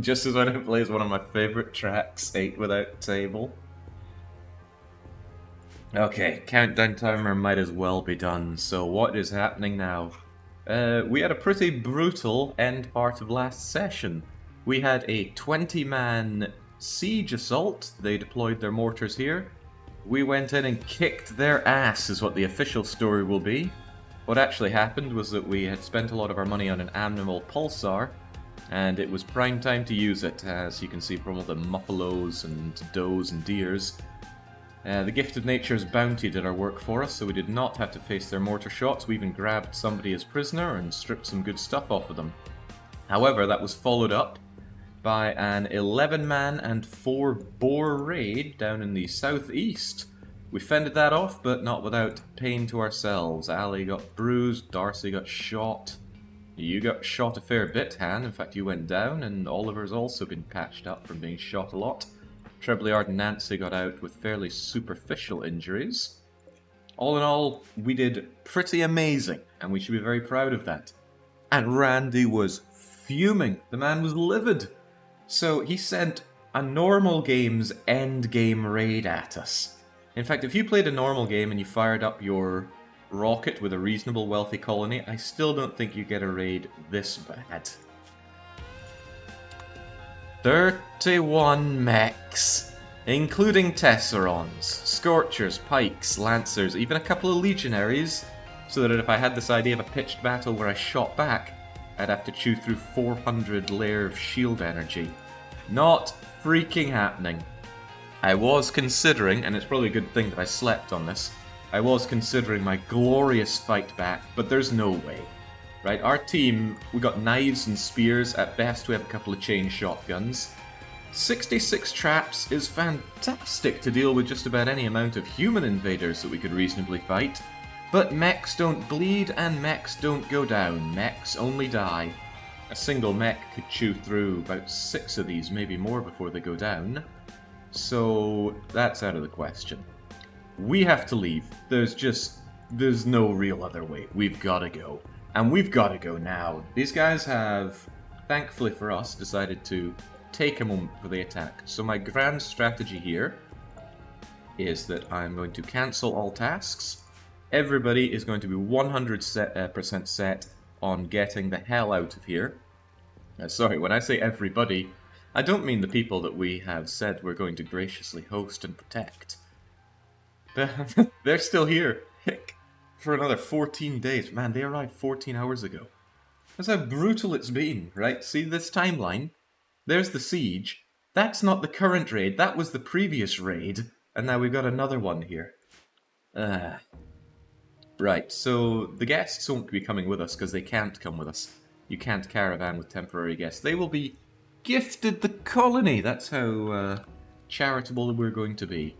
Just as when it plays one of my favorite tracks, 8 without table. Okay, countdown timer might as well be done, so what is happening now? We had a pretty brutal end part of last session. We had a 20-man siege assault. They deployed their mortars here. We went in and kicked their ass, is what the official story will be. What actually happened was that we had spent a lot of our money on an animal pulsar, and it was prime time to use it, as you can see from all the muffalos and does and deers. The gift of nature's bounty did our work for us, so we did not have to face their mortar shots. We even grabbed somebody as prisoner and stripped some good stuff off of them. However, that was followed up by an 11-man and 4-boar raid down in the southeast. We fended that off, but not without pain to ourselves. Ali got bruised, Darcy got shot. You got shot a fair bit, Han. In fact, you went down, and Oliver's also been patched up from being shot a lot. Trebliard and Nancy got out with fairly superficial injuries. All in all, we did pretty amazing, and we should be very proud of that. And Randy was fuming. The man was livid. So he sent a normal game's endgame raid at us. In fact, if you played a normal game and you fired up your rocket with a reasonable wealthy colony, I still don't think you get a raid this bad. 31 mechs, including Tesserons, Scorchers, Pikes, Lancers, even a couple of Legionaries, so that if I had this idea of a pitched battle where I shot back, I'd have to chew through 400 layer of shield energy. Not freaking happening. I was considering, and it's probably a good thing that I slept on this, I was considering my glorious fight back, but there's no way. Right, our team, we got knives and spears, at best we have a couple of chain shotguns. 66 traps is fantastic to deal with just about any amount of human invaders that we could reasonably fight. But mechs don't bleed and mechs don't go down, mechs only die. A single mech could chew through about 6 of these, maybe more before they go down. So that's out of the question. We have to leave. There's no real other way. We've gotta go. And we've got to go now. These guys have, thankfully for us, decided to take a moment for the attack. So my grand strategy here is that I'm going to cancel all tasks. Everybody is going to be 100% set on getting the hell out of here. Sorry, when I say everybody, I don't mean the people that we have said we're going to graciously host and protect. They're still here. For another 14 days. Man, they arrived 14 hours ago. That's how brutal it's been, right? See this timeline? There's the siege. That's not the current raid, that was the previous raid. And now we've got another one here. Right, so the guests won't be coming with us because they can't come with us. You can't caravan with temporary guests. They will be gifted the colony. That's how charitable we're going to be.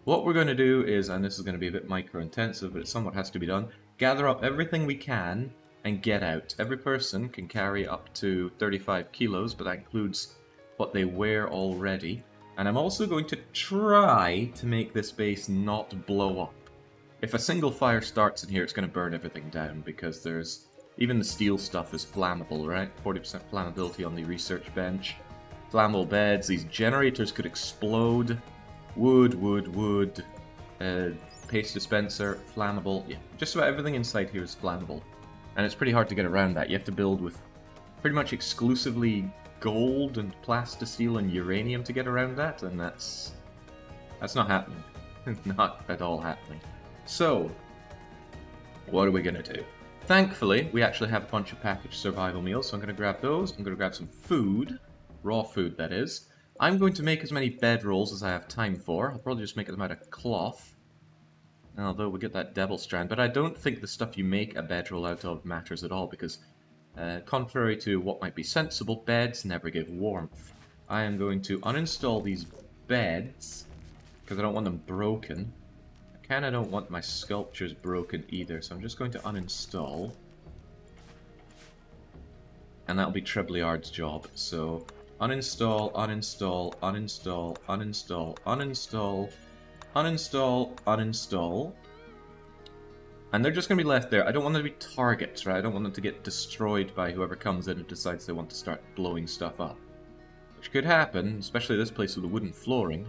What we're going to do is, and this is going to be a bit micro-intensive, but it somewhat has to be done, gather up everything we can and get out. Every person can carry up to 35 kilos, but that includes what they wear already. And I'm also going to try to make this base not blow up. If a single fire starts in here, it's going to burn everything down, because there's... even the steel stuff is flammable, right? 40% flammability on the research bench. Flammable beds, these generators could explode. Wood, paste dispenser, flammable, yeah, just about everything inside here is flammable. And it's pretty hard to get around that. You have to build with pretty much exclusively gold and plastisteel and uranium to get around that, and that's not happening. Not at all happening. So, what are we gonna do? Thankfully, we actually have a bunch of packaged survival meals, so I'm gonna grab those. I'm gonna grab some food, raw food that is. I'm going to make as many bedrolls as I have time for. I'll probably just make them out of cloth. Although we get that devil strand. But I don't think the stuff you make a bedroll out of matters at all, because contrary to what might be sensible, beds never give warmth. I am going to uninstall these beds, because I don't want them broken. I kinda don't want my sculptures broken either, so I'm just going to uninstall. And that'll be Trebliard's job, so... uninstall, uninstall, uninstall, uninstall, uninstall, uninstall, uninstall. And they're just going to be left there. I don't want them to be targets, right? I don't want them to get destroyed by whoever comes in and decides they want to start blowing stuff up. which could happen, especially this place with the wooden flooring.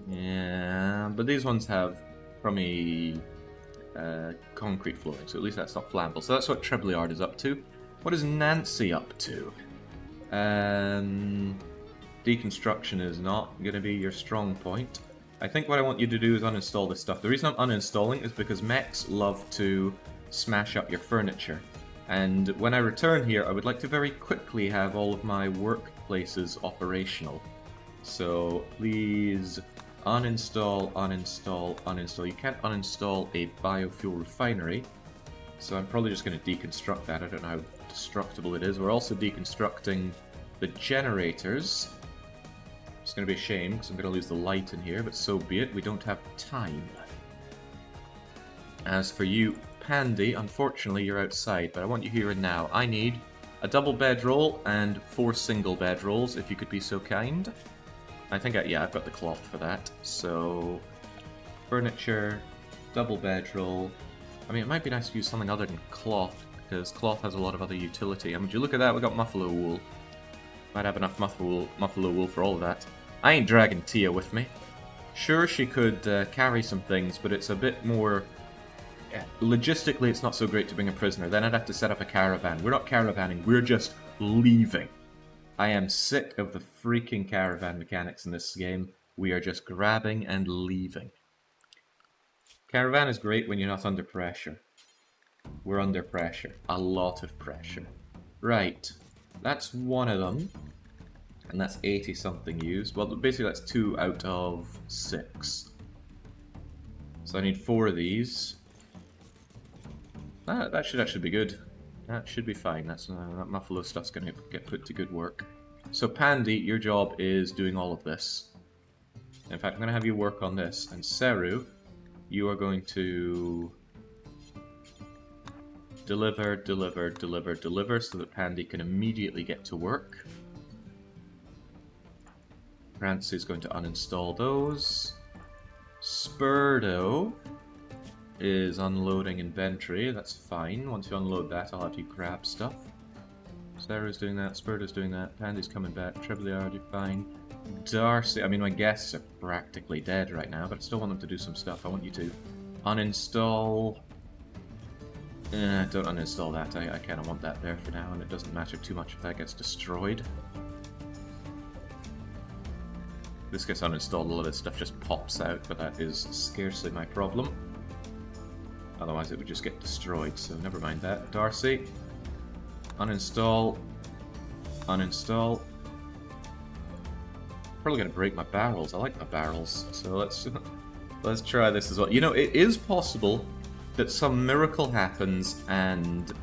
Yeah, but these ones have crummy concrete flooring, so at least that's not flammable. So that's what Treblyard is up to. What is Nancy up to? Deconstruction is not going to be your strong point. I think what I want you to do is uninstall this stuff. The reason I'm uninstalling is because mechs love to smash up your furniture. And when I return here, I would like to very quickly have all of my workplaces operational. So please uninstall, uninstall, uninstall. You can't uninstall a biofuel refinery. So I'm probably just going to deconstruct that. I don't know how destructible it is. We're also deconstructing the generators. It's going to be a shame because I'm going to lose the light in here, but so be it. We don't have time. As for you, Pandy, unfortunately you're outside, but I want you here and now. I need a double bedroll and 4 single bedrolls, if you could be so kind. I think, yeah, I've got the cloth for that. So, furniture, double bedroll. I mean, it might be nice to use something other than cloth, because cloth has a lot of other utility. I mean, would you look at that? We got muffalo wool. Might have enough muffalo wool for all of that. I ain't dragging Tia with me. Sure, she could carry some things, but it's a bit more... logistically, it's not so great to bring a prisoner. Then I'd have to set up a caravan. We're not caravanning, we're just leaving. I am sick of the freaking caravan mechanics in this game. We are just grabbing and leaving. Caravan is great when you're not under pressure. We're under pressure. A lot of pressure. Right. That's one of them. And that's 80-something used. Well, basically that's 2 out of 6. So I need 4 of these. That should actually be good. That should be fine. That muffalo stuff's going to get put to good work. So Pandy, your job is doing all of this. In fact, I'm going to have you work on this. And Seru, you are going to deliver, deliver, deliver, deliver, so that Pandy can immediately get to work. Francie is going to uninstall those. Spurdo is unloading inventory. That's fine. Once you unload that, I'll have you grab stuff. Sarah's doing that. Spurdo's doing that. Pandy's coming back. Treblyard, you're fine. Darcy, I mean, my guests are practically dead right now, but I still want them to do some stuff. I want you to uninstall... don't uninstall that. I kind of want that there for now, and it doesn't matter too much if that gets destroyed. This gets uninstalled, a lot of this stuff just pops out, but that is scarcely my problem. Otherwise it would just get destroyed, so never mind that. Darcy, uninstall, uninstall. Probably gonna break my barrels. I like my barrels, so let's try this as well. You know, it is possible that some miracle happens and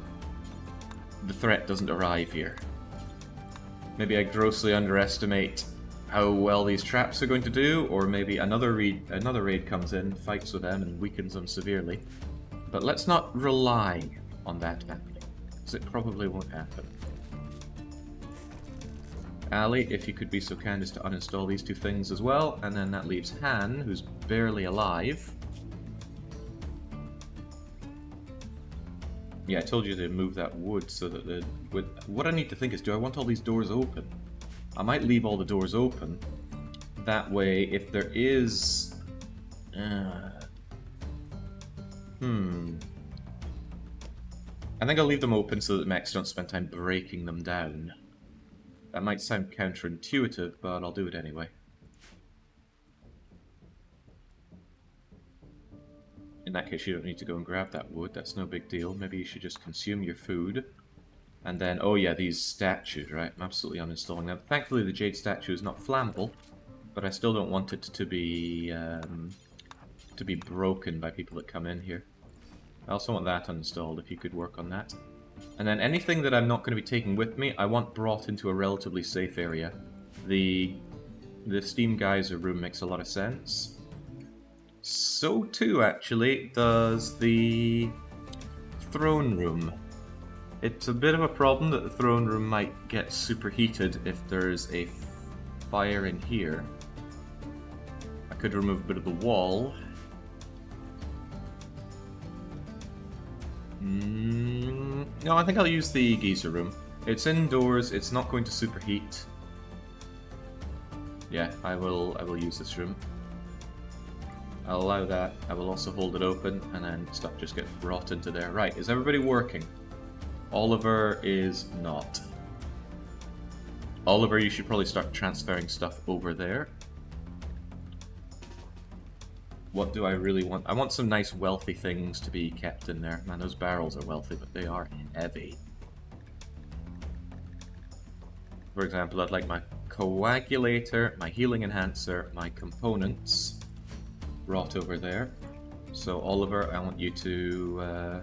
the threat doesn't arrive here. Maybe I grossly underestimate how well these traps are going to do, or maybe another raid comes in, fights with them, and weakens them severely. But let's not rely on that happening, because it probably won't happen. Ali, if you could be so kind as to uninstall these 2 things as well, and then that leaves Han, who's barely alive. Yeah, I told you to move that wood so that the wood... What I need to think is, do I want all these doors open? I might leave all the doors open. That way, if there is... I think I'll leave them open so that mechs don't spend time breaking them down. That might sound counterintuitive, but I'll do it anyway. In that case, you don't need to go and grab that wood. That's no big deal. Maybe you should just consume your food. And then, oh yeah, these statues, right? I'm absolutely uninstalling them. Thankfully, the jade statue is not flammable, but I still don't want it to be broken by people that come in here. I also want that uninstalled, if you could work on that. And then anything that I'm not going to be taking with me, I want brought into a relatively safe area. The steam geyser room makes a lot of sense. So too, actually, does the throne room. It's a bit of a problem that the throne room might get superheated if there's a fire in here. I could remove a bit of the wall. No, I think I'll use the geyser room. It's indoors, it's not going to superheat. Yeah, I will use this room. I'll allow that. I will also hold it open, and then stuff just gets brought into there. Right, is everybody working? Oliver is not. Oliver, you should probably start transferring stuff over there. What do I really want? I want some nice wealthy things to be kept in there. Man, those barrels are wealthy, but they are heavy. For example, I'd like my coagulator, my healing enhancer, my components brought over there. So Oliver, I want you to...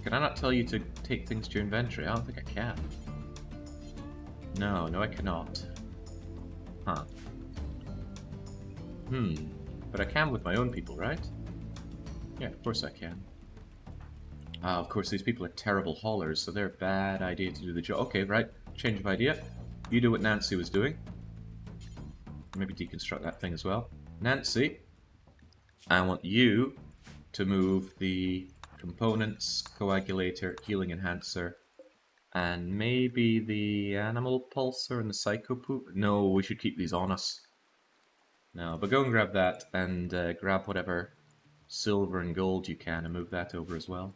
Can I not tell you to take things to your inventory? I don't think I can. No, I cannot. Huh. But I can with my own people, right? Yeah, of course I can. Of course, these people are terrible haulers, so they're a bad idea to do the job. Okay, right. Change of idea. You do what Nancy was doing. Maybe deconstruct that thing as well. Nancy, I want you to move the components, coagulator, healing enhancer, and maybe the animal pulsar and the psycho poop. No, we should keep these on us. No, but go and grab that and grab whatever silver and gold you can and move that over as well.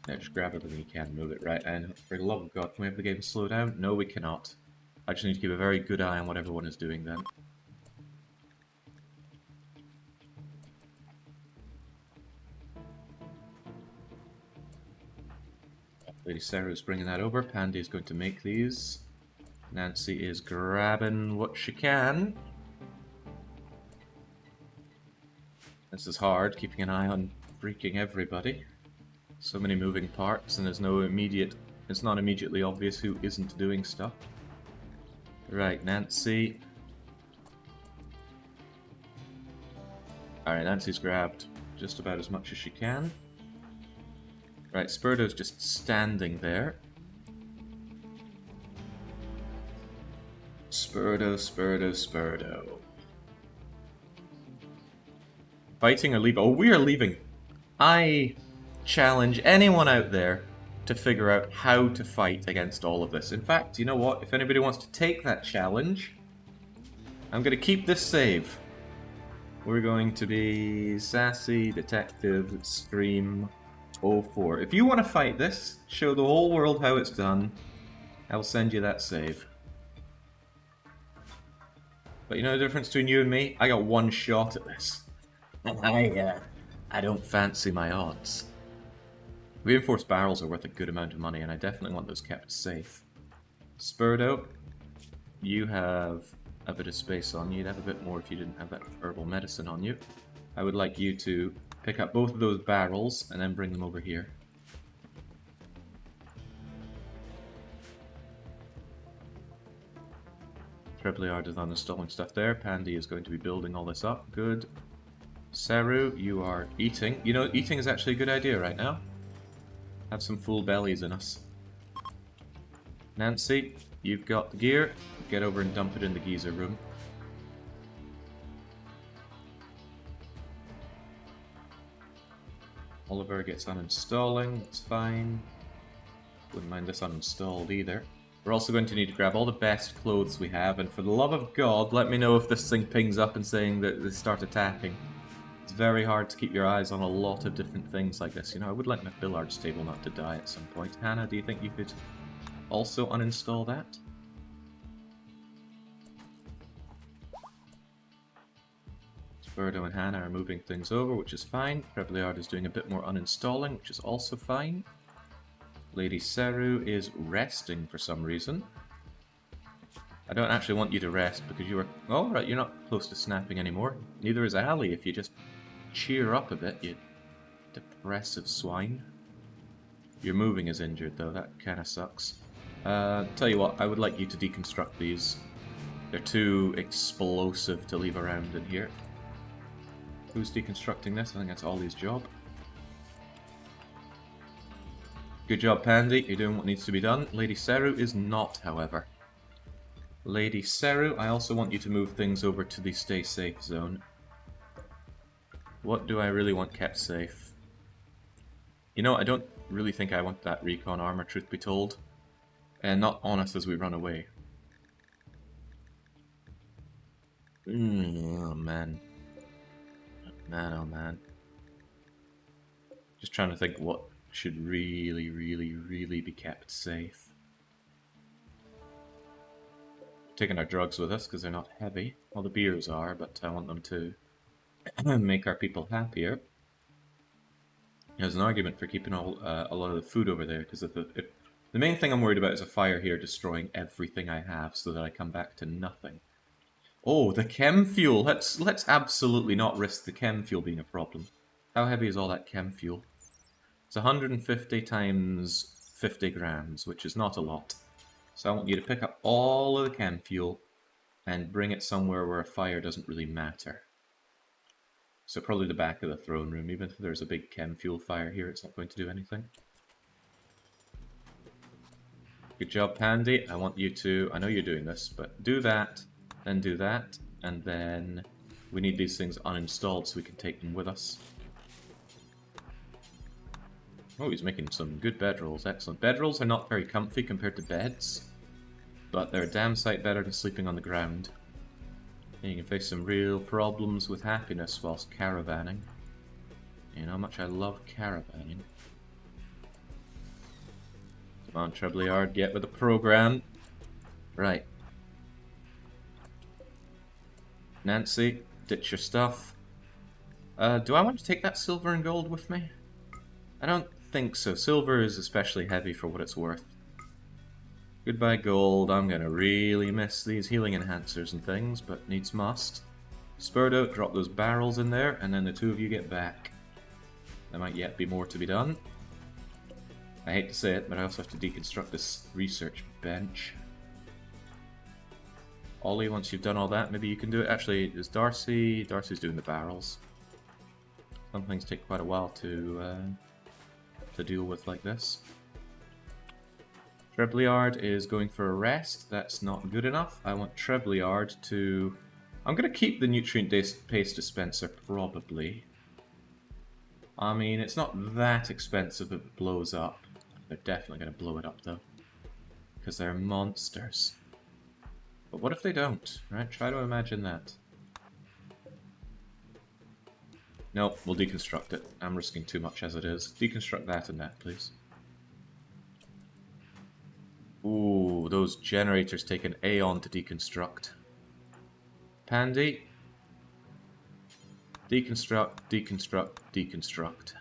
Yeah, just grab everything you can and move it right. And for the love of God, can we have the game slow down? No, we cannot. I just need to keep a very good eye on what everyone is doing then. LadySeru is bringing that over. Pandy is going to make these. Nancy is grabbing what she can. This is hard, keeping an eye on freaking everybody. So many moving parts, and there's no immediate... It's not immediately obvious who isn't doing stuff. Right, Nancy. Alright, Nancy's grabbed just about as much as she can. Right, Spurdo's just standing there. Spurdo. Fighting or leave? Oh, we are leaving. I challenge anyone out there to figure out how to fight against all of this. In fact, you know what? If anybody wants to take that challenge, I'm going to keep this save. We're going to be Sassy Detective Stream 04. If you want to fight this, show the whole world how it's done, I'll send you that save. But you know the difference between you and me? I got one shot at this. I don't fancy my odds. Reinforced barrels are worth a good amount of money, and I definitely want those kept safe. Spurdo, you have a bit of space on you. You'd have a bit more if you didn't have that herbal medicine on you. I would like you to pick up both of those barrels and then bring them over here. Treblyard is uninstalling stuff there. Pandy is going to be building all this up. Good. Seru, you are eating. You know, eating is actually a good idea right now. Have some full bellies in us. Nancy, you've got the gear. Get over and dump it in the geyser room. Oliver gets uninstalling. That's fine. Wouldn't mind this uninstalled either. We're also going to need to grab all the best clothes we have, and for the love of God, let me know if this thing pings up and saying that they start attacking. It's very hard to keep your eyes on a lot of different things like this. You know, I would like my billiards table not to die at some point. Hannah, do you think you could also uninstall that? Spurdo and Hannah are moving things over, which is fine. Treblyard is doing a bit more uninstalling, which is also fine. LadySeru is resting for some reason. I don't actually want you to rest because you are... Oh, right, you're not close to snapping anymore. Neither is Ali if you just cheer up a bit, you depressive swine. Your moving is injured though, that kind of sucks. Tell you what, I would like you to deconstruct these. They're too explosive to leave around in here. Who's deconstructing this? I think that's Ollie's job. Good job, Pandy. You're doing what needs to be done. LadySeru is not, however. LadySeru, I also want you to move things over to the stay safe zone. What do I really want kept safe? You know, I don't really think I want that recon armor, truth be told. And not on us as we run away. Oh man. Man, oh man. Just trying to think what should really, really, really be kept safe. Taking our drugs with us because they're not heavy. Well, the beers are, but I want them to make our people happier. There's an argument for keeping a lot of the food over there, because the main thing I'm worried about is a fire here destroying everything I have so that I come back to nothing. Oh, the chem fuel! Let's absolutely not risk the chem fuel being a problem. How heavy is all that chem fuel? It's 150 times 50 grams, which is not a lot. So I want you to pick up all of the chem fuel and bring it somewhere where a fire doesn't really matter. So probably the back of the throne room. Even if there's a big chem fuel fire here, it's not going to do anything. Good job, Pandy. I want you to... I know you're doing this, but do that, then do that, and then we need these things uninstalled so we can take them with us. Oh, he's making some good bedrolls. Excellent. Bedrolls are not very comfy compared to beds, but they're a damn sight better than sleeping on the ground. And you can face some real problems with happiness whilst caravanning. You know how much I love caravanning. Come on, Treblyard, get with the program. Right. Nancy, ditch your stuff. Do I want to take that silver and gold with me? I don't think so. Silver is especially heavy for what it's worth. Goodbye gold, I'm gonna really miss these healing enhancers and things, but needs must. Spurdo, drop those barrels in there, and then the two of you get back. There might yet be more to be done. I hate to say it, but I also have to deconstruct this research bench. Ollie, once you've done all that, maybe you can do it. Actually, is Darcy... Darcy's doing the barrels. Some things take quite a while to deal with like this. Treblyard is going for a rest. That's not good enough. I want Treblyard to... I'm going to keep the nutrient paste dispenser, probably. I mean, it's not that expensive if it blows up. They're definitely going to blow it up, though. Because they're monsters. But what if they don't? Right? Try to imagine that. Nope, we'll deconstruct it. I'm risking too much as it is. Deconstruct that and that, please. Ooh, those generators take an aeon to deconstruct. Pandy. Deconstruct, deconstruct, deconstruct.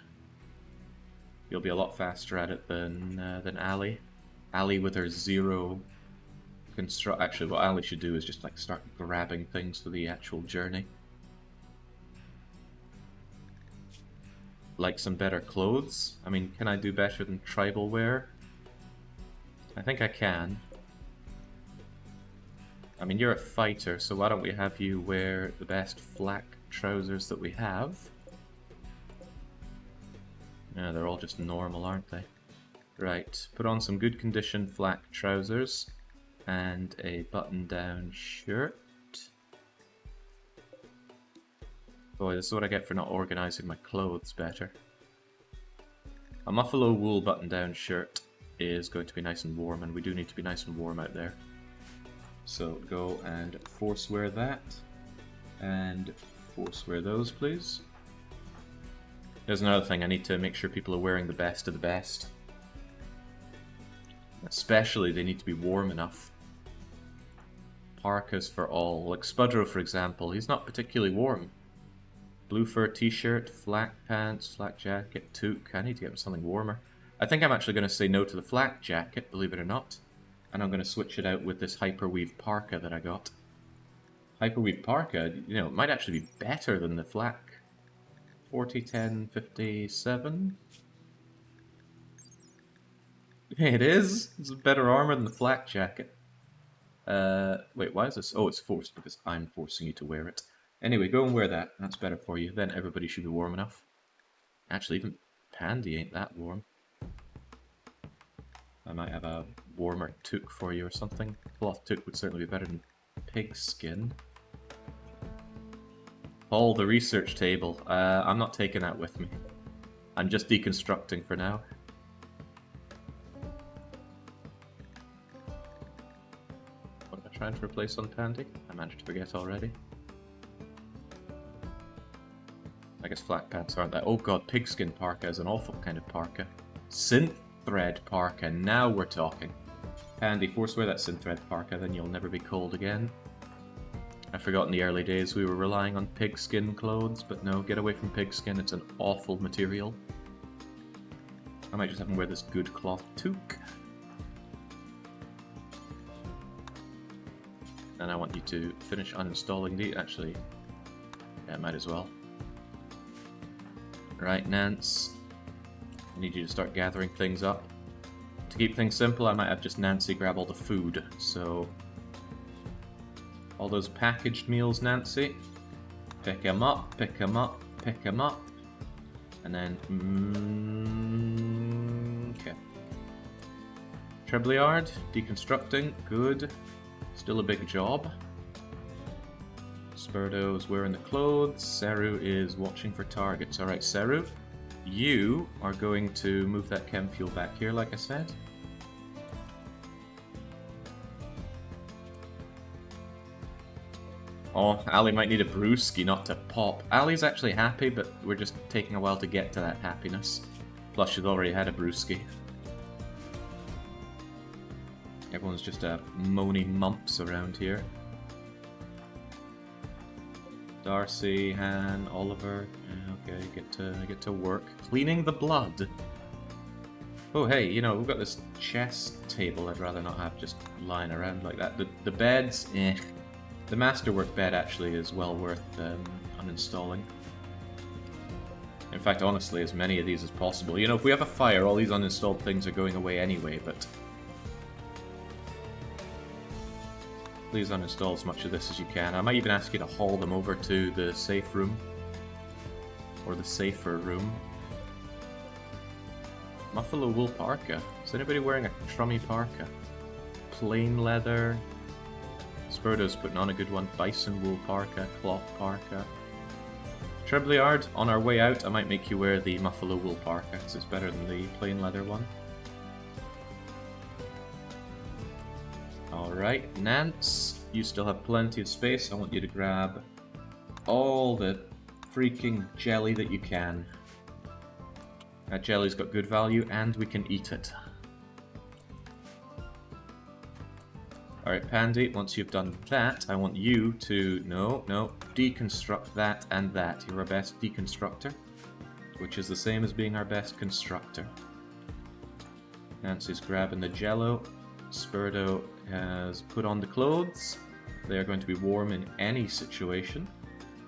You'll be a lot faster at it than Ali. Ali with her zero construct. Actually, what Ali should do is just like start grabbing things for the actual journey. Like some better clothes. I mean, can I do better than tribal wear? I think I can. I mean, you're a fighter, so why don't we have you wear the best flak trousers that we have? Yeah, they're all just normal, aren't they? Right, put on some good condition flak trousers and a button-down shirt. Boy, this is what I get for not organizing my clothes better. A muffalo wool button-down shirt is going to be nice and warm, and we do need to be nice and warm out there. So go and force wear that, and force wear those, please. There's another thing, I need to make sure people are wearing the best of the best. Especially, they need to be warm enough. Parkas for all. Like Spudro, for example, he's not particularly warm. Blue fur t-shirt, flak pants, flak jacket, toque. I need to get him something warmer. I think I'm actually going to say no to the flak jacket, believe it or not. And I'm going to switch it out with this hyperweave parka that I got. Hyperweave parka, you know, it might actually be better than the flak. 40, 10, 57. It is. It's better armor than the flak jacket. Wait, why is this? Oh, it's forced because I'm forcing you to wear it. Anyway, go and wear that. That's better for you. Then everybody should be warm enough. Actually, even Pandy ain't that warm. I might have a warmer toque for you or something. Cloth toque would certainly be better than pig skin. Paul, the research table. I'm not taking that with me. I'm just deconstructing for now. trying to replace on Pandy? I managed to forget already. I guess flat pants aren't that. Oh god, pigskin parka is an awful kind of parka. Synth thread parka, now we're talking. Pandy, forswear that synth thread parka, then you'll never be cold again. I forgot in the early days we were relying on pigskin clothes, but no, get away from pigskin, it's an awful material. I might just have him wear this good cloth toque. And I want you to finish uninstalling the... Actually, yeah, might as well. Right, Nance. I need you to start gathering things up. To keep things simple, I might have just Nancy grab all the food, so... All those packaged meals, Nancy. Pick them up, pick them up, pick them up. And then... okay. Trebliard, deconstructing, good. Still a big job. Spurdo is wearing the clothes. Seru is watching for targets. Alright, Seru, you are going to move that chem fuel back here, like I said. Oh, Ali might need a brewski not to pop. Ali's actually happy, but we're just taking a while to get to that happiness. Plus, she's already had a brewski. Everyone's just a moany mumps around here. Darcy, Han, Oliver. Okay, get to work. Cleaning the blood. Oh hey, you know, we've got this chess table I'd rather not have just lying around like that. The beds, eh. The masterwork bed actually is well worth uninstalling. In fact, honestly, as many of these as possible. You know, if we have a fire, all these uninstalled things are going away anyway, but... Please uninstall as much of this as you can. I might even ask you to haul them over to the safe room. Or the safer room. Buffalo wool parka. Is anybody wearing a trummy parka? Plain leather. Spurdo's putting on a good one. Bison wool parka. Cloth parka. Trebliard, on our way out, I might make you wear the Buffalo wool parka, because it's better than the plain leather one. Alright, Nance, you still have plenty of space. I want you to grab all the freaking jelly that you can. That jelly's got good value, and we can eat it. Alright, Pandy, once you've done that, I want you to... No, deconstruct that and that. You're our best deconstructor, which is the same as being our best constructor. Nancy's grabbing the jello. Spurdo has put on the clothes. They are going to be warm in any situation.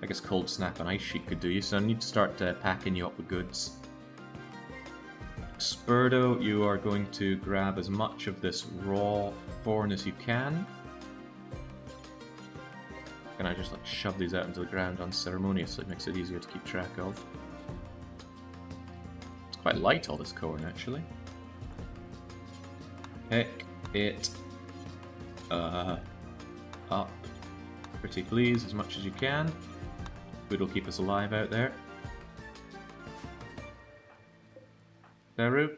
I guess Cold Snap and Ice Sheet could do you, so I need to start packing you up with goods. Spurdo, you are going to grab as much of this raw corn as you can. Can I just like shove these out into the ground unceremoniously? It makes it easier to keep track of. It's quite light, all this corn, actually. Pick it up, pretty please, as much as you can. Food will keep us alive out there. Seru,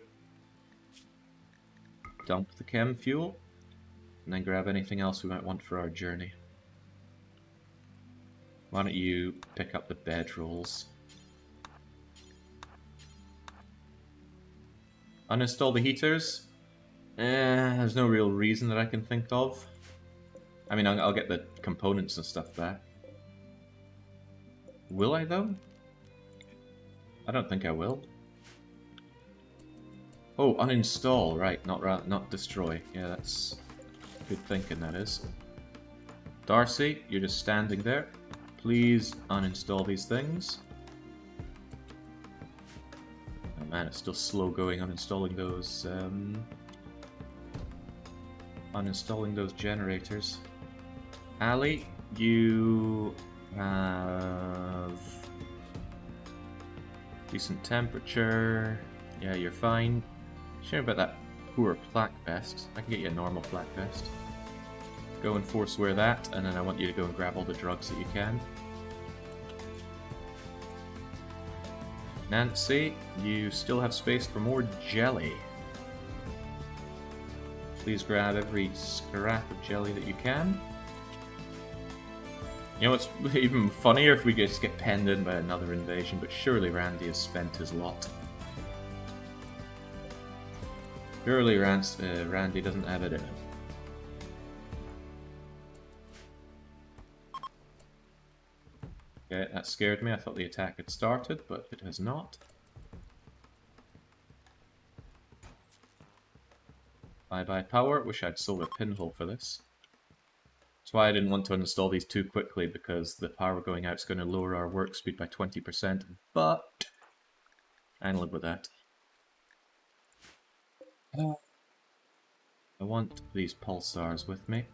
dump the chem fuel, and then grab anything else we might want for our journey. Why don't you pick up the bedrolls? Uninstall the heaters? There's no real reason that I can think of. I mean, I'll get the components and stuff back. Will I, though? I don't think I will. Oh, uninstall, right, not destroy. Yeah, that's good thinking, that is. Darcy, you're just standing there. Please uninstall these things. Oh man, it's still slow going uninstalling those generators. Ali, you have decent temperature. Yeah, you're fine. Shame about that poor flak vest. I can get you a normal flak vest. Go and forswear that, and then I want you to go and grab all the drugs that you can. Nancy, you still have space for more jelly. Please grab every scrap of jelly that you can. You know what's even funnier if we just get penned in by another invasion, but surely Randy has spent his lot. Surely Randy doesn't have it in him. Okay, that scared me. I thought the attack had started, but it has not. Bye-bye power. Wish I'd sold a pinhole for this. That's why I didn't want to install these too quickly, because the power going out is going to lower our work speed by 20%, but I can live with that. I want these pulsars with me.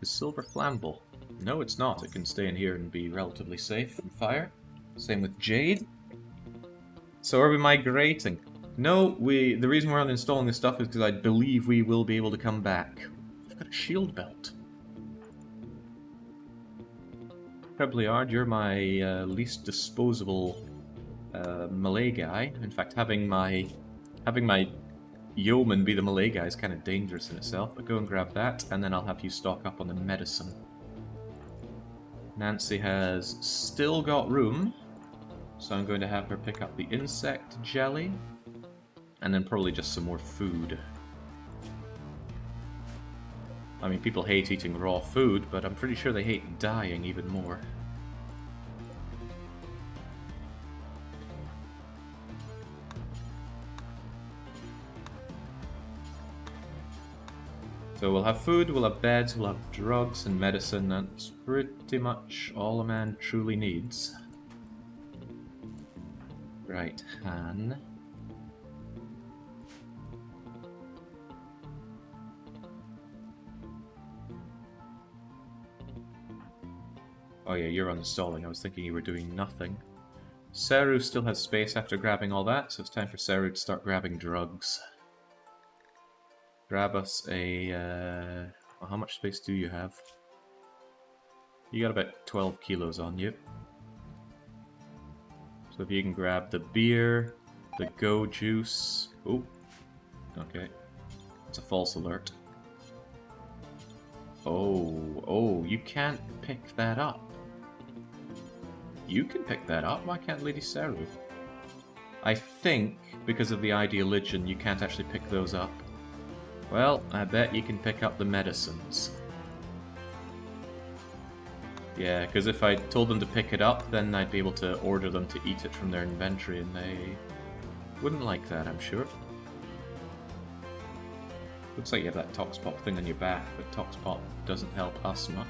Is silver flammable? No, it's not. It can stay in here and be relatively safe from fire. Same with jade. So are we migrating? No, the reason we're uninstalling this stuff is because I believe we will be able to come back. I've got a shield belt. Incredibly hard, you're my least disposable melee guy. In fact, having my yeoman be the melee guy is kind of dangerous in itself, but go and grab that, and then I'll have you stock up on the medicine. Nancy has still got room, so I'm going to have her pick up the insect jelly, and then probably just some more food. I mean, people hate eating raw food, but I'm pretty sure they hate dying even more. So we'll have food, we'll have beds, we'll have drugs and medicine. That's pretty much all a man truly needs. Right, Han. Oh yeah, you're uninstalling. I was thinking you were doing nothing. Seru still has space after grabbing all that, so it's time for Seru to start grabbing drugs. Grab us a... well, how much space do you have? You got about 12 kilos on you. So if you can grab the beer, the go juice... Oh, okay. It's a false alert. Oh, you can't pick that up. You can pick that up, why can't LadySeru? I think, because of the ideoligion, you can't actually pick those up. Well, I bet you can pick up the medicines. Yeah, because if I told them to pick it up, then I'd be able to order them to eat it from their inventory, and they wouldn't like that, I'm sure. Looks like you have that Toxpop thing on your back, but Toxpop doesn't help us much.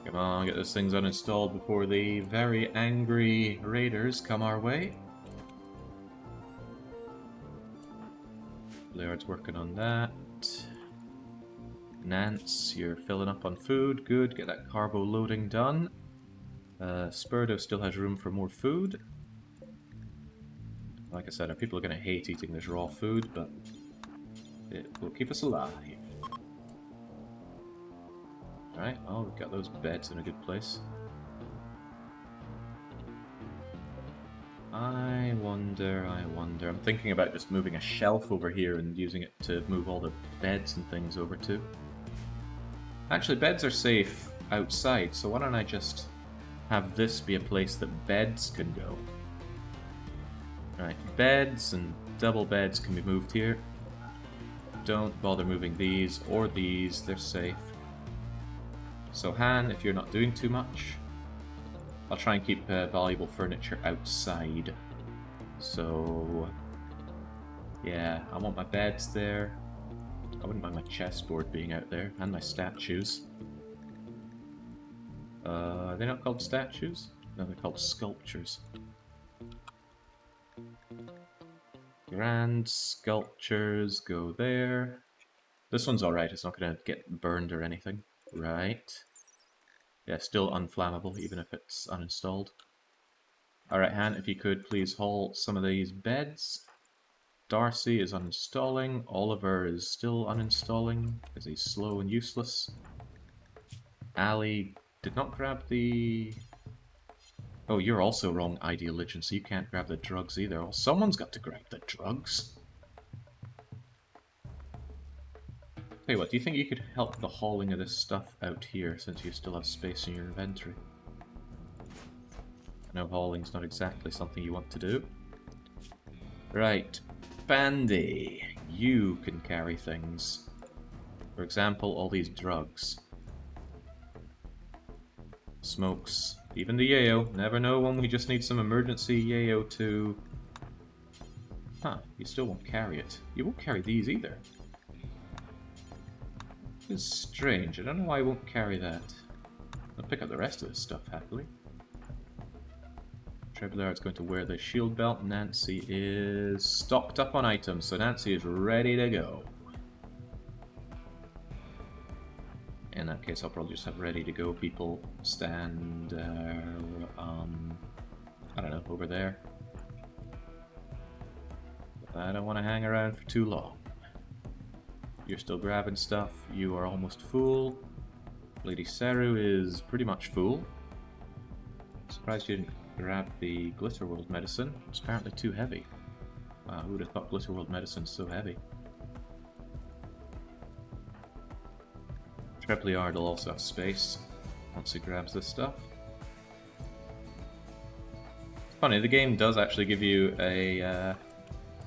Come on, get those things uninstalled before the very angry raiders come our way. Laird's working on that. Nance, you're filling up on food. Good, get that carbo loading done. Spurdo still has room for more food. Like I said, people are going to hate eating this raw food, but it will keep us alive. Alright, well, we've got those beds in a good place. I wonder... I'm thinking about just moving a shelf over here and using it to move all the beds and things over to. Actually, beds are safe outside, so why don't I just have this be a place that beds can go. Right, beds and double beds can be moved here. Don't bother moving these or these, they're safe. So Han, if you're not doing too much, I'll try and keep valuable furniture outside. So, yeah, I want my beds there. I wouldn't mind my chessboard being out there, and my statues. Are they not called statues? No, they're called sculptures. Grand sculptures go there. This one's alright, it's not going to get burned or anything. Right. Yeah, still unflammable, even if it's uninstalled. Alright, Han, if you could please haul some of these beds. Darcy is uninstalling. Oliver is still uninstalling, because he's slow and useless. Ali did not grab the... Oh, you're also wrong, ideoligion, so you can't grab the drugs either. Well, someone's got to grab the drugs. Tell you what, do you think you could help the hauling of this stuff out here, since you still have space in your inventory? I know hauling's not exactly something you want to do. Right, Bandy, you can carry things. For example, all these drugs. Smokes. Even the yayo. Never know when we just need some emergency yayo to... Huh, you still won't carry it. You won't carry these either. It's strange. I don't know why I won't carry that. I'll pick up the rest of this stuff happily. Trebleard's going to wear the shield belt. Nancy is stocked up on items, so Nancy is ready to go. In that case, I'll probably just have ready to go people stand, I don't know, over there. But I don't want to hang around for too long. You're still grabbing stuff. You are almost full. LadySeru is pretty much full. Surprised you didn't grab the Glitterworld medicine. It's apparently too heavy. Wow, who would have thought Glitterworld medicine's so heavy? Trebleard will also have space once he grabs this stuff. It's funny, the game does actually give you a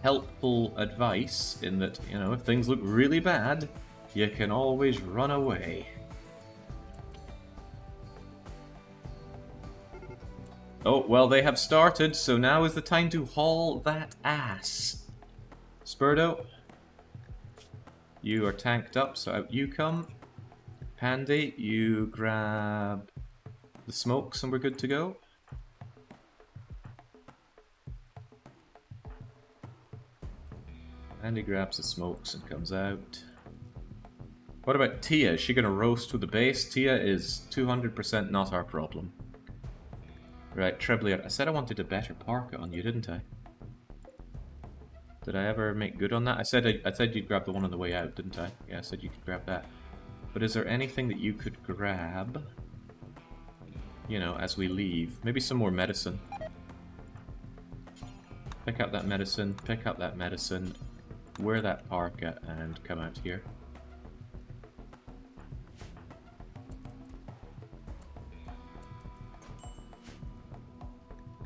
helpful advice in that, you know, if things look really bad, you can always run away. Oh, well, they have started, so now is the time to haul that ass. Spurdo, you are tanked up, so out you come. Pandy, you grab the smokes and we're good to go. Pandy grabs the smokes and comes out. What about Tia? Is she going to roast with the base? Tia is 200% not our problem. Right, Trebleard. I said I wanted a better parka on you, didn't I? Did I ever make good on that? I said you'd grab the one on the way out, didn't I? Yeah, I said you could grab that. But is there anything that you could grab, you know, as we leave? Maybe some more medicine. Pick up that medicine, pick up that medicine, wear that parka, and come out here.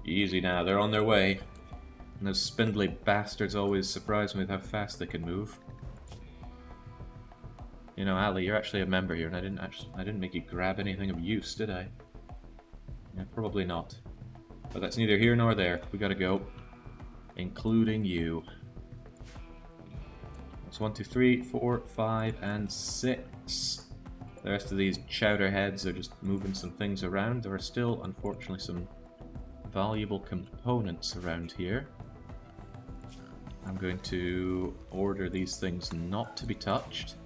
Easy now, they're on their way. And those spindly bastards always surprise me with how fast they can move. You know, Ali, you're actually a member here, and I didn't make you grab anything of use, did I? Yeah, probably not. But that's neither here nor there. We gotta go. Including you. That's 1, 2, 3, 4, 5, and 6. The rest of these chowder heads are just moving some things around. There are still, unfortunately, some valuable components around here. I'm going to order these things not to be touched.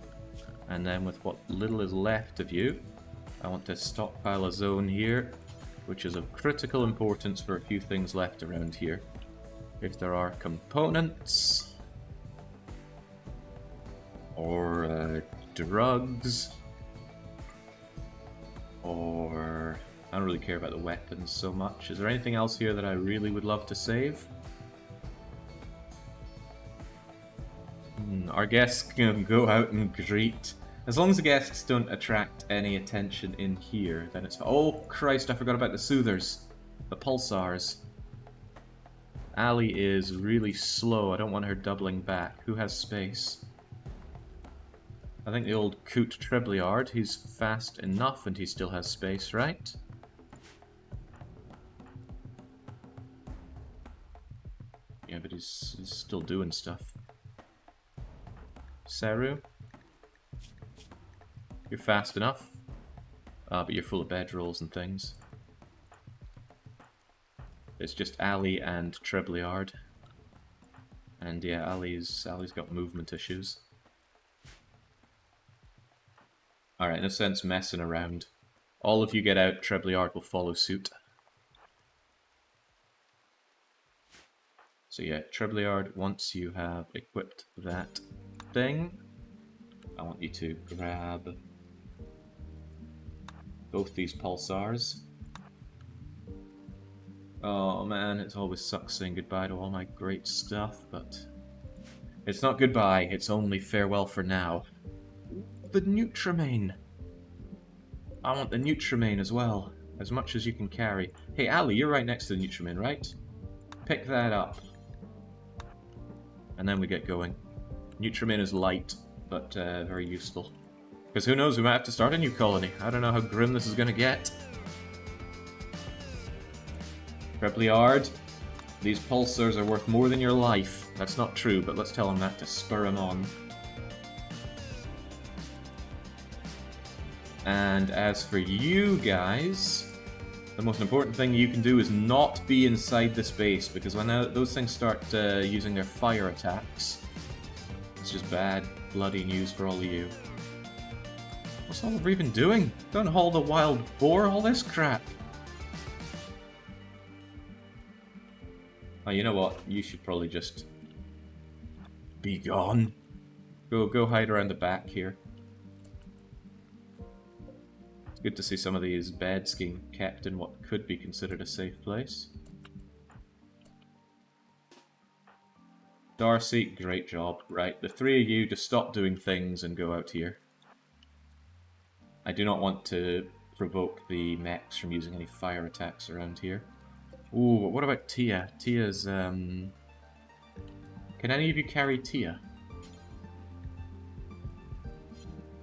And then with what little is left of you, I want to stockpile a zone here, which is of critical importance for a few things left around here. If there are components, or drugs, or... I don't really care about the weapons so much. Is there anything else here that I really would love to save? Our guests can go out and greet. As long as the guests don't attract any attention in here, then it's... Oh, Christ, I forgot about the soothers. The pulsars. Ali is really slow. I don't want her doubling back. Who has space? I think the old Coot Trebleard. He's fast enough and he still has space, right? Yeah, but he's still doing stuff. Seru, you're fast enough, but you're full of bedrolls and things. It's just Ali and Trebleard, and yeah, Ali's got movement issues. All right, in a sense, messing around. All of you get out. Trebleard will follow suit. So yeah, Trebleard, once you have equipped that thing, I want you to grab both these pulsars. Oh man, it always sucks saying goodbye to all my great stuff, but it's not goodbye, it's only farewell for now. the Nutrimane. I want the Nutrimane as well. As much as you can carry. Hey, Ali, you're right next to the Nutrimane, right? Pick that up. And then we get going. Nutrimane is light, but very useful. Because who knows, we might have to start a new colony. I don't know how grim this is going to get. Trebliard, these pulsars are worth more than your life. That's not true, but let's tell him that to spur him on. And as for you guys, the most important thing you can do is not be inside this base, because when those things start using their fire attacks, it's just bad, bloody news for all of you. What's Oliver even doing? Don't haul the wild boar, all this crap. Oh, you know what? You should probably just be gone. Go hide around the back here. It's good to see some of these beds being kept in what could be considered a safe place. Darcy, great job. Right, the three of you just stop doing things and go out here. I do not want to provoke the mechs from using any fire attacks around here. Ooh, but what about Tia? Tia's, Can any of you carry Tia?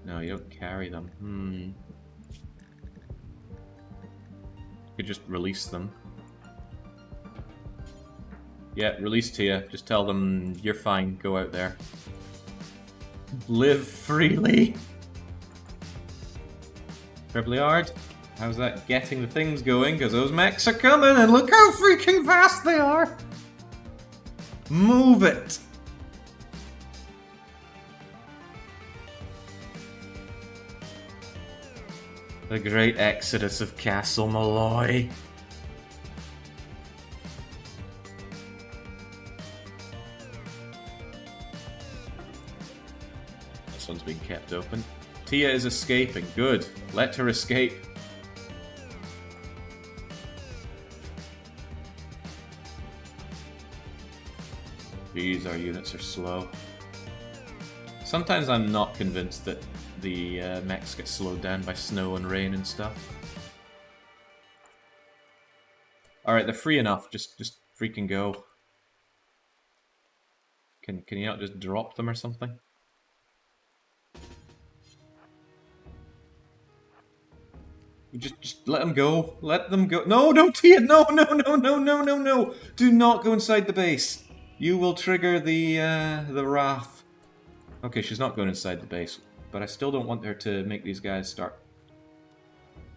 No, you don't carry them. You could just release them. Yeah, release Tia. Just tell them you're fine. Go out there. Live freely. Trebliard, how's that getting the things going? Because those mechs are coming, and look how freaking fast they are! Move it! The great exodus of Castle Malloy. This one's being kept open. Tia is escaping. Good. Let her escape. Jeez, our units are slow. Sometimes I'm not convinced that the mechs get slowed down by snow and rain and stuff. Alright, they're free enough. Just freaking go. Can you not just drop them or something? Just let them go. Let them go. No, don't Tia! No, no, no, no, no, no, no! Do not go inside the base. You will trigger the wrath. Okay, she's not going inside the base, but I still don't want her to make these guys start.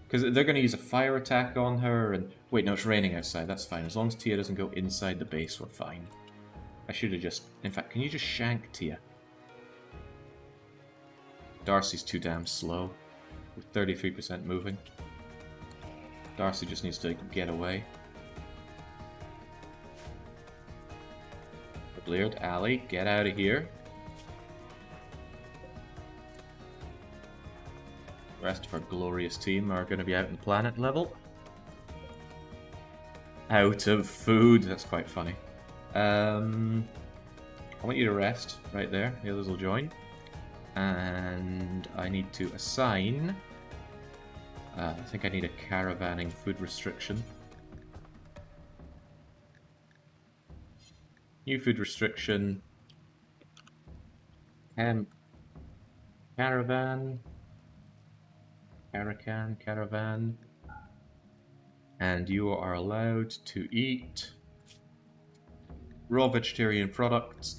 Because they're going to use a fire attack on her, and... Wait, no, it's raining outside, that's fine. As long as Tia doesn't go inside the base, we're fine. I should have just... In fact, can you just shank Tia? Darcy's too damn slow, with 33% moving. Darcy just needs to get away. Bleared, Ali, get out of here. The rest of our glorious team are going to be out in planet level. Out of food, that's quite funny. I want you to rest right there, the others will join. And I need to assign... I think I need a caravanning food restriction. New food restriction. Caravan. Caravan. And you are allowed to eat raw vegetarian products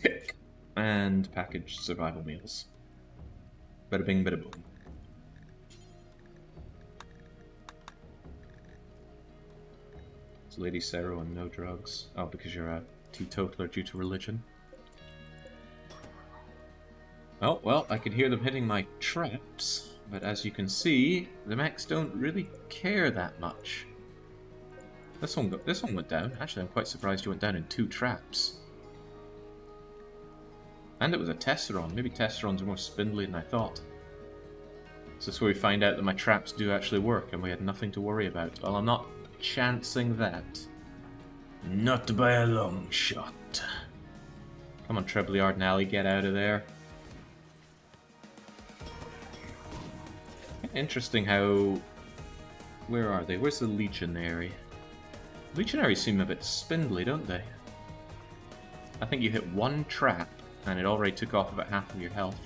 and packaged survival meals. Bada bing, bada boom. It's LadySeru and no drugs. Oh, because you're a teetotaler due to religion. Oh, well, I can hear them hitting my traps, but as you can see, the mechs don't really care that much. This one went down. Actually, I'm quite surprised you went down in 2 traps. And it was a Tesseron. Maybe Tesserons are more spindly than I thought. So this is where we find out that my traps do actually work, and we had nothing to worry about. Well, I'm not chancing that. Not by a long shot. Come on, Trebliard and Ali, get out of there. Interesting how... Where are they? Where's the Legionary? Legionaries seem a bit spindly, don't they? I think you hit one trap, and it already took off about half of your health.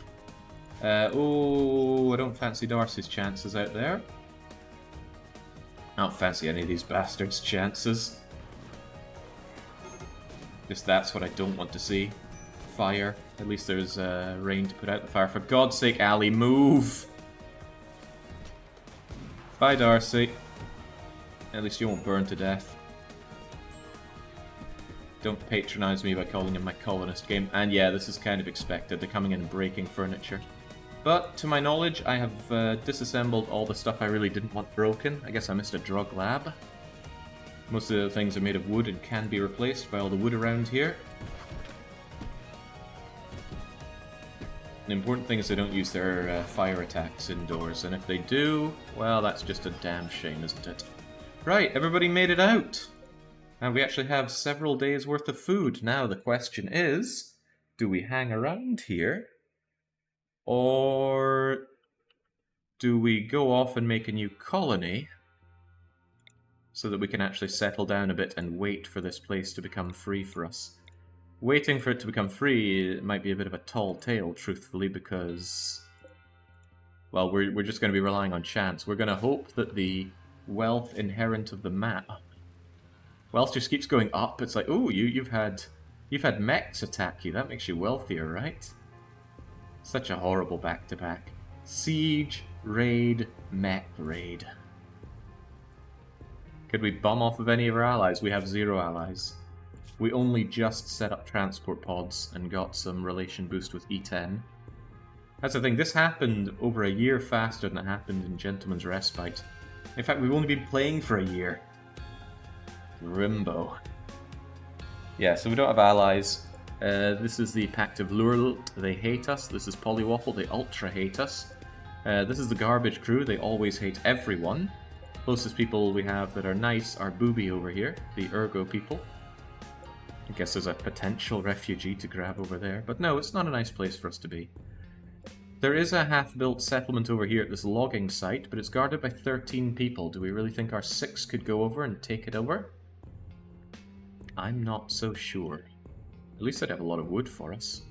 Oh, I don't fancy Darcy's chances out there. I don't fancy any of these bastards' chances. Just that's what I don't want to see. Fire. At least there's rain to put out the fire. For God's sake, Ali, move! Bye, Darcy. At least you won't burn to death. Don't patronize me by calling him my colonist game. And yeah, this is kind of expected. They're coming in and breaking furniture. But, to my knowledge, I have disassembled all the stuff I really didn't want broken. I guess I missed a drug lab. Most of the things are made of wood and can be replaced by all the wood around here. The important thing is they don't use their fire attacks indoors, and if they do, well, that's just a damn shame, isn't it? Right, everybody made it out! And we actually have several days worth of food. Now the question is, do we hang around here? Or do we go off and make a new colony so that we can actually settle down a bit and wait for this place to become free for us? Waiting for it to become free might be a bit of a tall tale, truthfully, because, well, we're just going to be relying on chance. We're going to hope that the wealth inherent of the map... Wealth just keeps going up. It's like, ooh, you've had mechs attack you. That makes you wealthier, right? Such a horrible back-to-back. Siege, raid, mech, raid. Could we bomb off of any of our allies? We have 0 allies. We only just set up transport pods and got some relation boost with E10. That's the thing, this happened over a year faster than it happened in Gentleman's Respite. In fact, we've only been playing for a year. Rimbo. Yeah, so we don't have allies. This is the Pact of Lurlt, they hate us. This is Polywaffle, they ultra hate us. This is the Garbage Crew, they always hate everyone. Closest people we have that are nice are Booby over here, the Ergo people. I guess there's a potential refugee to grab over there, but no, it's not a nice place for us to be. There is a half-built settlement over here at this logging site, but it's guarded by 13 people. Do we really think our 6 could go over and take it over? I'm not so sure. At least they'd have a lot of wood for us.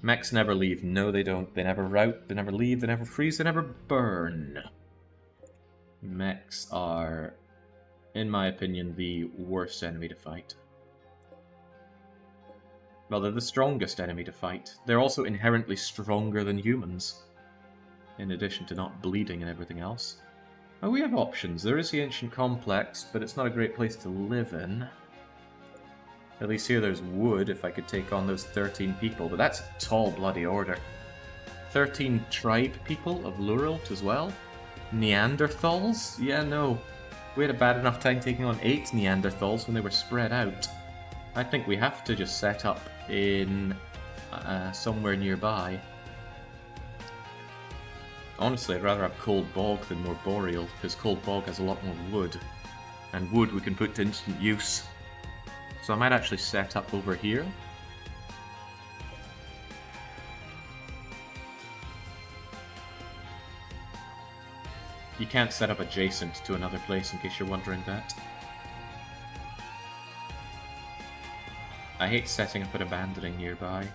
Mechs never leave. No, they don't. They never rout, they never leave, they never freeze, they never burn. Mechs are, in my opinion, the worst enemy to fight. Well, they're the strongest enemy to fight. They're also inherently stronger than humans, in addition to not bleeding and everything else. Oh, we have options. There is the Ancient Complex, but it's not a great place to live in. At least here there's wood, if I could take on those 13 people, but that's a tall bloody order. 13 tribe people of Lurult as well? Neanderthals? Yeah, no. We had a bad enough time taking on 8 Neanderthals when they were spread out. I think we have to just set up in somewhere nearby. Honestly, I'd rather have Cold Bog than more Boreal, because Cold Bog has a lot more wood. And wood we can put to instant use. So I might actually set up over here. You can't set up adjacent to another place, in case you're wondering that. I hate setting up and abandoning nearby.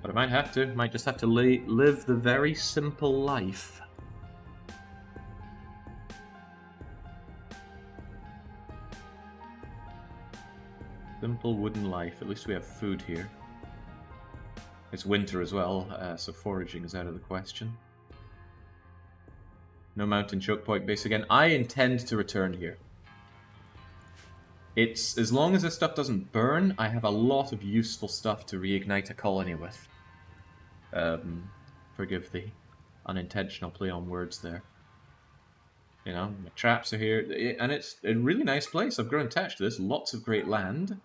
But I might have to. Might just have to live the very simple life. Simple wooden life. At least we have food here. It's winter as well, so foraging is out of the question. No mountain choke point base again. I intend to return here. It's as long as this stuff doesn't burn, I have a lot of useful stuff to reignite a colony with. Forgive the unintentional play on words there. You know, my traps are here, and it's a really nice place. I've grown attached to this. Lots of great land.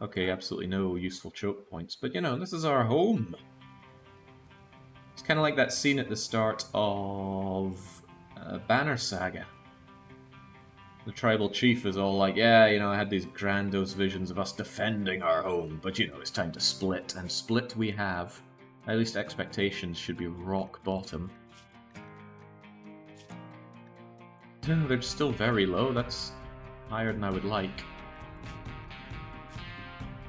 Okay, absolutely no useful choke points, but you know, this is our home. It's kind of like that scene at the start of Banner Saga. The tribal chief is all like, yeah, you know, I had these grandiose visions of us defending our home, but you know, it's time to split, and split we have. At least expectations should be rock bottom. They're still very low, that's higher than I would like.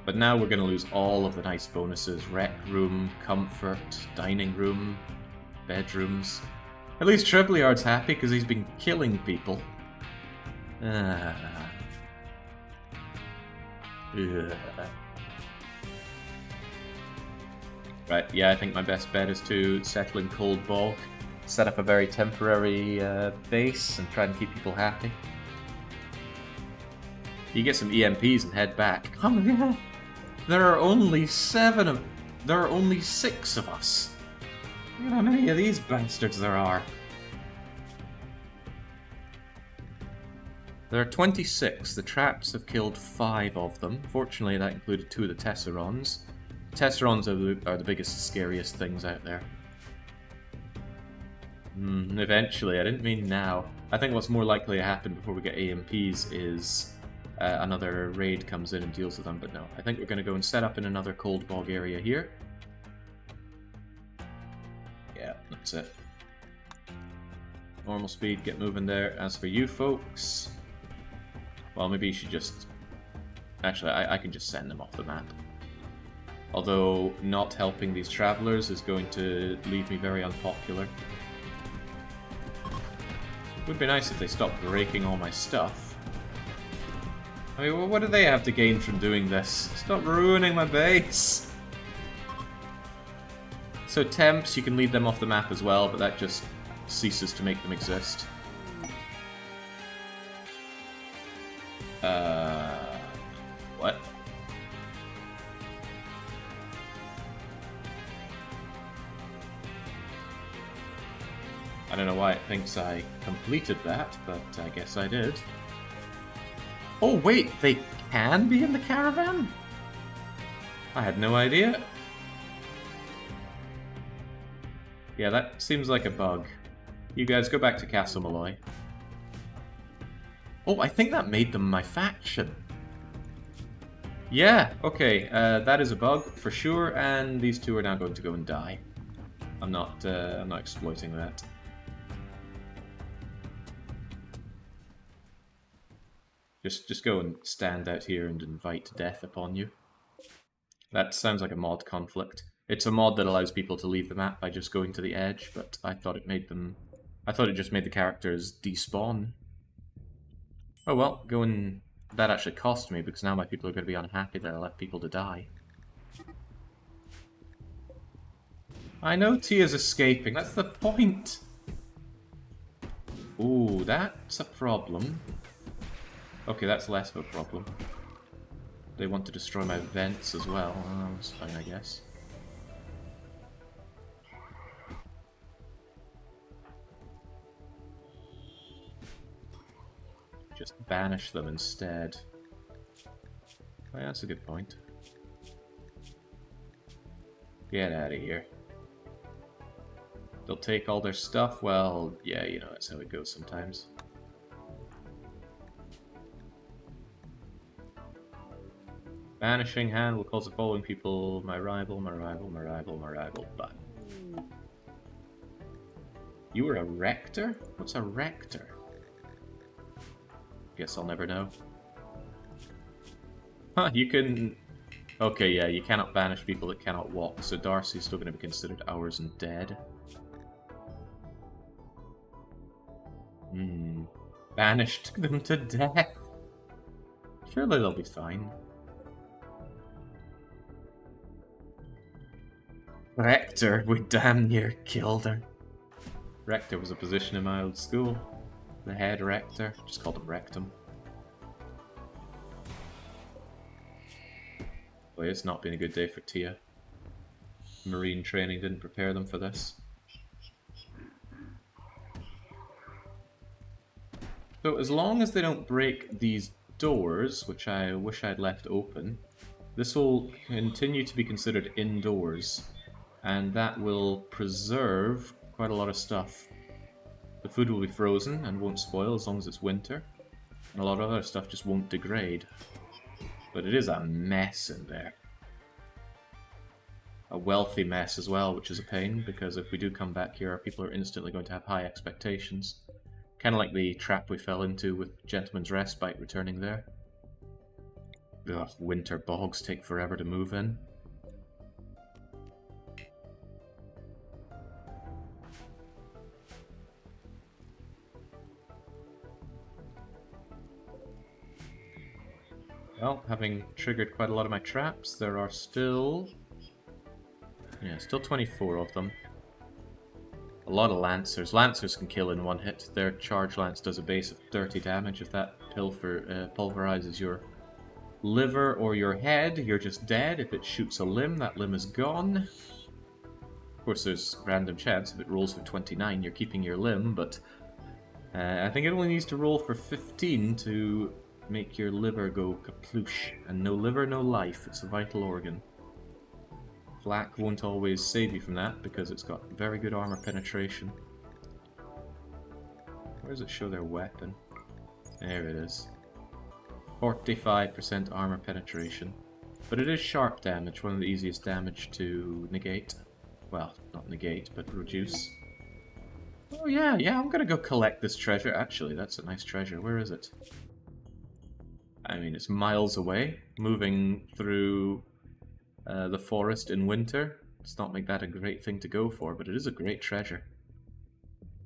But now we're going to lose all of the nice bonuses. Rec room, comfort, dining room, bedrooms. At least Treblyard's happy because he's been killing people. Right, yeah, I think my best bet is to settle in Cold Bog, set up a very temporary base, and try and keep people happy. You get some EMPs and head back. Oh yeah. There are only 7 of... There are only 6 of us. Look at how many of these bastards there are. There are 26. The traps have killed 5 of them. Fortunately, that included 2 of the Tesserons. Tesserons are the biggest, scariest things out there. Eventually, I didn't mean now. I think what's more likely to happen before we get AMPs is another raid comes in and deals with them, but no. I think we're going to go and set up in another Cold Bog area here. Yeah, that's it. Normal speed, get moving there. As for you folks... Well, maybe you should just... Actually, I can just send them off the map. Although, not helping these travelers is going to leave me very unpopular. It would be nice if they stopped breaking all my stuff. I mean, well, what do they have to gain from doing this? Stop ruining my base! So temps, you can leave them off the map as well, but that just ceases to make them exist. What? I don't know why it thinks I completed that, but I guess I did. Oh wait, they can be in the caravan? I had no idea. Yeah, that seems like a bug. You guys go back to Castle Malloy. Oh, I think that made them my faction. Yeah, okay, that is a bug for sure, and these 2 are now going to go and die. I'm not exploiting that. Just go and stand out here and invite death upon you. That sounds like a mod conflict. It's a mod that allows people to leave the map by just going to the edge, but I thought it made them... I thought it just made the characters despawn. Oh well, go and... That actually cost me, because now my people are going to be unhappy that I left people to die. I know Tia's escaping, that's the point! Ooh, that's a problem. Okay, that's less of a problem. They want to destroy my vents as well. Oh, that's fine, I guess. Just banish them instead. Oh, yeah, that's a good point. Get out of here. They'll take all their stuff? Well, yeah, you know, that's how it goes sometimes. Banishing hand will cause the following people my rival, my rival, my rival, my rival, but... You were a rector? What's a rector? Guess I'll never know. Huh, you can... Okay, yeah, you cannot banish people that cannot walk, so Darcy's still going to be considered ours and dead. Banished them to death. Surely they'll be fine. Rector, we damn near killed her. Rector was a position in my old school. The head rector, just called him Rectum. Boy, it's not been a good day for Tia. Marine training didn't prepare them for this. So as long as they don't break these doors, which I wish I'd left open, this will continue to be considered indoors, and that will preserve quite a lot of stuff. The food will be frozen and won't spoil as long as it's winter. And a lot of other stuff just won't degrade. But it is a mess in there. A wealthy mess as well, which is a pain, because if we do come back here, our people are instantly going to have high expectations. Kind of like the trap we fell into with Gentleman's Respite returning there. Ugh, winter bogs take forever to move in. Well, having triggered quite a lot of my traps, there are still... yeah, still 24 of them. A lot of Lancers. Lancers can kill in one hit. Their charge lance does a base of 30 damage. If that pulverizes your liver or your head, you're just dead. If it shoots a limb, that limb is gone. Of course, there's random chance. If it rolls for 29, you're keeping your limb, but I think it only needs to roll for 15 to make your liver go kaploosh. And no liver, no life. It's a vital organ. Flak won't always save you from that because it's got very good armor penetration. Where does it show their weapon? There it is. 45% armor penetration. But it is sharp damage, one of the easiest damage to negate. Well, not negate, but reduce. Oh yeah, I'm gonna go collect this treasure. Actually, that's a nice treasure. Where is it? I mean, it's miles away. Moving through the forest in winter does not make that a great thing to go for, but it is a great treasure.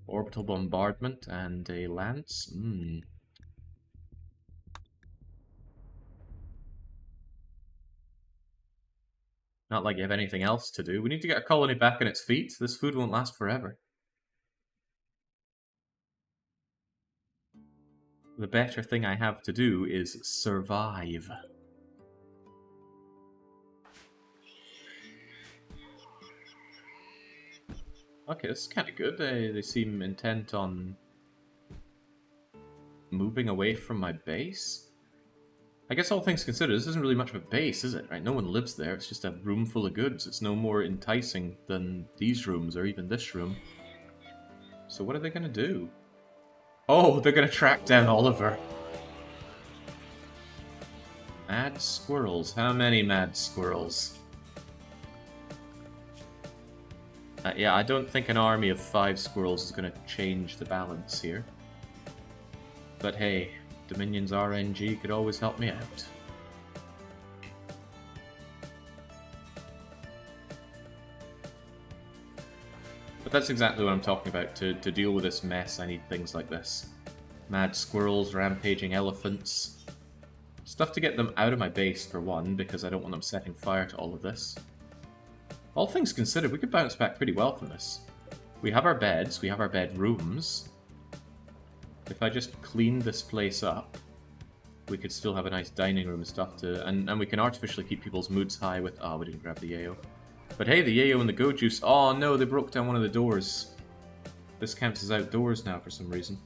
Orbital bombardment and a lance. Not like you have anything else to do. We need to get our colony back on its feet. This food won't last forever. The better thing I have to do is survive. Okay, this is kind of good. They seem intent on moving away from my base. I guess all things considered, this isn't really much of a base, is it? Right? No one lives there. It's just a room full of goods. It's no more enticing than these rooms or even this room. So what are they going to do? Oh, they're going to track down Oliver. Mad squirrels. How many mad squirrels? Yeah, I don't think an army of 5 squirrels is going to change the balance here. But hey, Dominion's RNG could always help me out. But that's exactly what I'm talking about. To deal with this mess, I need things like this. Mad squirrels, rampaging elephants. Stuff to get them out of my base, for one, because I don't want them setting fire to all of this. All things considered, we could bounce back pretty well from this. We have our beds, we have our bedrooms. If I just clean this place up, we could still have a nice dining room and stuff to... And we can artificially keep people's moods high with... Oh, we didn't grab the yayo. But hey, the yayo and the go juice... Oh no, they broke down one of the doors. This camp is outdoors now for some reason.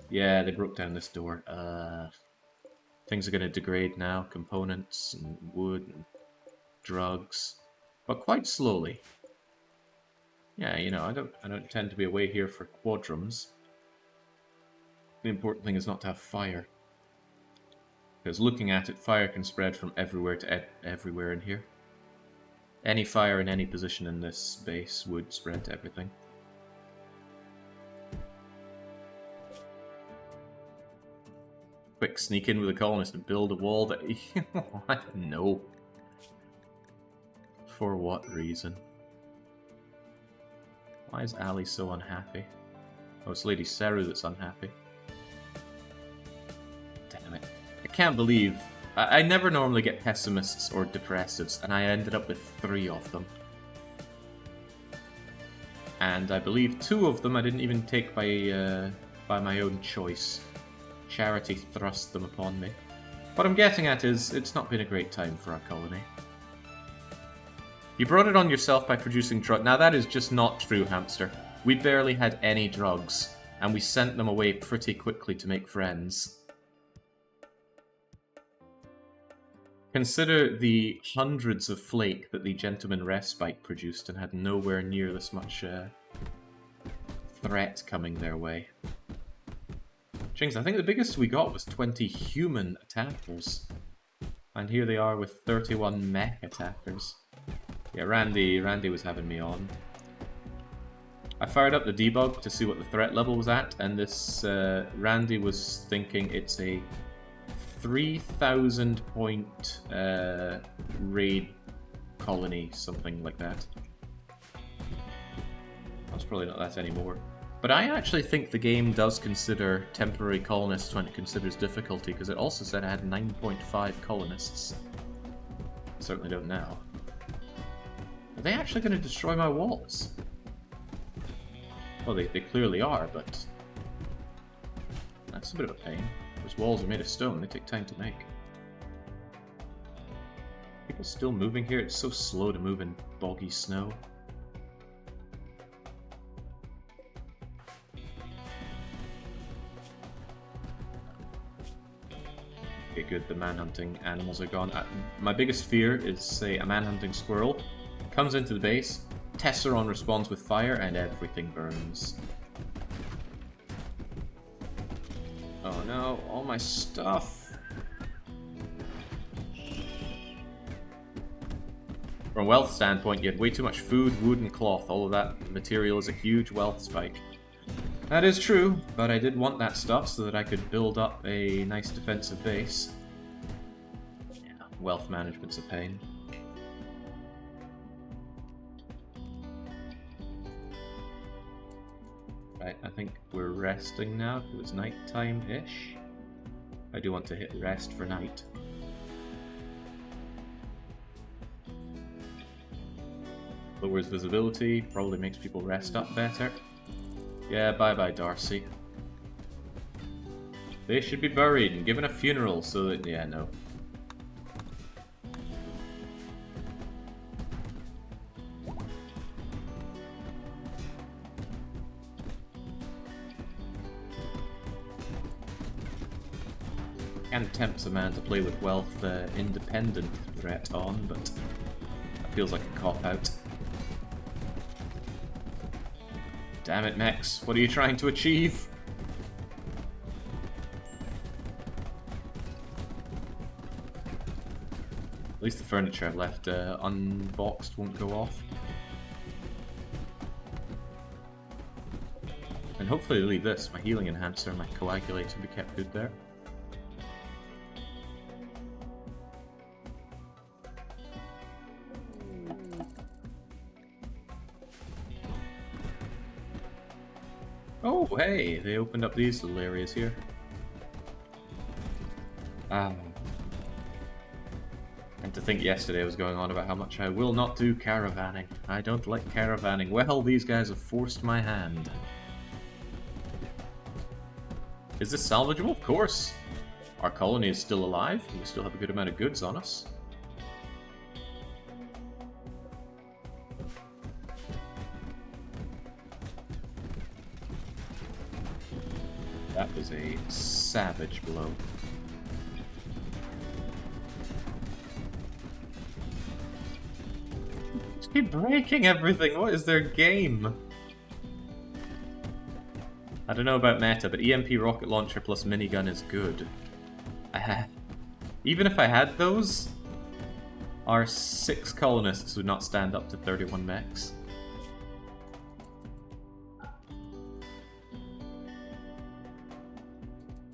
Yeah, they broke down this door. Things are going to degrade now. Components and wood and drugs. But quite slowly. Yeah, you know, I don't tend to be away here for quadrums. The important thing is not to have fire. Because looking at it, fire can spread from everywhere to everywhere in here. Any fire in any position in this base would spread to everything. Quick sneak in with a colonist and build a wall that... No. For what reason? Why is Ali so unhappy? Oh, it's LadySeru that's unhappy. Damn it. I can't believe... I never normally get pessimists or depressives, and I ended up with 3 of them. And I believe 2 of them I didn't even take by my own choice. Charity thrust them upon me. What I'm getting at is, it's not been a great time for our colony. You brought it on yourself by producing drugs. Now that is just not true, Hamster. We barely had any drugs, and we sent them away pretty quickly to make friends. Consider the hundreds of flake that the Gentleman Respite produced and had nowhere near this much threat coming their way. Jinx, I think the biggest we got was 20 human attackers. And here they are with 31 mech attackers. Yeah, Randy was having me on. I fired up the debug to see what the threat level was at, and this Randy was thinking it's a 3,000 point raid colony, something like that. That's probably not that anymore. But I actually think the game does consider temporary colonists when it considers difficulty, because it also said I had 9.5 colonists. Certainly don't now. Are they actually going to destroy my walls? Well, they clearly are, but that's a bit of a pain. Those walls are made of stone, they take time to make. People still moving here? It's so slow to move in boggy snow. Okay, good, the man-hunting animals are gone. My biggest fear is, say, a man-hunting squirrel comes into the base, Tesseron responds with fire, and everything burns. Oh no, all my stuff! From a wealth standpoint, you had way too much food, wood, and cloth. All of that material is a huge wealth spike. That is true, but I did want that stuff so that I could build up a nice defensive base. Yeah, wealth management's a pain. Right, I think we're resting now. It was nighttime-ish. I do want to hit rest for night. Lowers visibility, probably makes people rest up better. Yeah, bye-bye, Darcy. They should be buried and given a funeral so that... yeah, no. Can tempt a man to play with wealth independent threat on, but that feels like a cop-out. Damn it, Mex. What are you trying to achieve? At least the furniture I've left unboxed won't go off. And hopefully leave this, my healing enhancer, my coagulator, be kept good there. Oh, hey, they opened up these little areas here. And to think yesterday I was going on about how much I will not do caravanning. I don't like caravanning. Well, these guys have forced my hand. Is this salvageable? Of course. Our colony is still alive, and we still have a good amount of goods on us. That was a savage blow. Just keep breaking everything. What is their game? I don't know about meta, but EMP rocket launcher plus minigun is good. Even if I had those, our 6 colonists would not stand up to 31 mechs.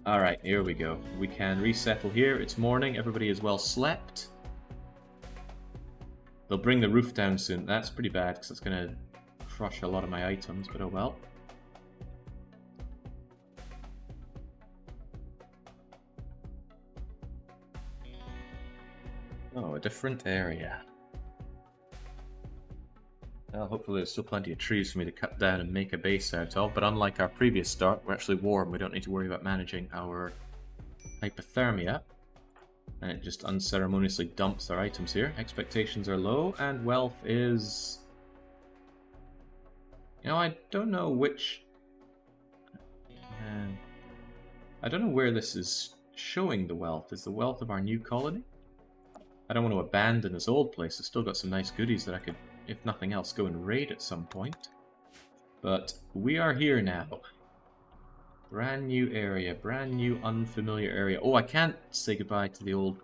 Alright, here we go. We can resettle here. It's morning. Everybody is well slept. They'll bring the roof down soon. That's pretty bad because it's going to crush a lot of my items, but oh well. Oh, a different area. Well, hopefully there's still plenty of trees for me to cut down and make a base out of, but unlike our previous start, we're actually warm. We don't need to worry about managing our hypothermia. And it just unceremoniously dumps our items here. Expectations are low, and wealth is... You know, I don't know which... I don't know where this is showing the wealth. Is the wealth of our new colony? I don't want to abandon this old place. It's still got some nice goodies that I could, if nothing else, go and raid at some point. But we are here now. Brand new area, brand new unfamiliar area. Oh, I can't say goodbye to the old...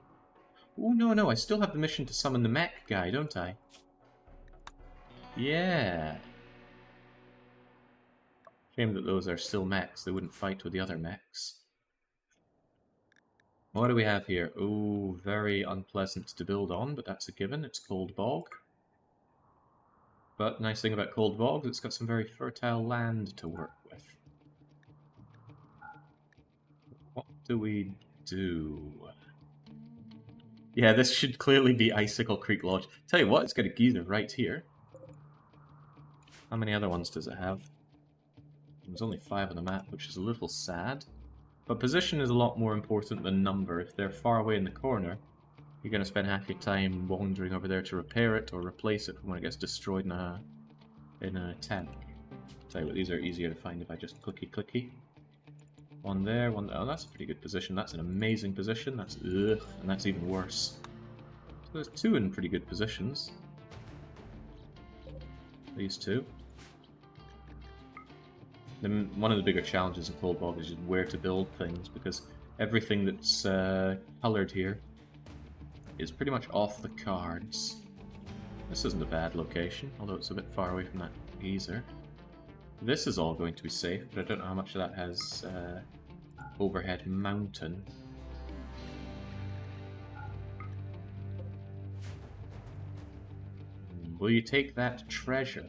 Oh, no, I still have the mission to summon the mech guy, don't I? Yeah. Shame that those are still mechs. They wouldn't fight with the other mechs. What do we have here? Oh, very unpleasant to build on, but that's a given. It's Cold Bog. But nice thing about Cold Bog, it's got some very fertile land to work with. What do we do? Yeah, this should clearly be Icicle Creek Lodge. Tell you what, it's got a geezer right here. How many other ones does it have? There's only 5 on the map, which is a little sad. But position is a lot more important than number. If they're far away in the corner, you're going to spend half your time wandering over there to repair it or replace it when it gets destroyed in an attack. Tell you what, these are easier to find if I just clicky. One there, one there. Oh, that's a pretty good position. That's an amazing position. That's ugh, and that's even worse. So there's 2 in pretty good positions. These 2. Then one of the bigger challenges in Cold Bog is just where to build things, because everything that's coloured here is pretty much off the cards. This isn't a bad location, although it's a bit far away from that geezer. This is all going to be safe, but I don't know how much of that has overhead mountain. Will you take that treasure?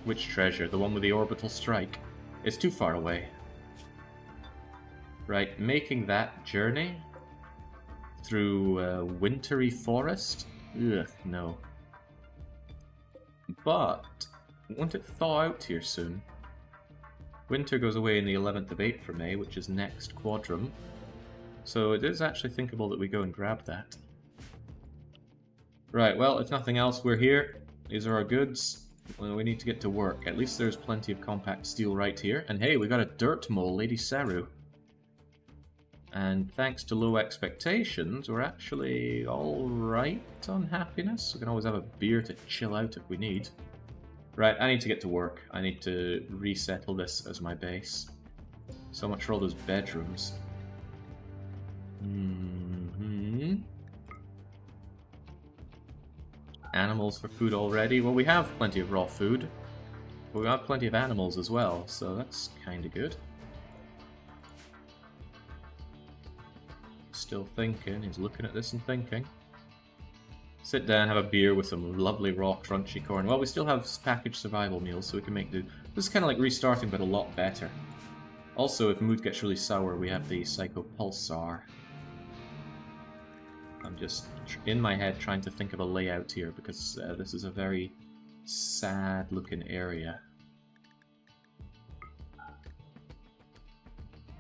Which treasure? The one with the orbital strike? It's too far away. Right, making that journey through a wintry forest? Ugh, no. But won't it thaw out here soon? Winter goes away in the 11th of April, May, which is next quadrum. So it is actually thinkable that we go and grab that. Right, well, if nothing else, we're here. These are our goods. Well, we need to get to work. At least there's plenty of compact steel right here. And hey, we got a dirt mole, LadySeru. And thanks to low expectations, we're actually alright on happiness. We can always have a beer to chill out if we need. Right, I need to get to work. I need to resettle this as my base. So much for all those bedrooms. Animals for food already? Well, we have plenty of raw food. But we have plenty of animals as well, so that's kinda good. Still thinking, he's looking at this and thinking. Sit down, have a beer with some lovely raw crunchy corn. Well, we still have packaged survival meals, so we can make do. This is kind of like restarting, but a lot better. Also, if mood gets really sour, we have the Psycho Pulsar. I'm just in my head trying to think of a layout here, because this is a very sad-looking area.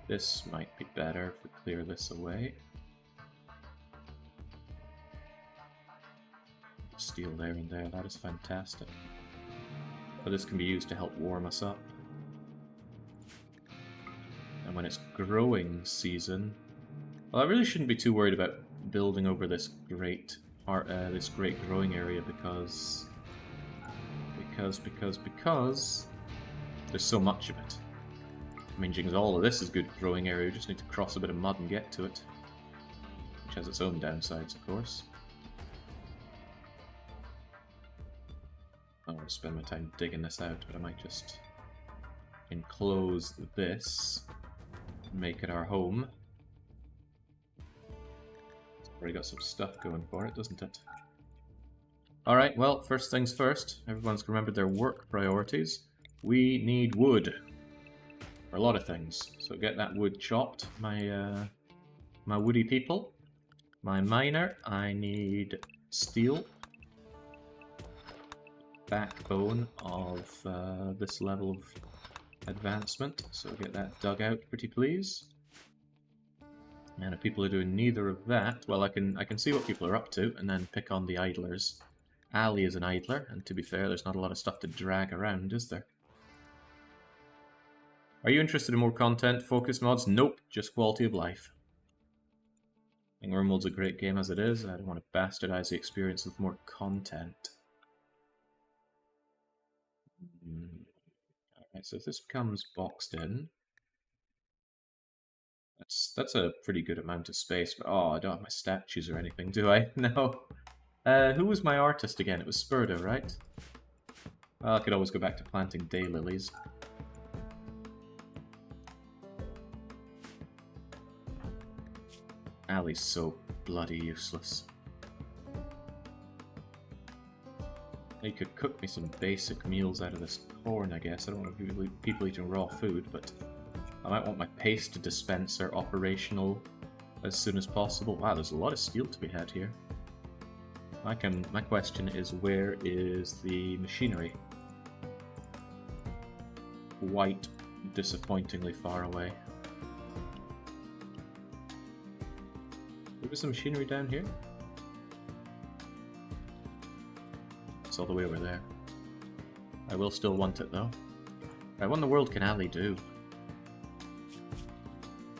This might be better if we clear this away. Steel there and there, that is fantastic. But this can be used to help warm us up. And when it's growing season, well, I really shouldn't be too worried about building over this great growing area because there's so much of it. I mean, because all of this is good growing area, we just need to cross a bit of mud and get to it. Which has its own downsides, of course. I don't want to spend my time digging this out, but I might just enclose this, make it our home. It's already got some stuff going for it, doesn't it? Alright, well, first things first, everyone's remembered their work priorities. We need wood. For a lot of things. So get that wood chopped, my woody people. My miner, I need steel. Backbone of this level of advancement, so get that dug out, pretty please. And if people are doing neither of that, well, I can see what people are up to, and then pick on the idlers. Ali is an idler, and to be fair, there's not a lot of stuff to drag around, is there? Are you interested in more content, focused mods? Nope, just quality of life. I think RimWorld's a great game as it is, I don't want to bastardize the experience with more content. Alright, so if this becomes boxed in, That's a pretty good amount of space, but oh, I don't have my statues or anything, do I? No. Who was my artist again? It was Spurda, right? Well, I could always go back to planting daylilies. Ali's so bloody useless. You could cook me some basic meals out of this corn, I guess. I don't want people eating raw food, but I might want my paste dispenser operational as soon as possible. Wow, there's a lot of steel to be had here. My question is, where is the machinery? Quite disappointingly far away. There was some machinery down here? It's all the way over there. I will still want it though. Right, what in the world can Ali do?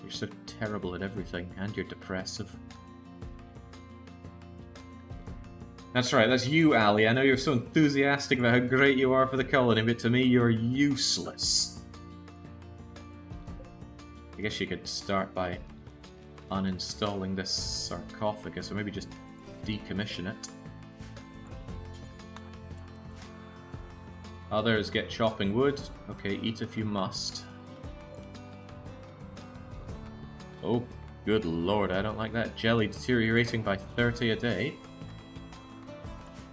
You're so terrible at everything, and you're depressive. That's right, that's you, Ali. I know you're so enthusiastic about how great you are for the colony, but to me, you're useless. I guess you could start by uninstalling this sarcophagus, or maybe just decommission it. Others get chopping wood. Okay, eat if you must. Oh, good lord, I don't like that. Jelly deteriorating by 30 a day.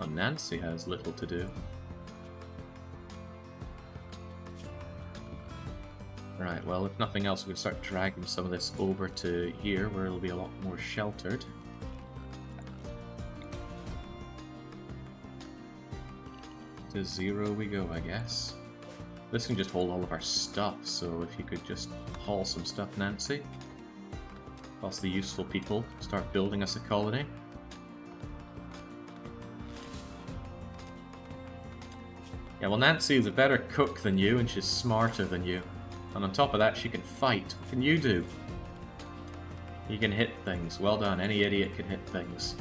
Oh, Nancy has little to do. Right, well, if nothing else, we can start dragging some of this over to here, where it'll be a lot more sheltered. To 0 we go, I guess. This can just hold all of our stuff, so if you could just haul some stuff, Nancy. Plus the useful people start building us a colony. Yeah, well, Nancy is a better cook than you, and she's smarter than you. And on top of that, she can fight. What can you do? You can hit things. Well done, any idiot can hit things.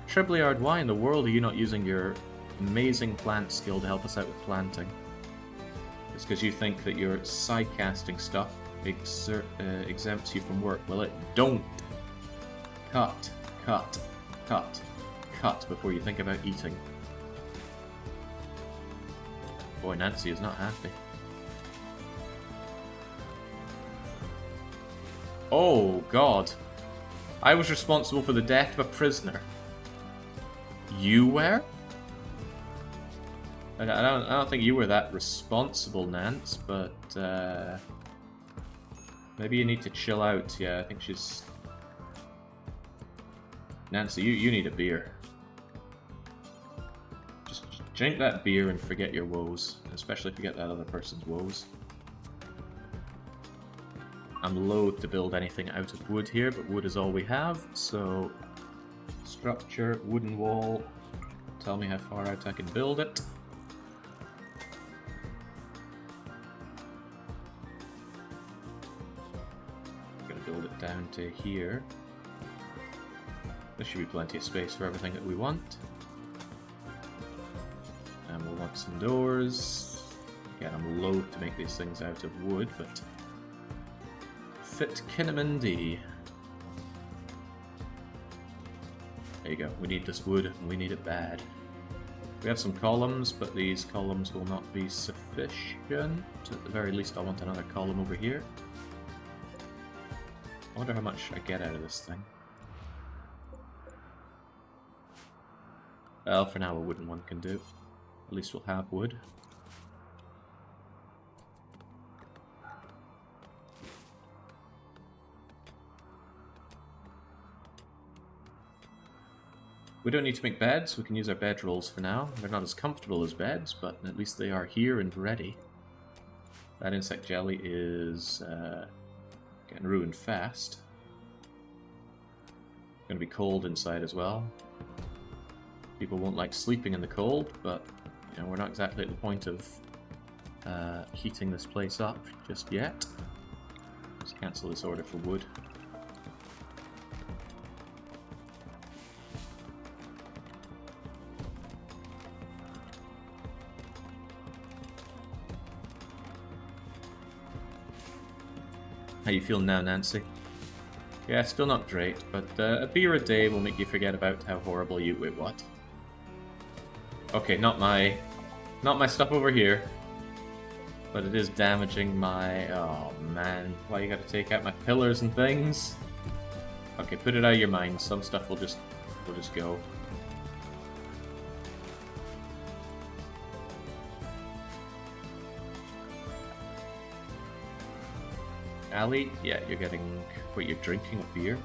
Tribliard, why in the world are you not using your amazing plant skill to help us out with planting? It's because you think that your side-casting stuff exempts you from work. Well, it don't. Cut, cut, cut, cut before you think about eating. Boy, Nancy is not happy. Oh, God. I was responsible for the death of a prisoner. You were? I don't think you were that responsible, Nance, but maybe you need to chill out. Yeah, I think she's... Nancy, you need a beer. Just drink that beer and forget your woes, especially forget that other person's woes. I'm loath to build anything out of wood here, but wood is all we have, so... Structure, wooden wall. Tell me how far out I can build it. Build it down to here. There should be plenty of space for everything that we want. And we'll want some doors. Again, I'm loath to make these things out of wood, but fit Kinnaman D. There you go. We need this wood, and we need it bad. We have some columns, but these columns will not be sufficient. At the very least, I want another column over here. I wonder how much I get out of this thing. Well, for now a wooden one can do. At least we'll have wood. We don't need to make beds, we can use our bedrolls for now. They're not as comfortable as beds, but at least they are here and ready. That insect jelly is... getting ruined fast. Gonna be cold inside as well. People won't like sleeping in the cold, but you know, we're not exactly at the point of heating this place up just yet. Let's cancel this order for wood. How you feeling now, Nancy? Yeah, still not great, but a beer a day will make you forget about how horrible you... Wait, what? Okay, not my stuff over here. But it is damaging my... Oh, man. Why you gotta take out my pillars and things? Okay, put it out of your mind. Some stuff will just go. Ali? Yeah, you're getting... Wait, you're drinking a beer?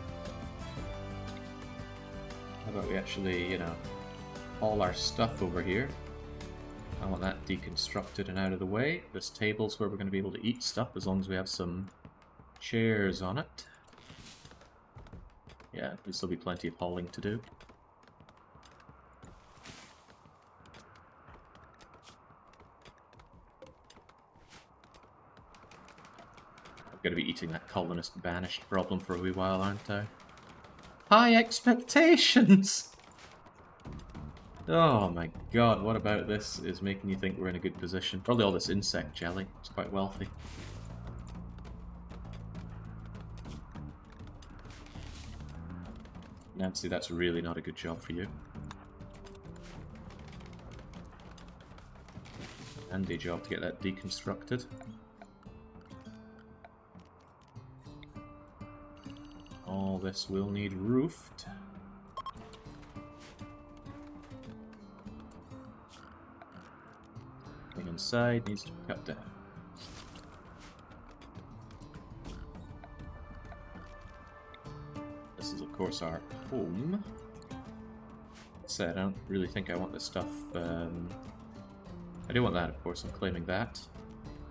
How about we actually, you know, haul our stuff over here? I want that deconstructed and out of the way. This table's where we're going to be able to eat stuff as long as we have some chairs on it. Yeah, there'll still be plenty of hauling to do. I'm going to be eating that colonist banished problem for a wee while, aren't I? High expectations! Oh my god, what about this is making you think we're in a good position? Probably all this insect jelly. It's quite wealthy. Nancy, that's really not a good job for you. Handy job to get that deconstructed. All this will need roofed. Thing inside needs to be cut down. This is, of course, our home. That said, I don't really think I want this stuff. I do want that, of course. I'm claiming that.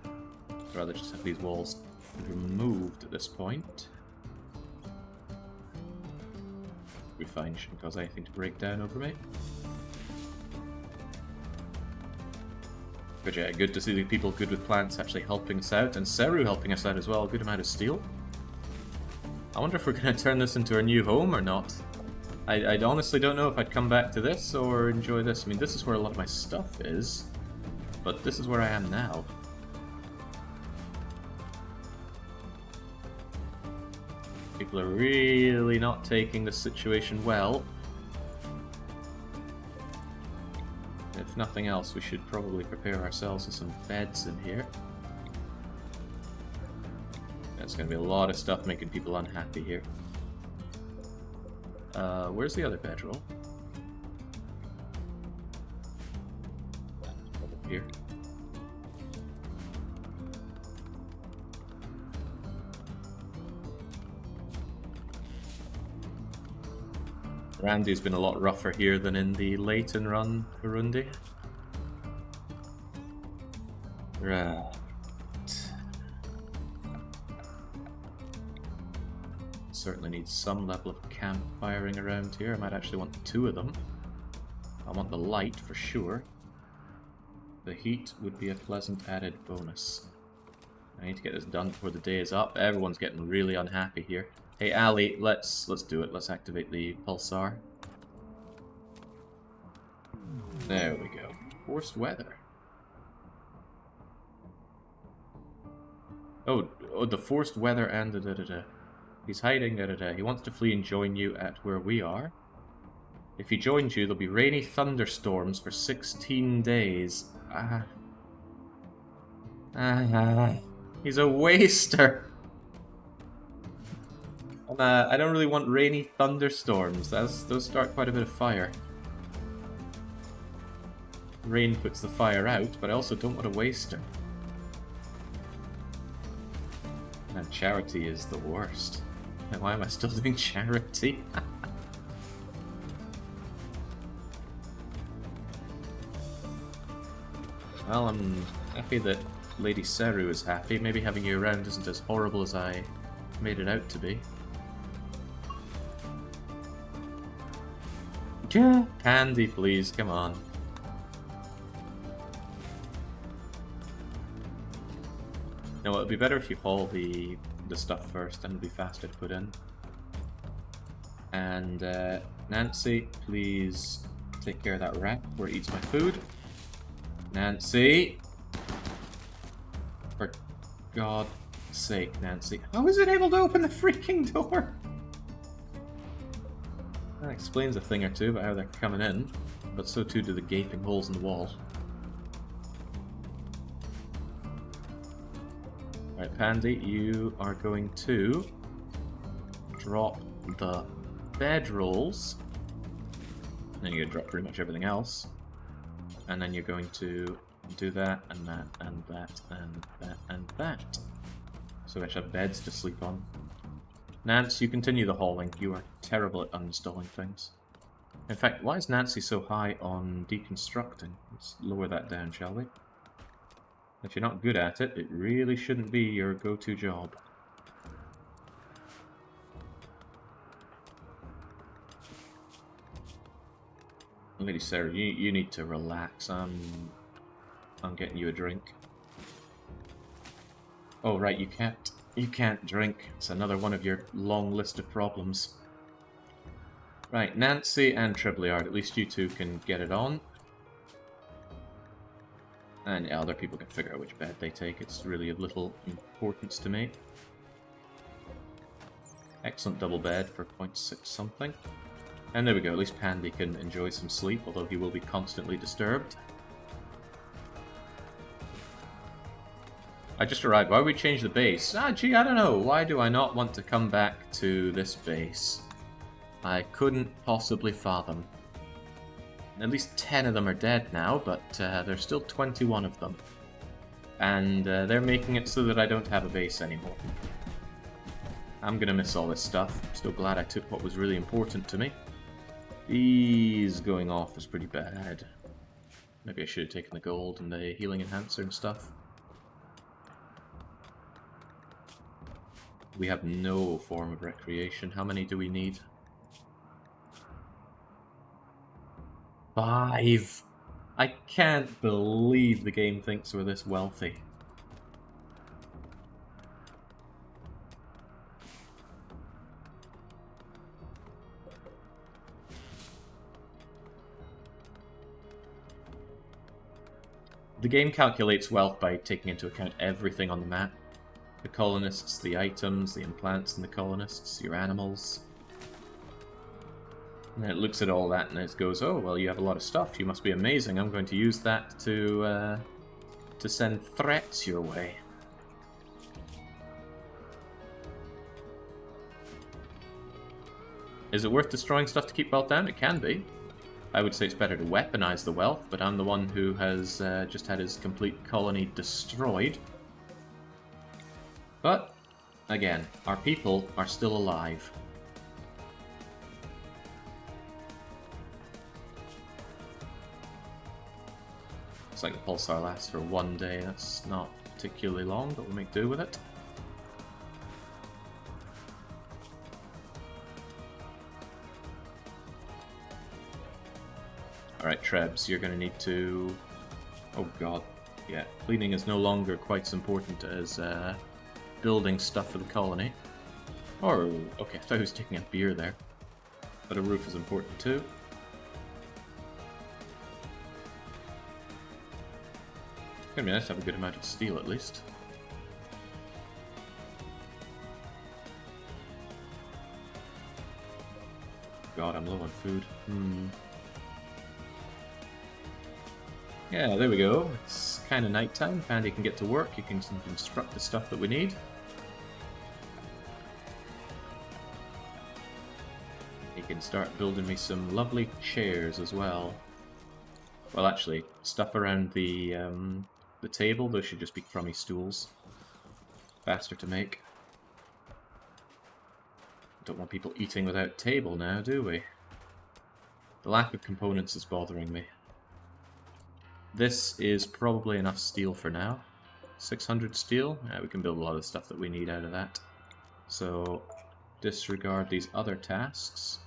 I'd rather just have these walls removed at this point. Be fine, shouldn't cause anything to break down over me. But yeah, good to see the people good with plants actually helping us out, and Seru helping us out as well. A good amount of steel. I wonder if we're going to turn this into our new home or not. I honestly don't know if I'd come back to this or enjoy this. I mean, this is where a lot of my stuff is, but this is where I am now. People are really not taking the situation well. If nothing else, we should probably prepare ourselves with some beds in here. There's going to be a lot of stuff making people unhappy here. Where's the other bedroll? Over here. Randy's been a lot rougher here than in the Leighton run, Burundi. Right. Certainly need some level of campfiring around here. I might actually want 2 of them. I want the light for sure. The heat would be a pleasant added bonus. I need to get this done before the day is up. Everyone's getting really unhappy here. Hey Ali, let's do it. Let's activate the pulsar. There we go. Forced weather. Oh, the forced weather and da-da-da-da. He's hiding, da-da-da. He wants to flee and join you at where we are. If he joins you, there'll be rainy thunderstorms for 16 days. He's a waster. I don't really want rainy thunderstorms. Those start quite a bit of fire. Rain puts the fire out, but I also don't want a waster. And charity is the worst. And why am I still doing charity? Well, I'm happy that LadySeru is happy. Maybe having you around isn't as horrible as I made it out to be. Yeah. Candy, please, come on. No, it'd be better if you haul the stuff first, and it'll be faster to put in. And Nancy, please take care of that rat before it eats my food. Nancy! For God's sake, Nancy. How is it able to open the freaking door? That explains a thing or two about how they're coming in, but so too do the gaping holes in the wall. Right, Pandy, you are going to drop the bedrolls. Then you're going to drop pretty much everything else. And then you're going to do that, and that, and that, and that, and that. So we actually have beds to sleep on. Nance, you continue the hauling. You are terrible at uninstalling things. In fact, why is Nancy so high on deconstructing? Let's lower that down, shall we? If you're not good at it, it really shouldn't be your go-to job. LadySeru, you need to relax. I'm getting you a drink. Oh right, you can't drink. It's another one of your long list of problems. Right, Nancy and Tribbliard, at least you two can get it on. And yeah, other people can figure out which bed they take. It's really of little importance to me. Excellent double bed for 0.6 something. And there we go, at least Pandy can enjoy some sleep, although he will be constantly disturbed. I just arrived. Why would we change the base? Gee, I don't know. Why do I not want to come back to this base? I couldn't possibly fathom. At least 10 of them are dead now, but there's still 21 of them. And they're making it so that I don't have a base anymore. I'm gonna miss all this stuff. I'm still glad I took what was really important to me. These going off is pretty bad. Maybe I should have taken the gold and the healing enhancer and stuff. We have no form of recreation. How many do we need? 5! I can't believe the game thinks we're this wealthy. The game calculates wealth by taking into account everything on the map. The colonists, the items, the implants in the colonists, your animals. And then it looks at all that and it goes, oh, well, you have a lot of stuff. You must be amazing. I'm going to use that to send threats your way. Is it worth destroying stuff to keep wealth down? It can be. I would say it's better to weaponize the wealth, but I'm the one who has just had his complete colony destroyed. But, again, our people are still alive. Looks like the pulsar lasts for 1 day. That's not particularly long, but we'll make do with it. Alright, Trebs, you're going to need to... Oh god, yeah. Cleaning is no longer quite as important as building stuff for the colony. Or, okay, I thought he was taking a beer there. But a roof is important too. It's going to be nice to have a good amount of steel at least. God, I'm low on food. Yeah, there we go. It's kind of nighttime. Pandy can get to work. He can construct the stuff that we need. He can start building me some lovely chairs as well. Well, actually, stuff around the table, those should just be crummy stools. Faster to make. Don't want people eating without table now, do we? The lack of components is bothering me. This is probably enough steel for now. 600 steel? Yeah, we can build a lot of stuff that we need out of that. So, disregard these other tasks.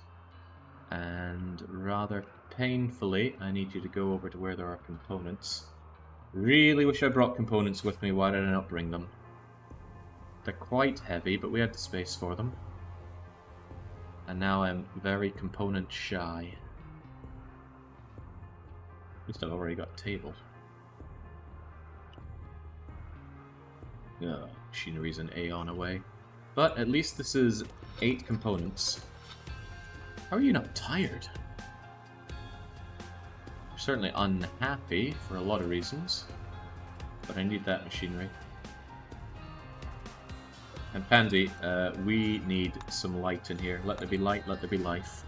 And rather painfully, I need you to go over to where there are components. Really wish I brought components with me. Why did I not bring them? They're quite heavy, but we had the space for them. And now I'm very component shy. At least I've already got a table. Machinery's an aeon away. But at least this is 8 components. How are you not tired? You're certainly unhappy for a lot of reasons. But I need that machinery. And Pandy, we need some light in here. Let there be light, let there be life.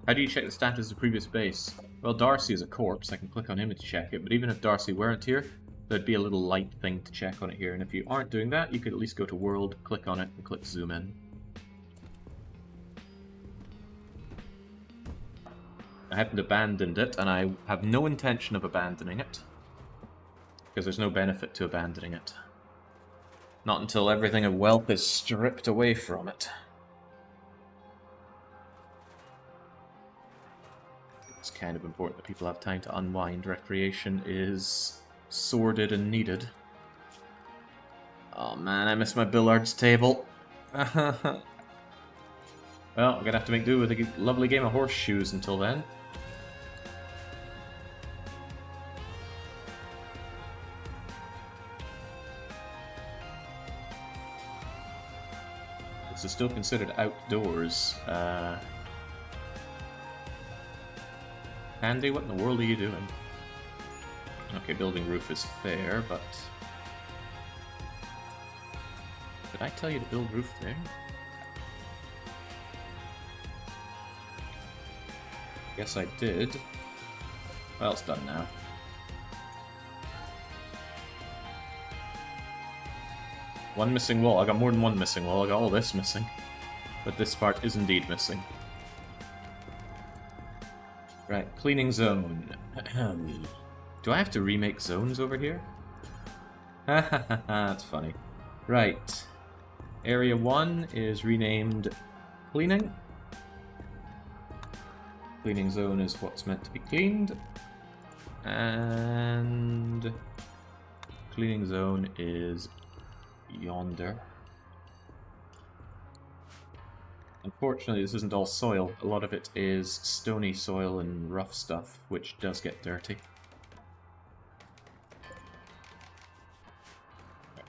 How do you check the status of the previous base? Well, Darcy is a corpse. I can click on him to check it. But even if Darcy weren't here, there'd be a little light thing to check on it here. And if you aren't doing that, you could at least go to World, click on it, and click Zoom in. I haven't abandoned it, and I have no intention of abandoning it. Because there's no benefit to abandoning it. Not until everything of wealth is stripped away from it. It's kind of important that people have time to unwind. Recreation is sordid and needed. Oh man, I miss my billiards table. Well, I'm gonna have to make do with a lovely game of horseshoes until then. This is still considered outdoors. Andy, what in the world are you doing? Okay, building roof is fair, but... Did I tell you to build roof there? Yes, I did. Well, it's done now. One missing wall. I got more than one missing wall. I got all this missing. But this part is indeed missing. Right, cleaning zone. Do I have to remake zones over here? That's funny. Right. Area 1 is renamed cleaning. Cleaning zone is what's meant to be cleaned. And cleaning zone is yonder. Unfortunately, this isn't all soil. A lot of it is stony soil and rough stuff, which does get dirty.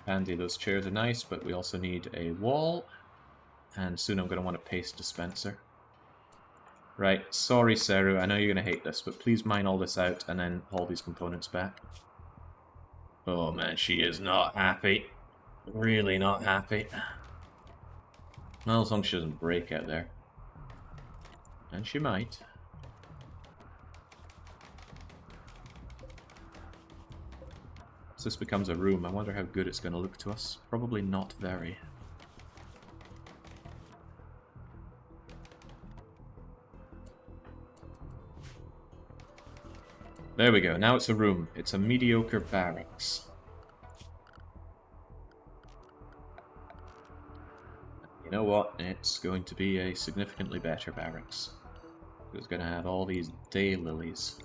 Handy, those chairs are nice, but we also need a wall. And soon I'm going to want a paste dispenser. Right, sorry Seru, I know you're going to hate this, but please mine all this out and then haul these components back. Oh man, she is not happy. Really not happy. Well, as long as she doesn't break out there. And she might. So this becomes a room. I wonder how good it's going to look to us. Probably not very. There we go. Now it's a room. It's a mediocre barracks. You know what? It's going to be a significantly better barracks. It's going to have all these daylilies.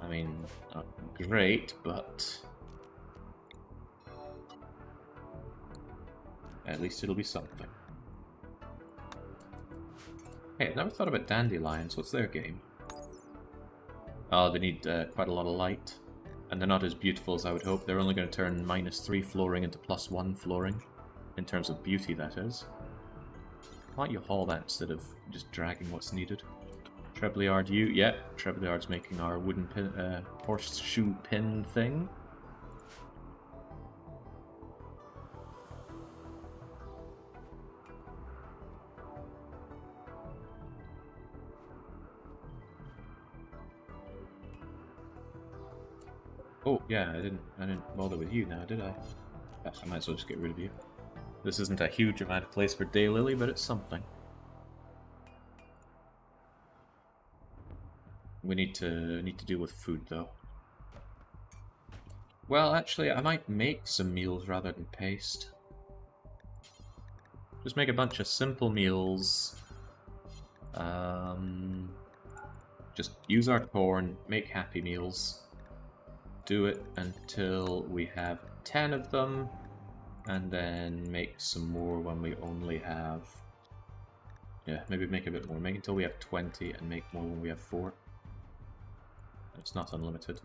I mean, not great, but at least it'll be something. Hey, I've never thought about dandelions. What's their game? Oh, they need quite a lot of light. And they're not as beautiful as I would hope. They're only going to turn -3 flooring into +1 flooring. In terms of beauty, that is. Why don't you haul that instead of just dragging what's needed? Treblyard, you? Yeah, Treblyard's making our wooden pin, horseshoe pin thing. Oh, yeah, I didn't bother with you now, did I? I might as well just get rid of you. This isn't a huge amount of place for daylily, but it's something. We need to deal with food, though. Well, actually, I might make some meals rather than paste. Just make a bunch of simple meals. Just use our corn, make happy meals. Do it until we have 10 of them, and then make some more when we only have... Yeah, maybe make a bit more. Make until we have 20 and make more when we have 4. It's not unlimited.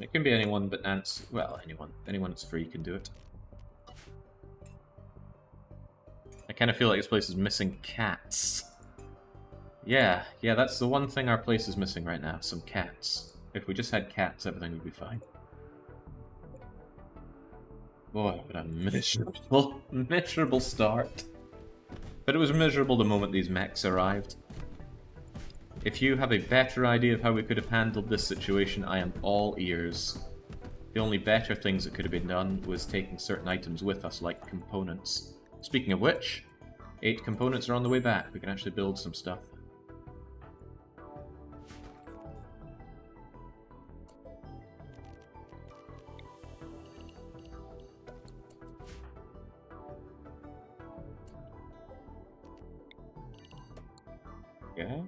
It can be anyone, but ants... Well, anyone. Anyone that's free can do it. I kind of feel like this place is missing cats. Yeah, that's the one thing our place is missing right now. Some cats. If we just had cats, everything would be fine. Boy, what a miserable, miserable start. But it was miserable the moment these mechs arrived. If you have a better idea of how we could have handled this situation, I am all ears. The only better things that could have been done was taking certain items with us, like components. Speaking of which, 8 components are on the way back. We can actually build some stuff. Yeah.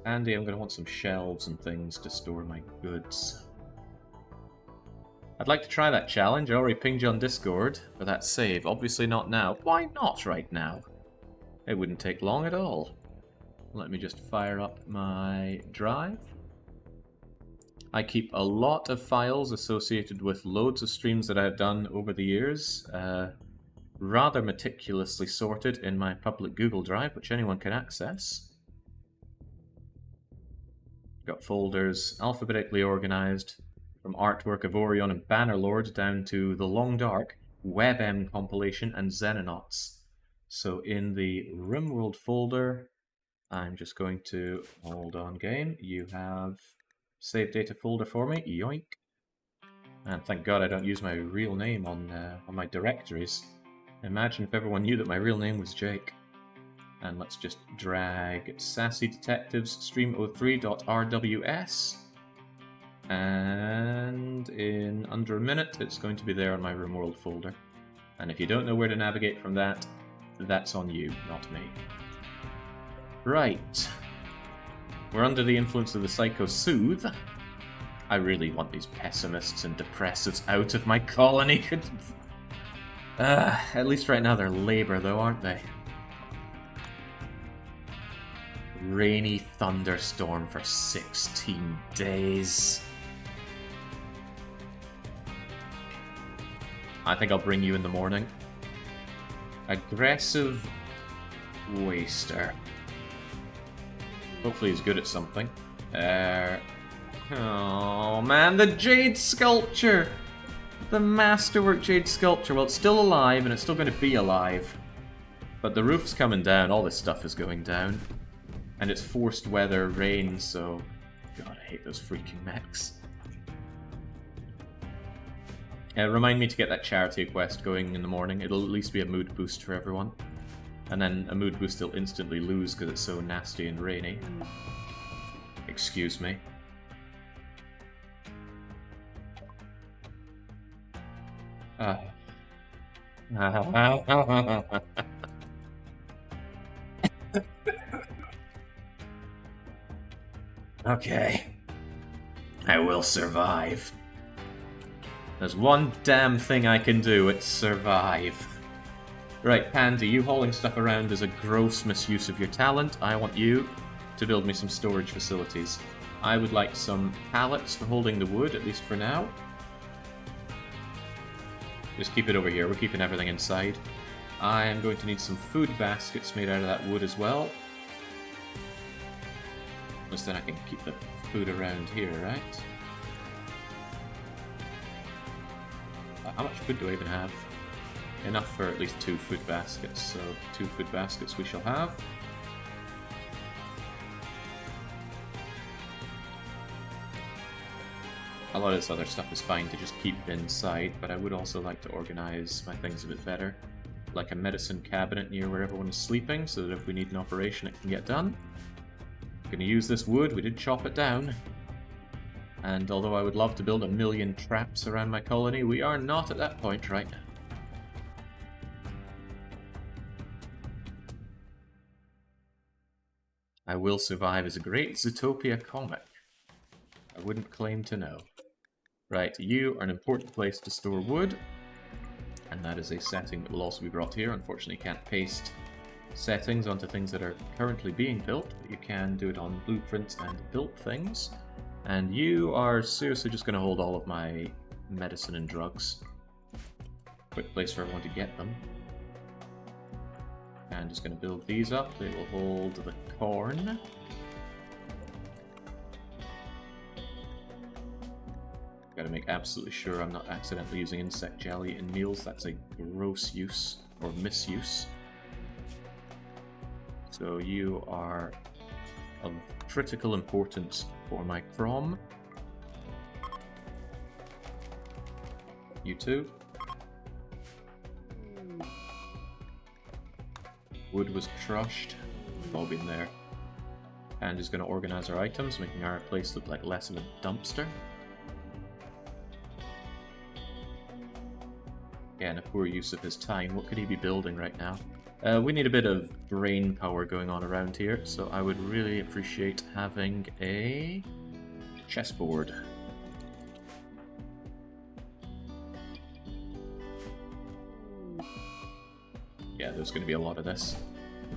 Andy, I'm going to want some shelves and things to store my goods. I'd like to try that challenge. I already pinged you on Discord for that save. Obviously not now. Why not right now? It wouldn't take long at all. Let me just fire up my drive. I keep a lot of files associated with loads of streams that I've done over the years. Rather meticulously sorted in my public Google Drive, which anyone can access. Got folders alphabetically organized from artwork of Orion and Bannerlord down to the Long Dark, WebM compilation, and Xenonauts. So in the RimWorld folder, I'm just going to... Hold on, game. You have save data folder for me. Yoink. And thank God I don't use my real name on my directories. Imagine if everyone knew that my real name was Jake. And let's just drag Sassy Detectives stream03.rws. And in under a minute, it's going to be there on my RimWorld folder. And if you don't know where to navigate from that, that's on you, not me. Right. We're under the influence of the Psycho Soothe. I really want these pessimists and depressives out of my colony. At least right now they're labor, though, aren't they? Rainy thunderstorm for 16 days. I think I'll bring you in the morning. Aggressive waster. Hopefully he's good at something. Oh man, the jade sculpture! The masterwork jade sculpture. Well, it's still alive, and it's still going to be alive. But the roof's coming down, all this stuff is going down. And it's forced weather, rain, so... God, I hate those freaking mechs. Remind me to get that charity quest going in the morning. It'll at least be a mood boost for everyone. And then a mood boost they'll instantly lose because it's so nasty and rainy. Excuse me. Okay. I will survive. There's one damn thing I can do, it's survive. Right, Pandy, you hauling stuff around is a gross misuse of your talent. I want you to build me some storage facilities. I would like some pallets for holding the wood, at least for now. Just keep it over here, we're keeping everything inside. I am going to need some food baskets made out of that wood as well. Because then I can keep the food around here, right? How much food do I even have? Enough for at least 2 food baskets, so 2 food baskets we shall have. A lot of this other stuff is fine to just keep inside, but I would also like to organize my things a bit better. Like a medicine cabinet near where everyone is sleeping, so that if we need an operation it can get done. I'm gonna use this wood, we did chop it down. And although I would love to build 1,000,000 traps around my colony, we are not at that point right now. I Will Survive is a great Zootopia comic. I wouldn't claim to know. Right, you are an important place to store wood. And that is a setting that will also be brought here. Unfortunately, can't paste settings onto things that are currently being built, but you can do it on blueprints and built things. And you are seriously just going to hold all of my medicine and drugs. Quick place where I want to get them. And just going to build these up. They will hold the corn. Got to make absolutely sure I'm not accidentally using insect jelly in meals. That's a gross use or misuse. So you are of critical importance for my crom. You too. Wood was crushed. We've all been there. And is going to organize our items, making our place look like less of a dumpster. Again, a poor use of his time. What could he be building right now? We need a bit of brain power going on around here, so I would really appreciate having a chessboard. Yeah, there's going to be a lot of this.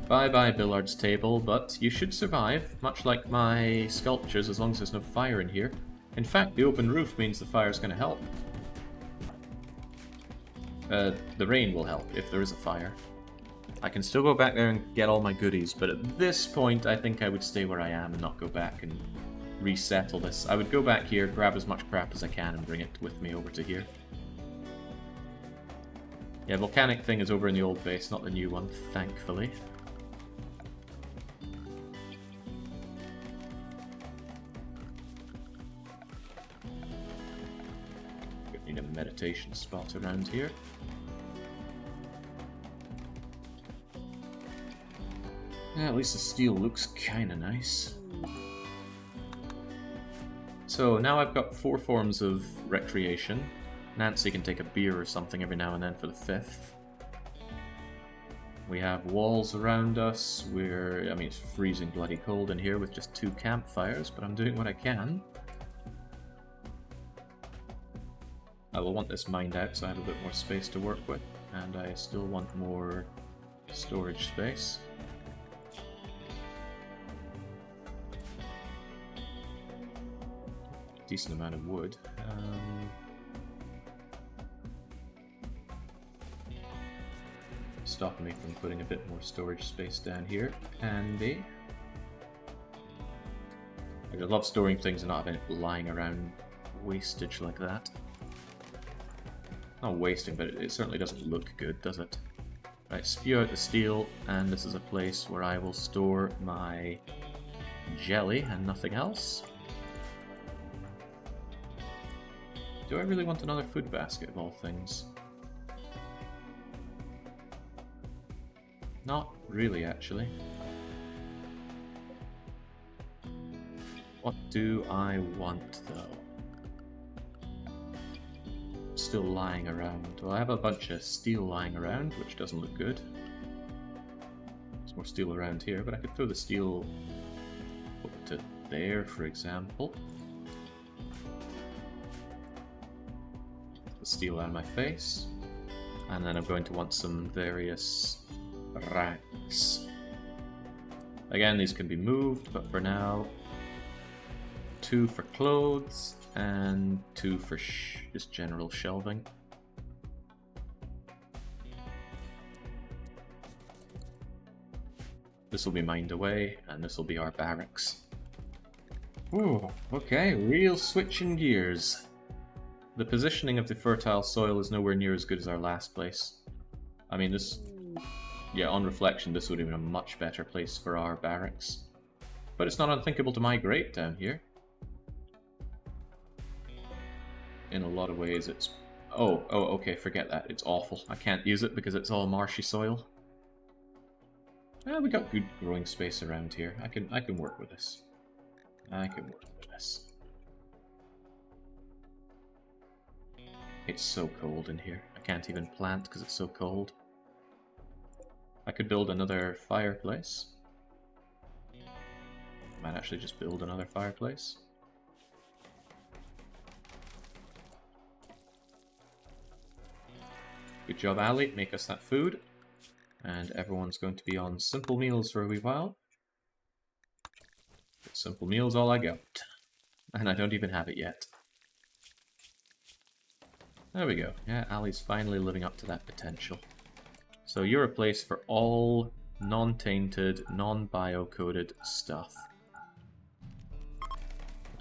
Bye-bye, billiards table, but you should survive, much like my sculptures, as long as there's no fire in here. In fact, the open roof means the fire's going to help. The rain will help if there is a fire. I can still go back there and get all my goodies, but at this point I think I would stay where I am and not go back and resettle this. I would go back here, grab as much crap as I can and bring it with me over to here. Yeah, volcanic thing is over in the old base, not the new one, thankfully. Need a meditation spot around here. Yeah, at least the steel looks kinda nice. So now I've got 4 forms of recreation. Nancy can take a beer or something every now and then for the 5th. We have walls around us. I mean, it's freezing bloody cold in here with just 2 campfires, but I'm doing what I can. I will want this mined out so I have a bit more space to work with, and I still want more storage space. Decent amount of wood. Stop me from putting a bit more storage space down here. Handy. I love storing things and not having it lying around wastage like that. Not wasting, but it certainly doesn't look good, does it? Right, spew out the steel, and this is a place where I will store my jelly and nothing else. Do I really want another food basket of all things? Not really, actually. What do I want, though? Still lying around. Well, I have a bunch of steel lying around, which doesn't look good. There's more steel around here, but I could throw the steel up to there, for example. The steel out of my face. And then I'm going to want some various racks. Again, these can be moved, but for now, 2 for clothes and 2 for just general shelving. This will be mined away, and this will be our barracks. Ooh, okay, real switching gears. The positioning of the fertile soil is nowhere near as good as our last place. I mean, this... yeah, on reflection, this would have been a much better place for our barracks. But it's not unthinkable to migrate down here. In a lot of ways, it's... Oh, okay, forget that. It's awful. I can't use it because it's all marshy soil. We got good growing space around here. I can work with this. I can work with this. It's so cold in here. I can't even plant because it's so cold. I could build another fireplace. Might actually just build another fireplace. Good job, Ali. Make us that food. And everyone's going to be on simple meals for a wee while. Simple meals all I got. And I don't even have it yet. There we go. Yeah, Ali's finally living up to that potential. So you're a place for all non-tainted, non-bio-coded stuff.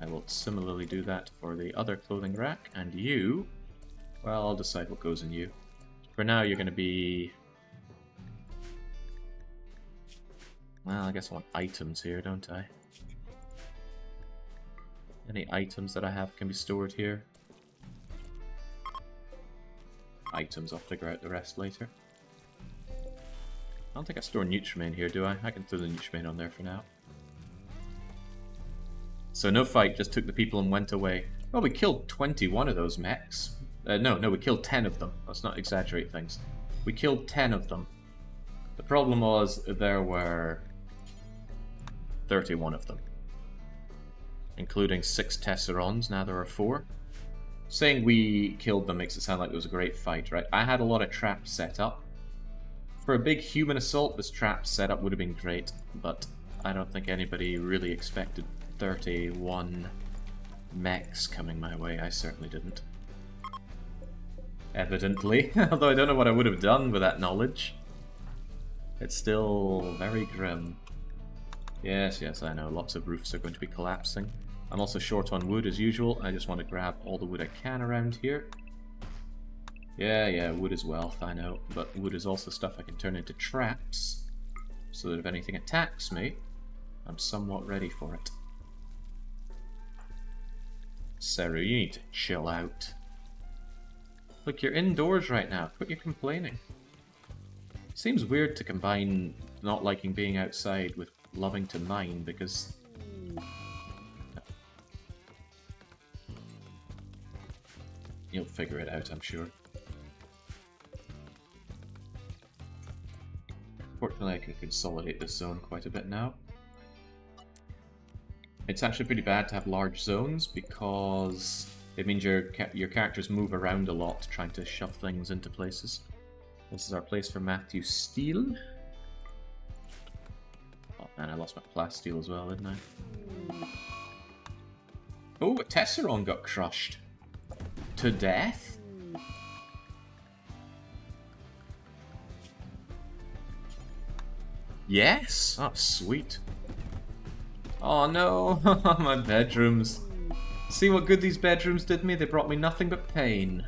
I will similarly do that for the other clothing rack. And you... well, I'll decide what goes in you. For now, you're going to be... well, I guess I want items here, don't I? Any items that I have can be stored here. Items, I'll figure out the rest later. I don't think I store Nutrimane here, do I? I can throw the Nutrimane on there for now. So no fight, just took the people and went away. Well, we killed 21 of those mechs. No, we killed 10 of them. Let's not exaggerate things. We killed 10 of them. The problem was there were 31 of them. Including 6 Tesserons, now there are 4. Saying we killed them makes it sound like it was a great fight, right? I had a lot of traps set up. For a big human assault, this trap setup would have been great, but I don't think anybody really expected 31 mechs coming my way. I certainly didn't. Evidently, although I don't know what I would have done with that knowledge. It's still very grim. Yes, I know, lots of roofs are going to be collapsing. I'm also short on wood as usual. I just want to grab all the wood I can around here. Yeah, wood is wealth, I know. But wood is also stuff I can turn into traps, so that if anything attacks me, I'm somewhat ready for it. Seru, you need to chill out. Look, you're indoors right now. Quit your complaining. Seems weird to combine not liking being outside with loving to mine, because... you'll figure it out, I'm sure. Fortunately, I can consolidate this zone quite a bit now. It's actually pretty bad to have large zones, because it means your characters move around a lot, trying to shove things into places. This is our place for Matthew Steele. Oh man, I lost my plasteel as well, didn't I? Oh, a Tesseron got crushed. To death? Yes! Oh, sweet. Oh no, my bedrooms. See what good these bedrooms did me? They brought me nothing but pain.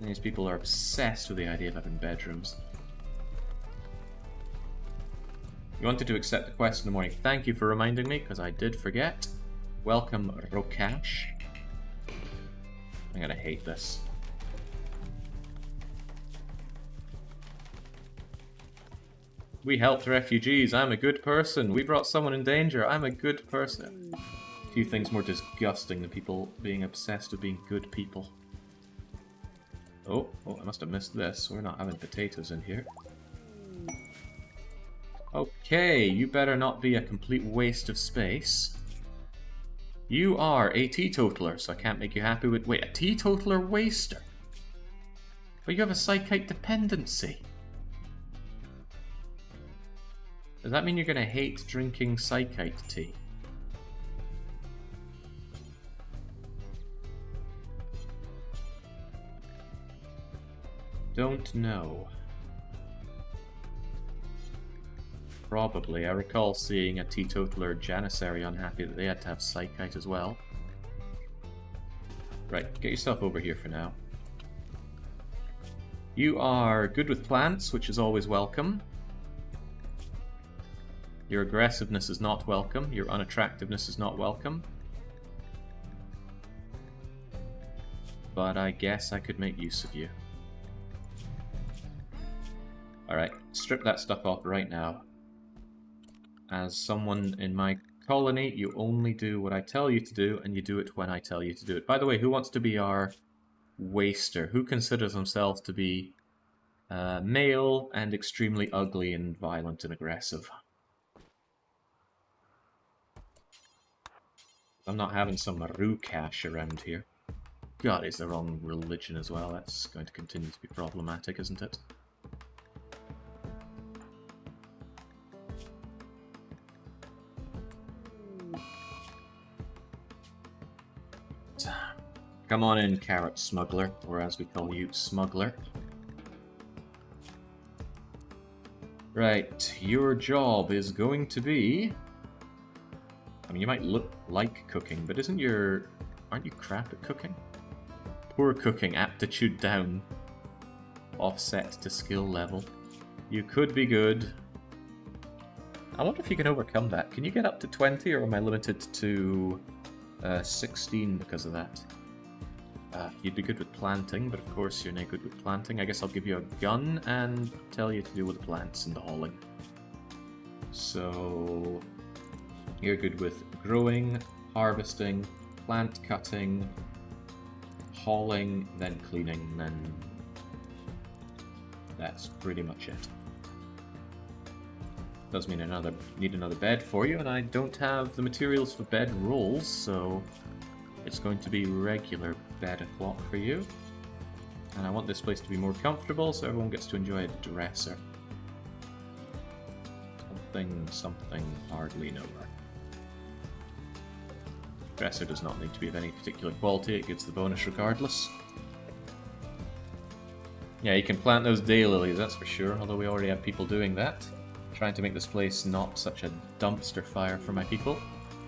These people are obsessed with the idea of having bedrooms. You wanted to accept the quest in the morning. Thank you for reminding me, because I did forget. Welcome, Rokash. I'm gonna hate this. We helped refugees. I'm a good person. We brought someone in danger. I'm a good person. A few things more disgusting than people being obsessed with being good people. Oh, I must have missed this. We're not having potatoes in here. Okay, you better not be a complete waste of space. You are a teetotaler, so I can't make you happy with... wait, a teetotaler waster? But you have a psychite dependency. Does that mean you're going to hate drinking psychite tea? Don't know. Probably. I recall seeing a teetotaler janissary unhappy that they had to have psychite as well. Right, get yourself over here for now. You are good with plants, which is always welcome. Your aggressiveness is not welcome. Your unattractiveness is not welcome. But I guess I could make use of you. Alright, strip that stuff off right now. As someone in my colony, you only do what I tell you to do, and you do it when I tell you to do it. By the way, who wants to be our waster? Who considers themselves to be male and extremely ugly and violent and aggressive? I'm not having some Maru cash around here. God, he's the wrong religion as well. That's going to continue to be problematic, isn't it? Come on in, Carrot Smuggler, or as we call you, Smuggler. Right, your job is going to be... I mean, you might look like cooking, but isn't your... Aren't you crap at cooking? Poor cooking, aptitude down. Offset to skill level. You could be good. I wonder if you can overcome that. Can you get up to 20, or am I limited to 16 because of that? You'd be good with planting, but of course you're not good with planting. I guess I'll give you a gun and tell you to deal with the plants and the hauling. So... You're good with growing, harvesting, plant cutting, hauling, then cleaning, then... That's pretty much it. Does mean need another bed for you, and I don't have the materials for bed rolls, so... It's going to be regular bed o'clock for you. And I want this place to be more comfortable so everyone gets to enjoy a dresser. Something hardly known. Dresser does not need to be of any particular quality, it gives the bonus regardless. Yeah, you can plant those daylilies, that's for sure, although we already have people doing that. Trying to make this place not such a dumpster fire for my people.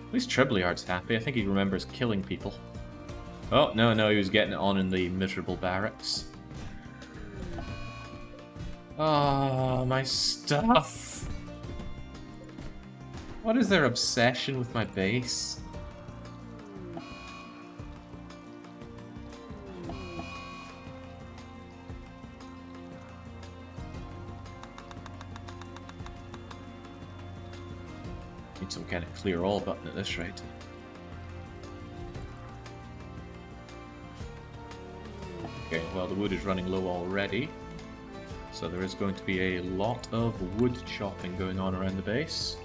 At least Treblyard's happy. I think he remembers killing people. Oh, no, he was getting it on in the miserable barracks. Oh, my stuff! What is their obsession with my base? Need some kind of clear all button at this rate. Okay, well the wood is running low already, so there is going to be a lot of wood chopping going on around the base.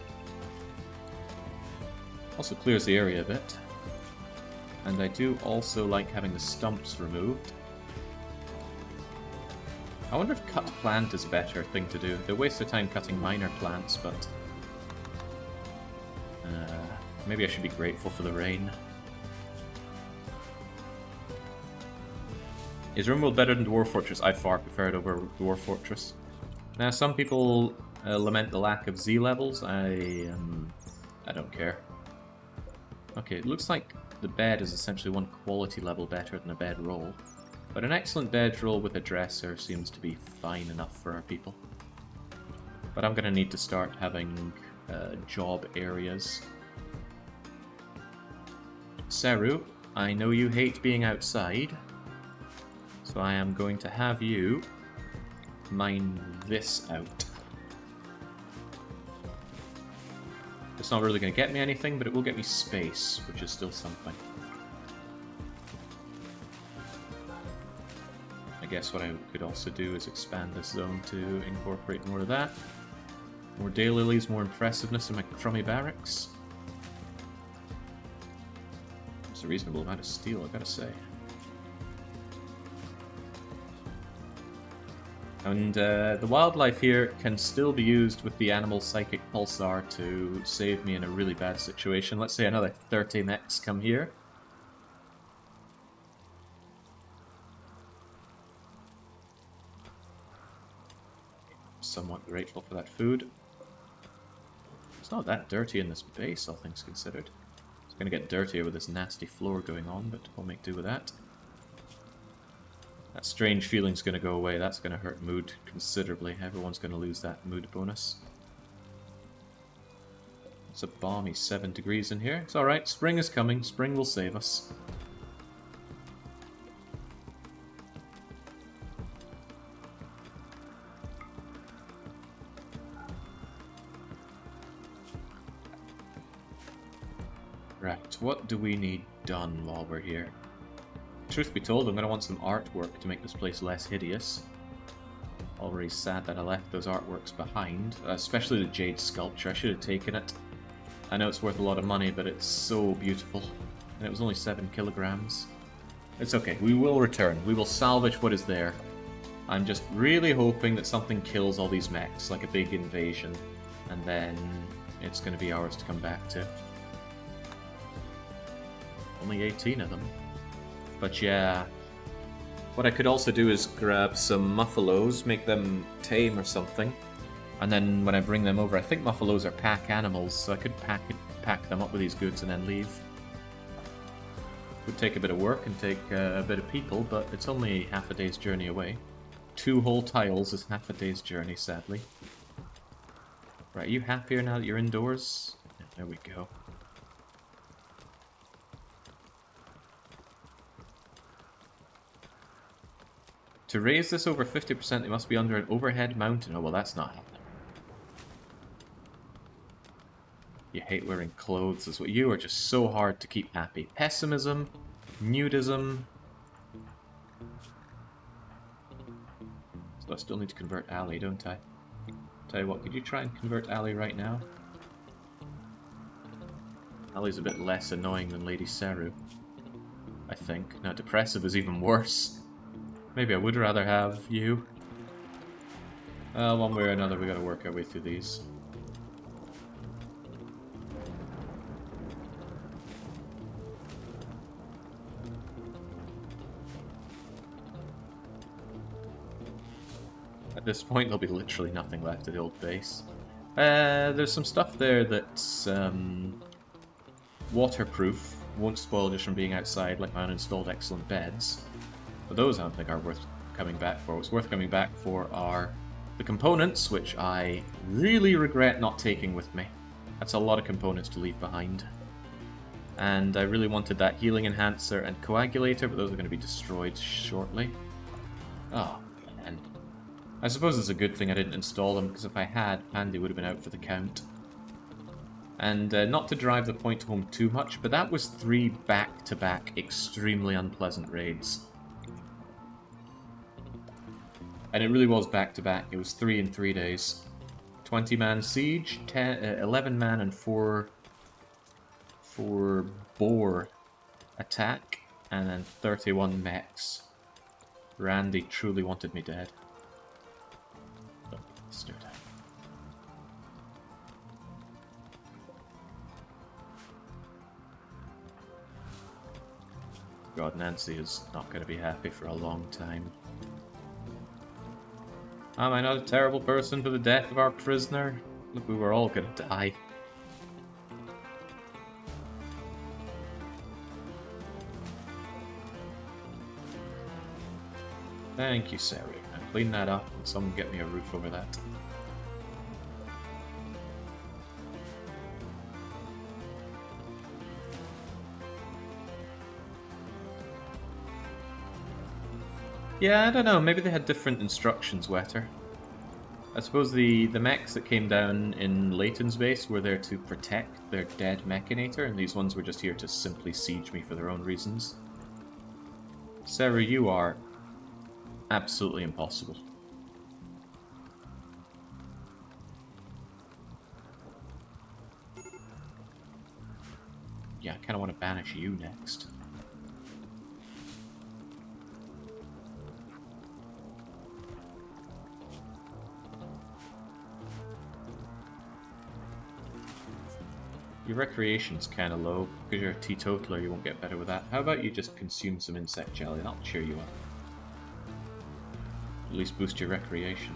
Also clears the area a bit. And I do also like having the stumps removed. I wonder if cut plant is a better thing to do. They waste their time cutting minor plants, but... maybe I should be grateful for the rain. Is RimWorld better than Dwarf Fortress? I far prefer it over Dwarf Fortress. Now, some people lament the lack of Z levels. I don't care. Okay, it looks like the bed is essentially one quality level better than a bed roll. But an excellent bed roll with a dresser seems to be fine enough for our people. But I'm going to need to start having job areas. Seru, I know you hate being outside. So I am going to have you mine this out. It's not really going to get me anything, but it will get me space, which is still something. I guess what I could also do is expand this zone to incorporate more of that. More daylilies, more impressiveness in my crummy barracks. It's a reasonable amount of steel, I gotta say. And the wildlife here can still be used with the animal psychic pulsar to save me in a really bad situation. Let's say another 30 mechs come here. Somewhat grateful for that food. It's not that dirty in this base, all things considered. It's going to get dirtier with this nasty floor going on, but we'll make do with that. That strange feeling's going to go away. That's going to hurt mood considerably. Everyone's going to lose that mood bonus. It's a balmy 7 degrees in here. It's alright. Spring is coming. Spring will save us. Right. What do we need done while we're here? Truth be told, I'm going to want some artwork to make this place less hideous. Already sad that I left those artworks behind, especially the jade sculpture. I should have taken it. I know it's worth a lot of money, but it's so beautiful. And it was only 7 kilograms. It's okay. We will return. We will salvage what is there. I'm just really hoping that something kills all these mechs, like a big invasion, and then it's going to be ours to come back to. Only 18 of them. But yeah, what I could also do is grab some muffalos, make them tame or something, and then when I bring them over, I think muffalos are pack animals, so I could pack them up with these goods and then leave. Would take a bit of work and take a bit of people, but it's only half a day's journey away. 2 whole tiles is half a day's journey, sadly. Right, are you happier now that you're indoors? Yeah, there we go. To raise this over 50%, they must be under an overhead mountain. Oh, well, that's not happening. You hate wearing clothes is what you are just so hard to keep happy. Pessimism, nudism. So I still need to convert Ali, don't I? Tell you what, could you try and convert Ali right now? Ali's a bit less annoying than LadySeru, I think. Now, depressive is even worse. Maybe I would rather have you. One way or another, we gotta work our way through these. At this point, there'll be literally nothing left of the old base. There's some stuff there that's waterproof, won't spoil just from being outside, like my uninstalled excellent beds. But those I don't think are worth coming back for. What's worth coming back for are the components, which I really regret not taking with me. That's a lot of components to leave behind. And I really wanted that healing enhancer and coagulator, but those are going to be destroyed shortly. Oh, man. I suppose it's a good thing I didn't install them, because if I had, Pandy would have been out for the count. And not to drive the point home too much, but that was 3 back-to-back extremely unpleasant raids. And it really was back-to-back. It was 3 in 3 days. 20-man siege, 11-man and 4 boar attack, and then 31 mechs. Randy truly wanted me dead. Oh, bastard. God, Nancy is not going to be happy for a long time. Am I not a terrible person for the death of our prisoner? Look, we were all going to die. Thank you, Sari. I'll clean that up and someone get me a roof over that. Yeah, I don't know, maybe they had different instructions, Wetter. I suppose the mechs that came down in Leighton's base were there to protect their dead mechanator, and these ones were just here to simply siege me for their own reasons. Sarah, you are absolutely impossible. Yeah, I kind of want to banish you next. Your recreation's kind of low. Because you're a teetotaler, you won't get better with that. How about you just consume some insect jelly? That'll cheer you up. At least boost your recreation.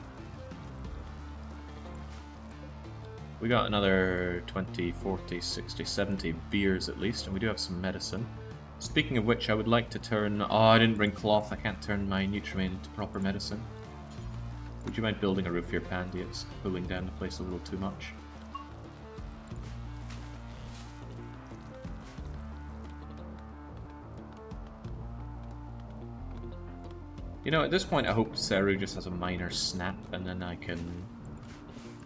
We got another 20, 40, 60, 70 beers at least, and we do have some medicine. Speaking of which, I would like to turn... Oh, I didn't bring cloth. I can't turn my Nutramain into proper medicine. Would you mind building a roof here, Pandy? It's cooling down the place a little too much. You know, at this point I hope Seru just has a minor snap, and then I can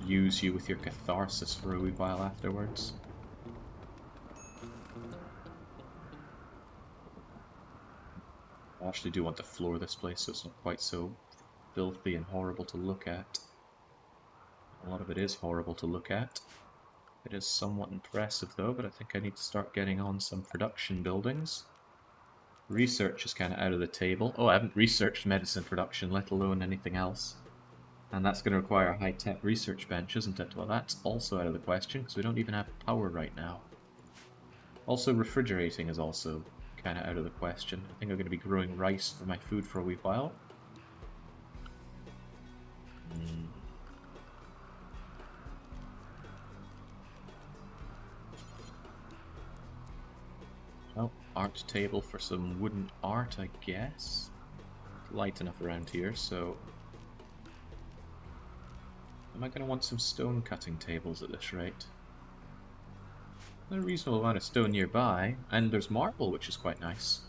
use you with your catharsis for a wee while afterwards. I actually do want to floor this place so it's not quite so filthy and horrible to look at. A lot of it is horrible to look at. It is somewhat impressive though, but I think I need to start getting on some production buildings. Research is kind of out of the table. Oh, I haven't researched medicine production, let alone anything else. And that's going to require a high-tech research bench, isn't it? Well, that's also out of the question, because we don't even have power right now. Also, refrigerating is also kind of out of the question. I think I'm going to be growing rice for my food for a wee while. Oh, art table for some wooden art, I guess. It's light enough around here, so... Am I going to want some stone cutting tables at this rate? There's a reasonable amount of stone nearby, and there's marble, which is quite nice.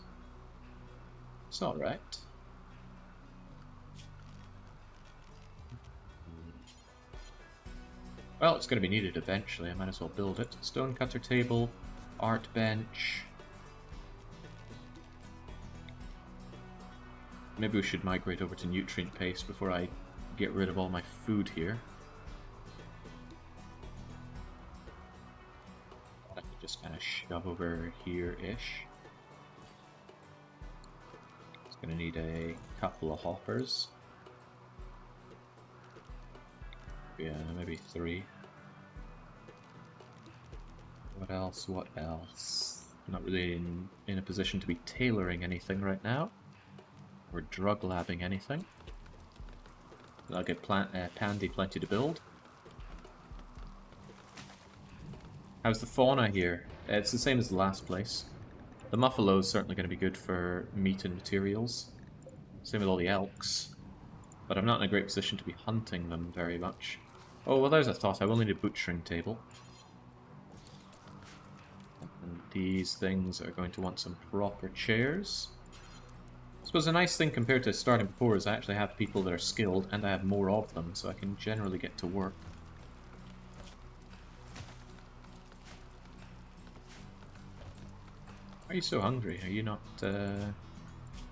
It's alright. Well, it's going to be needed eventually, I might as well build it. Stone cutter table, art bench. Maybe we should migrate over to nutrient paste before I get rid of all my food here. I could just kind of shove over here-ish. It's going to need a couple of hoppers. Yeah, maybe 3. What else? What else? I'm not really in a position to be tailoring anything right now. Or drug labbing anything. I'll get Pandy plenty to build. How's the fauna here? It's the same as the last place. The Muffalo is certainly going to be good for meat and materials. Same with all the elks. But I'm not in a great position to be hunting them very much. Oh, well there's a thought. I will need a butchering table. And these things are going to want some proper chairs. I suppose a nice thing compared to starting before is I actually have people that are skilled and I have more of them, so I can generally get to work. Are you so hungry? Are you not,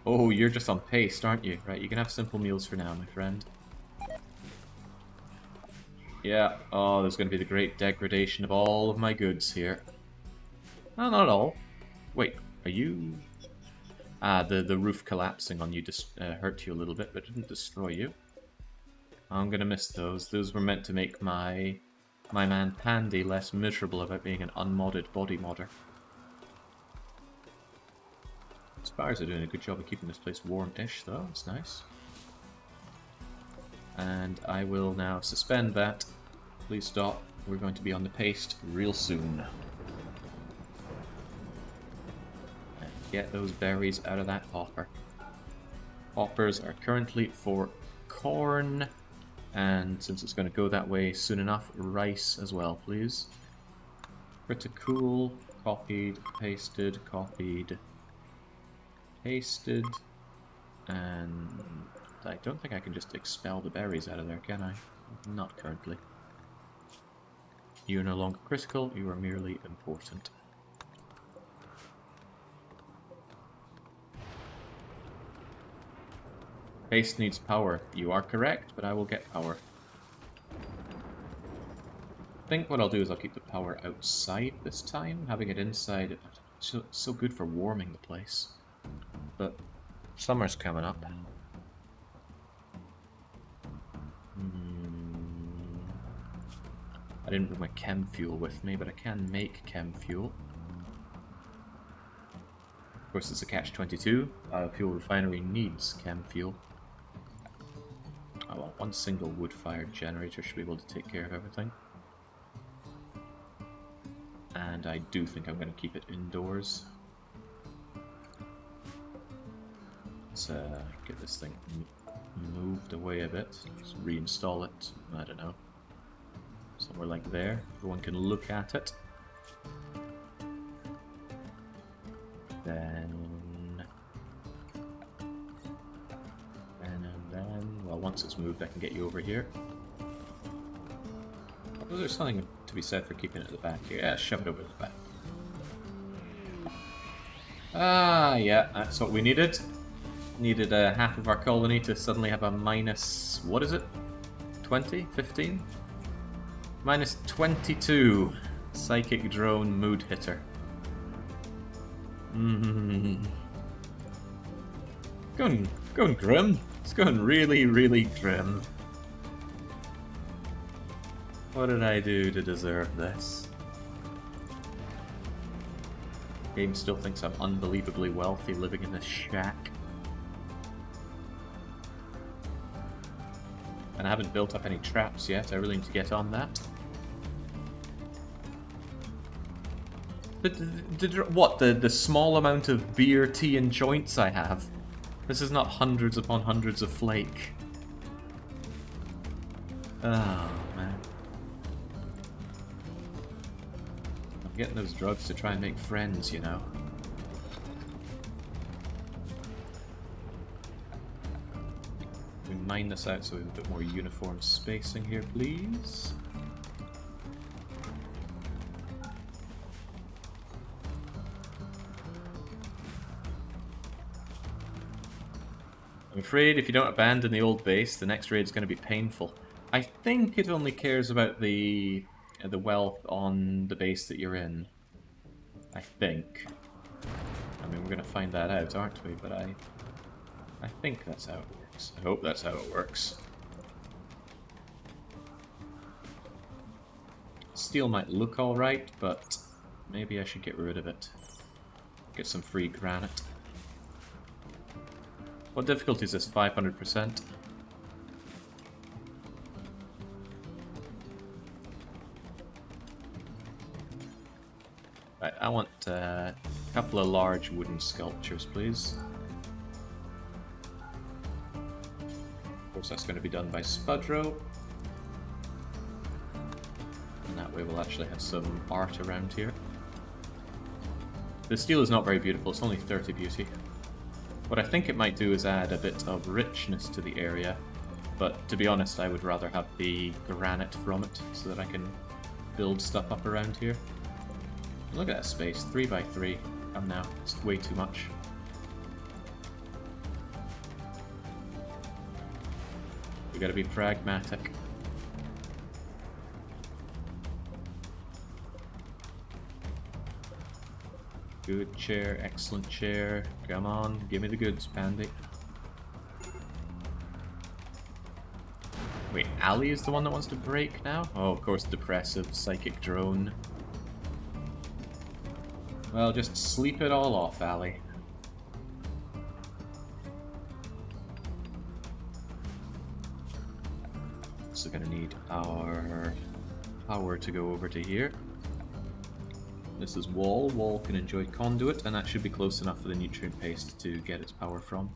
Oh, you're just on paste, aren't you? Right, you can have simple meals for now, my friend. Yeah, oh, there's going to be the great degradation of all of my goods here. No, not all. Wait, are you... Ah, the roof collapsing on you just hurt you a little bit, but didn't destroy you. I'm gonna miss those. Those were meant to make my man Pandy less miserable about being an unmodded body modder. Spires are doing a good job of keeping this place warm-ish, though. It's nice. And I will now suspend that. Please stop. We're going to be on the paste real soon. Get those berries out of that hopper. Hoppers are currently for corn, and since it's going to go that way soon enough, rice as well, please. Critical, copied, pasted, and I don't think I can just expel the berries out of there, can I? Not currently. You are no longer critical, you are merely important. Paste needs power. You are correct, but I will get power. I think what I'll do is I'll keep the power outside this time. Having it inside, it's so good for warming the place. But summer's coming up. I didn't bring my chem fuel with me, but I can make chem fuel. Of course, it's a catch-22. Biofuel refinery needs chem fuel. Oh, well, one single wood-fired generator should be able to take care of everything. And I do think I'm going to keep it indoors. Let's get this thing moved away a bit. Just reinstall it, I don't know, somewhere like there. Everyone can look at it. Then, well, once it's moved, I can get you over here. Although there's something to be said for keeping it at the back here. Yeah, shove it over the back. Ah, yeah, that's what we needed. Needed half of our colony to suddenly have a minus... what is it? 20? 15? Minus 22. Psychic drone mood hitter. Going grim. It's going really, really grim. What did I do to deserve this? Game still thinks I'm unbelievably wealthy living in this shack. And I haven't built up any traps yet, I really need to get on that. But what, the small amount of beer, tea, and joints I have? This is not hundreds upon hundreds of flake. Oh, man. I'm getting those drugs to try and make friends, you know. We mine this out so we have a bit more uniform spacing here, please. I'm afraid if you don't abandon the old base, the next raid is going to be painful. I think it only cares about the wealth on the base that you're in. I think. I mean, we're going to find that out, aren't we? But I think that's how it works. I hope that's how it works. Steel might look alright, but maybe I should get rid of it. Get some free granite. What difficulty is this? 500%? Right, I want a couple of large wooden sculptures, please. Of course, that's going to be done by Spudro. And that way we'll actually have some art around here. The steel is not very beautiful, it's only 30 beauty. What I think it might do is add a bit of richness to the area, but to be honest, I would rather have the granite from it so that I can build stuff up around here. Look at that space, 3x3. Come now, it's way too much. We gotta be pragmatic. Good chair, excellent chair. Come on, give me the goods, Pandy. Wait, Ali is the one that wants to break now? Oh, of course, depressive, psychic drone. Well, just sleep it all off, Ali. So gonna need our power to go over to here. This is wall. Wall can enjoy conduit, and that should be close enough for the nutrient paste to get its power from.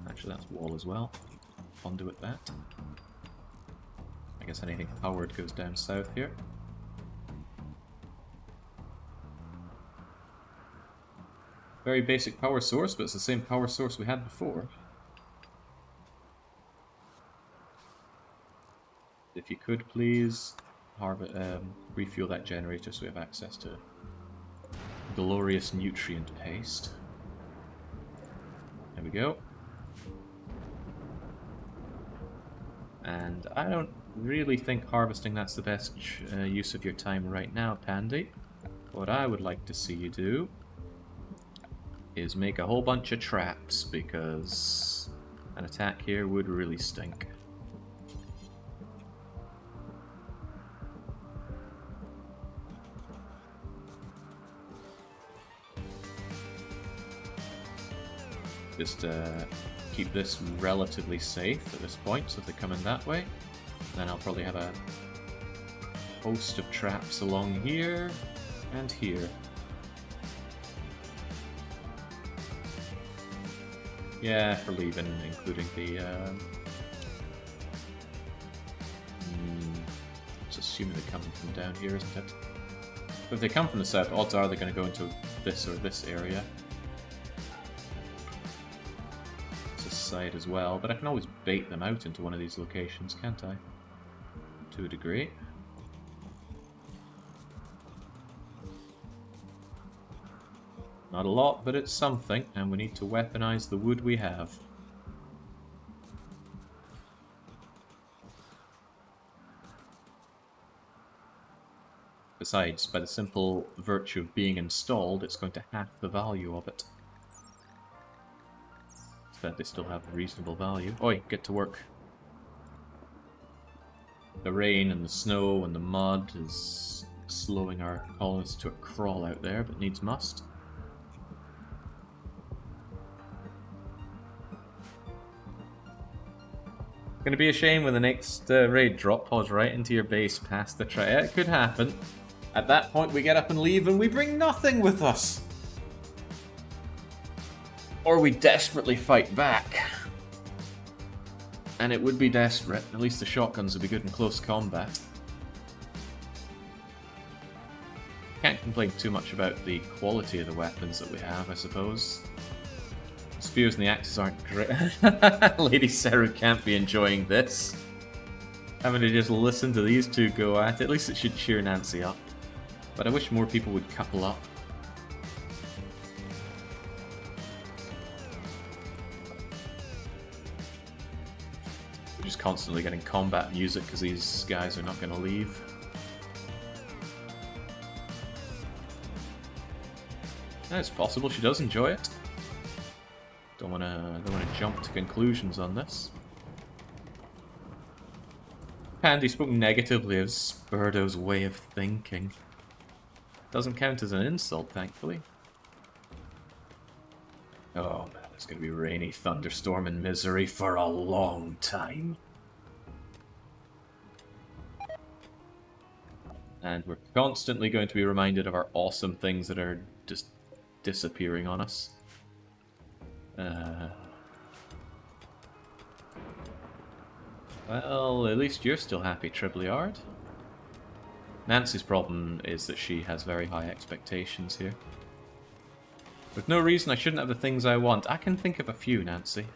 Actually, that's wall as well. Conduit that. I guess anything powered goes down south here. Very basic power source, but it's the same power source we had before. If you could please refuel that generator so we have access to glorious nutrient paste. There we go. And I don't really think harvesting that's the best use of your time right now, Pandy. What I would like to see you do is make a whole bunch of traps, because an attack here would really stink. Just keep this relatively safe at this point, so if they come in that way, then I'll probably have a host of traps along here and here. Yeah, for leaving, including the... Just assuming they're coming from down here, isn't it? But if they come from the south, odds are they're going to go into this or this area. Side as well, but I can always bait them out into one of these locations, can't I? To a degree. Not a lot, but it's something, and we need to weaponize the wood we have. Besides, by the simple virtue of being installed, it's going to half the value of it. said, they still have reasonable value. Oi, get to work. The rain and the snow and the mud is slowing our colonists to a crawl out there, but needs must. Gonna be a shame when the next raid drop pods right into your base past the triad. It could happen. At that point, we get up and leave, and we bring nothing with us. Or we desperately fight back. And it would be desperate. At least the shotguns would be good in close combat. Can't complain too much about the quality of the weapons that we have, I suppose. The spears and the axes aren't great. LadySeru can't be enjoying this. Having to just listen to these two go at it. At least it should cheer Nancy up. But I wish more people would couple up. We're just constantly getting combat music because these guys are not going to leave. It's possible she does enjoy it. Don't want to jump to conclusions on this. Pandy spoke negatively of Spurdo's way of thinking. Doesn't count as an insult, thankfully. Oh man, it's going to be rainy, thunderstorm, and misery for a long time. And we're constantly going to be reminded of our awesome things that are just disappearing on us. Well, at least you're still happy, Tribbliard. Nancy's problem is that she has very high expectations here. With no reason I shouldn't have the things I want. I can think of a few, Nancy.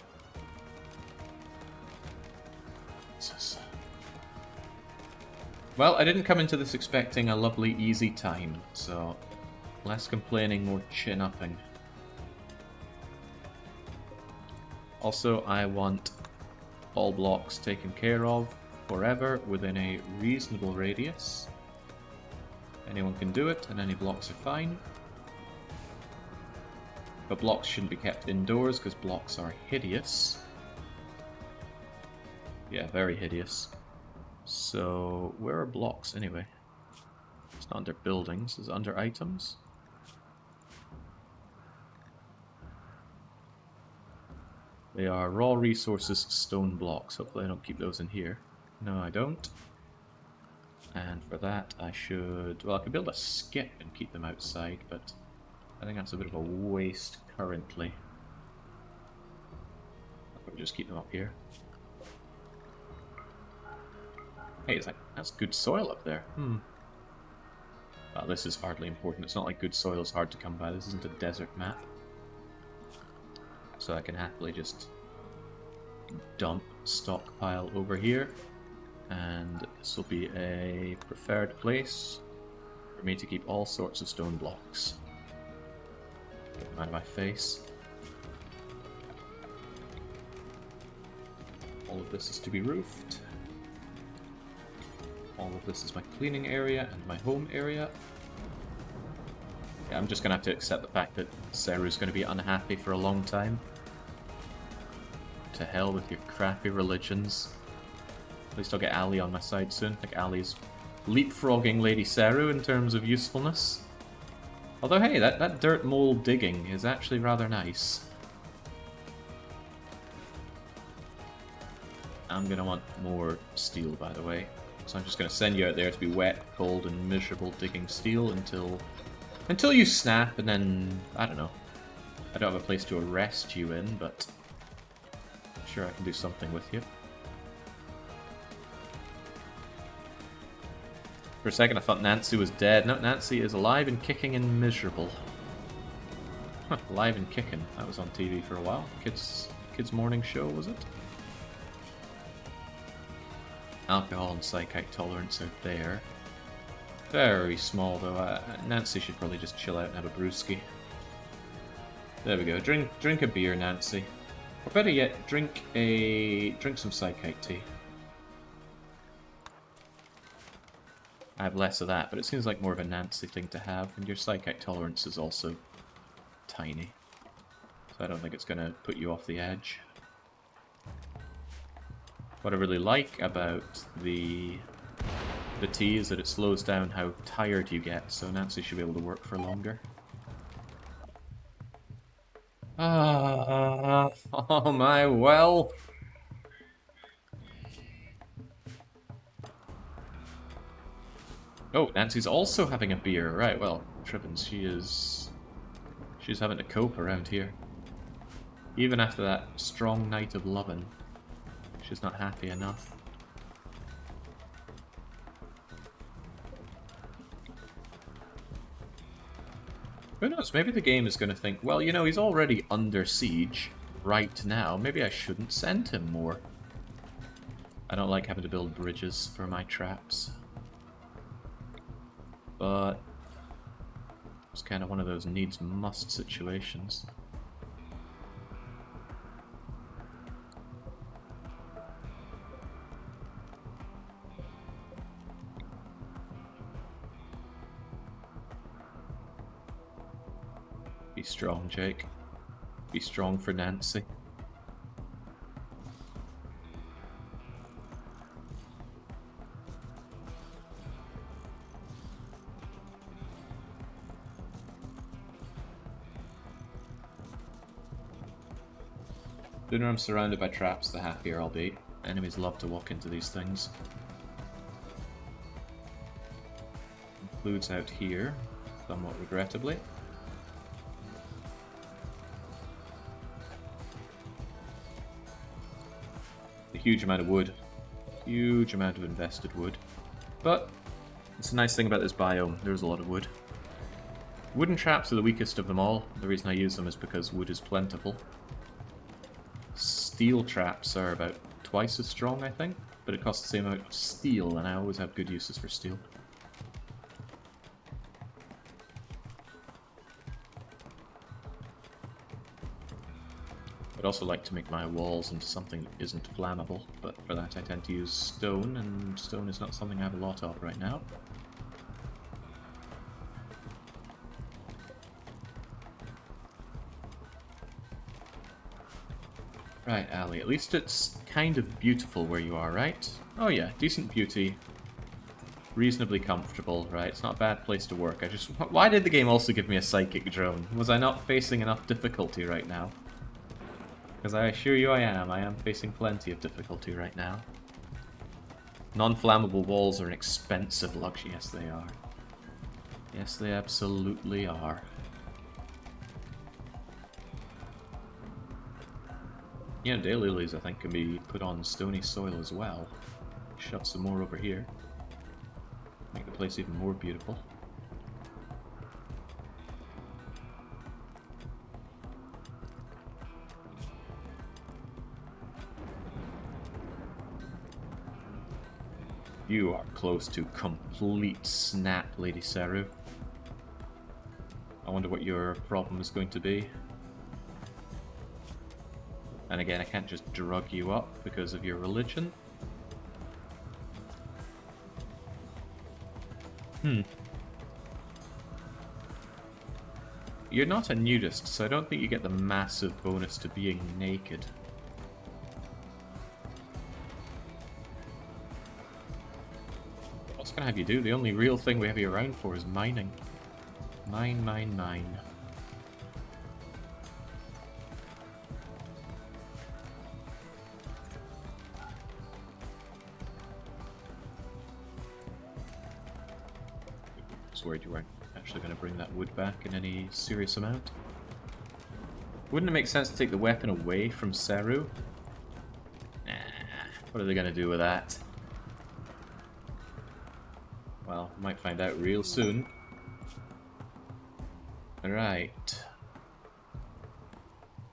Well, I didn't come into this expecting a lovely, easy time, so less complaining, more chin-upping. Also, I want all blocks taken care of forever within a reasonable radius. Anyone can do it, and any blocks are fine. But blocks shouldn't be kept indoors, because blocks are hideous. Yeah, very hideous. So, where are blocks anyway? It's not under buildings, it's under items. They are raw resources, stone blocks. Hopefully I don't keep those in here. No, I don't. And for that I should... Well, I could build a skip and keep them outside, but I think that's a bit of a waste currently. I'll probably just keep them up here. Hey, it's like, that's good soil up there. Well, this is hardly important. It's not like good soil is hard to come by. This isn't a desert map. So I can happily just dump stockpile over here. And this will be a preferred place for me to keep all sorts of stone blocks. Get them out of my face. All of this is to be roofed. All of this is my cleaning area and my home area. Yeah, I'm just going to have to accept the fact that Seru's going to be unhappy for a long time. To hell with your crappy religions. At least I'll get Ali on my side soon. I think Ali's leapfrogging LadySeru in terms of usefulness. Although, hey, that dirt mole digging is actually rather nice. I'm going to want more steel, by the way. So I'm just going to send you out there to be wet, cold, and miserable digging steel until you snap, and then, I don't know. I don't have a place to arrest you in, but I'm sure I can do something with you. For a second I thought Nancy was dead. No, Nancy is alive and kicking and miserable. Huh, alive and kicking. That was on TV for a while. Kids morning show, was it? Alcohol and psychic tolerance are there. Very small though. Nancy should probably just chill out and have a brewski. There we go. Drink a beer, Nancy. Or better yet, drink some psychic tea. I have less of that, but it seems like more of a Nancy thing to have, and your psychic tolerance is also tiny. So I don't think it's going to put you off the edge. What I really like about the tea is that it slows down how tired you get, so Nancy should be able to work for longer. Oh my well. Oh, Nancy's also having a beer. Right, well, Trippins, she's having to cope around here. Even after that strong night of lovin', she's not happy enough. Who knows, maybe the game is going to think, well, you know, he's already under siege right now, maybe I shouldn't send him more. I don't like having to build bridges for my traps. But it's kind of one of those needs-must situations. Be strong, Jake. Be strong for Nancy. The sooner I'm surrounded by traps, the happier I'll be. Enemies love to walk into these things. Includes out here, somewhat regrettably. A huge amount of wood. Huge amount of invested wood. But it's a nice thing about this biome, there's a lot of wood. Wooden traps are the weakest of them all. The reason I use them is because wood is plentiful. Steel traps are about twice as strong, I think, but it costs the same amount of steel, and I always have good uses for steel. I'd also like to make my walls into something that isn't flammable, but for that I tend to use stone, and stone is not something I have a lot of right now. Right, Ali, at least it's kind of beautiful where you are, right? Oh yeah, decent beauty. Reasonably comfortable, right? It's not a bad place to work. Why did the game also give me a psychic drone? Was I not facing enough difficulty right now? Because I assure you I am facing plenty of difficulty right now. Non-flammable walls are an expensive luxury, yes they are. Yes, they absolutely are. Yeah, daylilies I think can be put on stony soil as well. Shove some more over here. Make the place even more beautiful. You are close to complete snap, LadySeru. I wonder what your problem is going to be. And again, I can't just drug you up because of your religion. You're not a nudist, so I don't think you get the massive bonus to being naked. What's gonna have you do? The only real thing we have you around for is mining. Mine, mine, mine. Worried you weren't actually going to bring that wood back in any serious amount. Wouldn't it make sense to take the weapon away from Seru? Nah, what are they going to do with that? Well, we might find out real soon. Alright.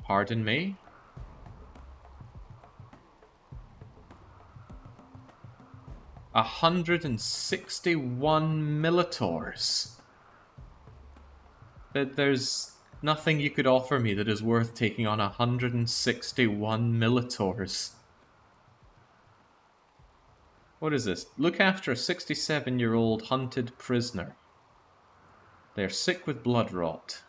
Pardon me? — 161 Militors. There's nothing you could offer me that is worth taking on 161 Militors. What is this? Look after a 67-year-old hunted prisoner. They are sick with blood rot.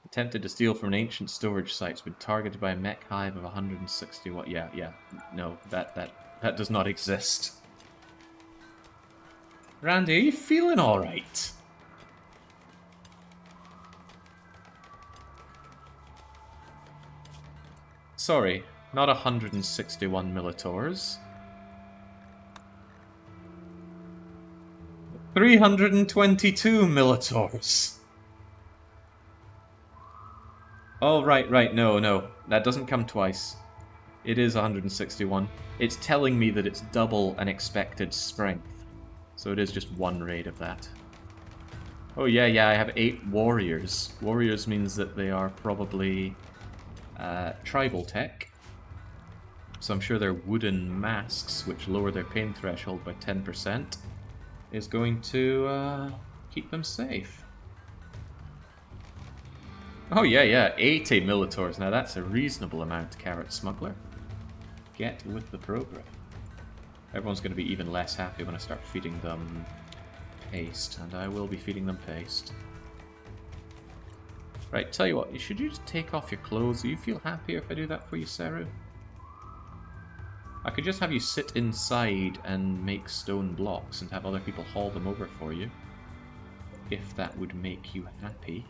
Attempted to steal from an ancient storage site. Been targeted by a mech hive of 160 watt. Yeah. No, that does not exist. Randy, are you feeling alright? Sorry, not 161 Militaurs. 322 Militaurs. Oh, right, no. That doesn't come twice. It is 161. It's telling me that it's double an expected strength. So it is just one raid of that. Oh yeah, I have 8 warriors. Warriors means that they are probably tribal tech. So I'm sure their wooden masks, which lower their pain threshold by 10%, is going to keep them safe. Oh yeah, 80 Militaurs. Now that's a reasonable amount, Carrot Smuggler. Get with the program. Everyone's going to be even less happy when I start feeding them paste, and I will be feeding them paste. Right, tell you what, should you just take off your clothes? Do you feel happier if I do that for you, Seru? I could just have you sit inside and make stone blocks and have other people haul them over for you. If that would make you happy.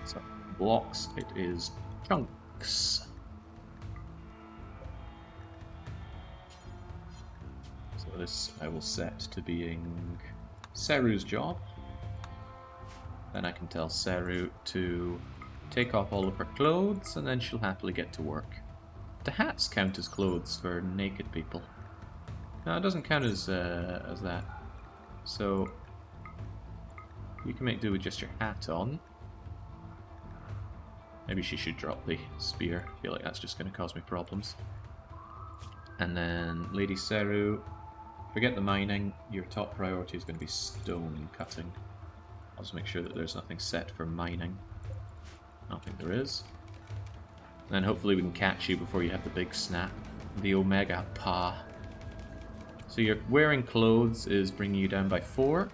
So, blocks, it is chunks. So this I will set to being Seru's job. Then I can tell Seru to take off all of her clothes, and then she'll happily get to work. Do hats count as clothes for naked people? No, it doesn't count as that. So you can make do with just your hat on. Maybe she should drop the spear. I feel like that's just going to cause me problems. And then LadySeru, forget the mining. Your top priority is going to be stone cutting. I'll just make sure that there's nothing set for mining. I don't think there is. And then hopefully we can catch you before you have the big snap. The Omega Pa. So your wearing clothes is bringing you down by 4.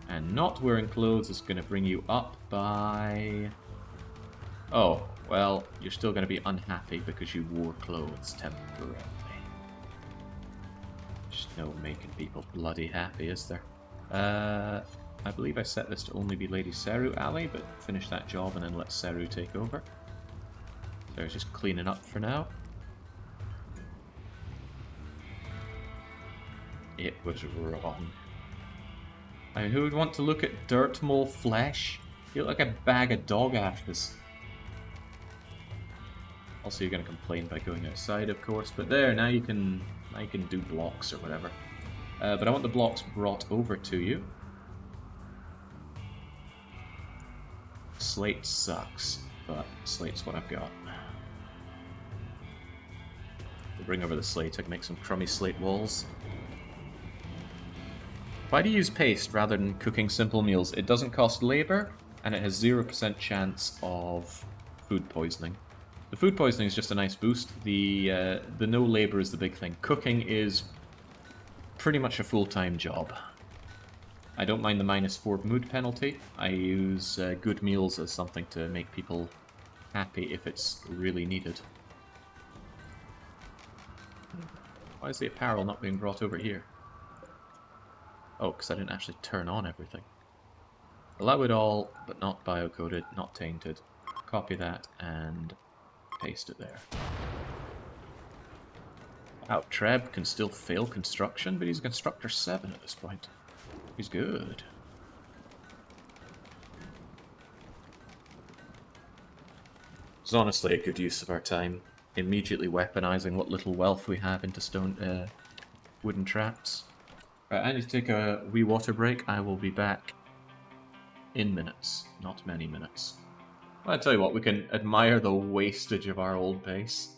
And not wearing clothes is going to bring you up by... Oh, well, you're still going to be unhappy because you wore clothes temporarily. There's no making people bloody happy, is there? I believe I set this to only be LadySeru alley, but finish that job and then let Seru take over. Seru's just cleaning up for now. It was wrong. I mean, who would want to look at dirt mole flesh? You look like a bag of dog ashes. Also, you're going to complain by going outside, of course, but there, now you can do blocks or whatever. But I want the blocks brought over to you. Slate sucks, but slate's what I've got. We'll bring over the slate, I can make some crummy slate walls. Why do you use paste rather than cooking simple meals? It doesn't cost labor, and it has 0% chance of food poisoning. The food poisoning is just a nice boost. The no labor is the big thing. Cooking is pretty much a full-time job. I don't mind the -4 mood penalty. I use good meals as something to make people happy if it's really needed. Why is the apparel not being brought over here? Oh, because I didn't actually turn on everything. Allow it all, but not biocoded, not tainted. Copy that and paste it there. Wow, Treb can still fail construction, but he's a Constructor 7 at this point. He's good. It's honestly a good use of our time. Immediately weaponizing what little wealth we have into stone, wooden traps. Right, I need to take a wee water break. I will be back in minutes. Not many minutes. Well, I tell you what, we can admire the wastage of our old base.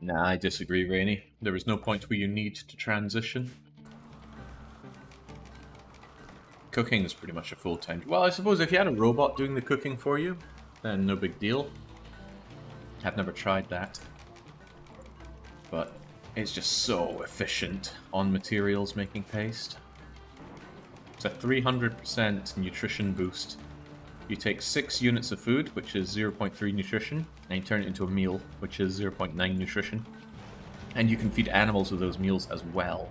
Nah, I disagree, Rainy. There was no point where you need to transition. Cooking is pretty much a full-time... Well, I suppose if you had a robot doing the cooking for you, then no big deal. I've never tried that. But it's just so efficient on materials making paste. It's a 300% nutrition boost. You take 6 units of food, which is 0.3 nutrition, and you turn it into a meal, which is 0.9 nutrition. And you can feed animals with those meals as well.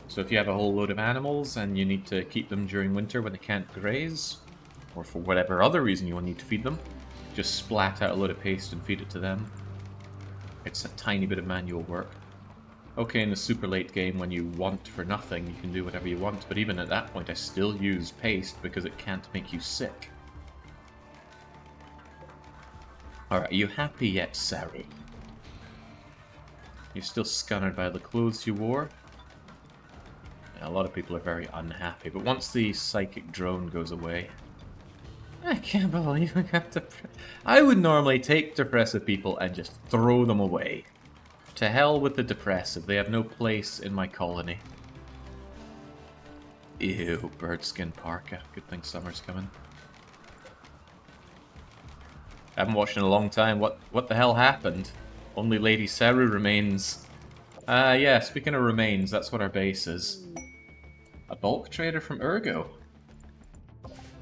So if you have a whole load of animals and you need to keep them during winter when they can't graze, or for whatever other reason you will need to feed them, just splat out a load of paste and feed it to them. It's a tiny bit of manual work. Okay, in the super late game when you want for nothing, you can do whatever you want, but even at that point I still use paste because it can't make you sick. Alright, are you happy yet, Seru? You're still scunnered by the clothes you wore? Yeah, a lot of people are very unhappy, but once the psychic drone goes away... I can't believe I got I would normally take depressive people and just throw them away. To hell with the depressive, they have no place in my colony. Ew, birdskin parka. Good thing summer's coming. I haven't watched in a long time. What the hell happened? Only LadySeru remains. Yeah, speaking of remains, that's what our base is. A bulk trader from Urgo.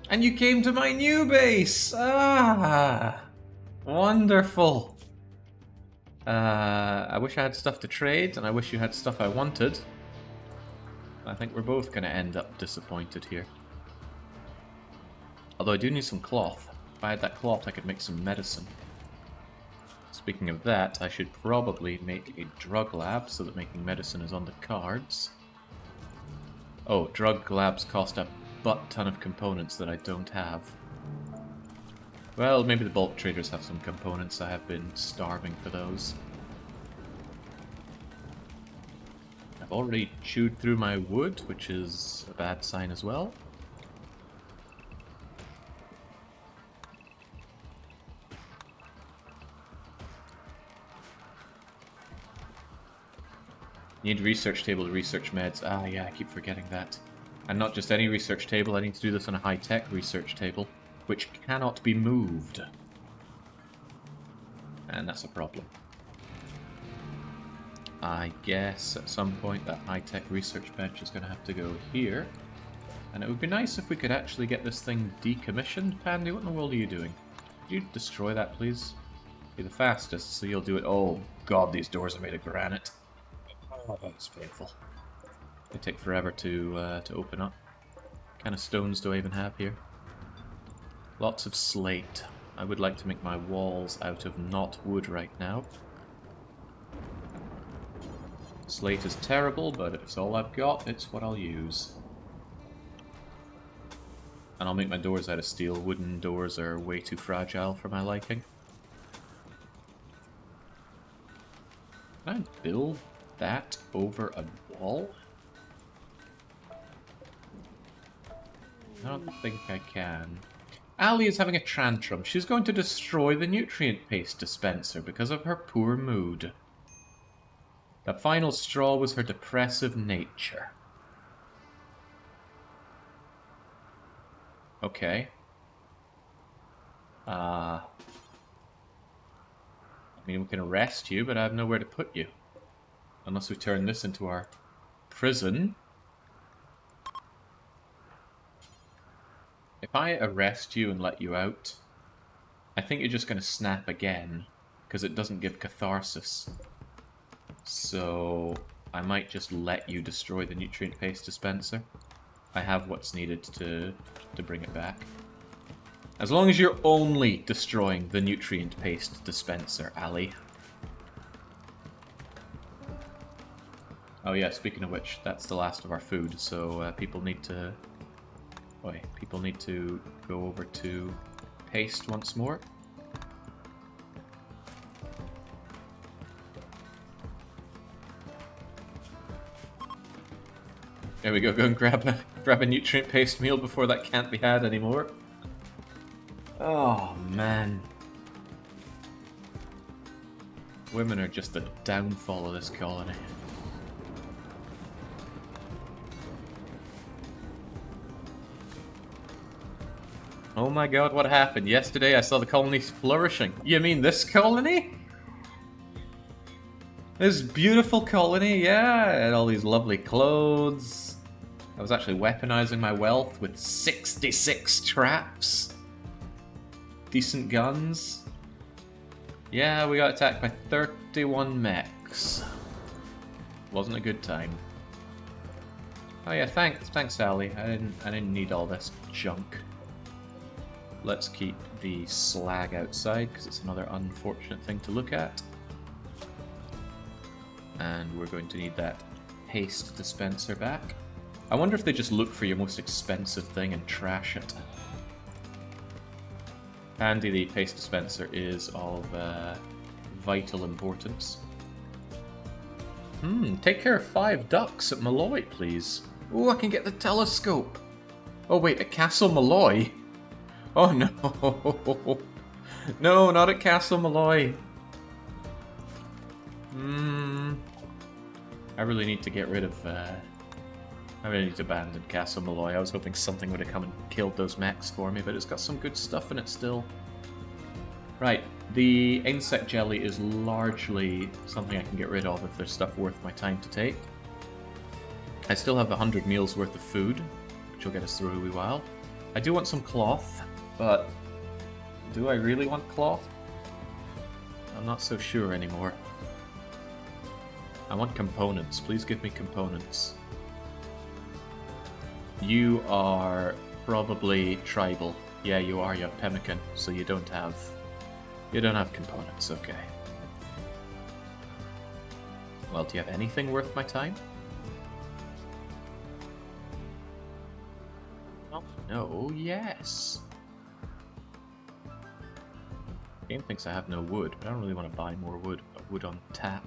And you came to my new base! Ah! Wonderful! I wish I had stuff to trade, and I wish you had stuff I wanted. I think we're both going to end up disappointed here. Although I do need some cloth. If I had that cloth, I could make some medicine. Speaking of that, I should probably make a drug lab so that making medicine is on the cards. Oh, drug labs cost a butt ton of components that I don't have. Well, maybe the bulk traders have some components. I have been starving for those. I've already chewed through my wood, which is a bad sign as well. Need research table to research meds. Ah, yeah, I keep forgetting that. And not just any research table, I need to do this on a high-tech research table, which cannot be moved. And that's a problem. I guess at some point that high-tech research bench is going to have to go here. And it would be nice if we could actually get this thing decommissioned. Pandy, what in the world are you doing? Could you destroy that, please? Be the fastest, so you'll do it. Oh, God, these doors are made of granite. Oh, that's painful. They take forever to open up. What kind of stones do I even have here? Lots of slate. I would like to make my walls out of not wood right now. Slate is terrible, but if it's all I've got, it's what I'll use. And I'll make my doors out of steel. Wooden doors are way too fragile for my liking. Can I build that over a wall? I don't think I can. Ali is having a tantrum. She's going to destroy the nutrient paste dispenser because of her poor mood. The final straw was her depressive nature. Okay. I mean, we can arrest you, but I have nowhere to put you. Unless we turn this into our prison. If I arrest you and let you out, I think you're just going to snap again, because it doesn't give catharsis. So I might just let you destroy the nutrient paste dispenser. I have what's needed to bring it back. As long as you're only destroying the nutrient paste dispenser, Ali. Oh yeah, speaking of which, that's the last of our food, so people need to... Wait, people need to go over to paste once more. There we go, go and grab a nutrient paste meal before that can't be had anymore. Oh man. Women are just the downfall of this colony. Oh my god, what happened? Yesterday I saw the colony flourishing. You mean this colony? This beautiful colony, yeah, and all these lovely clothes. I was actually weaponizing my wealth with 66 traps. Decent guns. Yeah, we got attacked by 31 mechs. Wasn't a good time. Oh yeah, thanks, Ali. I didn't need all this junk. Let's keep the slag outside because it's another unfortunate thing to look at. And we're going to need that paste dispenser back. I wonder if they just look for your most expensive thing and trash it. Handy, the paste dispenser is of vital importance. Take care of 5 ducks at Malloy, please. Oh, I can get the telescope. Oh wait, at Castle Malloy? Oh no. No, not at Castle Malloy. I really need to get rid of, I really need to abandon Castle Malloy. I was hoping something would have come and killed those mechs for me, but it's got some good stuff in it still. Right, the insect jelly is largely something I can get rid of if there's stuff worth my time to take. I still have 100 meals worth of food, which will get us through a wee while. I do want some cloth, but do I really want cloth? I'm not so sure anymore. I want components. Please give me components. You are probably tribal. Yeah, you are. You're pemmican, so you don't have components. Okay. Well, do you have anything worth my time? Oh no. Yes. Game thinks I have no wood, but I don't really want to buy more wood. Wood on tap.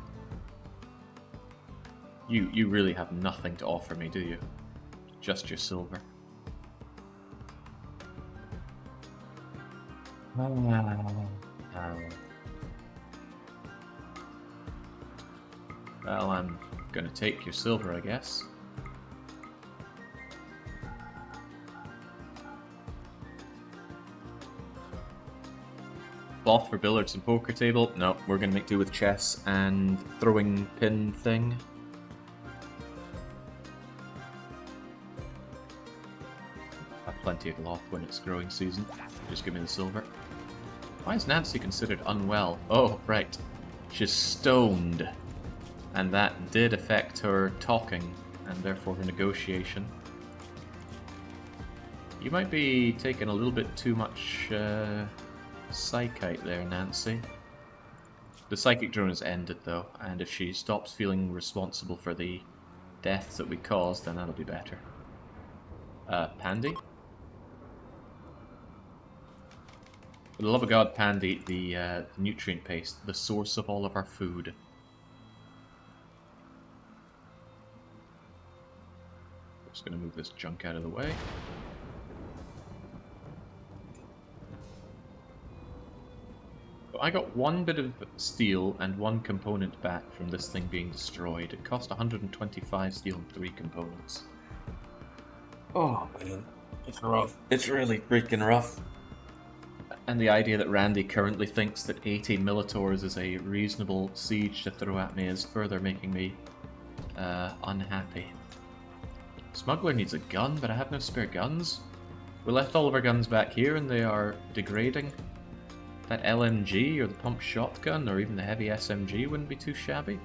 You really have nothing to offer me, do you? Just your silver. Well, I'm gonna take your silver, I guess. Cloth for billiards and poker table? No, we're gonna make do with chess and throwing pin thing. Plenty of cloth when it's growing season. Just give me the silver. Why is Nancy considered unwell? Oh, right. She's stoned. And that did affect her talking, and therefore her negotiation. You might be taking a little bit too much psychite there, Nancy. The psychic drone has ended, though, and if she stops feeling responsible for the deaths that we caused, then that'll be better. Pandy? For the love of God, Pandy, the nutrient paste, the source of all of our food. Just gonna move this junk out of the way. So I got 1 bit of steel and 1 component back from this thing being destroyed. It cost 125 steel and 3 components. Oh man, it's rough. It's really freaking rough. And the idea that Randy currently thinks that 80 Militors is a reasonable siege to throw at me is further making me unhappy. Smuggler needs a gun, but I have no spare guns. We left all of our guns back here and they are degrading. That LMG or the pump shotgun or even the heavy SMG wouldn't be too shabby.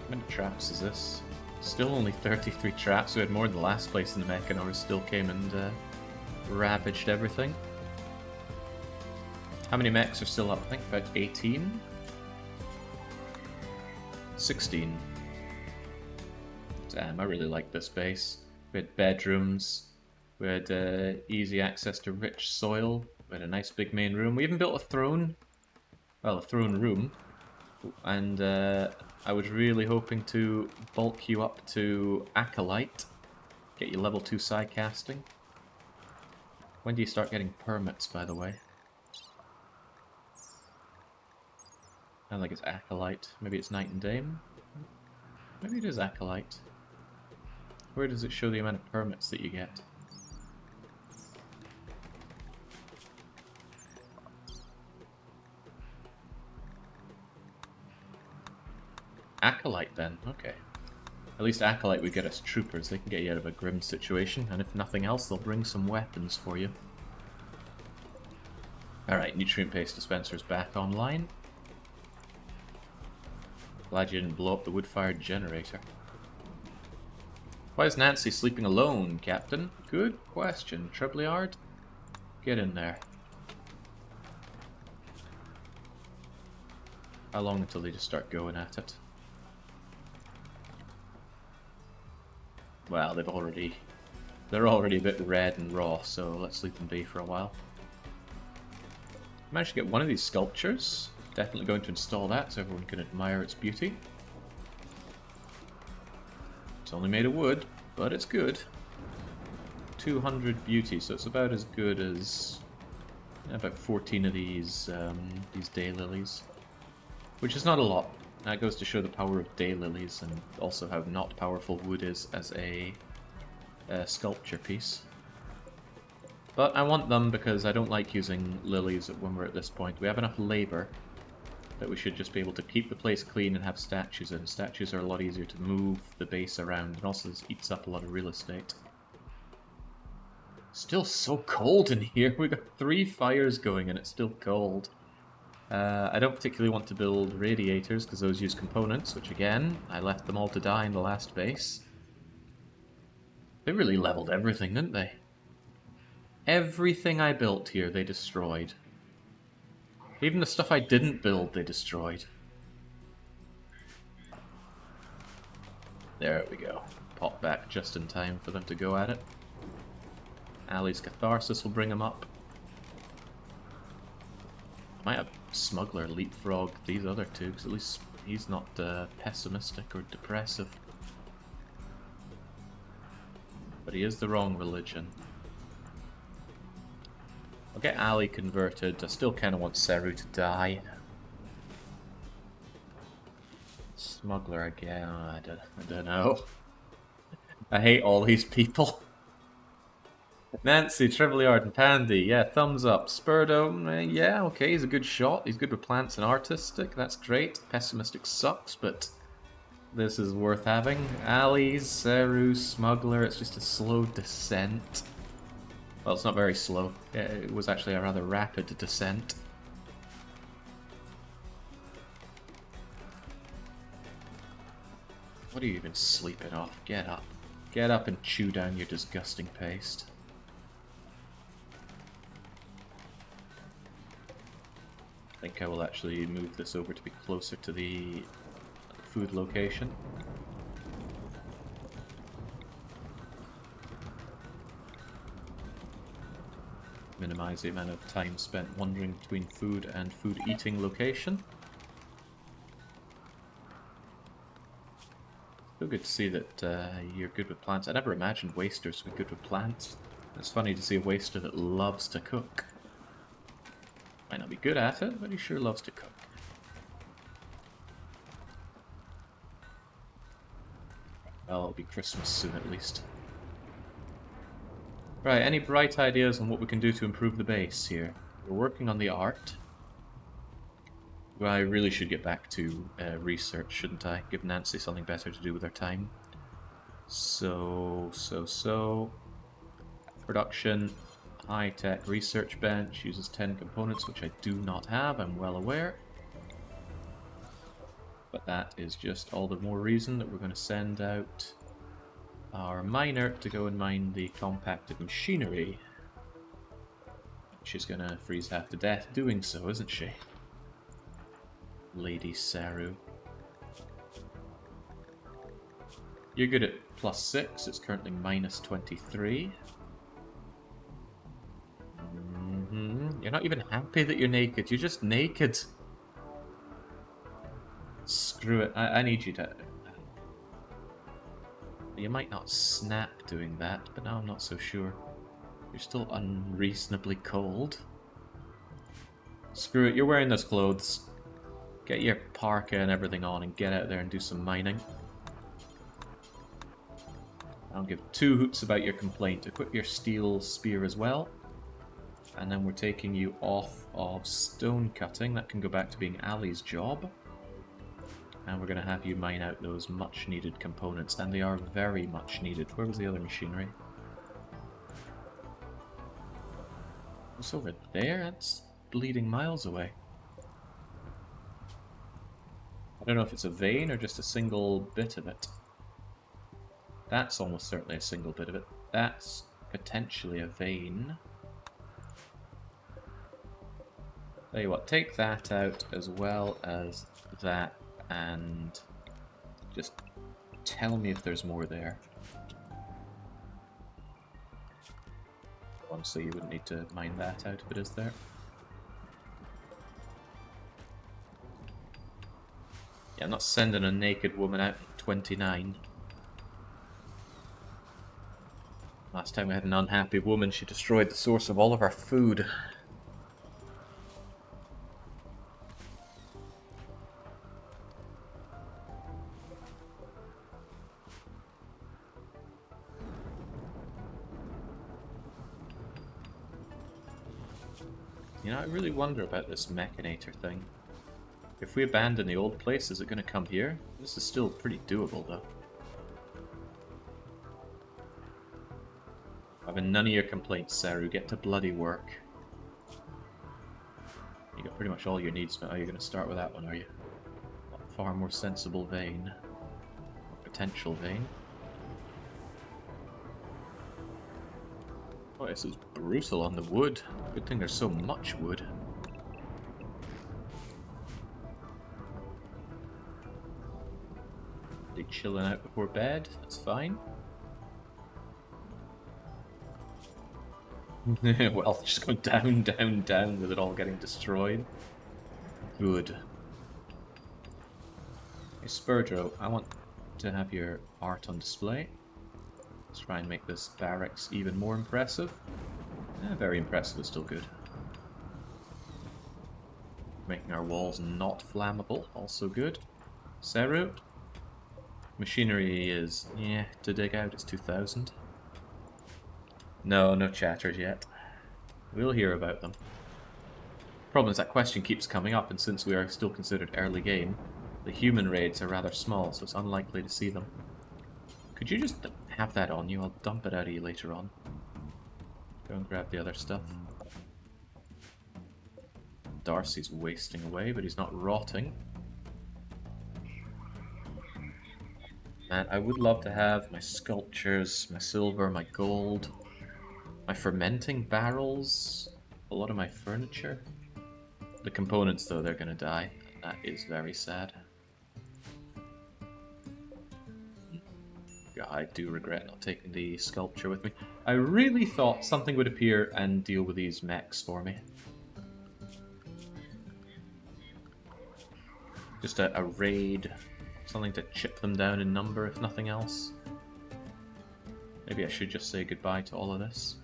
How many traps is this? Still only 33 traps. We had more than the last place in the Mechanors still came and ravaged everything. How many mechs are still up? I think about 18? 16. Damn, I really like this base. We had bedrooms. We had easy access to rich soil. We had a nice big main room. We even built a throne. well, a throne room. And I was really hoping to bulk you up to Acolyte. Get you level 2 side casting. When do you start getting permits, by the way? I don't think it's Acolyte. Maybe it's Knight and Dame? Maybe it is Acolyte. Where does it show the amount of permits that you get? Acolyte then, okay. At least Acolyte would get us troopers. They can get you out of a grim situation, and if nothing else, they'll bring some weapons for you. Alright, nutrient paste dispenser's back online. Glad you didn't blow up the wood-fired generator. Why is Nancy sleeping alone, Captain? Good question. Treblyard? Get in there. How long until they just start going at it? Well, they're already a bit red and raw, so let's leave them be for a while. Managed to get one of these sculptures. Definitely going to install that so everyone can admire its beauty. It's only made of wood, but it's good. 200 beauty, so it's about as good as about 14 of these daylilies, which is not a lot. That goes to show the power of daylilies and also how not powerful wood is as a sculpture piece. But I want them because I don't like using lilies when we're at this point. We have enough labor that we should just be able to keep the place clean and have statues in. Statues are a lot easier to move the base around, and also this eats up a lot of real estate. Still so cold in here. We got 3 fires going and it's still cold. I don't particularly want to build radiators because those use components, which again, I left them all to die in the last base. They really leveled everything, didn't they? Everything I built here they destroyed. Even the stuff I didn't build, they destroyed. There we go. Pop back just in time for them to go at it. Ali's Catharsis will bring him up. I might have Smuggler leapfrog these other two, because at least he's not pessimistic or depressive. But he is the wrong religion. I'll get Ali converted. I still kind of want Seru to die. Smuggler again. I don't know. I hate all these people. Nancy, Trevliard, and Pandy. Yeah, thumbs up. Spurdo, yeah, okay, he's a good shot. He's good with plants and artistic. That's great. Pessimistic sucks, but this is worth having. Ali, Seru, Smuggler. It's just a slow descent. Well, it's not very slow. It was actually a rather rapid descent. What are you even sleeping off? Get up. Get up and chew down your disgusting paste. I think I will actually move this over to be closer to the food location. Minimize the amount of time spent wandering between food and food eating location. Still good to see that you're good with plants. I never imagined wasters were good with plants. It's funny to see a waster that loves to cook. Might not be good at it, but he sure loves to cook. Well, it'll be Christmas soon at least. Right, any bright ideas on what we can do to improve the base here? We're working on the art. Well, I really should get back to research, shouldn't I? Give Nancy something better to do with her time. So... Production, high-tech research bench, uses 10 components, which I do not have, I'm well aware. But that is just all the more reason that we're going to send out our miner to go and mine the compacted machinery. She's gonna freeze half to death doing so, isn't she? LadySeru. You're good at +6, it's currently -23. You're not even happy that you're naked, you're just naked. Screw it. I need you to... You might not snap doing that, but now I'm not so sure. You're still unreasonably cold. Screw it, you're wearing those clothes. Get your parka and everything on and get out there and do some mining. I don't give two hoots about your complaint. Equip your steel spear as well. And then we're taking you off of stone cutting. That can go back to being Ali's job. And we're going to have you mine out those much needed components. And they are very much needed. Where was the other machinery? It's over there? That's bleeding miles away. I don't know if it's a vein or just a single bit of it. That's almost certainly a single bit of it. That's potentially a vein. Tell you what, take that out as well as that and just tell me if there's more there. Honestly, you wouldn't need to mine that out if it is there. Yeah, I'm not sending a naked woman out at 29. Last time we had an unhappy woman, she destroyed the source of all of our food. You know, I really wonder about this mechanator thing. If we abandon the old place, is it going to come here? This is still pretty doable, though. Having none of your complaints, Seru. Get to bloody work. You got pretty much all your needs met. Oh, you're going to start with that one, are you? A far more sensible vein. Or potential vein. Oh, this is brutal on the wood. Good thing there's so much wood. They chilling out before bed, that's fine. Well, just go down, down, down with it all getting destroyed. Good. Hey, Spurdro, I want to have your art on display. Let's try and make this barracks even more impressive. Very impressive is still good. Making our walls not flammable, also good. Seru. Machinery is, yeah, to dig out, it's 2,000. No chatters yet. We'll hear about them. Problem is that question keeps coming up, and since we are still considered early game, the human raids are rather small, so it's unlikely to see them. Could you just have that on you? I'll dump it out of you later on. Go and grab the other stuff. Darcy's wasting away, but he's not rotting. Man, I would love to have my sculptures, my silver, my gold, my fermenting barrels, a lot of my furniture. The components, though, they're gonna die. That is very sad. Yeah, I do regret not taking the sculpture with me. I really thought something would appear and deal with these mechs for me. Just a raid, something to chip them down in number if nothing else. Maybe I should just say goodbye to all of this.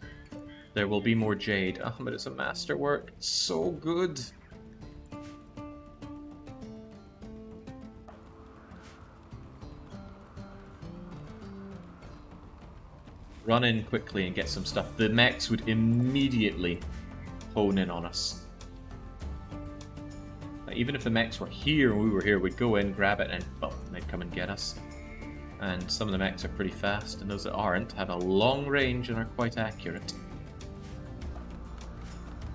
There will be more jade. Oh, but it's a masterwork. It's so good. Run in quickly and get some stuff. The mechs would immediately hone in on us. Like, even if the mechs were here and we were here, we'd go in, grab it, and boom, they'd come and get us. And some of the mechs are pretty fast, and those that aren't have a long range and are quite accurate.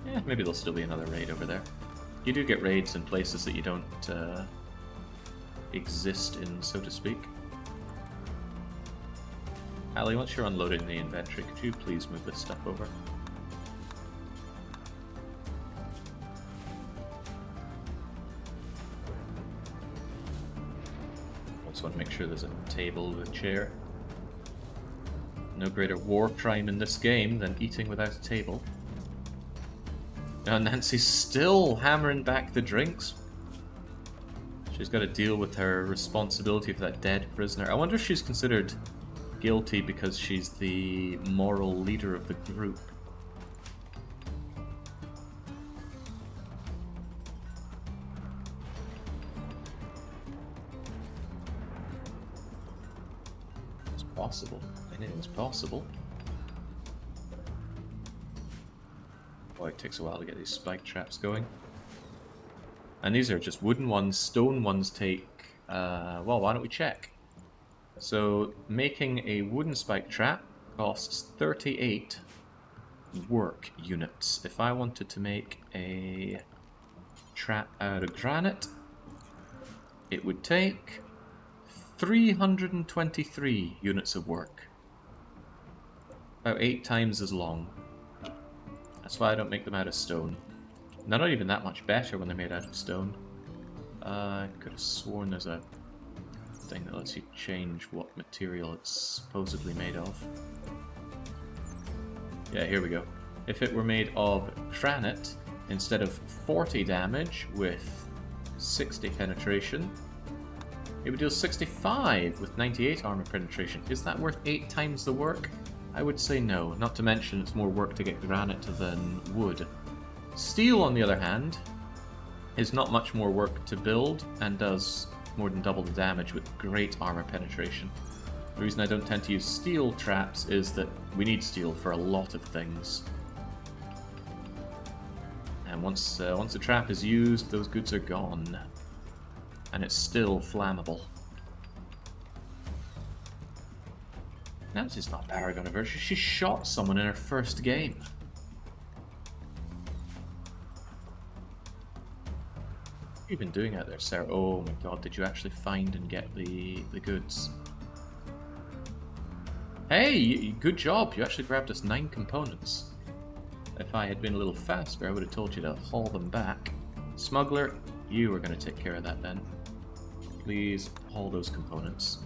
Yeah, maybe there'll still be another raid over there. You do get raids in places that you don't exist in, so to speak. Ali, once you're unloading the inventory, could you please move this stuff over? Also want to make sure there's a table with a chair. No greater war crime in this game than eating without a table. Now Nancy's still hammering back the drinks. She's got to deal with her responsibility for that dead prisoner. I wonder if she's considered guilty because she's the moral leader of the group. It's possible. Anything's possible. Boy, it takes a while to get these spike traps going. And these are just wooden ones. Stone ones take... well, why don't we check? So, making a wooden spike trap costs 38 work units. If I wanted to make a trap out of granite, it would take 323 units of work. About 8 times as long. That's why I don't make them out of stone. They're not even that much better when they're made out of stone. I could have sworn there's a thing that lets you change what material it's supposedly made of. Yeah, here we go. If it were made of granite, instead of 40 damage with 60 penetration, it would deal 65 with 98 armor penetration. Is that worth 8 times the work? I would say no, not to mention it's more work to get granite than wood. Steel, on the other hand, is not much more work to build and does more than double the damage with great armor penetration. The reason I don't tend to use steel traps is that we need steel for a lot of things. And once the trap is used, those goods are gone. And it's still flammable. Now this is not Paragon of Virtue. She shot someone in her first game. What have you been doing out there, Sarah? Oh my god, did you actually find and get the goods? Hey, good job! You actually grabbed us 9 components. If I had been a little faster, I would have told you to haul them back. Smuggler, you were going to take care of that then. Please haul those components.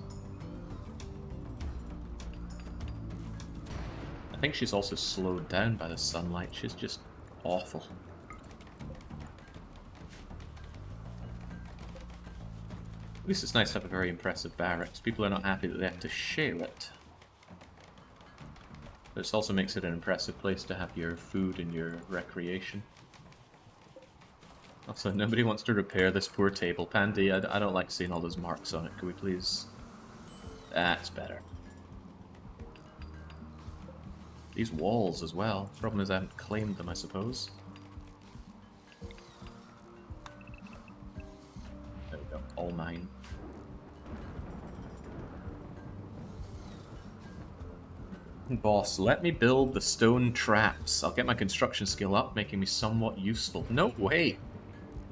I think she's also slowed down by the sunlight. She's just awful. At least it's nice to have a very impressive barracks. People are not happy that they have to share it. But this also makes it an impressive place to have your food and your recreation. Also, nobody wants to repair this poor table. Pandy, I don't like seeing all those marks on it. Could we please... That's better. These walls as well. Problem is I haven't claimed them, I suppose. There we go. All mine. Boss, let me build the stone traps. I'll get my construction skill up, making me somewhat useful. No way!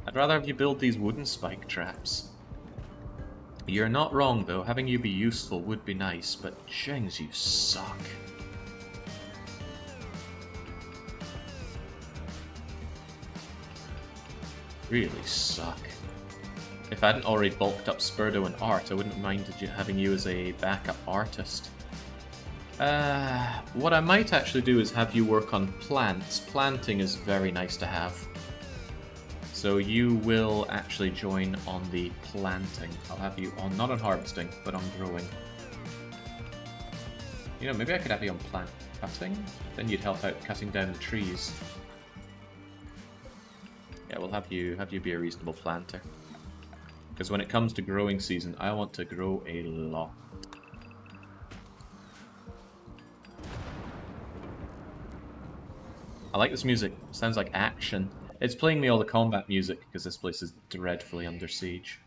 I'd rather have you build these wooden spike traps. You're not wrong, though. Having you be useful would be nice, but jings, you suck. Really suck. If I hadn't already bulked up Spurdo and art, I wouldn't have minded having you as a backup artist. What I might actually do is have you work on plants. Planting is very nice to have. So you will actually join on the planting. I'll have you on, not on harvesting, but on growing. You know, maybe I could have you on plant cutting? Then you'd help out cutting down the trees. Yeah, we'll have you be a reasonable planter. Because when it comes to growing season, I want to grow a lot. I like this music. It sounds like action. It's playing me all the combat music because this place is dreadfully under siege.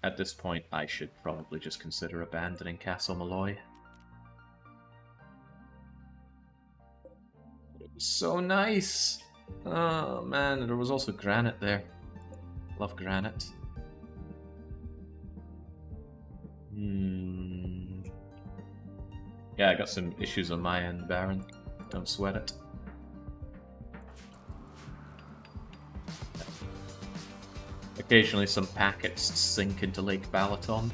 At this point, I should probably just consider abandoning Castle Malloy. It was so nice! Oh man, there was also granite there. Love granite. Yeah, I got some issues on my end, Baron. Don't sweat it. Occasionally some packets sink into Lake Balaton.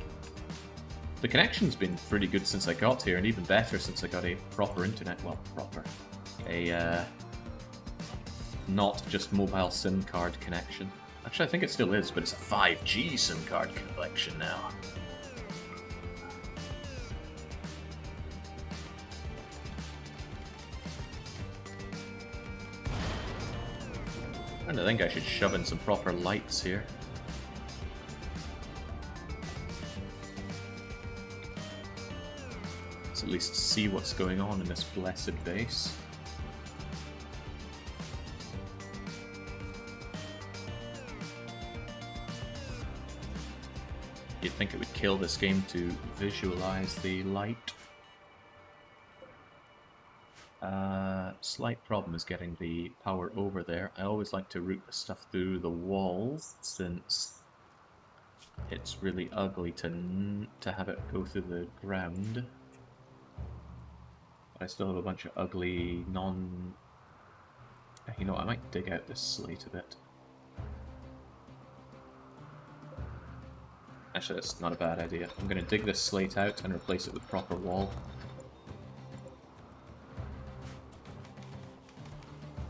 The connection's been pretty good since I got here, and even better since I got a proper internet. Well, proper. not just mobile SIM card connection. Actually, I think it still is, but it's a 5G SIM card connection now. And I think I should shove in some proper lights here. Let's at least see what's going on in this blessed base. You'd think it would kill this game to visualize the light. Slight problem is getting the power over there. I always like to route the stuff through the walls, since it's really ugly to have it go through the ground. I still have a bunch of ugly You know what, I might dig out this slate a bit. Actually, that's not a bad idea. I'm going to dig this slate out and replace it with proper wall.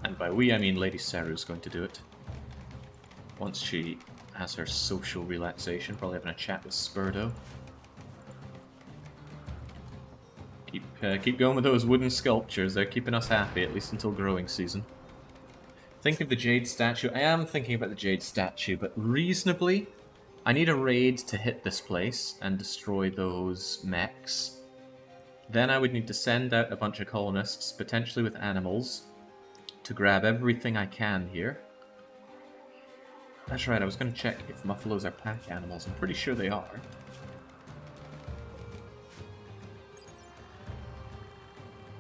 And by we, I mean LadySeru is going to do it. Once she has her social relaxation, probably having a chat with Spurdo. Keep going with those wooden sculptures, they're keeping us happy, at least until growing season. Think of the Jade statue. I am thinking about the Jade statue, but reasonably, I need a raid to hit this place and destroy those mechs. Then I would need to send out a bunch of colonists, potentially with animals, to grab everything I can here. That's right, I was going to check if Muffalos are pack animals. I'm pretty sure they are.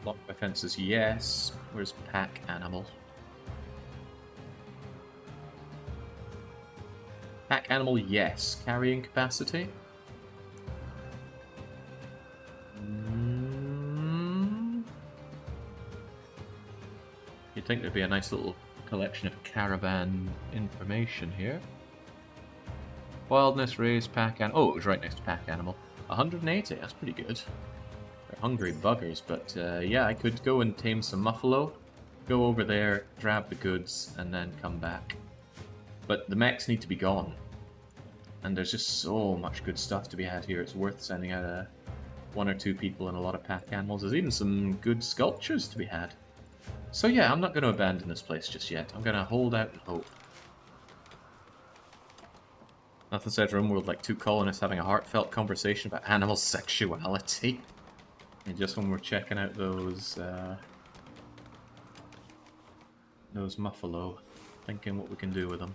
Blocked by fences, yes. Where's pack animal? Pack animal, yes. Carrying capacity? You'd think there'd be a nice little collection of caravan information here. Wildness, raised pack animal. Oh, it was right next to pack animal. 180, that's pretty good. They're hungry buggers, but yeah, I could go and tame some Muffalo, go over there, grab the goods, and then come back. But the mechs need to be gone. And there's just so much good stuff to be had here, it's worth sending out one or two people and a lot of pack animals. There's even some good sculptures to be had. So yeah, I'm not going to abandon this place just yet. I'm going to hold out and hope. Nothing says RimWorld like two colonists having a heartfelt conversation about animal sexuality. And just when we're checking out those Muffalo, thinking what we can do with them.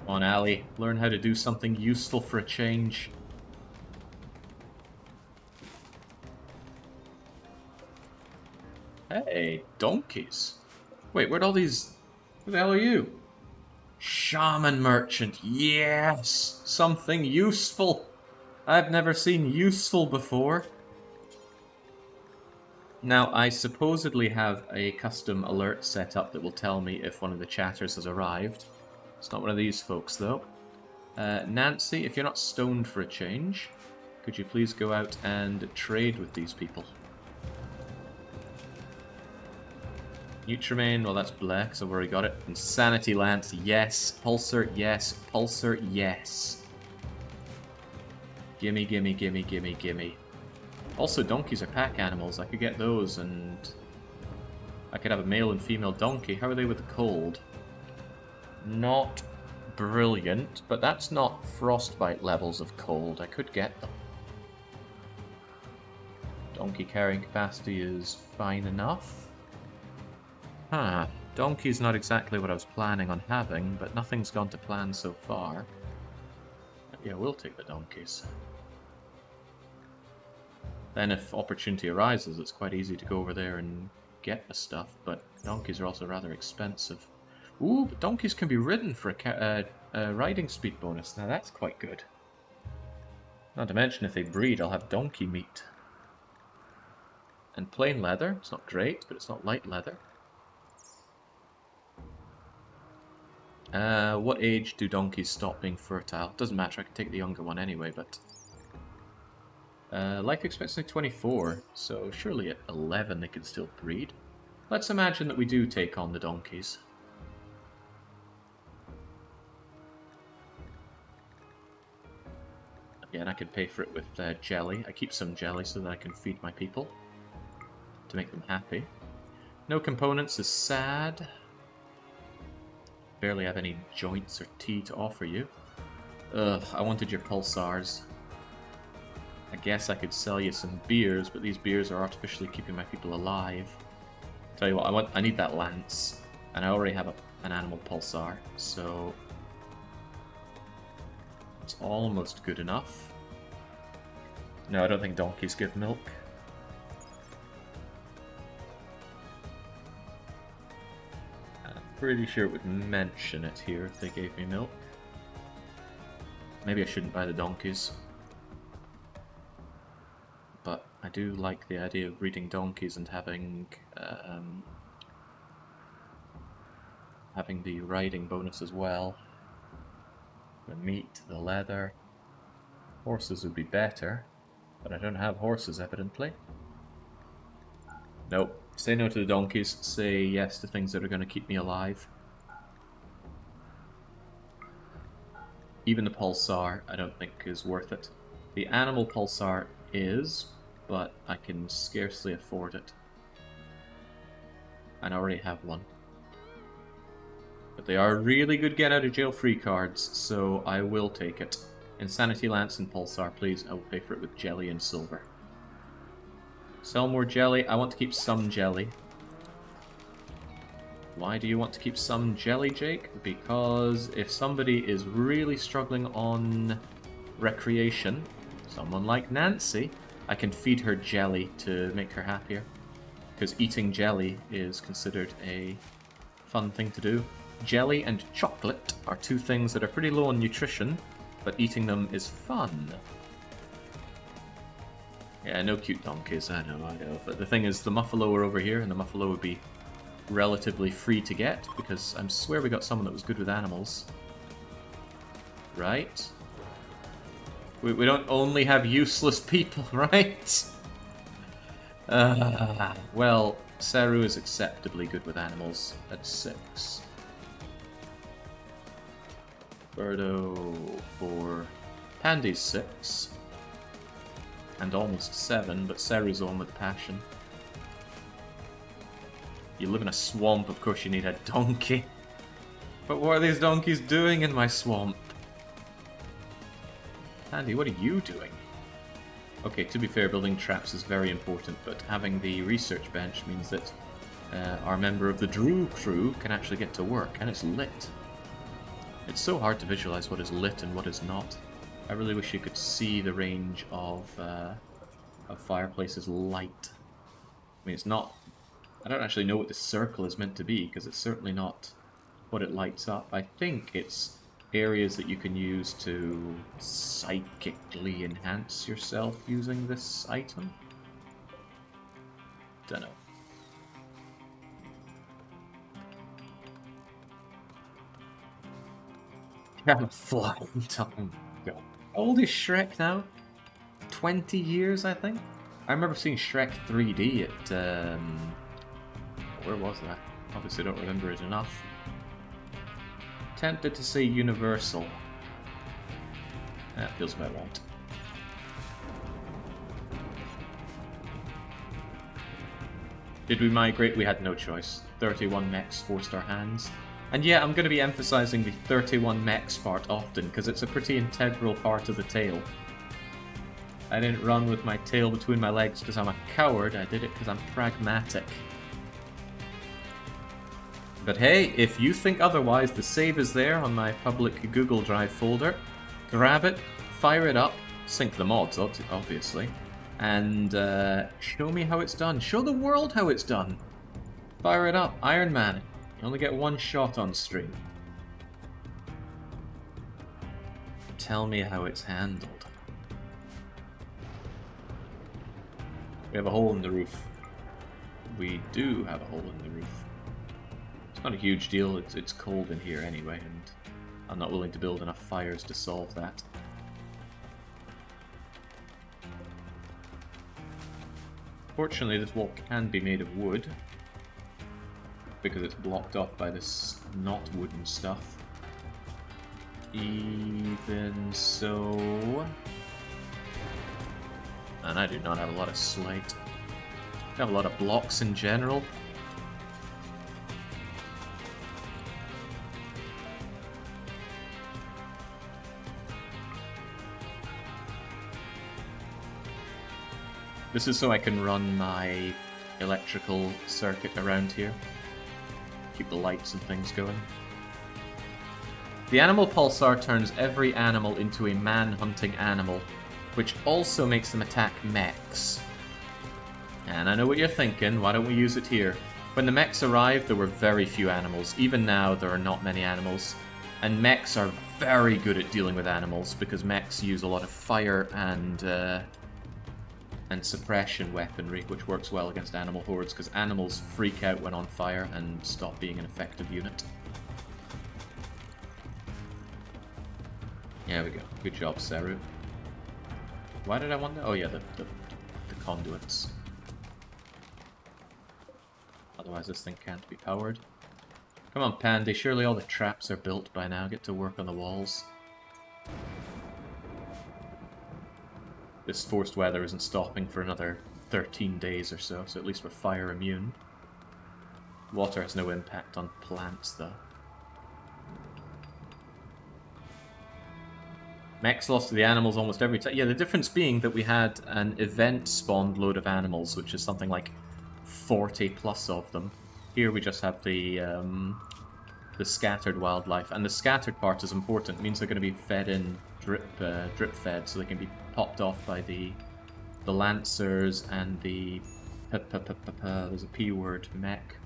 Come on, Ali, learn how to do something useful for a change. Hey, donkeys. Wait, where'd all these... Who the hell are you? Shaman merchant, yes! Something useful! I've never seen useful before. Now, I supposedly have a custom alert set up that will tell me if one of the chatters has arrived. It's not one of these folks, though. Nancy, if you're not stoned for a change, could you please go out and trade with these people? Nutramain, well that's black, because I've already got it. Insanity Lance, yes. Pulsar, yes. Pulsar, yes. Gimme, gimme, gimme, gimme, gimme. Also, donkeys are pack animals. I could get those, and I could have a male and female donkey. How are they with the cold? Not brilliant, but that's not frostbite levels of cold. I could get them. Donkey carrying capacity is fine enough. Huh, donkey's not exactly what I was planning on having, but nothing's gone to plan so far. Yeah, we'll take the donkeys. Then if opportunity arises, it's quite easy to go over there and get the stuff, but donkeys are also rather expensive. Ooh, but donkeys can be ridden for a riding speed bonus. Now that's quite good. Not to mention, if they breed, I'll have donkey meat. And plain leather. It's not great, but it's not light leather. What age do donkeys stop being fertile? Doesn't matter, I can take the younger one anyway, but... Life expectancy 24, so surely at 11 they can still breed. Let's imagine that we do take on the donkeys. Again, I could pay for it with jelly. I keep some jelly so that I can feed my people to make them happy. No components is sad. Barely have any joints or tea to offer you. Ugh, I wanted your pulsars. I guess I could sell you some beers, but these beers are artificially keeping my people alive. Tell you what, I need that lance, and I already have an animal pulsar, so it's almost good enough. No, I don't think donkeys give milk. I'm pretty sure it would mention it here if they gave me milk. Maybe I shouldn't buy the donkeys. But I do like the idea of breeding donkeys and having the riding bonus as well. The meat, the leather. Horses would be better, but I don't have horses, evidently. Nope. Say no to the donkeys, say yes to things that are going to keep me alive. Even the pulsar, I don't think is worth it. The animal pulsar is, but I can scarcely afford it. And I already have one. But they are really good get out of jail free cards, so I will take it. Insanity Lance and Pulsar, please. I will pay for it with jelly and silver. Sell more jelly. I want to keep some jelly. Why do you want to keep some jelly, Jake? Because if somebody is really struggling on recreation, someone like Nancy, I can feed her jelly to make her happier. Because eating jelly is considered a fun thing to do. Jelly and chocolate are two things that are pretty low on nutrition, but eating them is fun. Yeah, no cute donkeys, I know. But the thing is, the Muffalo are over here, and the Muffalo would be relatively free to get, because I swear we got someone that was good with animals. Right? We don't only have useless people, right? Well, Seru is acceptably good with animals at 6. Birdo for Pandy's 6. And almost 7, but Seru's on with passion. You live in a swamp, of course you need a donkey. But what are these donkeys doing in my swamp? Andy, what are you doing? Okay, to be fair, building traps is very important, but having the research bench means that our member of the Drew crew can actually get to work, and it's lit. It's so hard to visualize what is lit and what is not. I really wish you could see the range of Fireplace's light. I mean, it's not... I don't actually know what the circle is meant to be, because it's certainly not what it lights up. I think it's areas that you can use to psychically enhance yourself using this item. Dunno. Camouflage time. God. How old is Shrek now? 20 years, I think? I remember seeing Shrek 3D at, where was that? Obviously don't remember it enough. Tempted to say Universal. That feels about right. Did we migrate? We had no choice. 31 mechs forced our hands. And yeah, I'm going to be emphasizing the 31 mechs part often, because it's a pretty integral part of the tale. I didn't run with my tail between my legs because I'm a coward, I did it because I'm pragmatic. But hey, if you think otherwise, the save is there on my public Google Drive folder. Grab it, fire it up, sync the mods, obviously, and show me how it's done. Show the world how it's done. Fire it up, Iron Man. You only get one shot on stream. Tell me how it's handled. We have a hole in the roof. We do have a hole in the roof. It's not a huge deal, it's cold in here anyway, and I'm not willing to build enough fires to solve that. Fortunately, this wall can be made of wood, because it's blocked off by this not wooden stuff. Even so... And I do not have a lot of slate. I have a lot of blocks in general. This is so I can run my electrical circuit around here. Keep the lights and things going. The animal pulsar turns every animal into a man-hunting animal, which also makes them attack mechs. And I know what you're thinking, why don't we use it here? When the mechs arrived, there were very few animals. Even now, there are not many animals. And mechs are very good at dealing with animals, because mechs use a lot of fire and suppression weaponry, which works well against animal hordes, because animals freak out when on fire and stop being an effective unit. There we go. Good job, Seru. Why did I want that? Oh yeah, the conduits. Otherwise this thing can't be powered. Come on, Pandy, surely all the traps are built by now. Get to work on the walls. This forced weather isn't stopping for another 13 days or so, so at least we're fire immune. Water has no impact on plants, though. Mechs lost to the animals almost every time. Yeah, the difference being that we had an event-spawned load of animals, which is something like 40 plus of them. Here we just have the scattered wildlife, and the scattered part is important. It means they're going to be fed in drip fed, so they can be popped off by the lancers and the there's a P word, mech.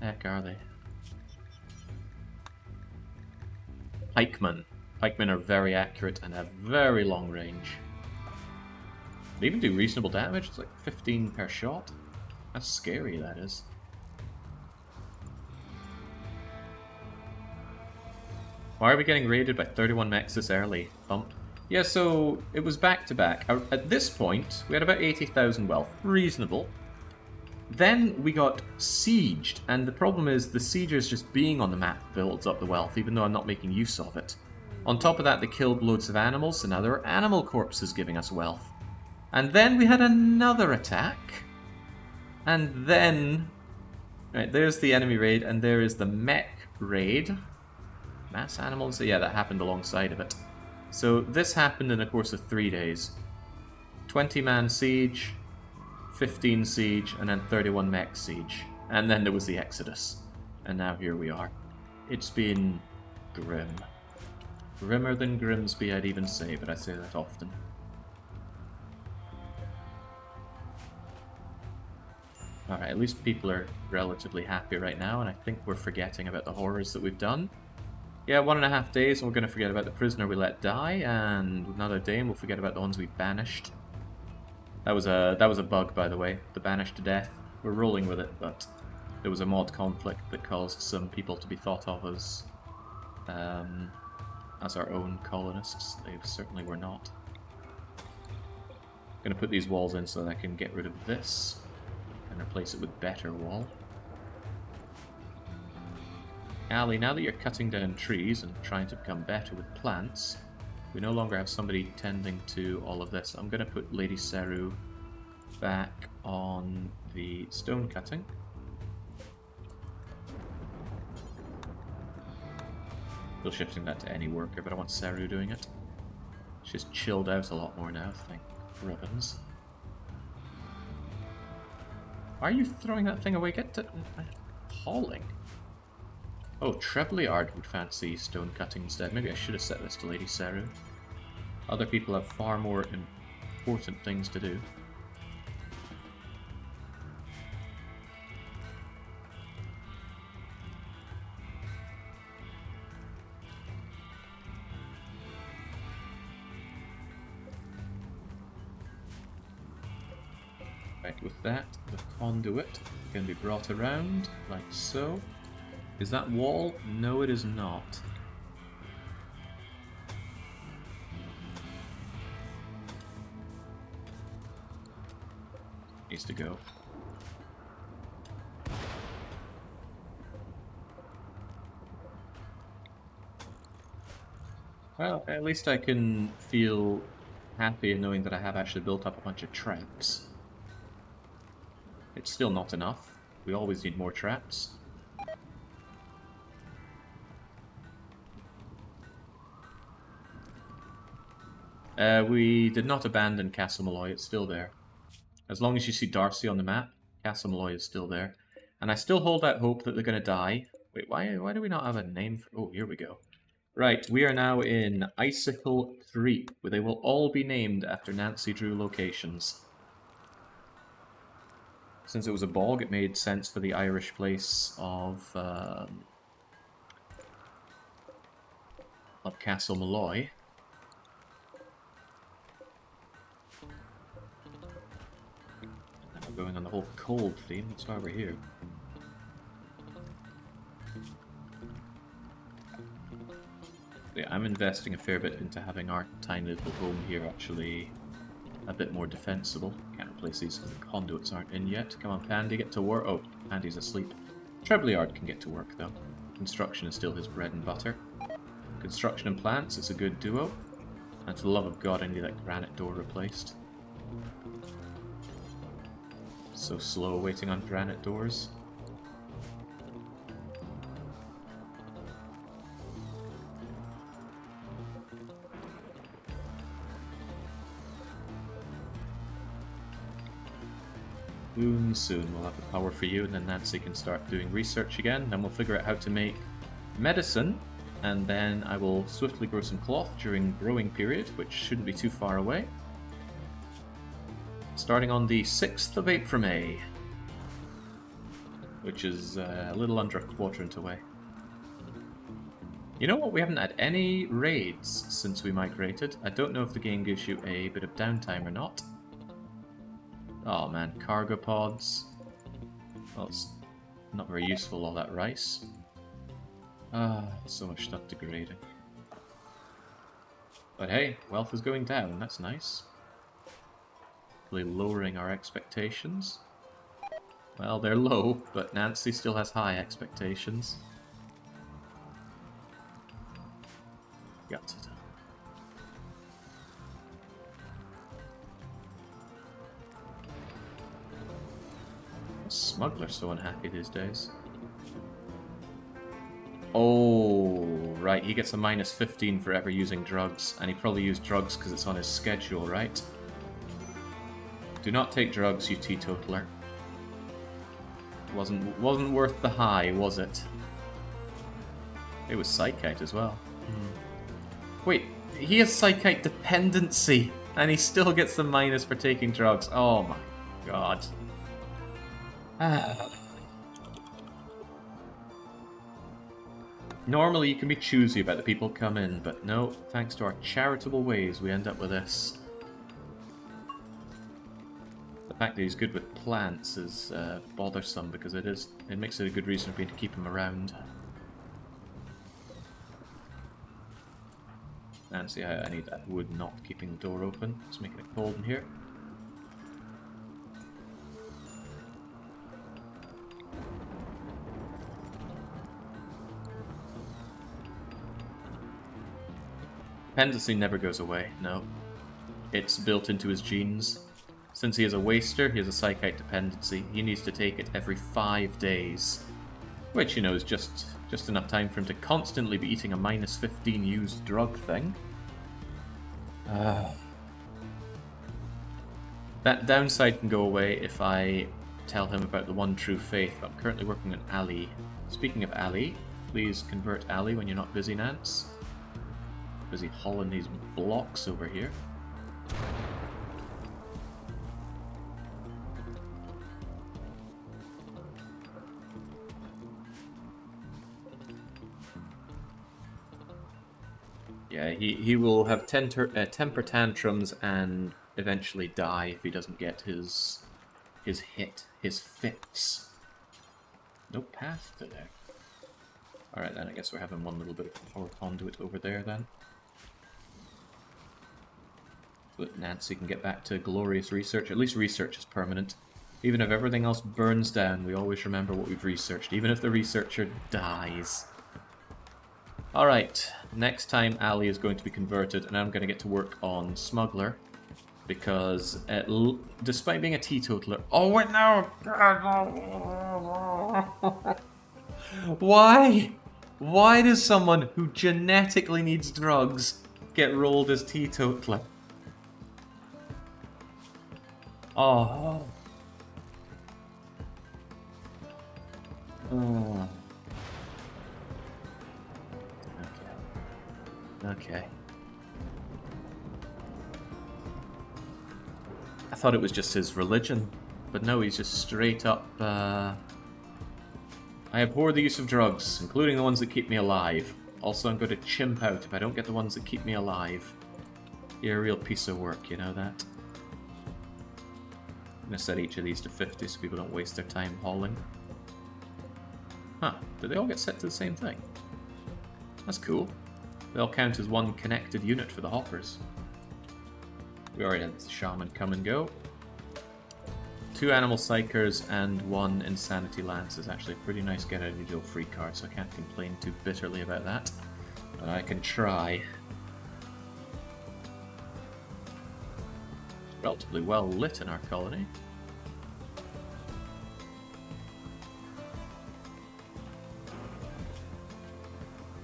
Heck are they? Pikemen. Pikemen are very accurate and have very long range. They even do reasonable damage. It's like 15 per shot. That's scary, that is. Why are we getting raided by 31 mechs this early? Bump. Yeah, so it was back to back. At this point, we had about 80,000 wealth. Reasonable. Then we got sieged, and the problem is the siegers just being on the map builds up the wealth, even though I'm not making use of it. On top of that, they killed loads of animals, so now there are animal corpses giving us wealth. And then we had another attack. And then... Right, there's the enemy raid, and there is the mech raid. Mass animals? Yeah, that happened alongside of it. So this happened in a course of 3 days. 20-man siege, 15 siege, and then 31 mech siege. And then there was the Exodus. And now here we are. It's been grim. Grimmer than Grimsby, I'd even say, but I say that often. Alright, at least people are relatively happy right now, and I think we're forgetting about the horrors that we've done. Yeah, 1.5 days, and we're going to forget about the prisoner we let die, and another day, and we'll forget about the ones we banished. That was a bug, by the way, the banished to death. We're rolling with it, but there was a mod conflict that caused some people to be thought of as our own colonists. They certainly were not. I'm going to put these walls in so that I can get rid of this and replace it with better wall. Ali, now that you're cutting down trees and trying to become better with plants, we no longer have somebody tending to all of this. I'm going to put LadySeru back on the stone cutting. Still shifting that to any worker, but I want Seru doing it. She's chilled out a lot more now, thank ribbons. Why are you throwing that thing away? Get to... Appalling. Oh, Treblyard would fancy stone cutting instead. Maybe I should have set this to LadySeru. Other people have far more important things to do. Right, with that, the conduit can be brought around, like so. Is that wall? No, it is not. needs to go. Well, at least I can feel happy in knowing that I have actually built up a bunch of traps. It's still not enough. We always need more traps. We did not abandon Castle Malloy, it's still there. As long as you see Darcy on the map, Castle Malloy is still there. And I still hold out hope that they're going to die. Wait, why do we not have a name for... Oh, here we go. Right, we are now in Icicle 3, where they will all be named after Nancy Drew locations. Since it was a bog, it made sense for the Irish place of Castle Malloy. And we're going on the whole cold theme, that's why we're here. Yeah, I'm investing a fair bit into having our tiny little home here actually a bit more defensible. Can't replace these because the conduits aren't in yet. Come on, Pandy, get to work. Oh, Pandy's asleep. Treblyard can get to work, though. Construction is still his bread and butter. Construction and plants, it's a good duo. And for the love of God, I need that granite door replaced. So slow waiting on granite doors. Soon we'll have the power for you, and then Nancy can start doing research again. Then we'll figure out how to make medicine, and then I will swiftly grow some cloth during growing period, which shouldn't be too far away. Starting on the 6th of April, which is a little under a quadrant away. You know what? We haven't had any raids since we migrated. I don't know if the game gives you a bit of downtime or not. Oh man, cargo pods. Well, it's not very useful, all that rice. Ah, so much stuff degrading. But hey, wealth is going down, that's nice. Really lowering our expectations. Well, they're low, but Nancy still has high expectations. Got it. Smuggler's so unhappy these days. Oh, right, he gets a minus 15 for ever using drugs, and he probably used drugs because it's on his schedule, right? Do not take drugs, you teetotaler. Wasn't worth the high, was it? It was Psychite as well. Wait, he has Psychite dependency, and he still gets the minus for taking drugs. Oh my god. Normally you can be choosy about the people who come in, but no, thanks to our charitable ways we end up with this. The fact that he's good with plants is bothersome because it makes it a good reason for me to keep him around. And see, I need that wood not keeping the door open. It's making it cold in here. Dependency never goes away, no. It's built into his genes. Since he is a waster, he has a Psychite dependency. He needs to take it every 5 days. Which, you know, is just enough time for him to constantly be eating a minus 15 used drug thing. That downside can go away if I tell him about the one true faith. I'm currently working on Ali. Speaking of Ali, please convert Ali when you're not busy, Nance. Busy hauling these blocks over here. Yeah, he will have temper tantrums and eventually die if he doesn't get his fix. No path to there. Alright then, I guess we're having one little bit of power conduit over there then. So that Nancy can get back to glorious research. At least research is permanent. Even if everything else burns down, we always remember what we've researched, even if the researcher dies. Alright, next time Ali is going to be converted, and I'm going to get to work on Smuggler. Because, despite being a teetotaler... Oh, wait, no! Why? Why does someone who genetically needs drugs get rolled as teetotaler? Oh. Oh. Okay. I thought it was just his religion, but no, he's just straight up, I abhor the use of drugs, including the ones that keep me alive. Also, I'm going to chimp out if I don't get the ones that keep me alive. You're a real piece of work, you know that? I'm going to set each of these to 50 so people don't waste their time hauling. Huh, do they all get set to the same thing? That's cool. They all count as one connected unit for the hoppers. We already had the shaman come and go. 2 animal psychers and 1 insanity lance is actually a pretty nice get out of the jail free card, so I can't complain too bitterly about that. But I can try. It's relatively well lit in our colony.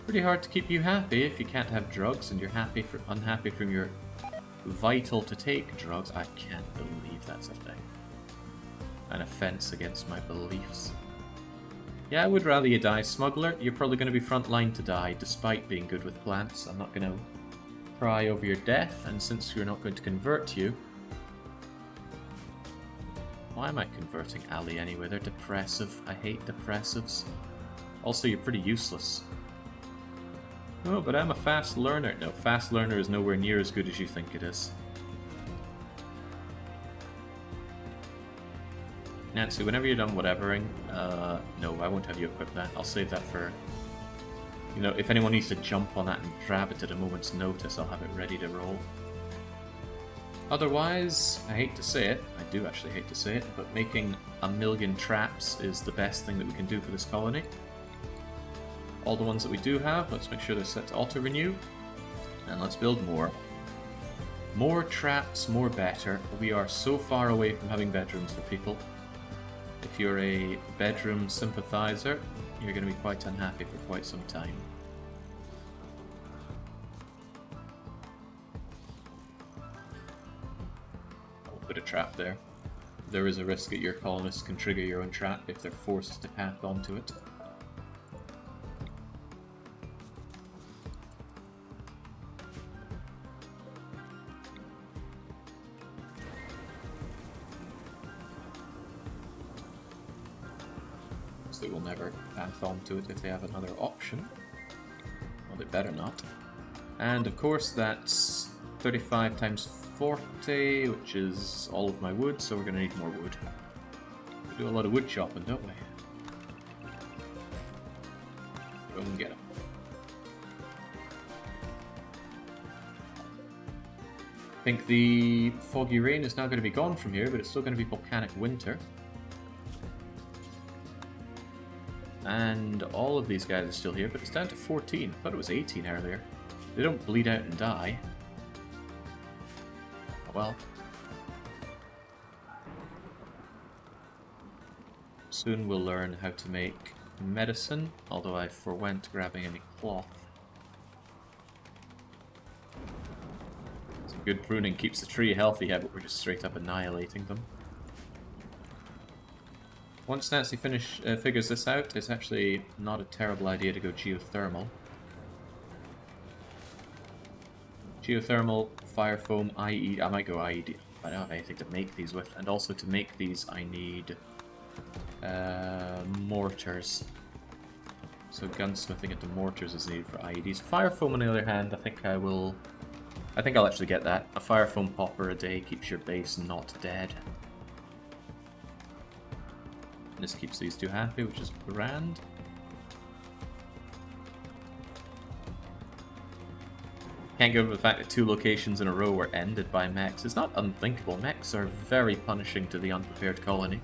Pretty hard to keep you happy if you can't have drugs and you're unhappy from your vital to take drugs. I can't believe that's a thing. An offense against my beliefs. Yeah, I would rather you die, Smuggler. You're probably going to be frontline to die, despite being good with plants. I'm not going to cry over your death, and since you're not going to convert you... Why am I converting Ali anyway? They're depressive. I hate depressives. Also, you're pretty useless. Oh, but I'm a fast learner. No, fast learner is nowhere near as good as you think it is. Nancy, whenever you're done whatevering, no, I won't have you equip that. I'll save that for... You know, if anyone needs to jump on that and grab it at a moment's notice, I'll have it ready to roll. Otherwise, I hate to say it, I do actually hate to say it, but making 1,000,000 traps is the best thing that we can do for this colony. All the ones that we do have, let's make sure they're set to auto-renew, and let's build more. More traps, more better. We are so far away from having bedrooms for people. If you're a bedroom sympathizer, you're going to be quite unhappy for quite some time. I'll put a trap there. There is a risk that your colonists can trigger your own trap if they're forced to path onto it. They will never path onto it if they have another option. Well, they better not. And of course that's 35 times 40, which is all of my wood, so we're going to need more wood. We do a lot of wood chopping, don't we? Go and get them. I think the foggy rain is now going to be gone from here, but it's still going to be volcanic winter. And all of these guys are still here, but it's down to 14. I thought it was 18 earlier. They don't bleed out and die. Oh well. Soon we'll learn how to make medicine, although I forwent grabbing any cloth. Some good pruning keeps the tree healthy, yeah, but we're just straight up annihilating them. Once Nancy figures this out, it's actually not a terrible idea to go geothermal. Geothermal, fire foam, IED. I might go IED. I don't have anything to make these with. And also to make these, I need mortars. So gunsmithing into mortars is needed for IEDs. Fire foam, on the other hand, I think I'll actually get that. A fire foam popper a day keeps your base not dead. This keeps these two happy, which is grand. Can't get over the fact that 2 locations in a row were ended by mechs. It's not unthinkable. Mechs are very punishing to the unprepared colony.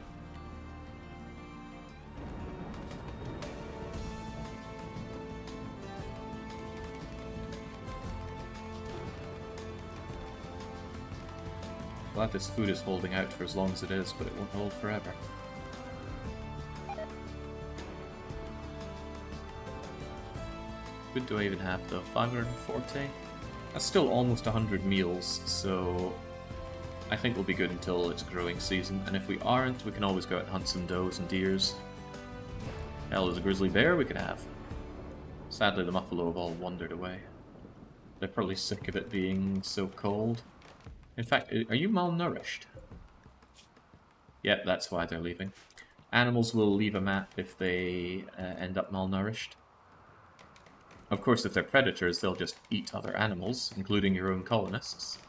Glad this food is holding out for as long as it is, but it won't hold forever. What do I even have though? 540? That's still almost 100 meals, so I think we'll be good until it's growing season. And if we aren't, we can always go out and hunt some does and deers. Hell, there's a grizzly bear we could have. Sadly, the buffalo have all wandered away. They're probably sick of it being so cold. In fact, are you malnourished? Yep, that's why they're leaving. Animals will leave a map if they end up malnourished. Of course, if they're predators, they'll just eat other animals, including your own colonists.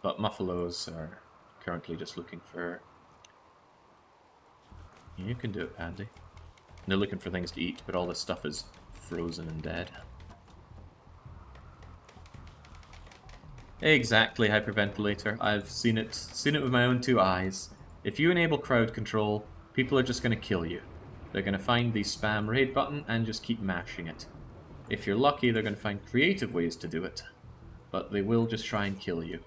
But muffalos are currently just looking for... You can do it, Pandy. They're looking for things to eat, but all this stuff is frozen and dead. Exactly, hyperventilator. I've seen it with my own 2 eyes. If you enable crowd control, people are just going to kill you. They're going to find the spam raid button and just keep mashing it. If you're lucky, they're going to find creative ways to do it, but they will just try and kill you.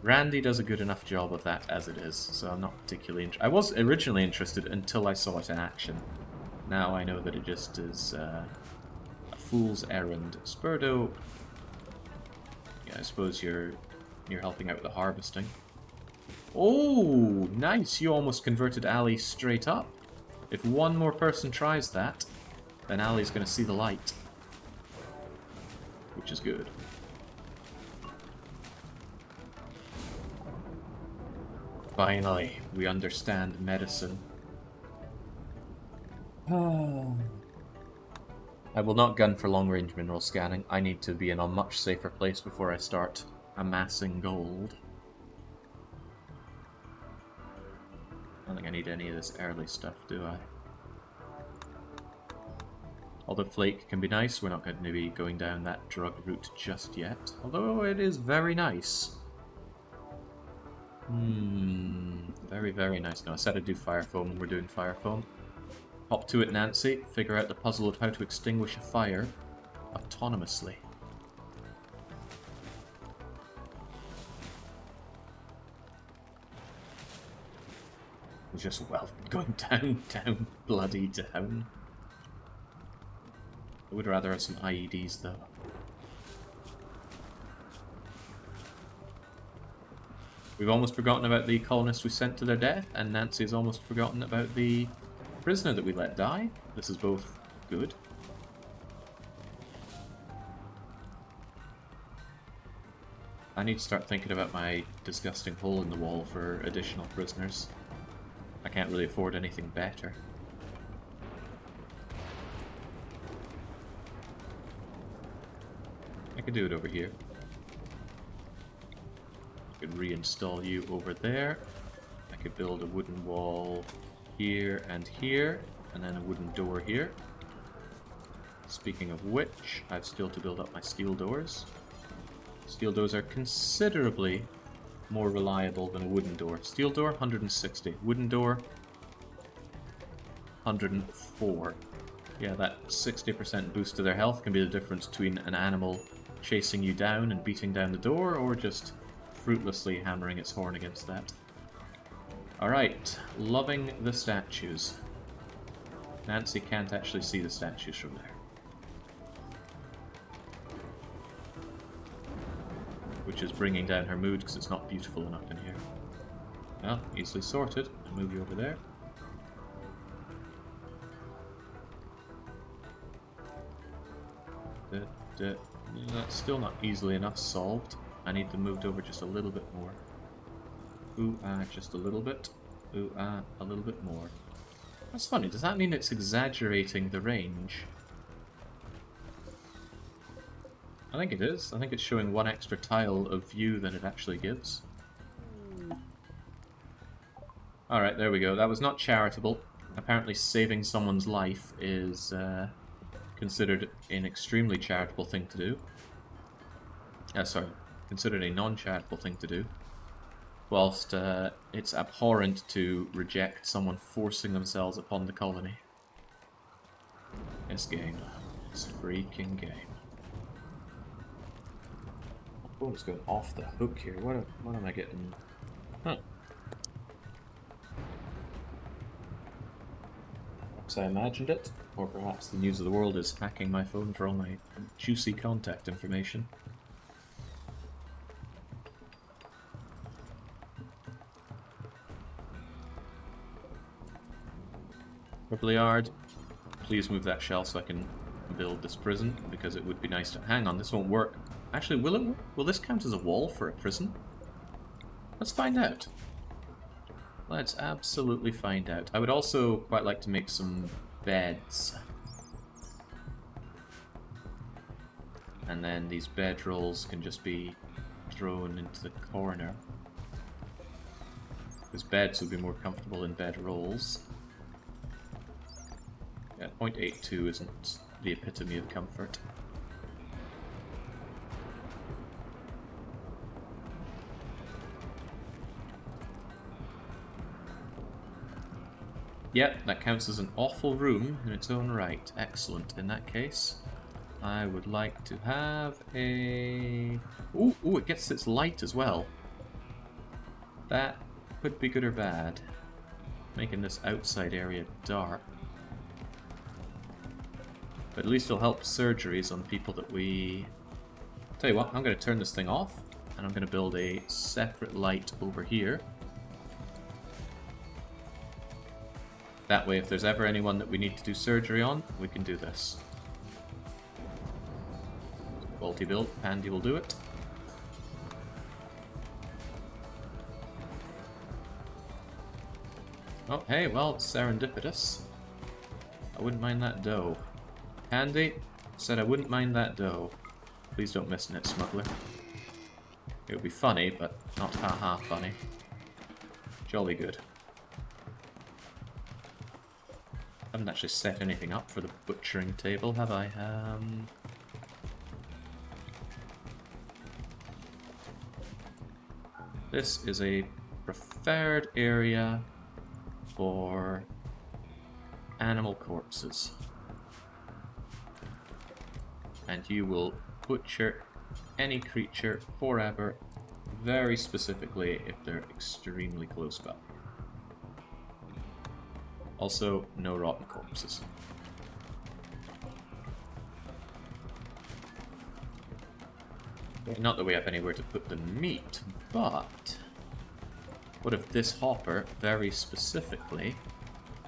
Randy does a good enough job of that as it is, so I'm not particularly interested. I was originally interested until I saw it in action. Now I know that it just is a fool's errand. Spurdo... Yeah, I suppose you're helping out with the harvesting. Oh, nice! You almost converted Ali straight up. If one more person tries that, then Ali's going to see the light. Which is good. Finally, we understand medicine. I will not gun for long-range mineral scanning. I need to be in a much safer place before I start amassing gold. I don't think I need any of this early stuff, do I? Although flake can be nice, we're not going to be going down that drug route just yet. Although it is very nice. Very, very nice. No, I said I'd do fire foam, and we're doing fire foam. Hop to it, Nancy. Figure out the puzzle of how to extinguish a fire autonomously. We're just, well, going down, bloody down. I would rather have some IEDs, though. We've almost forgotten about the colonists we sent to their death, and Nancy's almost forgotten about the prisoner that we let die. This is both good. I need to start thinking about my disgusting hole in the wall for additional prisoners. I can't really afford anything better. I could do it over here. I could reinstall you over there. I could build a wooden wall here, and then a wooden door here. Speaking of which, I've still to build up my steel doors. Steel doors are considerably more reliable than a wooden door. Steel door, 160. Wooden door, 104. Yeah, that 60% boost to their health can be the difference between an animal chasing you down and beating down the door, or just fruitlessly hammering its horn against that. Alright, loving the statues. Nancy can't actually see the statues from there. Which is bringing down her mood because it's not beautiful enough in here. Well, easily sorted. I'll move you over there. That's still not easily enough solved. I need them moved over just a little bit more. Ooh, just a little bit. Ooh, a little bit more. That's funny. Does that mean it's exaggerating the range? I think it is. I think it's showing one extra tile of view than it actually gives. Alright, there we go. That was not charitable. Apparently saving someone's life is considered an extremely charitable thing to do. Considered a non-charitable thing to do. Whilst it's abhorrent to reject someone forcing themselves upon the colony. This game. This freaking game. My phone's going off the hook here. What am I getting? Huh. Perhaps I imagined it, or perhaps the news of the world is hacking my phone for all my juicy contact information. Yard, please move that shell so I can build this prison, because it would be nice to... Hang on, this won't work. Actually, will it work? Will this count as a wall for a prison? Let's find out. Let's absolutely find out. I would also quite like to make some beds. And then these bedrolls can just be thrown into the corner. Because beds would be more comfortable than bedrolls. Yeah, 0.82 isn't the epitome of comfort. Yep, that counts as an awful room in its own right. Excellent. In that case, I would like to have a... Ooh, it gets its light as well. That could be good or bad. Making this outside area dark. But at least it'll help surgeries on people that we... Tell you what, I'm going to turn this thing off, and I'm going to build a separate light over here. That way, if there's ever anyone that we need to do surgery on, we can do this. Quality build, Andy will do it. Oh, hey, well, it's serendipitous. I wouldn't mind that dough. Andy said I wouldn't mind that dough. Please don't miss it, smuggler. It would be funny, but not haha funny. Jolly good. I haven't actually set anything up for the butchering table, have I? This is a preferred area for animal corpses. And you will butcher any creature forever, very specifically if they're extremely close by. Also, no rotten corpses. Not that we have anywhere to put the meat, but what if this hopper, very specifically,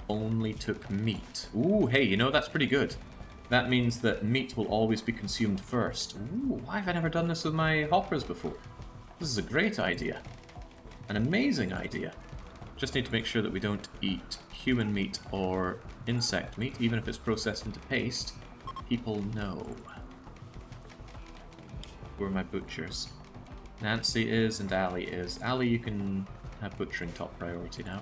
only took meat? Ooh, hey, you know, that's pretty good. That means that meat will always be consumed first. Ooh, why have I never done this with my hoppers before? This is a great idea. An amazing idea. Just need to make sure that we don't eat human meat or insect meat, even if it's processed into paste. People know. Who are my butchers? Nancy is and Ali is. Ali, you can have butchering top priority now.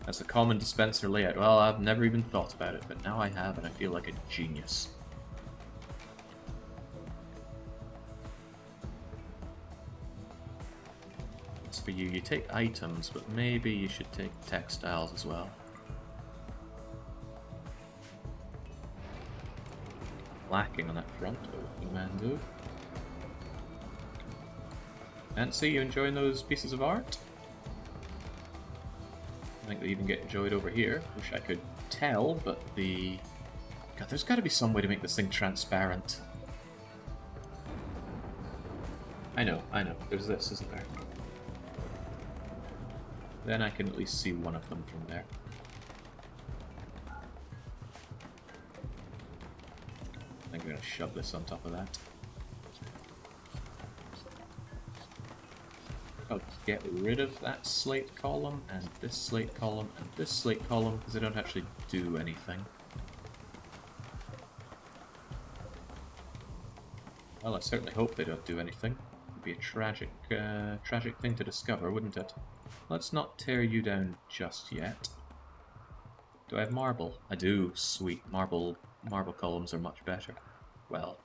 That's a common dispenser layout. Well, I've never even thought about it, but now I have and I feel like a genius. As for you, you take items, but maybe you should take textiles as well. Lacking on that front, but what can a man do? Nancy, you enjoying those pieces of art? I think they even get enjoyed over here. Wish I could tell, but the... God, there's got to be some way to make this thing transparent. I know. There's this, isn't there? Then I can at least see one of them from there. I think I'm going to shove this on top of that. I'll get rid of that slate column, and this slate column, and this slate column, because they don't actually do anything. Well, I certainly hope they don't do anything. It would be a tragic thing to discover, wouldn't it? Let's not tear you down just yet. Do I have marble? I do. Sweet. Marble columns are much better. Well,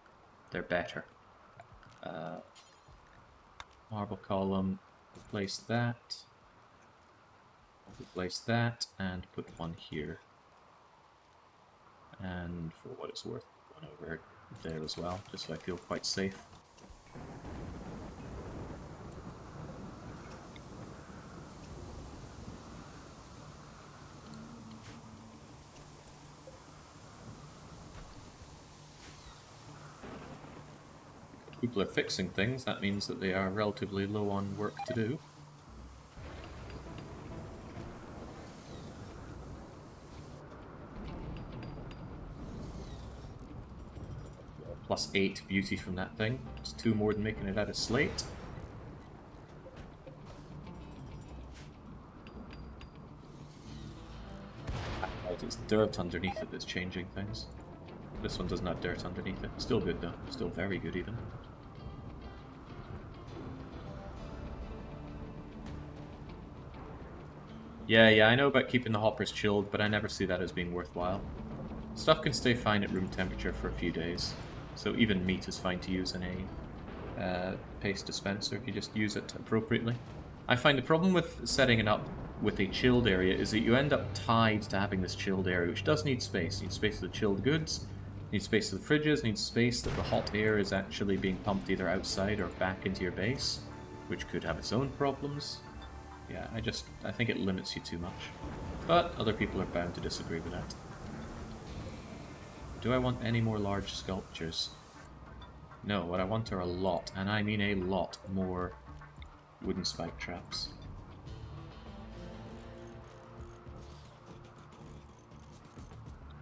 they're better. Marble column. Replace that. Replace that, and put one here. And for what it's worth, one over there as well, just so I feel quite safe. People are fixing things, that means that they are relatively low on work to do. Plus 8 beauty from that thing. It's 2 more than making it out of slate. It's dirt underneath it that's changing things. This one doesn't have dirt underneath it. Still good though. Still very good even. Yeah, I know about keeping the hoppers chilled, but I never see that as being worthwhile. Stuff can stay fine at room temperature for a few days, so even meat is fine to use in a paste dispenser if you just use it appropriately. I find the problem with setting it up with a chilled area is that you end up tied to having this chilled area, which does need space. You need space for the chilled goods, need space for the fridges, need space that the hot air is actually being pumped either outside or back into your base, which could have its own problems. Yeah, I think it limits you too much. But other people are bound to disagree with that. Do I want any more large sculptures? No, what I want are a lot, and I mean a lot, more wooden spike traps.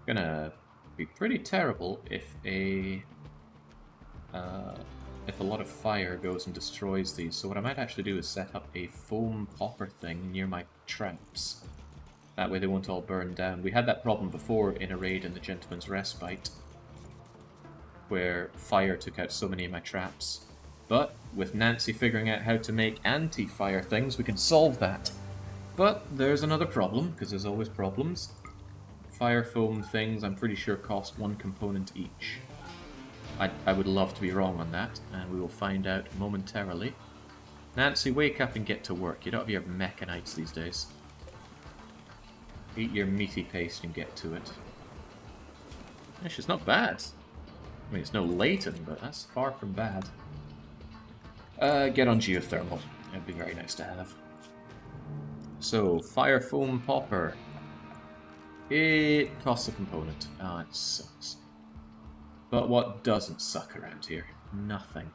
Gonna be pretty terrible if a lot of fire goes and destroys these. So what I might actually do is set up a foam popper thing near my traps. That way they won't all burn down. We had that problem before in a raid in the Gentleman's Respite, where fire took out so many of my traps. But with Nancy figuring out how to make anti-fire things, we can solve that. But there's another problem, because there's always problems. Fire foam things, I'm pretty sure, cost 1 component each. I would love to be wrong on that, and we will find out momentarily. Nancy, wake up and get to work. You don't have your mechanites these days. Eat your meaty paste and get to it. Actually, it's not bad. I mean, it's no Leighton, but that's far from bad. Get on geothermal. It'd be very nice to have. So, fire foam popper. It costs a component. Ah, it sucks. But what doesn't suck around here? Nothing.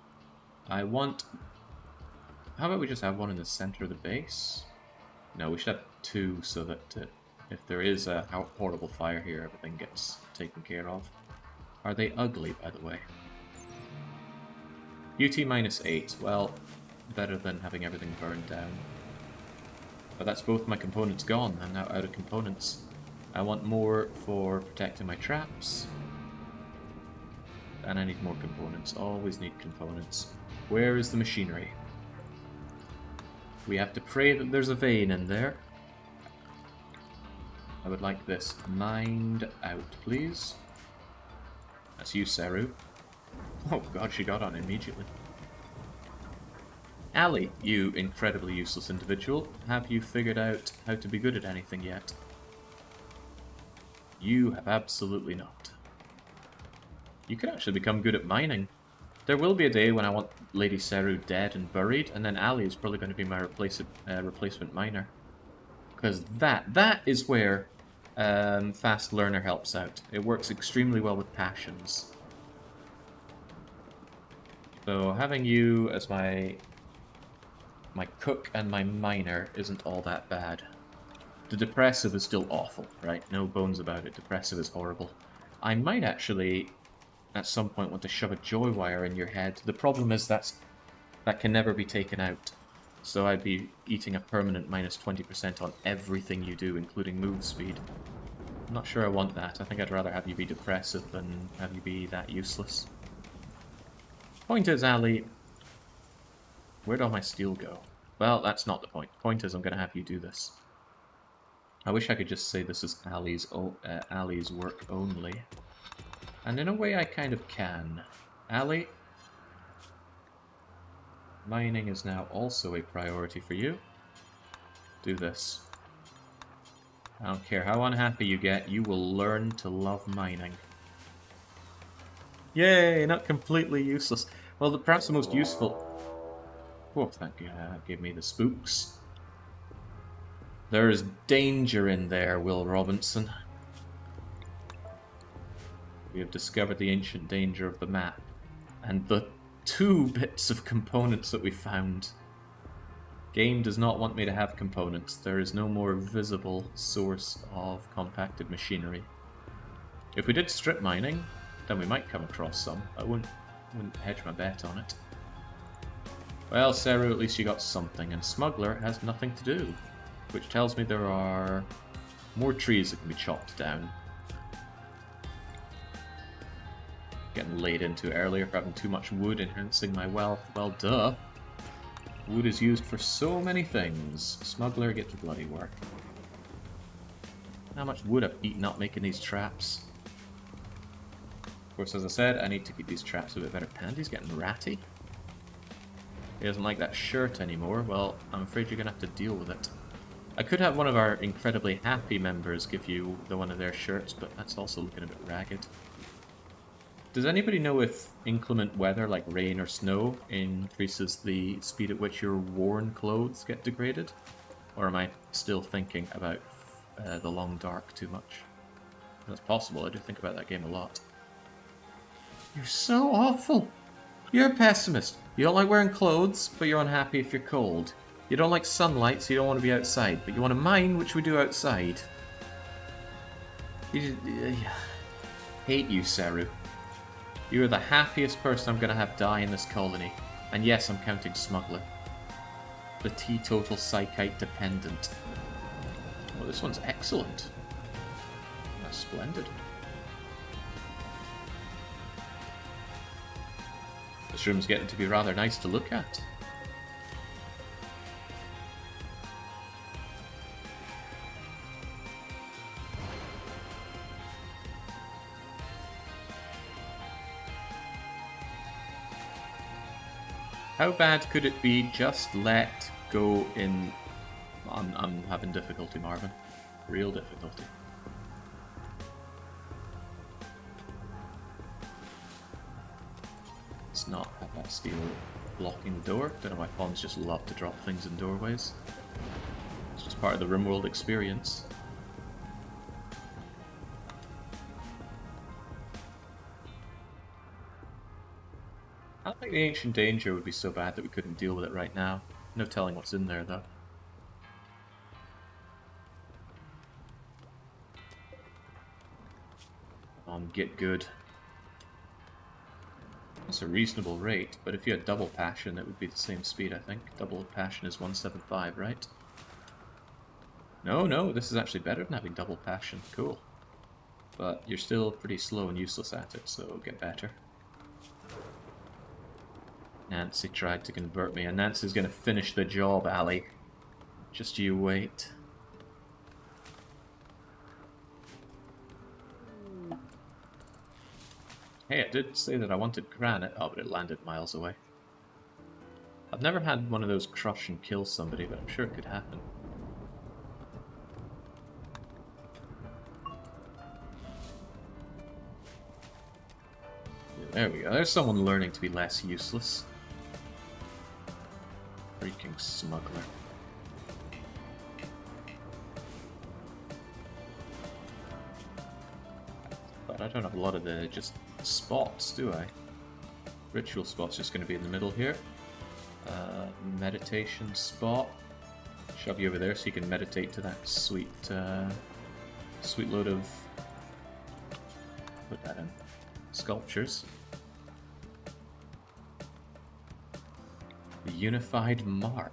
I want... How about we just have one in the center of the base? No, we should have 2 so that if there is a horrible fire here, everything gets taken care of. Are they ugly, by the way? UT -8. Well, better than having everything burned down. But that's both my components gone. I'm now out of components. I want more for protecting my traps. And I need more components. Always need components. Where is the machinery? We have to pray that there's a vein in there. I would like this mined out, please. That's you, Seru. Oh god, she got on immediately. Ali, you incredibly useless individual, have you figured out how to be good at anything yet? You have absolutely not. You could actually become good at mining. There will be a day when I want LadySeru dead and buried, and then Ali is probably going to be my replacement miner. Because that is where Fast Learner helps out. It works extremely well with passions. So having you as my cook and my miner isn't all that bad. The depressive is still awful, right? No bones about it. Depressive is horrible. I might actually, at some point, want to shove a joy wire in your head. The problem is that can never be taken out. So I'd be eating a permanent -20% on everything you do, including move speed. I'm not sure I want that. I think I'd rather have you be depressive than have you be that useless. Point is, Ali, where'd all my steel go? Well, that's not the point. The point is I'm going to have you do this. I wish I could just say this is Ali's work only. And in a way I kind of can. Ali, mining is now also a priority for you. Do this. I don't care how unhappy you get, you will learn to love mining. Yay, not completely useless. Well, perhaps the most useful... Oh, thank you, that gave me the spooks. There's danger in there, Will Robinson. We have discovered the ancient danger of the map. And the 2 bits of components that we found. Game does not want me to have components. There is no more visible source of compacted machinery. If we did strip mining, then we might come across some. I wouldn't hedge my bet on it. Well, Seru, at least you got something, and Smuggler has nothing to do. Which tells me there are more trees that can be chopped down. Getting laid into earlier for having too much wood enhancing my wealth. Well, duh. Wood is used for so many things. Smuggler, get to bloody work. How much wood I've eaten up making these traps. Of course, as I said, I need to keep these traps a bit better. Pandy's getting ratty. He doesn't like that shirt anymore. Well, I'm afraid you're going to have to deal with it. I could have one of our incredibly happy members give you one of their shirts, but that's also looking a bit ragged. Does anybody know if inclement weather, like rain or snow, increases the speed at which your worn clothes get degraded? Or am I still thinking about the long dark too much? That's possible, I do think about that game a lot. You're so awful! You're a pessimist. You don't like wearing clothes, but you're unhappy if you're cold. You don't like sunlight, so you don't want to be outside, but you want to mine, which we do outside. Hate you, Seru. You are the happiest person I'm going to have die in this colony. And yes, I'm counting Smuggler. The teetotal psychite dependent. Well, this one's excellent. That's splendid. This room's getting to be rather nice to look at. How bad could it be? Just let go in... I'm having difficulty, Marvin. Real difficulty. Let's not have that steel blocking the door. Don't know why pawns just love to drop things in doorways. It's just part of the RimWorld experience. I don't think the ancient danger would be so bad that we couldn't deal with it right now. No telling what's in there, though. Get good. That's a reasonable rate, but if you had double passion, it would be the same speed, I think. Double passion is 175, right? No, this is actually better than having double passion. Cool. But you're still pretty slow and useless at it, so get better. Nancy tried to convert me, and Nancy's gonna finish the job, Ali. Just you wait. Hey, I did say that I wanted granite. Oh, but it landed miles away. I've never had one of those crush and kill somebody, but I'm sure it could happen. Yeah, there we go. There's someone learning to be less useless. Freaking smuggler. But I don't have a lot of the just spots, do I? Ritual spot's just going to be in the middle here. Meditation spot. Shove you over there so you can meditate to that sweet, sweet load of... Put that in. Sculptures. The Unified Mark.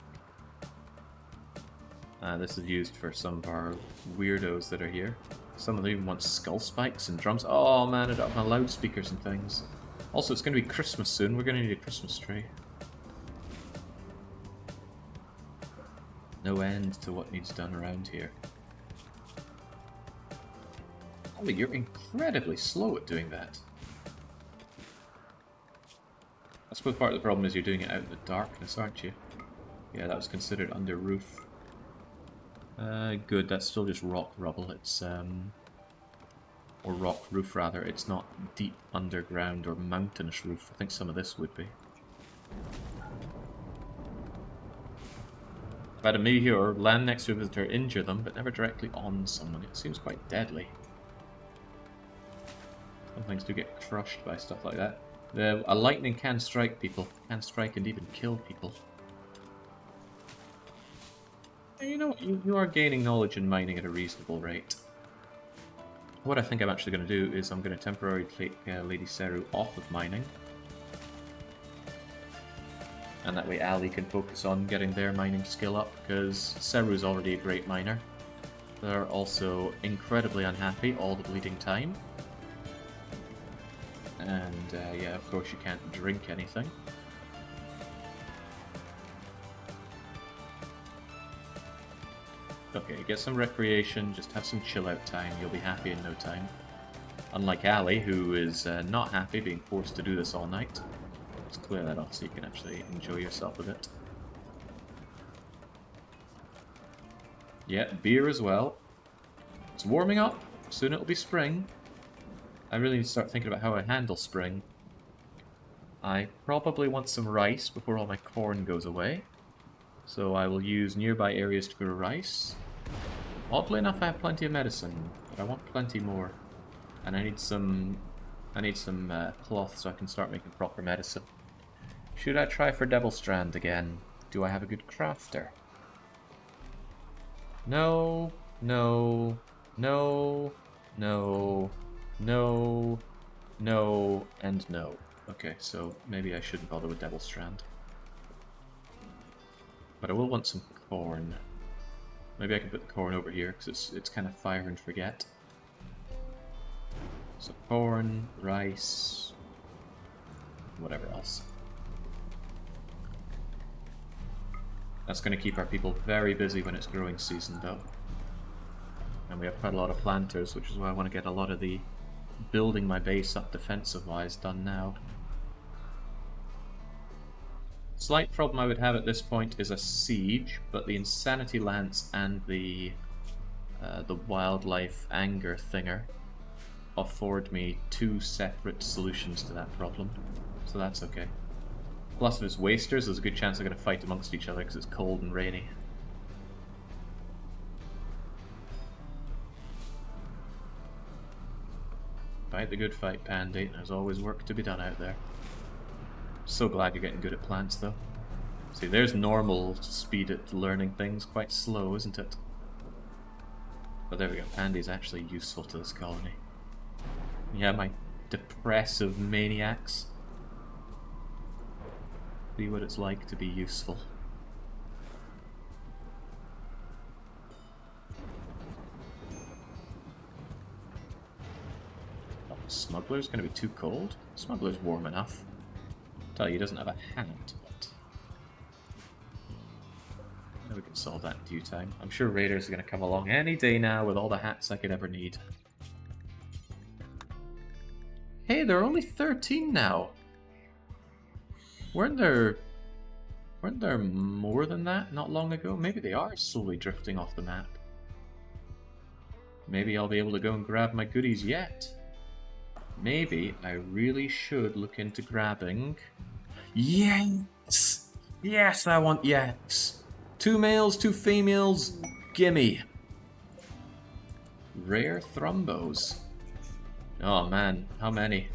This is used for some of our weirdos that are here. Some of them even want skull spikes and drums. Oh man, I don't have my loudspeakers and things. Also, it's going to be Christmas soon. We're going to need a Christmas tree. No end to what needs done around here. Holy, you're incredibly slow at doing that. I suppose part of the problem is you're doing it out in the darkness, aren't you? Yeah, that was considered under roof. Good, that's still just rock rubble. It's, or rock roof rather. It's not deep underground or mountainous roof. I think some of this would be. I've had a meteor land next to a visitor, injure them, but never directly on someone. It seems quite deadly. Some things do get crushed by stuff like that. A lightning can strike people, can strike and even kill people. And you know what? You are gaining knowledge in mining at a reasonable rate. What I think I'm actually going to do is I'm going to temporarily take LadySeru off of mining. And that way Ali can focus on getting their mining skill up, because Seru is already a great miner. They're also incredibly unhappy all the bleeding time. And yeah, of course you can't drink anything. Okay, get some recreation, just have some chill out time, you'll be happy in no time. Unlike Ali, who is not happy being forced to do this all night. Let's clear that off so you can actually enjoy yourself a bit. Yeah, beer as well. It's warming up, soon it'll be spring. I really need to start thinking about how I handle spring. I probably want some rice before all my corn goes away. So I will use nearby areas to grow rice. Oddly enough, I have plenty of medicine, but I want plenty more. And I need some cloth so I can start making proper medicine. Should I try for Devil Strand again? Do I have a good crafter? No, no, no, no, no, no, and no. Okay, so maybe I shouldn't bother with Devil Strand. But I will want some corn. Maybe I can put the corn over here, because it's kind of fire and forget. So corn, rice, whatever else. That's going to keep our people very busy when it's growing season, though. And we have quite a lot of planters, which is why I want to get a lot of the building my base up defensive-wise done now. Slight problem I would have at this point is a siege, but the Insanity Lance and the Wildlife Anger Thinger afford me two separate solutions to that problem, so that's okay. Plus, if it's Wasters, there's a good chance they're going to fight amongst each other because it's cold and rainy. Fight the good fight, Pandy. There's always work to be done out there. So glad you're getting good at plants, though. See, there's normal speed at learning things. Quite slow, isn't it? But there we go. Pandy's actually useful to this colony. Yeah, my depressive maniacs. See what it's like to be useful. Oh, Smuggler's gonna be too cold? Smuggler's warm enough. Tell you, he doesn't have a hat, but we can solve that in due time. I'm sure raiders are gonna come along any day now with all the hats I could ever need. Hey, there are only 13 now. Weren't there more than that not long ago? Maybe they are slowly drifting off the map. Maybe I'll be able to go and grab my goodies yet. Maybe I really should look into grabbing... Yes! Yes, I want yaks! 2 males, 2 females, gimme! Rare thrumbos. Oh man, how many?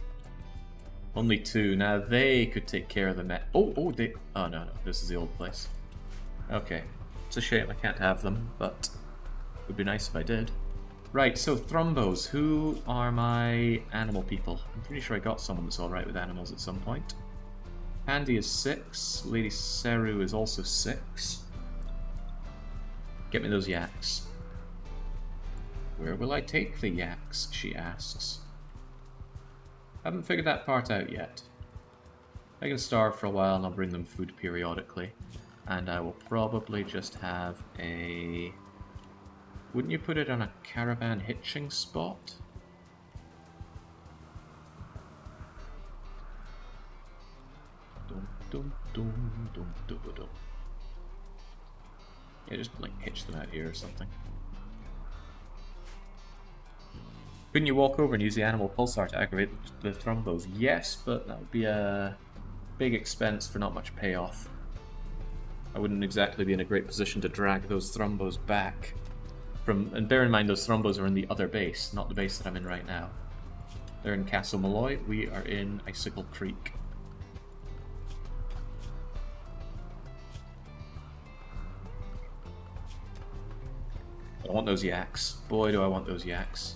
Only 2. Now they could take care of the Oh, no, this is the old place. Okay. It's a shame I can't have them, but it would be nice if I did. Right, so thrumbos. Who are my animal people? I'm pretty sure I got someone that's alright with animals at some point. Andy is 6. LadySeru is also 6. Get me those yaks. Where will I take the yaks, she asks. Haven't figured that part out yet. I can starve for a while and I'll bring them food periodically. And I will probably just have a... Wouldn't you put it on a caravan hitching spot? Dum, dum, dum, dum, dum. Yeah, just like pitch them out here or something. Couldn't you walk over and use the animal pulsar to aggravate the thrombos? Yes, but that would be a big expense for not much payoff. I wouldn't exactly be in a great position to drag those thrombos back. And bear in mind those thrombos are in the other base, not the base that I'm in right now. They're in Castle Malloy, we are in Icicle Creek. I want those yaks. Boy, do I want those yaks.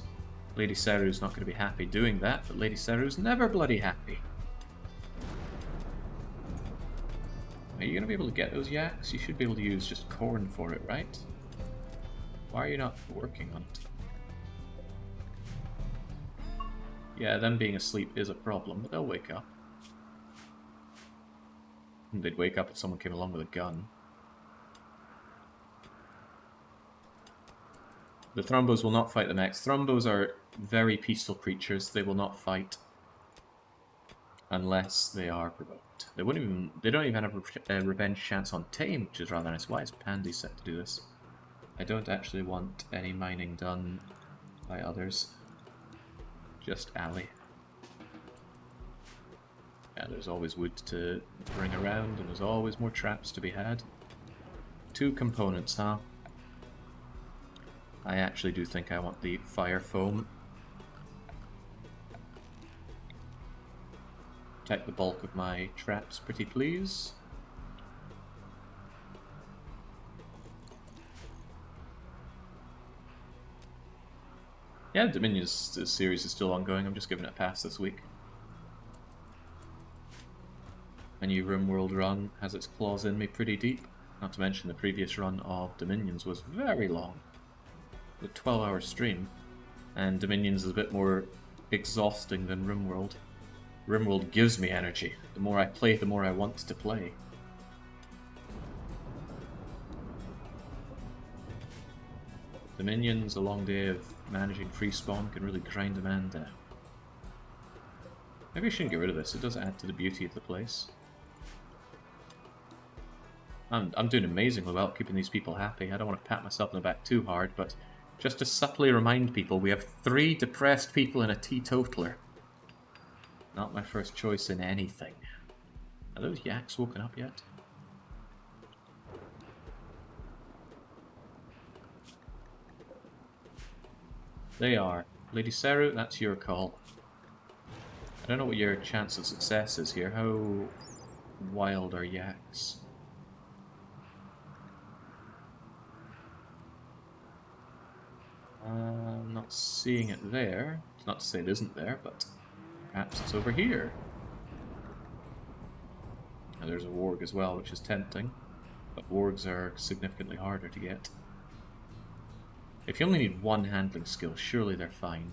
LadySeru's not going to be happy doing that, but LadySeru's never bloody happy. Are you going to be able to get those yaks? You should be able to use just corn for it, right? Why are you not working on it? Yeah, them being asleep is a problem, but they'll wake up. And they'd wake up if someone came along with a gun. The Thrombos will not fight the mechs. Thrombos are very peaceful creatures. They will not fight unless they are provoked. They don't even have a revenge chance on Tame, which is rather nice. Why is Pandy set to do this? I don't actually want any mining done by others. Just Ali. Yeah, there's always wood to bring around, and there's always more traps to be had. 2 components, huh? I actually do think I want the fire foam. Protect the bulk of my traps, pretty please. Yeah, Dominion's series is still ongoing. I'm just giving it a pass this week. A new RimWorld run has its claws in me pretty deep. Not to mention the previous run of Dominions was very long. A 12-hour stream. And Dominions is a bit more exhausting than RimWorld. RimWorld gives me energy. The more I play, the more I want to play. Dominions, a long day of managing free spawn, can really grind a man down. Maybe I shouldn't get rid of this, it does add to the beauty of the place. I'm doing amazingly well at keeping these people happy. I don't want to pat myself on the back too hard, but just to subtly remind people, we have 3 depressed people and a teetotaler. Not my first choice in anything. Are those yaks woken up yet? They are. LadySeru, that's your call. I don't know what your chance of success is here. How wild are yaks? I'm not seeing it there. It's not to say it isn't there, but perhaps it's over here. Now there's a warg as well, which is tempting, but wargs are significantly harder to get. If you only need 1 handling skill, surely they're fine.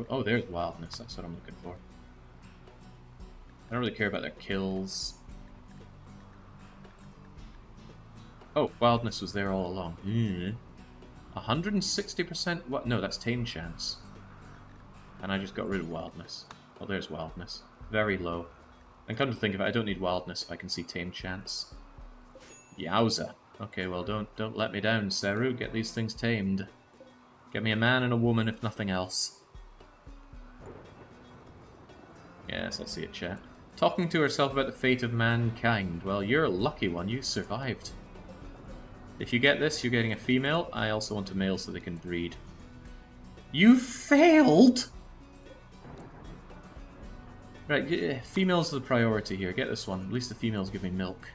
Oh, there's wildness, that's what I'm looking for. I don't really care about their kills. Oh, wildness was there all along. 160%? What? No, that's tame chance. And I just got rid of wildness. Oh, there's wildness. Very low. And come to think of it, I don't need wildness if I can see tame chance. Yowza. Okay, well, don't let me down, Seru. Get these things tamed. Get me a man and a woman, if nothing else. Yes, I see it, chat. Talking to herself about the fate of mankind. Well, you're a lucky one. You survived. If you get this, you're getting a female. I also want a male so they can breed. You failed?! Right, yeah, females are the priority here. Get this one. At least the females give me milk.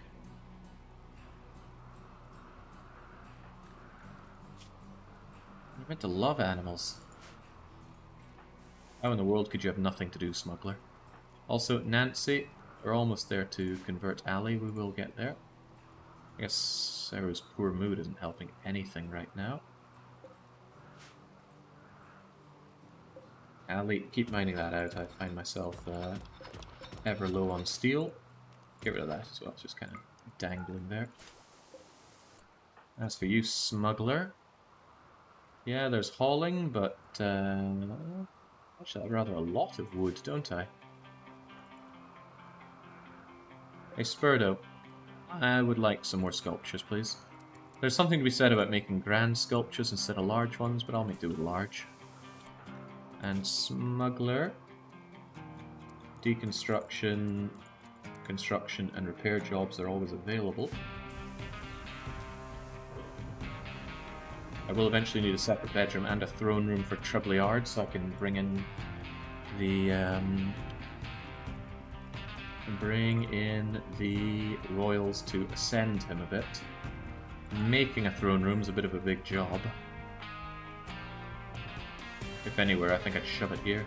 You're meant to love animals. How in the world could you have nothing to do, smuggler? Also, Nancy, we're almost there to convert Ali. We will get there. I guess Sarah's poor mood isn't helping anything right now. Ali, keep mining that out. I find myself ever low on steel. Get rid of that as well. It's just kind of dangling there. As for you, smuggler. Yeah, there's hauling, but Actually, I'd rather a lot of wood, don't I? Hey, Spurdo, I would like some more sculptures, please. There's something to be said about making grand sculptures instead of large ones, but I'll make do with large. And Smuggler, deconstruction, construction, and repair jobs are always available. I will eventually need a separate bedroom and a throne room for Treblyard, so I can bring in the royals to ascend him a bit. Making a throne room is a bit of a big job. If anywhere, I think I'd shove it here.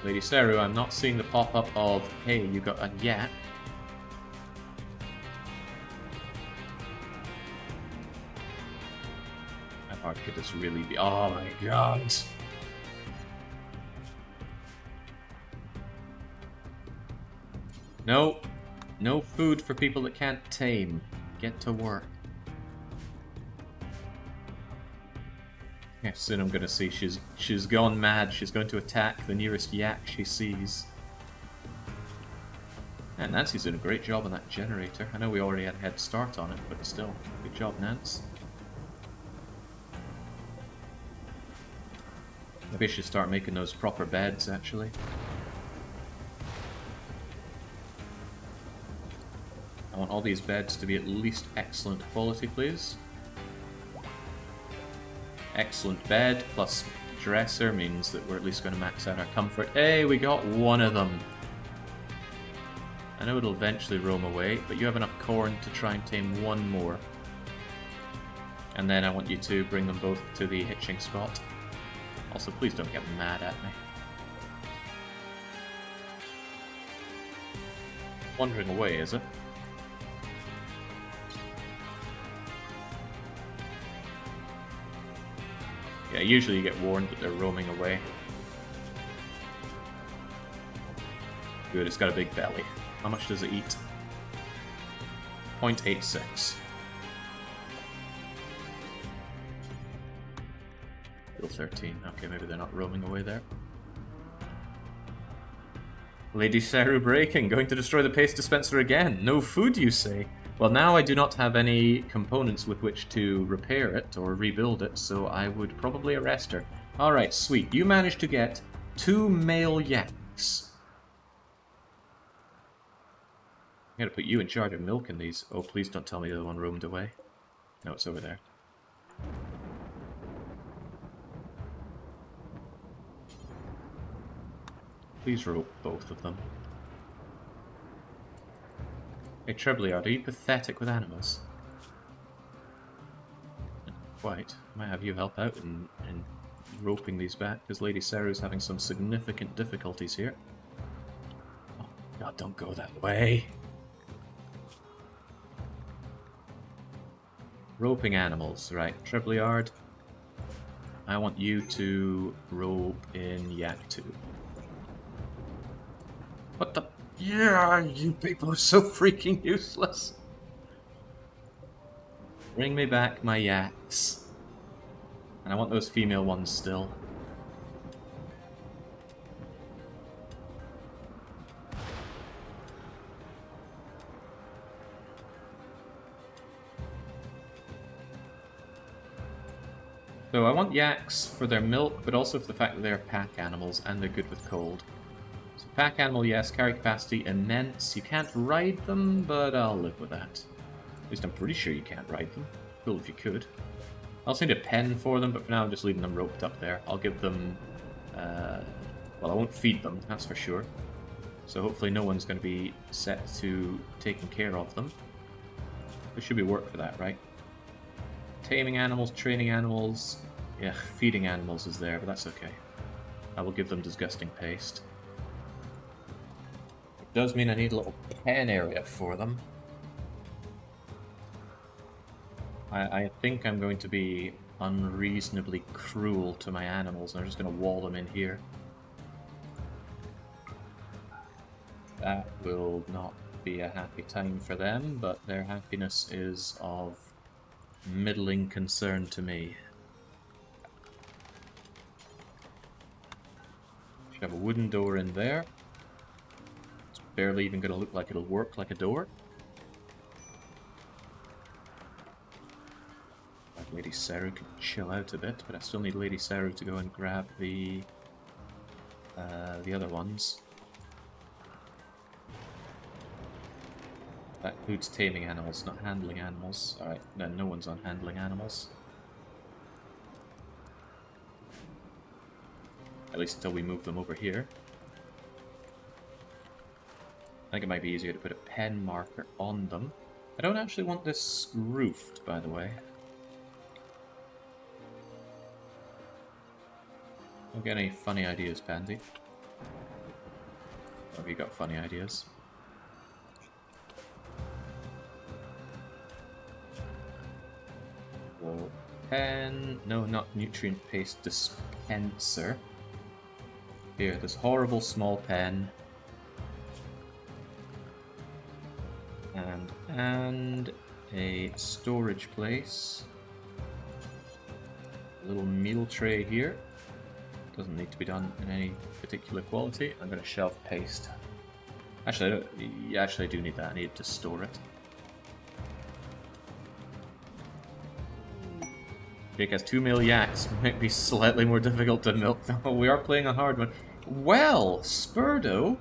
LadySeru, I'm not seeing the pop-up of, hey, you got a yak. How hard could this really be? Oh my god! No. No food for people that can't tame. Get to work. Yeah, soon I'm gonna see she's gone mad. She's going to attack the nearest yak she sees. And Nancy's doing a great job on that generator. I know we already had a head start on it, but still, good job, Nance. Maybe I should start making those proper beds, actually. I want all these beds to be at least excellent quality, please. Excellent bed plus dresser means that we're at least going to max out our comfort. Hey, we got one of them! I know it'll eventually roam away, but you have enough corn to try and tame one more. And then I want you to bring them both to the hitching spot. Also, please don't get mad at me. Wandering away, is it? Yeah, usually you get warned that they're roaming away. Good, it's got a big belly. How much does it eat? 0.86. Still 13. Okay, maybe they're not roaming away there. LadySeru breaking, going to destroy the paste dispenser again. No food, you say? Well, now I do not have any components with which to repair it or rebuild it, so I would probably arrest her. Alright, sweet. You managed to get 2 male yaks. I'm gonna put you in charge of milking these. Oh, please don't tell me the other one roamed away. No, it's over there. Please rope both of them. Hey, Treblyard, are you pathetic with animals? Not quite. Might have you help out in roping these back, because LadySeru's having some significant difficulties here. Oh, God, don't go that way! Roping animals, right. Treblyard, I want you to rope in Yak 2. What the... Yeah, you people are so freaking useless. Bring me back my yaks. And I want those female ones still. So I want yaks for their milk, but also for the fact that they're pack animals and they're good with cold. Pack animal, yes. Carry capacity, immense. You can't ride them, but I'll live with that. At least I'm pretty sure you can't ride them. Cool if you could. I also need a pen for them, but for now I'm just leaving them roped up there. I'll give them... well, I won't feed them, that's for sure. So hopefully no one's going to be set to taking care of them. There should be work for that, right? Taming animals, training animals... Yeah, feeding animals is there, but that's okay. I will give them disgusting paste. Does mean I need a little pen area for them. I think I'm going to be unreasonably cruel to my animals, and I'm just going to wall them in here. That will not be a happy time for them, but their happiness is of middling concern to me. Should have a wooden door in there. It's barely even going to look like it'll work like a door. LadySeru can chill out a bit, but I still need LadySeru to go and grab the other ones. That includes taming animals, not handling animals. Alright, then no one's on handling animals. At least until we move them over here. I think it might be easier to put a pen marker on them. I don't actually want this roofed, by the way. Don't get any funny ideas, Pandy. Or have you got funny ideas? So, pen... No, not nutrient paste dispenser. Here, this horrible small pen. And a storage place. A little meal tray here. Doesn't need to be done in any particular quality. I'm going to shelf paste. Actually, I do need that. I need to store it. Jake has 2 mil yaks. Might be slightly more difficult to milk, though. We are playing a hard one. Well, Spurdo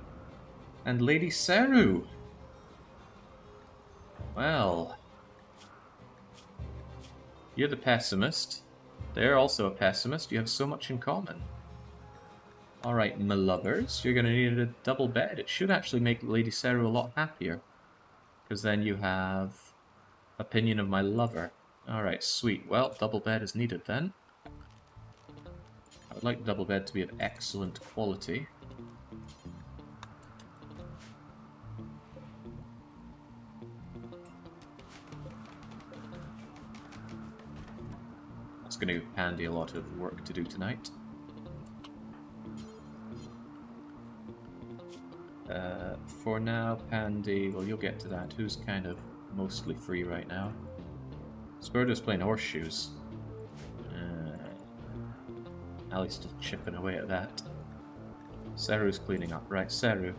and LadySeru. Well, you're the pessimist. They're also a pessimist. You have so much in common. Alright, my lovers, you're going to need a double bed. It should actually make LadySeru a lot happier. Because then you have opinion of my lover. Alright, sweet. Well, double bed is needed then. I would like the double bed to be of excellent quality. That's going to give Pandy a lot of work to do tonight. For now, Pandy, well, you'll get to that. Who's kind of mostly free right now? Spurdo's playing horseshoes. Ali's still chipping away at that. Seru's cleaning up. Right, Seru.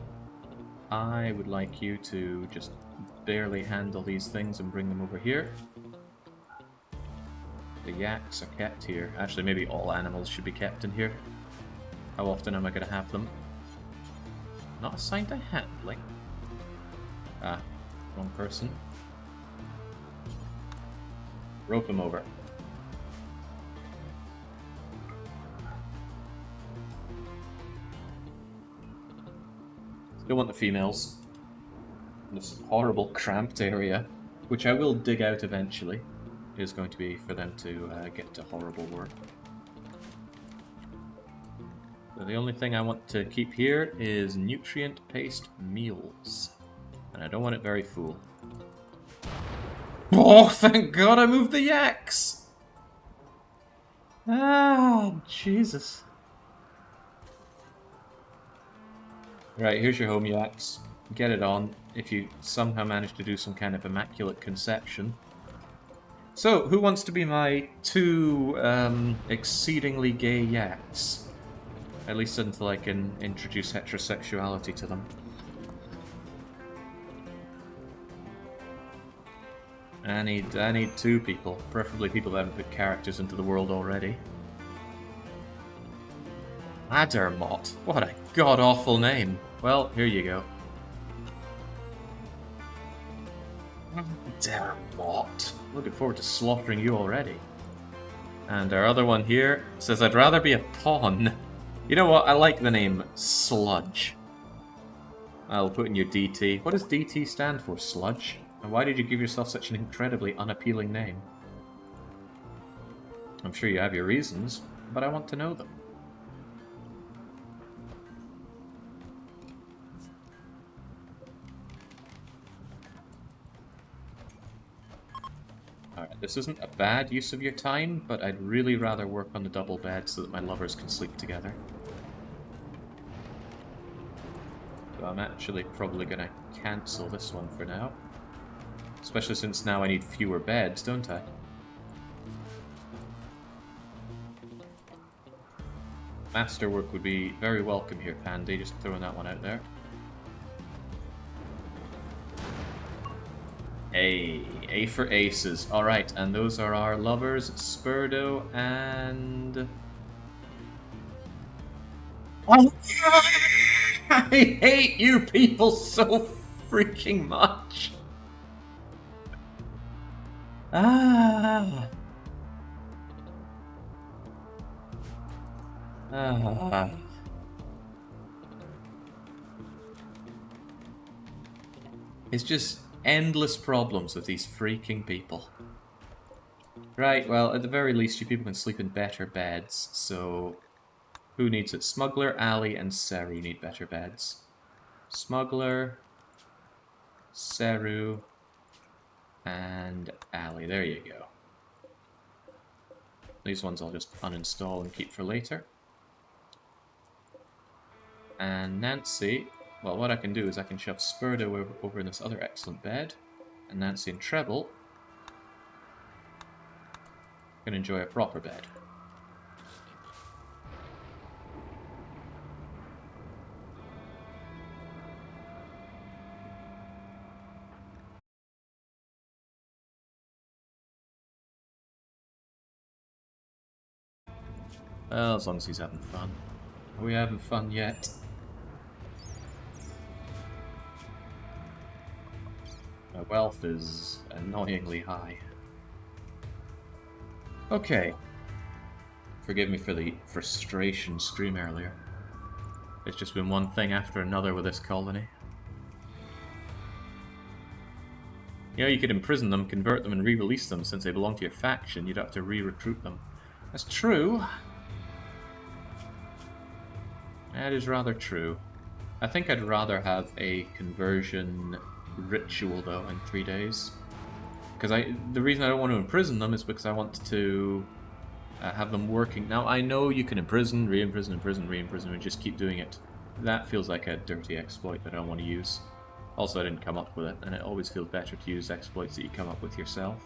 I would like you to just barely handle these things and bring them over here. The yaks are kept here. Actually, maybe all animals should be kept in here. How often am I going to have them? Not assigned to handling. Ah, wrong person. Rope him over. Still want the females. This horrible cramped area, which I will dig out eventually, is going to be for them to get to horrible work. So the only thing I want to keep here is nutrient-paste meals. And I don't want it very full. Oh, thank God I moved the yaks! Ah, Jesus. Right, here's your home, yaks. Get it on, if you somehow manage to do some kind of immaculate conception. So, who wants to be my 2 exceedingly gay yaks? At least until I can introduce heterosexuality to them. I need 2 people, preferably people that haven't put characters into the world already. Addermot, what a god-awful name. Well, here you go. Addermot. Looking forward to slaughtering you already. And our other one here says, I'd rather be a pawn. You know what, I like the name Sludge. I'll put in your DT. What does DT stand for, Sludge? And why did you give yourself such an incredibly unappealing name? I'm sure you have your reasons, but I want to know them. Alright, this isn't a bad use of your time, but I'd really rather work on the double bed so that my lovers can sleep together. So I'm actually probably going to cancel this one for now. Especially since now I need fewer beds, don't I? Masterwork would be very welcome here, Pandy. Just throwing that one out there. A for aces. Alright, and those are our lovers, Spurdo and... Oh, I hate you people so freaking much! Ah. Ah. It's just endless problems with these freaking people. Right, well, at the very least, you people can sleep in better beds, so... Who needs it? Smuggler, Ali, and Seru need better beds. Smuggler, Seru, and Ali. There you go. These ones I'll just uninstall and keep for later. And Nancy, well, what I can do is I can shove Spurdo over in this other excellent bed, and Nancy and Treble can enjoy a proper bed. Well, as long as he's having fun. Are we having fun yet? My wealth is annoyingly high. Okay. Forgive me for the frustration stream earlier. It's just been one thing after another with this colony. You know, you could imprison them, convert them, and re-release them since they belong to your faction. You'd have to re-recruit them. That's true. That is rather true. I think I'd rather have a conversion ritual, though, in 3 days. Because the reason I don't want to imprison them is because I want to have them working. Now, I know you can imprison, re-imprison, imprison, re-imprison, and just keep doing it. That feels like a dirty exploit that I don't want to use. Also, I didn't come up with it, and it always feels better to use exploits that you come up with yourself.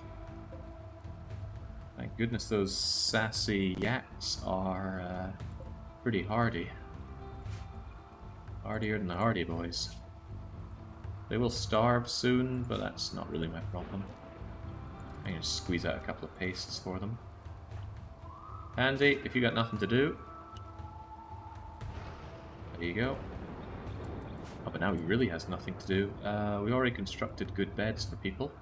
Thank goodness those sassy yaks are pretty hardy. Hardier than the Hardy Boys. They will starve soon, but that's not really my problem. I can just squeeze out a couple of pastes for them. Andy, if you got nothing to do, there you go. Oh, but now he really has nothing to do. We already constructed good beds for people.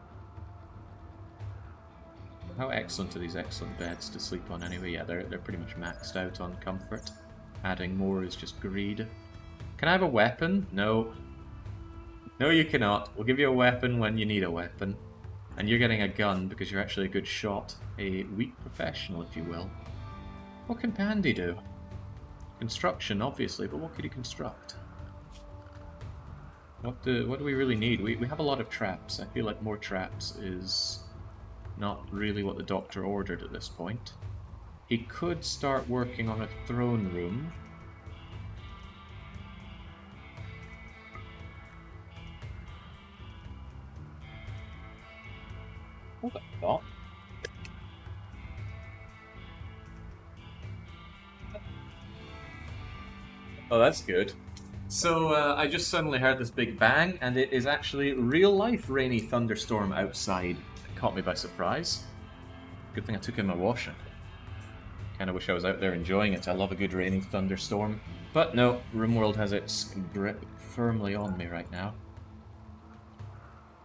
How excellent are these excellent beds to sleep on anyway? Yeah, they're pretty much maxed out on comfort. Adding more is just greed. Can I have a weapon? No. No, you cannot. We'll give you a weapon when you need a weapon. And you're getting a gun because you're actually a good shot. A weak professional, if you will. What can Pandy do? Construction, obviously, but what could he construct? What do we really need? We have a lot of traps. I feel like more traps is not really what the doctor ordered at this point. He could start working on a throne room. Hold that thought. Oh, that's good. So, I just suddenly heard this big bang, and it is actually real-life rainy thunderstorm outside. It caught me by surprise. Good thing I took in my washing. Kinda wish I was out there enjoying it. I love a good rainy thunderstorm. But no, RimWorld has its grip firmly on me right now.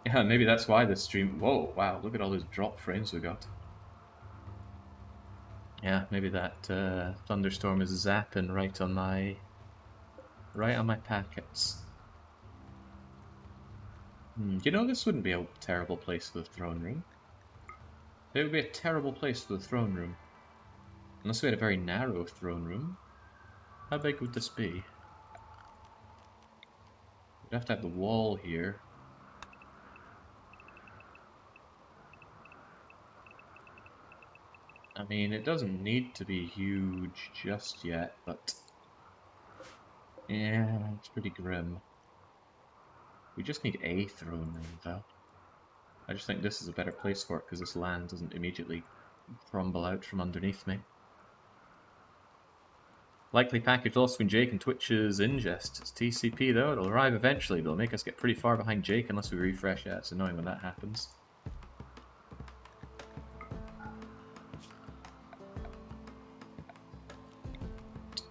Yeah, maybe that's why this stream... Whoa, wow, look at all those drop frames we got. Yeah, maybe that thunderstorm is zapping right on my packets. You know, this wouldn't be a terrible place for the throne room. It would be a terrible place for the throne room. Unless we had a very narrow throne room. How big would this be? We'd have to have the wall here. I mean, it doesn't need to be huge just yet, but... yeah, it's pretty grim. We just need a throne room, though. I just think this is a better place for it, because this land doesn't immediately crumble out from underneath me. Likely package lost between Jake and Twitch's ingest. It's TCP though, it'll arrive eventually, but it'll make us get pretty far behind Jake unless we refresh. Yeah, it's annoying when that happens.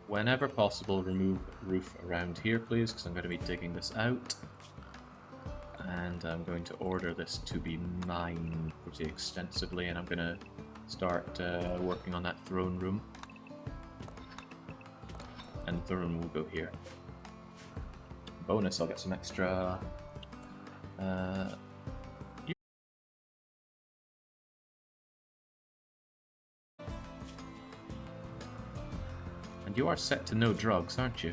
Whenever possible, remove roof around here, please, because I'm going to be digging this out. And I'm going to order this to be mined pretty extensively, and I'm going to start working on that throne room. And the throne room will go here. Bonus, I'll get some extra... And you are set to no drugs, aren't you?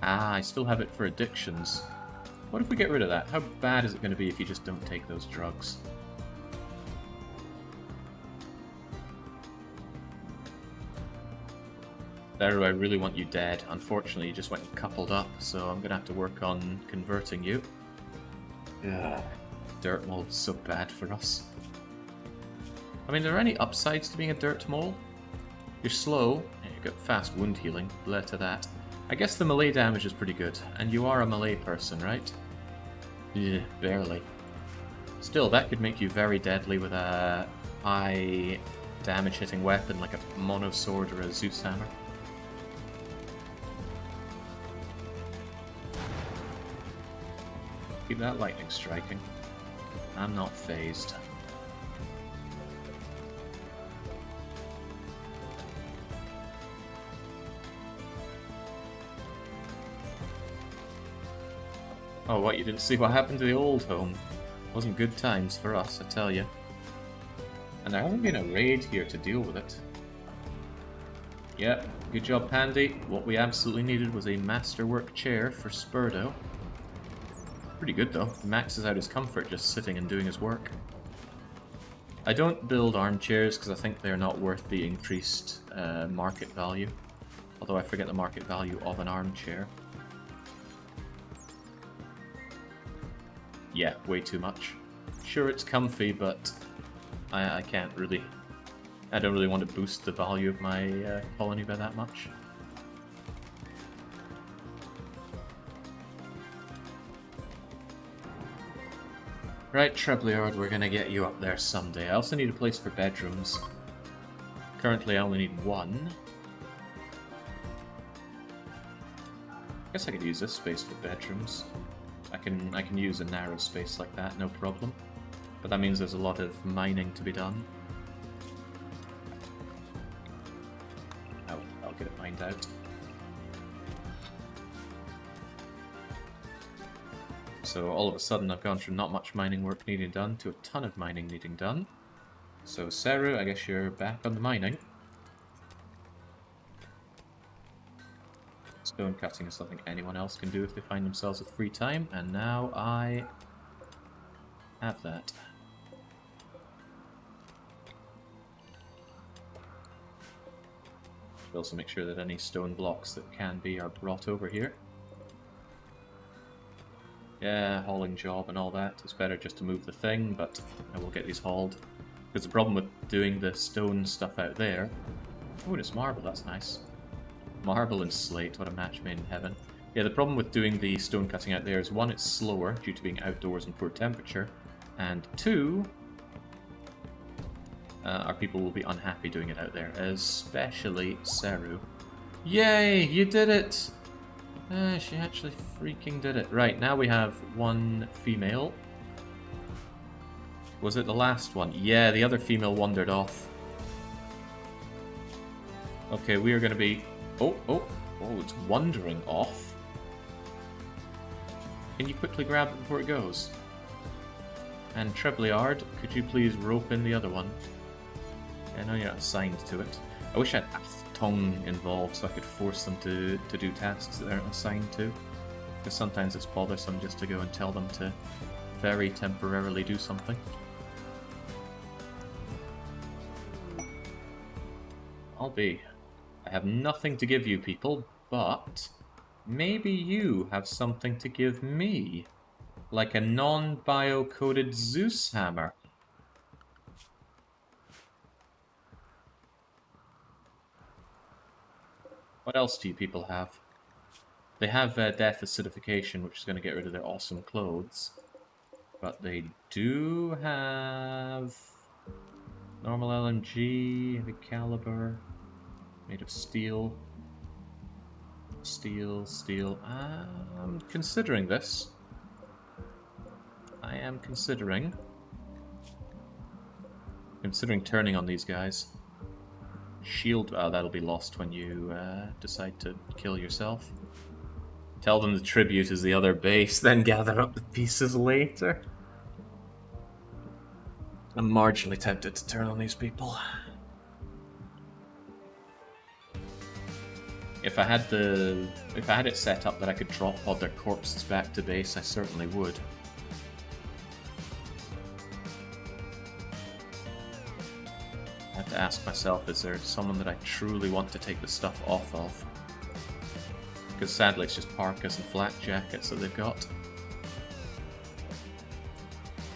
Ah, I still have it for addictions. What if we get rid of that? How bad is it going to be if you just don't take those drugs? There, I really want you dead. Unfortunately, you just went and coupled up, so I'm going to have to work on converting you. Ugh. Dirt mold's so bad for us. I mean, are there any upsides to being a dirt mole? You're slow, and you've got fast wound healing, bled to that. I guess the melee damage is pretty good, and you are a melee person, right? Yeah, barely. Still, that could make you very deadly with a high damage hitting weapon like a mono sword or a Zeus hammer. Keep that lightning striking. I'm not phased. Oh, what, you didn't see what happened to the old home? Wasn't good times for us, I tell you. And there hasn't been a raid here to deal with it. Yep, good job, Pandy. What we absolutely needed was a masterwork chair for Spurdo. Pretty good, though. He maxes out his comfort just sitting and doing his work. I don't build armchairs because I think they're not worth the increased market value. Although I forget the market value of an armchair. Yeah, way too much. Sure, it's comfy, but I can't really... I don't really want to boost the value of my colony by that much. Right, Trebliard, we're gonna get you up there someday. I also need a place for bedrooms. Currently I only need one. I guess I could use this space for bedrooms. I can use a narrow space like that, no problem. But that means there's a lot of mining to be done. I'll get it mined out. So all of a sudden I've gone from not much mining work needing done to a ton of mining needing done. So Seru, I guess you're back on the mining. Stone cutting is something anyone else can do if they find themselves with free time, and now I have that. Should also make sure that any stone blocks that can be are brought over here. Yeah, hauling job and all that. It's better just to move the thing, but I will get these hauled. Because the problem with doing the stone stuff out there... Oh, it's marble, that's nice. Marble and slate, what a match made in heaven. Yeah, the problem with doing the stone cutting out there is, one, it's slower due to being outdoors and poor temperature, and two, our people will be unhappy doing it out there, especially Seru. Yay, you did it! She actually freaking did it. Right, now we have one female. Was it the last one? Yeah, the other female wandered off. Okay, we are going to be... Oh, it's wandering off. Can you quickly grab it before it goes? And Trebliard, could you please rope in the other one? I know you're not assigned to it. I wish I had a tongue involved so I could force them to do tasks that they're not assigned to. Because sometimes it's bothersome just to go and tell them to very temporarily do something. I'll be. I have nothing to give you people, but maybe you have something to give me. Like a non-bio-coded Zeus hammer. What else do you people have? They have death acidification, which is going to get rid of their awesome clothes. But they do have normal LMG, heavy caliber, made of steel. Steel. I'm considering this. I am considering turning on these guys. Shield, oh, that'll be lost when you decide to kill yourself. Tell them the tribute is the other base, then gather up the pieces later. I'm marginally tempted to turn on these people. If I had it set up that I could drop pod their corpses back to base, I certainly would. I have to ask myself, is there someone that I truly want to take the stuff off of? Because sadly it's just parkas and flak jackets that they've got.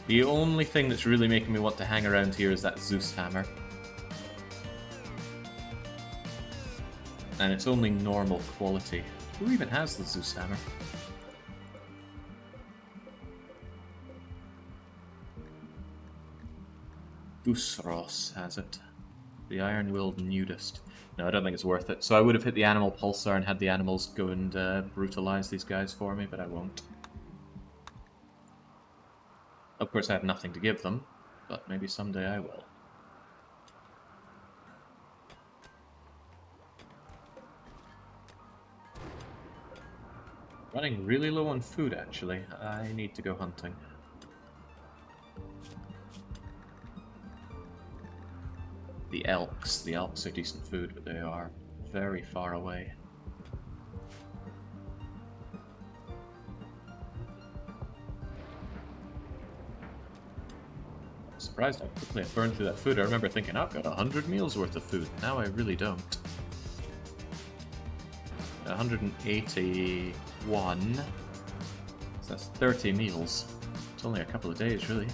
The only thing that's really making me want to hang around here is that Zeus hammer. And it's only normal quality. Who even has the Zeus hammer? Busros has it. The Iron-Willed Nudist. No, I don't think it's worth it. So I would have hit the animal pulsar and had the animals go and brutalize these guys for me, but I won't. Of course I have nothing to give them, but maybe someday I will. Running really low on food, actually. I need to go hunting. The elks are decent food, but they are very far away. I'm surprised how quickly I burned through that food. I remember thinking, I've got 100 meals worth of food. Now I really don't. 181. So that's 30 meals. It's only a couple of days, really.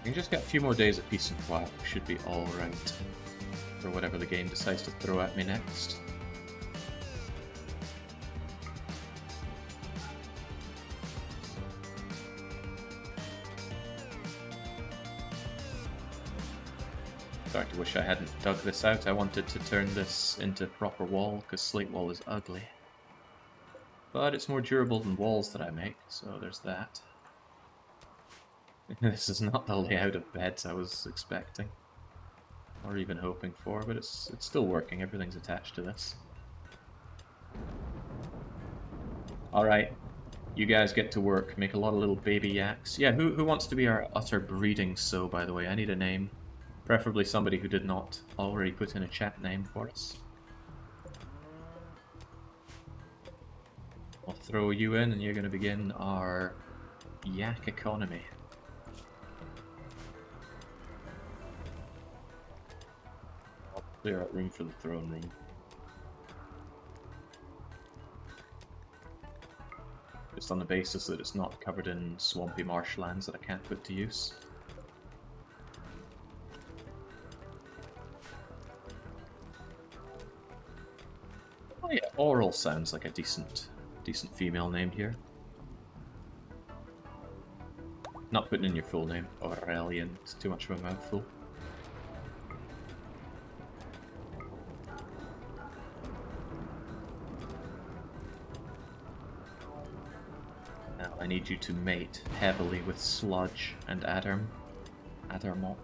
You just get a few more days of peace and quiet. We should be alright. For whatever the game decides to throw at me next. In fact, I wish I hadn't dug this out. I wanted to turn this into proper wall, because slate wall is ugly. But it's more durable than walls that I make, so there's that. This is not the layout of beds I was expecting. Or even hoping for, but it's still working. Everything's attached to this. Alright, you guys get to work. Make a lot of little baby yaks. Yeah, who wants to be our utter breeding sow, by the way? I need a name. Preferably somebody who did not already put in a chat name for us. I'll throw you in and you're going to begin our yak economy. Clear out room for the throne room. Just on the basis that it's not covered in swampy marshlands that I can't put to use. Oh yeah, Oral sounds like a decent female name here. Not putting in your full name, Aurelian, it's too much of a mouthful. I need you to mate heavily with Sludge and Addermot.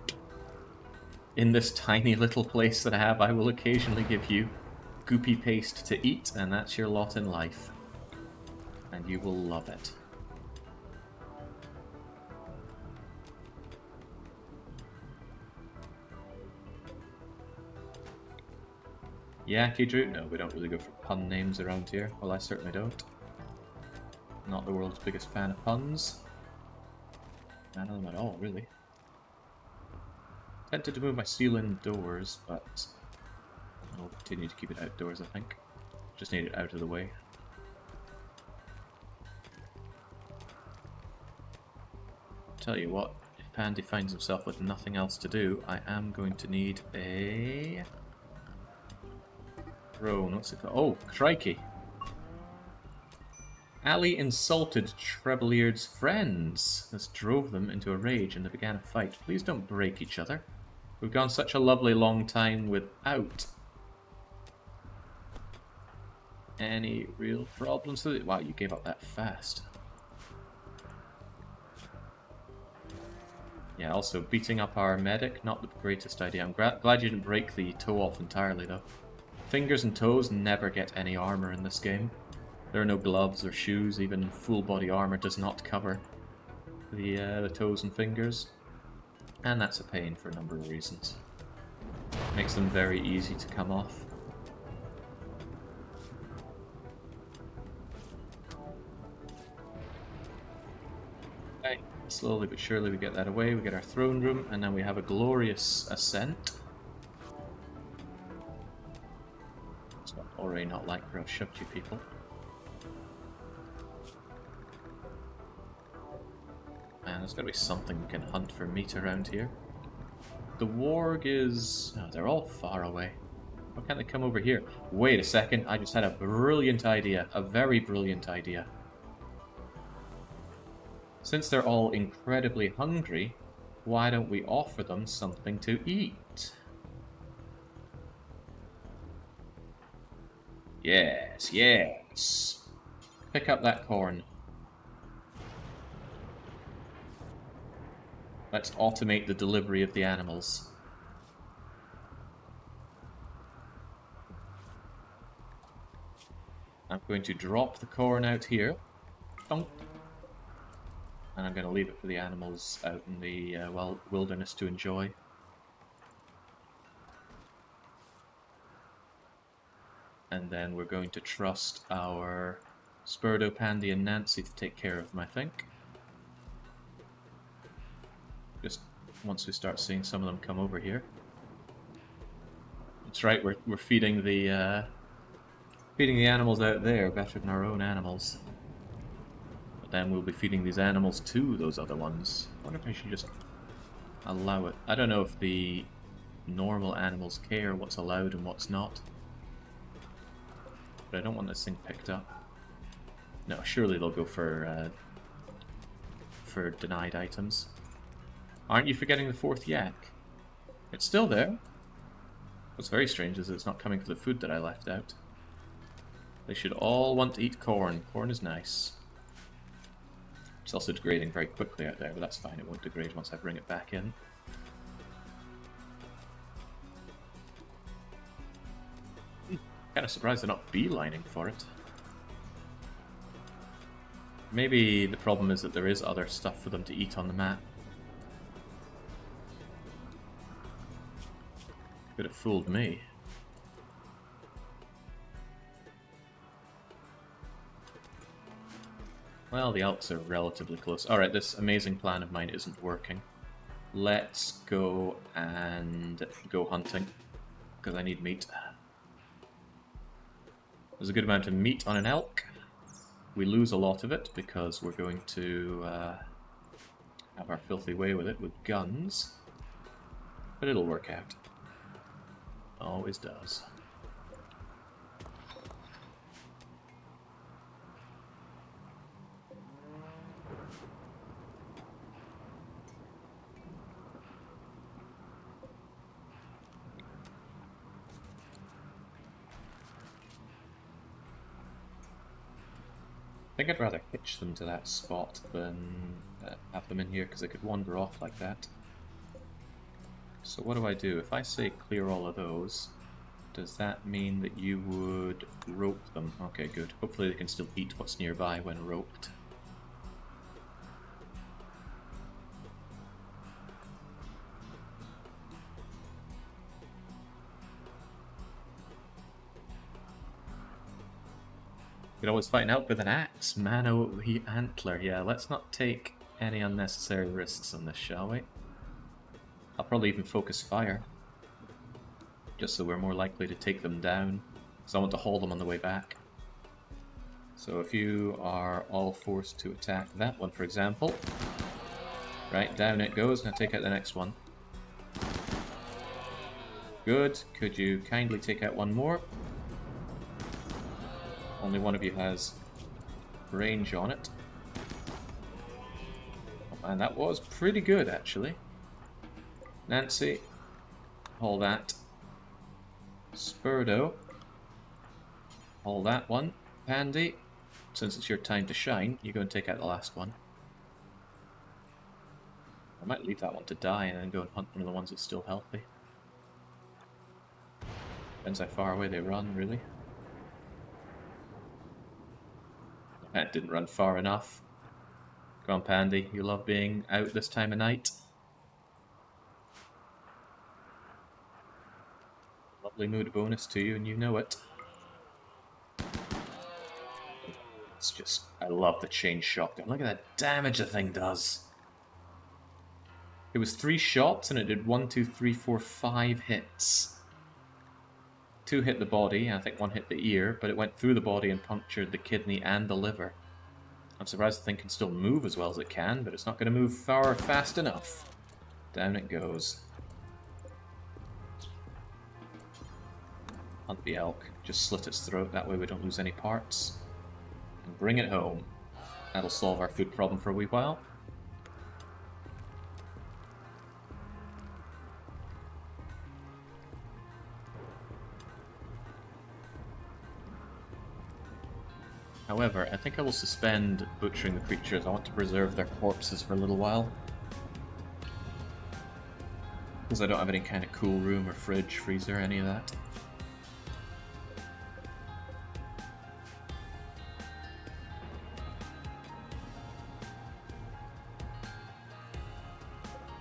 In this tiny little place that I have, I will occasionally give you goopy paste to eat, and that's your lot in life. And you will love it. Yaki Drew? No, we don't really go for pun names around here. Well, I certainly don't. Not the world's biggest fan of puns. None of them at all, really. Tempted to move my steel indoors, but I'll continue to keep it outdoors, I think. Just need it out of the way. Tell you what, if Pandy finds himself with nothing else to do, I am going to need a drone. What's it called? Oh, crikey! Ali insulted Trebleard's friends. This drove them into a rage and they began a fight. Please don't break each other. We've gone such a lovely long time without any real problems with it. Wow, you gave up that fast. Yeah, also beating up our medic, not the greatest idea. I'm glad you didn't break the toe off entirely though. Fingers and toes never get any armor in this game. There are no gloves or shoes, even full body armor does not cover the toes and fingers. And that's a pain for a number of reasons. Makes them very easy to come off. Okay, slowly but surely we get that away, we get our throne room, and then we have a glorious ascent. So I'm already not like where I've shoved you people. Man, there's gotta be something we can hunt for meat around here. The warg is... oh, they're all far away. Why can't they come over here? Wait a second, I just had a brilliant idea. A very brilliant idea. Since they're all incredibly hungry, why don't we offer them something to eat? Yes, yes. Pick up that corn. Let's automate the delivery of the animals. I'm going to drop the corn out here. Thump. And I'm going to leave it for the animals out in the wilderness to enjoy. And then we're going to trust our Spurdo, Pandy, and Nancy to take care of them, I think. Just once we start seeing some of them come over here. That's right, we're feeding the animals out there better than our own animals. But then we'll be feeding these animals to those other ones. I wonder if I should just allow it. I don't know if the normal animals care what's allowed and what's not. But I don't want this thing picked up. No, surely they'll go for denied items. Aren't you forgetting the fourth yak? It's still there. What's very strange is it's not coming for the food that I left out. They should all want to eat corn. Corn is nice. It's also degrading very quickly out there, but that's fine. It won't degrade once I bring it back in. Kind of surprised they're not beelining for it. Maybe the problem is that there is other stuff for them to eat on the map. Could have fooled me. Well, the Alps are relatively close. Alright, this amazing plan of mine isn't working. Let's go and go hunting, because I need meat. There's a good amount of meat on an elk. We lose a lot of it because we're going to have our filthy way with it with guns. But it'll work out. Always does. I think I'd rather hitch them to that spot than have them in here, because they could wander off like that. So what do I do? If I say clear all of those, does that mean that you would rope them? Okay, good. Hopefully they can still eat what's nearby when roped. You could always fight an elk with an axe. Mano the antler. Yeah, let's not take any unnecessary risks on this, shall we? I'll probably even focus fire. just so we're more likely to take them down, because I want to haul them on the way back. So if you are all forced to attack that one, for example, right, down it goes, now take out the next one. Good, could you kindly take out one more? Only one of you has range on it. Oh man, that was pretty good actually. Nancy, haul that. Spurdo, haul that one. Pandy, since it's your time to shine, you go and take out the last one. I might leave that one to die and then go and hunt one of the ones that's still healthy. Depends how far away they run, really. That didn't run far enough. Come on, Pandy, you love being out this time of night. Lovely mood bonus to you, and you know it. It's just, I love the chain shotgun. Look at that damage the thing does. It was 3 shots and it did 1, 2, 3, 4, 5 hits. 2 hit the body, and I think 1 hit the ear, but it went through the body and punctured the kidney and the liver. I'm surprised the thing can still move as well as it can, but it's not going to move far or fast enough. Down it goes. Hunt the elk, just slit its throat, that way we don't lose any parts. And bring it home. That'll solve our food problem for a wee while. However, I think I will suspend butchering the creatures. I want to preserve their corpses for a little while. Because I don't have any kind of cool room or fridge, freezer, any of that.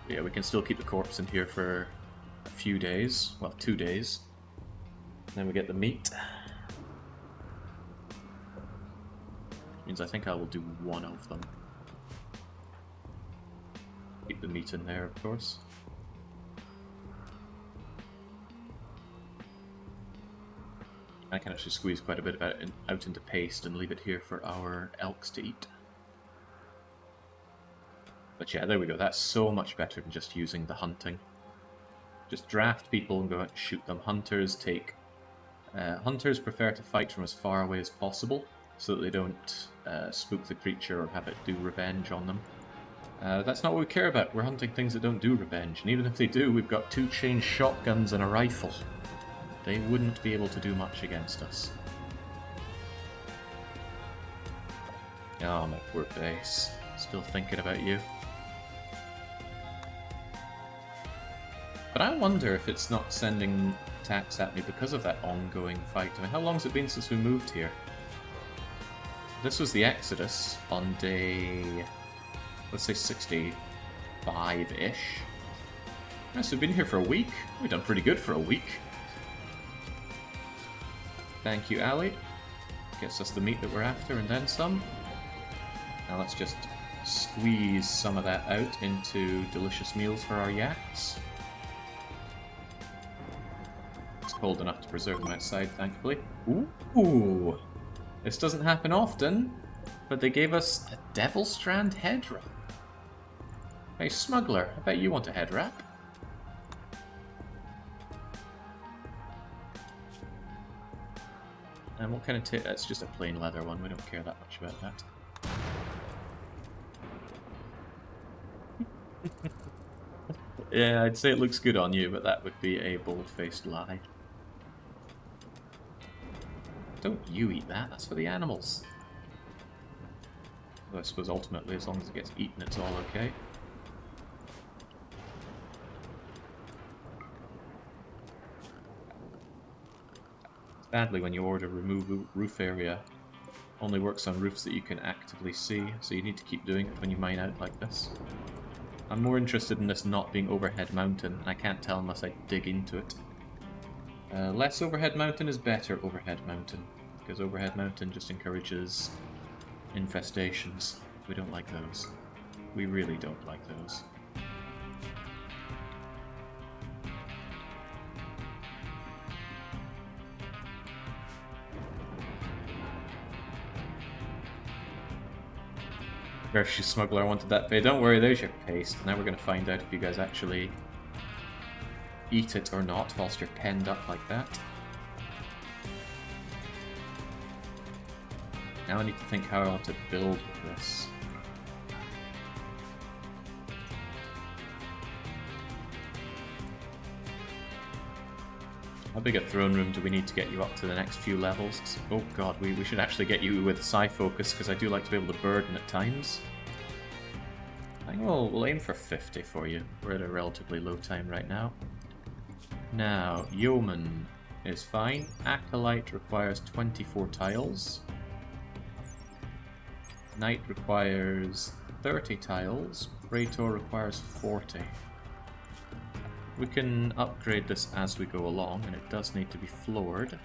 Yeah, we can still keep the corpse in here for a few days. Well, 2 days. Then we get the meat. Means I think I will do 1 of them. Keep the meat in there, of course. I can actually squeeze quite a bit of it out into paste and leave it here for our elks to eat. But yeah, there we go. That's so much better than just using the hunting. Just draft people and go out and shoot them. Hunters prefer to fight from as far away as possible, so that they don't spook the creature or have it do revenge on them. That's not what we care about. We're hunting things that don't do revenge, and even if they do, we've got 2 chain shotguns and a rifle. They wouldn't be able to do much against us. Oh, my poor base. Still thinking about you. But I wonder if it's not sending attacks at me because of that ongoing fight. I mean, how long has it been since we moved here? This was the Exodus on day, let's say 65-ish. Yes, we've been here for a week. We've done pretty good for a week. Thank you, Ali. Gets us the meat that we're after and then some. Now let's just squeeze some of that out into delicious meals for our yaks. It's cold enough to preserve them outside, thankfully. Ooh! This doesn't happen often, but they gave us a Devil Strand head wrap. Hey, smuggler, I bet you want a head wrap. And what kind of tape? That's just a plain leather one, we don't care that much about that. Yeah, I'd say it looks good on you, but that would be a bold-faced lie. Don't you eat that, that's for the animals. Though I suppose ultimately, as long as it gets eaten, it's all okay. Sadly, when you order remove roof area, only works on roofs that you can actively see, so you need to keep doing it when you mine out like this. I'm more interested in this not being overhead mountain, and I can't tell unless I dig into it. Less overhead mountain is better overhead mountain, because overhead mountain just encourages infestations. We don't like those. We really don't like those. Refugee Smuggler wanted that pay. Don't worry, there's your paste. Now we're going to find out if you guys actually eat it or not whilst you're penned up like that. Now I need to think how I want to build this. How big a throne room do we need to get you up to the next few levels? Oh god, we should actually get you with Psi Focus, because I do like to be able to burden at times. I think we'll aim for 50 for you. We're at a relatively low time right now. Now, Yeoman is fine. Acolyte requires 24 tiles. Knight requires 30 tiles. Praetor requires 40. We can upgrade this as we go along, and it does need to be floored.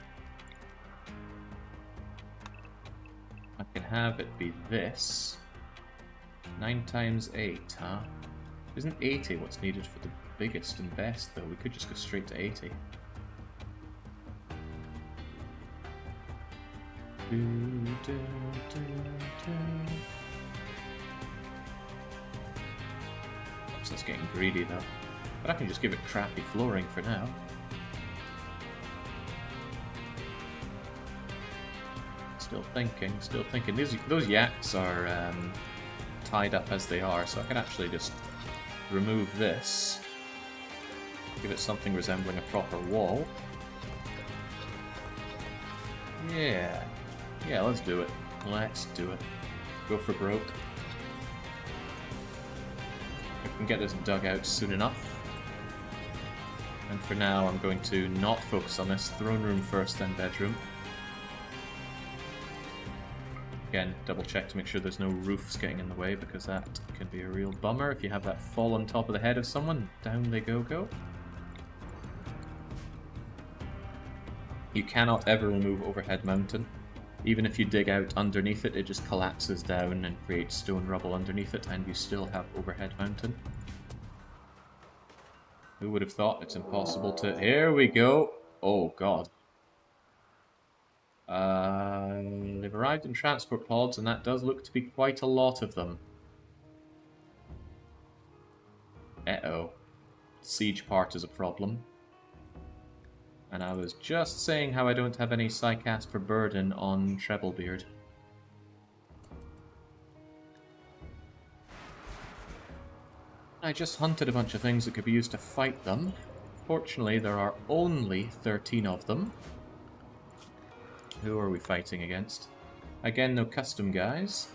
I can have it be this. 9 times 8, huh? Isn't 80 what's needed for the biggest and best, though? We could just go straight to 80. Oops, that's getting greedy, though. But I can just give it crappy flooring for now. Still thinking, still thinking. Those yaks are tied up as they are, so I can actually just remove this. Give it something resembling a proper wall. Yeah. Yeah, let's do it. Let's do it. Go for broke. I can get this dug out soon enough. And for now, I'm going to not focus on this. Throne room first, then bedroom. Again, double check to make sure there's no roofs getting in the way, because that can be a real bummer. If you have that fall on top of the head of someone, down they go. You cannot ever remove overhead mountain. Even if you dig out underneath it, it just collapses down and creates stone rubble underneath it, and you still have overhead mountain. Who would have thought? It's impossible to... Here we go! Oh, God. They've arrived in transport pods, and that does look to be quite a lot of them. Uh-oh. Siege part is a problem. And I was just saying how I don't have any Psycast for Burden on Treblebeard. I just hunted a bunch of things that could be used to fight them. Fortunately, there are only 13 of them. Who are we fighting against? Again, no custom guys.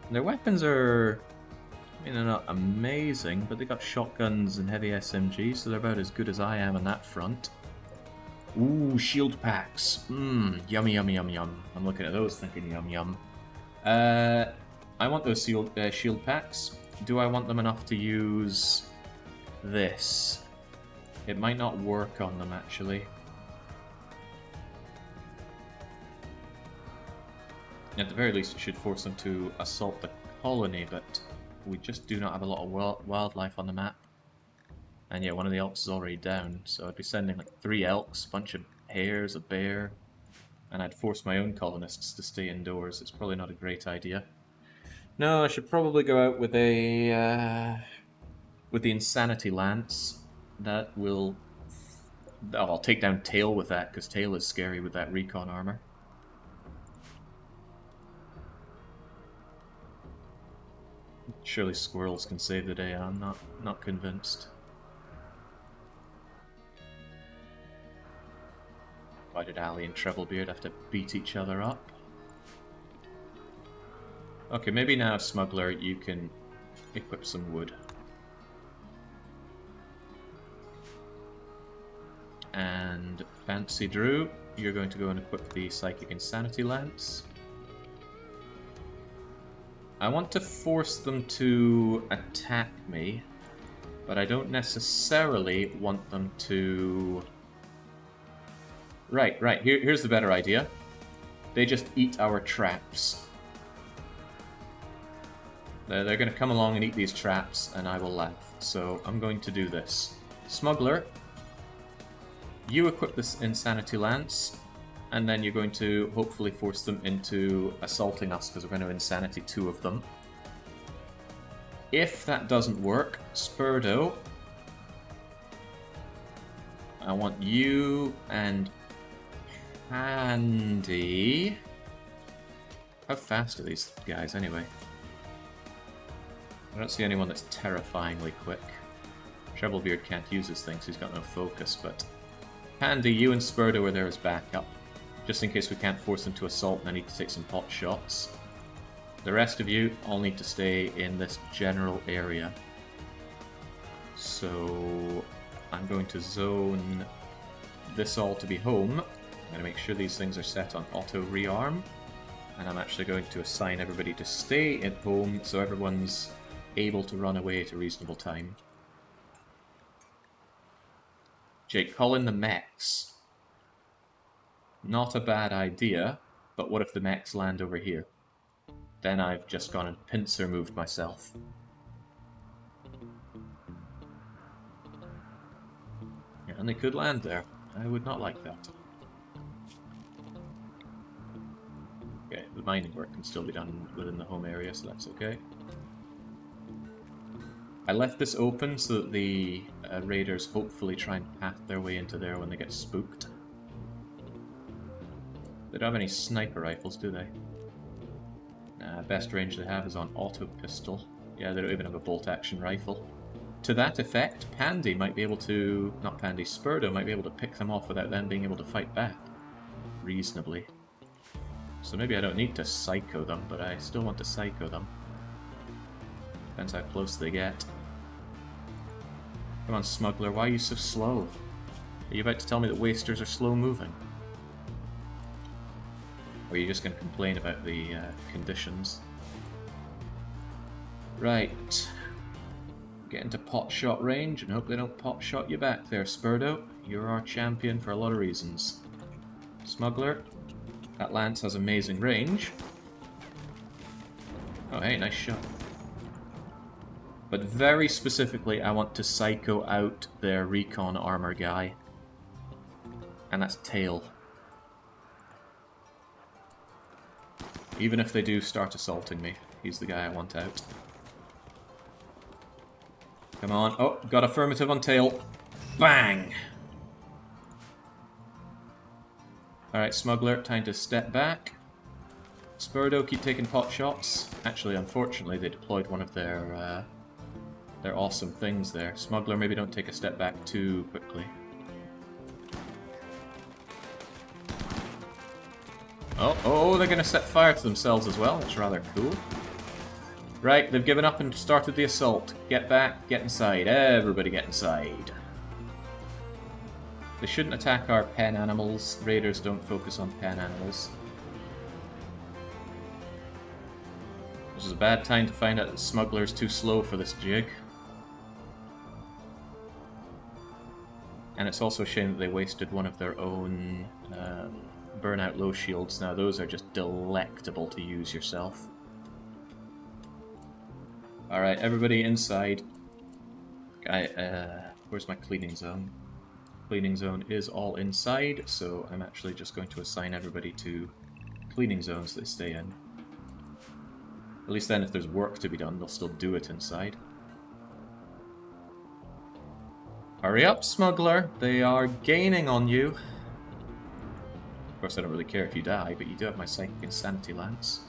Their weapons are... I mean, they're not amazing, but they got shotguns and heavy SMGs, so they're about as good as I am on that front. Ooh, shield packs. Mmm, yummy, yummy, yum, yum. I'm looking at those thinking yum, yum. I want those shield packs. Do I want them enough to use this? It might not work on them, actually. At the very least, it should force them to assault the colony, but we just do not have a lot of wildlife on the map. And yeah, one of the elks is already down, so I'd be sending like 3 elks, a bunch of hares, a bear, and I'd force my own colonists to stay indoors. It's probably not a great idea. No, I should probably go out with a with the Insanity Lance. That will... Oh, I'll take down Tail with that, because Tail is scary with that recon armor. Surely squirrels can save the day. I'm not convinced. Why did Ali and Treblebeard have to beat each other up? Okay, maybe now, Smuggler, you can equip some wood. And Fancy Drew, you're going to go and equip the Psychic Insanity Lance. I want to force them to attack me, but I don't necessarily want them to... Right, here's the better idea. They just eat our traps. They're going to come along and eat these traps, and I will laugh. So I'm going to do this. Smuggler, you equip this Insanity Lance. and then you're going to hopefully force them into assaulting us, because we're going to insanity 2 of them. If that doesn't work, Spurdo, I want you and Andy. How fast are these guys anyway? I don't see anyone that's terrifyingly quick. Treblebeard can't use his things, he's got no focus, but Handy, you and Spurdo are there as backup, just in case we can't force them to assault and I need to take some pot shots. The rest of you all need to stay in this general area. So I'm going to zone this all to be home. I'm going to make sure these things are set on auto rearm, and I'm actually going to assign everybody to stay at home so everyone's able to run away at a reasonable time. Jake, call in the mechs. Not a bad idea, but what if the mechs land over here? Then I've just gone and pincer moved myself. Yeah, and they could land there. I would not like that. Okay, the mining work can still be done within the home area, so that's okay. I left this open so that the raiders hopefully try and path their way into there when they get spooked. They don't have any sniper rifles, do they? Best range they have is on auto pistol. Yeah, they don't even have a bolt action rifle. To that effect, Pandy might be able to... not Pandy, Spurdo might be able to pick them off without them being able to fight back. Reasonably. So maybe I don't need to psycho them, but I still want to psycho them. Depends how close they get. Come on, Smuggler, why are you so slow? Are you about to tell me that Wasters are slow moving? Or are you just going to complain about the conditions? Right. Get into pot shot range and hope they don't pot shot you back there, Spurdo. You're our champion for a lot of reasons. Smuggler, that lance has amazing range. Oh hey, nice shot. But very specifically, I want to psycho out their recon armor guy. And that's Tail. Even if they do start assaulting me, he's the guy I want out. Come on. Oh, got affirmative on Tail. Bang! Alright, Smuggler, time to step back. Spurdo, keep taking pot shots. Actually, unfortunately, they deployed one of their awesome things there. Smuggler, maybe don't take a step back too quickly. Oh, they're going to set fire to themselves as well. That's rather cool. Right, they've given up and started the assault. Get back, get inside. Everybody get inside. They shouldn't attack our pen animals. Raiders don't focus on pen animals. This is a bad time to find out that Smuggler's too slow for this jig. And it's also a shame that they wasted one of their own burnout low shields. Now those are just delectable to use yourself. Alright, everybody inside. Where's my cleaning zone? Cleaning zone is all inside, so I'm actually just going to assign everybody to cleaning zones they stay in. At least then if there's work to be done, they'll still do it inside. Hurry up, Smuggler! They are gaining on you! Of course, I don't really care if you die, but you do have my Psychic Insanity Lance.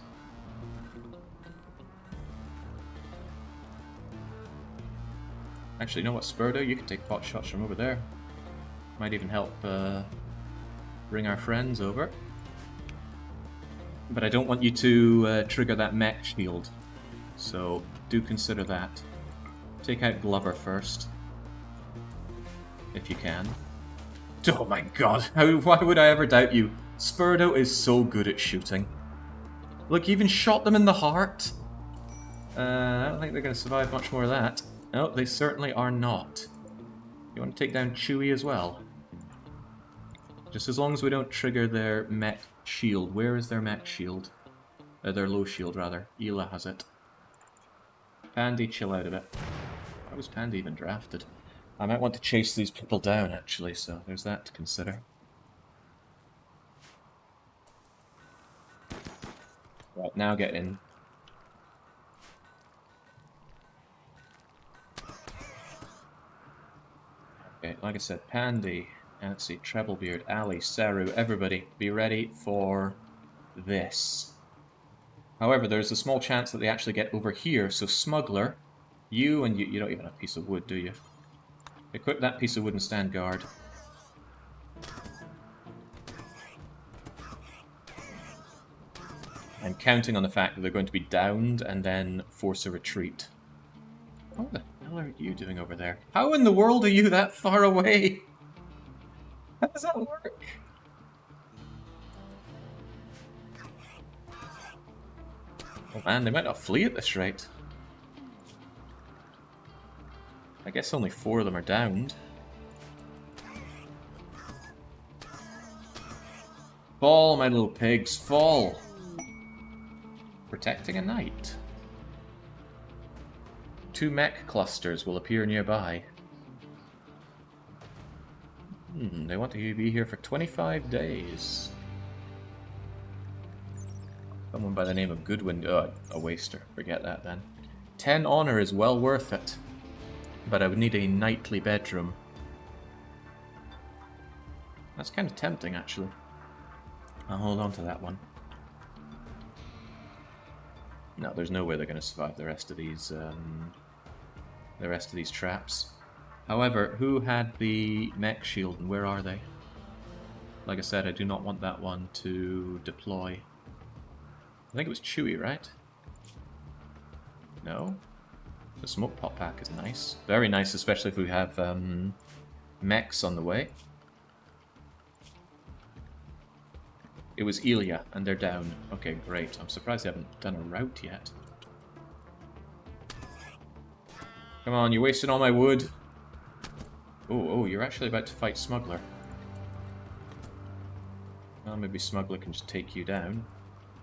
Actually, you know what, Spurdo? You can take pot shots from over there. Might even help bring our friends over. But I don't want you to trigger that mech shield, so do consider that. Take out Glover first, if you can. Oh my god, why would I ever doubt you? Spurdo is so good at shooting. Look, he even shot them in the heart. I don't think they're going to survive much more of that. No, they certainly are not. You want to take down Chewie as well? Just as long as we don't trigger their mech shield. Where is their mech shield? Their low shield, rather. Ela has it. Pandy, chill out a bit. Why was Pandy even drafted? I might want to chase these people down, actually, so there's that to consider. Right, now get in. Okay, like I said, Pandy, let's see, Treblebeard, LadySeru, everybody, be ready for this. However, there's a small chance that they actually get over here, so Smuggler, you don't even have a piece of wood, do you? Equip that piece of wood and stand guard. I'm counting on the fact that they're going to be downed and then force a retreat. What the hell are you doing over there? How in the world are you that far away? How does that work? Oh man, they might not flee at this rate. I guess only 4 of them are downed. Fall, my little pigs, fall! Protecting a knight. 2 mech clusters will appear nearby. They want to be here for 25 days. Someone by the name of Goodwin... Oh, a waster. Forget that then. 10 honor is well worth it. But I would need a knightly bedroom. That's kind of tempting, actually. I'll hold on to that one. No, there's no way they're going to survive the rest of these traps. However, who had the mech shield and where are they? Like I said, I do not want that one to deploy. I think it was Chewy, right? No? The smoke pop pack is nice. Very nice, especially if we have mechs on the way. It was Ilya, and they're down. Okay, great. I'm surprised they haven't done a route yet. Come on, you're wasting all my wood. Oh, you're actually about to fight Smuggler. Well, maybe Smuggler can just take you down.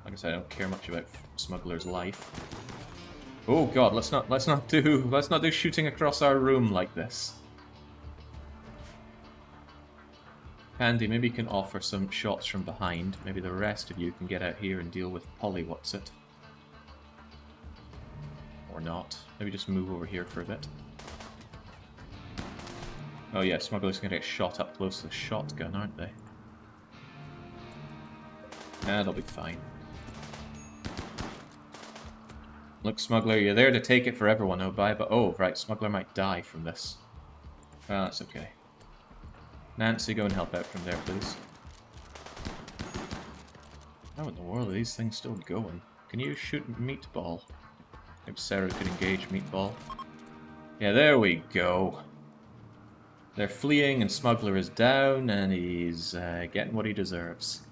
Like I said, I don't care much about Smuggler's life. Oh god, let's not do shooting across our room like this. Pandy, maybe you can offer some shots from behind. Maybe the rest of you can get out here and deal with Polly-what's-it. Or not. Maybe just move over here for a bit. Oh yeah, Smuggler's gonna get shot up close to the shotgun, aren't they? Nah, they'll be fine. Look, Smuggler, you're there to take it for everyone, oh bye, but oh, right, Smuggler might die from this. Well, that's okay. Nancy, go and help out from there, please. How in the world are these things still going? Can you shoot Meatball? Maybe Sarah could engage Meatball. Yeah, there we go. They're fleeing and Smuggler is down and he's getting what he deserves.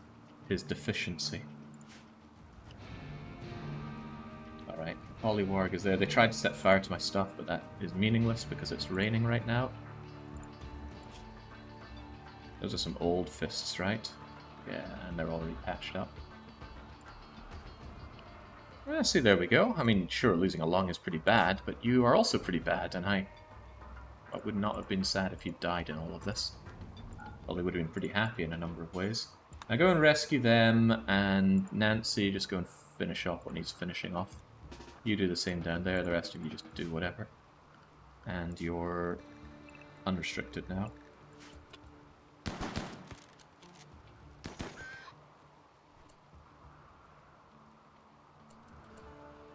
His deficiency. Alright, Polywarg is there. They tried to set fire to my stuff, but that is meaningless because it's raining right now. Those are some old fists, right? Yeah, and they're already patched up. See, there we go. I mean, sure, losing a lung is pretty bad, but you are also pretty bad, and I would not have been sad if you died in all of this. Probably would have been pretty happy in a number of ways. Now go and rescue them, and Nancy, just go and finish off what needs finishing off. You do the same down there, the rest of you just do whatever. And you're unrestricted now.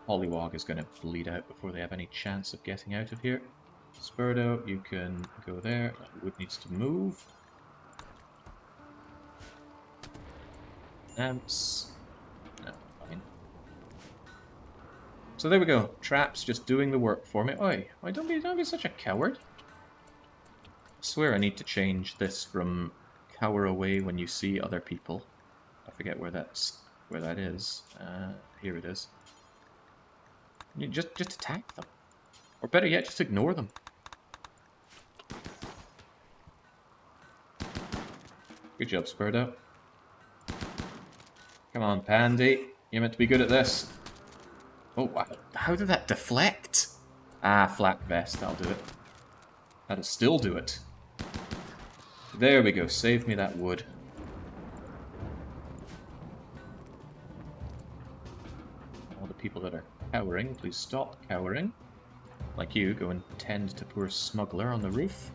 Polywog is going to bleed out before they have any chance of getting out of here. Spurdo, you can go there. That wood needs to move. Amps. No, fine. So there we go. Traps just doing the work for me. Oi, don't be such a coward. I swear I need to change this from cower away when you see other people. I forget where that is. Here it is. You just attack them. Or better yet, just ignore them. Good job, Spurdo. Come on, Pandy. You're meant to be good at this. Oh, wow. How did that deflect? Ah, flak vest. That'll do it. That'll still do it. There we go. Save me that wood. cowering. Please stop cowering. Like you, go and tend to poor smuggler on the roof.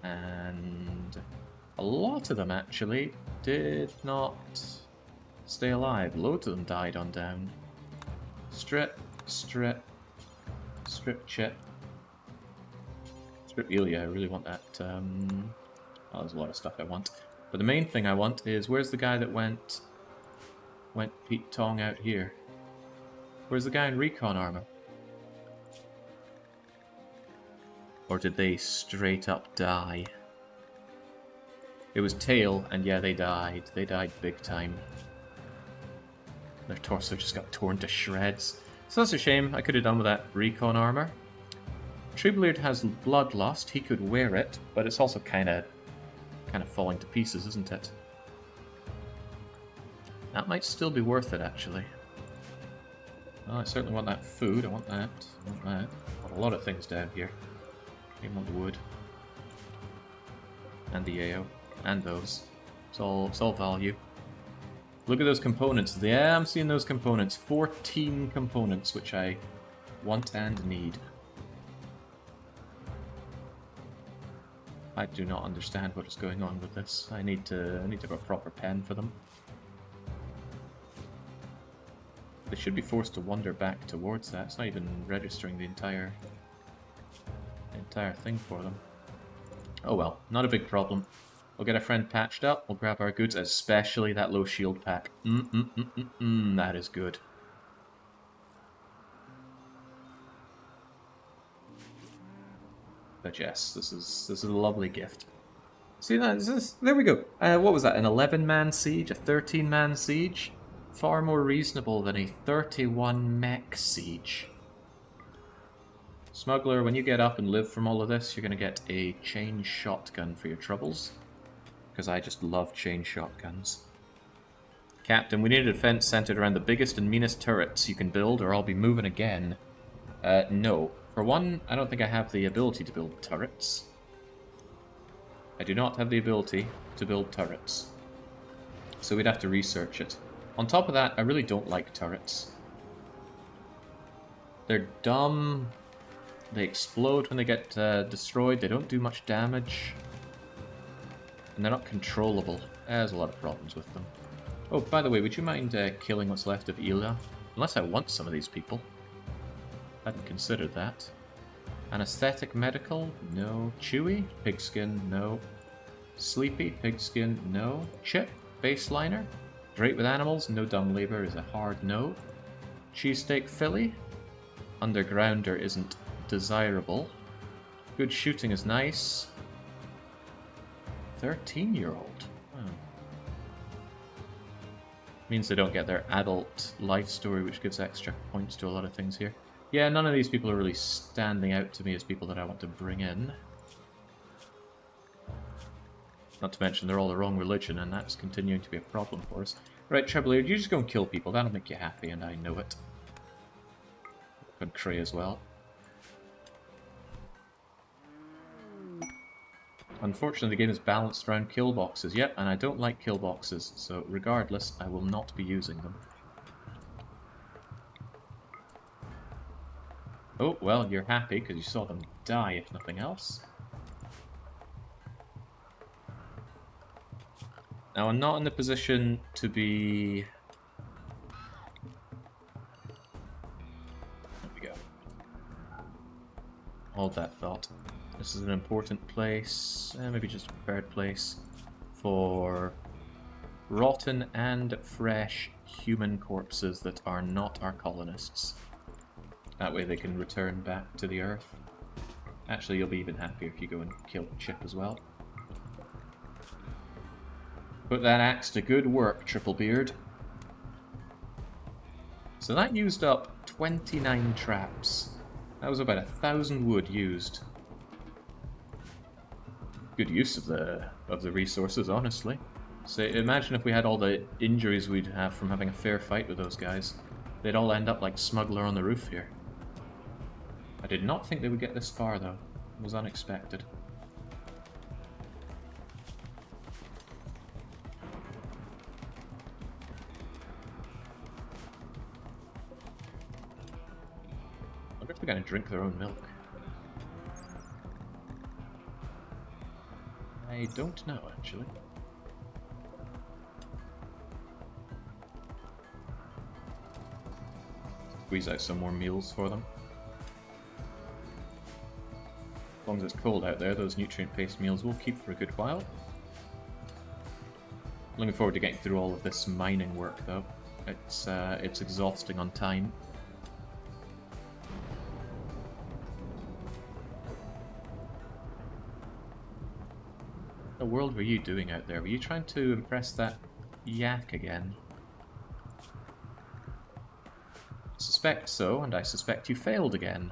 And a lot of them actually did not stay alive. Loads of them died on down. Strip, strip, strip chip. Strip Elia, I really want that. Oh, there's a lot of stuff I want. But the main thing I want is, where's the guy that went Pete Tong out here? Where's the guy in recon armor? Or did they straight up die? It was Tail, and yeah, they died. They died big time. Their torso just got torn to shreds. So that's a shame. I could have done with that recon armor. Treebleard has Bloodlust. He could wear it, but it's also kind of falling to pieces, isn't it? That might still be worth it, actually. Oh, I certainly want that food. I want that. I want that. I want a lot of things down here. I want the wood. And the AO. And those. It's all value. Look at those components. Yeah, I'm seeing those components. 14 components, which I want and need. I do not understand what is going on with this. I need to have a proper pen for them. They should be forced to wander back towards that. It's not even registering the entire thing for them. Oh well, not a big problem. We'll get a friend patched up, we'll grab our goods, especially that low shield pack. That is good. But yes, this is a lovely gift. See that? There we go. What was that? An 11-man siege? A 13-man siege? Far more reasonable than a 31 mech siege. Smuggler, when you get up and live from all of this, you're going to get a chain shotgun for your troubles. Because I just love chain shotguns. Captain, we need a defense centered around the biggest and meanest turrets you can build, or I'll be moving again. No. For one, I don't think I have the ability to build turrets. I do not have the ability to build turrets. So we'd have to research it. On top of that, I really don't like turrets. They're dumb. They explode when they get destroyed. They don't do much damage. And they're not controllable. There's a lot of problems with them. Oh, by the way, would you mind killing what's left of Ila? Unless I want some of these people. I hadn't considered that. Anesthetic medical? No. Chewy? Pigskin? No. Sleepy? Pigskin? No. Chip? Baseliner? Great with animals? No dumb labor is a hard no. Cheesesteak Philly? Undergrounder isn't desirable. Good shooting is nice. 13-year-old? Oh. Means they don't get their adult life story, which gives extra points to a lot of things here. Yeah, none of these people are really standing out to me as people that I want to bring in. Not to mention they're all the wrong religion, and that's continuing to be a problem for us. Right, Trebler, you just go and kill people. That'll make you happy, and I know it. And Cray as well. Unfortunately, the game is balanced around kill boxes. Yep, and I don't like kill boxes, so regardless, I will not be using them. Oh, well, you're happy because you saw them die, if nothing else. Now, I'm not in the position to be... There we go. Hold that thought. This is an important place, maybe just a prepared place, for rotten and fresh human corpses that are not our colonists. That way they can return back to the Earth. Actually, you'll be even happier if you go and kill Chip as well. Put that axe to good work, Triplebeard. So that used up 29 traps. That was about 1,000 wood used. Good use of the resources, honestly. So imagine if we had all the injuries we'd have from having a fair fight with those guys. They'd all end up like Smuggler on the roof here. I did not think they would get this far, though. It was unexpected. wonder if they're going to drink their own milk. I don't know, actually. Squeeze out some more meals for them. As long as it's cold out there, those nutrient-based meals will keep for a good while. Looking forward to getting through all of this mining work, though. It's exhausting on time. What the world were you doing out there? Were you trying to impress that yak again? I suspect so, and I suspect you failed again.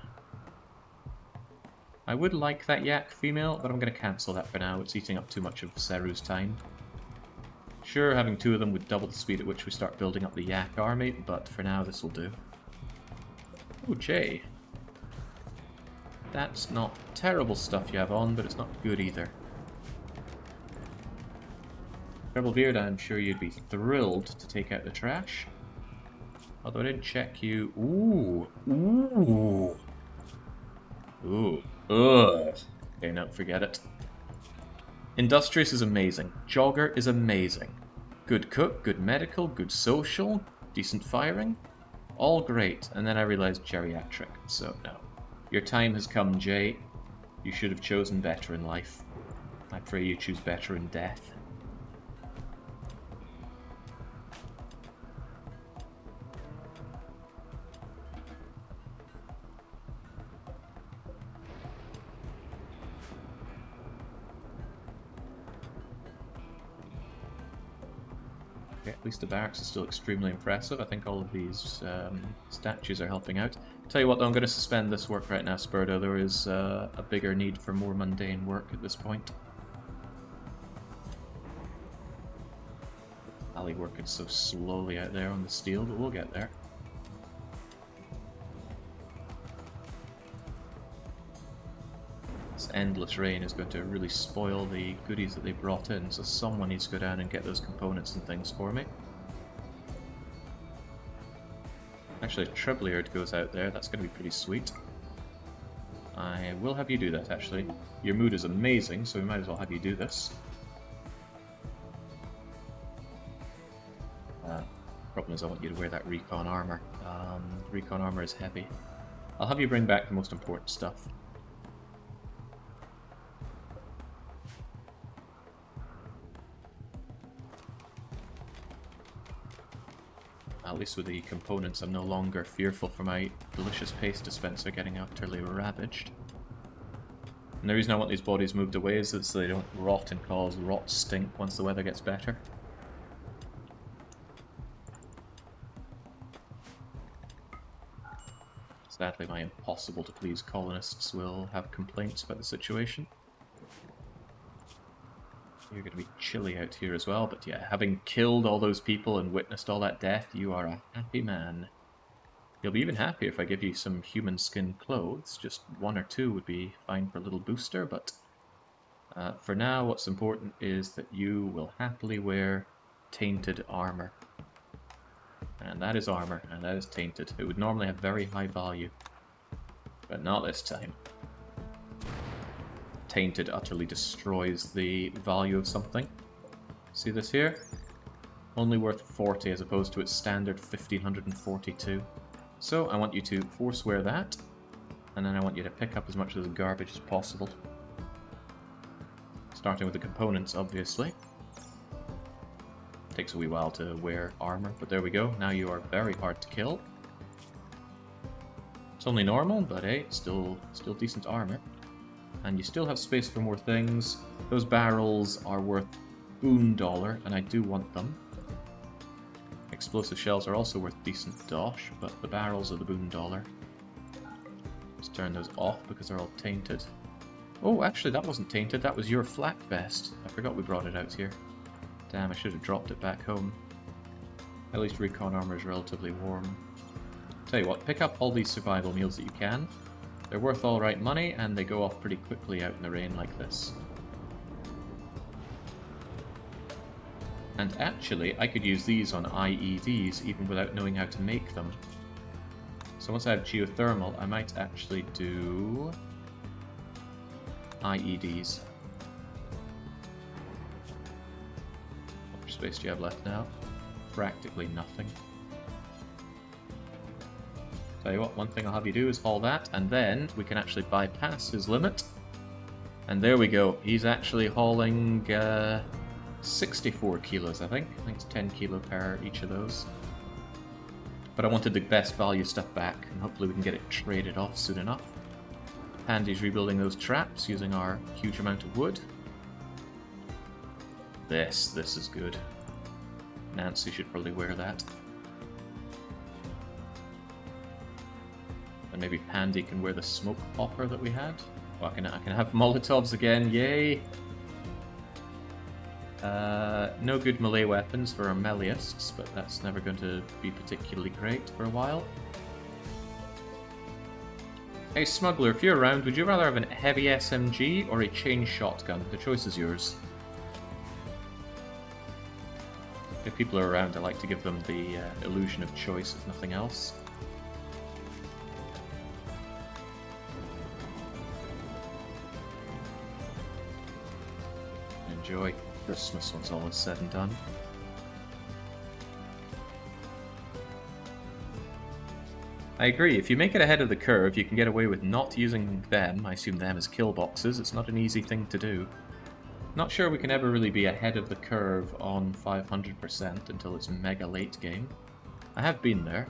I would like that yak female, but I'm going to cancel that for now. It's eating up too much of Seru's time. Sure, having two of them would double the speed at which we start building up the yak army, but for now this will do. Oh, Jay. That's not terrible stuff you have on, but it's not good either. Trebblebeard, I'm sure you'd be thrilled to take out the trash. Although I didn't check you. Ooh. Ooh. Ooh. Ugh. Okay, no, forget it. Industrious is amazing. Jogger is amazing. Good cook, good medical, good social, decent firing. All great. And then I realized geriatric. So, no. Your time has come, Jay. You should have chosen better in life. I pray you choose better in death. Okay, at least the barracks is still extremely impressive. I think all of these statues are helping out. Tell you what though, I'm going to suspend this work right now, Spurdo. There is a bigger need for more mundane work at this point. Ali working so slowly out there on the steel, but we'll get there. This endless rain is going to really spoil the goodies that they brought in, so someone needs to go down and get those components and things for me. Actually, if Trebblebeard goes out there, that's going to be pretty sweet. I will have you do that, actually. Your mood is amazing, so we might as well have you do this. Problem is I want you to wear that recon armor. Recon armor is heavy. I'll have you bring back the most important stuff. At least with the components, I'm no longer fearful for my delicious paste dispenser getting utterly ravaged. And the reason I want these bodies moved away is so they don't rot and cause rot stink once the weather gets better. Sadly, my impossible to please colonists will have complaints about the situation. You're going to be chilly out here as well, but yeah, having killed all those people and witnessed all that death, you are a happy man. You'll be even happier if I give you some human skin clothes. Just one or two would be fine for a little booster, but for now what's important is that you will happily wear tainted armor. And that is armor, and that is tainted. It would normally have very high value, but not this time. Tainted utterly destroys the value of something. See this here? Only worth 40 as opposed to its standard 1542. So I want you to forswear that, and then I want you to pick up as much of the garbage as possible. Starting with the components, obviously. Takes a wee while to wear armor, but there we go. Now you are very hard to kill. It's only normal, but hey, still decent armor. And you still have space for more things. Those barrels are worth $1, and I do want them. Explosive shells are also worth decent dosh, but the barrels are the $1. Let's turn those off because they're all tainted. Oh, actually that wasn't tainted, that was your flak vest. I forgot we brought it out here. Damn, I should have dropped it back home. At least recon armor is relatively warm. Tell you what, pick up all these survival meals that you can. They're worth alright money, and they go off pretty quickly out in the rain like this. And actually, I could use these on IEDs even without knowing how to make them. So once I have geothermal, I might actually do IEDs. How much space do you have left now? Practically nothing. Tell you what, one thing I'll have you do is haul that, and then we can actually bypass his limit. And there we go. He's actually hauling 64 kilos, I think. I think it's 10 kilo per each of those. But I wanted the best value stuff back, and hopefully we can get it traded off soon enough. Andy's rebuilding those traps using our huge amount of wood. This is good. Nancy should probably wear that. And maybe Pandy can wear the smoke popper that we had. Oh, I can have Molotovs again, yay! No good melee weapons for our meleeists, but that's never going to be particularly great for a while. Hey Smuggler, if you're around, would you rather have a heavy SMG or a chain shotgun? The choice is yours. If people are around, I like to give them the illusion of choice, if nothing else. Enjoy Christmas once all is said and done. I agree, if you make it ahead of the curve, you can get away with not using them, I assume them as kill boxes. It's not an easy thing to do. Not sure we can ever really be ahead of the curve on 500% until it's mega late game. I have been there.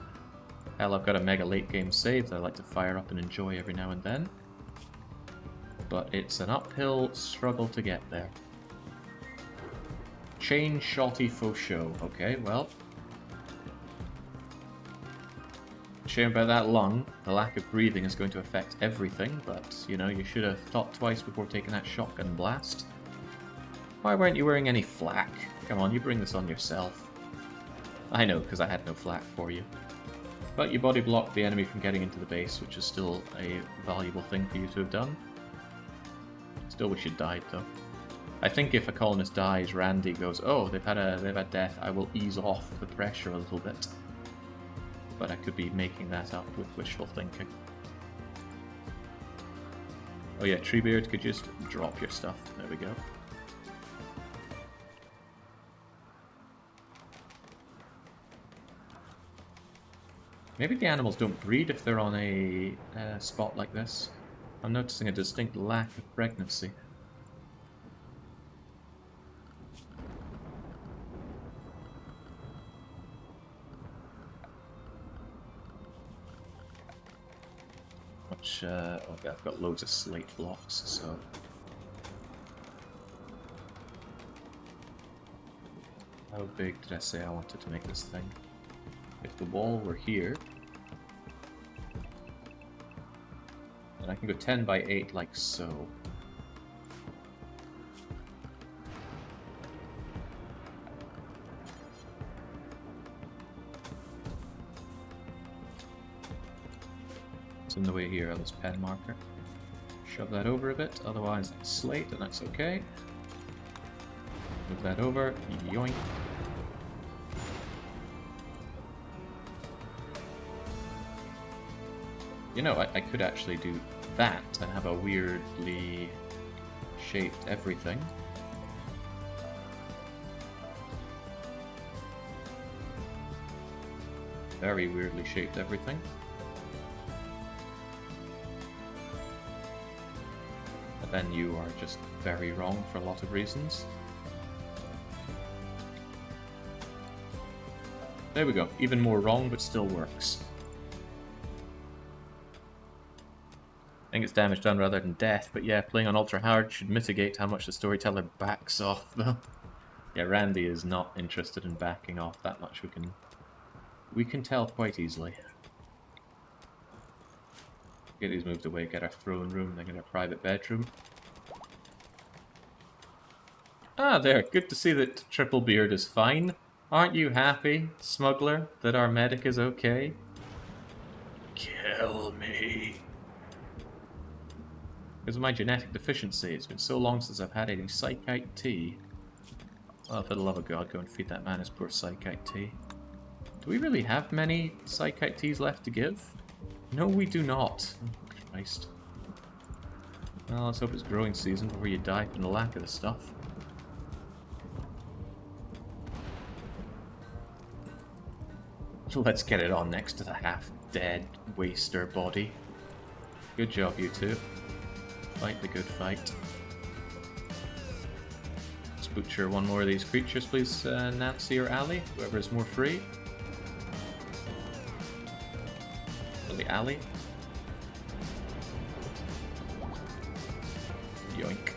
Hell, I've got a mega late game save that I like to fire up and enjoy every now and then. But it's an uphill struggle to get there. Chain shotty faux show. Okay, well. Shame about that lung. The lack of breathing is going to affect everything, but, you know, you should have thought twice before taking that shotgun blast. Why weren't you wearing any flak? Come on, you bring this on yourself. I know, because I had no flak for you. But you body blocked the enemy from getting into the base, which is still a valuable thing for you to have done. Still wish you'd died, though. I think if a colonist dies, Randy goes, oh, they've had death, I will ease off the pressure a little bit. But I could be making that up with wishful thinking. Oh yeah, Treebeard, could you just drop your stuff? There we go. Maybe the animals don't breed if they're on a spot like this. I'm noticing a distinct lack of pregnancy. Okay, I've got loads of slate blocks, so... How big did I say I wanted to make this thing? If the wall were here... then I can go 10 by 8 like so. In the way here, this pen marker. Shove that over a bit, otherwise it's slate, and that's okay. Move that over, yoink. You know, I could actually do that and have a weirdly shaped everything. Very weirdly shaped everything. Then you are just very wrong for a lot of reasons. There we go, even more wrong, but still works. I think it's damage done rather than death, but yeah, playing on ultra hard should mitigate how much the storyteller backs off, though. Yeah, Randy is not interested in backing off that much, we can tell quite easily. Get these moved away, get our throne room, then get our private bedroom. Ah, there. Good to see that Triple Beard is fine. Aren't you happy, Smuggler, that our medic is okay? Kill me. Because of my genetic deficiency, it's been so long since I've had any Psychite tea. Oh, for the love of God, go and feed that man his poor Psychite tea. Do we really have many Psychite teas left to give? No, we do not. Oh, Christ. Well, let's hope it's growing season before you die from the lack of the stuff. Let's get it on next to the half-dead waster body. Good job, you two. Fight the good fight. Let's butcher one more of these creatures, please, Nancy or Ali, whoever is more free. The alley. Yoink.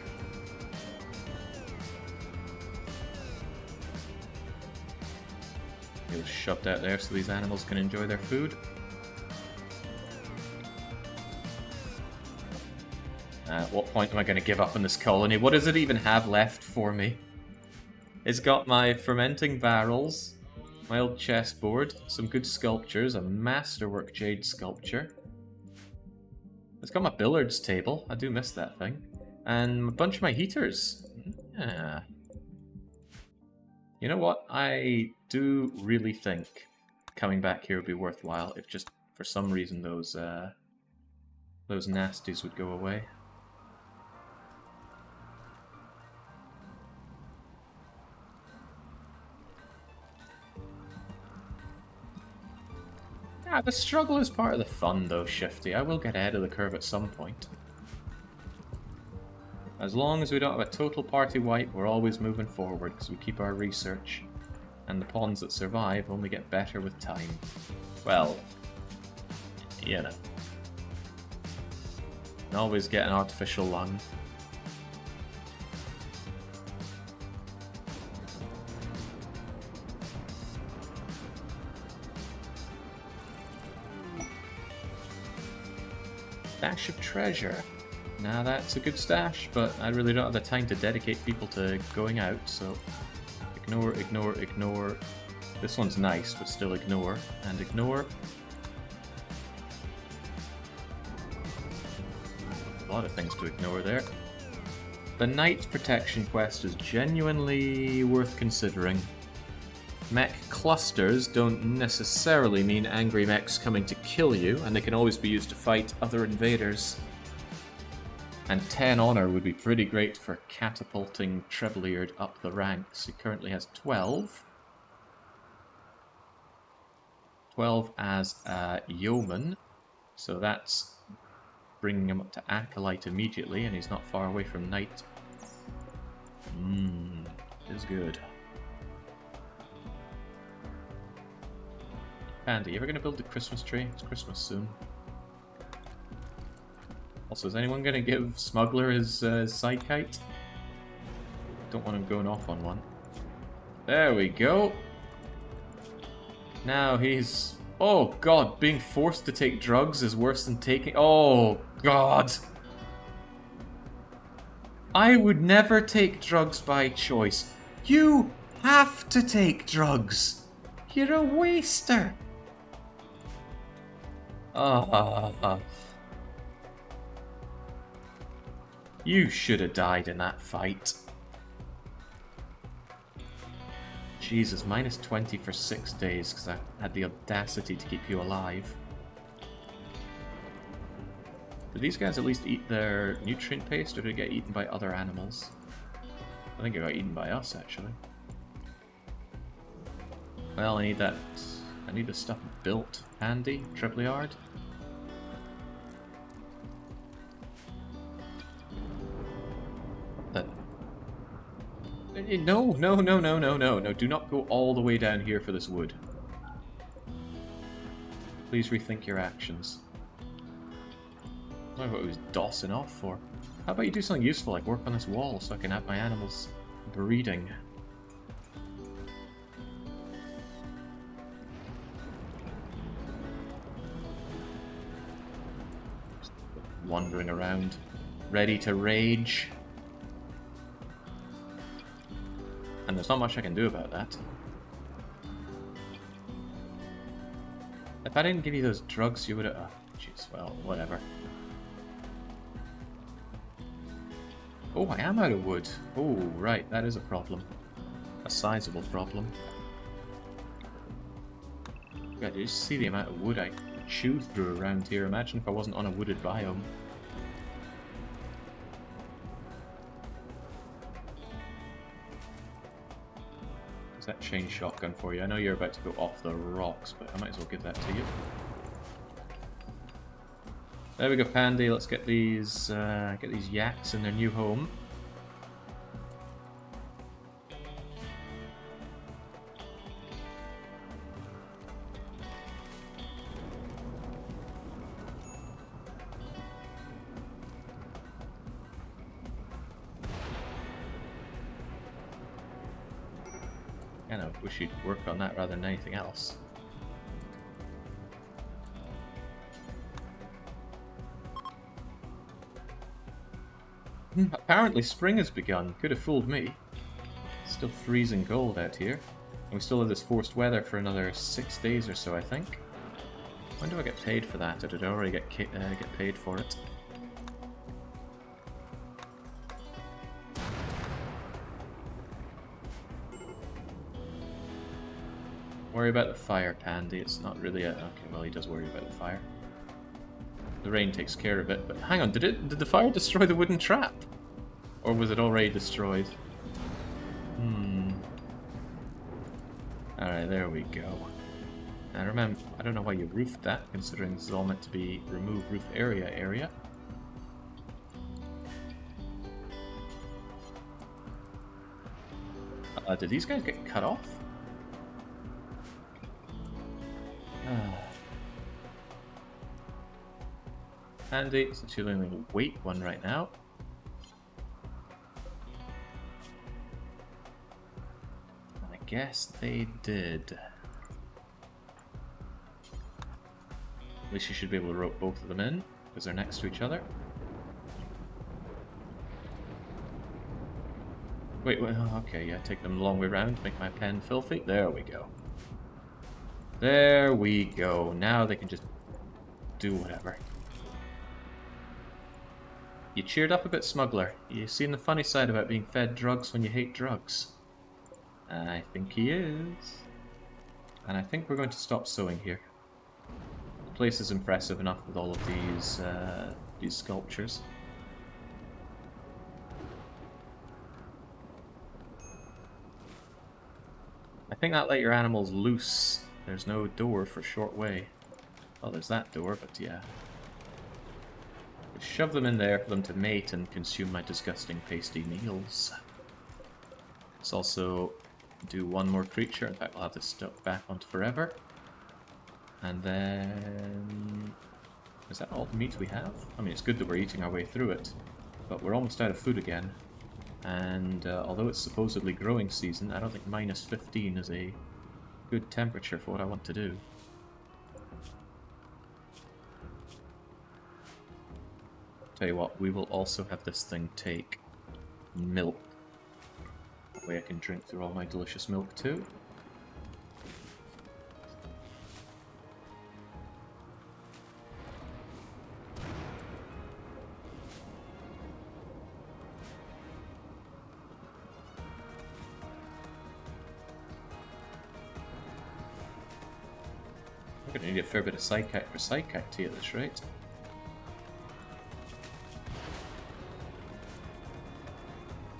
You'll shove that there so these animals can enjoy their food. At what point am I going to give up on this colony? What does it even have left for me? It's got my fermenting barrels, my old chessboard, some good sculptures, a masterwork jade sculpture. It's got my billiards table, I do miss that thing, and a bunch of my heaters. Yeah. You know what? I do really think coming back here would be worthwhile if just for some reason those nasties would go away. Yeah, the struggle is part of the fun though, Shifty. I will get ahead of the curve at some point. As long as we don't have a total party wipe, we're always moving forward because we keep our research. And the pawns that survive only get better with time. Well, you know. And always get an artificial lung. Stash of treasure. Now that's a good stash, but I really don't have the time to dedicate people to going out, so ignore, ignore, ignore. This one's nice, but still ignore, and ignore. A lot of things to ignore there. The Knight Protection quest is genuinely worth considering. Mech clusters don't necessarily mean angry mechs coming to kill you, and they can always be used to fight other invaders. And 10 honor would be pretty great for catapulting Trebleard up the ranks. He currently has 12. 12 as a yeoman, so that's bringing him up to Acolyte immediately, and he's not far away from Knight. Is good. Andy, you ever gonna build the Christmas tree? It's Christmas soon. Also, is anyone gonna give Smuggler his side kite? Don't want him going off on one. There we go. Now he's... Oh god, being forced to take drugs is worse than taking... Oh god. I would never take drugs by choice. You have to take drugs. You're a waster. You should have died in that fight. Jesus, minus 20 for 6 days because I had the audacity to keep you alive. Did these guys at least eat their nutrient paste, or did it get eaten by other animals? I think it got eaten by us, actually. Well, I need that. I need the stuff built. Handy, Trebleard. No, no, no, no, no, no, no. Do not go all the way down here for this wood. Please rethink your actions. I don't know what he was dossing off for. How about you do something useful, like work on this wall so I can have my animals breeding? Just wandering around, ready to rage. And there's not much I can do about that. If I didn't give you those drugs, you would have... Oh, jeez, well, whatever. Oh, I am out of wood. Oh, right, that is a problem. A sizable problem. God, did you see the amount of wood I chew through around here. Imagine if I wasn't on a wooded biome. Is that chain shotgun for you? I know you're about to go off the rocks, but I might as well give that to you. There we go, Pandy. Let's get these yaks in their new home. I wish you'd work on that rather than anything else. Apparently spring has begun. Could have fooled me. It's still freezing cold out here. And we still have this forced weather for another 6 days or so, I think. When do I get paid for that? Or did I already get paid for it? Worry about the fire, Pandy. It's not really a... Okay, well, he does worry about the fire. The rain takes care of it, but hang on, did the fire destroy the wooden trap? Or was it already destroyed? Alright, there we go. Now remember, I don't know why you roofed that, considering this is all meant to be remove roof area. Did these guys get cut off? Handy, since you're only weight one right now. I guess they did. At least you should be able to rope both of them in, because they're next to each other. Wait, okay, yeah, take them the long way around, make my pen filthy. There we go. There we go. Now they can just do whatever. You cheered up a bit, Smuggler. You seen the funny side about being fed drugs when you hate drugs? I think he is. And I think we're going to stop sewing here. The place is impressive enough with all of these sculptures. I think that let your animals loose. There's no door for short way. Well, there's that door, but yeah. Shove them in there for them to mate and consume my disgusting pasty meals. Let's also do one more creature. In fact, we'll have this stuck back onto forever. And then... Is that all the meat we have? I mean, it's good that we're eating our way through it, but we're almost out of food again. And although it's supposedly growing season, I don't think minus 15 is a good temperature for what I want to do. Tell you what, we will also have this thing take milk. That way I can drink through all my delicious milk too. I'm going to need a fair bit of psychic for psychic tea at this rate.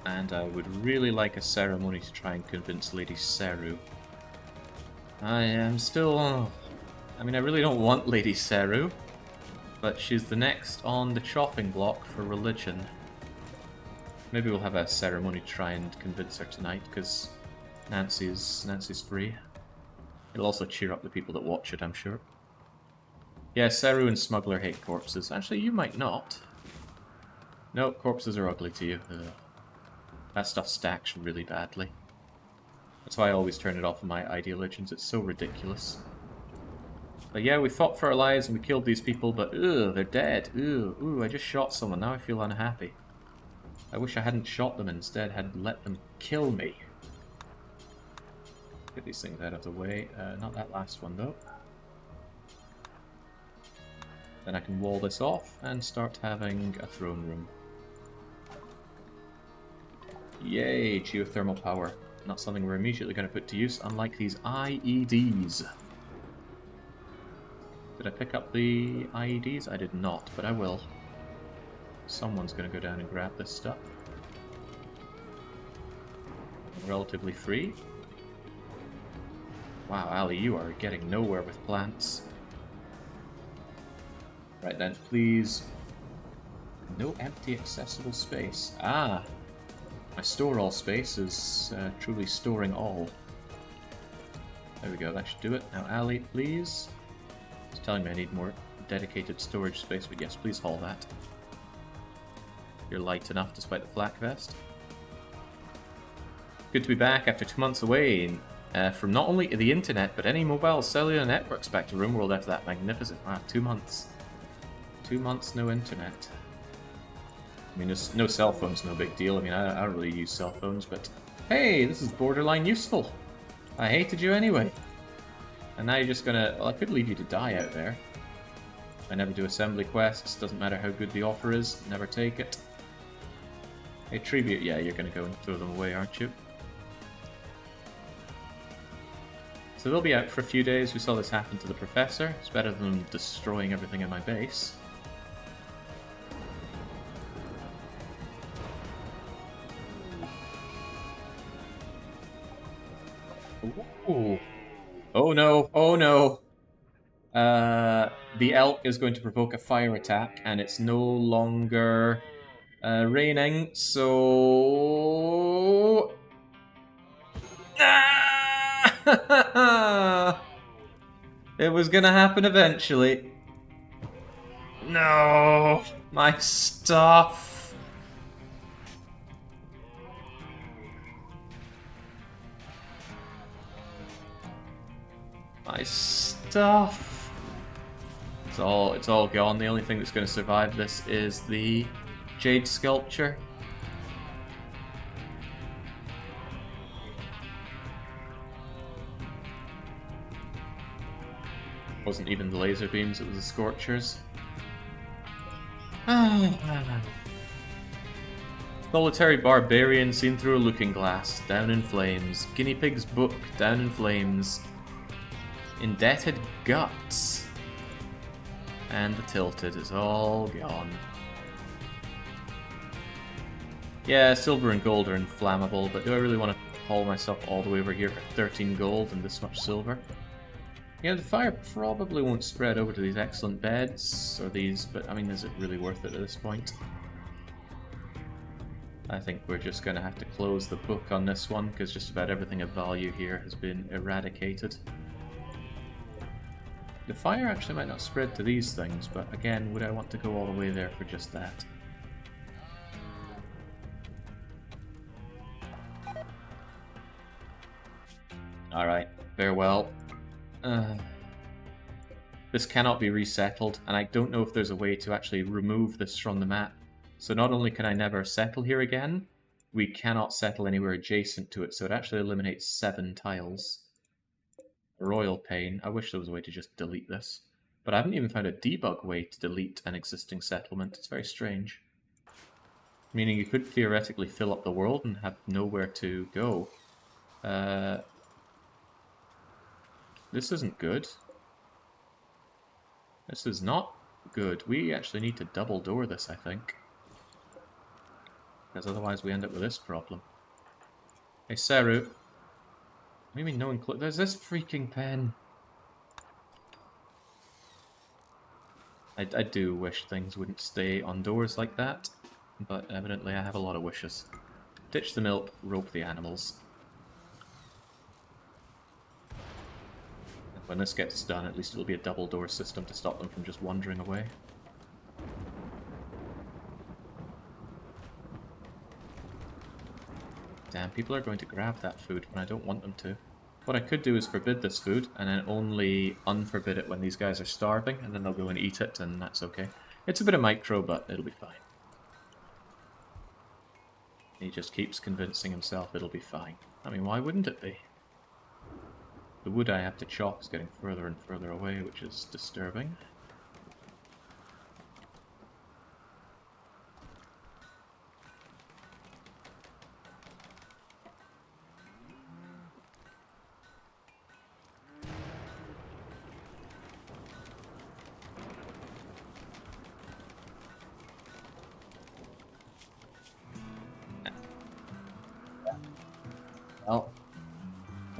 And I would really like a ceremony to try and convince LadySeru. I am still... I mean, I really don't want LadySeru, but she's the next on the chopping block for religion. Maybe we'll have a ceremony to try and convince her tonight, because Nancy's free. It'll also cheer up the people that watch it, I'm sure. Yeah, Seru and Smuggler hate corpses. Actually, you might not. No, corpses are ugly to you. Ugh. That stuff stacks really badly. That's why I always turn it off in my ideoligions. It's so ridiculous. But yeah, we fought for our lives and we killed these people, but ugh, they're dead. Ooh, I just shot someone. Now I feel unhappy. I wish I hadn't shot them instead, had let them kill me. Get these things out of the way. Not that last one, though. Then I can wall this off and start having a throne room. Yay, geothermal power. Not something we're immediately going to put to use, unlike these IEDs. Did Did I pick up the IEDs? I did not, but I will. Someone's going to go down and grab this stuff. Relatively free. Wow, Ali, you are getting nowhere with plants. Right then, please. No empty accessible space. Ah! My store all space is truly storing all. There we go, that should do it. Now, Ali, please. It's telling me I need more dedicated storage space, but yes, please haul that. You're light enough despite the flak vest. Good to be back after 2 months away from not only the internet, but any mobile cellular networks back to RimWorld after that magnificent... Wow, 2 months. 2 months no internet. I mean, no cell phones, no big deal. I mean, I don't really use cell phones, but... Hey, this is borderline useful. I hated you anyway. And now you're just gonna... Well, I could leave you to die out there. I never do assembly quests. Doesn't matter how good the offer is. Never take it. Hey, tribute. Yeah, you're gonna go and throw them away, aren't you? So they'll be out for a few days. We saw this happen to the Professor. It's better than destroying everything in my base. Ooh. Oh no, oh no. The elk is going to provoke a fire attack, and it's no longer raining, so... It was gonna happen eventually. No! My stuff! My stuff! It's all gone. The only thing that's gonna survive this is the jade sculpture. Wasn't even the laser beams, it was the scorchers. Solitary barbarian seen through a looking glass, down in flames. Guinea pig's book, down in flames. Indebted guts. And the tilted is all gone. Yeah, silver and gold are inflammable, but do I really want to haul myself all the way over here for 13 gold and this much silver? Yeah, the fire probably won't spread over to these excellent beds, or these, but I mean, is it really worth it at this point? I think we're just going to have to close the book on this one, because just about everything of value here has been eradicated. The fire actually might not spread to these things, but again, would I want to go all the way there for just that? Alright, farewell. This cannot be resettled, and I don't know if there's a way to actually remove this from the map. So not only can I never settle here again, we cannot settle anywhere adjacent to it, so it actually eliminates 7 tiles. Royal pain. I wish there was a way to just delete this. But I haven't even found a debug way to delete an existing settlement. It's very strange. Meaning you could theoretically fill up the world and have nowhere to go. This isn't good. This is not good. We actually need to double door this, I think. Because otherwise we end up with this problem. Hey, Seru. What do you mean no one... There's this freaking pen. I do wish things wouldn't stay on doors like that. But evidently I have a lot of wishes. Ditch the milk, rope the animals. When this gets done, at least it'll be a double door system to stop them from just wandering away. Damn, people are going to grab that food when I don't want them to. What I could do is forbid this food, and then only unforbid it when these guys are starving, and then they'll go and eat it, and that's okay. It's a bit of micro, but it'll be fine. He just keeps convincing himself it'll be fine. I mean, why wouldn't it be? The wood I have to chop is getting further and further away, which is disturbing.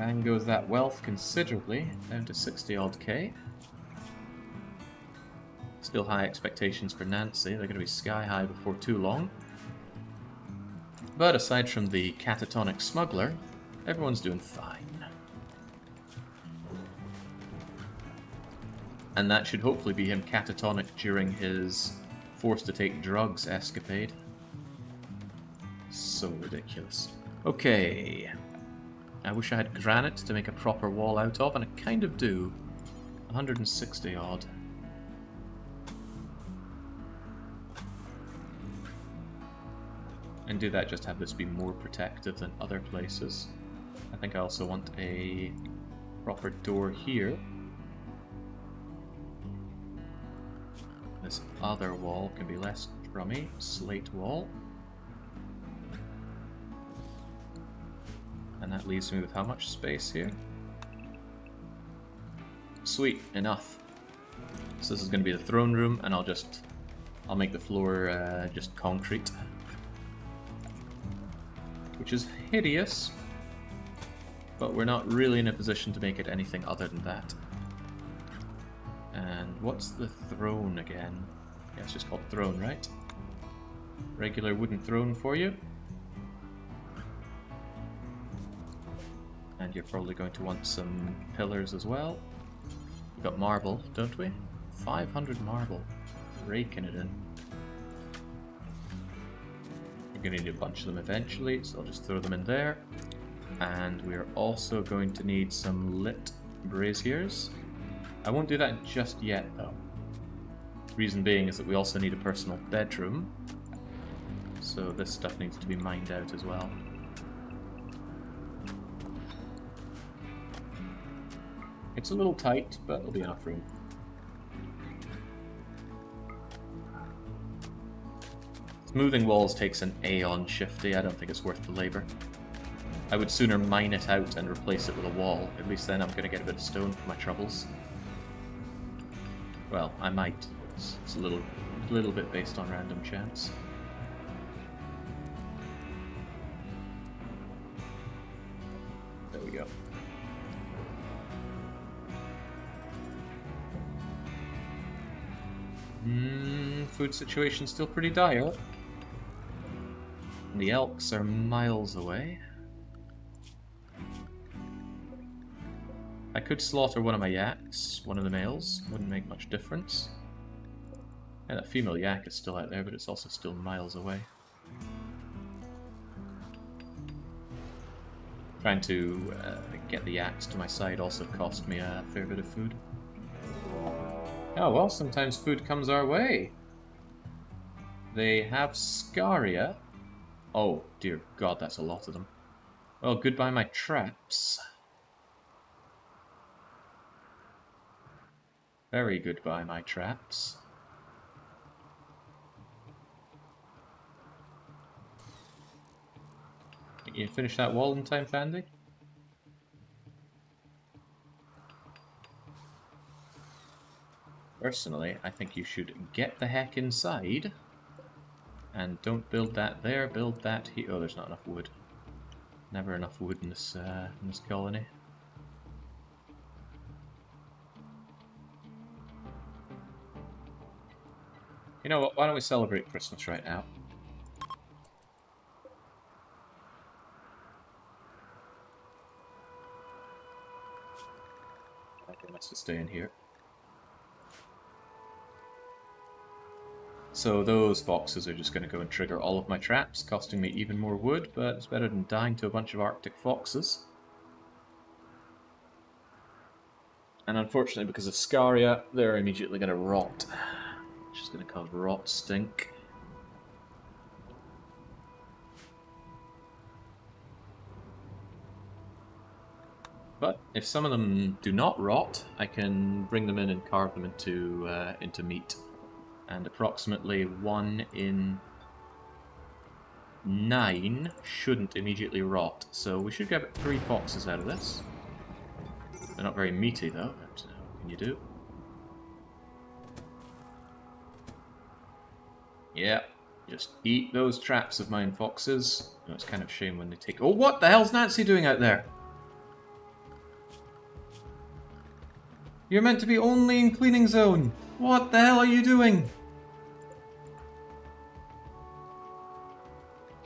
And goes that wealth considerably, down to 60 odd K. Still high expectations for Nancy, they're going to be sky high before too long. But aside from the catatonic smuggler, everyone's doing fine. And that should hopefully be him catatonic during his forced to take drugs escapade. So ridiculous. Okay. I wish I had granite to make a proper wall out of, and I kind of do. 160 odd. And do that just have this be more protective than other places. I think I also want a proper door here. This other wall can be less drummy. Slate wall. And that leaves me with how much space here? Sweet, enough. So this is going to be the throne room, and I'll make the floor just concrete. Which is hideous, but we're not really in a position to make it anything other than that. And what's the throne again? Yeah, it's just called throne, right? Regular wooden throne for you. And you're probably going to want some pillars as well. We've got marble, don't we? 500 marble. Raking it in. We're going to need a bunch of them eventually, so I'll just throw them in there. And we're also going to need some lit braziers. I won't do that just yet, though. Reason being is that we also need a personal bedroom. So this stuff needs to be mined out as well. It's a little tight, but there'll be enough room. Moving walls takes an aeon shifty. I don't think it's worth the labor. I would sooner mine it out and replace it with a wall. At least then I'm going to get a bit of stone for my troubles. Well, I might. It's a little bit based on random chance. There we go. Food situation still pretty dire. And the elks are miles away. I could slaughter one of my yaks, one of the males, wouldn't make much difference. And that female yak is still out there, but it's also still miles away. Trying to get the yaks to my side also cost me a fair bit of food. Oh well, sometimes food comes our way. They have scaria. Oh dear god, that's a lot of them. Well, goodbye my traps. Very goodbye my traps. You finish that wall in time, Fandy? Personally, I think you should get the heck inside. And don't build that there, build that here. Oh, there's not enough wood. Never enough wood in this colony. You know what, why don't we celebrate Christmas right now? I think let's just stay in here. So those foxes are just going to go and trigger all of my traps, costing me even more wood, but it's better than dying to a bunch of Arctic foxes. And unfortunately, because of scaria, they're immediately going to rot, which is going to cause rot stink. But if some of them do not rot, I can bring them in and carve them into meat. And approximately 1 in 9 shouldn't immediately rot. So we should get 3 foxes out of this. They're not very meaty though, but what can you do? Yeah, just eat those traps of mine, foxes. Oh, it's kind of a shame when they take... Oh, what the hell's Nancy doing out there? You're meant to be only in cleaning zone. What the hell are you doing?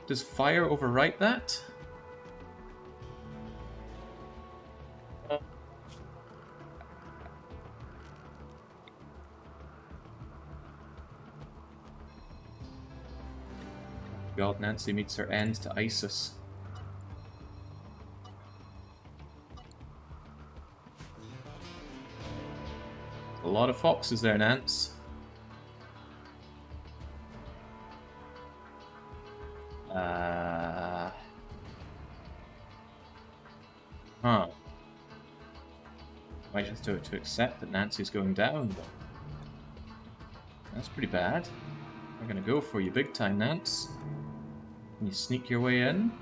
Does fire overwrite that? God, Nancy meets her end to ISIS. A lot of foxes there, Nance. Huh. Might just have to accept that Nancy's going down, though. That's pretty bad. We're gonna go for you big time, Nance. Can you sneak your way in?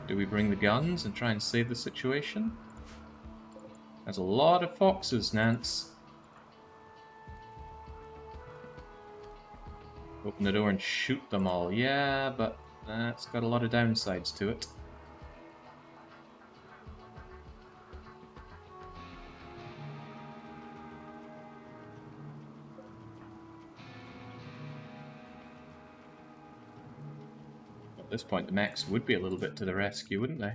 Do we bring the guns and try and save the situation? There's a lot of foxes, Nance. Open the door and shoot them all. Yeah, but that's got a lot of downsides to it. At this point, the mechs would be a little bit to the rescue, wouldn't they?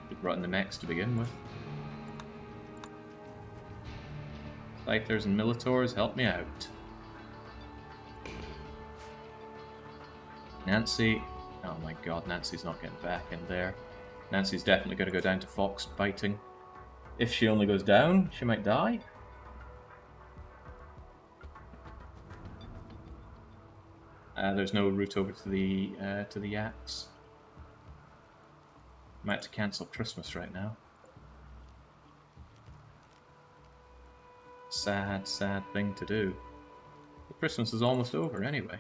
We'd brought in the mechs to begin with. Scythers and Militors, help me out. Nancy. Oh my god, Nancy's not getting back in there. Nancy's definitely going to go down to fox biting. If she only goes down, she might die. There's no route over to the Yaks. Might have to cancel Christmas right now. Sad, sad thing to do. But Christmas is almost over anyway.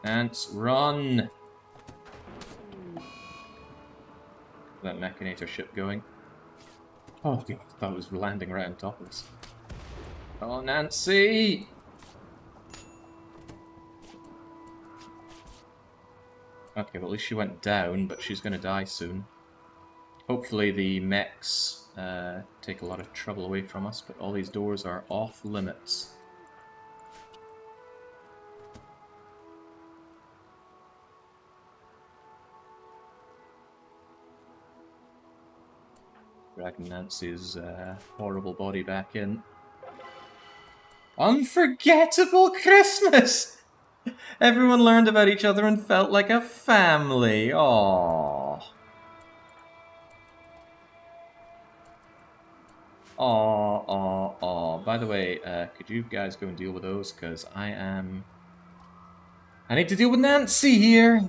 Ants, run! That Machinator ship going. Oh god, that was landing right on top of us. Oh, Nancy! Okay, well at least she went down, but she's going to die soon. Hopefully the mechs take a lot of trouble away from us, but all these doors are off limits. Dragging Nancy's horrible body back in. Unforgettable Christmas! Everyone learned about each other and felt like a family. Aww. Aww, aww, aww. By the way, could you guys go and deal with those? Because I need to deal with Nancy here!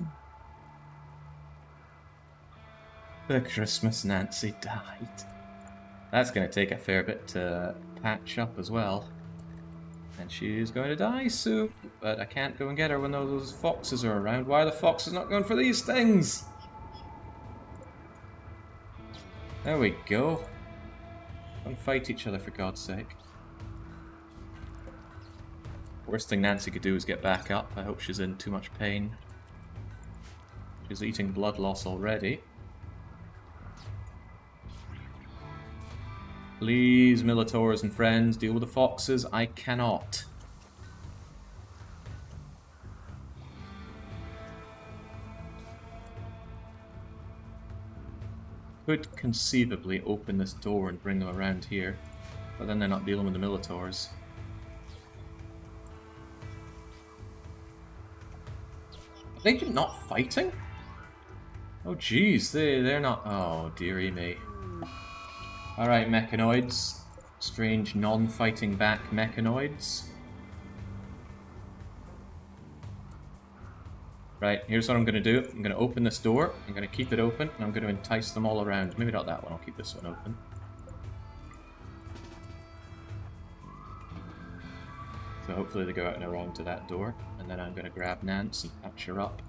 The Christmas Nancy died. That's going to take a fair bit to patch up as well. And she's going to die soon, but I can't go and get her when those foxes are around. Why are the foxes not going for these things? There we go. Don't fight each other for God's sake. Worst thing Nancy could do is get back up. I hope she's in too much pain. She's eating blood loss already. Please, Militors and friends, deal with the foxes. I cannot. Could conceivably open this door and bring them around here, but then they're not dealing with the Militors. Are they not fighting? Oh jeez, they're not... Oh dearie me. Alright, mechanoids. Strange non-fighting back mechanoids. Right, here's what I'm going to do. I'm going to open this door, I'm going to keep it open, and I'm going to entice them all around. Maybe not that one, I'll keep this one open. So hopefully they go out and around to that door, and then I'm going to grab Nance and patch her up.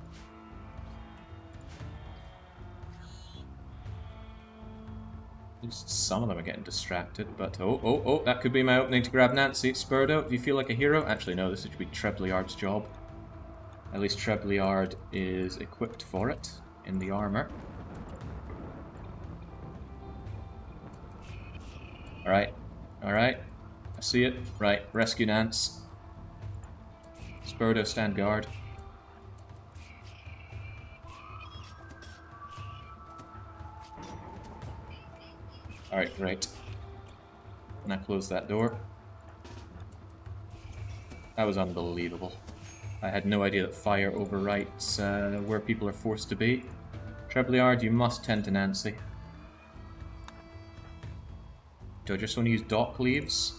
At least some of them are getting distracted, but oh, that could be my opening to grab Nancy. Spurdo, do you feel like a hero? Actually, no, this should be Treblyard's job. At least Treblyard is equipped for it in the armor. Alright. Alright. I see it. Right. Rescue Nance. Spurdo, stand guard. Alright, great. Now close that door. That was unbelievable. I had no idea that fire overwrites where people are forced to be. Treblyard, you must tend to Nancy. Do I just want to use dock leaves?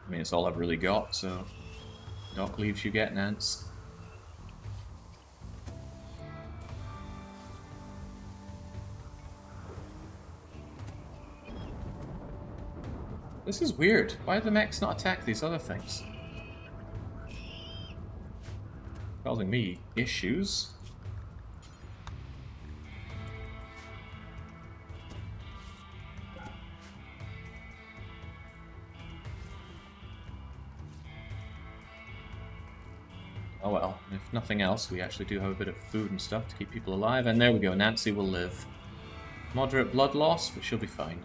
I mean, it's all I've really got, so... Dock leaves you get, Nance. This is weird. Why do the mechs not attack these other things? Causing me issues. Oh well, if nothing else, we actually do have a bit of food and stuff to keep people alive, and there we go, Nancy will live. Moderate blood loss, but she'll be fine.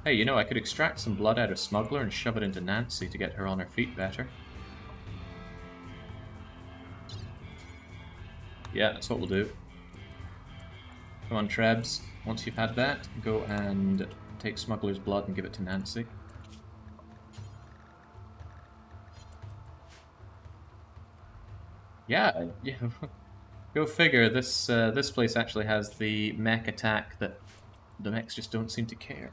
Hey, you know, I could extract some blood out of Smuggler and shove it into Nancy to get her on her feet better. Yeah, that's what we'll do. Come on, Trebs. Once you've had that, go and take Smuggler's blood and give it to Nancy. Yeah. Go figure, this place actually has the mech attack that the mechs just don't seem to care.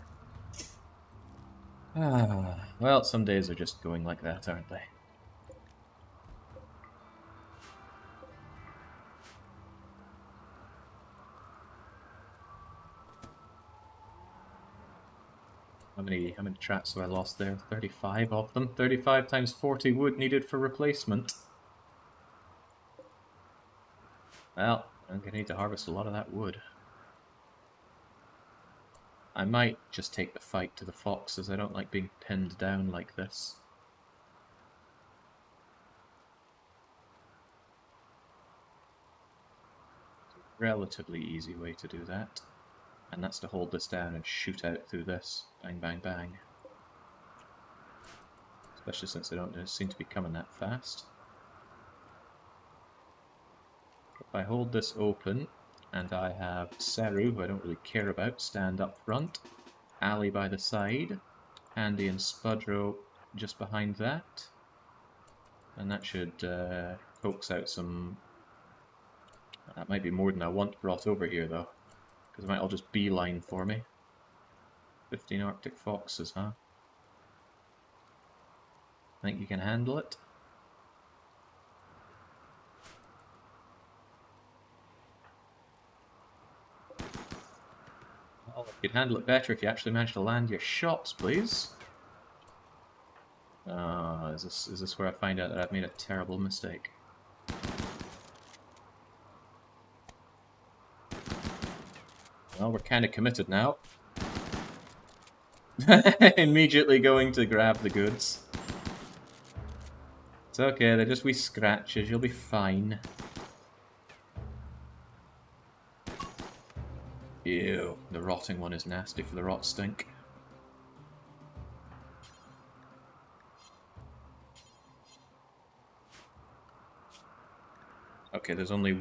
Well, some days are just going like that, aren't they? How many traps have I lost there? 35 of them. 35 times 40 wood needed for replacement. Well, I'm gonna need to harvest a lot of that wood. I might just take the fight to the foxes. I don't like being pinned down like this. It's a relatively easy way to do that. And that's to hold this down and shoot out through this. Bang, bang, bang. Especially since they don't seem to be coming that fast. If I hold this open, and I have Seru, who I don't really care about, stand up front, Ali by the side, Andy and Spudro just behind that, and that should coax out some... That might be more than I want brought over here, though, because it might all just beeline for me. 15 Arctic foxes, huh? Think you can handle it? Well, you'd handle it better if you actually managed to land your shots, please. Is this where I find out that I've made a terrible mistake? Well, we're kind of committed now. Immediately going to grab the goods. It's okay, they're just wee scratches, you'll be fine. Ew, the rotting one is nasty for the rot stink. Okay, there's only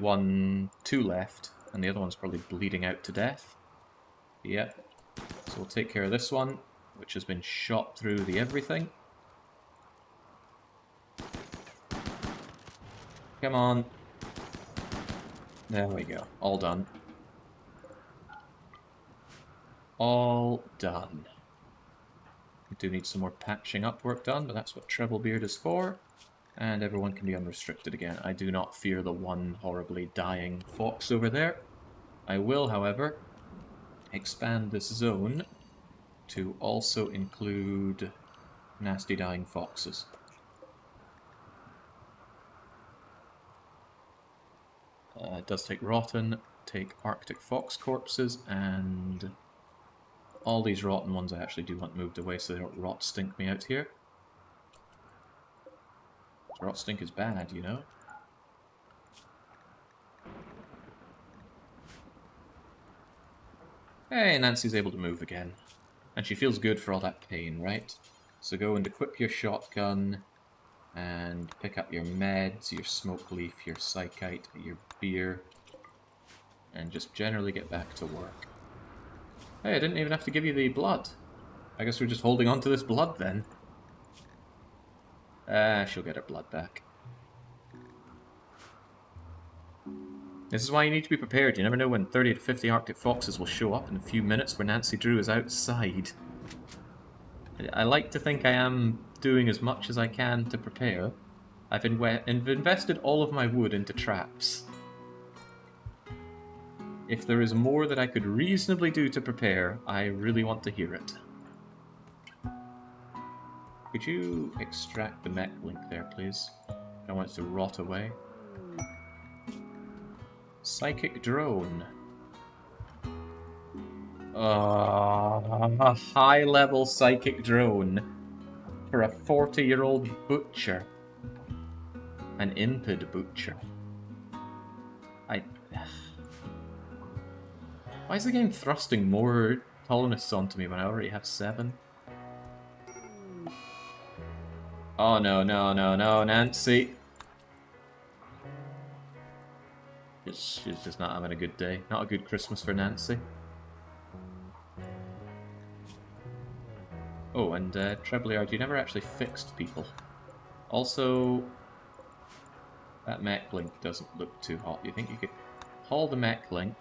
two left, and the other one's probably bleeding out to death. Yep. So we'll take care of this one, which has been shot through the everything. Come on. There we go. All done. All done. We do need some more patching up work done, but that's what Treblebeard is for. And everyone can be unrestricted again. I do not fear the one horribly dying fox over there. I will, however, expand this zone to also include nasty dying foxes. It does take rotten, take Arctic fox corpses, and all these rotten ones I actually do want moved away so they don't rot stink me out here. Rot stink is bad, you know. Hey, Nancy's able to move again. And she feels good for all that pain, right? So go and equip your shotgun, and pick up your meds, your smoke leaf, your psychite, your beer, and just generally get back to work. Hey, I didn't even have to give you the blood. I guess we're just holding on to this blood then. She'll get her blood back. This is why you need to be prepared. You never know when 30 to 50 Arctic foxes will show up in a few minutes where Nancy Drew is outside. I like to think I am doing as much as I can to prepare. I've invested all of my wood into traps. If there is more that I could reasonably do to prepare, I really want to hear it. Could you extract the mech link there, please? I want it to rot away. Psychic drone. A high-level psychic drone for a 40-year-old butcher. An impid butcher. Why is the game thrusting more colonists onto me when I already have 7? Oh no, no, no, no, Nancy. She's just not having a good day. Not a good Christmas for Nancy. Oh, and Treblyard, you never actually fixed people. Also, that mech link doesn't look too hot. You think you could haul the mech link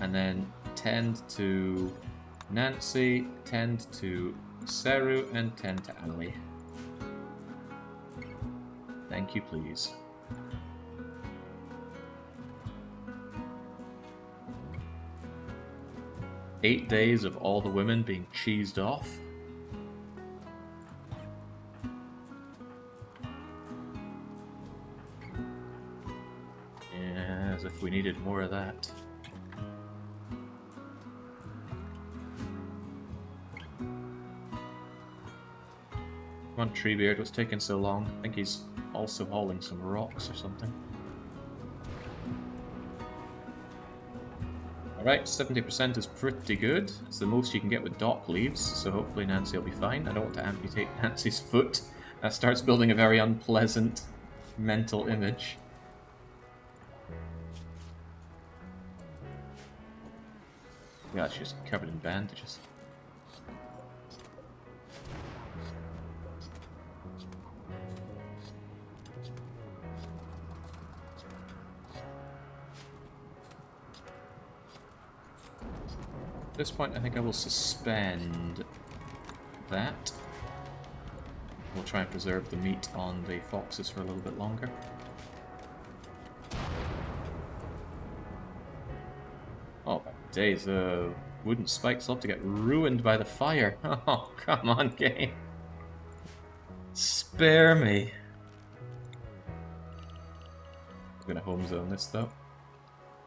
and then tend to Nancy, tend to Seru, and tend to Ali. Thank you, please. Eight days of all the women being cheesed off. Yeah, as if we needed more of that. Come on, Treebeard, what's taking so long? I think he's also hauling some rocks or something. Alright, 70% is pretty good. It's the most you can get with dock leaves, so hopefully Nancy will be fine. I don't want to amputate Nancy's foot. That starts building a very unpleasant mental image. God, she's covered in bandages. At this point, I think I will suspend that. We'll try and preserve the meat on the foxes for a little bit longer. Oh, my days, wooden spikes love to get ruined by the fire. Oh, come on, game. Spare me. I'm gonna home zone this, though.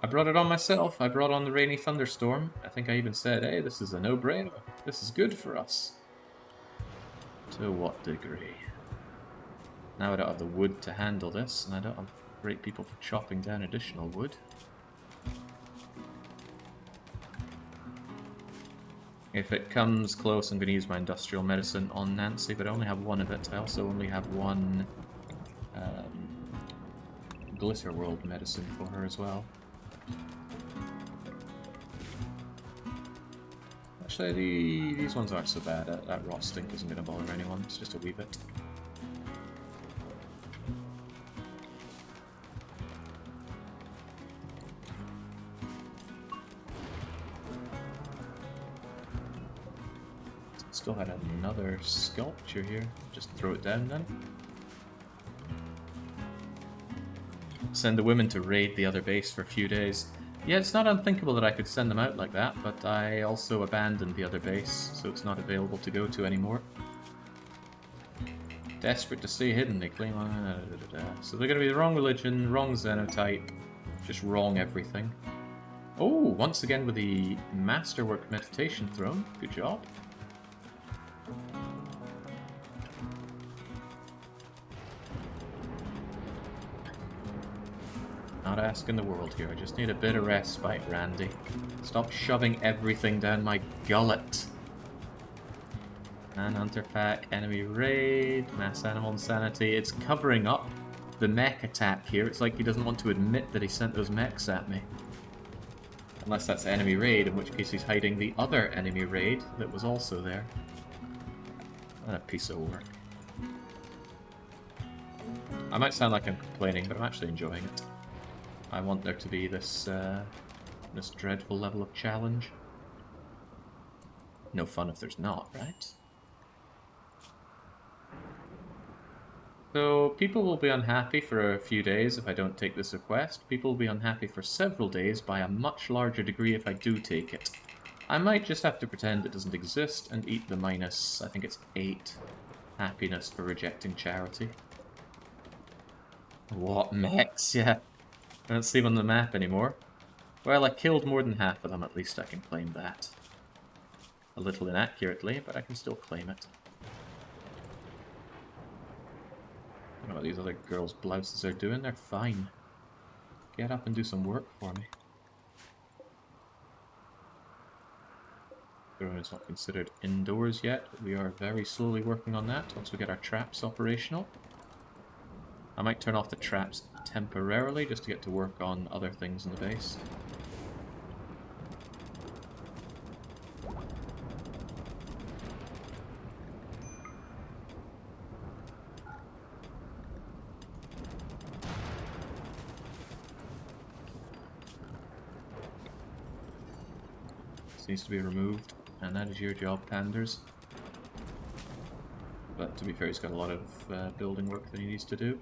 I brought it on myself. I brought on the rainy thunderstorm. I think I even said, hey, this is a no-brainer. This is good for us. To what degree? Now I don't have the wood to handle this, and I don't have great people for chopping down additional wood. If it comes close, I'm going to use my industrial medicine on Nancy, but I only have one of it. I also only have one Glitter World medicine for her as well. Actually, these ones aren't so bad. That raw stink isn't going to bother anyone. It's just a wee bit. Still had another sculpture here. Just throw it down then. Send the women to raid the other base for a few days. Yeah, it's not unthinkable that I could send them out like that, but I also abandoned the other base, so it's not available to go to anymore. Desperate to stay hidden, they claim. So they're going to be the wrong religion, wrong xenotype, just wrong everything. Oh, once again with the Masterwork Meditation Throne. Good job. Not asking the world here, I just need a bit of respite, Randy. Stop shoving everything down my gullet. Manhunter pack, enemy raid, mass animal insanity. It's covering up the mech attack here. It's like he doesn't want to admit that he sent those mechs at me. Unless that's enemy raid, in which case he's hiding the other enemy raid that was also there. What a piece of work. I might sound like I'm complaining, but I'm actually enjoying it. I want there to be this this dreadful level of challenge. No fun if there's not, right? So, people will be unhappy for a few days if I don't take this request. People will be unhappy for several days by a much larger degree if I do take it. I might just have to pretend it doesn't exist and eat the minus, I think it's 8 happiness for rejecting charity. What mechs? Yeah. I don't see them on the map anymore. Well, I killed more than half of them, at least I can claim that. A little inaccurately, but I can still claim it. I don't know what these other girls' blouses are doing, they're fine. Get up and do some work for me. The room is not considered indoors yet, but we are very slowly working on that once we get our traps operational. I might turn off the traps temporarily just to get to work on other things in the base. This needs to be removed, and that is your job, Panders. But to be fair, he's got a lot of building work that he needs to do.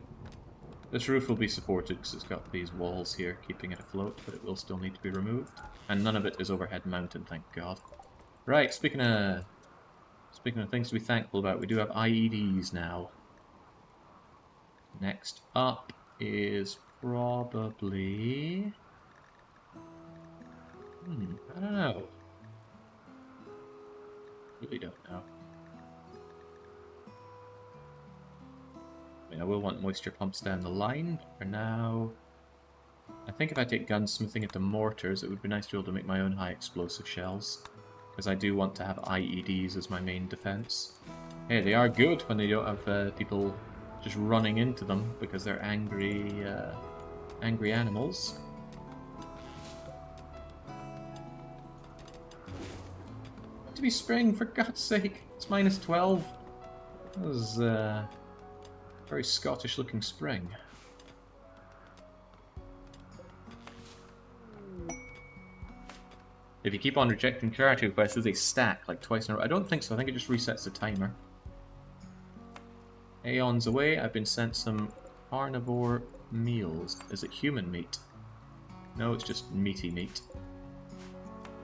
This roof will be supported because it's got these walls here keeping it afloat, but it will still need to be removed. And none of it is overhead mounted, thank God. Right, speaking of things to be thankful about, we do have IEDs now. Next up is probably... I don't know. Really don't know. I mean, I will want moisture pumps down the line, but for now... I think if I take gunsmithing into mortars, it would be nice to be able to make my own high explosive shells. Because I do want to have IEDs as my main defense. Hey, they are good when they don't have people just running into them because they're angry, angry animals. To be spring, for God's sake! It's minus 12. That was very Scottish looking spring. If you keep on rejecting charity requests, do they stack like twice in a row? I don't think so. I think it just resets the timer. Aeons away, I've been sent some carnivore meals. Is it human meat? No, it's just meaty meat.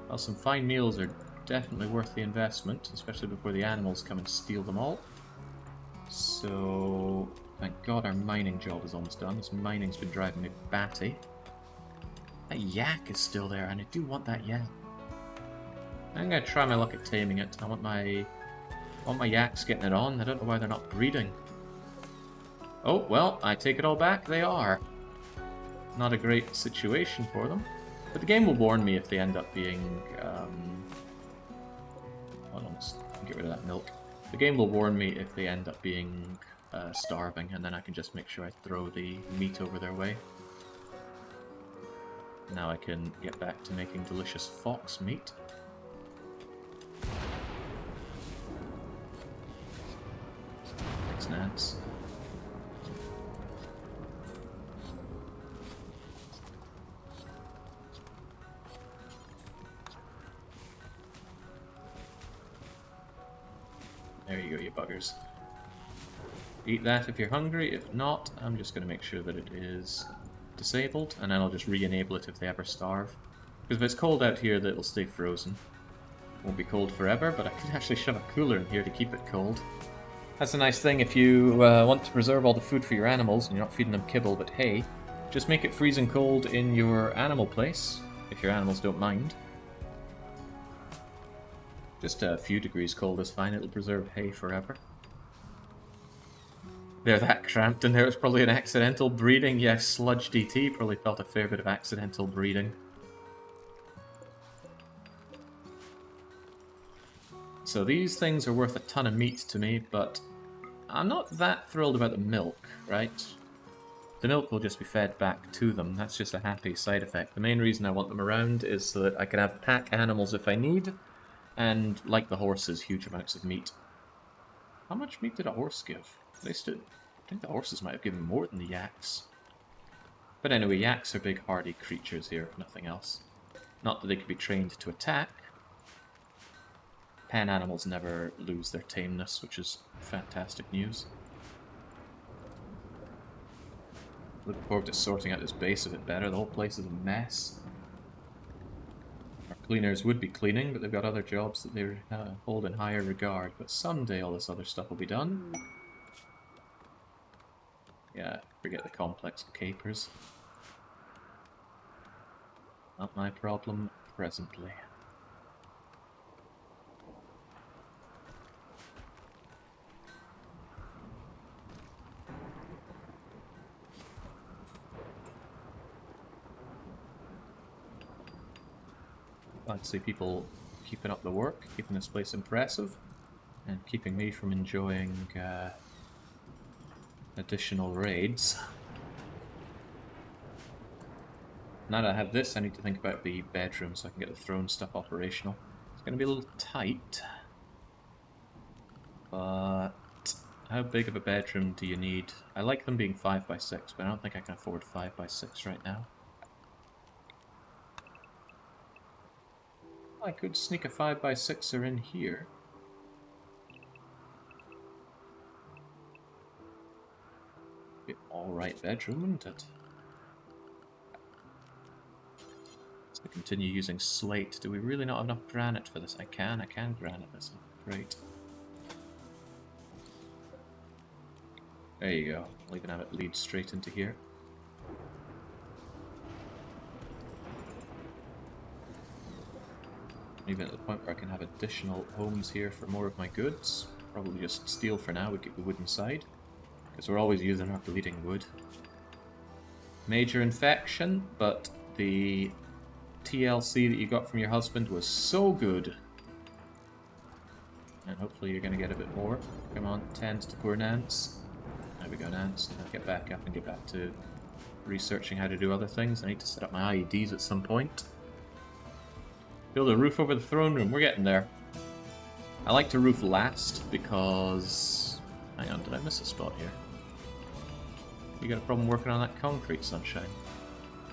Well, some fine meals are definitely worth the investment, especially before the animals come and steal them all. So, thank God our mining job is almost done. This mining's been driving me batty. That yak is still there, and I do want that yak. I'm gonna try my luck at taming it. I want my yaks getting it on. I don't know why they're not breeding. Oh, well, I take it all back. They are. Not a great situation for them. But the game will warn me if they end up being... Hold on, let's get rid of that milk. The game will warn me if they end up being starving, and then I can just make sure I throw the meat over their way. Now I can get back to making delicious fox meat. Thanks, Nance. There you go, you buggers. Eat that if you're hungry. If not, I'm just going to make sure that it is disabled, and then I'll just re-enable it if they ever starve. Because if it's cold out here, it'll stay frozen. Won't be cold forever, but I could actually shove a cooler in here to keep it cold. That's a nice thing if you want to preserve all the food for your animals and you're not feeding them kibble but hay. Just make it freezing cold in your animal place, if your animals don't mind. Just a few degrees cold is fine, it'll preserve hay forever. They're that cramped in there, it's probably an accidental breeding. Yes, Sludge DT probably felt a fair bit of accidental breeding. So these things are worth a ton of meat to me, but I'm not that thrilled about the milk, right? The milk will just be fed back to them. That's just a happy side effect. The main reason I want them around is so that I can have pack animals if I need, and, like the horses, huge amounts of meat. How much meat did a horse give? I think the horses might have given more than the yaks. But anyway, yaks are big hardy creatures here, if nothing else. Not that they could be trained to attack. Pen animals never lose their tameness, which is fantastic news. Looking forward to sorting out this base a bit better. The whole place is a mess. Our cleaners would be cleaning, but they've got other jobs that they hold in higher regard. But someday all this other stuff will be done. Yeah, forget the complex capers. Not my problem presently. Glad to see people keeping up the work, keeping this place impressive, and keeping me from enjoying additional raids. Now that I have this, I need to think about the bedroom so I can get the throne stuff operational. It's going to be a little tight, but how big of a bedroom do you need? I like them being 5x6, but I don't think I can afford 5x6 right now. I could sneak a 5x6er in here. Be alright bedroom, wouldn't it? So continue using slate. Do we really not have enough granite for this? I can granite this. Great. There you go. I'll even have it lead straight into here. Even at the point where I can have additional homes here for more of my goods. Probably just steel for now, we get the wood inside. Because we're always using our bleeding wood. Major infection, but the TLC that you got from your husband was so good. And hopefully you're going to get a bit more. Come on, tend to poor Nance. There we go, Nance. Now get back up and get back to researching how to do other things. I need to set up my IEDs at some point. Build a roof over the throne room. We're getting there. I like to roof last because... Hang on, did I miss a spot here? You got a problem working on that concrete, Sunshine?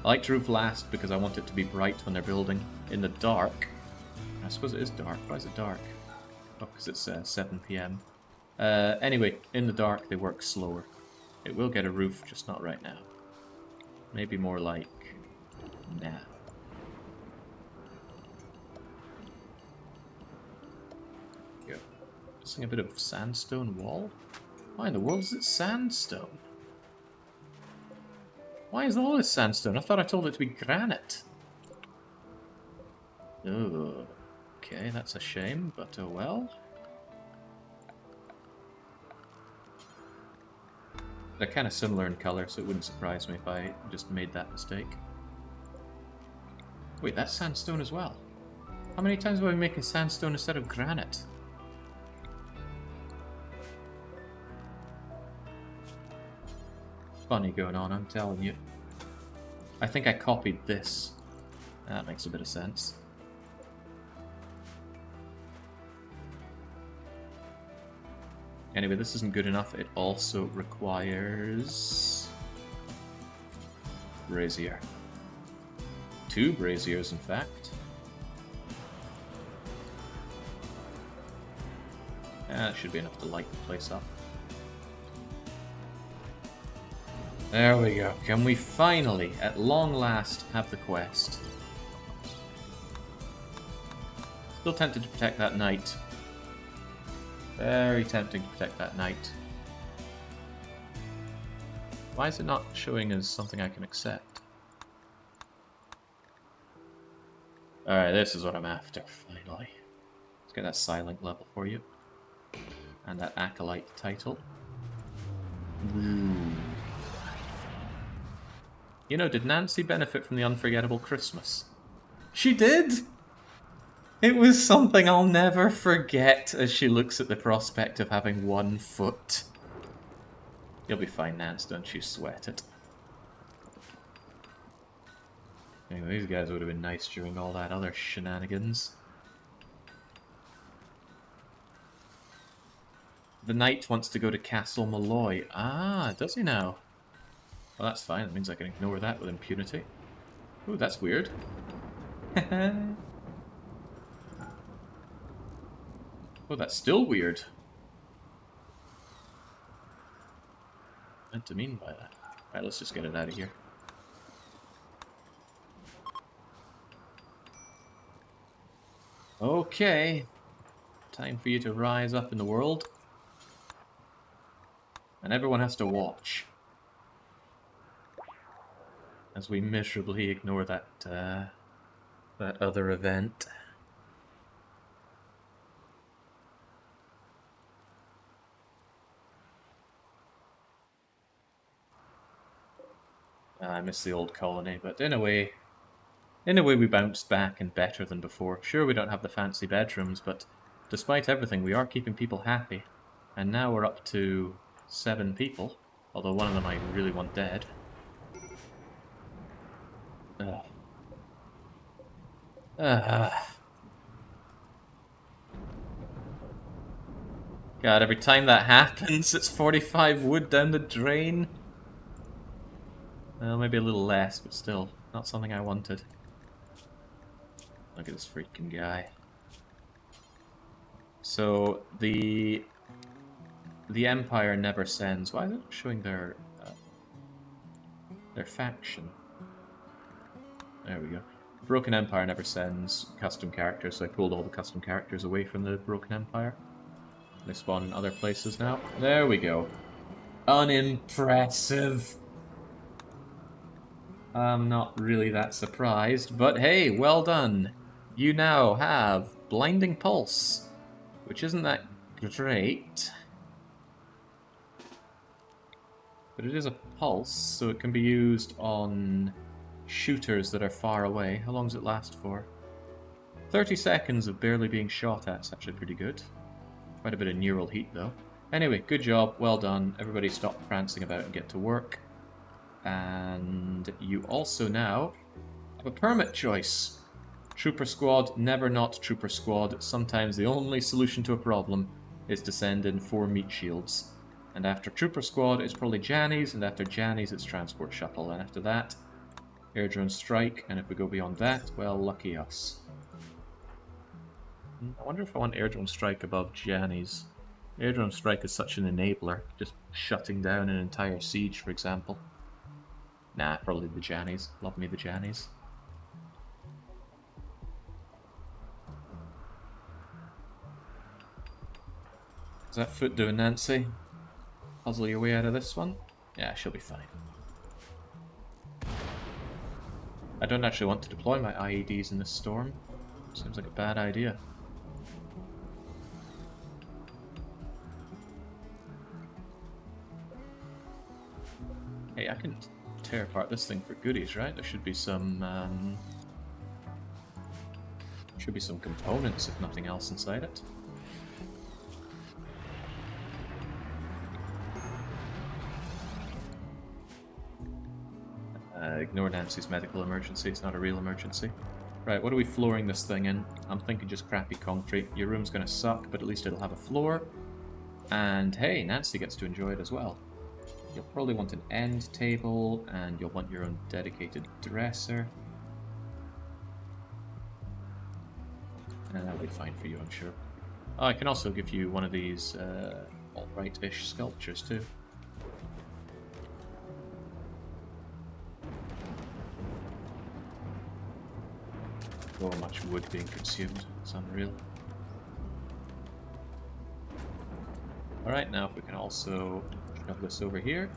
I like to roof last because I want it to be bright when they're building. In the dark... I suppose it is dark. Why is it dark? Oh, because it's 7 PM. Anyway, in the dark they work slower. It will get a roof, just not right now. Maybe more like... now. A bit of sandstone wall? Why in the world is it sandstone? Why is all this sandstone? I thought I told it to be granite. Oh, okay, that's a shame, but oh well. They're kind of similar in colour, so it wouldn't surprise me if I just made that mistake. Wait, that's sandstone as well. How many times have I been making sandstone instead of granite? Funny going on, I'm telling you. I think I copied this. That makes a bit of sense. Anyway, this isn't good enough. It also requires... brazier. 2 braziers, in fact. That should be enough to light the place up. There we go. Can we finally, at long last, have the quest? Still tempted to protect that knight. Very tempting to protect that knight. Why is it not showing as something I can accept? Alright, this is what I'm after, finally. Let's get that silent level for you. And that acolyte title. Ooh. You know, did Nancy benefit from the unforgettable Christmas? She did! It was something I'll never forget as she looks at the prospect of having 1 foot. You'll be fine, Nance, don't you sweat it. Anyway, these guys would have been nice during all that other shenanigans. The knight wants to go to Castle Malloy. Ah, does he now? Well, that's fine. That means I can ignore that with impunity. Ooh, that's weird. Oh, that's still weird. What meant to mean by that? Right, let's just get it out of here. Okay. Time for you to rise up in the world. And everyone has to watch. As we miserably ignore that, that other event. I miss the old colony, but in a way we bounced back and better than before. Sure, we don't have the fancy bedrooms, but despite everything, we are keeping people happy. And now we're up to 7 people, although one of them I really want dead. Ugh. God, every time that happens, it's 45 wood down the drain. Well, maybe a little less, but still, not something I wanted. Look at this freaking guy. So, the Empire never sends... Why is it showing their faction? There we go. Broken Empire never sends custom characters, so I pulled all the custom characters away from the Broken Empire. They spawn in other places now. There we go. Unimpressive. I'm not really that surprised, but hey, well done. You now have Blinding Pulse, which isn't that great. But it is a pulse, so it can be used on shooters that are far away. How long does it last for? 30 seconds of barely being shot at is actually pretty good. Quite a bit of neural heat, though. Anyway, good job, well done. Everybody stop prancing about and get to work. And you also now have a permit choice. Trooper Squad, never not Trooper Squad. Sometimes the only solution to a problem is to send in 4 meat shields. And after Trooper Squad, it's probably Jannies, and after Jannies, it's Transport Shuttle. And after that, Air Drone Strike, and if we go beyond that, well, lucky us. I wonder if I want Air Drone Strike above Jannies. Air Drone Strike is such an enabler, just shutting down an entire siege, for example. Nah, probably the Jannies. Love me the Jannies. Is that foot doing, Nancy? Puzzle your way out of this one? Yeah, she'll be fine. I don't actually want to deploy my IEDs in this storm. Seems like a bad idea. Hey, I can tear apart this thing for goodies, right? There should be some components, if nothing else, inside it. Ignore Nancy's medical emergency, it's not a real emergency. Right, what are we flooring this thing in? I'm thinking just crappy concrete. Your room's gonna suck, but at least it'll have a floor. And hey, Nancy gets to enjoy it as well. You'll probably want an end table, and you'll want your own dedicated dresser. And that'll be fine for you, I'm sure. Oh, I can also give you one of these alt-right-ish sculptures too. So much wood being consumed, it's unreal. Alright, now if we can also shove this over here,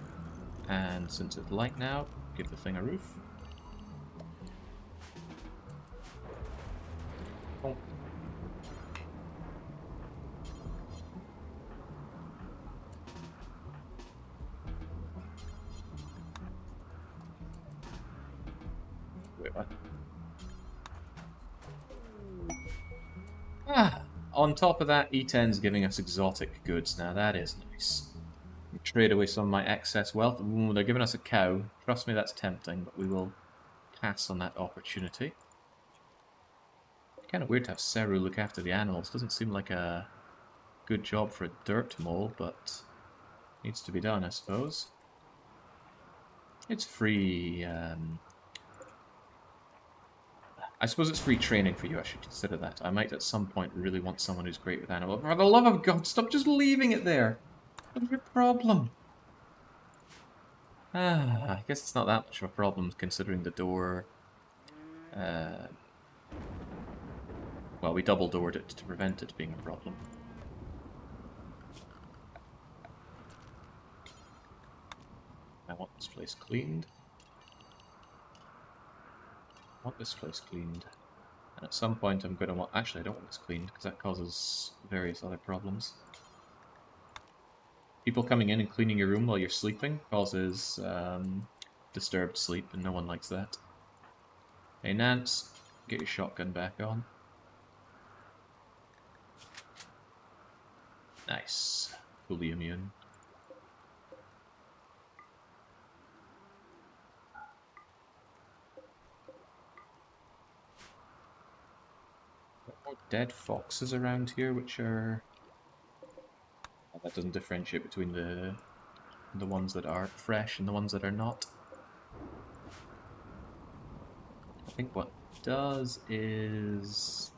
and since it's light now, give the thing a roof. Oh. Wait, what? on top of that, E10's giving us exotic goods. Now that is nice. We trade away some of my excess wealth. Ooh, they're giving us a cow. Trust me, that's tempting, but we will pass on that opportunity. Kind of weird to have Seru look after the animals. Doesn't seem like a good job for a dirt mole, but needs to be done, I suppose. It's free. I suppose it's free training for you. I should consider that. I might at some point really want someone who's great with animals. For the love of God, stop just leaving it there. What's your problem? I guess it's not that much of a problem considering the door. Well, we double doored it to prevent it being a problem. I want this place cleaned. I want this place cleaned. And at some point I'm going to want... Actually, I don't want this cleaned because that causes various other problems. People coming in and cleaning your room while you're sleeping causes disturbed sleep, and no one likes that. Hey Nance, get your shotgun back on. Nice. Fully immune. More dead foxes around here, which are... Well, that doesn't differentiate between the ones that are fresh and the ones that are not. I think what it does is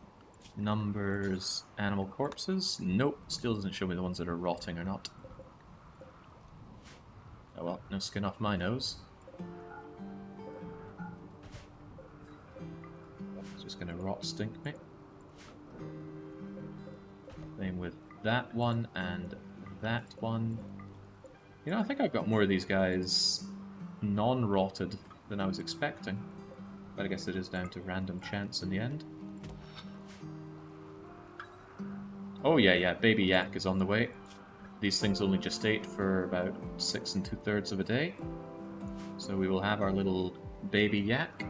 numbers animal corpses. Nope, still doesn't show me the ones that are rotting or not. Oh well, no skin off my nose. It's just gonna rot stink me. Same with that one and that one. You know, I think I've got more of these guys non-rotted than I was expecting. But I guess it is down to random chance in the end. Oh yeah, baby yak is on the way. These things only gestate for about 6 2/3 of a day. So we will have our little baby yak.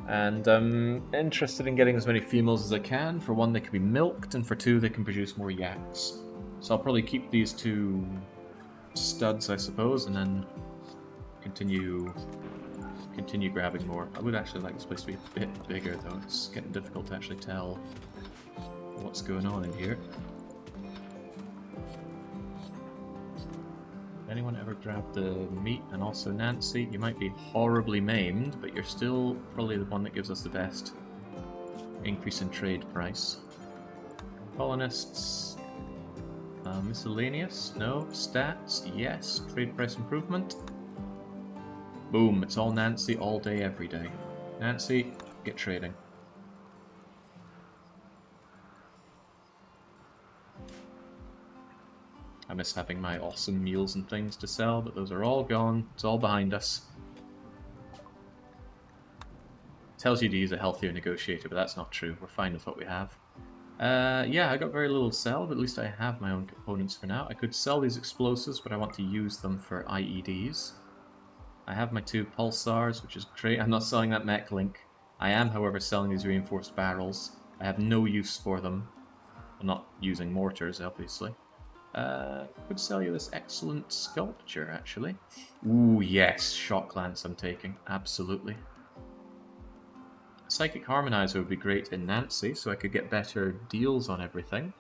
And I'm interested in getting as many females as I can. For one, they can be milked, and for two, they can produce more yaks. So I'll probably keep these two studs, I suppose, and then continue grabbing more. I would actually like this place to be a bit bigger, though. It's getting difficult to actually tell what's going on in here. Anyone ever grab the meat? And also Nancy, you might be horribly maimed, but you're still probably the one that gives us the best increase in trade price. Colonists, miscellaneous, no. Stats, yes. Trade price improvement. Boom, it's all Nancy all day, every day. Nancy, get trading. I miss having my awesome meals and things to sell, but those are all gone. It's all behind us. Tells you to use a healthier negotiator, but that's not true. We're fine with what we have. Yeah, I got very little to sell, but at least I have my own components for now. I could sell these explosives, but I want to use them for IEDs. I have my 2 pulsars, which is great. I'm not selling that mech link. I am, however, selling these reinforced barrels. I have no use for them. I'm not using mortars, obviously. Could sell you this excellent sculpture, actually. Ooh, yes, shock lance I'm taking. Absolutely. Psychic Harmonizer would be great in Nancy, so I could get better deals on everything.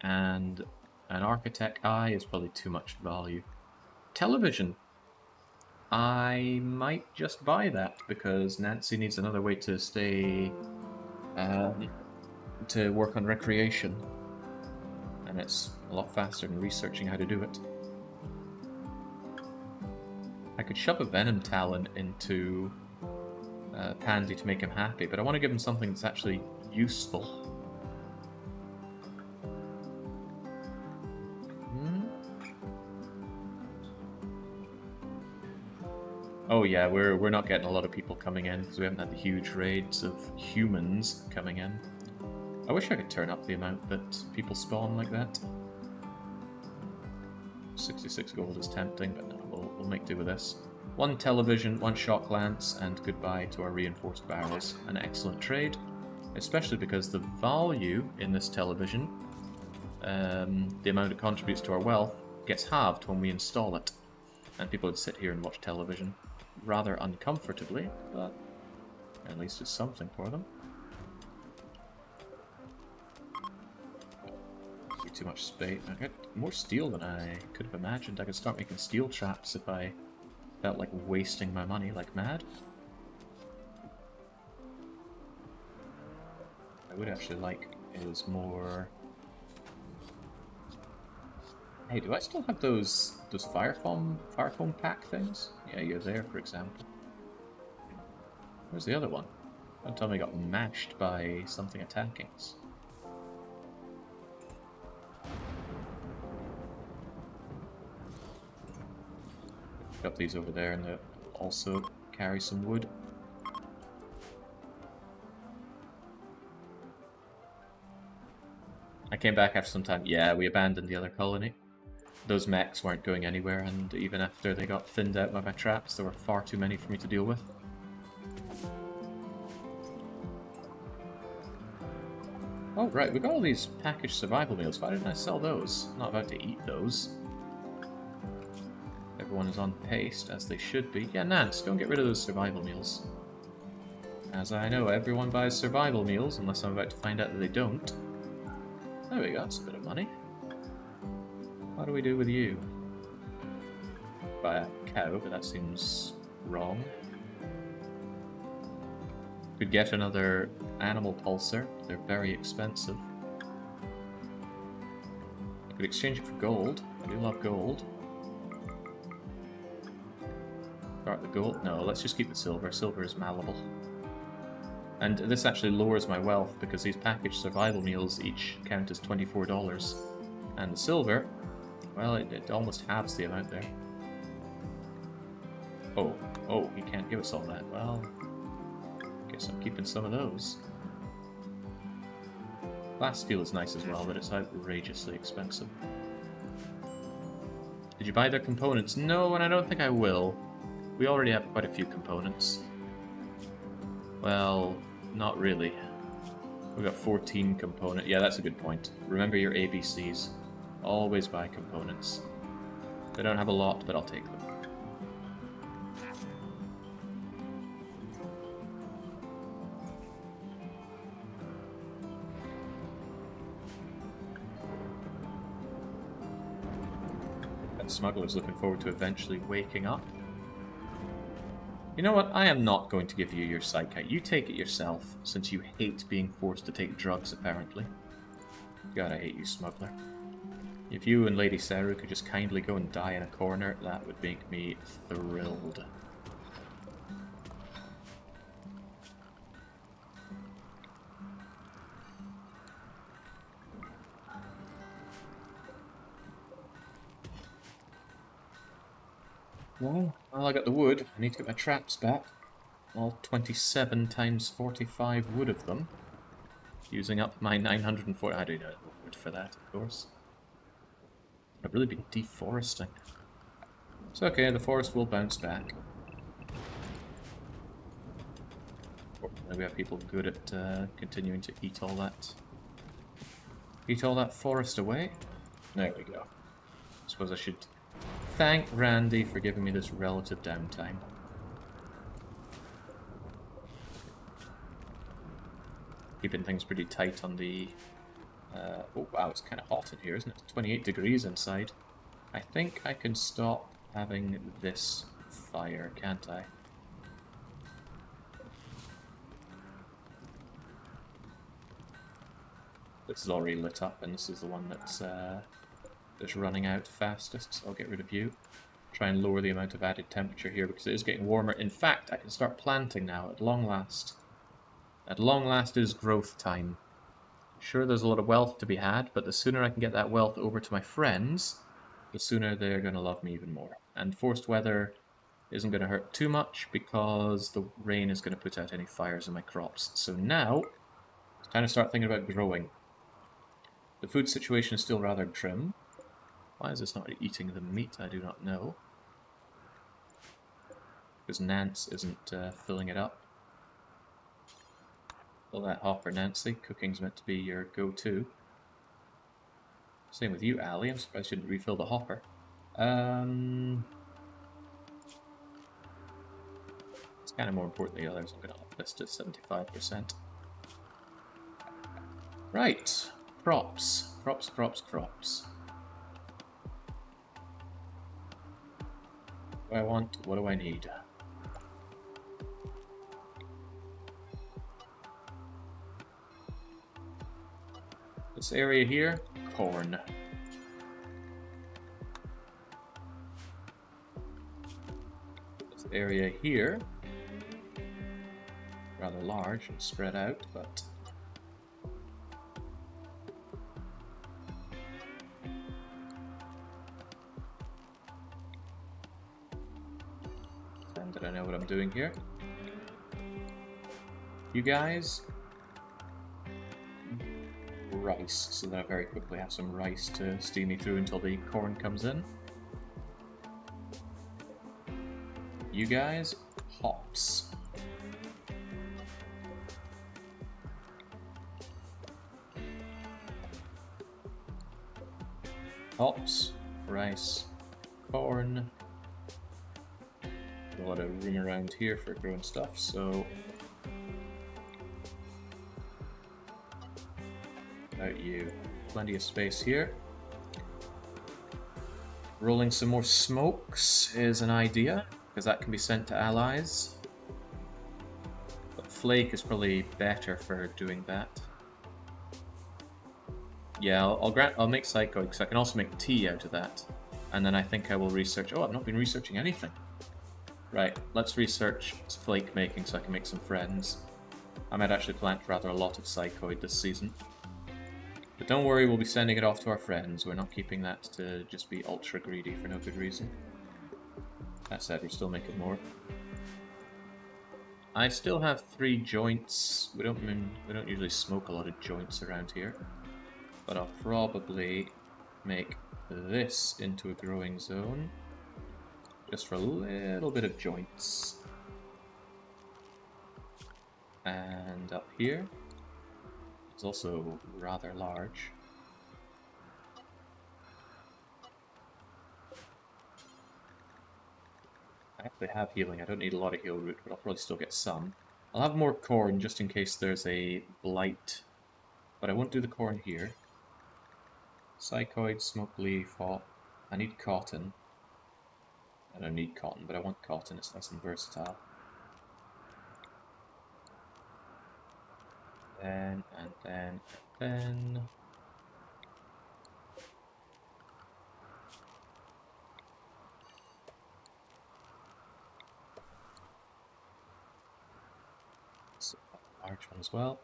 And an Architect Eye is probably too much value. Television. I might just buy that, because Nancy needs another way to stay... to work on recreation, and it's a lot faster than researching how to do it. I could shove a Venom Talon into Pandy to make him happy, but I want to give him something that's actually useful. Oh yeah, we're not getting a lot of people coming in because we haven't had the huge raids of humans coming in. I wish I could turn up the amount that people spawn like that. 66 gold is tempting, but no, we'll make do with this. 1 television, 1 shock lance, and goodbye to our reinforced barrels. An excellent trade. Especially because the value in this television, the amount it contributes to our wealth, gets halved when we install it. And people would sit here and watch television rather uncomfortably, but at least it's something for them. Too much space. I got more steel than I could have imagined. I could start making steel traps if I felt like wasting my money like mad. I would actually like is more... Hey, do I still have those fire foam pack things? Yeah, you're there, for example. Where's the other one? Don't tell me I got mashed by something attacking us. Got these over there, and they'll also carry some wood. I came back after some time. Yeah, we abandoned the other colony. Those mechs weren't going anywhere, and even after they got thinned out by my traps, there were far too many for me to deal with. Oh, right, we got all these packaged survival meals. Why didn't I sell those? I'm not about to eat those. Everyone is on pace, as they should be. Yeah, Nance, go and get rid of those survival meals. As I know, everyone buys survival meals, unless I'm about to find out that they don't. There we go, that's a bit of money. What do we do with you? Buy a cow, but that seems wrong. Could get another animal pulsar. They're very expensive. Could exchange it for gold. I do love gold. Start the gold? No, let's just keep the silver. Silver is malleable. And this actually lowers my wealth because these packaged survival meals each count as $24. And the silver, well, it almost halves the amount there. Oh, he can't give us all that. Well, guess I'm keeping some of those. Glass steel is nice as well, but it's outrageously expensive. Did you buy their components? No, and I don't think I will. We already have quite a few components. Well, not really. We've got 14 components. Yeah, that's a good point. Remember your ABCs. Always buy components. They don't have a lot, but I'll take them. That smuggler's looking forward to eventually waking up. You know what? I am not going to give you your Icicle. You take it yourself, since you hate being forced to take drugs, apparently. God, I hate you, smuggler. If you and LadySeru could just kindly go and die in a corner, that would make me thrilled. Well, I got the wood. I need to get my traps back. All 27 times 45 wood of them. Using up my 940... I do not have wood for that, of course. I've really been deforesting. It's okay, the forest will bounce back. Fortunately, we have people good at continuing to eat all that forest away. There we go. I suppose I should thank Randy for giving me this relative downtime. Keeping things pretty tight on the... oh wow, it's kind of hot in here, isn't it? 28 degrees inside. I think I can stop having this fire, can't I? This is already lit up, and this is the one that's running out fastest, so I'll get rid of you. Try and lower the amount of added temperature here, because it is getting warmer. In fact, I can start planting now, at long last. At long last it is growth time. Sure, there's a lot of wealth to be had, but the sooner I can get that wealth over to my friends, the sooner they're going to love me even more. And forced weather isn't going to hurt too much, because the rain is going to put out any fires in my crops. So now, it's time to start thinking about growing. The food situation is still rather grim. Why is this not eating the meat? I do not know. Because Nance isn't filling it up. Fill that hopper, Nancy. Cooking's meant to be your go-to. Same with you, Ali. I'm surprised you didn't refill the hopper. It's kind of more important than the others. I'm going to up this to 75%. Right. Crops. Crops, crops, crops. What do I want? What do I need? This area here, corn. This area here, rather large and spread out, but and did I know what I'm doing here? You guys, rice, so that I very quickly have some rice to steam me through until the corn comes in. You guys, hops. Hops, rice, corn. A lot of room around here for growing stuff, so about you. Plenty of space here. Rolling some more smokes is an idea, because that can be sent to allies. But flake is probably better for doing that. Yeah, I'll make psycho, because I can also make tea out of that. And then I think I will research... Oh, I've not been researching anything. Right, let's research flake making so I can make some friends. I might actually plant rather a lot of psychoid this season. But don't worry, we'll be sending it off to our friends. We're not keeping that to just be ultra greedy for no good reason. That said, we're still making more. I still have 3 joints. We don't usually smoke a lot of joints around here. But I'll probably make this into a growing zone. Just for a little bit of joints. And up here, it's also rather large. I actually have healing. I don't need a lot of heal root, but I'll probably still get some. I'll have more corn just in case there's a blight. But I won't do the corn here. Psychoid, smoke leaf, hop. I need cotton. I don't need cotton, but I want cotton. It's nice and versatile. Then, and then, and then... So, a large one as well.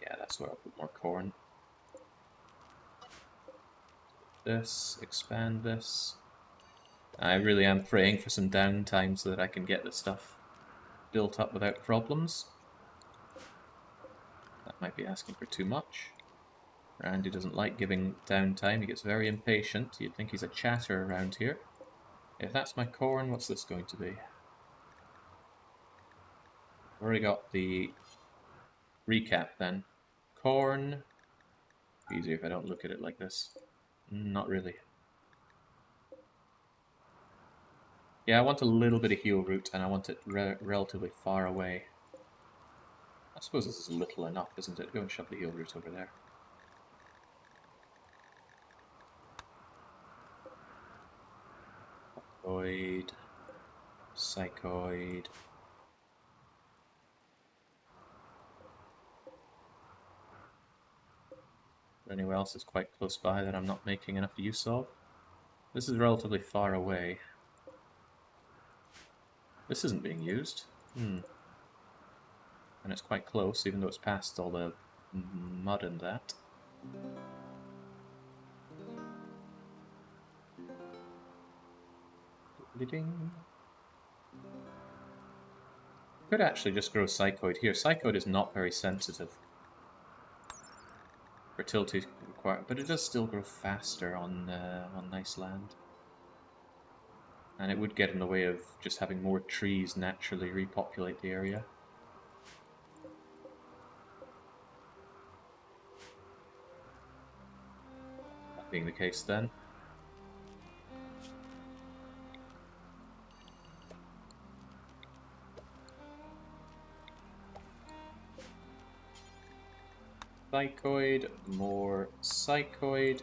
Yeah, that's where I'll put more corn. This, expand this. I really am praying for some downtime so that I can get this stuff built up without problems. That might be asking for too much. Randy doesn't like giving downtime, he gets very impatient. You'd think he's a chatter around here. If that's my corn, what's this going to be? I've already got the recap then. Corn. Easier if I don't look at it like this. Not really. Yeah, I want a little bit of heal root, and I want it relatively far away. I suppose this is little enough, isn't it? Go and shove the heal root over there. Psychoid. Psychoid. Anywhere else is quite close by that I'm not making enough use of. This is relatively far away. This isn't being used. And it's quite close, even though it's past all the mud and that. Could actually just grow Psychoid here. Psychoid is not very sensitive. Fertility require, but it does still grow faster on nice land. And it would get in the way of just having more trees naturally repopulate the area. That being the case then. Psychoid, more psychoid,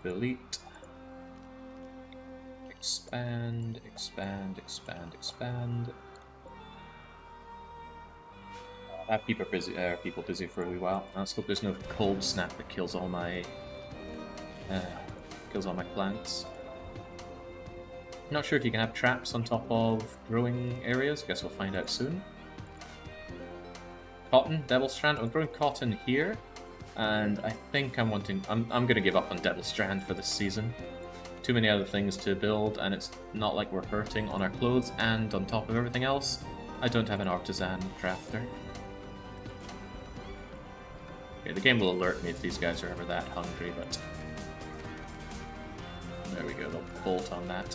delete, expand, expand, expand, expand. Have people busy for a wee while. Let's hope there's no cold snap that kills all my plants. Not sure if you can have traps on top of growing areas. Guess we'll find out soon. Cotton, Devil Strand. I'm growing cotton here, and I think I'm gonna give up on Devil Strand for this season. Too many other things to build, and it's not like we're hurting on our clothes, and on top of everything else, I don't have an artisan crafter. Okay, the game will alert me if these guys are ever that hungry, but there we go, they'll bolt on that.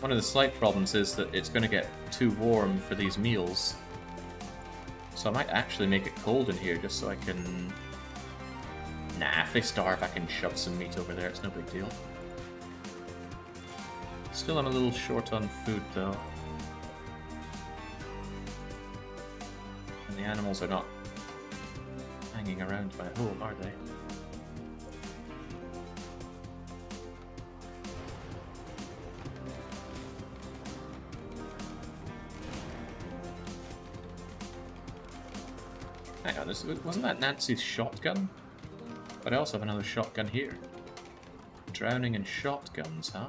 One of the slight problems is that it's going to get too warm for these meals. So I might actually make it cold in here just so I can... Nah, if they starve I can shove some meat over there, it's no big deal. Still I'm a little short on food though. And the animals are not hanging around my home, are they? Hang on, wasn't that Nancy's shotgun? But I also have another shotgun here. Drowning in shotguns, huh?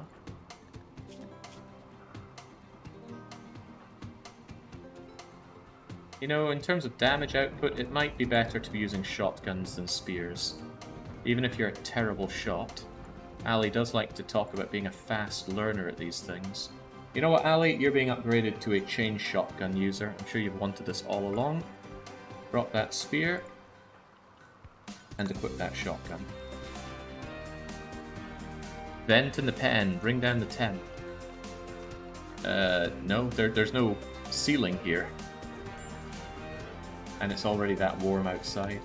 You know, in terms of damage output, it might be better to be using shotguns than spears. Even if you're a terrible shot. Ali does like to talk about being a fast learner at these things. You know what, Ali? You're being upgraded to a chain shotgun user. I'm sure you've wanted this all along. Drop that spear, and equip that shotgun. Vent in the pen, bring down the temp. No, there's no ceiling here. And it's already that warm outside.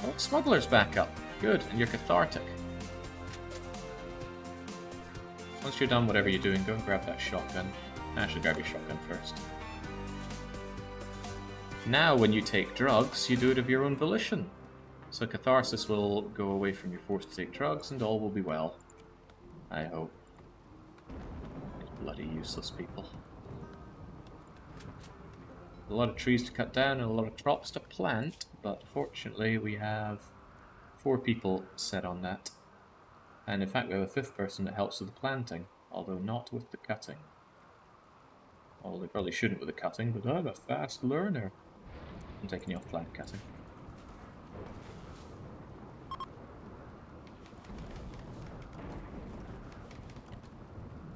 Oh, Smuggler's back up. Good, and you're cathartic. Once you're done whatever you're doing, go and grab that shotgun. Actually, grab your shotgun first. Now, when you take drugs, you do it of your own volition. So catharsis will go away from your force to take drugs, and all will be well. I hope. Bloody useless people. A lot of trees to cut down and a lot of crops to plant, but fortunately we have 4 people set on that. And in fact we have a 5th person that helps with the planting, although not with the cutting. Well, they probably shouldn't with the cutting, but I'm a fast learner. I'm taking you off plant cutting.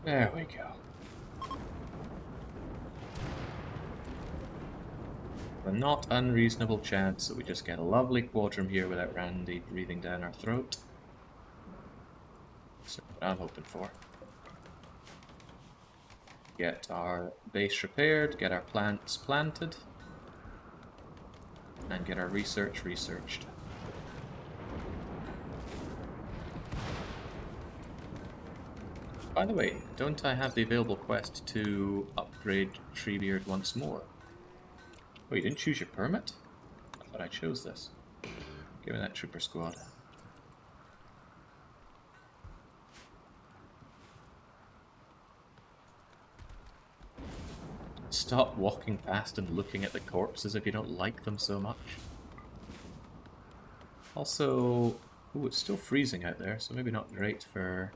There we go. A not unreasonable chance that we just get a lovely quadrum here without Randy breathing down our throat. That's what I'm hoping for. Get our base repaired, get our plants planted, and get our research researched. By the way, don't I have the available quest to upgrade Treebeard once more? Oh, you didn't choose your permit? I thought I chose this. Give me that trooper squad. Stop walking past and looking at the corpses if you don't like them so much. Also, ooh, it's still freezing out there, so maybe not great for...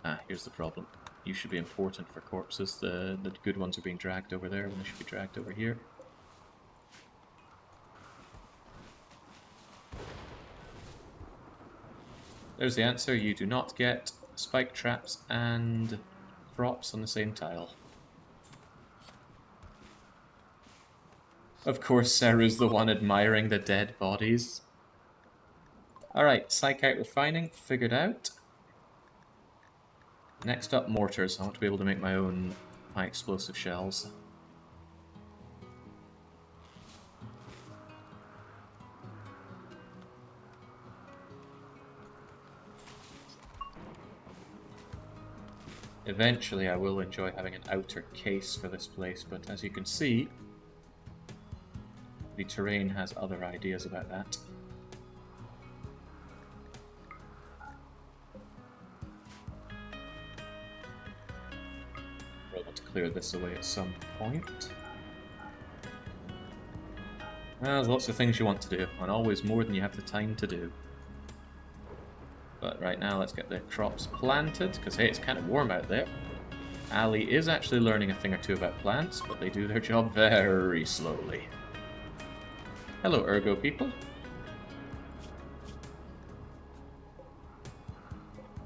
Ah, here's the problem. You should be important for corpses. The good ones are being dragged over there when they should be dragged over here. There's the answer. You do not get spike traps and props on the same tile. Of course, Seru's the one admiring the dead bodies. Alright, Psychite refining, figured out. Next up, mortars. I want to be able to make my own high explosive shells. Eventually I will enjoy having an outer case for this place, but as you can see, the terrain has other ideas about that. We'll want to clear this away at some point. Well, there's lots of things you want to do, and always more than you have the time to do. But right now, let's get the crops planted, because hey, it's kind of warm out there. Ali is actually learning a thing or two about plants, but they do their job very slowly. Hello, Ergo people.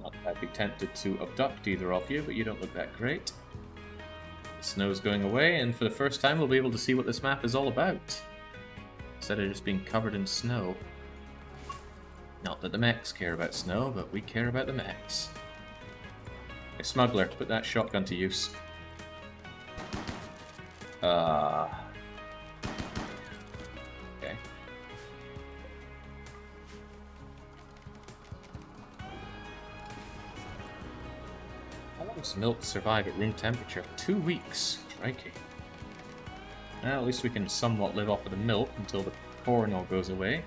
Not that I'd be tempted to abduct either of you, but you don't look that great. The snow's going away, and for the first time we'll be able to see what this map is all about, instead of just being covered in snow. Not that the mechs care about snow, but we care about the mechs. Hey, smuggler, put that shotgun to use. Okay. How long does milk survive at room temperature? 2 weeks. Crikey. Well, at least we can somewhat live off of the milk until the corn all goes away.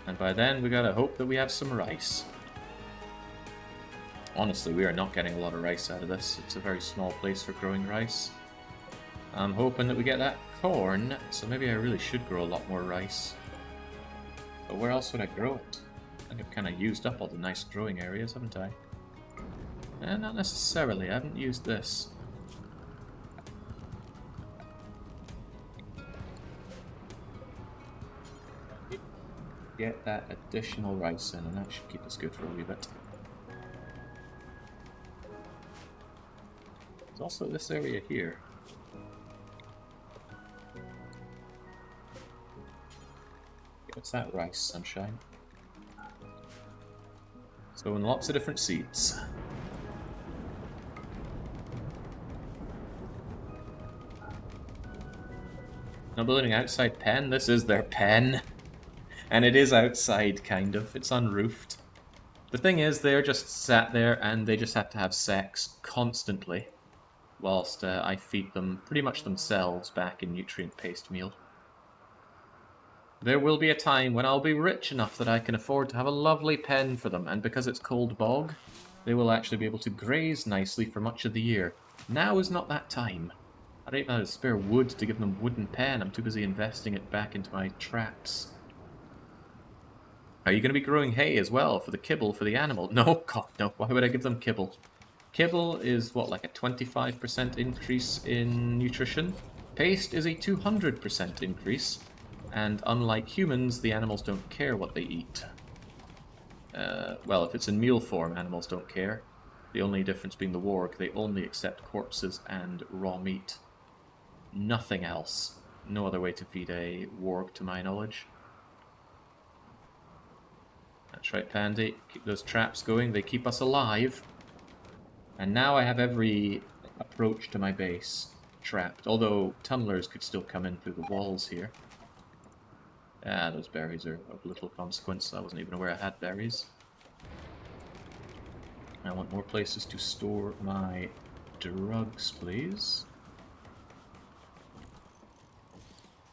And by then, we gotta hope that we have some rice. Honestly, we are not getting a lot of rice out of this. It's a very small place for growing rice. I'm hoping that we get that corn, so maybe I really should grow a lot more rice. But where else would I grow it? I think I've kind of used up all the nice growing areas, haven't I? Not necessarily. I haven't used this. Get that additional rice in, and that should keep us good for a wee bit. There's also this area here. What's that rice, sunshine? So in lots of different seeds. Not building outside pen? This is their pen. And it is outside, kind of. It's unroofed. The thing is, they're just sat there and they just have to have sex constantly, whilst I feed them pretty much themselves back in nutrient paste meal. There will be a time when I'll be rich enough that I can afford to have a lovely pen for them, and because it's cold bog, they will actually be able to graze nicely for much of the year. Now is not that time. I don't even have spare wood to give them wooden pen. I'm too busy investing it back into my traps. Are you going to be growing hay as well for the kibble for the animal? No, God, no. Why would I give them kibble? Kibble is, what, like a 25% increase in nutrition? Paste is a 200% increase. And unlike humans, the animals don't care what they eat. Well, if it's in meal form, animals don't care. The only difference being the warg, they only accept corpses and raw meat. Nothing else. No other way to feed a warg, to my knowledge. That's right, Pandy. Keep those traps going. They keep us alive. And now I have every approach to my base trapped. Although tumblers could still come in through the walls here. Ah, those berries are of little consequence. I wasn't even aware I had berries. I want more places to store my drugs, please.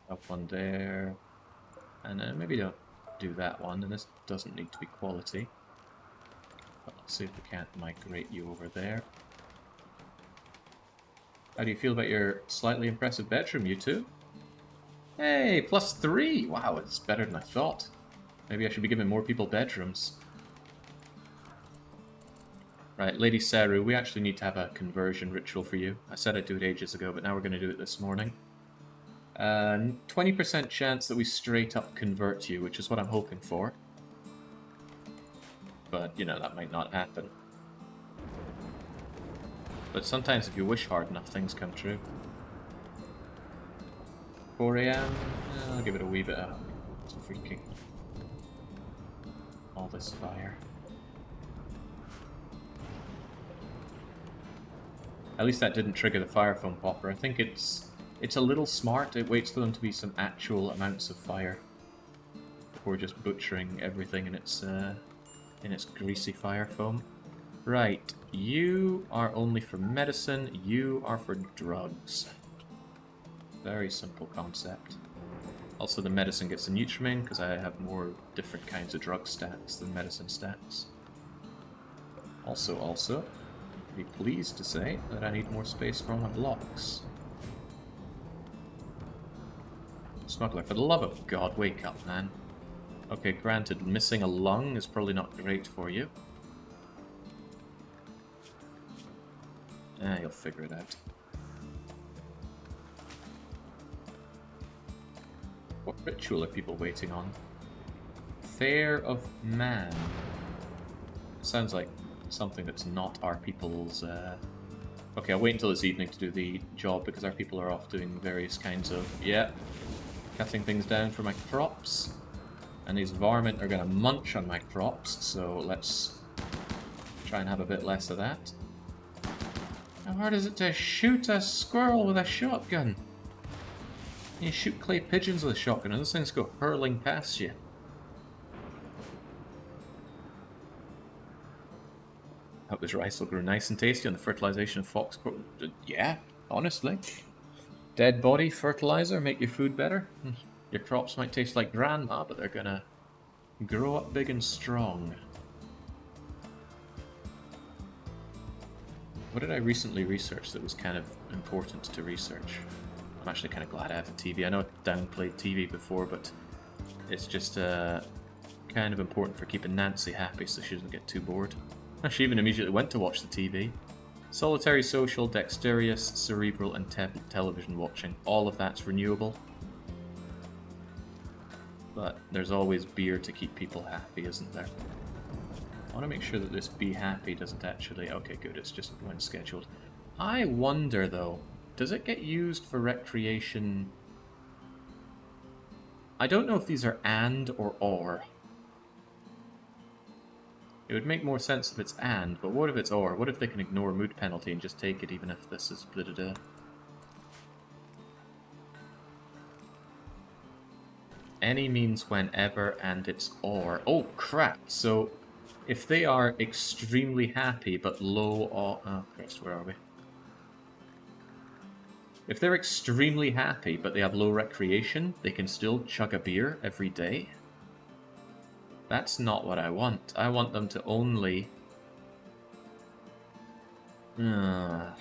Up one there. And then maybe don't do that one, and this doesn't need to be quality. But let's see if we can't migrate you over there. How do you feel about your slightly impressive bedroom, you two? Hey, +3! Wow, it's better than I thought. Maybe I should be giving more people bedrooms. Right, LadySeru, we actually need to have a conversion ritual for you. I said I'd do it ages ago, but now we're going to do it this morning. 20% chance that we straight up convert you, which is what I'm hoping for. But, you know, that might not happen. But sometimes if you wish hard enough, things come true. 4 AM. I'll give it a wee bit of freaking all this fire. At least that didn't trigger the fire foam popper. I think it's a little smart. It waits for them to be some actual amounts of fire before just butchering everything in its greasy fire foam. Right, you are only for medicine, you are for drugs. Very simple concept. Also the medicine gets a Nutrimine because I have more different kinds of drug stats than medicine stats. Also, be pleased to say that I need more space for all my blocks. Smuggler, for the love of God, wake up, man. Okay, granted, missing a lung is probably not great for you. You'll figure it out. What ritual are people waiting on? Fair of Man. Sounds like something that's not our people's... Okay, I'll wait until this evening to do the job because our people are off doing various kinds of... Yeah, cutting things down for my crops. And these varmint are going to munch on my crops, so let's try and have a bit less of that. How hard is it to shoot a squirrel with a shotgun? You shoot clay pigeons with a shotgun and those things go hurling past you. Hope this rice will grow nice and tasty on the fertilization of fox... Yeah, honestly. Dead body fertilizer make your food better. Your crops might taste like grandma, but they're gonna grow up big and strong. What did I recently research that was kind of important to research? I'm actually kind of glad I have a TV. I know I downplayed TV before, but it's just kind of important for keeping Nancy happy so she doesn't get too bored. She even immediately went to watch the TV. Solitary, social, dexterous, cerebral, and television watching. All of that's renewable. But there's always beer to keep people happy, isn't there? I want to make sure that this be happy doesn't actually... Okay, good, it's just when scheduled. I wonder, though, does it get used for recreation? I don't know if these are and or. It would make more sense if it's and, but what if it's or? What if they can ignore mood penalty and just take it even if this is blah-da-da? Any means whenever and it's or. Oh crap, so if they are extremely happy but low... Oh Christ, where are we? If they're extremely happy but they have low recreation, they can still chug a beer every day? That's not what I want. I want them to only... I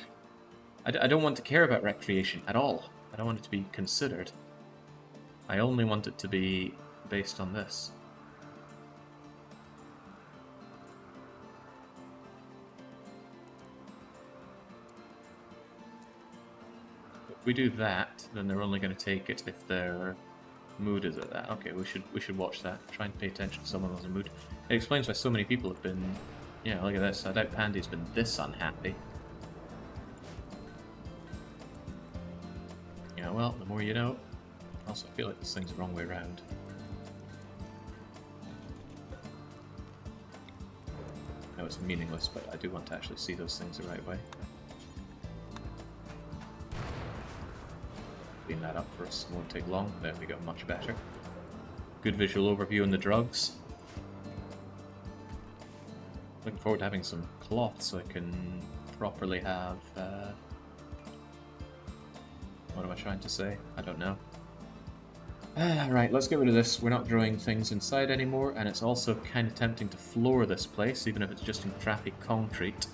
don't want to care about recreation at all. I don't want it to be considered. I only want it to be based on this. If we do that, then they're only going to take it if their mood is at that. Okay, we should watch that. Try and pay attention to someone else's mood. It explains why so many people have been... Yeah, look at this. I doubt Pandy's been this unhappy. Yeah, well, the more you know. Also, I feel like this thing's the wrong way around. No, it's meaningless, but I do want to actually see those things the right way. Clean that up for us, it won't take long. There we go, much better. Good visual overview on the drugs. Looking forward to having some cloth so I can properly have... What am I trying to say? I don't know. Right, let's get rid of this. We're not growing things inside anymore, and it's also kind of tempting to floor this place, even if it's just in crappy concrete.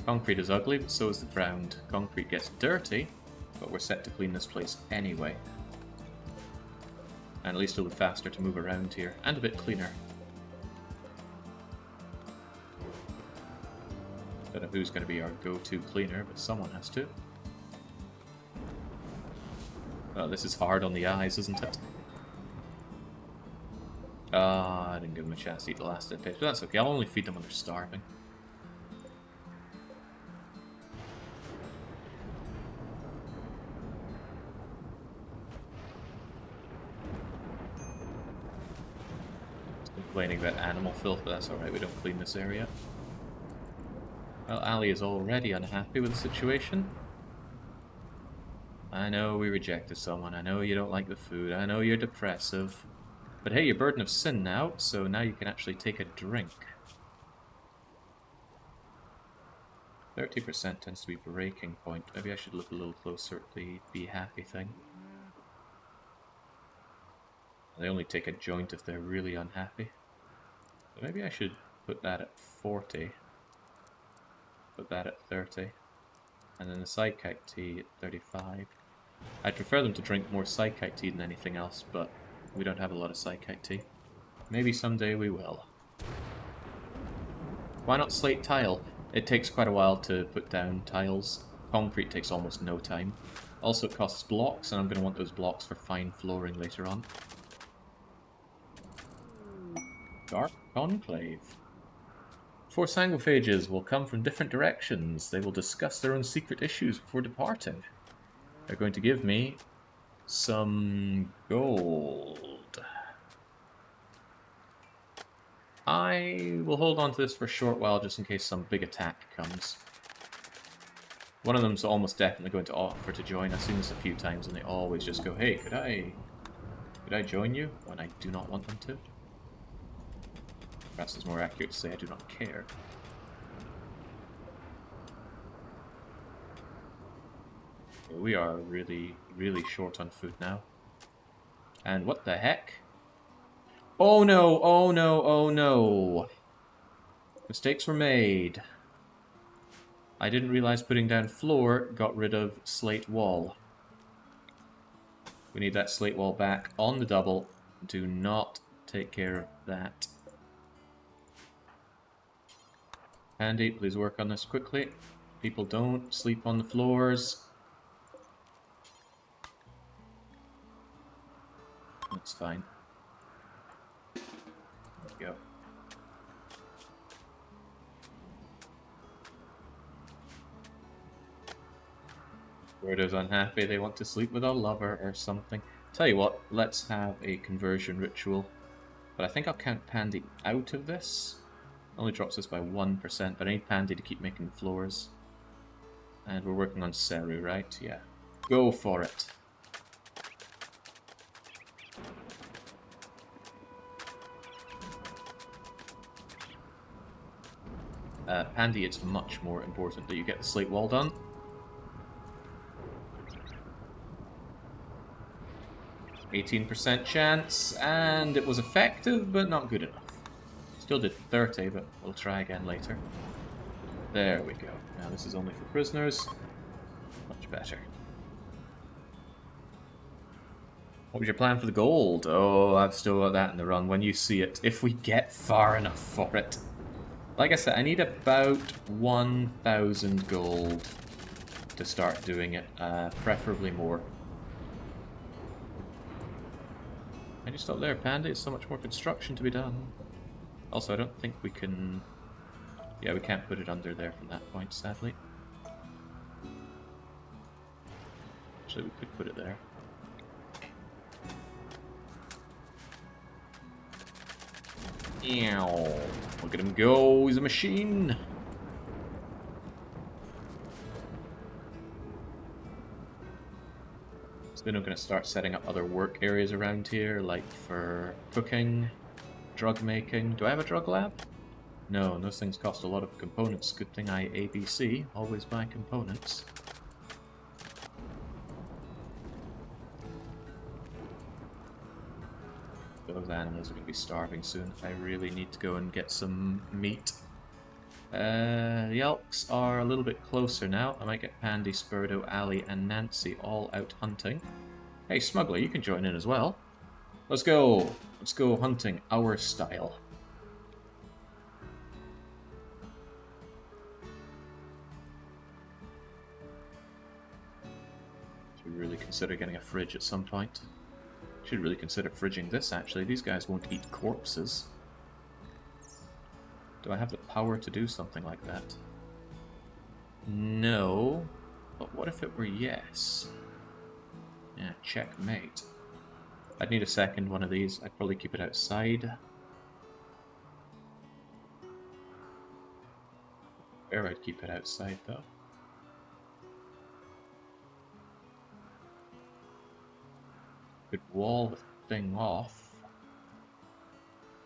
Concrete is ugly, but so is the ground. Concrete gets dirty, but we're set to clean this place anyway. And at least it'll be faster to move around here, and a bit cleaner. Don't know who's going to be our go-to cleaner, but someone has to. Oh, this is hard on the eyes, isn't it? I didn't give them a chance to eat the last page, but that's okay. I'll only feed them when they're starving. complaining about animal filth, but that's alright, we don't clean this area. Well, Ali is already unhappy with the situation. I know we rejected someone, I know you don't like the food, I know you're depressive. But hey, you're burden of sin now, so now you can actually take a drink. 30% tends to be breaking point. Maybe I should look a little closer at the be happy thing. They only take a joint if they're really unhappy. So maybe I should put that at 40. Put that at 30. And then the psychic tea at 35. I'd prefer them to drink more psychic tea than anything else, but we don't have a lot of psychic tea. Maybe someday we will. Why not slate tile? It takes quite a while to put down tiles. Concrete takes almost no time. Also it costs blocks, and I'm going to want those blocks for fine flooring later on. Dark Conclave. 4 sanguiphages will come from different directions. They will discuss their own secret issues before departing. They're going to give me some gold. I will hold on to this for a short while just in case some big attack comes. One of them's almost definitely going to offer to join. I've seen this a few times and they always just go, hey, could I join you? When I do not want them to. Perhaps it's more accurate to say I do not care. We are really, really short on food now. And what the heck? Oh no, oh no, oh no. Mistakes were made. I didn't realize putting down floor got rid of slate wall. We need that slate wall back on the double. Do not take care of that. Andy, please work on this quickly. People don't sleep on the floors. That's fine. There we go. Weirdo's unhappy, they want to sleep with a lover or something. Tell you what, let's have a conversion ritual. But I think I'll count Pandy out of this. Only drops us by 1%, but I need Pandy to keep making floors. And we're working on Seru, right? Yeah. Go for it. Pandy, it's much more important that you get the slate wall done. %, chance, and it was effective, but not good enough. Still did 30, but we'll try again later. There we go. Now this is only for prisoners. Much better. What was your plan for the gold? Oh, I've still got that in the run. When you see it, if we get far enough for it. Like I said, I need about 1,000 gold to start doing it, preferably more. Can you stop there, Panda? It's so much more construction to be done. Also, I don't think we can... Yeah, we can't put it under there from that point, sadly. Actually, we could put it there. Ew. Look at him go, he's a machine! So then I'm going to start setting up other work areas around here, like for cooking, drug making. Do I have a drug lab? No, those things cost a lot of components. Good thing I ABC, always buy components. Those animals are going to be starving soon. I really need to go and get some meat. The elks are a little bit closer now. I might get Pandy, Spurdo, Ali, and Nancy all out hunting. Hey, Smuggler, you can join in as well. Let's go! Let's go hunting our style. Should we really consider getting a fridge at some point? Should really consider fridging this, actually. These guys won't eat corpses. Do I have the power to do something like that? No. But what if it were yes? Yeah, checkmate. I'd need a second one of these. I'd probably keep it outside. Where I'd keep it outside though. Could wall the thing off.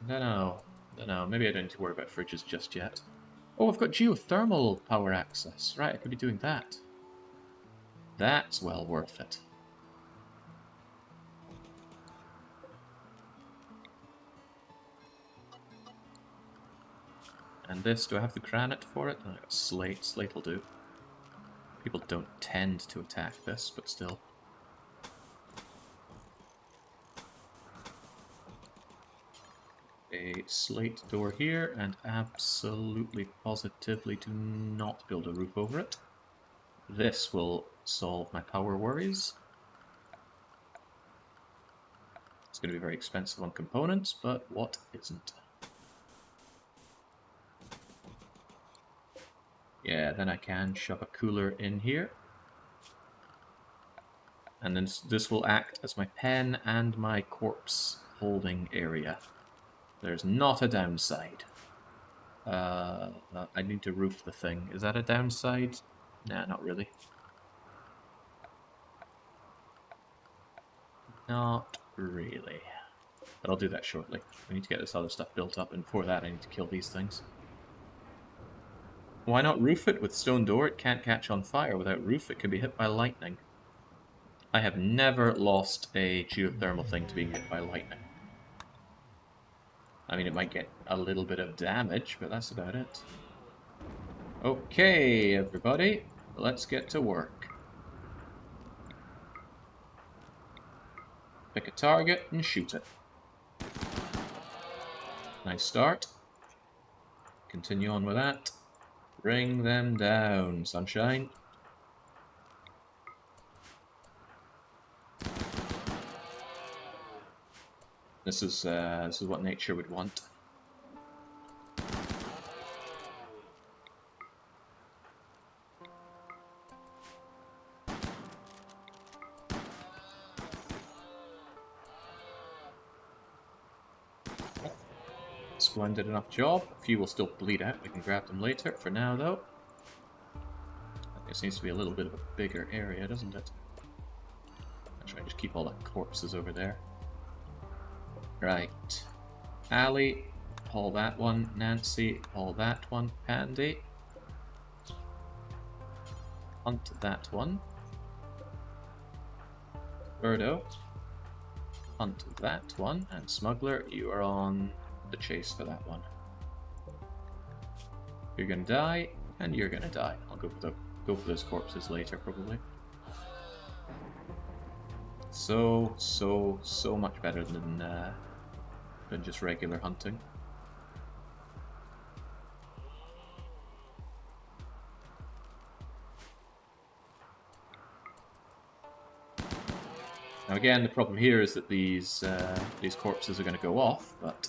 Don't know. Maybe I don't need to worry about fridges just yet. Oh, I've got geothermal power access. Right, I could be doing that. That's well worth it. And this, do I have the granite for it? No, I got slate. Slate will do. People don't tend to attack this, but still. A slate door here, and absolutely positively do not build a roof over it. This will solve my power worries. It's going to be very expensive on components, but what isn't? Yeah, then I can shove a cooler in here. And then this will act as my pen and my corpse holding area. There's not a downside. I need to roof the thing. Is that a downside? Nah, not really. Not really. But I'll do that shortly. We need to get this other stuff built up, and before that I need to kill these things. Why not roof it with stone door? It can't catch on fire. Without roof it can be hit by lightning. I have never lost a geothermal thing to being hit by lightning. I mean, it might get a little bit of damage, but that's about it. Okay, everybody, let's get to work. Pick a target and shoot it. Nice start. Continue on with that. Bring them down, sunshine. This is what nature would want. Splendid enough job. A few will still bleed out. We can grab them later. For now, though, this needs to be a little bit of a bigger area, doesn't it? I'll try and just keep all the corpses over there. Right. Ali, haul that one. Nancy, haul that one. Pandy. Hunt that one. Birdo. Hunt that one. And Smuggler, you are on the chase for that one. You're gonna die, and you're gonna die. I'll go for those corpses later, probably. So much better than just regular hunting. Now again, the problem here is that these corpses are going to go off, but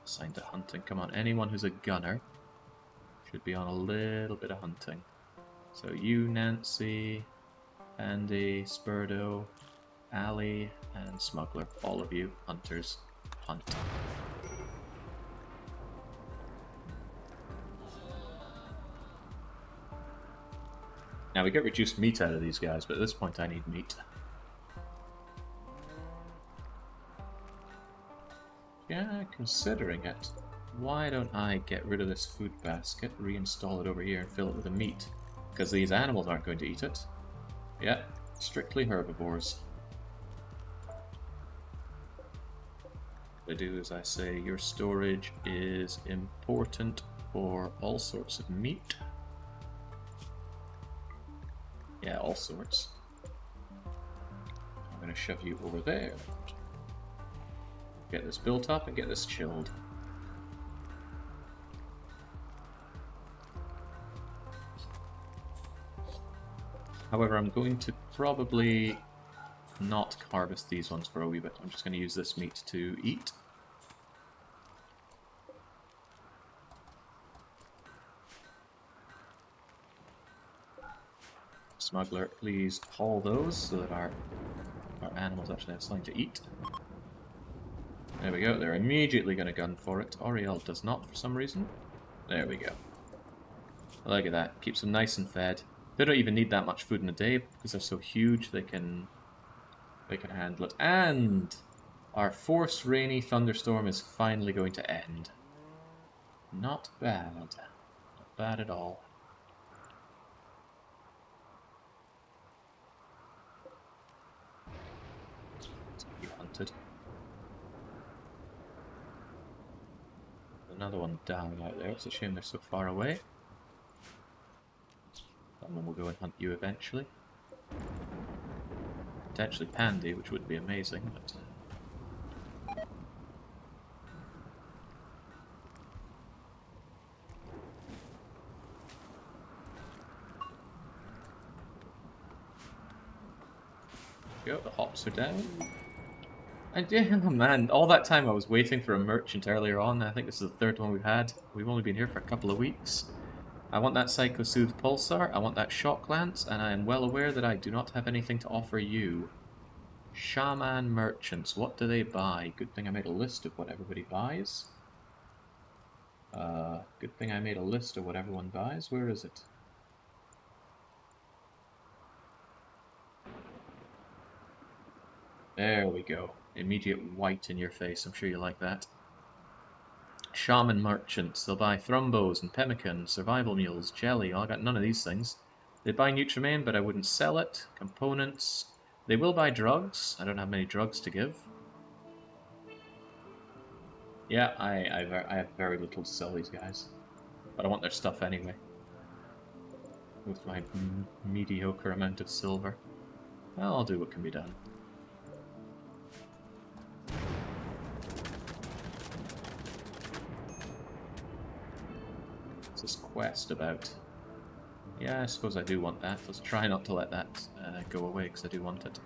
assigned to hunting. Come on, anyone who's a gunner should be on a little bit of hunting. So you, Nancy, Andy, Spurdo, Ali, and Smuggler. All of you, hunters, hunt. Now we get reduced meat out of these guys, but at this point I need meat. Yeah, considering it, why don't I get rid of this food basket, reinstall it over here, and fill it with the meat? Because these animals aren't going to eat it. Yeah, strictly herbivores. What I do is I say your storage is important for all sorts of meat. Yeah, all sorts. I'm going to shove you over there. Get this built up and get this chilled. However, I'm going to probably not harvest these ones for a wee bit. I'm just going to use this meat to eat. Smuggler, please haul those so that our animals actually have something to eat. There we go, they're immediately going to gun for it. Oriel does not for some reason. There we go. Look at that, keeps them nice and fed. They don't even need that much food in a day because they're so huge they can handle it. And our force rainy thunderstorm is finally going to end. Not bad. Not bad at all. Let's be hunted. Another one down out there. It's a shame they're so far away. Someone will go and hunt you eventually. Potentially Pandy, which would be amazing, but... Go, the hops are down. And yeah, man, all that time I was waiting for a merchant earlier on. I think this is the third one we've had. We've only been here for a couple of weeks. I want that Psychosoothe Pulsar, I want that Shock Lance, and I am well aware that I do not have anything to offer you. Shaman merchants, what do they buy? Good thing I made a list of what everybody buys. Good thing I made a list of what everyone buys. Where is it? There we go. Immediate white in your face. I'm sure you like that. Shaman merchants. They'll buy Thrumbos and pemmican, survival mules, jelly. Oh, I got none of these things. They buy Nutrimane, but I wouldn't sell it. Components. They will buy drugs. I don't have many drugs to give. Yeah, I have very little to sell these guys. But I want their stuff anyway. With my mediocre amount of silver. Well, I'll do what can be done. What's this quest about? Yeah, I suppose I do want that. Let's try not to let that go away, because I do want it.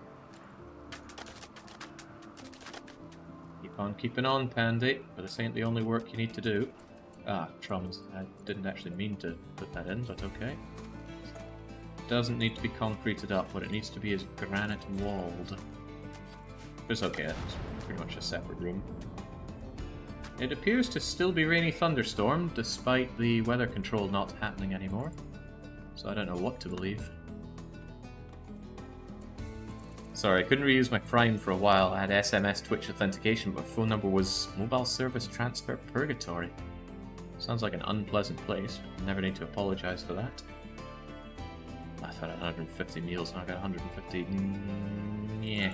Keep on keeping on, Pandy, but this ain't the only work you need to do. Ah, Trums. I didn't actually mean to put that in, but okay. Doesn't need to be concreted up. What it needs to be is granite walled. It's okay, it's pretty much a separate room. It appears to still be rainy thunderstorm, despite the weather control not happening anymore. So I don't know what to believe. Sorry, I couldn't reuse my Prime for a while. I had SMS Twitch authentication, but my phone number was Mobile Service Transfer Purgatory. Sounds like an unpleasant place. Never need to apologize for that. I thought I had 150 meals, and I got 150. Yeah.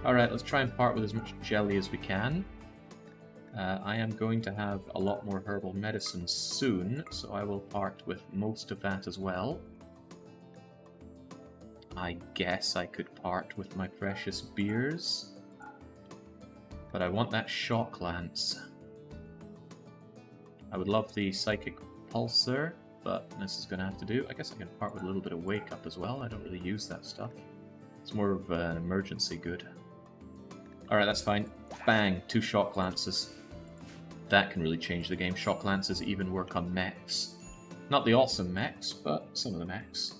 Alright, let's try and part with as much jelly as we can. I am going to have a lot more herbal medicine soon, so I will part with most of that as well. I guess I could part with my precious beers. But I want that Shock Lance. I would love the Psychic Pulsar, but this is going to have to do. I guess I can part with a little bit of Wake Up as well. I don't really use that stuff. It's more of an emergency good. Alright, that's fine. Bang! 2 Shock Lances. That can really change the game. Shock Lances even work on mechs. Not the awesome mechs, but some of the mechs.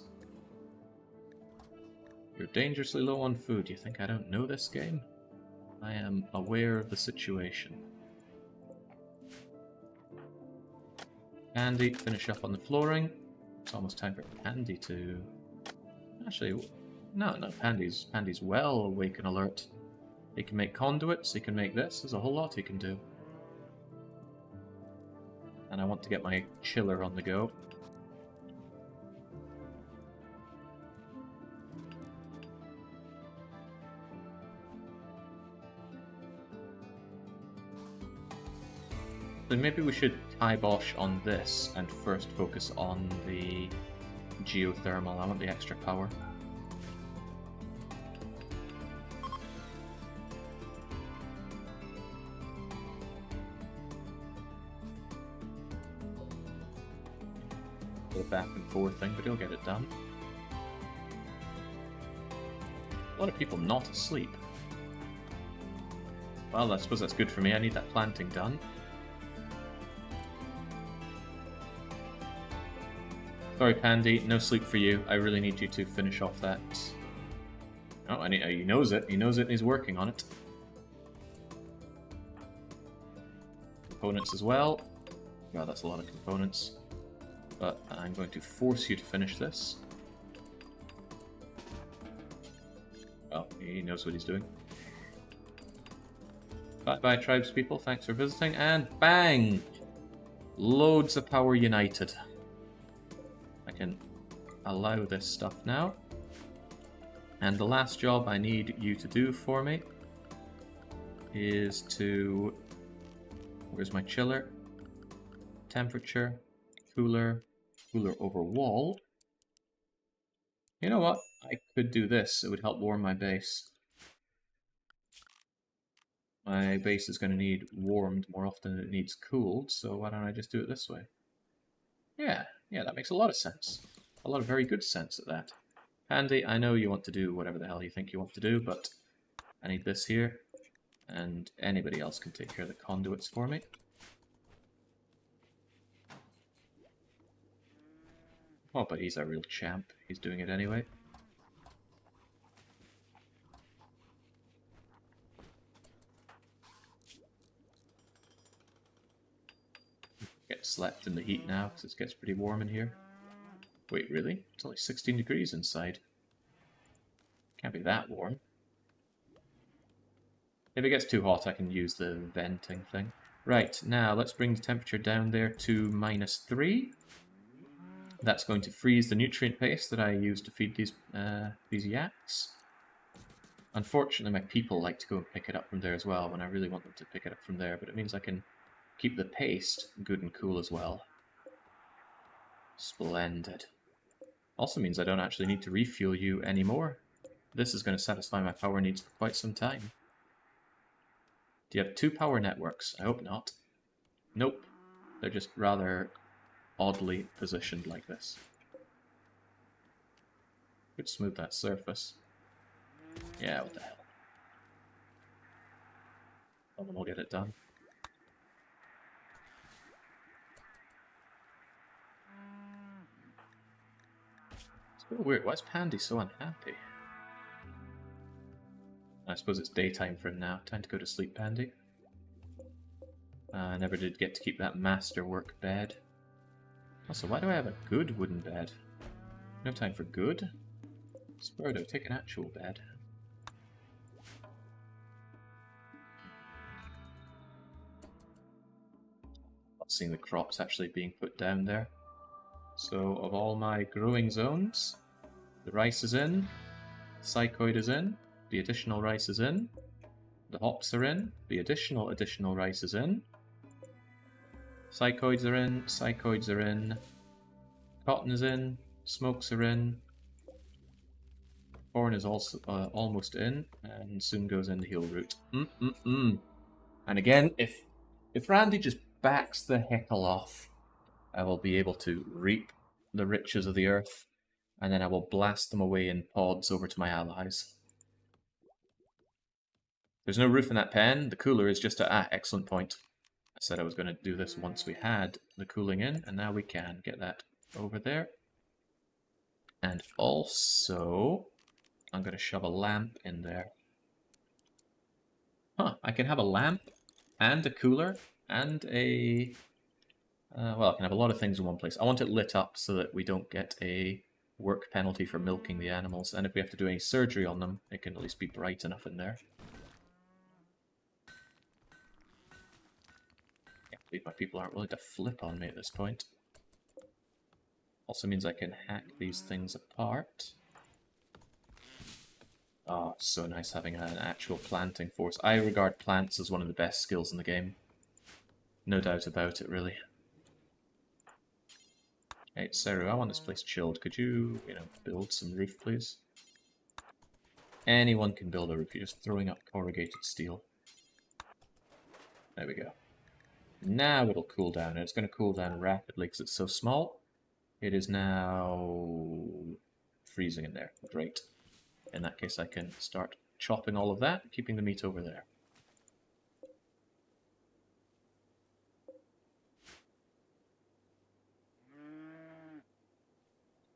You're dangerously low on food. You think I don't know this game? I am aware of the situation. Pandy, finish up on the flooring. It's almost time for Pandy to... Actually, no, Pandy's well awake and alert. He can make conduits, he can make this. There's a whole lot he can do. And I want to get my chiller on the go. So maybe we should kibosh on this and first focus on the geothermal. I want the extra power. The back and forth thing, but he'll get it done. A lot of people not asleep. Well, I suppose that's good for me. I need that planting done. Sorry, Pandy, no sleep for you. I really need you to finish off that. Oh, he knows it. He knows it and he's working on it. components as well. Well, that's a lot of components. But I'm going to force you to finish this. Well, he knows what he's doing. Bye-bye, tribespeople. Thanks for visiting. And bang! Loads of power united. I can allow this stuff now. And the last job I need you to do for me is to... Where's my chiller? Temperature, cooler, cooler over wall. You know what? I could do this. It would help warm my base. My base is going to need warmed more often than it needs cooled, so why don't I just do it this way? Yeah, that makes a lot of sense. A lot of very good sense at that. Handy, I know you want to do whatever the hell you think you want to do, but I need this here, and anybody else can take care of the conduits for me. Oh, but he's a real champ. He's doing it anyway. Get slept in the heat now, because it gets pretty warm in here. Wait, really? It's only 16 degrees inside. Can't be that warm. If it gets too hot, I can use the venting thing. Right, now let's bring the temperature down there to -3. That's going to freeze the nutrient paste that I use to feed these yaks. Unfortunately, my people like to go and pick it up from there as well, when I really want them to pick it up from there, but it means I can keep the paste good and cool as well. Splendid. Also means I don't actually need to refuel you anymore. This is going to satisfy my power needs for quite some time. Do you have 2 power networks? I hope not. Nope. They're just rather oddly positioned like this. Could smooth that surface. Yeah, what the hell. Well, then we'll get it done. It's a bit weird. Why is Pandy so unhappy? I suppose it's daytime for him now. Time to go to sleep, Pandy. I never did get to keep that masterwork bed. Also, why do I have a good wooden bed? No time for good? Spurdo, take an actual bed. Not seeing the crops actually being put down there. So, of all my growing zones, the rice is in, the psychoid is in, the additional rice is in, the hops are in, the additional rice is in, psychoids are in, cotton is in, smokes are in, corn is also almost in, and soon goes in the heel root. And again, if Randy just backs the heckle off, I will be able to reap the riches of the earth, and then I will blast them away in pods over to my allies. There's no roof in that pen. The cooler is just a... excellent point. I said I was going to do this once we had the cooling in, and now we can get that over there. And also, I'm going to shove a lamp in there. Huh, I can have a lamp, and a cooler, and a... well, I can have a lot of things in one place. I want it lit up so that we don't get a work penalty for milking the animals, and if we have to do any surgery on them, it can at least be bright enough in there. I can't believe my people aren't willing to flip on me at this point. Also means I can hack these things apart. Oh, it's so nice having an actual planting force. I regard plants as one of the best skills in the game. No doubt about it, really. Hey, Seru, I want this place chilled. Could you, build some roof, please? Anyone can build a roof. You're just throwing up corrugated steel. There we go. Now it'll cool down. And it's going to cool down rapidly because it's so small. It is now freezing in there. Great. In that case, I can start chopping all of that, keeping the meat over there.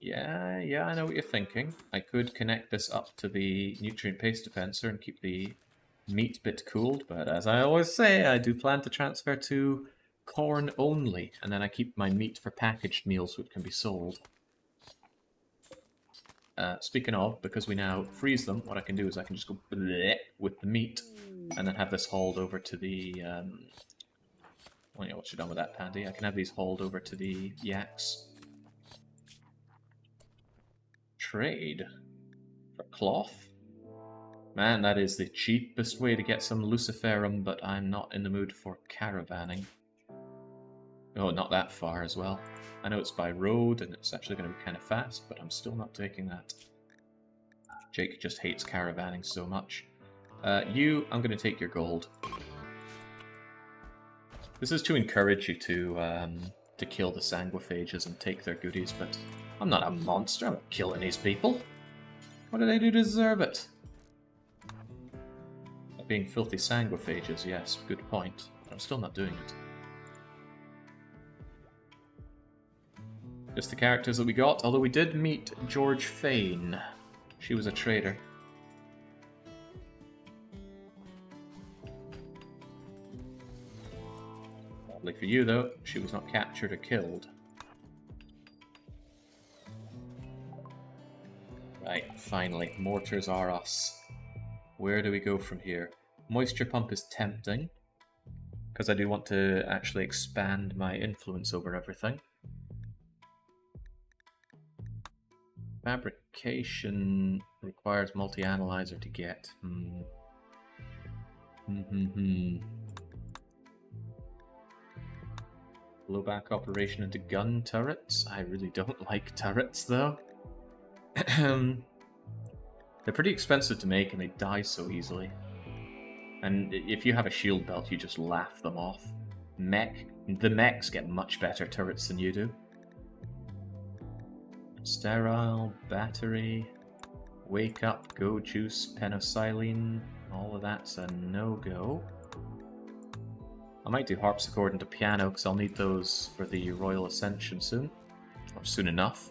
Yeah, I know what you're thinking. I could connect this up to the nutrient paste dispenser and keep the meat bit cooled, but as I always say, I do plan to transfer to corn only, and then I keep my meat for packaged meals which can be sold. Speaking of, because we now freeze them, what I can do is I can just go bleh with the meat, and then have this hauled over to the... well, yeah, once you're done with that, Pandy, I can have these hauled over to the yaks. Trade? For cloth? Man, that is the cheapest way to get some luciferum, but I'm not in the mood for caravanning. Oh, not that far as well. I know it's by road, and it's actually going to be kind of fast, but I'm still not taking that. Jake just hates caravanning so much. I'm going to take your gold. This is to encourage you to kill the sanguiphages and take their goodies, but I'm not a monster. I'm not killing these people. What did I do to deserve it? Being filthy sanguiphages, yes, good point. But I'm still not doing it. Just the characters that we got, although we did meet George Fane. She was a traitor. Sadly for you, though, she was not captured or killed. Right, finally, mortars are us. Where do we go from here? Moisture pump is tempting, because I do want to actually expand my influence over everything. Fabrication requires multi-analyzer to get. Blowback operation into gun turrets. I really don't like turrets, though. They're pretty expensive to make and they die so easily. And if you have a shield belt, you just laugh them off. The mechs get much better turrets than you do. Sterile, battery, wake up, go juice, penicillin, all of that's a no-go. I might do harpsichord into piano because I'll need those for the Royal Ascension soon. Or soon enough.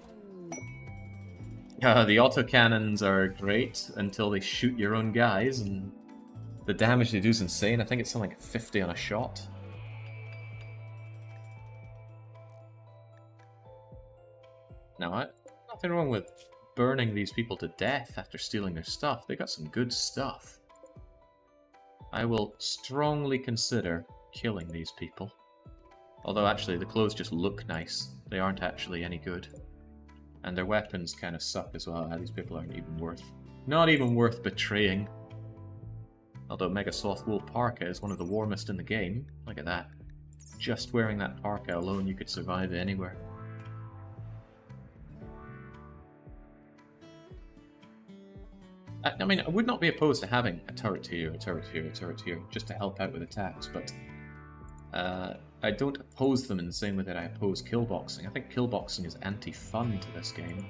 The autocannons are great until they shoot your own guys, and the damage they do is insane. I think it's something like 50 on a shot. Now, nothing wrong with burning these people to death after stealing their stuff. They got some good stuff. I will strongly consider killing these people. Although actually the clothes just look nice. They aren't actually any good. And their weapons kind of suck as well. These people aren't even not even worth betraying. Although Mega Soft Wool Parka is one of the warmest in the game. Look at that. Just wearing that parka alone, you could survive anywhere. I mean, I would not be opposed to having a turret here, a turret here, a turret here, just to help out with attacks, but I don't oppose them in the same way that I oppose killboxing. I think killboxing is anti-fun to this game.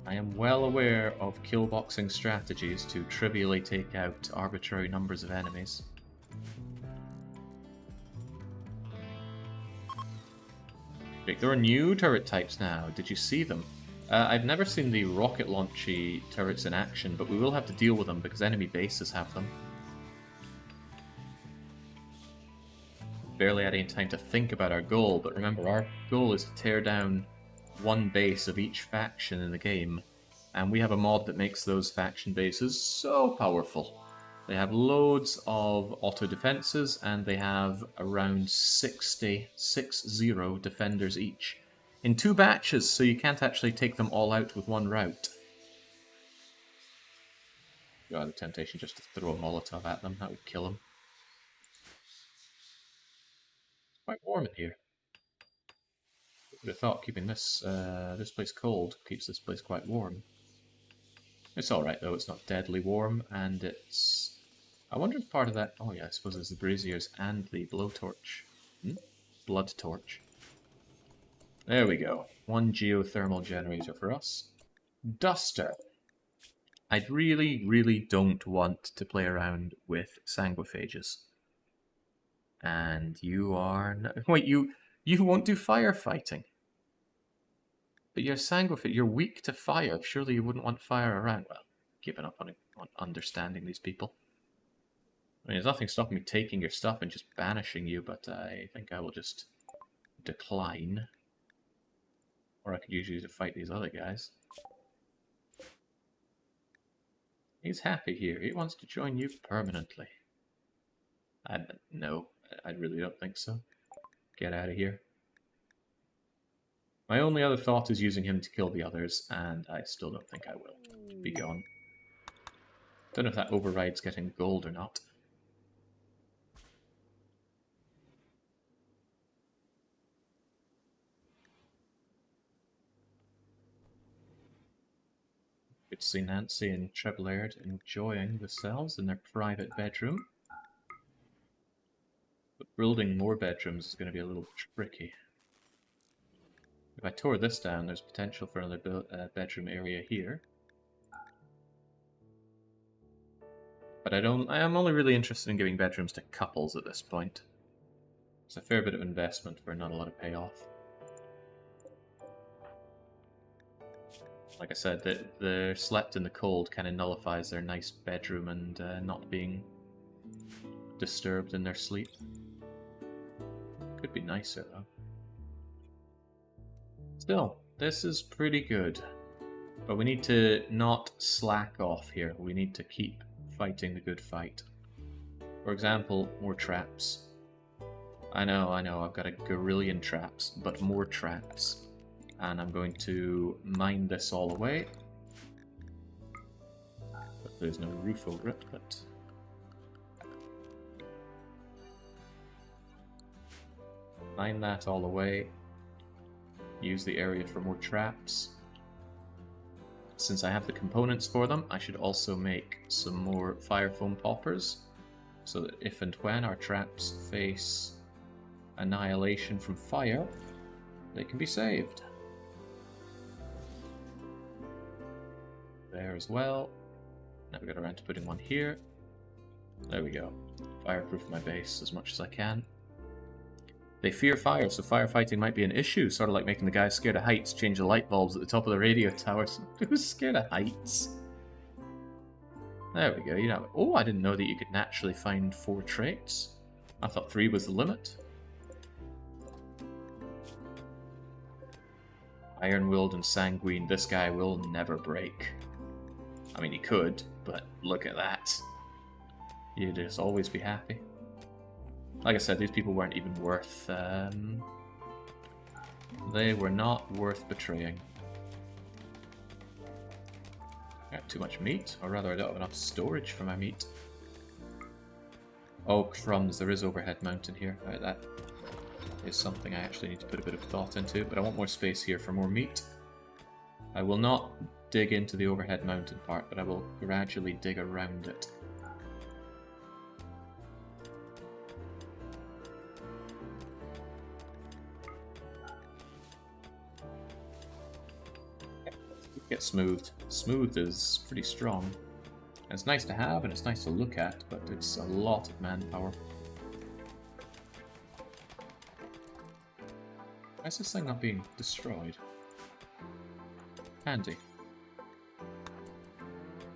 I am well aware of killboxing strategies to trivially take out arbitrary numbers of enemies. There are new turret types now. Did you see them? I've never seen the rocket launchy turrets in action, but we will have to deal with them because enemy bases have them. Barely had any time to think about our goal, but remember, our goal is to tear down one base of each faction in the game, and we have a mod that makes those faction bases so powerful. They have loads of auto defenses, and they have around 60 defenders each. In 2 batches, so you can't actually take them all out with one route. You have the temptation just to throw a Molotov at them, that would kill them. It's quite warm in here. I would have thought keeping this this place cold keeps this place quite warm. It's alright though, it's not deadly warm, and it's... I wonder if part of that... Oh yeah, I suppose it's the braziers and the blowtorch. Blood torch. There we go. 1 geothermal generator for us. Duster. I really don't want to play around with sanguiphages. And you are... Wait, you won't do firefighting? But you're sanguiphage. You're weak to fire. Surely you wouldn't want fire around. Well, giving up on it. on understanding these people. I mean, there's nothing stopping me taking your stuff and just banishing you, but I think I will just decline. Or I could use you to fight these other guys. He's happy here. He wants to join you permanently. No, I really don't think so. Get out of here. My only other thought is using him to kill the others, and I still don't think I will. Be gone. Don't know if that override's getting gold or not. Good to see Nancy and Treblaird enjoying themselves in their private bedroom. But building more bedrooms is going to be a little tricky. If I tore this down, there's potential for another bedroom area here. But I am only really interested in giving bedrooms to couples at this point. It's a fair bit of investment for not a lot of payoff. Like I said, the slept in the cold kind of nullifies their nice bedroom and not being disturbed in their sleep. Could be nicer though. Still, this is pretty good. But we need to not slack off here. We need to keep fighting the good fight. For example, more traps. I know, I've got a gorillion traps, but more traps. And I'm going to mine this all away. But there's no roof over it, but... Mine that all away. Use the area for more traps. Since I have the components for them, I should also make some more fire foam poppers, so that if and when our traps face annihilation from fire, they can be saved. There as well. Now we got around to putting one here. There we go. Fireproof my base as much as I can. They fear fire, so firefighting might be an issue, sort of like making the guys scared of heights change the light bulbs at the top of the radio towers. Who's scared of heights? There we go. You know. Oh, I didn't know that you could naturally find 4 traits. I thought 3 was the limit. Iron-willed and sanguine. This guy will never break. I mean, he could, but look at that. You'd just always be happy. Like I said, these people weren't even worth... they were not worth betraying. I got too much meat, or rather I don't have enough storage for my meat. Oh, crumbs, there is overhead mountain here. Right, that is something I actually need to put a bit of thought into, but I want more space here for more meat. I will not dig into the overhead mountain part, but I will gradually dig around it. Get smoothed. Smoothed is pretty strong. And it's nice to have and it's nice to look at, but it's a lot of manpower. Why is this thing not being destroyed? Handy.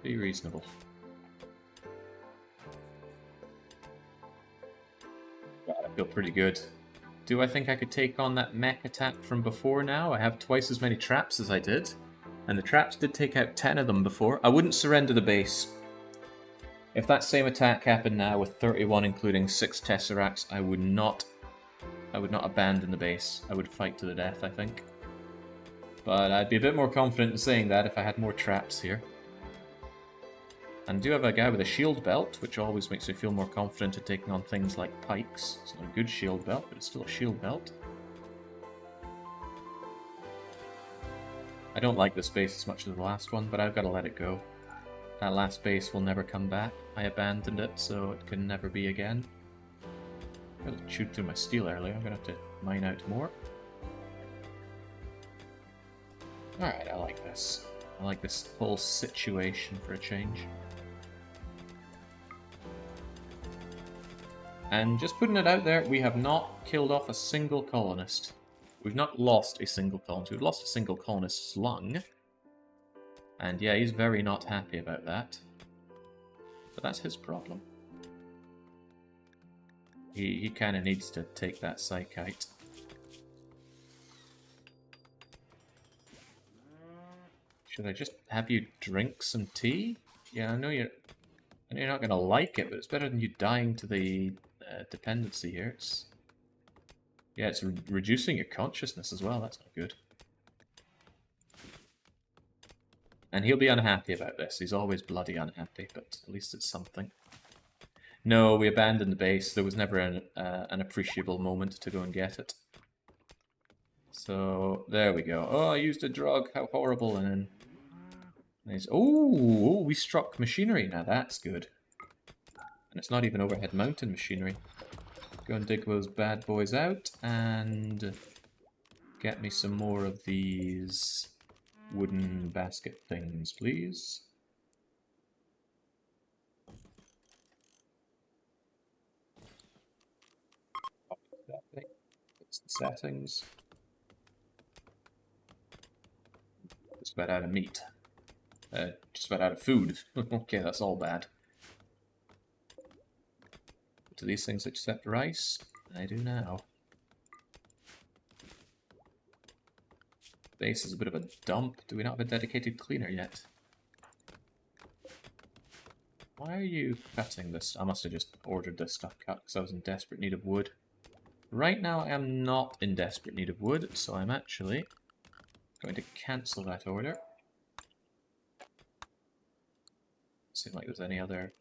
Be reasonable. God, I feel pretty good. Do I think I could take on that mech attack from before now? I have twice as many traps as I did. And the traps did take out 10 of them before. I wouldn't surrender the base. If that same attack happened now with 31 including 6 Tesseracts, I would not abandon the base. I would fight to the death, I think. But I'd be a bit more confident in saying that if I had more traps here. And I do have a guy with a shield belt, which always makes me feel more confident in taking on things like pikes. It's not a good shield belt, but it's still a shield belt. I don't like this base as much as the last one, but I've got to let it go. That last base will never come back. I abandoned it, so it can never be again. I got to chewed through my steel earlier. I'm going to have to mine out more. Alright, I like this. I like this whole situation for a change. And just putting it out there, we have not killed off a single colonist. We've not lost a single colonist. We've lost a single colonist's lung. And yeah, he's very not happy about that. But that's his problem. He kind of needs to take that psychite. Should I just have you drink some tea? Yeah, I know you're not gonna like it, but it's better than you dying to the dependency here. Yeah, it's reducing your consciousness as well. That's not good. And he'll be unhappy about this. He's always bloody unhappy, but at least it's something. No, we abandoned the base. There was never an appreciable moment to go and get it. So, there we go. Oh, I used a drug. How horrible. And then... Oh, we struck machinery. Now that's good. And it's not even overhead mountain machinery. Go and dig those bad boys out and get me some more of these wooden basket things, please. That thing. It's the settings. Just about out of meat. Just about out of food. Okay, that's all bad. Do these things accept rice? I do now. Base is a bit of a dump. Do we not have a dedicated cleaner yet? Why are you cutting this? I must have just ordered this stuff cut because I was in desperate need of wood. Right now I am not in desperate need of wood, so I'm actually going to cancel that order. Seems like there's any other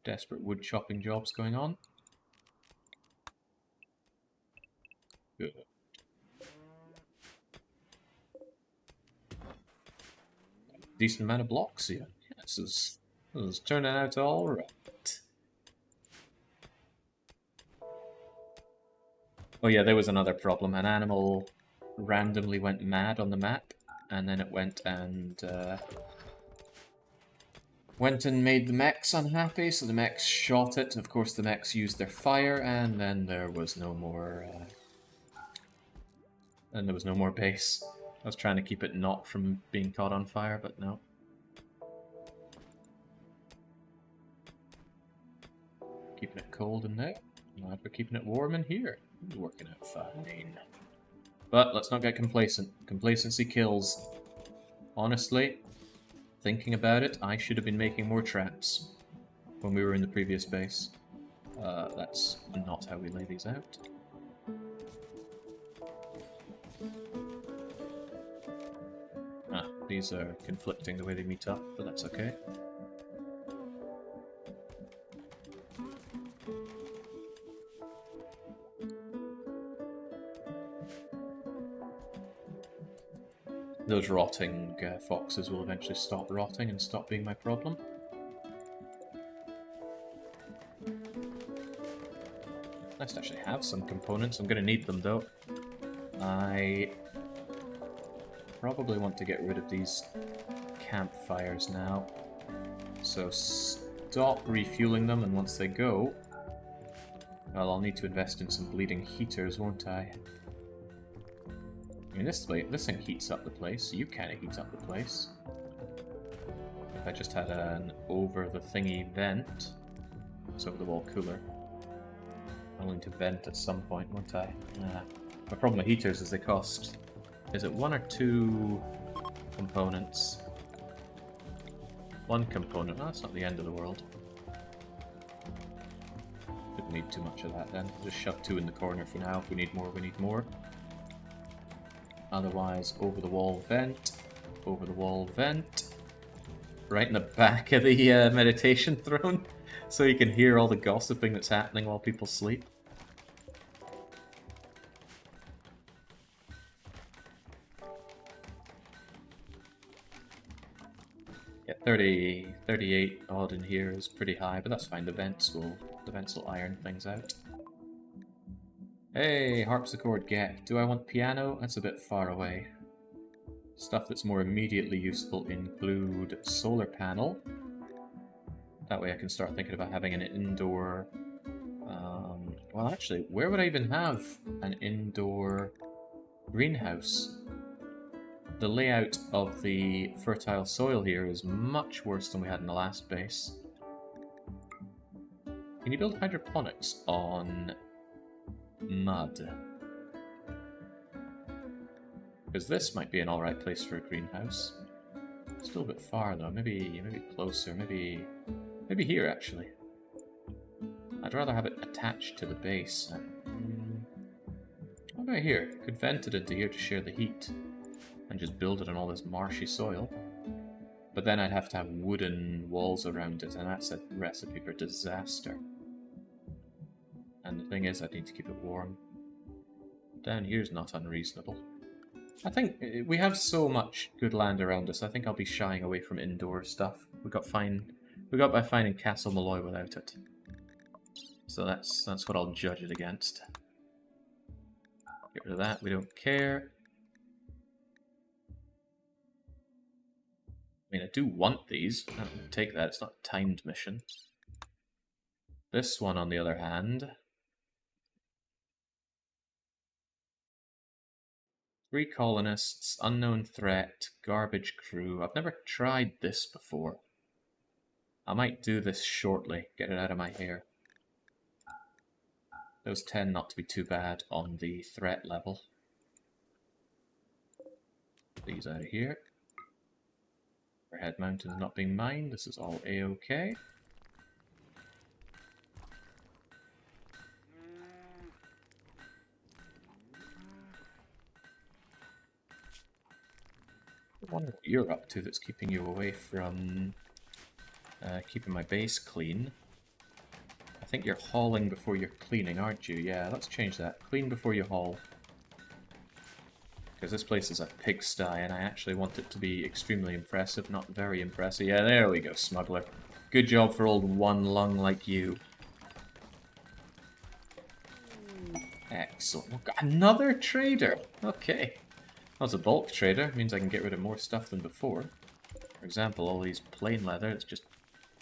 desperate wood chopping jobs going on. Good. Decent amount of blocks here. Yeah, this is turning out all right. Oh yeah, there was another problem. An animal randomly went mad on the map, and then it went and made the mechs unhappy, so the mechs shot it. Of course, the mechs used their fire, and then there was no more. And there was no more base. I was trying to keep it not from being caught on fire, but no. Keeping it cold in there. Glad we're keeping it warm in here. It's working out fine. But let's not get complacent. Complacency kills. Honestly, thinking about it, I should have been making more traps when we were in the previous base. That's not how we lay these out. These are conflicting the way they meet up, but that's okay. Those rotting foxes will eventually stop rotting and stop being my problem. Nice to actually have some components. I'm going to need them though. I probably want to get rid of these campfires now. So stop refueling them, and once they go, well, I'll need to invest in some bleeding heaters, won't I? I mean, this thing heats up the place. You kind of heat up the place. If I just had an over-the-thingy vent, it's over-the-wall cooler. I'll need to vent at some point, won't I? My problem with heaters is they cost... Is it one or two components? One component. Oh, that's not the end of the world. Didn't need too much of that then. Just shove two in the corner for now. If we need more, we need more. Otherwise, over the wall vent. Over the wall vent. Right in the back of the meditation throne. So you can hear all the gossiping that's happening while people sleep. Yeah, 38 odd in here is pretty high, but that's fine. The vents will iron things out. Hey, harpsichord get. Do I want piano? That's a bit far away. Stuff that's more immediately useful include solar panel. That way I can start thinking about having an indoor... well, actually, where would I even have an indoor greenhouse? The layout of the fertile soil here is much worse than we had in the last base. Can you build hydroponics on mud? Because this might be an alright place for a greenhouse. Still a bit far though, maybe closer, maybe here actually. I'd rather have it attached to the base. What about here? Could vent it into here to share the heat and just build it on all this marshy soil. But then I'd have to have wooden walls around it, and that's a recipe for disaster. And the thing is, I need to keep it warm. Down here's not unreasonable. I think we have so much good land around us, I think I'll be shying away from indoor stuff. We got by finding Castle Malloy without it. So that's what I'll judge it against. Get rid of that, we don't care. I mean, I do want these. I don't take that, it's not a timed mission. This one, on the other hand... 3 colonists, unknown threat, garbage crew. I've never tried this before. I might do this shortly, get it out of my hair. Those tend not to be too bad on the threat level. These out of here. Overhead mountains not being mined, this is all A-OK. I wonder what you're up to that's keeping you away from keeping my base clean. I think you're hauling before you're cleaning, aren't you? Yeah, let's change that. Clean before you haul. Because this place is a pigsty, and I actually want it to be extremely impressive, not very impressive. Yeah, there we go, smuggler. Good job for old one lung like you. Excellent. We've got another trader! Okay. That's a bulk trader, means I can get rid of more stuff than before. For example, all these plain leather, it's just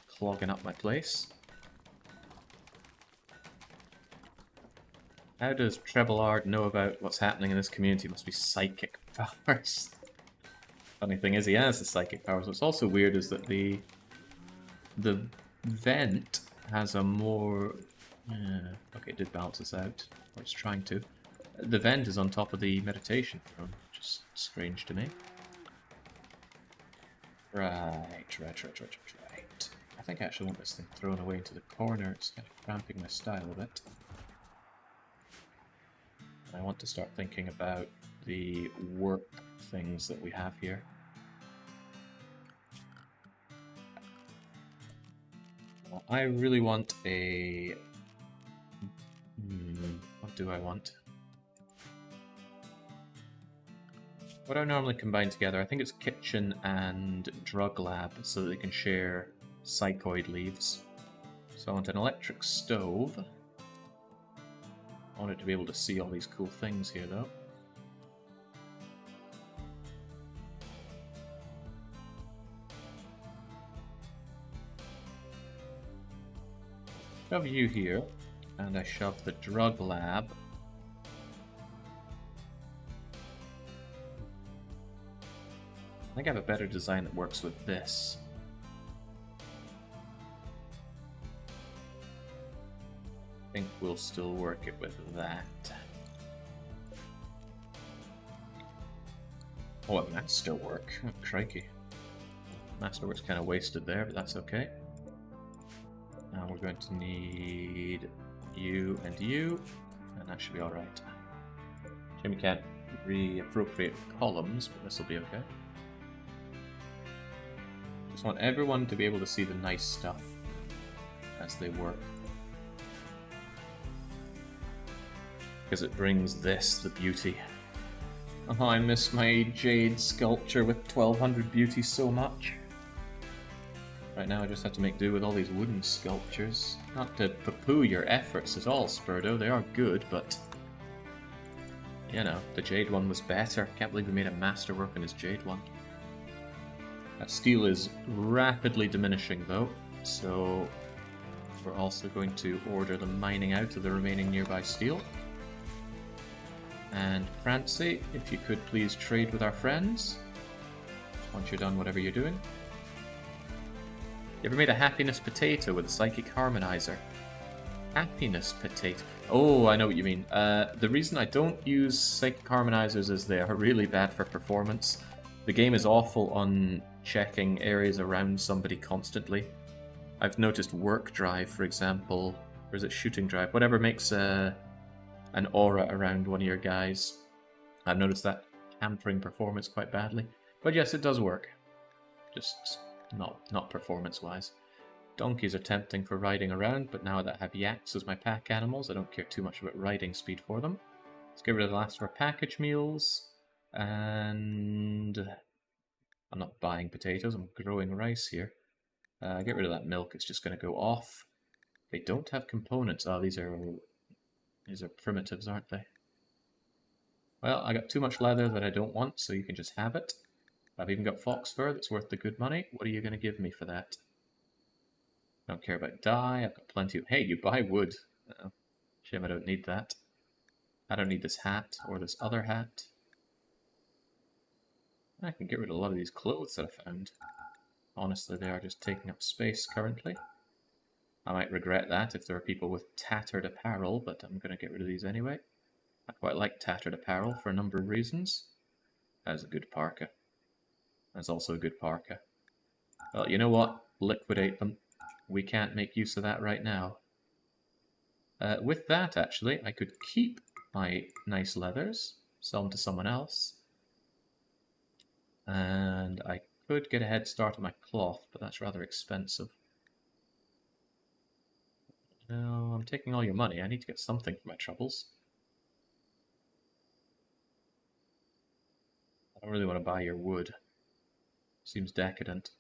clogging up my place. How does Trebleard know about what's happening in this community? Must be psychic powers. Funny thing is, he has the psychic powers. What's also weird is that the vent has a more... okay, it did balance this out. Or it's trying to. The vent is on top of the meditation throne, which is strange to me. Right. I think I actually want this thing thrown away into the corner. It's kind of cramping my style a bit. I want to start thinking about the work things that we have here. Well, I really want a... what do I want? What do I normally combine together? I think it's kitchen and drug lab so that they can share psychoid leaves. So I want an electric stove. I want it to be able to see all these cool things here, though. Shove you here, and I shove the drug lab. I think I have a better design that works with this. I think we'll still work it with that. Oh, a masterwork. Oh, crikey. Masterwork's kind of wasted there, but that's okay. Now we're going to need you, and that should be alright. Jimmy can't reappropriate columns, but this will be okay. Just want everyone to be able to see the nice stuff as they work. Because it brings this, the beauty. Oh, I miss my jade sculpture with 1200 beauty so much. Right now I just have to make do with all these wooden sculptures. Not to poo-poo your efforts at all, Spurdo, they are good, but... you know, the jade one was better. Can't believe we made a masterwork on his jade one. That steel is rapidly diminishing though, so... we're also going to order the mining out of the remaining nearby steel. And Francie, if you could please trade with our friends. Once you're done whatever you're doing. You ever made a happiness potato with a psychic harmonizer? Happiness potato. Oh, I know what you mean. The reason I don't use psychic harmonizers is they are really bad for performance. The game is awful on checking areas around somebody constantly. I've noticed work drive, for example, or is it shooting drive? Whatever makes an aura around one of your guys. I've noticed that hampering performance quite badly. But yes, it does work. Just not performance-wise. Donkeys are tempting for riding around, but now that I have yaks as my pack animals, I don't care too much about riding speed for them. Let's get rid of the last of our package meals, and I'm not buying potatoes, I'm growing rice here. Get rid of that milk, it's just going to go off. They don't have components. Oh, these are primitives, aren't they? Well, I got too much leather that I don't want, so you can just have it. I've even got fox fur that's worth the good money. What are you going to give me for that? Don't care about dye. I've got plenty of... Hey, you buy wood. Oh, shame I don't need that. I don't need this hat or this other hat. I can get rid of a lot of these clothes that I found. Honestly, they are just taking up space currently. I might regret that if there are people with tattered apparel, but I'm going to get rid of these anyway. I quite like tattered apparel for a number of reasons. That's a good parka. That's also a good parka. Well, you know what? Liquidate them. We can't make use of that right now. With that, actually, I could keep my nice leathers, sell them to someone else, and I could get a head start on my cloth, but that's rather expensive. No, I'm taking all your money. I need to get something for my troubles. I don't really want to buy your wood. Seems decadent.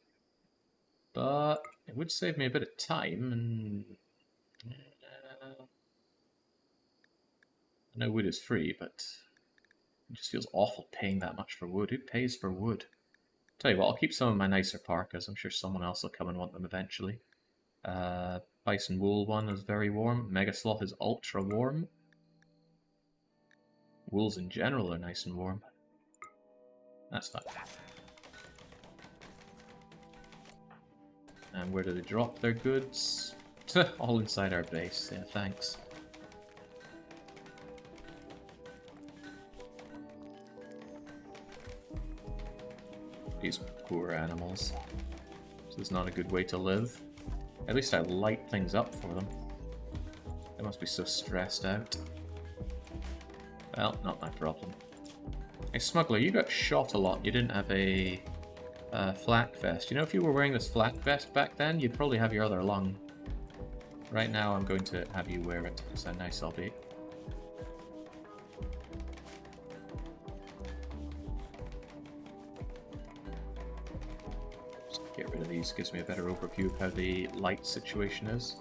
But it would save me a bit of time, and... I know wood is free, but it just feels awful paying that much for wood. Who pays for wood? Tell you what, I'll keep some of my nicer parkas. I'm sure someone else will come and want them eventually. Bison wool one is very warm. Mega sloth is ultra warm. Wools in general are nice and warm. That's fine. And where do they drop their goods? All inside our base. Yeah, thanks. These poor animals. This is not a good way to live. At least I light things up for them. They must be so stressed out. Well, not my problem. Hey, smuggler, you got shot a lot. You didn't have a flak vest. You know, if you were wearing this flak vest back then, you'd probably have your other lung. Right now, I'm going to have you wear it. It's a nice I'll be. Just get rid of these. Gives me a better overview of how the light situation is.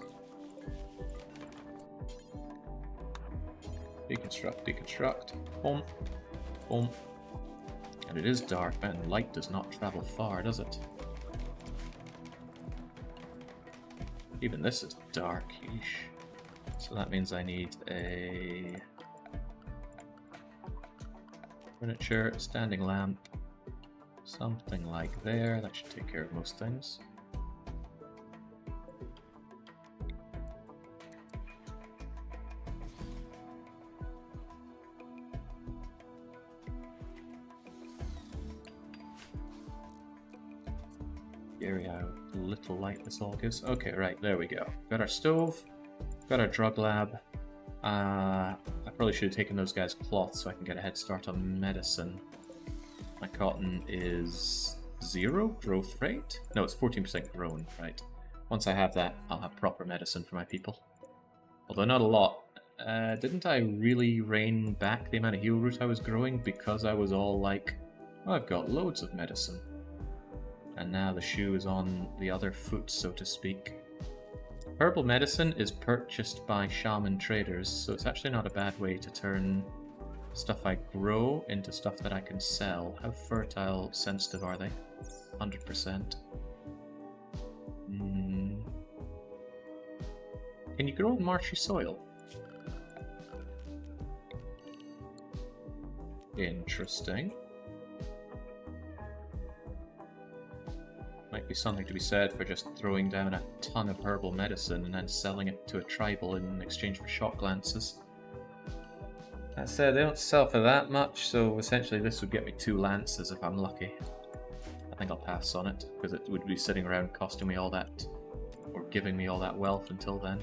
Deconstruct, deconstruct. Boom. Boom. And it is dark, man. Light does not travel far, does it? Even this is dark. Yeesh. So that means I need a furniture, standing lamp, something like there. That should take care of most things. Scary how little light this all gives. Okay, right, there we go. Got our stove, got our drug lab. I probably should have taken those guys' cloth so I can get a head start on medicine. My cotton is 0 growth rate? No, it's 14% grown, right. Once I have that, I'll have proper medicine for my people. Although not a lot. Didn't I really rein back the amount of heal root I was growing because I was all like, oh, I've got loads of medicine. And now the shoe is on the other foot, so to speak. Herbal medicine is purchased by shaman traders, so it's actually not a bad way to turn stuff I grow into stuff that I can sell. How fertile sensitive are they? 100%. Can you grow in marshy soil? Interesting. Might be something to be said for just throwing down a ton of herbal medicine and then selling it to a tribal in exchange for shock lances. That said, they don't sell for that much, so essentially this would get me 2 lances if I'm lucky. I think I'll pass on it, because it would be sitting around costing me all that, or giving me all that wealth until then.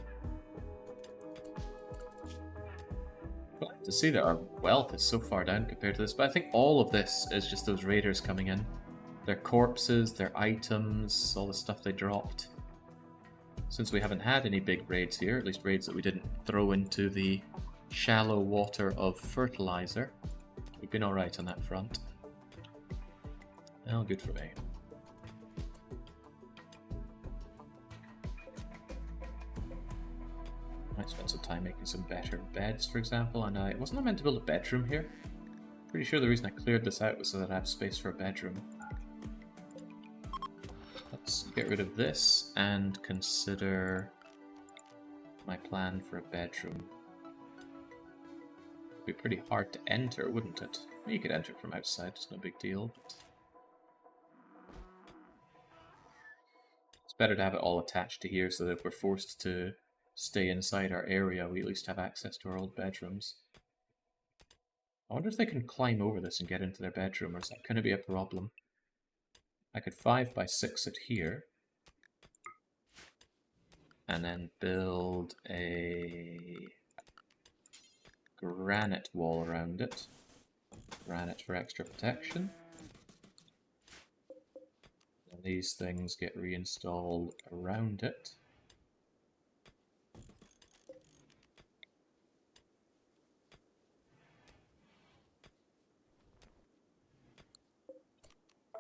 Glad to see that our wealth is so far down compared to this, but I think all of this is just those raiders coming in. Their corpses, their items, all the stuff they dropped. Since we haven't had any big raids here, at least raids that we didn't throw into the shallow water of fertilizer, we've been alright on that front. Well, good for me. Might spend some time making some better beds, for example, and wasn't I meant to build a bedroom here? Pretty sure the reason I cleared this out was so that I have space for a bedroom. Let's get rid of this and consider my plan for a bedroom. It'd be pretty hard to enter, wouldn't it? You could enter from outside, it's no big deal. But it's better to have it all attached to here so that if we're forced to stay inside our area, we at least have access to our old bedrooms. I wonder if they can climb over this and get into their bedroom, or is that going to be a problem? I could 5x6 it here, and then build a granite wall around it. Granite for extra protection. And these things get reinstalled around it.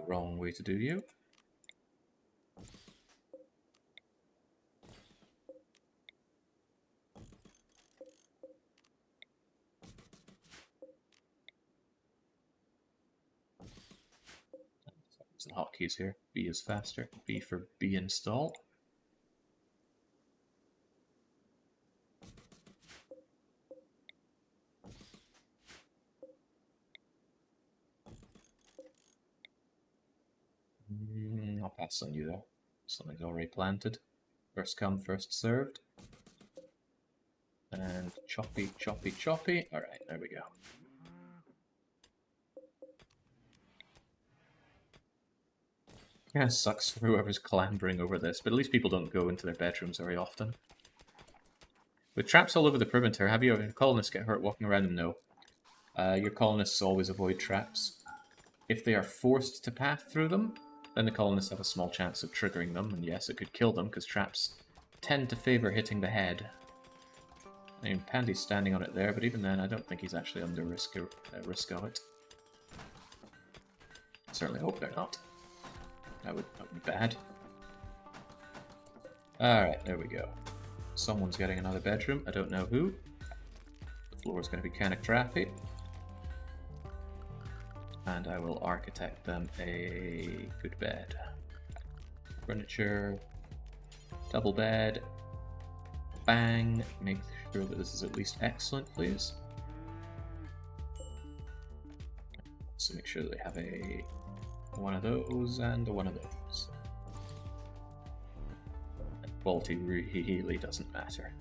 Wrong way to do you. Some hotkeys here. B is faster. B for B install. I'll pass on you though. Something's already planted. First come, first served. And choppy, choppy, choppy. Alright, there we go. Yeah, it sucks for whoever's clambering over this, but at least people don't go into their bedrooms very often. With traps all over the perimeter, have your colonists get hurt walking around them? No. Your colonists always avoid traps. If they are forced to pass through them, then the colonists have a small chance of triggering them, and yes, it could kill them, because traps tend to favour hitting the head. I mean, Pandy's standing on it there, but even then, I don't think he's actually under risk of it. Certainly hope they're not. That would be bad. Alright, there we go. Someone's getting another bedroom, I don't know who. The floor's going to be kind of crappy. And I will architect them a good bed. Furniture, double bed, bang. Make sure that this is at least excellent, please. So make sure that they have a one of those and a one of those. And quality really doesn't matter.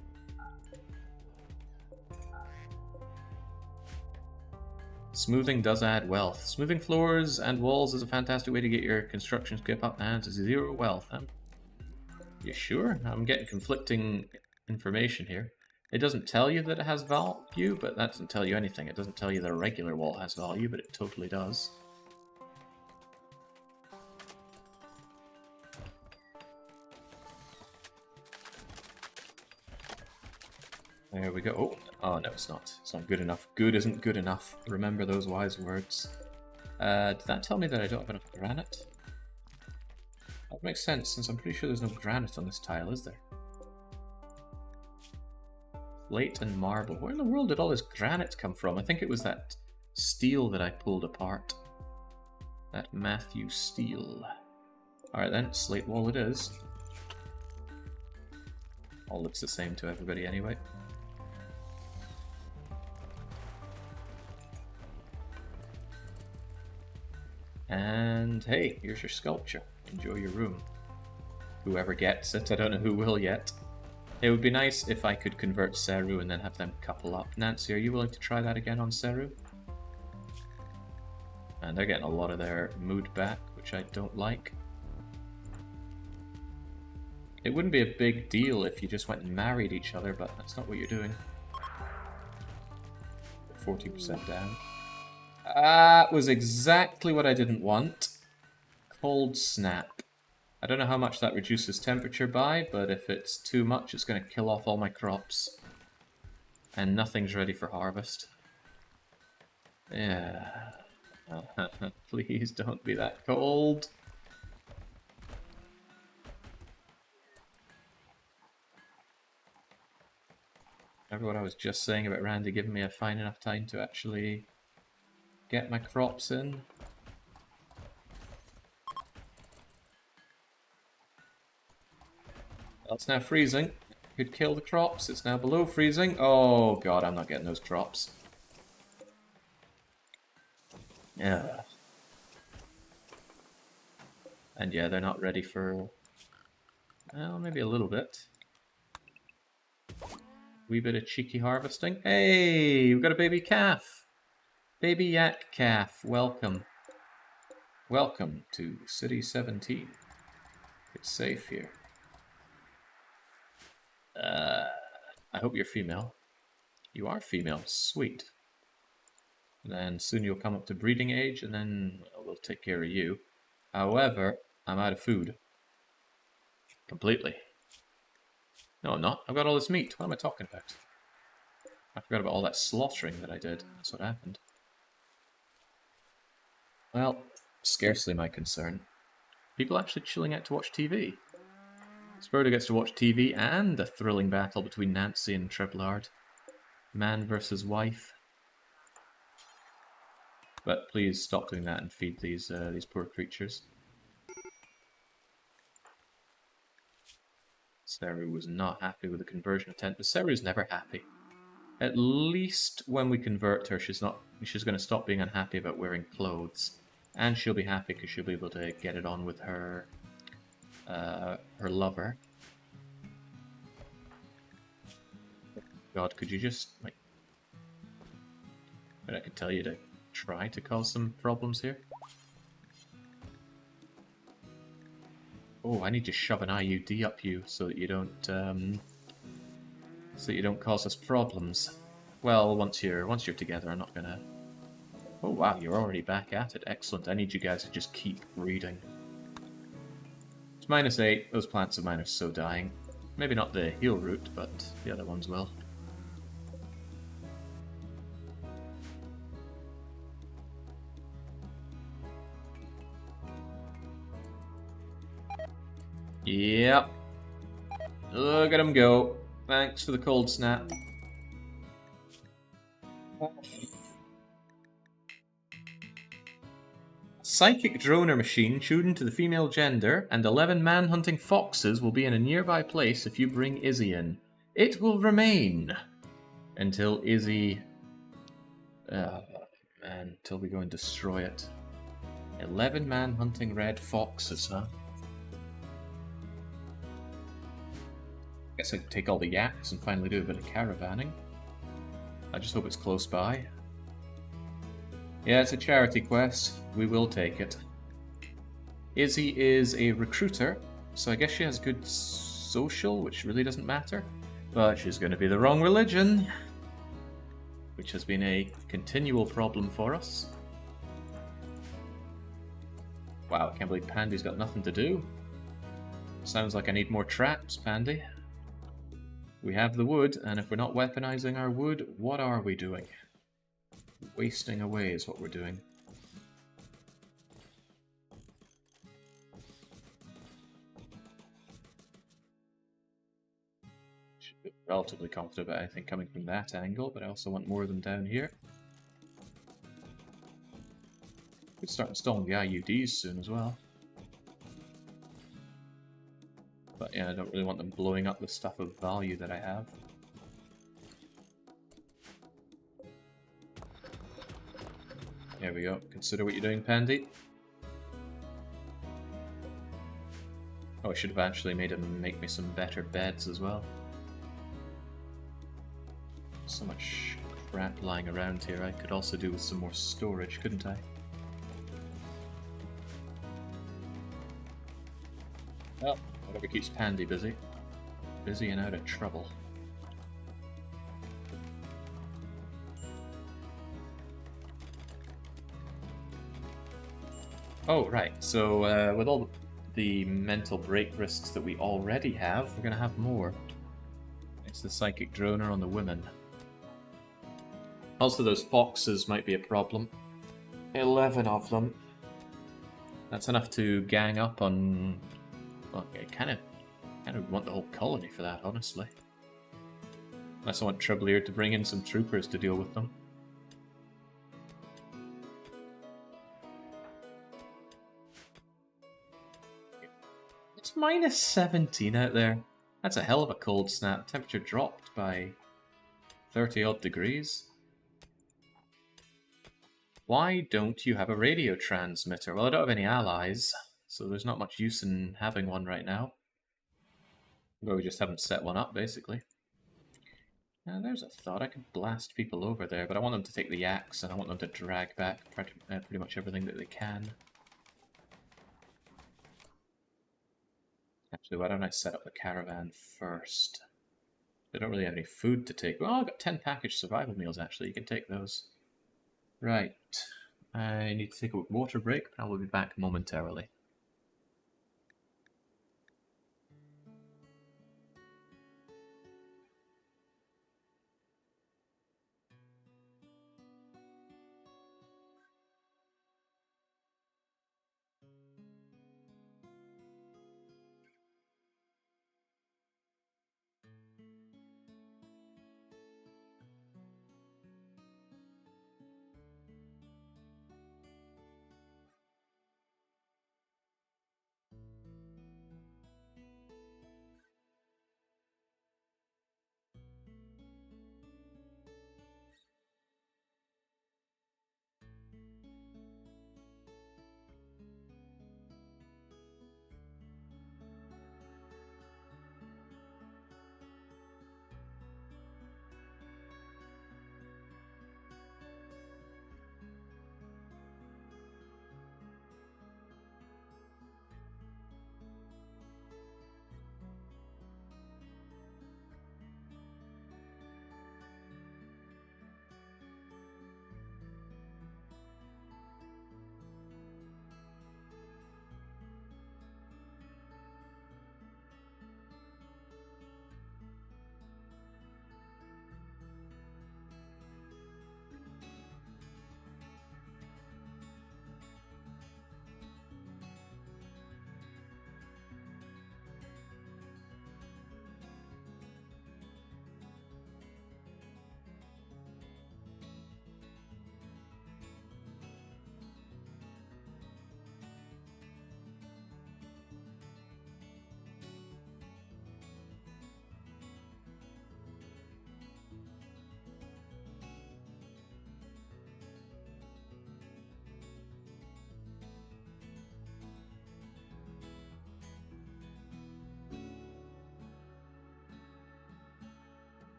Smoothing does add wealth. Smoothing floors and walls is a fantastic way to get your construction skip up and to 0 wealth. You sure? I'm getting conflicting information here. It doesn't tell you that it has value, but that doesn't tell you anything. It doesn't tell you that a regular wall has value, but it totally does. There we go. Oh, no, it's not. It's not good enough. Good isn't good enough. Remember those wise words. Did that tell me that I don't have enough granite? That makes sense, since I'm pretty sure there's no granite on this tile, is there? Slate and marble. Where in the world did all this granite come from? I think it was that steel that I pulled apart. That Matthew steel. Alright then, slate wall it is. All looks the same to everybody anyway. And hey, here's your sculpture. Enjoy your room. Whoever gets it, I don't know who will yet. It would be nice if I could convert Seru and then have them couple up. Nancy, are you willing to try that again on Seru? And they're getting a lot of their mood back, which I don't like. It wouldn't be a big deal if you just went and married each other, but that's not what you're doing. 40% down. That was exactly what I didn't want. Cold snap. I don't know how much that reduces temperature by, but if it's too much, it's going to kill off all my crops. And nothing's ready for harvest. Yeah. Please don't be that cold. Remember what I was just saying about Randy giving me a fine enough time to actually get my crops in? Well, it's now freezing. Could kill the crops. It's now below freezing. Oh god, I'm not getting those crops. Yeah. And yeah, they're not ready for... well, maybe a little bit. Wee bit of cheeky harvesting. Hey, we've got a baby calf. Baby yak calf, welcome. Welcome to City 17. It's safe here. I hope you're female. You are female, sweet. And then soon you'll come up to breeding age, and then we'll take care of you. However, I'm out of food. Completely. No, I'm not. I've got all this meat. What am I talking about? I forgot about all that slaughtering that I did. That's what happened. Well, scarcely my concern. People actually chilling out to watch TV. Spurdo gets to watch TV and a thrilling battle between Nancy and Treblard. Man versus wife. But please stop doing that and feed these poor creatures. Seru was not happy with the conversion attempt, but Seru's never happy. At least when we convert her, she's going to stop being unhappy about wearing clothes. And she'll be happy because she'll be able to get it on with her her lover. God, could you just, like... I can tell you to try to cause some problems here. Oh, I need to shove an IUD up you so that you don't cause us problems. Well, once you're together, I'm not gonna... Oh wow, you're already back at it. Excellent. I need you guys to just keep breeding. It's -8. Those plants of mine are so dying. Maybe not the heal root, but the other ones will. Yep. Look at him go. Thanks for the cold snap. Psychic droner machine tuned to the female gender, and 11 man-hunting foxes will be in a nearby place if you bring Izzy in. It will remain until Izzy... until we go and destroy it. 11 man-hunting red foxes, huh? Guess I could take all the yaks and finally do a bit of caravanning. I just hope it's close by. Yeah, it's a charity quest. We will take it. Izzy is a recruiter, so I guess she has good social, which really doesn't matter. But she's going to be the wrong religion, which has been a continual problem for us. Wow, I can't believe Pandy's got nothing to do. Sounds like I need more traps, Pandy. We have the wood, and if we're not weaponizing our wood, what are we doing? Wasting away is what we're doing. Should be relatively confident about anything coming from that angle, but I also want more of them down here. Could start installing the IUDs soon as well. But yeah, I don't really want them blowing up the stuff of value that I have. There we go. Consider what you're doing, Pandy. Oh, I should have actually made him make me some better beds as well. So much crap lying around here. I could also do with some more storage, couldn't I? Well, whatever keeps Pandy busy. Busy and out of trouble. Oh, right. So, with all the mental break risks that we already have, we're going to have more. It's the psychic droner on the women. Also, those foxes might be a problem. 11 of them. That's enough to gang up on... Well, I kind of want the whole colony for that, honestly. Unless I want Troublier to bring in some troopers to deal with them. It's minus 17 out there. That's a hell of a cold snap. Temperature dropped by 30 odd degrees. Why don't you have a radio transmitter? Well, I don't have any allies, so there's not much use in having one right now. Well, we just haven't set one up, basically. Now, there's a thought. I could blast people over there, but I want them to take the yaks, and I want them to drag back pretty much everything that they can. Actually, why don't I set up the caravan first? They don't really have any food to take. Well, I've got 10 packaged survival meals, actually. You can take those. Right. I need to take a water break, but I will be back momentarily.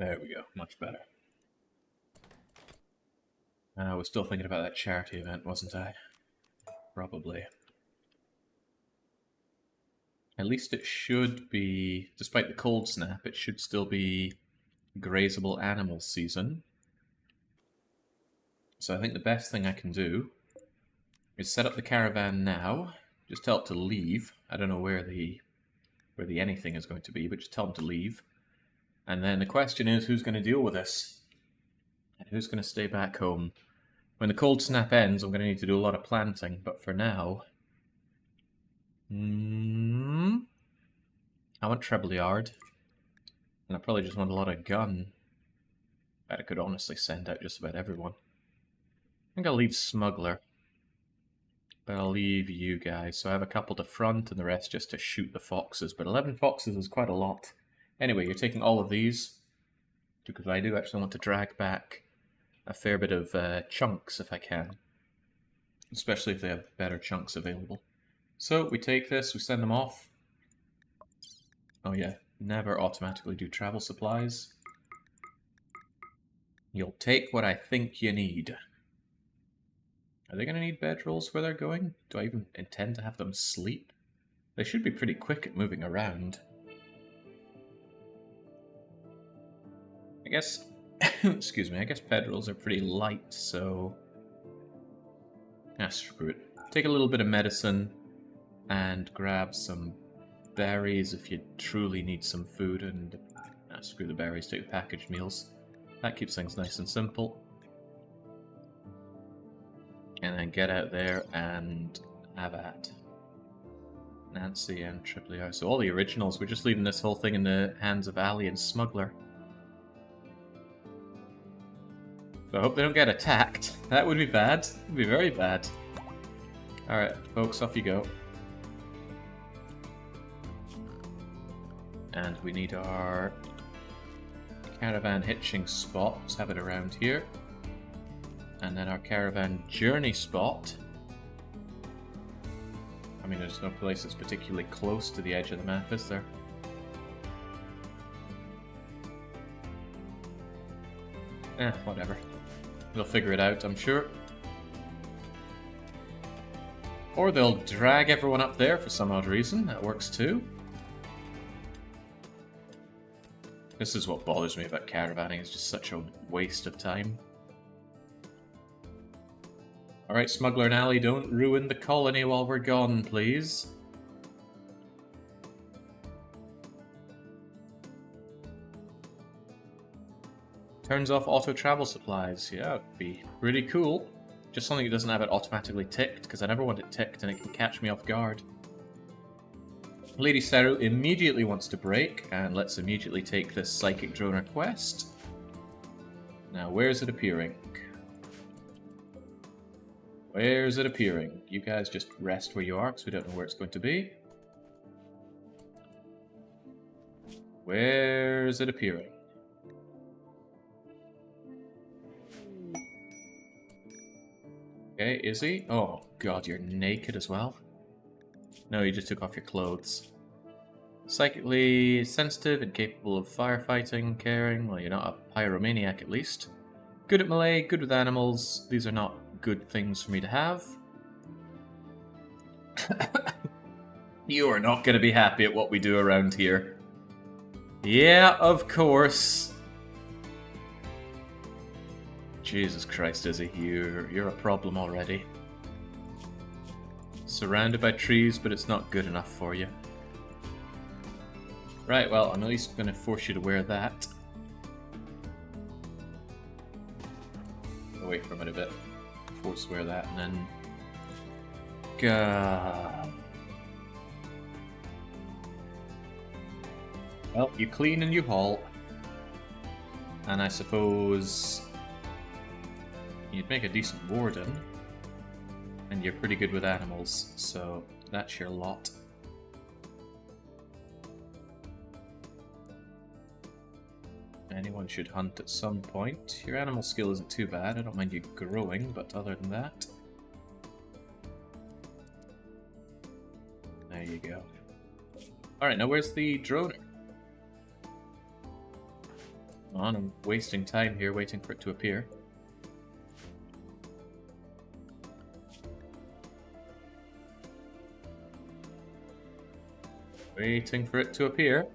There we go, much better. I was still thinking about that charity event, wasn't I? Probably. At least it should be, despite the cold snap, it should still be grazable animal season. So I think the best thing I can do is set up the caravan now. Just tell it to leave. I don't know where the anything is going to be, but just tell them to leave. And then the question is, who's going to deal with this? And who's going to stay back home? When the cold snap ends, I'm going to need to do a lot of planting, but for now... I want treble yard. And I probably just want a lot of gun. But I could honestly send out just about everyone. I think I'll leave smuggler. But I'll leave you guys. So I have a couple to front and the rest just to shoot the foxes. But 11 foxes is quite a lot. Anyway, you're taking all of these. Because I do actually want to drag back a fair bit of chunks if I can. Especially if they have better chunks available. So we take this, we send them off. Oh yeah, never automatically do travel supplies. You'll take what I think you need. Are they going to need bedrolls where they're going? Do I even intend to have them sleep? They should be pretty quick at moving around. I guess, excuse me, I guess bedrolls are pretty light, so... screw it. Take a little bit of medicine and grab some berries if you truly need some food, and screw the berries, take the packaged meals. That keeps things nice and simple. And then get out there and have at Nancy and Triple R. So all the originals, we're just leaving this whole thing in the hands of Ali and Smuggler. So I hope they don't get attacked. That would be bad. It would be very bad. Alright, folks, off you go. And we need our caravan hitching spot. Let's have it around here. And then our caravan journey spot. I mean, there's no place that's particularly close to the edge of the map, is there? Whatever. They'll figure it out, I'm sure. Or they'll drag everyone up there for some odd reason. That works too. This is what bothers me about caravanning. It's just such a waste of time. Alright, Smuggler and Ali, don't ruin the colony while we're gone, please. Turns off auto travel supplies. Yeah, it'd be pretty cool. Just something that doesn't have it automatically ticked, because I never want it ticked and it can catch me off guard. LadySeru immediately wants to break, and let's immediately take this Psychic Droner quest. Now, where's it appearing? Where's it appearing? You guys just rest where you are, because we don't know where it's going to be. Where's it appearing? Okay, is he? Oh god, you're naked as well? No, you just took off your clothes. Psychically sensitive and capable of firefighting, caring. Well, you're not a pyromaniac at least. Good at melee, good with animals. These are not good things for me to have. You are not going to be happy at what we do around here. Yeah, of course. Jesus Christ, Izzy, you're a problem already. Surrounded by trees, but it's not good enough for you. Right, well, I'm at least going to force you to wear that. Away from it a bit. Force wear that, and then... God. Well, you clean and you haul. And I suppose... you'd make a decent warden. And you're pretty good with animals, so that's your lot. Anyone should hunt at some point. Your animal skill isn't too bad, I don't mind you growing, but other than that... There you go. Alright, now where's the droner? Come on, I'm wasting time here waiting for it to appear. Waiting for it to appear.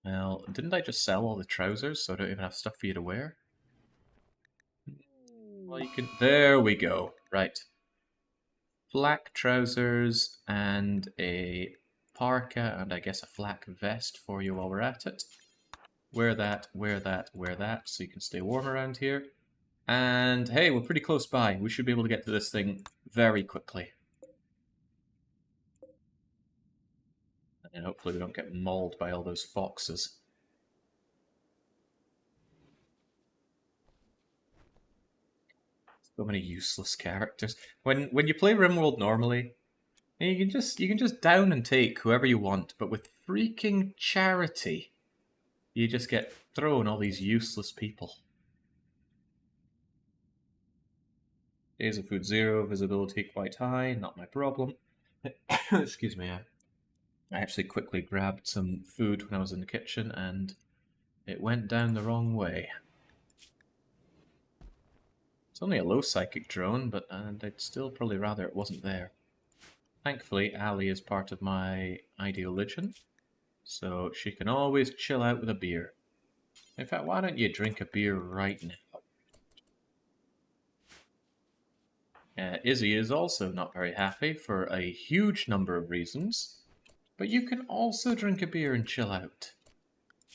Well, didn't I just sell all the trousers so I don't even have stuff for you to wear? Well, you can... There we go. Right. Black trousers and a parka and I guess a flak vest for you while we're at it. Wear that, wear that, wear that so you can stay warm around here. And hey, we're pretty close by. We should be able to get to this thing very quickly. And hopefully we don't get mauled by all those foxes. So many useless characters. When you play RimWorld normally, you can just down and take whoever you want, but with freaking Charity, you just get thrown all these useless people. Days of food 0, visibility quite high, not my problem. Excuse me. I actually quickly grabbed some food when I was in the kitchen and it went down the wrong way. It's only a low psychic drone, but I'd still probably rather it wasn't there. Thankfully, Ali is part of my ideoligion, so she can always chill out with a beer. In fact, why don't you drink a beer right now? Izzy is also not very happy for a huge number of reasons, but you can also drink a beer and chill out.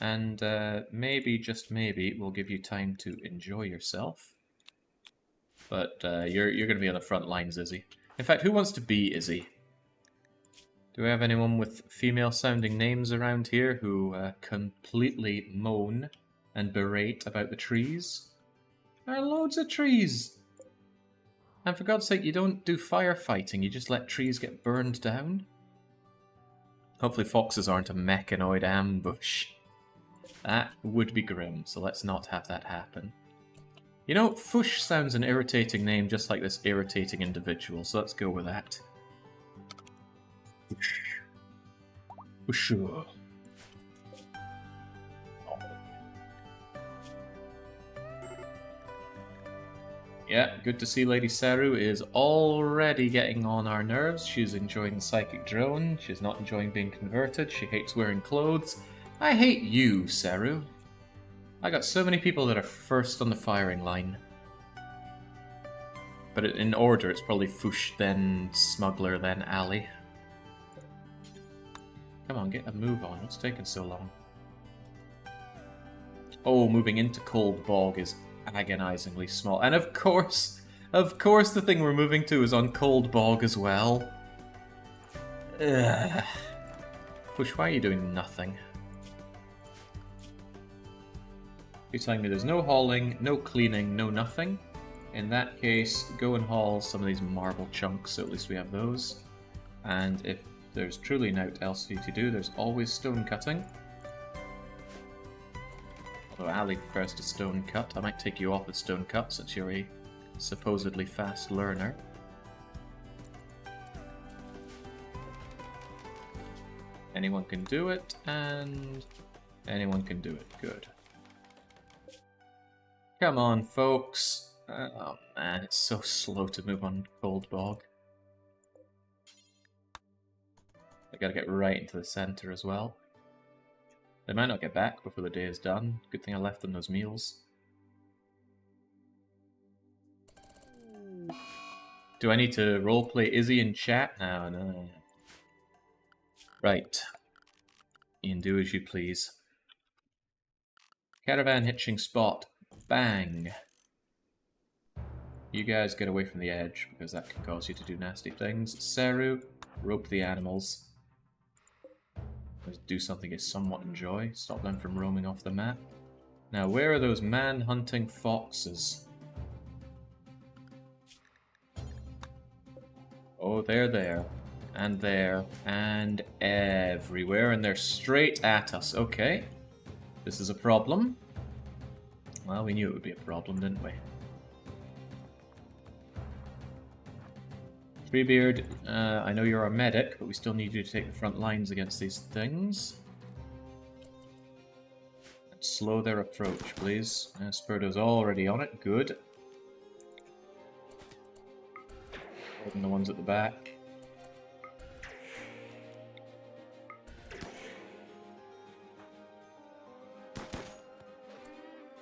And maybe, just maybe, it will give you time to enjoy yourself. But you're going to be on the front lines, Izzy. In fact, who wants to be Izzy? Do we have anyone with female-sounding names around here who completely moan and berate about the trees? There are loads of trees! And for God's sake, you don't do firefighting, you just let trees get burned down? Hopefully foxes aren't a mechanoid ambush. That would be grim, so let's not have that happen. You know, Fush sounds an irritating name just like this irritating individual, so let's go with that. Fush. Fush. Yeah, good to see LadySeru is already getting on our nerves. She's enjoying the psychic drone. She's not enjoying being converted. She hates wearing clothes. I hate you, Seru. I got so many people that are first on the firing line. But in order, it's probably Fush, then Smuggler, then Ali. Come on, get a move on. What's taking so long? Oh, moving into Cold Bog is agonizingly small. And of course the thing we're moving to is on Cold Bog as well. Ugh. Fush, why are you doing nothing? You're telling me there's no hauling, no cleaning, no nothing? In that case, go and haul some of these marble chunks, so at least we have those. And if there's truly naught else for you to do, there's always stone cutting. Although Ali prefers to stone cut, I might take you off the stone cut since you're a supposedly fast learner. Anyone can do it, and anyone can do it. Good. Come on, folks. Oh man, it's so slow to move on Cold Bog. I gotta get right into the center as well. They might not get back before the day is done. Good thing I left them those meals. Do I need to roleplay Izzy in chat? No. Right. You can do as you please. Caravan hitching spot. Bang. You guys get away from the edge, because that can cause you to do nasty things. Seru, rope the animals. Let's do something you somewhat enjoy. Stop them from roaming off the map. Now, where are those man-hunting foxes? Oh, they're there. And there. And everywhere. And they're straight at us. Okay. This is a problem. Well, we knew it would be a problem, didn't we? Treebeard, I know you're our medic, but we still need you to take the front lines against these things. And slow their approach, please. Spurdo's already on it, good. Holding the ones at the back.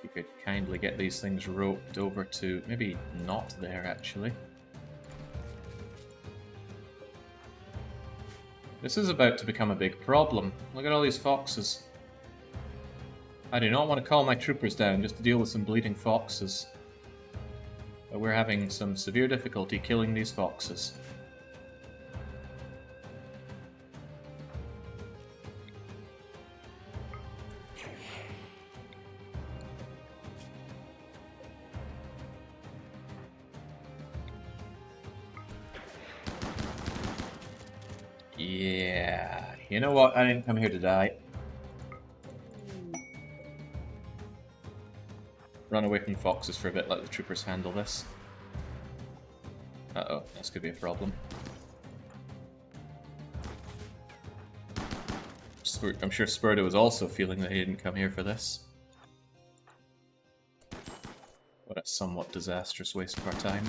You could kindly get these things roped over to... maybe not there, actually. This is about to become a big problem. Look at all these foxes. I do not want to call my troopers down just to deal with some bleeding foxes. But we're having some severe difficulty killing these foxes. Yeah, you know what? I didn't come here to die. Run away from foxes for a bit, let the troopers handle this. Uh-oh, this could be a problem. I'm sure Spurdo was also feeling that he didn't come here for this. What a somewhat disastrous waste of our time.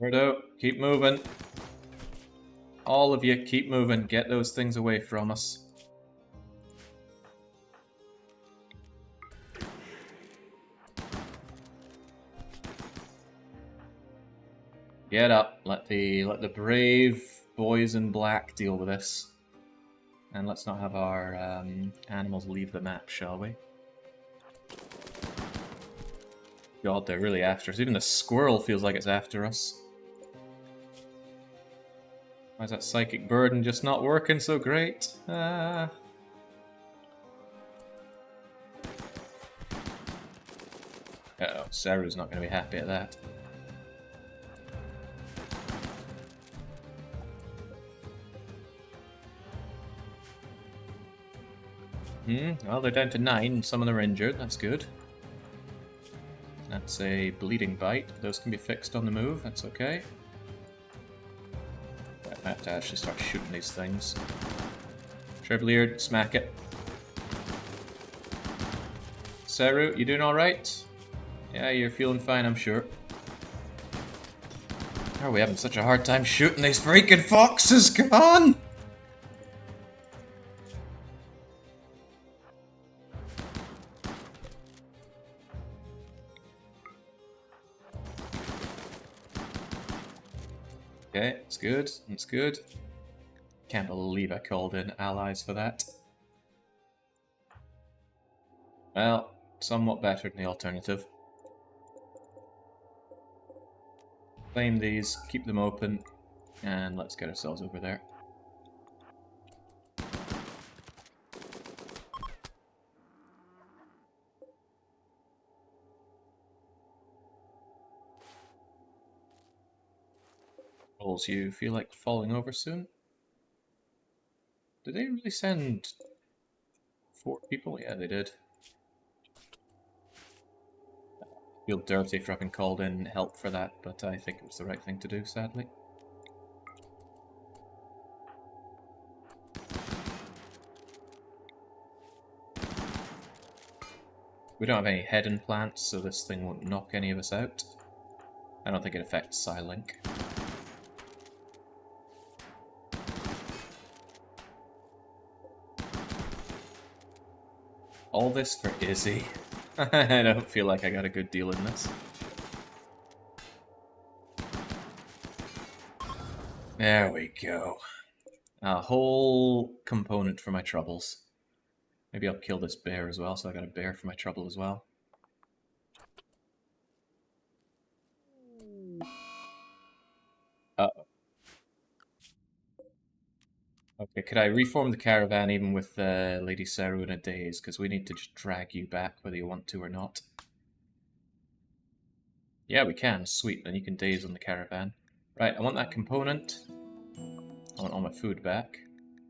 Spurdo, keep moving. All of you, keep moving. Get those things away from us. Get up. Let the brave boys in black deal with this. And let's not have our animals leave the map, shall we? God, they're really after us. Even the squirrel feels like it's after us. Why is that psychic burden just not working so great? Uh-oh, Seru's not going to be happy at that. Well, they're down to 9, and some of them are injured. That's good. That's a bleeding bite. Those can be fixed on the move. That's okay. I have to actually start shooting these things. Trebleard, smack it. Seru, you doing alright? Yeah, you're feeling fine, I'm sure. How are we having such a hard time shooting these freaking foxes? Come on! Okay, it's good, it's good. Can't believe I called in allies for that. Well, somewhat better than the alternative. Claim these, keep them open, and let's get ourselves over there. Rolls, you feel like falling over soon? Did they really send 4 people? Yeah, they did. I feel dirty for having called in help for that, but I think it was the right thing to do, sadly. We don't have any head implants, so this thing won't knock any of us out. I don't think it affects Psylink. All this for Izzy. I don't feel like I got a good deal in this. There we go. A whole component for my troubles. Maybe I'll kill this bear as well, so I got a bear for my trouble as well. Uh-oh. Okay, could I reform the caravan even with LadySeru in a daze? Because we need to just drag you back whether you want to or not. Yeah, we can. Sweet, then you can daze on the caravan. Right, I want that component. I want all my food back.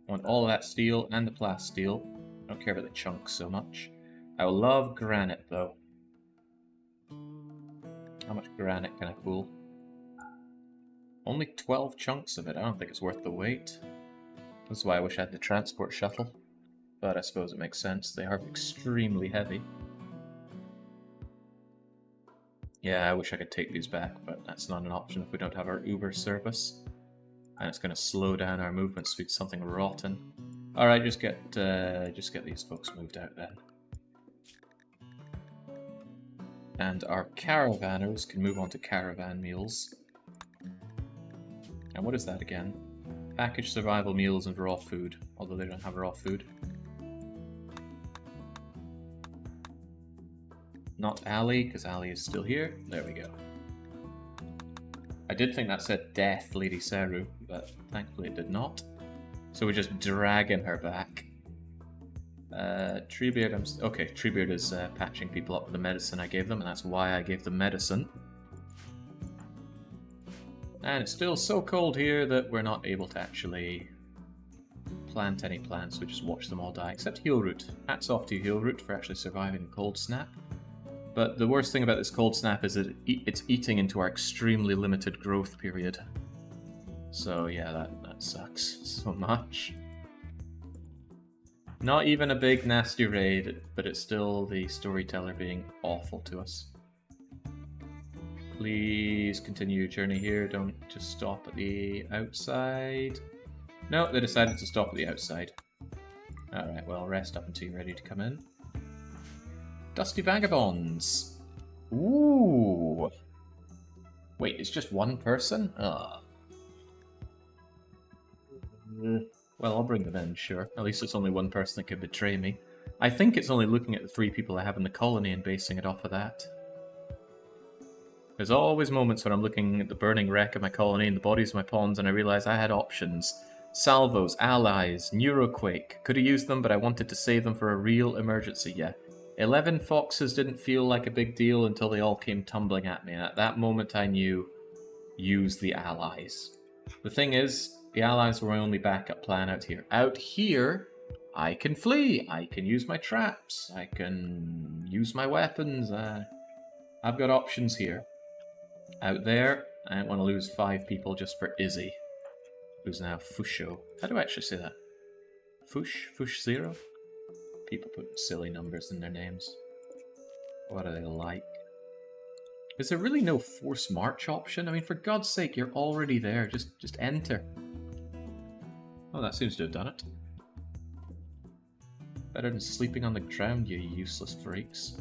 want all of that steel and the plasteel. I don't care about the chunks so much. I will love granite though. How much granite can I pull? Only 12 chunks of it. I don't think it's worth the wait. That's why I wish I had the transport shuttle. But I suppose it makes sense. They are extremely heavy. Yeah, I wish I could take these back, but that's not an option if we don't have our Uber service. And it's going to slow down our movement speed, something rotten. Alright, just get these folks moved out then. And our caravanners can move on to caravan meals. And what is that again? Packaged survival meals and raw food, although they don't have raw food. Not Ali, because Ali is still here. There we go. I did think that said death, LadySeru, but thankfully it did not. So we're just dragging her back. Treebeard, okay, Treebeard is patching people up with the medicine I gave them, and that's why I gave them medicine. And it's still so cold here that we're not able to actually plant any plants, we just watch them all die, except Heelroot. Hats off to you, Heelroot, for actually surviving the cold snap. But the worst thing about this cold snap is that it's eating into our extremely limited growth period. So yeah, that sucks so much. Not even a big nasty raid, but it's still the storyteller being awful to us. Please continue your journey here, don't just stop at the outside. No, they decided to stop at the outside. Alright, well, rest up until you're ready to come in. Dusty Vagabonds! Ooh! Wait, it's just one person? Ugh. Well, I'll bring them in, sure. At least it's only one person that could betray me. I think it's only looking at the 3 people I have in the colony and basing it off of that. There's always moments when I'm looking at the burning wreck of my colony and the bodies of my pawns and I realize I had options. Salvos, allies, Neuroquake. Could have used them, but I wanted to save them for a real emergency, yeah. 11 foxes didn't feel like a big deal until they all came tumbling at me, and at that moment I knew, use the allies. The thing is, the allies were my only backup plan out here. Out here, I can flee, I can use my traps, I can use my weapons, I've got options here. Out there, I don't want to lose 5 people just for Izzy, who's now Fusho. How do I actually say that? Fush 0? People putting silly numbers in their names. What are they like? Is there really no force march option? I mean, for God's sake, you're already there. Just enter. Oh, that seems to have done it. Better than sleeping on the ground, you useless freaks.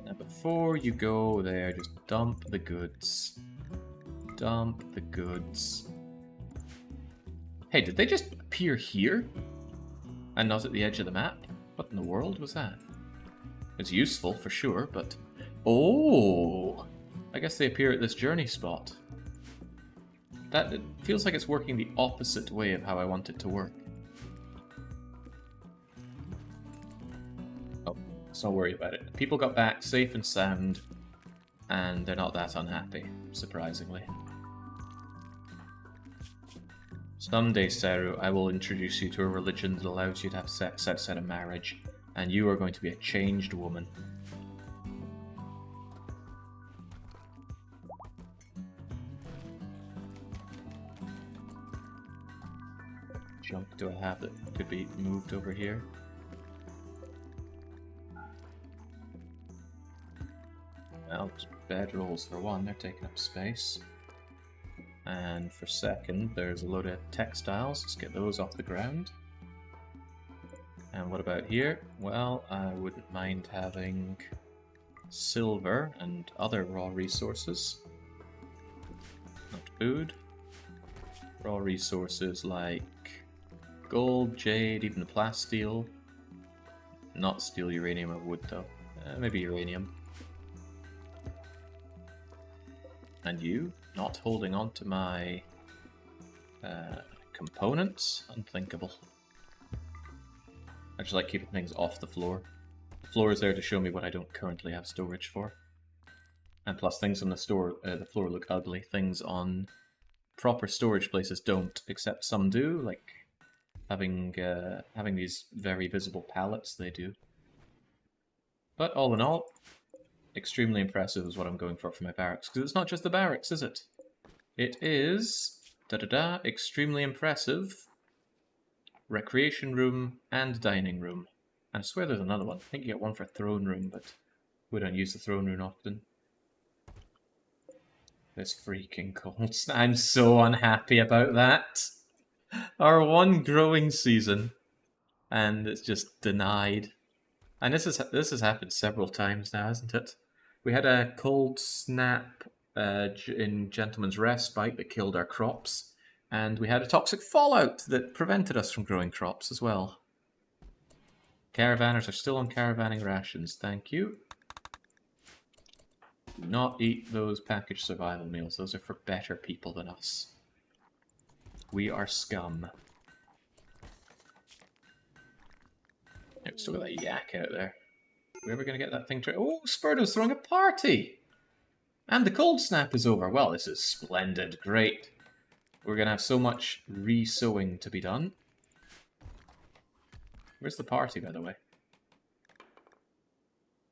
Now, before you go there, just dump the goods. Dump the goods. Hey, did they just appear here? And not at the edge of the map? What in the world was that? It's useful, for sure, but... Oh! I guess they appear at this journey spot. It feels like it's working the opposite way of how I want it to work. Oh, let's not worry about it. People got back safe and sound, and they're not that unhappy, surprisingly. Someday, Seru, I will introduce you to a religion that allows you to have sex outside of marriage, and you are going to be a changed woman. Junk do I have that could be moved over here? Well, bedrolls for one, they're taking up space. And for second, there's a load of textiles. Let's get those off the ground. And what about here? Well, I wouldn't mind having silver and other raw resources. Not food. Raw resources like gold, jade, even the plasteel. Not steel, uranium, or wood though. Maybe uranium. And you? Not holding on to my components? Unthinkable. I just like keeping things off the floor. The floor is there to show me what I don't currently have storage for. And plus things on the floor look ugly. Things on proper storage places don't, except some do, like having these very visible pallets, they do. But all in all, extremely impressive is what I'm going for my barracks, because it's not just the barracks, is it? It is, extremely impressive recreation room and dining room. I swear there's another one. I think you get one for throne room, but we don't use the throne room often. This freaking cold snap. I'm so unhappy about that. Our one growing season, and it's just denied. And this has happened several times now, hasn't it? We had a cold snap in Gentleman's Respite that killed our crops, and we had a toxic fallout that prevented us from growing crops as well. Caravanners are still on caravanning rations, thank you. Do not eat those packaged survival meals. Those are for better people than us. We are scum. Yeah, we still got that yak out there. We're ever going to get that thing to... Oh, Spurdo's throwing a party! And the cold snap is over. Well, this is splendid. Great. We're going to have so much re-sowing to be done. Where's the party, by the way? Are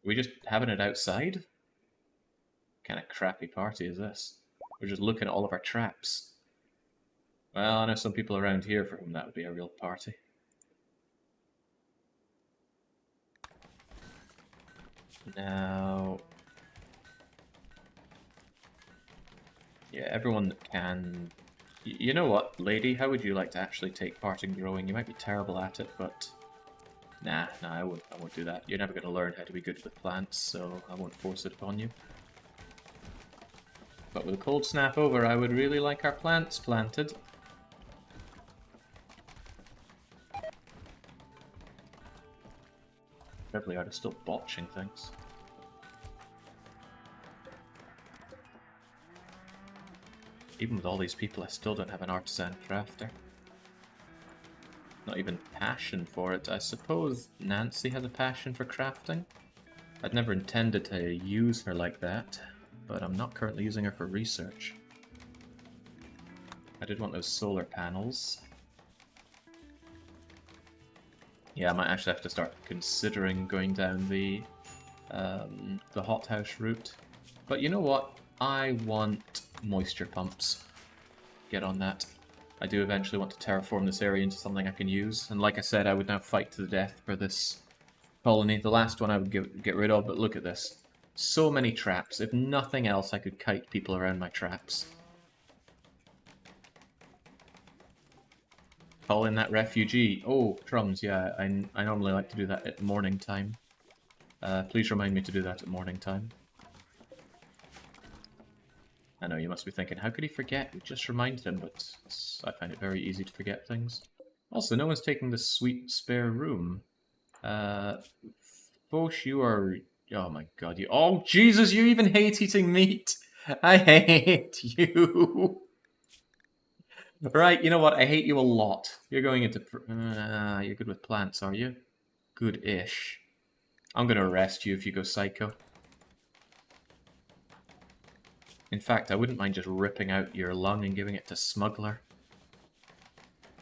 we just having it outside? What kind of crappy party is this? We're just looking at all of our traps. Well, I know some people around here for whom that would be a real party. Now... yeah, everyone that can... You know what, lady? How would you like to actually take part in growing? You might be terrible at it, but... Nah, I won't do that. You're never going to learn how to be good with plants, so I won't force it upon you. But with a cold snap over, I would really like our plants planted. Beverly are still botching things. Even with all these people, I still don't have an artisan crafter. Not even passion for it. I suppose Nancy has a passion for crafting. I'd never intended to use her like that, but I'm not currently using her for research. I did want those solar panels. Yeah, I might actually have to start considering going down the hothouse route. But you know what? I want moisture pumps. Get on that. I do eventually want to terraform this area into something I can use. And like I said, I would now fight to the death for this colony. The last one I would get rid of, but look at this. So many traps. If nothing else, I could kite people around my traps. Call in that refugee. Oh, crumbs, yeah, I normally like to do that at morning time. Please remind me to do that at morning time. I know, you must be thinking, how could he forget? We just reminded him, but I find it very easy to forget things. Also, no one's taking this sweet spare room. Foch, you are... oh my god, you... oh, Jesus, you even hate eating meat! I hate you! Right, you know what? I hate you a lot. You're going into... you're good with plants, are you? Good-ish. I'm gonna arrest you if you go psycho. In fact, I wouldn't mind just ripping out your lung and giving it to Smuggler.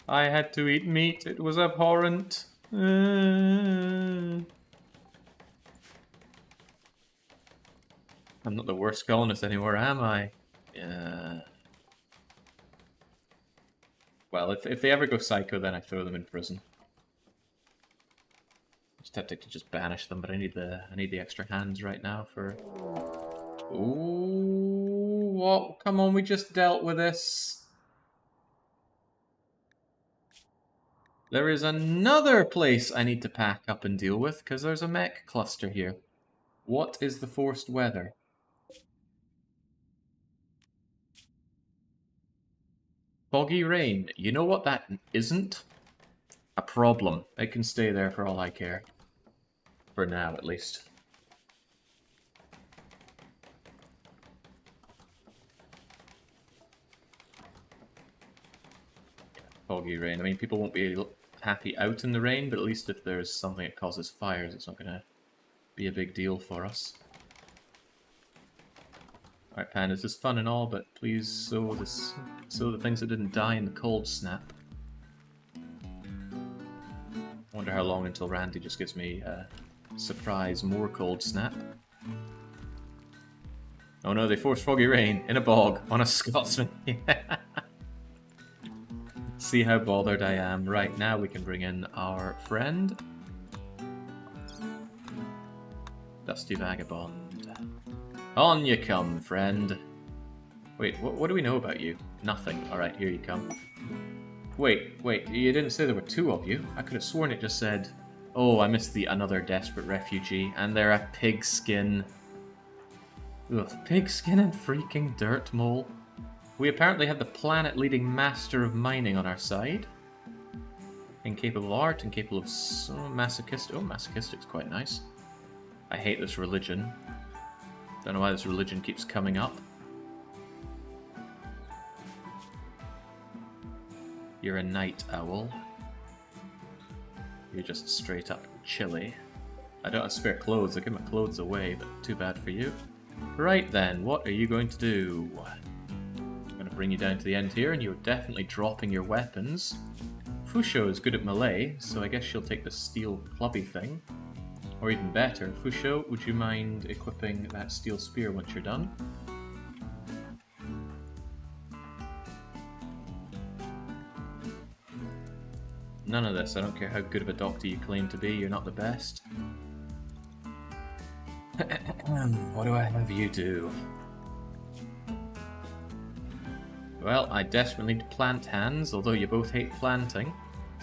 I had to eat meat. It was abhorrent. I'm not the worst colonist anymore, am I? Well, if they ever go psycho, then I throw them in prison. Just have to just banish them, but I need the extra hands right now for... Ooh, what? Come on, we just dealt with this. There is another place I need to pack up and deal with, because there's a mech cluster here. What is the forced weather? Foggy rain. You know what that isn't? A problem. It can stay there for all I care. For now, at least. Foggy rain. I mean, people won't be happy out in the rain, but at least if there's something that causes fires, it's not going to be a big deal for us. Alright, Panda, this is fun and all, but please sow the things that didn't die in the cold snap. I wonder how long until Randy just gives me a surprise more cold snap. Oh no, they forced foggy rain in a bog on a Scotsman. See how bothered I am. Right, now we can bring in our friend. Dusty Vagabond. On you come, friend. Wait, what do we know about you? Nothing. Alright, here you come. Wait, you didn't say there were two of you. I could have sworn it just said, oh, I missed the another desperate refugee, and they're a pigskin. Ugh, pigskin and freaking dirt mole. We apparently have the planet-leading master of mining on our side. Incapable of art, incapable of masochistic. Oh, masochistic's quite nice. I hate this religion. Don't know why this religion keeps coming up. You're a night owl. You're just straight up chilly. I don't have spare clothes, I'll give my clothes away, but too bad for you. Right then, what are you going to do? I'm going to bring you down to the end here, and you're definitely dropping your weapons. Fusho is good at melee, so I guess she'll take the steel clubby thing. Or even better, Fusho, would you mind equipping that steel spear once you're done? None of this, I don't care how good of a doctor you claim to be, you're not the best. What do I have you do? Well, I desperately need plant hands, although you both hate planting.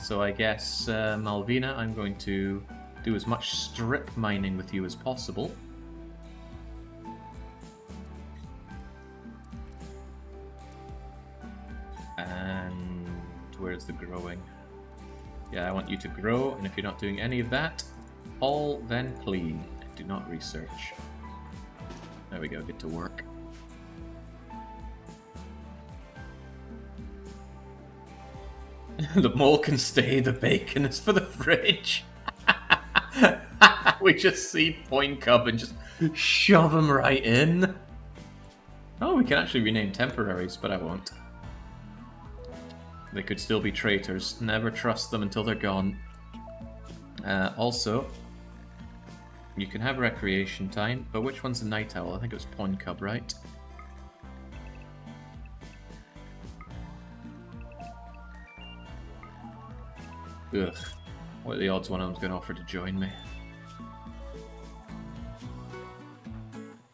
So I guess, Malvina, I'm going to do as much strip mining with you as possible. And where's the growing? Yeah, I want you to grow, and if you're not doing any of that, all then clean. Do not research. There we go, get to work. The mole can stay, the bacon is for the fridge. We just see Point Cub and just shove him right in. Oh, we can actually rename temporaries, but I won't. They could still be traitors. Never trust them until they're gone. Also, you can have recreation time, but which one's the night owl? I think it was Point Cub, right? Ugh. What are the odds one of them's going to offer to join me?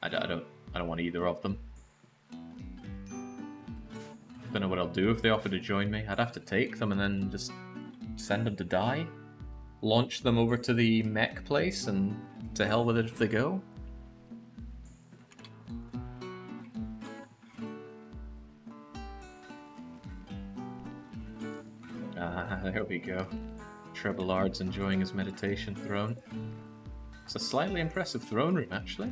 I don't want either of them. Don't know what I'll do if they offer to join me. I'd have to take them and then just send them to die. Launch them over to the mech place and to hell with it if they go. Ah, there we go. Trebleard's enjoying his meditation throne. It's a slightly impressive throne room, actually.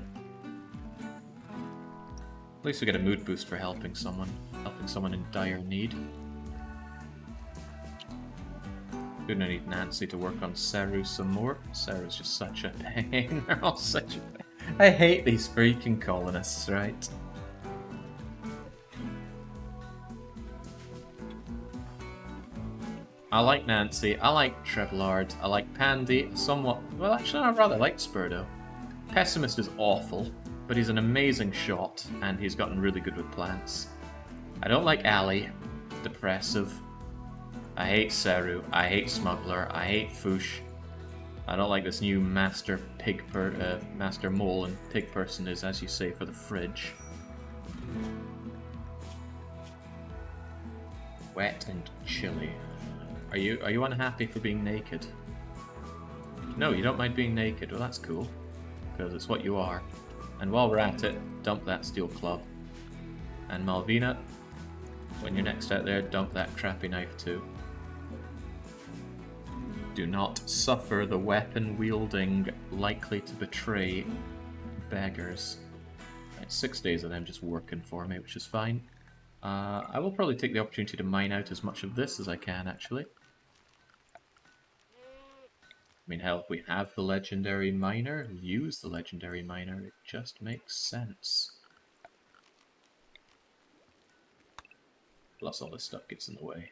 At least we get a mood boost for helping someone in dire need. Gonna need Nancy to work on Seru some more. Seru's just such a pain. They're all such a pain. I hate these freaking colonists, right? I like Nancy, I like Trebleard, I like Pandy, somewhat... Well, actually, I rather like Spurdo. Pessimist is awful, but he's an amazing shot, and he's gotten really good with plants. I don't like Ali. Depressive. I hate Seru, I hate Smuggler, I hate Foosh. I don't like this new Master Mole and Pig Person is, as you say, for the fridge. Wet and chilly. Are you unhappy for being naked? No, you don't mind being naked. Well, that's cool. Because it's what you are. And while we're at it, dump that steel club. And Malvina, when you're next out there, dump that crappy knife too. Do not suffer the weapon-wielding, likely to betray beggars. Right, 6 days of them just working for me, which is fine. I will probably take the opportunity to mine out as much of this as I can, actually. I mean, hell, if we have the legendary miner, use the legendary miner. It just makes sense. plus all this stuff gets in the way.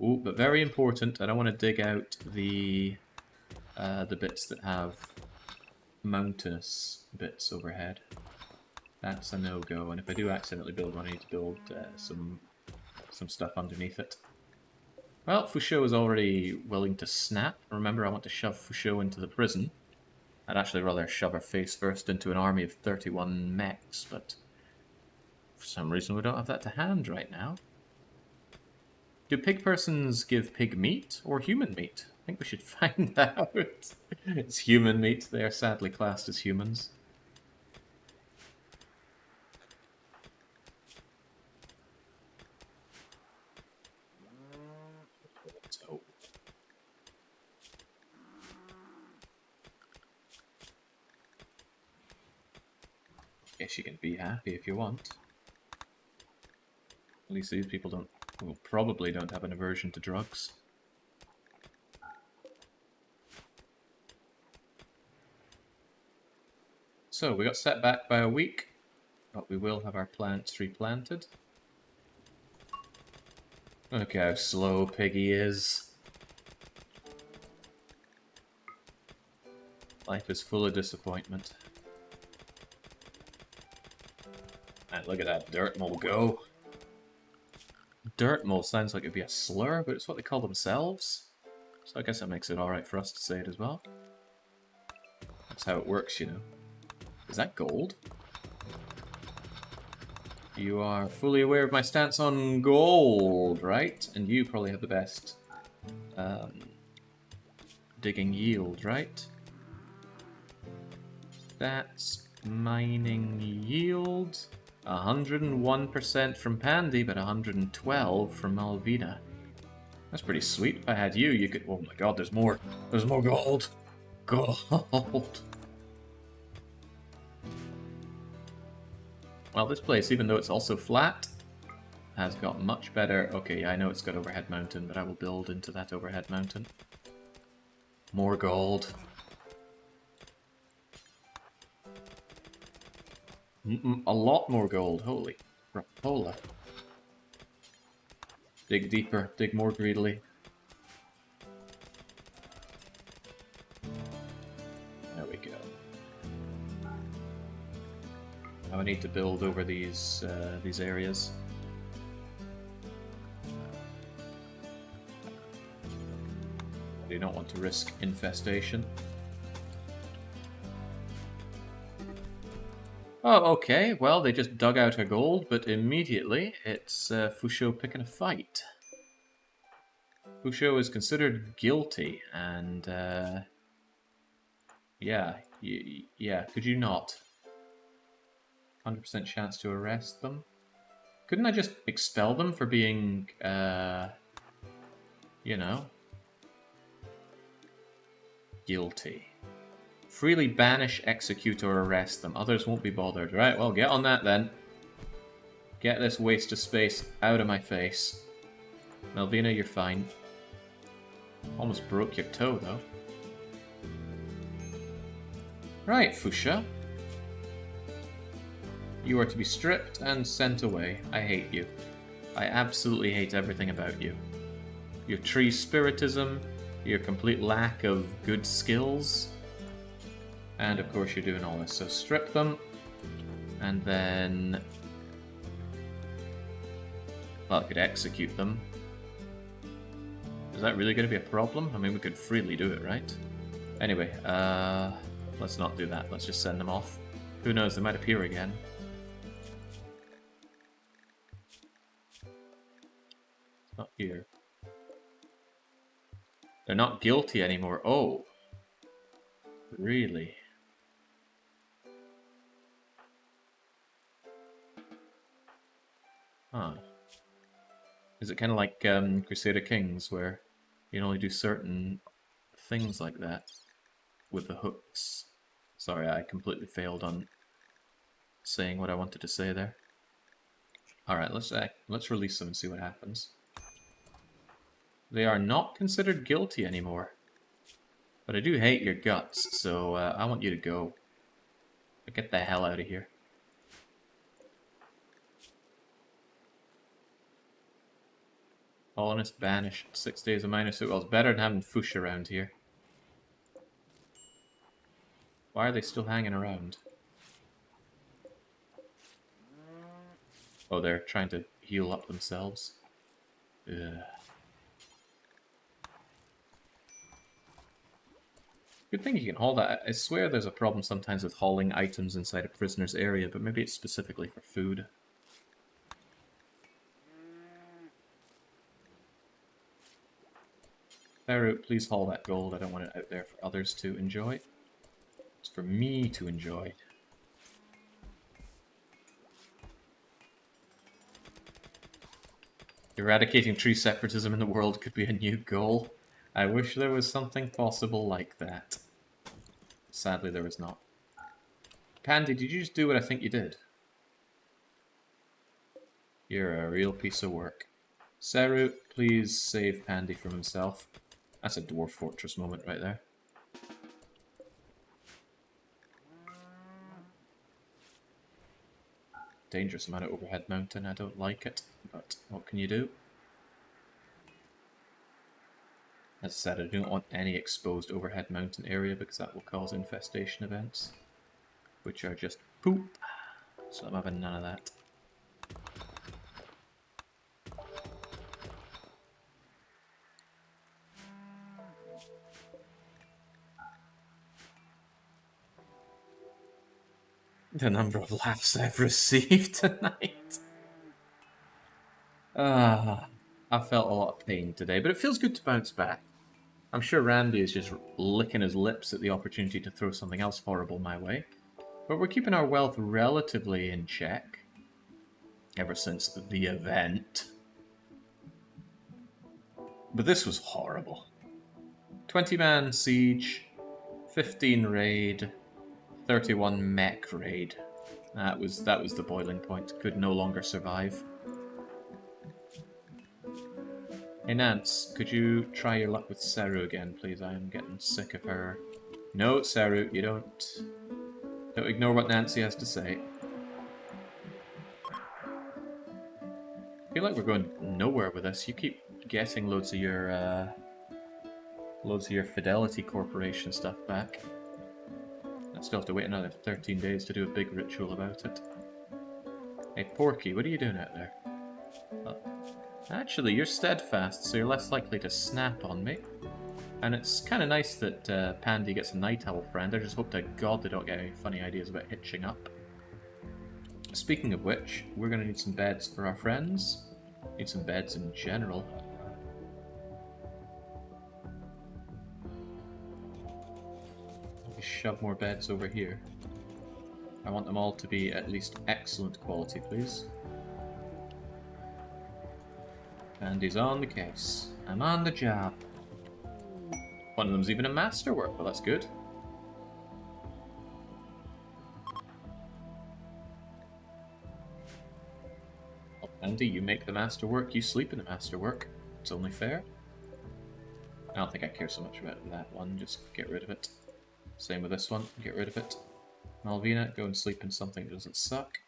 Ooh, but very important, I don't want to dig out the bits that have mountainous bits overhead. That's a no-go, and if I do accidentally build one, I need to build some stuff underneath it. Well, Fouchot is already willing to snap. Remember, I want to shove Fouchot into the prison. I'd actually rather shove her face first into an army of 31 mechs, but for some reason we don't have that to hand right now. Do pig persons give pig meat or human meat? I think we should find out. It's human meat. They are sadly classed as humans. Let's hope. Guess you can be happy if you want. At least these people don't, well, probably don't have an aversion to drugs. So, we got set back by a week, but we will have our plants replanted. Look how slow Piggy is. Life is full of disappointment. And look at that dirt mole go. Dirt mole sounds like it'd be a slur, but it's what they call themselves. So I guess that makes it alright for us to say it as well. That's how it works, you know. Is that gold? You are fully aware of my stance on gold, right? And you probably have the best digging yield, right? That's mining yield. 101% from Pandy, but 112 from Malvina. That's pretty sweet. If I had you, you could... Oh my god, there's more. There's more gold. Gold. Well, this place, even though it's also flat, has got much better... Okay, I know it's got overhead mountain, but I will build into that overhead mountain. More gold. A lot more gold. Holy crapola. Dig deeper. Dig more greedily. There we go. Now I need to build over these areas. I do not want to risk infestation. Oh, okay. Well, they just dug out her gold, but immediately it's Fouchot picking a fight. Fouchot is considered guilty, and yeah, could you not? 100% chance to arrest them. Couldn't I just expel them for being, you know, guilty? Freely banish, execute, or arrest them. Others won't be bothered. Right, well, get on that then. Get this waste of space out of my face. Malvina, you're fine. Almost broke your toe, though. Right, Fouchot. You are to be stripped and sent away. I hate you. I absolutely hate everything about you. Your tree spiritism, your complete lack of good skills, and of course you're doing all this. So strip them, and then... well, I could execute them. Is that really going to be a problem? I mean, we could freely do it, right? Anyway, let's not do that. Let's just send them off. Who knows, they might appear again. Not here. They're not guilty anymore. Oh. Really? Huh. Is it kind of like Crusader Kings, where you can only do certain things like that with the hooks? Sorry, I completely failed on saying what I wanted to say there. Alright, let's release them and see what happens. They are not considered guilty anymore. But I do hate your guts, so I want you to go. Get the hell out of here. Colonist banished. 6 days of minor suit. Well, it's better than having Fush around here. Why are they still hanging around? Oh, they're trying to heal up themselves. Ugh. Good thing you can haul that. I swear there's a problem sometimes with hauling items inside a prisoner's area, but maybe it's specifically for food. Pharaoh, please haul that gold. I don't want it out there for others to enjoy. It's for me to enjoy. Eradicating tree separatism in the world could be a new goal. I wish there was something possible like that. Sadly, there is not. Pandy, did you just do what I think you did? You're a real piece of work. Seru, please save Pandy from himself. That's a Dwarf Fortress moment right there. Dangerous amount of overhead mountain, I don't like it, but what can you do? As I said, I do not want any exposed overhead mountain area because that will cause infestation events, which are just poop, so I'm having none of that. The number of laughs I've received tonight. I felt a lot of pain today, but it feels good to bounce back. I'm sure Randy is just licking his lips at the opportunity to throw something else horrible my way. But we're keeping our wealth relatively in check. Ever since the event. But this was horrible. 20-man siege, 15 raid, 31 mech raid. That was the boiling point. Could no longer survive. Hey Nance, could you try your luck with Seru again, please? I am getting sick of her. No, Seru, you don't ignore what Nancy has to say. I feel like we're going nowhere with this. You keep getting loads of your Fidelity Corporation stuff back. I still have to wait another 13 days to do a big ritual about it. Hey Porky, what are you doing out there? Actually, you're steadfast, so you're less likely to snap on me. And it's kind of nice that Pandy gets a night owl friend. I just hope to God they don't get any funny ideas about hitching up. Speaking of which, we're going to need some beds for our friends. Need some beds in general. Let me shove more beds over here. I want them all to be at least excellent quality, please. Pandy's on the case. I'm on the job. One of them's even a masterwork. Well, that's good. Well, Pandy, you make the masterwork, you sleep in the masterwork. It's only fair. I don't think I care so much about that one. Just get rid of it. Same with this one. Get rid of it. Malvina, go and sleep in something that doesn't suck.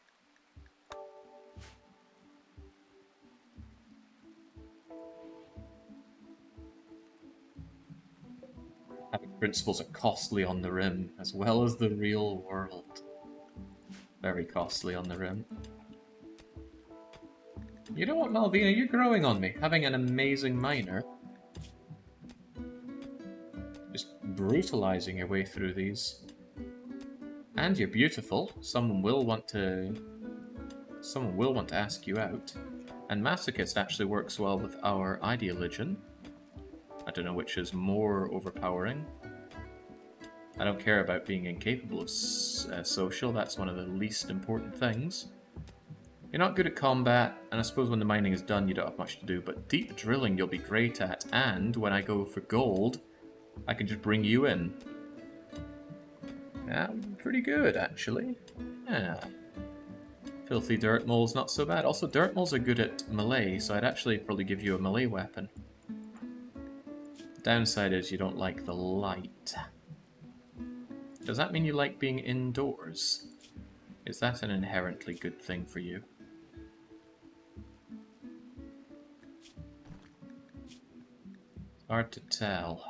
Having principles are costly on the Rim, as well as the real world. Very costly on the Rim. You know what, Malvina? You're growing on me. Having an amazing miner. Just brutalizing your way through these. And you're beautiful. Someone will want to ask you out. And Masochist actually works well with our ideoligion. I don't know which is more overpowering. I don't care about being incapable of social. That's one of the least important things. You're not good at combat, and I suppose when the mining is done you don't have much to do, but deep drilling you'll be great at, and when I go for gold, I can just bring you in. Yeah, pretty good, actually. Yeah. Filthy dirt mole's not so bad. Also, dirt moles are good at melee, so I'd actually probably give you a melee weapon. Downside is you don't like the light. Does that mean you like being indoors? Is that an inherently good thing for you? Hard to tell.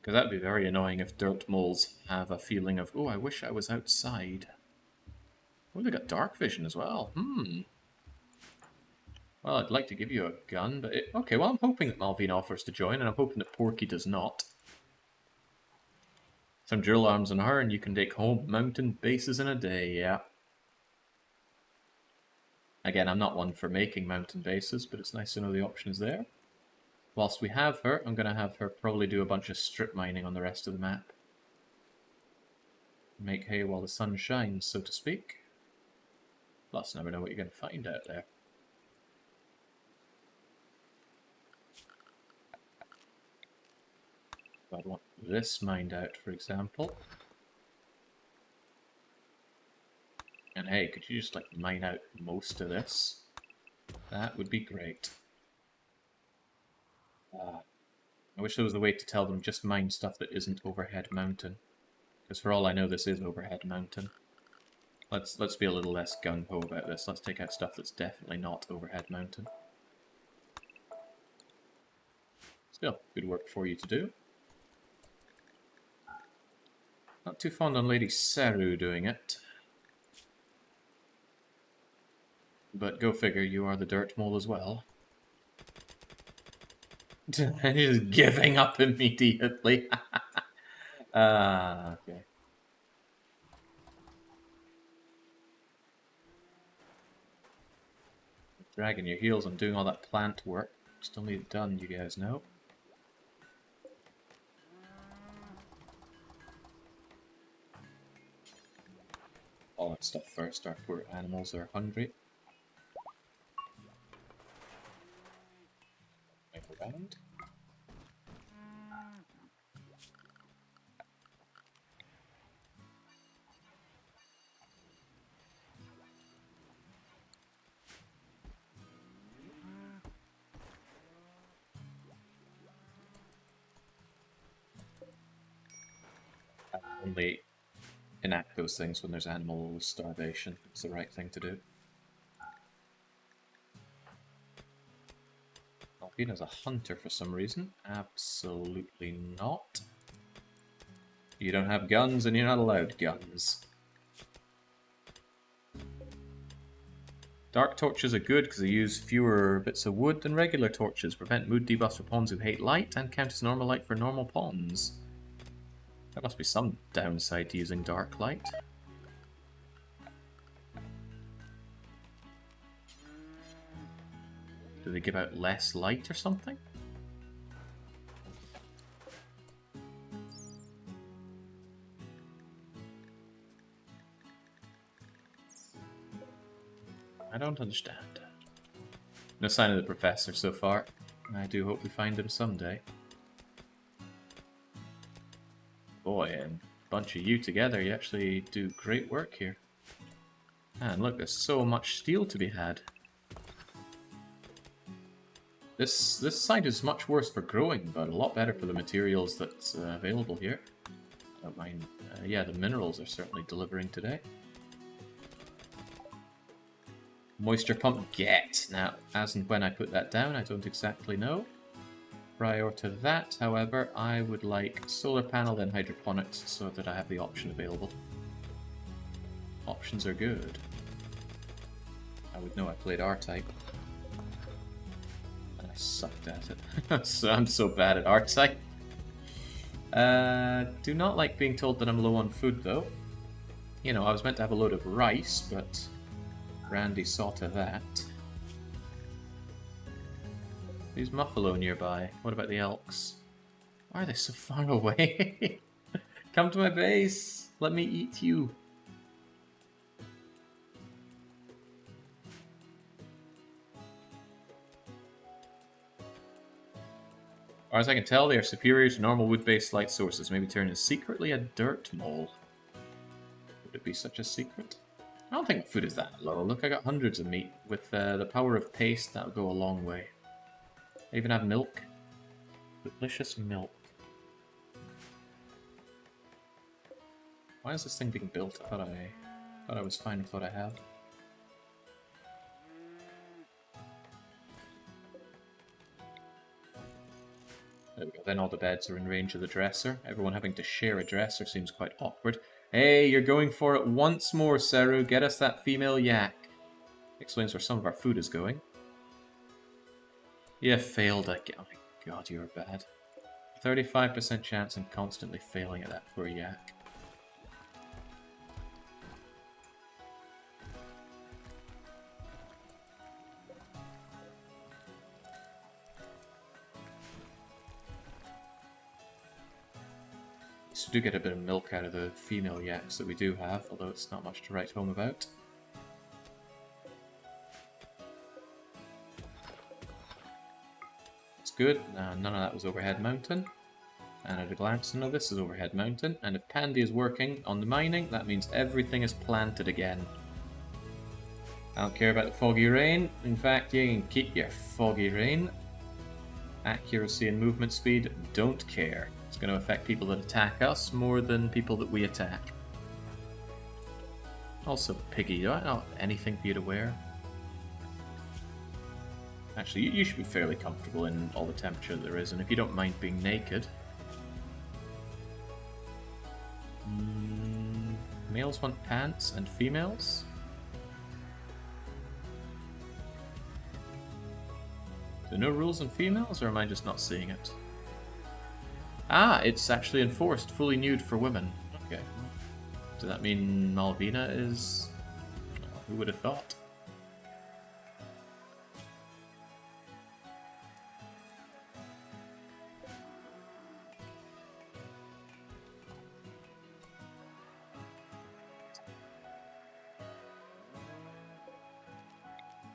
Because that'd be very annoying if dirt moles have a feeling of, oh, I wish I was outside. Oh, they got dark vision as well. Well, I'd like to give you a gun, but... okay, well, I'm hoping that Malvine offers to join, and I'm hoping that Porky does not. Some drill arms on her, and you can take home mountain bases in a day, yeah. Again, I'm not one for making mountain bases, but it's nice to know the option is there. Whilst we have her, I'm going to have her probably do a bunch of strip mining on the rest of the map. Make hay while the sun shines, so to speak. Plus, never know what you're going to find out there. I'd want this mined out, for example. And hey, could you just like mine out most of this? That would be great. I wish there was a way to tell them just mine stuff that isn't overhead mountain. Because for all I know, this is overhead mountain. Let's be a little less gung-ho about this. Let's take out stuff that's definitely not overhead mountain. Still, good work for you to do. Not too fond on LadySeru doing it. But go figure, you are the dirt mole as well. And he's just giving up immediately. Okay. Dragging your heels on doing all that plant work. Still need it done, you guys know. All that stuff first, our poor animals are hungry. Around. I only enact those things when there's animal starvation. It's the right thing to do. Malvine is a hunter for some reason. Absolutely not. You don't have guns and you're not allowed guns. Dark torches are good because they use fewer bits of wood than regular torches, prevent mood debuffs for pawns who hate light, and count as normal light for normal pawns. There must be some downside to using dark light. Do they give out less light or something? I don't understand. No sign of the professor so far. I do hope we find him someday. Boy, and a bunch of you together, you actually do great work here. And look, there's so much steel to be had. This site is much worse for growing, but a lot better for the materials that's available here. I don't mind. Yeah, the minerals are certainly delivering today. Moisture pump get. Now, as and when I put that down, I don't exactly know. Prior to that, however, I would like solar panel then hydroponics so that I have the option available. Options are good. I would know I played R-Type. And I sucked at it. So I'm so bad at R-Type. Do not like being told that I'm low on food though. You know, I was meant to have a load of rice, but Randy saw to that. There's Muffalo nearby. What about the elks? Why are they so far away? Come to my base. Let me eat you. As far as I can tell, they are superior to normal wood-based light sources. Maybe turn is secretly a dirt mole. Would it be such a secret? I don't think food is that low. Look, I got hundreds of meat. With the power of paste, that'll go a long way. I even have milk. Delicious milk. Why is this thing being built? I thought I was fine with what I had. then all the beds are in range of the dresser. Everyone having to share a dresser seems quite awkward. Hey, you're going for it once more, Seru. Get us that female yak. Explains where some of our food is going. You failed again. Oh my god, you're bad. 35% chance I'm constantly failing at that poor yak. So we do get a bit of milk out of the female yaks that we do have, although it's not much to write home about. It's good. None of that was Overhead Mountain. And at a glance, none of this is Overhead Mountain. And if Pandy is working on the mining, that means everything is planted again. I don't care about the foggy rain. In fact, you can keep your foggy rain. Accuracy and movement speed, don't care. It's going to affect people that attack us more than people that we attack. Also, Piggy, do I not have anything for you to wear? Actually, you should be fairly comfortable in all the temperature there is, and if you don't mind being naked. Males want pants, and females? So no rules on females, or am I just not seeing it? Ah, it's actually enforced, fully nude for women. Okay. Does that mean Malvina is... Who would have thought?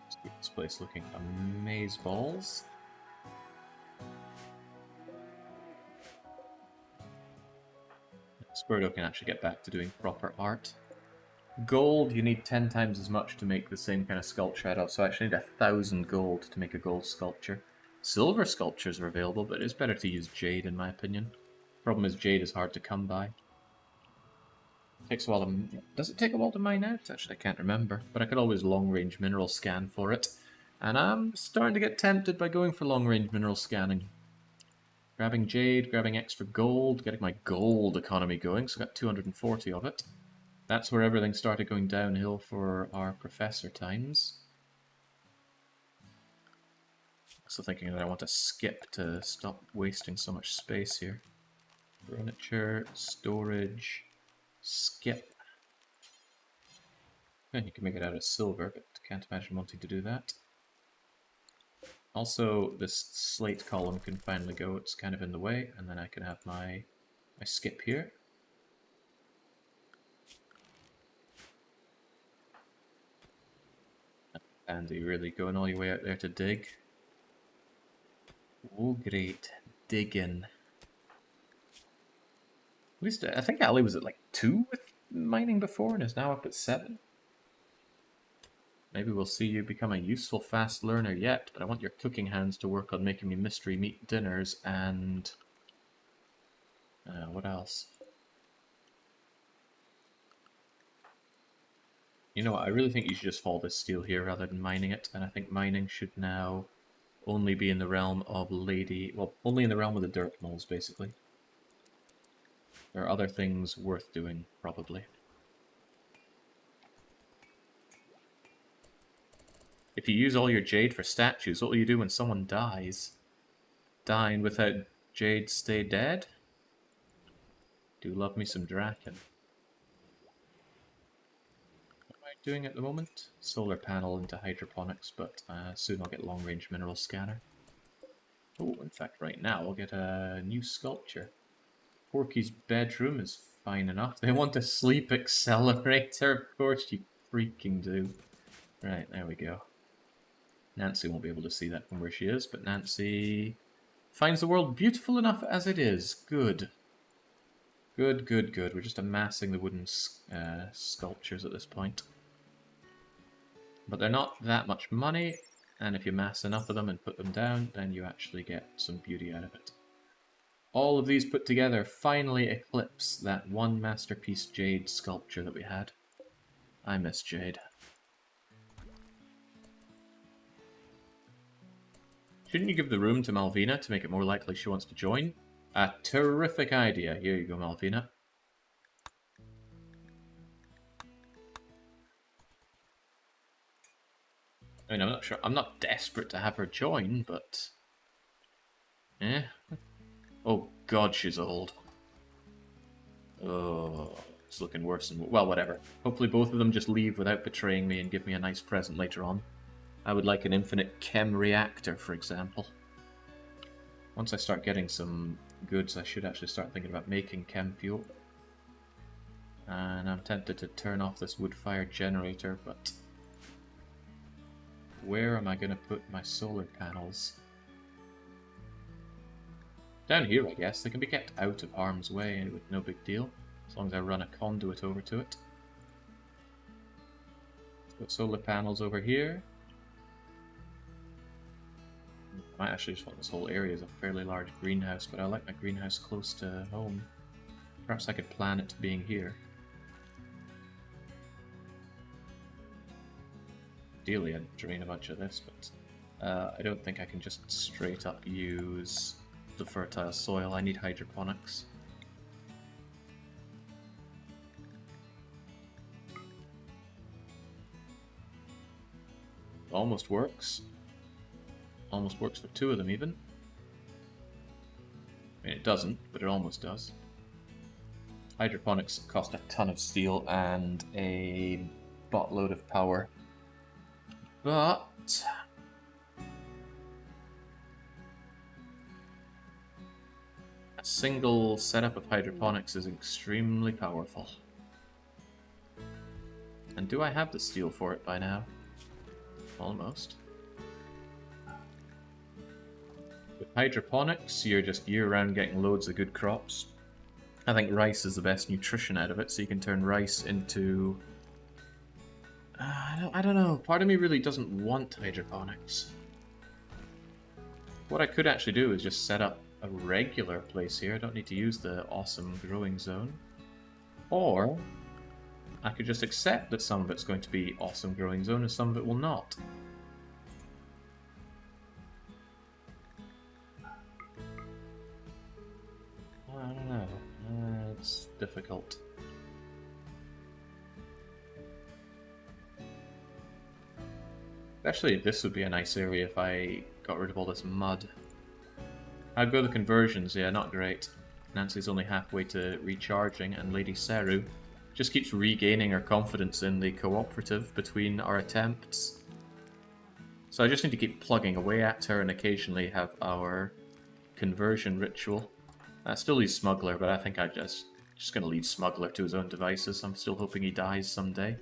Let's keep this place looking amazeballs. Squirtle can actually get back to doing proper art. Gold, you need 10 times as much to make the same kind of sculpture out of, so I actually need 1,000 gold to make a gold sculpture. Silver sculptures are available, but it's better to use jade in my opinion. Problem is jade is hard to come by. Takes a while to... Does it take a while to mine out? Actually, I can't remember, but I could always long-range mineral scan for it. And I'm starting to get tempted by going for long-range mineral scanning. Grabbing jade, grabbing extra gold, getting my gold economy going, so I got 240 of it. That's where everything started going downhill for our professor times. Also thinking that I want to skip to stop wasting so much space here. Furniture, storage, skip. And you can make it out of silver, but can't imagine wanting to do that. Also, this slate column can finally go, it's kind of in the way, and then I can have my skip here. Andy, really going all your way out there to dig. Oh great, digging. At least, I think Ali was at like 2 with mining before and is now up at 7. Maybe we'll see you become a useful fast learner yet, but I want your cooking hands to work on making me mystery meat dinners and... what else? You know what, I really think you should just haul this steel here rather than mining it, and I think mining should now only be in the realm of well, only in the realm of the dirt moles, basically. There are other things worth doing, probably. If you use all your jade for statues, what will you do when someone dies? Dying without jade stay dead? Do love me some Draken. What am I doing at the moment? Solar panel into hydroponics, but soon I'll get long-range mineral scanner. Oh, in fact, right now I'll get a new sculpture. Porky's bedroom is fine enough. They want a sleep accelerator, of course you freaking do. Right, there we go. Nancy won't be able to see that from where she is, but Nancy finds the world beautiful enough as it is. Good. Good, good, good. We're just amassing the wooden sculptures at this point. But they're not that much money, and if you mass enough of them and put them down, then you actually get some beauty out of it. All of these put together finally eclipse that one masterpiece jade sculpture that we had. I miss jade. Shouldn't you give the room to Malvina to make it more likely she wants to join? A terrific idea. Here you go, Malvina. I mean, I'm not sure. I'm not desperate to have her join, but... Eh? Oh god, she's old. Oh, it's looking worse than... Well, whatever. Hopefully both of them just leave without betraying me and give me a nice present later on. I would like an infinite chem reactor, for example. Once I start getting some goods, I should actually start thinking about making chem fuel. And I'm tempted to turn off this wood-fired generator, but... where am I going to put my solar panels? Down here, I guess. They can be kept out of harm's way with no big deal, as long as I run a conduit over to it. Put solar panels over here. I might actually just want this whole area as a fairly large greenhouse, but I like my greenhouse close to home. Perhaps I could plan it being here. Ideally, I'd drain a bunch of this, but I don't think I can just straight up use the fertile soil. I need hydroponics. Almost works. Almost works for two of them, even. I mean, it doesn't, but it almost does. Hydroponics cost a ton of steel and a buttload of power. But... a single setup of hydroponics is extremely powerful. And do I have the steel for it by now? Almost. With hydroponics, you're just year-round getting loads of good crops. I think rice is the best nutrition out of it, so you can turn rice into... I don't know. Part of me really doesn't want hydroponics. What I could actually do is just set up a regular place here. I don't need to use the awesome growing zone. Or I could just accept that some of it's going to be awesome growing zone and some of it will not. I don't know. It's difficult. Actually, this would be a nice area if I got rid of all this mud. I'd go the conversions, yeah, not great. Nancy's only halfway to recharging, and LadySeru just keeps regaining her confidence in the cooperative between our attempts. So I just need to keep plugging away at her and occasionally have our conversion ritual. I still leave Smuggler, but I think I'm just going to leave Smuggler to his own devices. I'm still hoping he dies someday.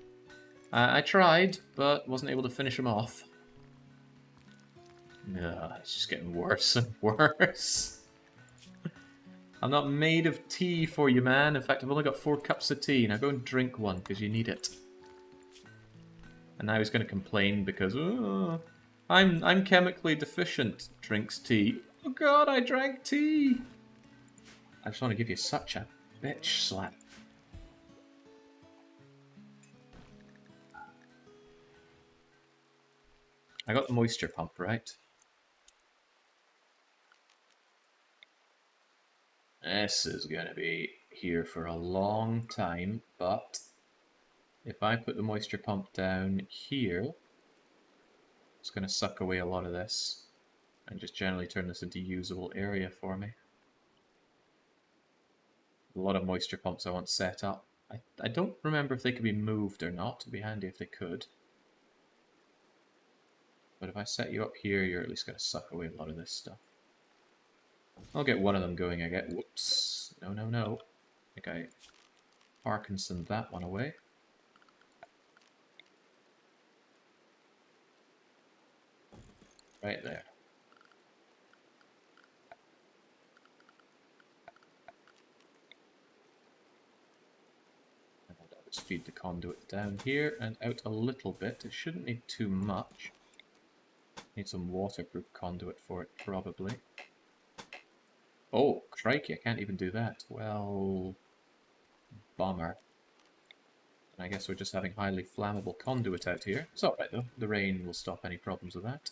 I tried, but wasn't able to finish him off. It's just getting worse and worse. I'm not made of tea for you, man. In fact, I've only got 4 cups of tea. Now go and drink one, because you need it. And now he's going to complain because, oh, I'm chemically deficient. Drinks tea. Oh god, I drank tea! I just want to give you such a bitch slap. I got the moisture pump, right? This is going to be here for a long time, but if I put the moisture pump down here, it's going to suck away a lot of this and just generally turn this into usable area for me. A lot of moisture pumps I want set up. I don't remember if they could be moved or not. It'd be handy if they could. But if I set you up here, you're at least going to suck away a lot of this stuff. I'll get one of them going, I get. Whoops. No, no, no. I think I Parkinsoned that one away. Right there. And I'll just feed the conduit down here and out a little bit. It shouldn't need too much. Need some waterproof conduit for it, probably. Oh, crikey, I can't even do that. Well, bummer. And I guess we're just having highly flammable conduit out here. It's alright though, the rain will stop any problems with that.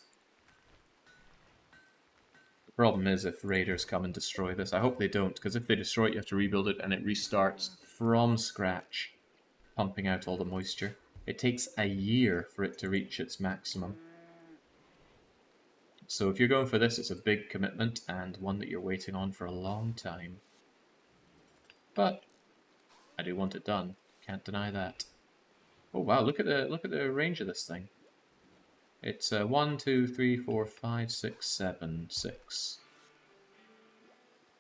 Problem is if raiders come and destroy this. I hope they don't, because if they destroy it, you have to rebuild it, and it restarts from scratch, pumping out all the moisture. It takes a year for it to reach its maximum. So if you're going for this, it's a big commitment, and one that you're waiting on for a long time. But I do want it done. Can't deny that. Oh wow, look at the range of this thing. It's 1, 2, 3, 4, 5, 6, 7, 6.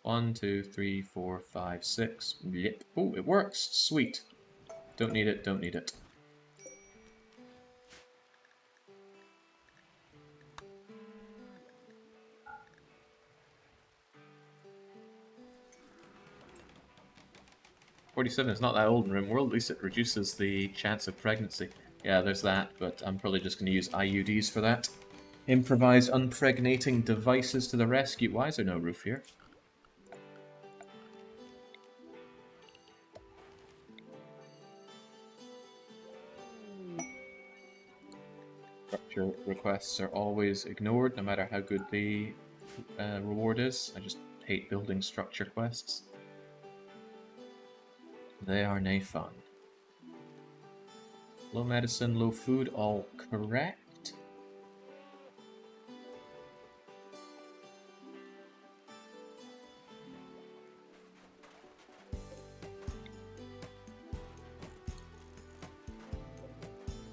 1, 2, 3, 4, 5, 6. Yep. Oh, it works. Sweet. Don't need it, don't need it. "47 is not that old in RimWorld, at least it reduces the chance of pregnancy." Yeah, there's that, but I'm probably just going to use IUDs for that. Improvised unpregnating devices to the rescue. Why is there no roof here? Structure requests are always ignored, no matter how good the reward is. I just hate building structure quests. They are nae fun. Low medicine, low food, all correct.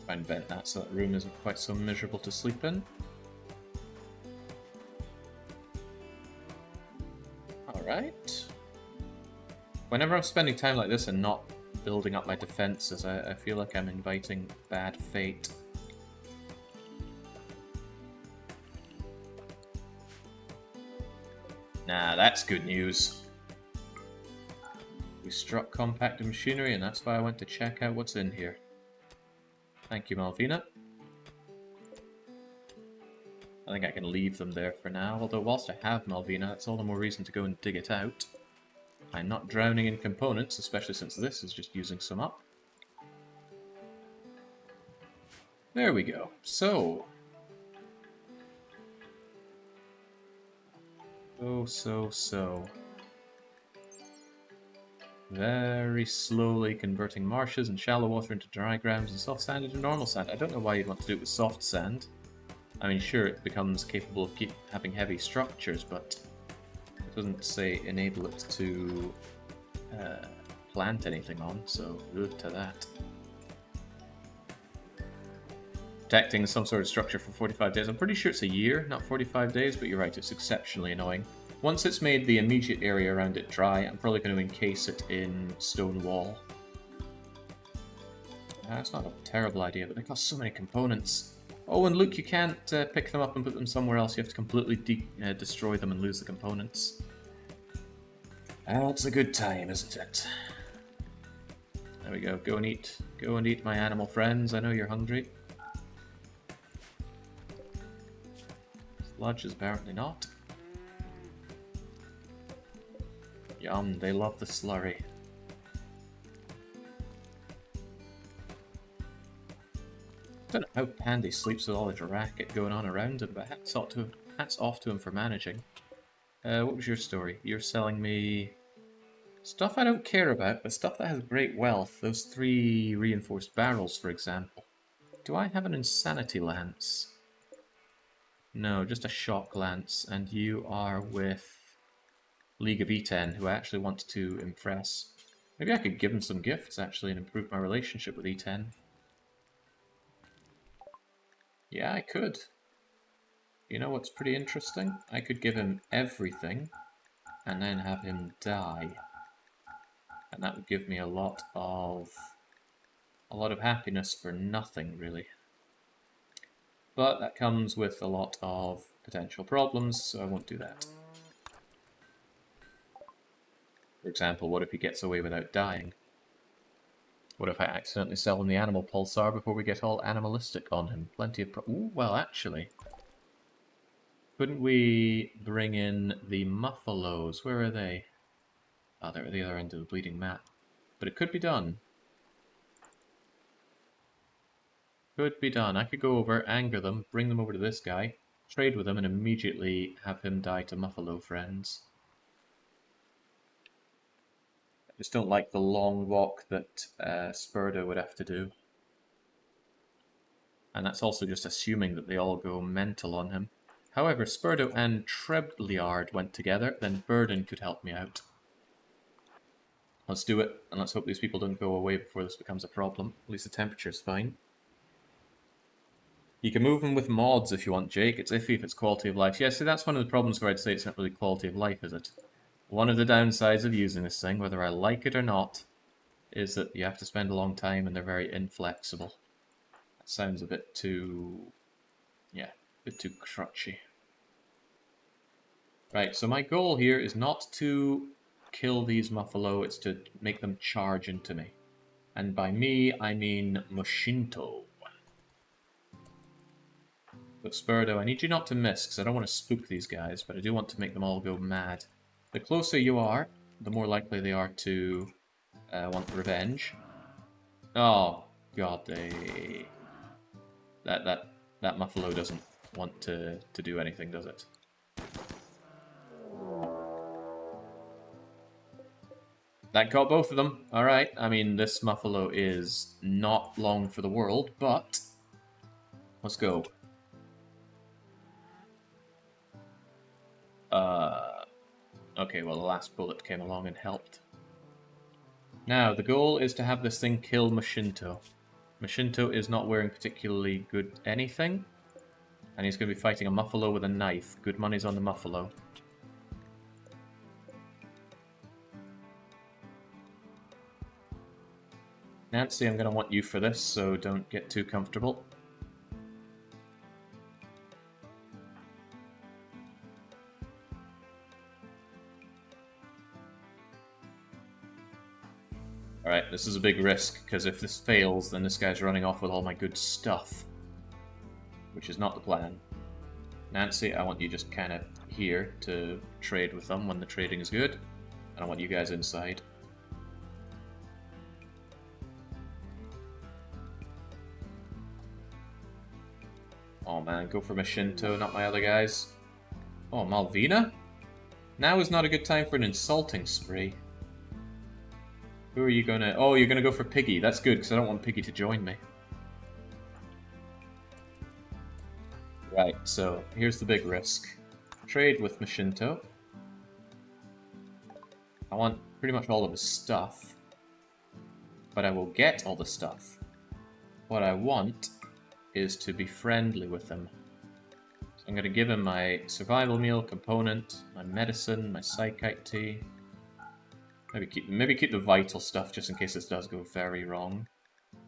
Try and vent that so that room isn't quite so miserable to sleep in. Alright. Whenever I'm spending time like this and not building up my defenses, I feel like I'm inviting bad fate. Nah, that's good news. We struck compacted machinery, and that's why I went to check out what's in here. Thank you, Malvina. I think I can leave them there for now, although whilst I have Malvina, that's all the more reason to go and dig it out. I'm not drowning in components, especially since this is just using some up. There we go. So. Very slowly converting marshes and shallow water into dry grounds and soft sand into normal sand. I don't know why you'd want to do it with soft sand. I mean, sure, it becomes capable of having heavy structures, but it doesn't say enable it to plant anything on, so good to that. Protecting some sort of structure for 45 days. I'm pretty sure it's a year, not 45 days, but you're right, it's exceptionally annoying. Once it's made the immediate area around it dry, I'm probably going to encase it in stone wall. That's not a terrible idea, but they cost so many components. Oh, and look, you can't pick them up and put them somewhere else. You have to completely destroy them and lose the components. It's a good time, isn't it? There we go. Go and eat. Go and eat, my animal friends. I know you're hungry. Sludge is apparently not. Yum, they love the slurry. I don't know how Pandy sleeps with all this racket going on around him, but hats off to him for managing. What was your story? You're selling me stuff I don't care about, but stuff that has great wealth. Those 3 reinforced barrels, for example. Do I have an insanity lance? No, just a shock lance, and you are with League of E10, who I actually want to impress. Maybe I could give him some gifts, actually, and improve my relationship with E10. Yeah, I could. You know what's pretty interesting? I could give him everything, and then have him die. And that would give me a lot of happiness for nothing, really. But that comes with a lot of potential problems, so I won't do that. For example, what if he gets away without dying? What if I accidentally sell him the animal pulsar before we get all animalistic on him? Plenty of ooh, well, actually. Couldn't we bring in the muffalos? Where are they? Oh, they're at the other end of the bleeding map. But it could be done. Could be done. I could go over, anger them, bring them over to this guy, trade with him and immediately have him die to Muffalo friends. I just don't like the long walk that Spurdo would have to do. And that's also just assuming that they all go mental on him. However, Spurdo and Trebliard went together, then Burden could help me out. Let's do it, and let's hope these people don't go away before this becomes a problem. At least the temperature's fine. You can move them with mods if you want, Jake. It's iffy if it's quality of life. Yeah, see, that's one of the problems where I'd say it's not really quality of life, is it? One of the downsides of using this thing, whether I like it or not, is that you have to spend a long time and they're very inflexible. That sounds a bit too... yeah, a bit too crutchy. Right, so my goal here is not to kill these Muffalo, it's to make them charge into me. And by me, I mean Mushinto. But Spurdo, I need you not to miss, because I don't want to spook these guys, but I do want to make them all go mad. The closer you are, the more likely they are to want revenge. Oh, God, they... That Muffalo doesn't want to do anything, does it? That got both of them. Alright, I mean, this Muffalo is not long for the world, but... let's go. Okay, well, the last bullet came along and helped. Now, the goal is to have this thing kill Mushinto. Mushinto is not wearing particularly good anything, and he's going to be fighting a Muffalo with a knife. Good money's on the Muffalo. Nancy, I'm going to want you for this, so don't get too comfortable. Alright, this is a big risk, because if this fails, then this guy's running off with all my good stuff. Which is not the plan. Nancy, I want you just kind of here to trade with them when the trading is good. And I want you guys inside. Oh man, go for Mushinto, not my other guys. Oh, Malvina? Now is not a good time for an insulting spree. Who are you gonna... oh, you're gonna go for Piggy. That's good, because I don't want Piggy to join me. Right, so here's the big risk. Trade with Mushinto. I want pretty much all of his stuff. But I will get all the stuff. What I want is to be friendly with him. So I'm going to give him my survival meal component, my medicine, my psychite tea. Maybe keep the vital stuff just in case this does go very wrong.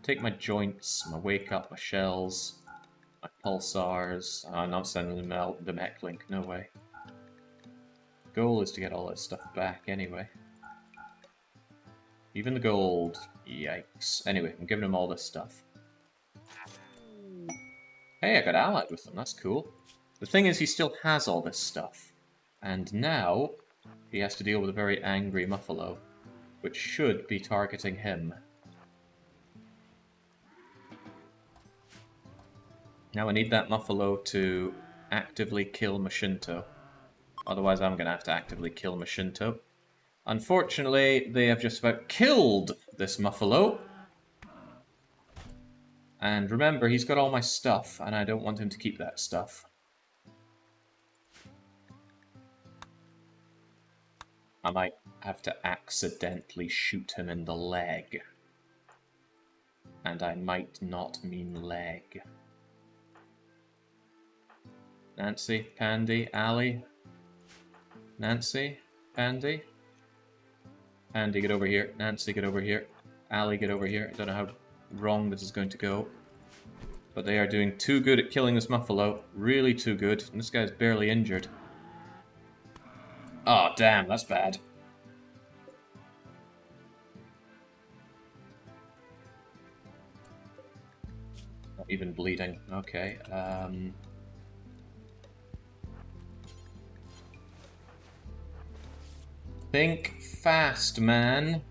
Take my joints, my wake up, my shells, my pulsars. I'm not sending the mech link, no way. Goal is to get all this stuff back anyway. Even the gold. Yikes. Anyway, I'm giving him all this stuff. Hey, I got allied with them, that's cool. The thing is, he still has all this stuff. And now, he has to deal with a very angry Muffalo, which should be targeting him. Now I need that Muffalo to actively kill Mushinto. Otherwise I'm going to have to actively kill Mushinto. Unfortunately, they have just about killed this Muffalo. And remember, he's got all my stuff, and I don't want him to keep that stuff. I might have to accidentally shoot him in the leg. And I might not mean leg. Nancy, Pandy, Ali. Nancy, Pandy. Pandy, get over here. Nancy, get over here. Ali, get over here. I don't know how wrong this is going to go. But they are doing too good at killing this Muffalo. Really too good. And this guy's barely injured. Oh, damn, that's bad. Not even bleeding. Okay, think fast, man.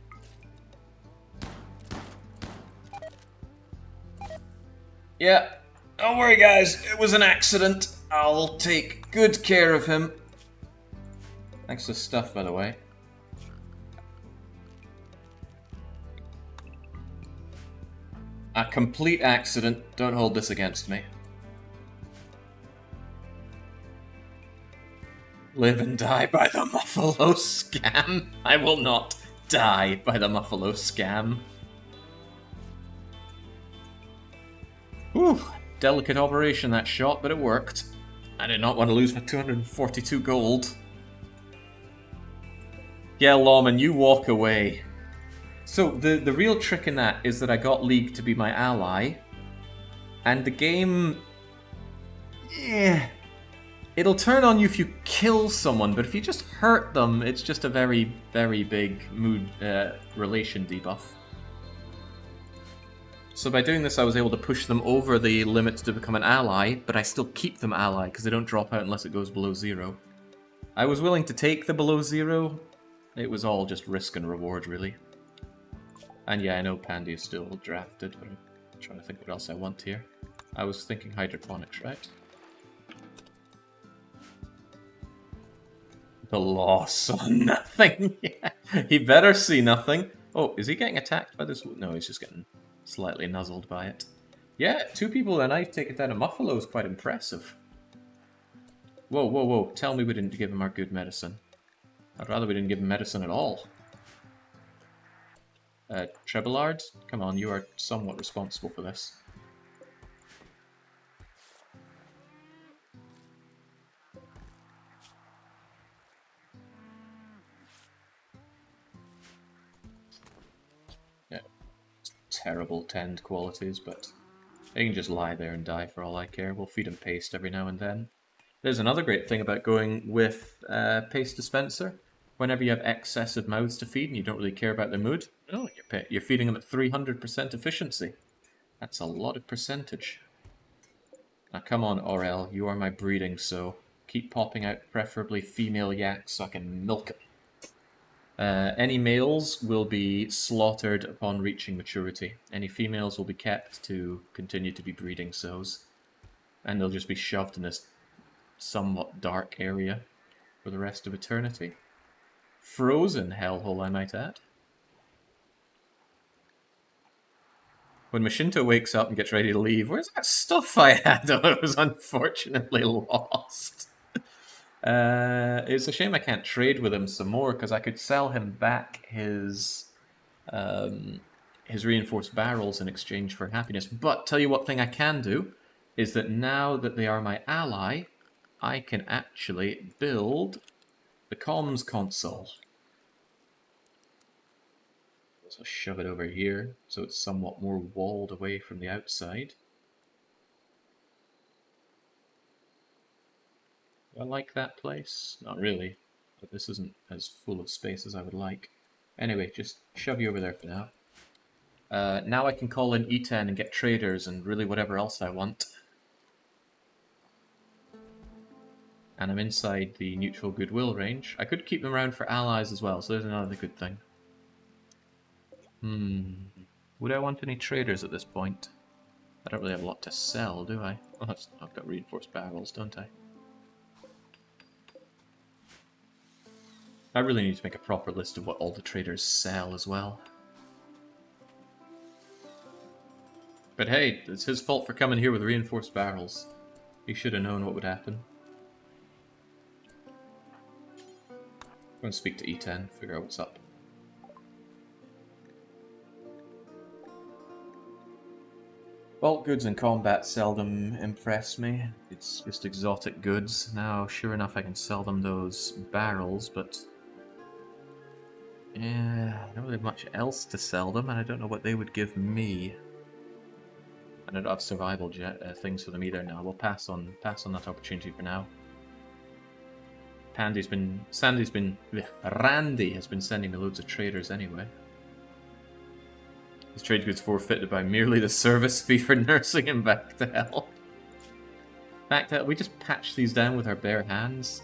Yeah, don't worry guys, it was an accident. I'll take good care of him. Thanks for the stuff, by the way. A complete accident. Don't hold this against me. Live and die by the Muffalo scam. I will not die by the Muffalo scam. Whew. Delicate operation, that shot, but it worked. I did not want to lose my 242 gold. Yeah, Lawman, you walk away. So, the real trick in that is that I got League to be my ally. And the game... yeah... it'll turn on you if you kill someone, but if you just hurt them, it's just a very, very big mood relation debuff. So by doing this, I was able to push them over the limits to become an ally, but I still keep them ally, because they don't drop out unless it goes below 0. I was willing to take the below 0. It was all just risk and reward, really. And yeah, I know Pandy is still drafted, but I'm trying to think what else I want here. I was thinking hydroponics, right? The loss on nothing. Yeah. He better see nothing. Oh, is he getting attacked by this? No, he's just getting slightly nuzzled by it. Yeah, 2 people with a knife taking down a Muffalo is quite impressive. Whoa, whoa, whoa. Tell me we didn't give him our good medicine. I'd rather we didn't give him medicine at all. Trebillard? Come on, you are somewhat responsible for this. Terrible tend qualities, but they can just lie there and die for all I care. We'll feed them paste every now and then. There's another great thing about going with paste dispenser. Whenever you have excessive mouths to feed and you don't really care about their mood, oh, you're feeding them at 300% efficiency. That's a lot of percentage. Now come on, Aurel, you are my breeding, so keep popping out preferably female yaks so I can milk them. Any males will be slaughtered upon reaching maturity. Any females will be kept to continue to be breeding sows. And they'll just be shoved in this somewhat dark area for the rest of eternity. Frozen hellhole, I might add. When Mashinto wakes up and gets ready to leave, where's that stuff I had? Oh, it was unfortunately lost. It's a shame I can't trade with him some more, because I could sell him back his reinforced barrels in exchange for happiness. But tell you what thing I can do, is that now that they are my ally, I can actually build the comms console. So shove it over here, so it's somewhat more walled away from the outside. Do I like that place? Not really, but this isn't as full of space as I would like. Anyway, just shove you over there for now. Now I can call in E10 and get traders and really whatever else I want. And I'm inside the neutral goodwill range. I could keep them around for allies as well, so there's another good thing. Would I want any traders at this point? I don't really have a lot to sell, do I? Oh, I've got reinforced barrels, don't I? I really need to make a proper list of what all the traders sell as well. But hey, it's his fault for coming here with reinforced barrels. He should have known what would happen. I'm going to speak to E10, figure out what's up. Bulk goods in combat seldom impress me. It's just exotic goods. Now, sure enough, I can sell them those barrels, but... yeah, I don't really have much else to sell them, and I don't know what they would give me. I don't have survival things for them either now. We'll pass on that opportunity for now. Randy has been sending me loads of traders anyway. His trade goods forfeited by merely the service fee for nursing him back to hell. Back to hell. We just patch these down with our bare hands.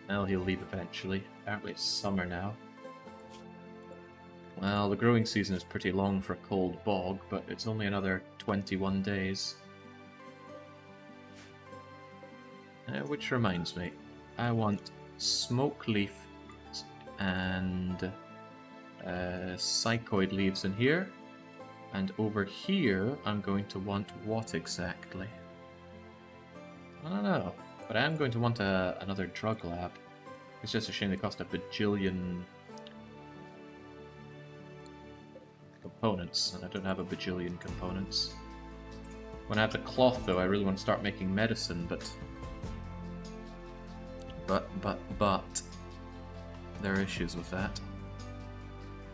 Well, he'll leave eventually. Apparently it's summer now. Well, the growing season is pretty long for a cold bog, but it's only another 21 days. Which reminds me, I want smoke leaf and psychoid leaves in here. And over here, I'm going to want what exactly? I don't know, but I am going to want another drug lab. It's just a shame they cost a bajillion components, and I don't have a bajillion components. When I have the cloth, though, I really want to start making medicine, but there are issues with that.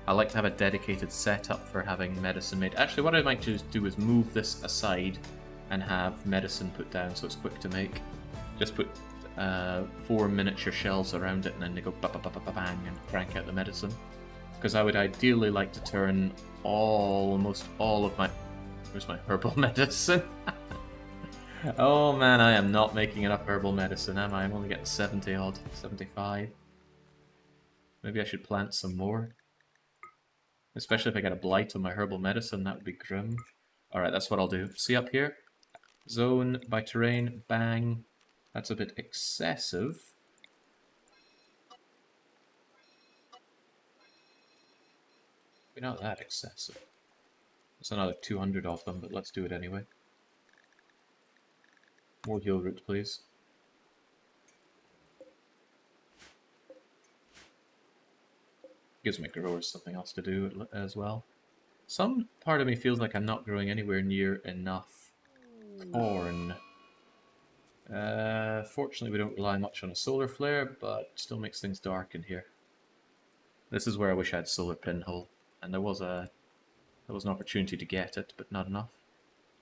I like to have a dedicated setup for having medicine made. Actually, what I might just do is move this aside and have medicine put down so it's quick to make. Just put 4 miniature shells around it and then they go ba-ba-ba-ba-bang and crank out the medicine. Because I would ideally like to turn almost all of my... Where's my herbal medicine? Oh man, I am not making enough herbal medicine, am I? I'm only getting 70 odd, 75. Maybe I should plant some more. Especially if I get a blight on my herbal medicine, that would be grim. Alright, that's what I'll do. See up here? Zone by terrain, bang. That's a bit excessive. Maybe not that excessive. There's another 200 of them, but let's do it anyway. More heal root, please. Gives my growers something else to do as well. Some part of me feels like I'm not growing anywhere near enough corn. Fortunately, we don't rely much on a solar flare, but still makes things dark in here. This is where I wish I had solar pinhole, and there was an opportunity to get it, but not enough.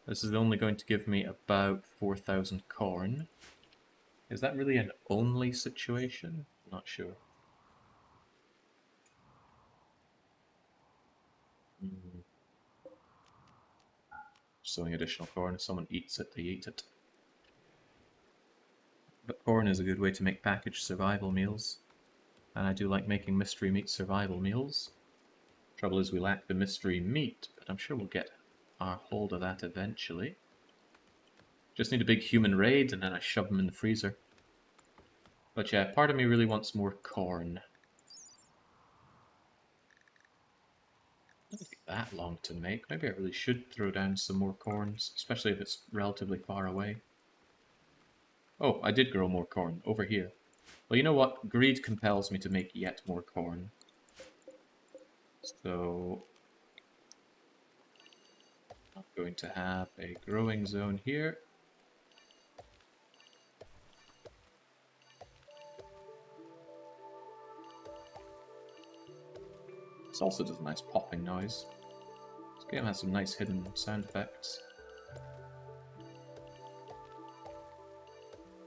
This is only going to give me about 4,000 corn. Is that really an only situation? Not sure. Sowing additional corn. If someone eats it, they eat it. But corn is a good way to make packaged survival meals. And I do like making mystery meat survival meals. Trouble is we lack the mystery meat, but I'm sure we'll get our hold of that eventually. Just need a big human raid and then I shove them in the freezer. But yeah, part of me really wants more corn. It doesn't take that long to make. Maybe I really should throw down some more corns, especially if it's relatively far away. Oh, I did grow more corn over here. Well, you know what? Greed compels me to make yet more corn. So I'm going to have a growing zone here. This also does a nice popping noise. This game has some nice hidden sound effects.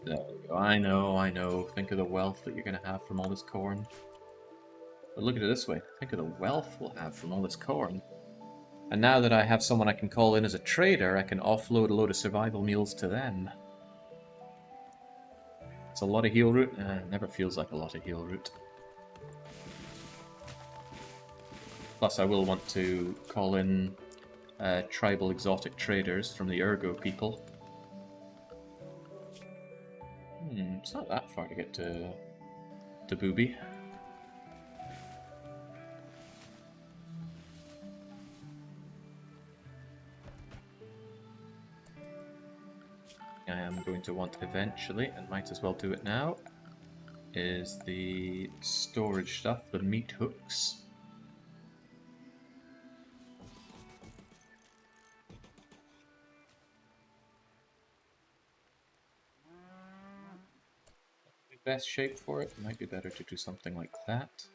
There we go. I know. Think of the wealth that you're going to have from all this corn. But look at it this way. Think of the wealth we'll have from all this corn. And now that I have someone I can call in as a trader, I can offload a load of survival meals to them. It's a lot of heal root. It never feels like a lot of heal root. Plus, I will want to call in tribal exotic traders from the Ergo people. It's not that far to get to Booby. I am going to want eventually, and might as well do it now, is the storage stuff, the meat hooks. Best shape for it, might be better to do something like that.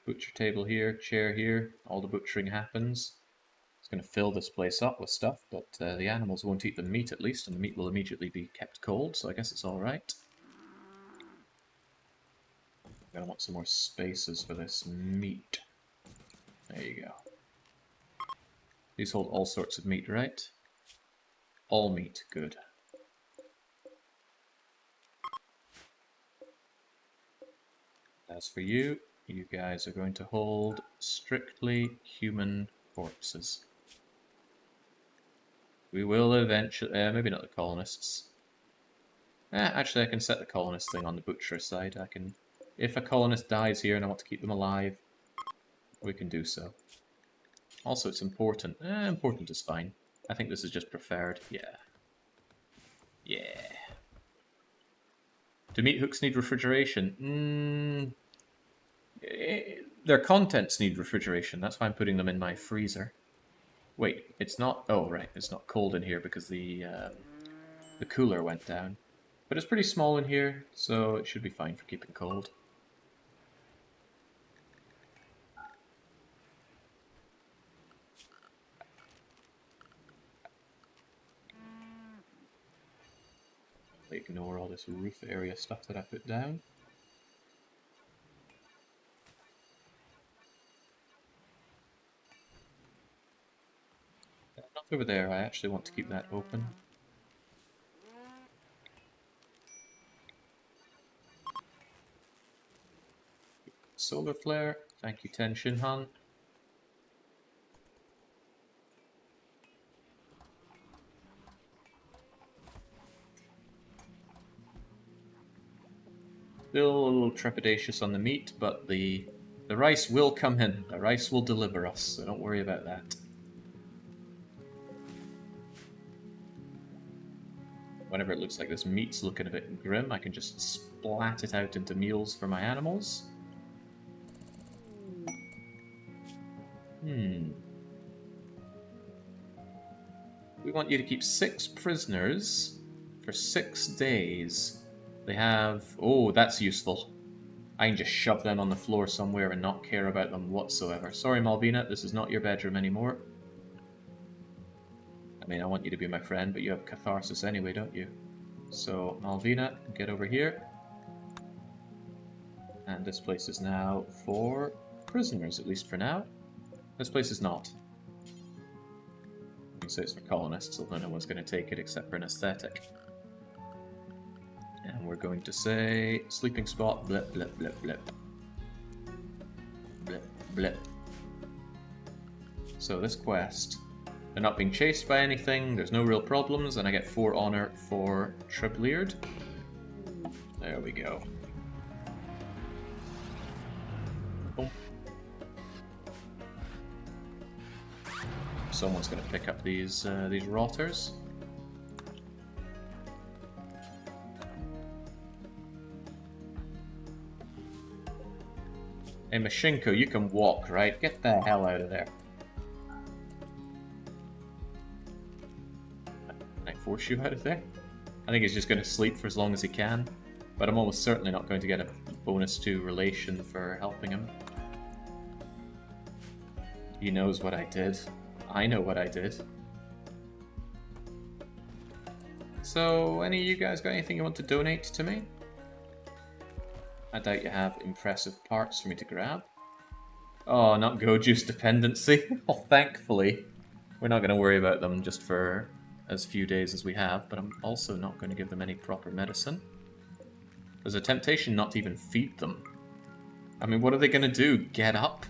Butcher table here, chair here, all the butchering happens. It's going to fill this place up with stuff, but the animals won't eat the meat at least, and the meat will immediately be kept cold, so I guess it's alright. I'm going to want some more spaces for this meat. There you go. These hold all sorts of meat, right? All meat, good. As for you, You guys are going to hold strictly human corpses. We will eventually... maybe not the colonists. Actually, I can set the colonist thing on the butcher side. I can... If a colonist dies here and I want to keep them alive, we can do so. Also, it's important. Important is fine. I think this is just preferred. Yeah. Yeah. Do meat hooks need refrigeration? Their contents need refrigeration. That's why I'm putting them in my freezer. Wait, it's not... Oh, right. It's not cold in here because the cooler went down. But it's pretty small in here, so it should be fine for keeping cold. Ignore all this roof area stuff that I put down. Not over there, I actually want to keep that open. Solar flare, thank you Ten Shinhan. Still a little trepidatious on the meat, but the rice will come in. The rice will deliver us, so don't worry about that. Whenever it looks like this meat's looking a bit grim, I can just splat it out into meals for my animals. We want you to keep 6 prisoners for 6 days. They have... Oh, that's useful. I can just shove them on the floor somewhere and not care about them whatsoever. Sorry, Malvina, this is not your bedroom anymore. I mean, I want you to be my friend, but you have catharsis anyway, don't you? So, Malvina, get over here. And this place is now for prisoners, at least for now. This place is not. You can say it's for colonists, although no one's going to take it except for an aesthetic. And we're going to say sleeping spot, blip, blip, blip, blip. Blip, blip. So this quest, they're not being chased by anything, there's no real problems, and I get 4 honor for Trebleard. There we go. Boom. Someone's going to pick up these rotters. Hey, Mashinko, you can walk, right? Get the hell out of there. Can I force you out of there? I think he's just going to sleep for as long as he can. But I'm almost certainly not going to get a bonus to relation for helping him. He knows what I did. I know what I did. So, any of you guys got anything you want to donate to me? I doubt you have impressive parts for me to grab. Oh, not Goju's dependency. Well, thankfully, we're not going to worry about them just for as few days as we have, but I'm also not going to give them any proper medicine. There's a temptation not to even feed them. I mean, what are they going to do? Get up?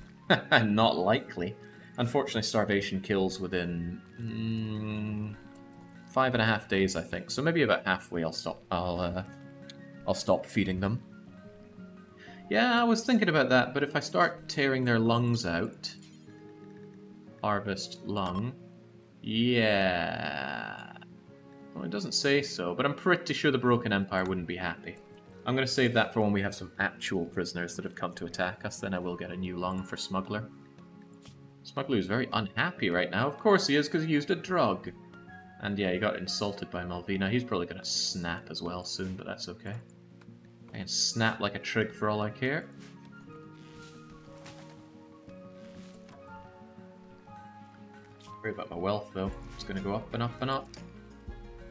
Not likely. Unfortunately, starvation kills within 5.5 days, I think. So maybe about halfway I'll stop feeding them. Yeah, I was thinking about that, but if I start tearing their lungs out... Harvest lung... Yeah... Well, it doesn't say so, but I'm pretty sure the Broken Empire wouldn't be happy. I'm going to save that for when we have some actual prisoners that have come to attack us, then I will get a new lung for Smuggler. Smuggler is very unhappy right now. Of course he is, because he used a drug. And yeah, he got insulted by Malvina. He's probably going to snap as well soon, but that's okay. I can snap like a trig for all I care. Worry about my wealth though. It's going to go up and up and up.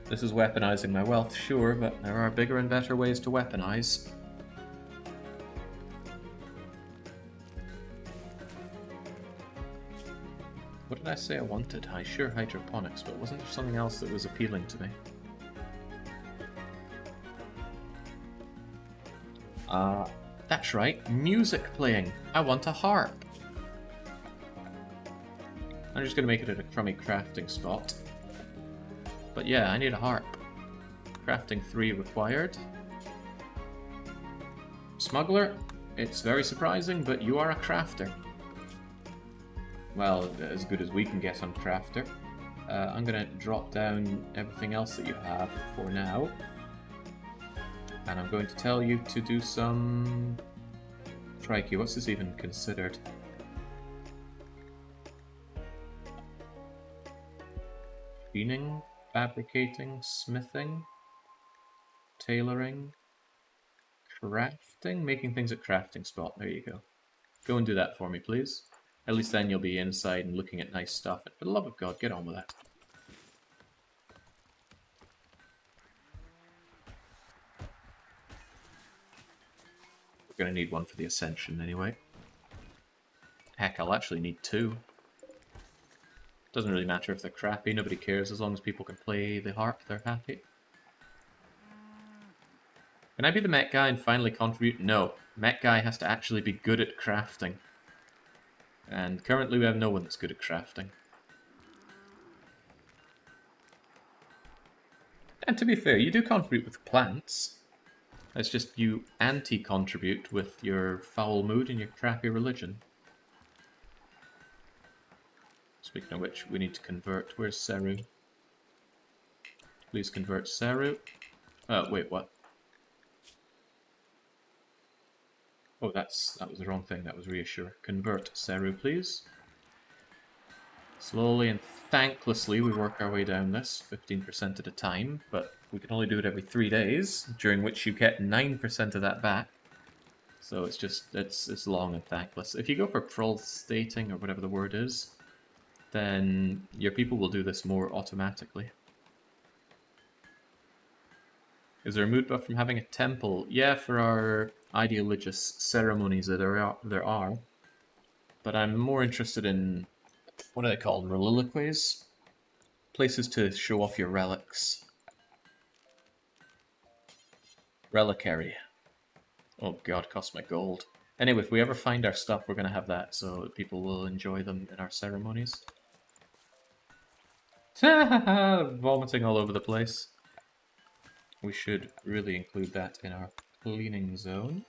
This is weaponizing my wealth, sure, but there are bigger and better ways to weaponize. What did I say I wanted? Sure, hydroponics, but wasn't there something else that was appealing to me? That's right, music playing. I want a harp. I'm just going to make it a crummy crafting spot. But yeah, I need a harp. Crafting 3 required. Smuggler, it's very surprising, but you are a crafter. Well, as good as we can get on crafter. I'm going to drop down everything else that you have for now. And I'm going to tell you to do some... Crikey, what's this even considered? Cleaning, fabricating, smithing, tailoring, crafting? Making things at crafting spot, there you go. Go and do that for me, please. At least then you'll be inside and looking at nice stuff. And for the love of God, get on with that. We're going to need one for the Ascension anyway. Heck, I'll actually need 2. Doesn't really matter if they're crappy, nobody cares. As long as people can play the harp, they're happy. Can I be the mech guy and finally contribute? No. Mech guy has to actually be good at crafting. And currently we have no one that's good at crafting. And to be fair, you do contribute with plants. It's just you anti-contribute with your foul mood and your crappy religion. Speaking of which, we need to convert. Where's Seru? Please convert Seru. Oh, wait, what? Oh, that was the wrong thing. That was reassure. Convert Seru, please. Slowly and thanklessly, we work our way down this, 15% at a time, but we can only do it every 3 days, during which you get 9% of that back. So it's just, it's long and thankless. If you go for prostating, or whatever the word is, then your people will do this more automatically. Is there a mood buff from having a temple? Yeah, for our ideoligious ceremonies that there are. But I'm more interested in, what are they called? Reliquaries? Places to show off your relics. Reliquary. Oh god, cost my gold. Anyway, if we ever find our stuff, we're going to have that, so people will enjoy them in our ceremonies. Vomiting all over the place. We should really include that in our cleaning zone.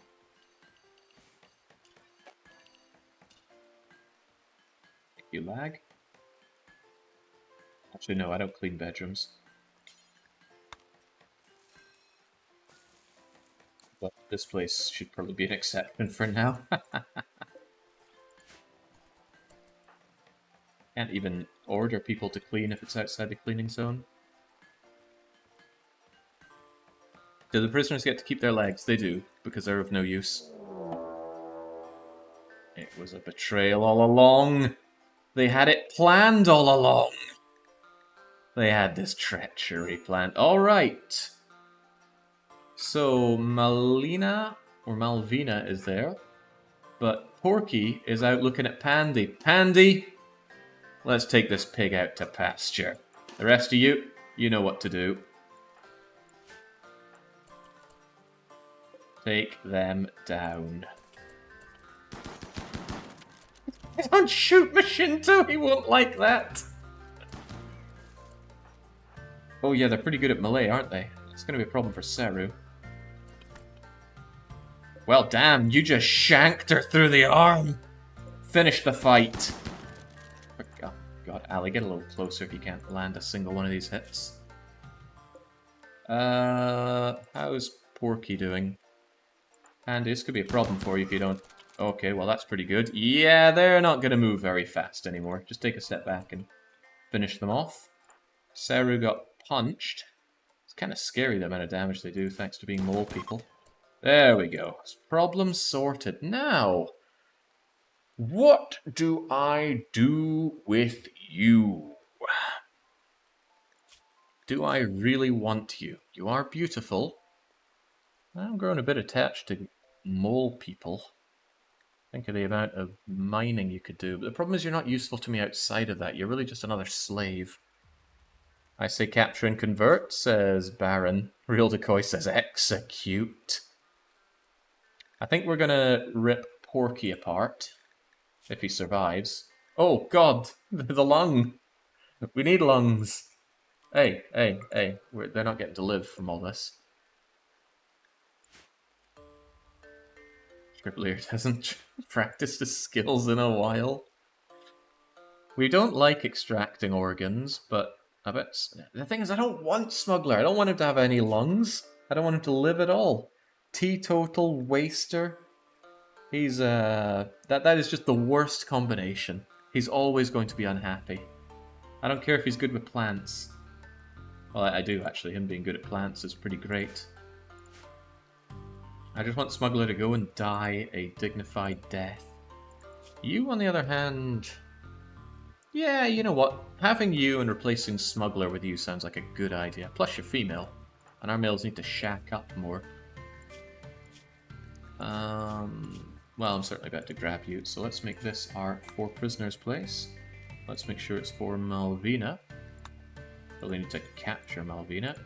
You lag? Actually, no, I don't clean bedrooms. But this place should probably be an exception for now. Can't even order people to clean if it's outside the cleaning zone. Do the prisoners get to keep their legs? They do, because they're of no use. It was a betrayal all along. They had it planned all along. They had this treachery planned. Alright. So, Malina, or Malvina, is there. But Porky is out looking at Pandy. Pandy! Let's take this pig out to pasture. The rest of you, you know what to do. Take them down. Don't shoot Mashinto, he won't like that. Oh yeah, they're pretty good at melee, aren't they? It's going to be a problem for Seru. Well, damn, you just shanked her through the arm. Finish the fight. Oh, God, Ali, get a little closer if you can't land a single one of these hits. How's Porky doing? And this could be a problem for you if you don't... Okay, well, that's pretty good. Yeah, they're not going to move very fast anymore. Just take a step back and finish them off. Seru got punched. It's kind of scary the amount of damage they do thanks to being mole people. There we go. Problem sorted. Now, what do I do with you? Do I really want you? You are beautiful. I'm growing a bit attached to mole people. Think of the amount of mining you could do. But the problem is you're not useful to me outside of that. You're really just another slave. I say capture and convert, says Baron. Real Decoy says execute. I think we're gonna rip Porky apart if he survives. Oh God, the lung. We need lungs. Hey, hey, hey. They're not getting to live from all this. Scribbler hasn't practiced his skills in a while. We don't like extracting organs, but I bet the thing is, I don't want Smuggler. I don't want him to have any lungs. I don't want him to live at all. Teetotal waster. He's that is just the worst combination. He's always going to be unhappy. I don't care if he's good with plants. Well, I do actually. Him being good at plants is pretty great. I just want Smuggler to go and die a dignified death. You, on the other hand... Yeah, you know what? Having you and replacing Smuggler with you sounds like a good idea. Plus you're female. And our males need to shack up more. Well, I'm certainly about to grab you, so let's make this our 4 prisoners place. Let's make sure it's for Malvina. So we need to capture Malvina.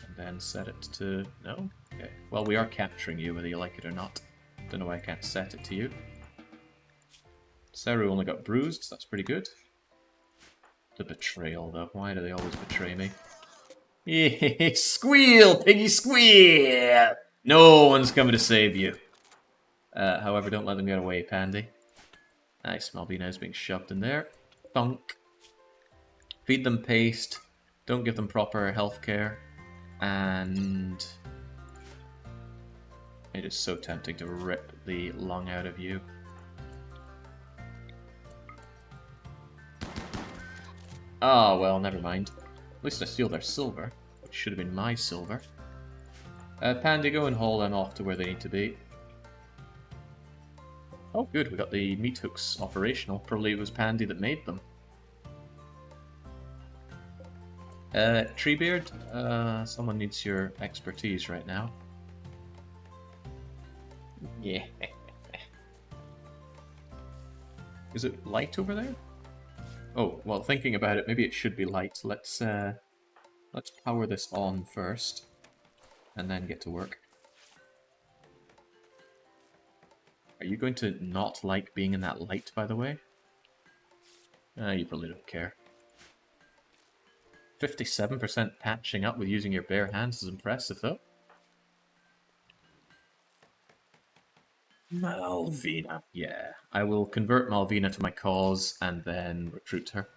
And then set it to... No? Okay. Well, we are capturing you, whether you like it or not. Don't know why I can't set it to you. Seru only got bruised, so that's pretty good. The betrayal, though. Why do they always betray me? Yeah, squeal, piggy, squeal! No one's coming to save you. However, don't let them get away, Pandy. Nice, Malvina is being shoved in there. Thunk. Feed them paste. Don't give them proper healthcare. And... it is so tempting to rip the lung out of you. Ah, well, never mind. At least I steal their silver, which should have been my silver. Pandy, go and haul them off to where they need to be. Oh, good, we got the meat hooks operational. Probably it was Pandy that made them. Treebeard, someone needs your expertise right now. Yeah. Is it light over there? Oh, well, thinking about it, maybe it should be light. Let's power this on first, and then get to work. Are you going to not like being in that light, by the way? You probably don't care. 57% patching up with using your bare hands is impressive, though. Malvina. Yeah, I will convert Malvina to my cause and then recruit her.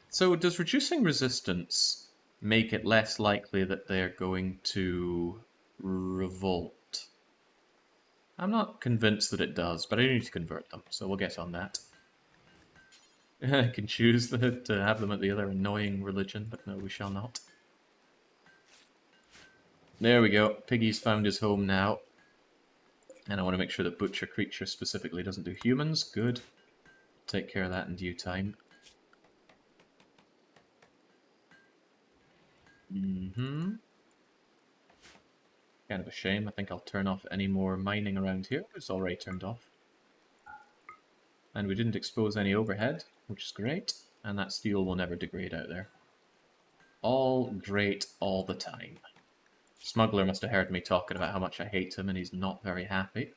So does reducing resistance make it less likely that they're going to revolt? I'm not convinced that it does, but I do need to convert them, so we'll get on that. I can choose to have them at the other annoying religion, but no, we shall not. There we go. Piggy's found his home now. And I want to make sure that Butcher Creature specifically doesn't do humans. Good. Take care of that in due time. Kind of a shame. I think I'll turn off any more mining around here. It's already turned off. And we didn't expose any overhead, which is great. And that steel will never degrade out there. All great all the time. Smuggler must have heard me talking about how much I hate him, and he's not very happy.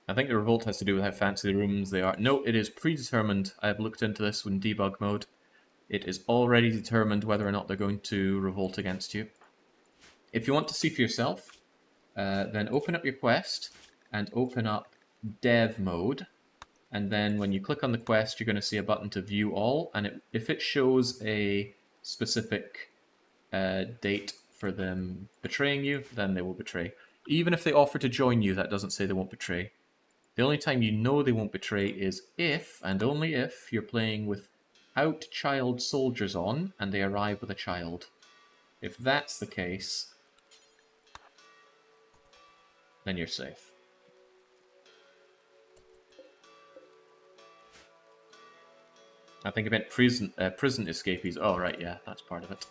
I think the revolt has to do with how fancy the rooms they are. No, it is predetermined. I have looked into this in debug mode. It is already determined whether or not they're going to revolt against you. If you want to see for yourself, then open up your quest and open up dev mode. And then when you click on the quest, you're going to see a button to view all. And if it shows a specific date for them betraying you, then they will betray. Even if they offer to join you, that doesn't say they won't betray. The only time you know they won't betray is if, and only if, you're playing without child soldiers on, and they arrive with a child. If that's the case, then you're safe. I think I meant prison escapees. Oh, right, yeah, that's part of it.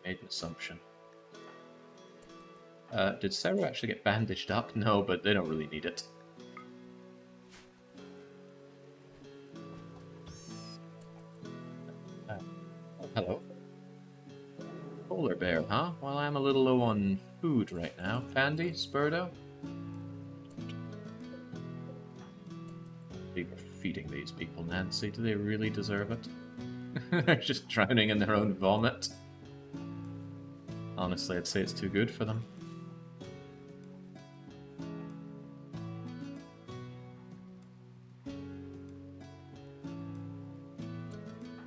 Made an assumption. Did Seru actually get bandaged up? No, but they don't really need it. Hello. Polar bear, huh? Well, I'm a little low on food right now. Fandy, Spurdo? We're feeding these people, Nancy. Do they really deserve it? They're just drowning in their own vomit. Honestly, I'd say it's too good for them.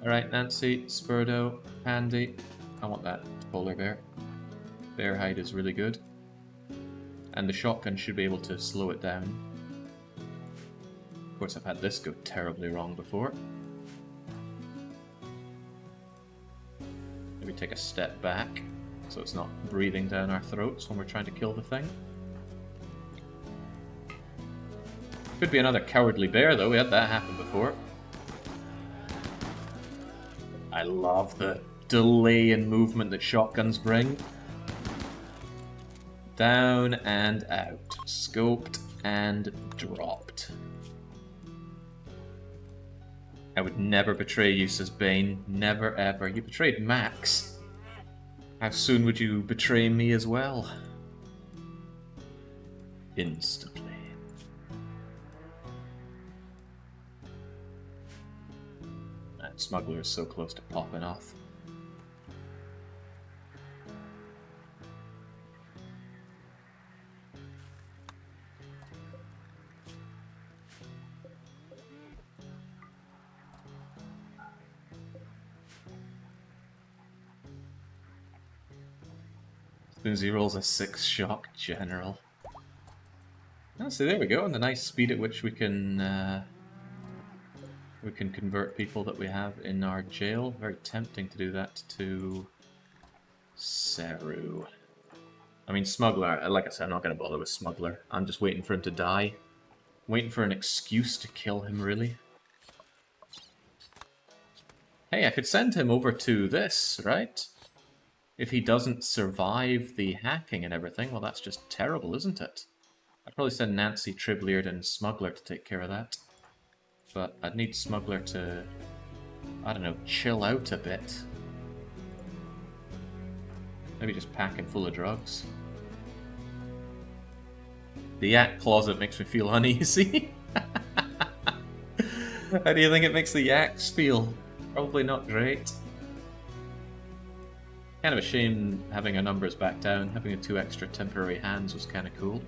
Alright, Nancy, Spurdo, Pandy. I want that polar bear. Bear hide is really good. And the shotgun should be able to slow it down. Of course, I've had this go terribly wrong before. Maybe take a step back, so it's not breathing down our throats when we're trying to kill the thing. Could be another cowardly bear, though. We had that happen before. I love the delay in movement that shotguns bring. Down and out. Scoped and dropped. I would never betray you, says Bane. Never ever. You betrayed Max. How soon would you betray me as well? Instantly. That smuggler is so close to popping off. Spoonsy rolls a 6 shock general. Oh, so there we go, and the nice speed at which we can convert people that we have in our jail. Very tempting to do that to Seru. I mean, Smuggler, like I said, I'm not going to bother with Smuggler. I'm just waiting for him to die. Waiting for an excuse to kill him, really. Hey, I could send him over to this, right? If he doesn't survive the hacking and everything, well, that's just terrible, isn't it? I'd probably send Nancy, Tribleard, and Smuggler to take care of that. But I'd need Smuggler to, I don't know, chill out a bit. Maybe just pack him full of drugs. The yak closet makes me feel uneasy. How do you think it makes the yaks feel? Probably not great. Kind of a shame having our numbers back down. Having 2 extra temporary hands was kind of cool.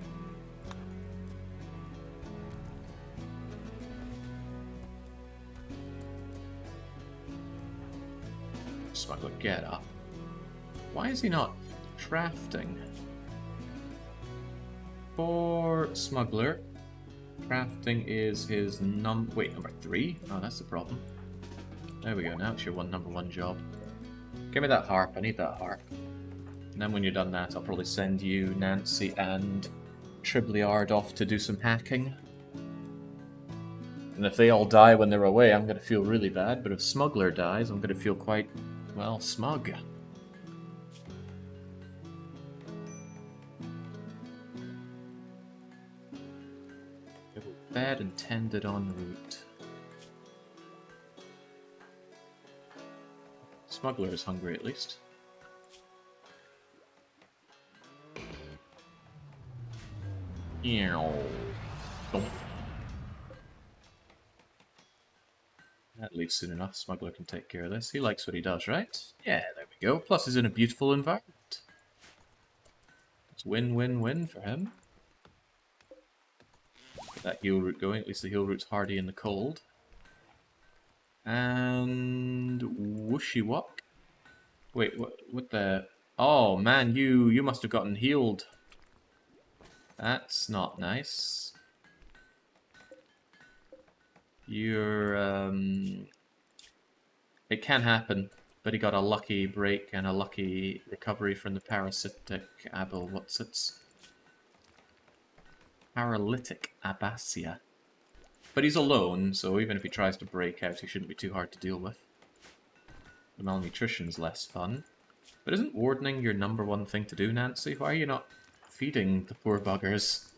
Smuggler, get up. Why is he not crafting? For Smuggler, crafting is his number 3? Oh, that's the problem. There we go, now it's your number one job. Give me that harp, I need that harp. And then when you're done that, I'll probably send you, Nancy, and Tribleard off to do some hacking. And if they all die when they're away, I'm going to feel really bad, but if Smuggler dies, I'm going to feel quite, well, smug. Bed intended en route. Smuggler is hungry at least. Ew. That leaves soon enough. Smuggler can take care of this. He likes what he does, right? Yeah, there we go. Plus he's in a beautiful environment. It's win-win-win for him. Get that heal route going. At least the heal route's hardy in the cold. And whooshy wop. Wait, what the? Oh man, you must have gotten healed. That's not nice. You're it can happen, but he got a lucky break and a lucky recovery from the parasitic paralytic abasia. But he's alone, so even if he tries to break out, he shouldn't be too hard to deal with. The malnutrition's less fun. But isn't wardening your number one thing to do, Nancy? Why are you not feeding the poor buggers?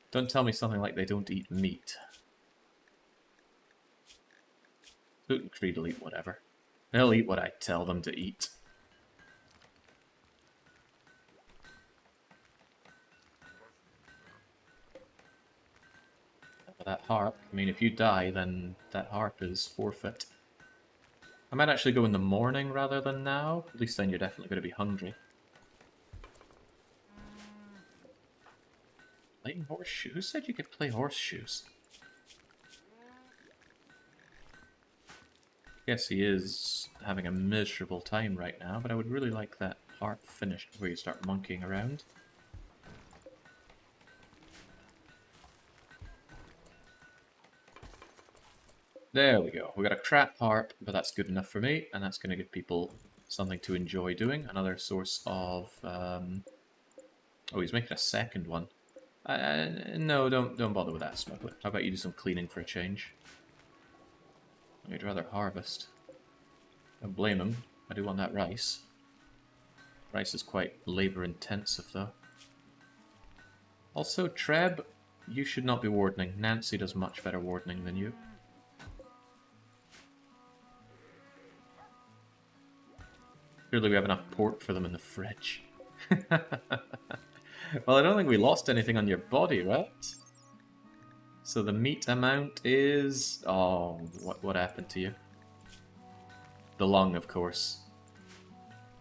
Don't tell me something like they don't eat meat. Gluten Creed will eat whatever. They'll eat what I tell them to eat. But that harp, I mean, if you die, then that harp is forfeit. I might actually go in the morning rather than now. At least then you're definitely going to be hungry. Playing horseshoes? Who said you could play horseshoes? Guess he is having a miserable time right now, but I would really like that harp finished before you start monkeying around. There we go. We got a crap harp, but that's good enough for me, and that's going to give people something to enjoy doing. Another source of... Oh, he's making a second one. No, don't bother with that, smuggler. How about you do some cleaning for a change? I'd rather harvest. Don't blame him. I do want that rice. Rice is quite labor-intensive, though. Also, Treb, you should not be wardening. Nancy does much better wardening than you. Surely we have enough pork for them in the fridge. Well, I don't think we lost anything on your body, right? So the meat amount is... Oh, what happened to you? The lung, of course.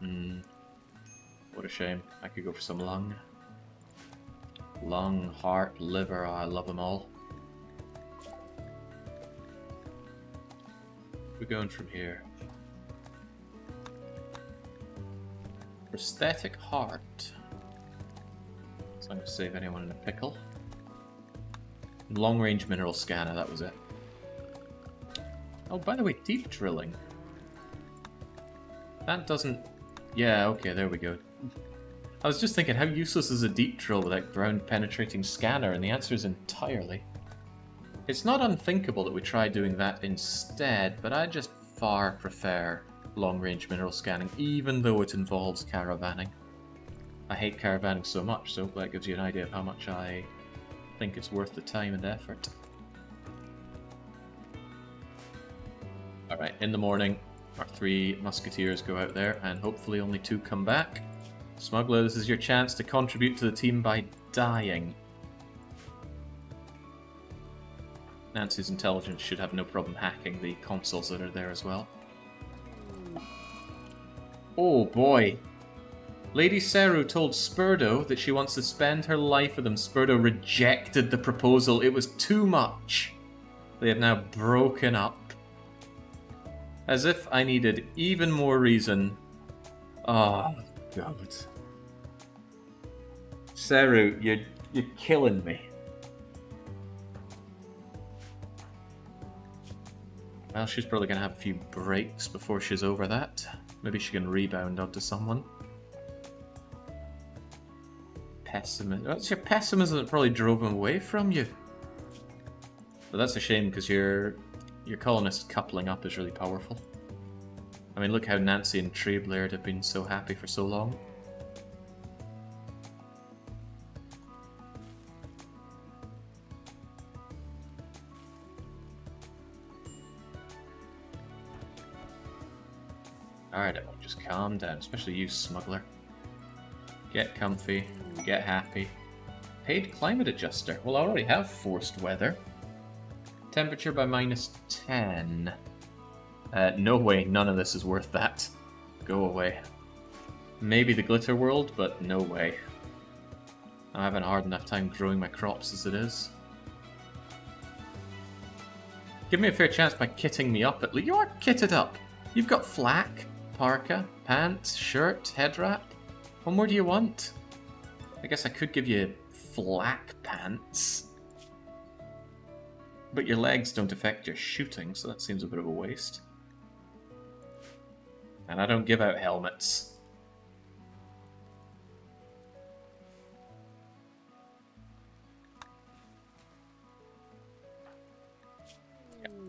What a shame. I could go for some lung. Lung, heart, liver, I love them all. We're going from here. Prosthetic heart. So I'm going to save anyone in a pickle. Long-range mineral scanner, that was it. Oh, by the way, deep drilling. That doesn't... Yeah, okay, there we go. I was just thinking, how useless is a deep drill without ground-penetrating scanner? And the answer is entirely. It's not unthinkable that we try doing that instead, but I just far prefer long-range mineral scanning, even though it involves caravanning. I hate caravanning so much, so that gives you an idea of how much I think it's worth the time and effort. Alright, in the morning, our 3 musketeers go out there, and hopefully only 2 come back. Smuggler, this is your chance to contribute to the team by dying. Nancy's intelligence should have no problem hacking the consoles that are there as well. Oh boy! LadySeru told Spurdo that she wants to spend her life with him. Spurdo rejected the proposal. It was too much. They have now broken up. As if I needed even more reason. Oh, God. Seru, you're killing me. Well, she's probably going to have a few breaks before she's over that. Maybe she can rebound onto someone. Pessimism. That's your pessimism that probably drove him away from you. But that's a shame because your colonist coupling up is really powerful. I mean, look how Nancy and Treblaird have been so happy for so long. Alright, everyone, just calm down, especially you, smuggler. Get comfy, get happy. Paid climate adjuster. Well, I already have forced weather. Temperature by -10. No way, none of this is worth that. Go away. Maybe the glitter world, but no way. I'm having a hard enough time growing my crops as it is. Give me a fair chance by kitting me up at least. You are kitted up! You've got flak, parka, pants, shirt, head wrap. What more do you want? I guess I could give you flak pants. But your legs don't affect your shooting, so that seems a bit of a waste. And I don't give out helmets.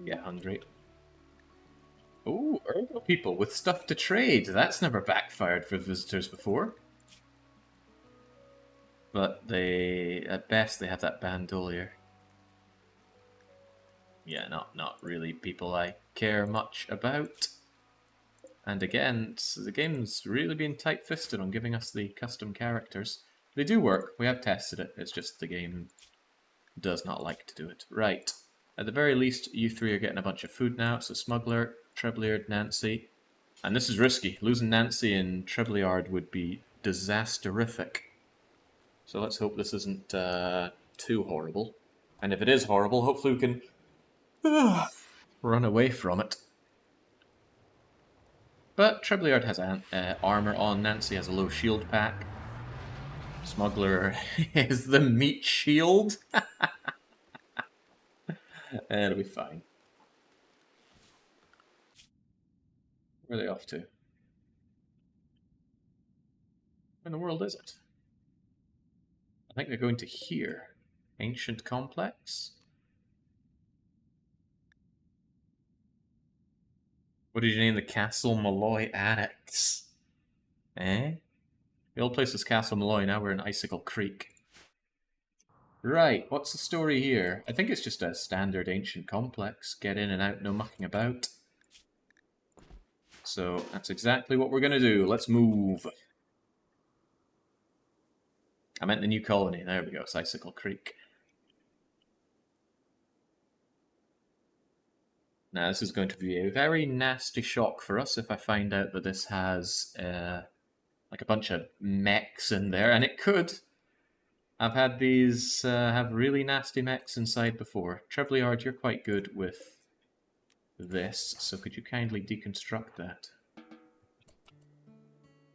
Get hungry. Ooh, Ergo people with stuff to trade. That's never backfired for visitors before. But they, at best, they have that bandolier. Yeah, not really people I care much about. And again, the game's really been tight-fisted on giving us the custom characters. They do work, we have tested it, it's just the game does not like to do it. Right, at the very least, you three are getting a bunch of food now, so Smuggler, Treblyard, Nancy. And this is risky, losing Nancy and Treblyard would be disasterific. So let's hope this isn't too horrible. And if it is horrible, hopefully we can run away from it. But Treblyard has armor on, Nancy has a low shield pack. Smuggler is the meat shield. It'll be fine. Where are they off to? Where in the world is it? I think they're going to here. Ancient Complex? What did you name the Castle Malloy Annex? Eh? The old place was Castle Malloy, now we're in Icicle Creek. Right, what's the story here? I think it's just a standard ancient complex. Get in and out, no mucking about. So that's exactly what we're gonna do. Let's move. I meant the new colony. There we go, it's Icicle Creek. Now this is going to be a very nasty shock for us if I find out that this has like a bunch of mechs in there, and it could. I've had these have really nasty mechs inside before. Treblyard, you're quite good with this, so could you kindly deconstruct that?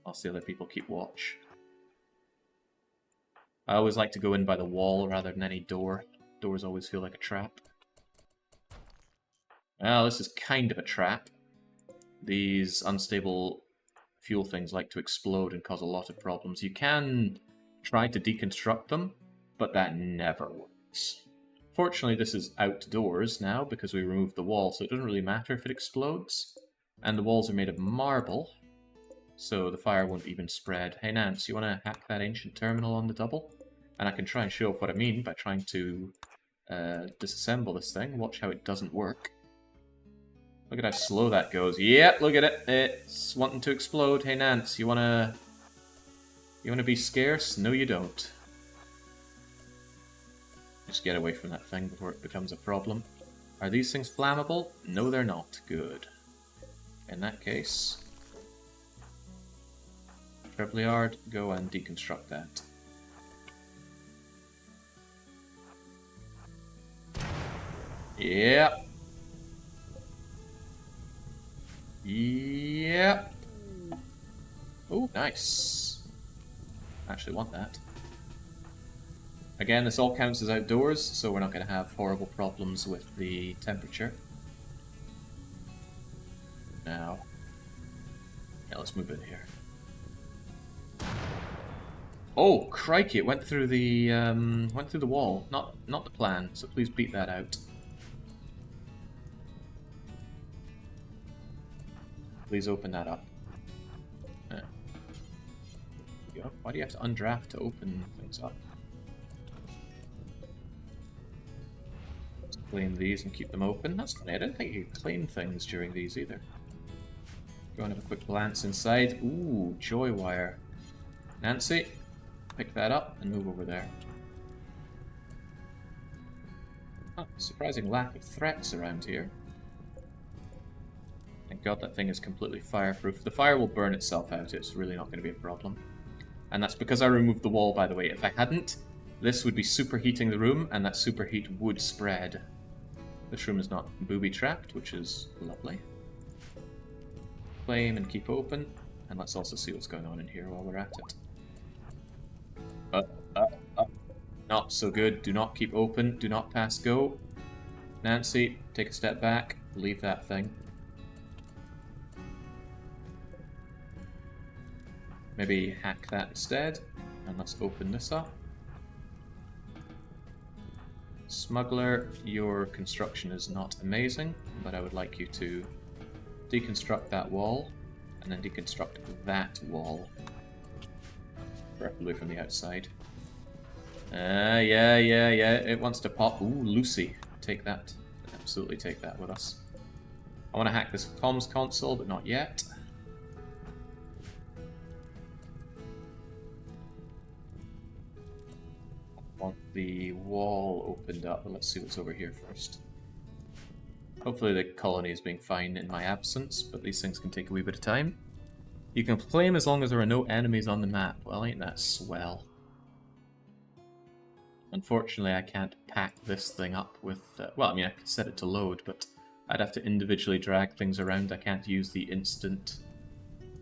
Whilst the other people keep watch. I always like to go in by the wall rather than any door. Doors always feel like a trap. Well, this is kind of a trap. These unstable fuel things like to explode and cause a lot of problems. You can try to deconstruct them, but that never works. Fortunately, this is outdoors now because we removed the wall, so it doesn't really matter if it explodes. And the walls are made of marble, so the fire won't even spread. Hey Nance, you want to hack that ancient terminal on the double? And I can try and show off what I mean by trying to disassemble this thing. Watch how it doesn't work. Look at how slow that goes. Yep, look at it. It's wanting to explode. Hey Nance, you wanna be scarce? No, you don't. Just get away from that thing before it becomes a problem. Are these things flammable? No, they're not. Good. In that case, Treblyard, go and deconstruct that. Yep. Yep. Oh, nice. Actually want that. Again, this all counts as outdoors, so we're not going to have horrible problems with the temperature. Now, yeah, let's move in here. Oh, crikey! It went through the wall. Not the plan. So please beat that out. Please open that up. There you go. Why do you have to undraft to open things up? Let's claim these and keep them open. That's funny. I don't think you can claim things during these either. Go and have a quick glance inside. Ooh, joy wire. Nancy, pick that up and move over there. Huh, surprising lack of threats around here. Thank God that thing is completely fireproof. The fire will burn itself out, it's really not going to be a problem. And that's because I removed the wall, by the way. If I hadn't, this would be superheating the room, and that superheat would spread. This room is not booby-trapped, which is lovely. Flame and keep open, and let's also see what's going on in here while we're at it. Not so good. Do not keep open. Do not pass go. Nancy, take a step back. Leave that thing. Maybe hack that instead, and let's open this up. Smuggler, your construction is not amazing, but I would like you to deconstruct that wall, and then deconstruct that wall. Preferably from the outside. Yeah, it wants to pop. Ooh, Lucy, take that. Absolutely take that with us. I want to hack this comms console, but not yet. the wall opened up, but let's see what's over here first. Hopefully the colony is being fine in my absence, but these things can take a wee bit of time. You can claim as long as there are no enemies on the map. Well, ain't that swell. Unfortunately, I can't pack this thing up with... well, I mean, I could set it to load, but I'd have to individually drag things around. I can't use the instant...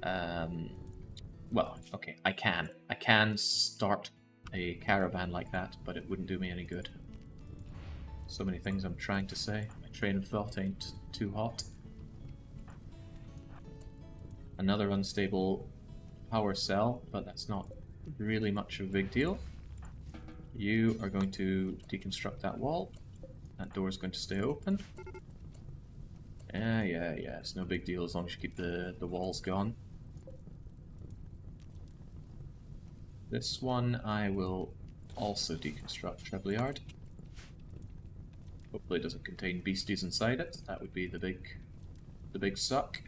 well, okay, I can. I can start a caravan like that, but it wouldn't do me any good. So many things I'm trying to say. My train of thought ain't too hot. Another unstable power cell, but that's not really much of a big deal. You are going to deconstruct that wall. That door is going to stay open. Yeah, it's no big deal as long as you keep the walls gone. This one I will also deconstruct, Treblyard. Hopefully it doesn't contain beasties inside it. That would be the big suck.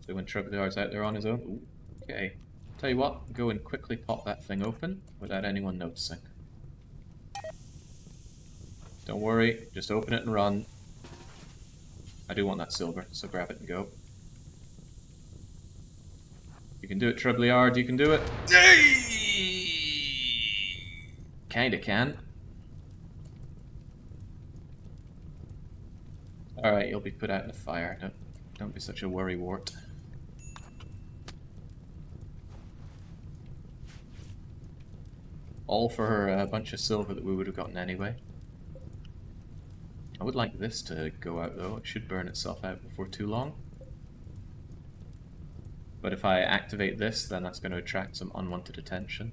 So when Treblyard's out there on his own... Ooh, okay. Tell you what, go and quickly pop that thing open without anyone noticing. Don't worry, just open it and run. I do want that silver, so grab it and go. You can do it, Treblyard, you can do it. Kinda can. Alright, you'll be put out in the fire. Don't be such a worrywart. All for a bunch of silver that we would have gotten anyway. I would like this to go out though, it should burn itself out before too long. But if I activate this, then that's going to attract some unwanted attention.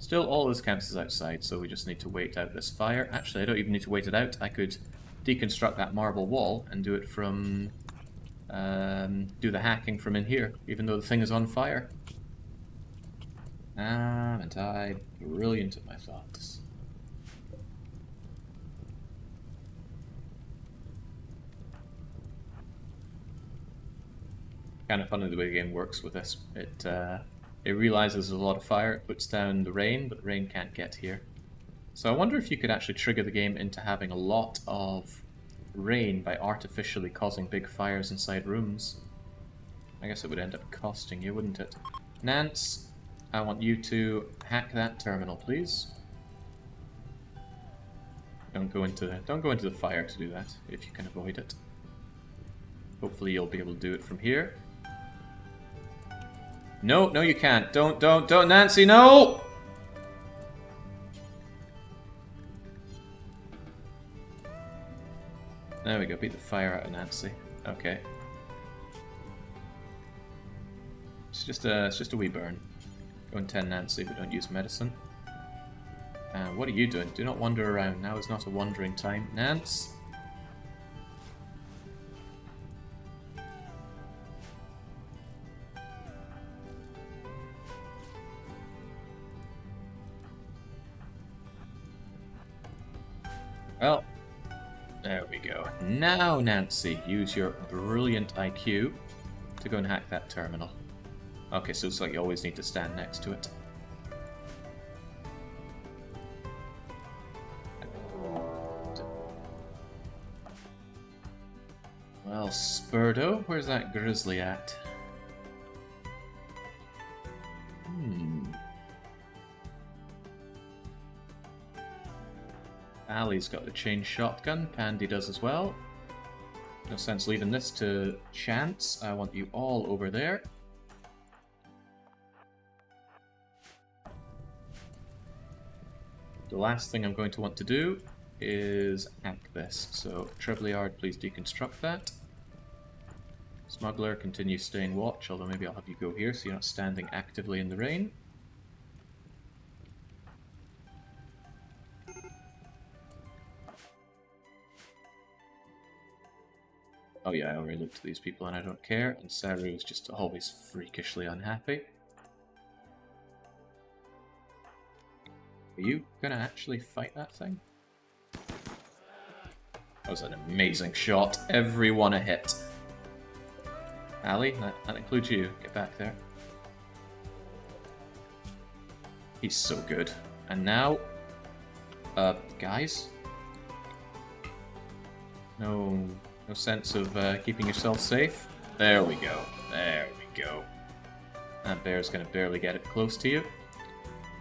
Still, all this counts as outside, so we just need to wait out this fire. Actually, I don't even need to wait it out, I could deconstruct that marble wall and do it from... do the hacking from in here, even though the thing is on fire. Aren't I brilliant at my thoughts? Kind of funny the way the game works with this. It realizes there's a lot of fire, it puts down the rain, but the rain can't get here. So I wonder if you could actually trigger the game into having a lot of rain by artificially causing big fires inside rooms. I guess it would end up costing you, wouldn't it? Nance, I want you to hack that terminal, please. Don't go into the fire to do that, if you can avoid it. Hopefully you'll be able to do it from here. No, you can't. Don't, Nancy, no! There we go, beat the fire out of Nancy. Okay. It's just a wee burn. Go and tend Nancy, but don't use medicine. What are you doing? Do not wander around. Now is not a wandering time. Nance? Well, there we go. Now, Nancy, use your brilliant IQ to go and hack that terminal. Okay, so it's like you always need to stand next to it. Well, Spurdo, where's that grizzly at? Ali's got the chain shotgun, Pandy does as well. No sense leaving this to chance. I want you all over there. The last thing I'm going to want to do is hack this. So, Treblyard, please deconstruct that. Smuggler, continue staying watch, although maybe I'll have you go here so you're not standing actively in the rain. Oh yeah, I already looked at these people and I don't care, and Seru is just always freakishly unhappy. Are you gonna actually fight that thing? That was an amazing shot. Everyone a hit. Ali, that includes you. Get back there. He's so good. And now, guys, no sense of keeping yourself safe. There we go. There we go. That bear's gonna barely get it close to you.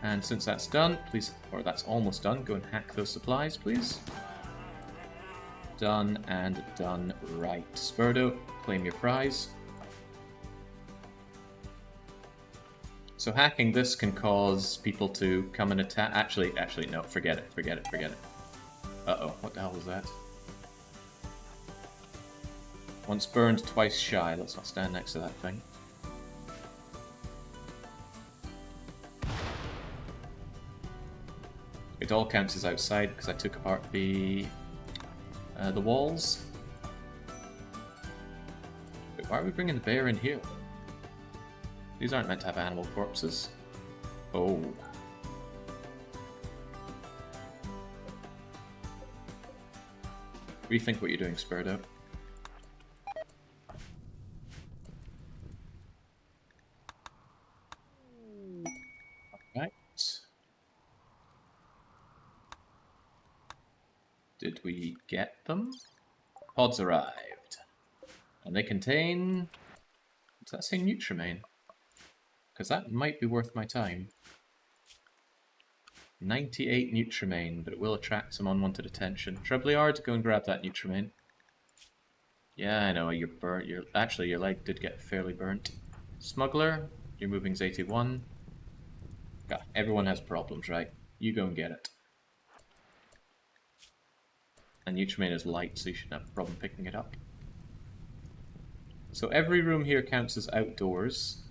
And since that's done, please, or that's almost done, go and hack those supplies, please. Done and done right. Spurdo, claim your prize. So hacking this can cause people to come and attack. Actually, no, forget it. Uh-oh, what the hell was that? Once burned, twice shy. Let's not stand next to that thing. It all counts as outside because I took apart the walls. Wait, why are we bringing the bear in here? These aren't meant to have animal corpses. Oh. Rethink what you're doing, Spurdo. Right. Did we get them? Pods arrived. And they contain... Does that say Nutrimane? Because that might be worth my time. 98 Nutrimane, but it will attract some unwanted attention. Trebliard, go and grab that Nutrimane. Yeah, I know, you're burnt. Actually, your leg did get fairly burnt. Smuggler, your moving's 81. God, everyone has problems, right? You go and get it. And Nutrimane is light, so you shouldn't have a problem picking it up. So every room here counts as outdoors.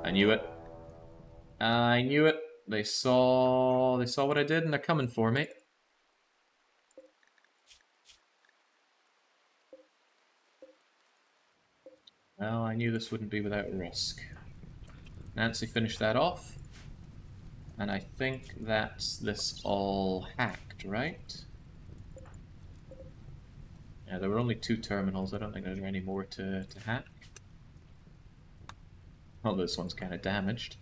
I knew it. I knew it. They saw what I did and they're coming for me. Well, I knew this wouldn't be without risk. Nancy finished that off. And I think that's this all hacked, right? Yeah, there were only 2 terminals. I don't think there are any more to hack. Oh, this one's kind of damaged.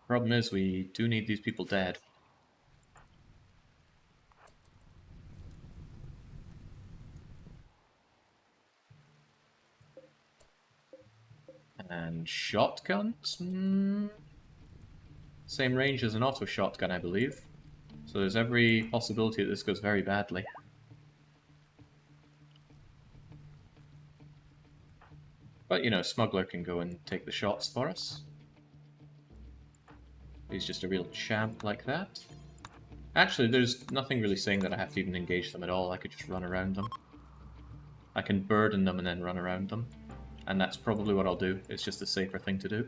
Problem is, we do need these people dead. And shotguns? Same range as an auto shotgun, I believe. So there's every possibility that this goes very badly. But, you know, Smuggler can go and take the shots for us. He's just a real champ like that. Actually, there's nothing really saying that I have to even engage them at all. I could just run around them. I can burden them and then run around them. And that's probably what I'll do. It's just a safer thing to do.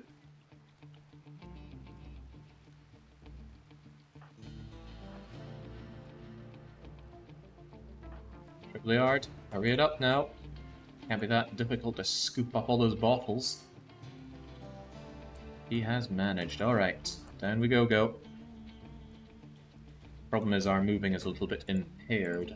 Tripliard, hurry it up now. Can't be that difficult to scoop up all those bottles. He has managed. Alright, down we go. Problem is our moving is a little bit impaired.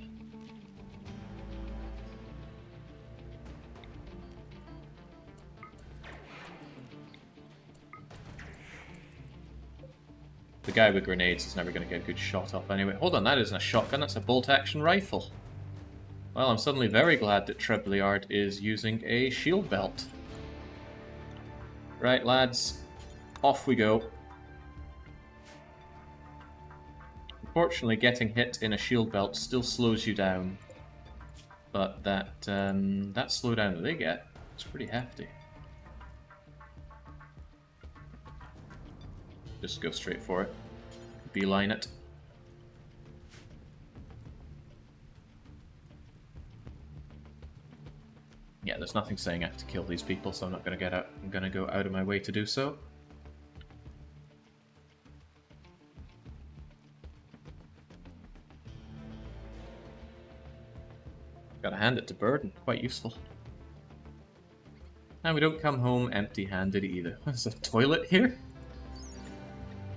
The guy with grenades is never going to get a good shot off anyway. Hold on, that isn't a shotgun, that's a bolt-action rifle. Well, I'm suddenly very glad that Trebliard is using a shield belt. Right, lads, off we go. Unfortunately, getting hit in a shield belt still slows you down. But that slowdown that they get is pretty hefty. Just go straight for it. Beeline it. Yeah, there's nothing saying I have to kill these people, so I'm not going to get out. I'm going to go out of my way to do so. Gotta hand it to Burden, quite useful. And we don't come home empty-handed either. There's a toilet here?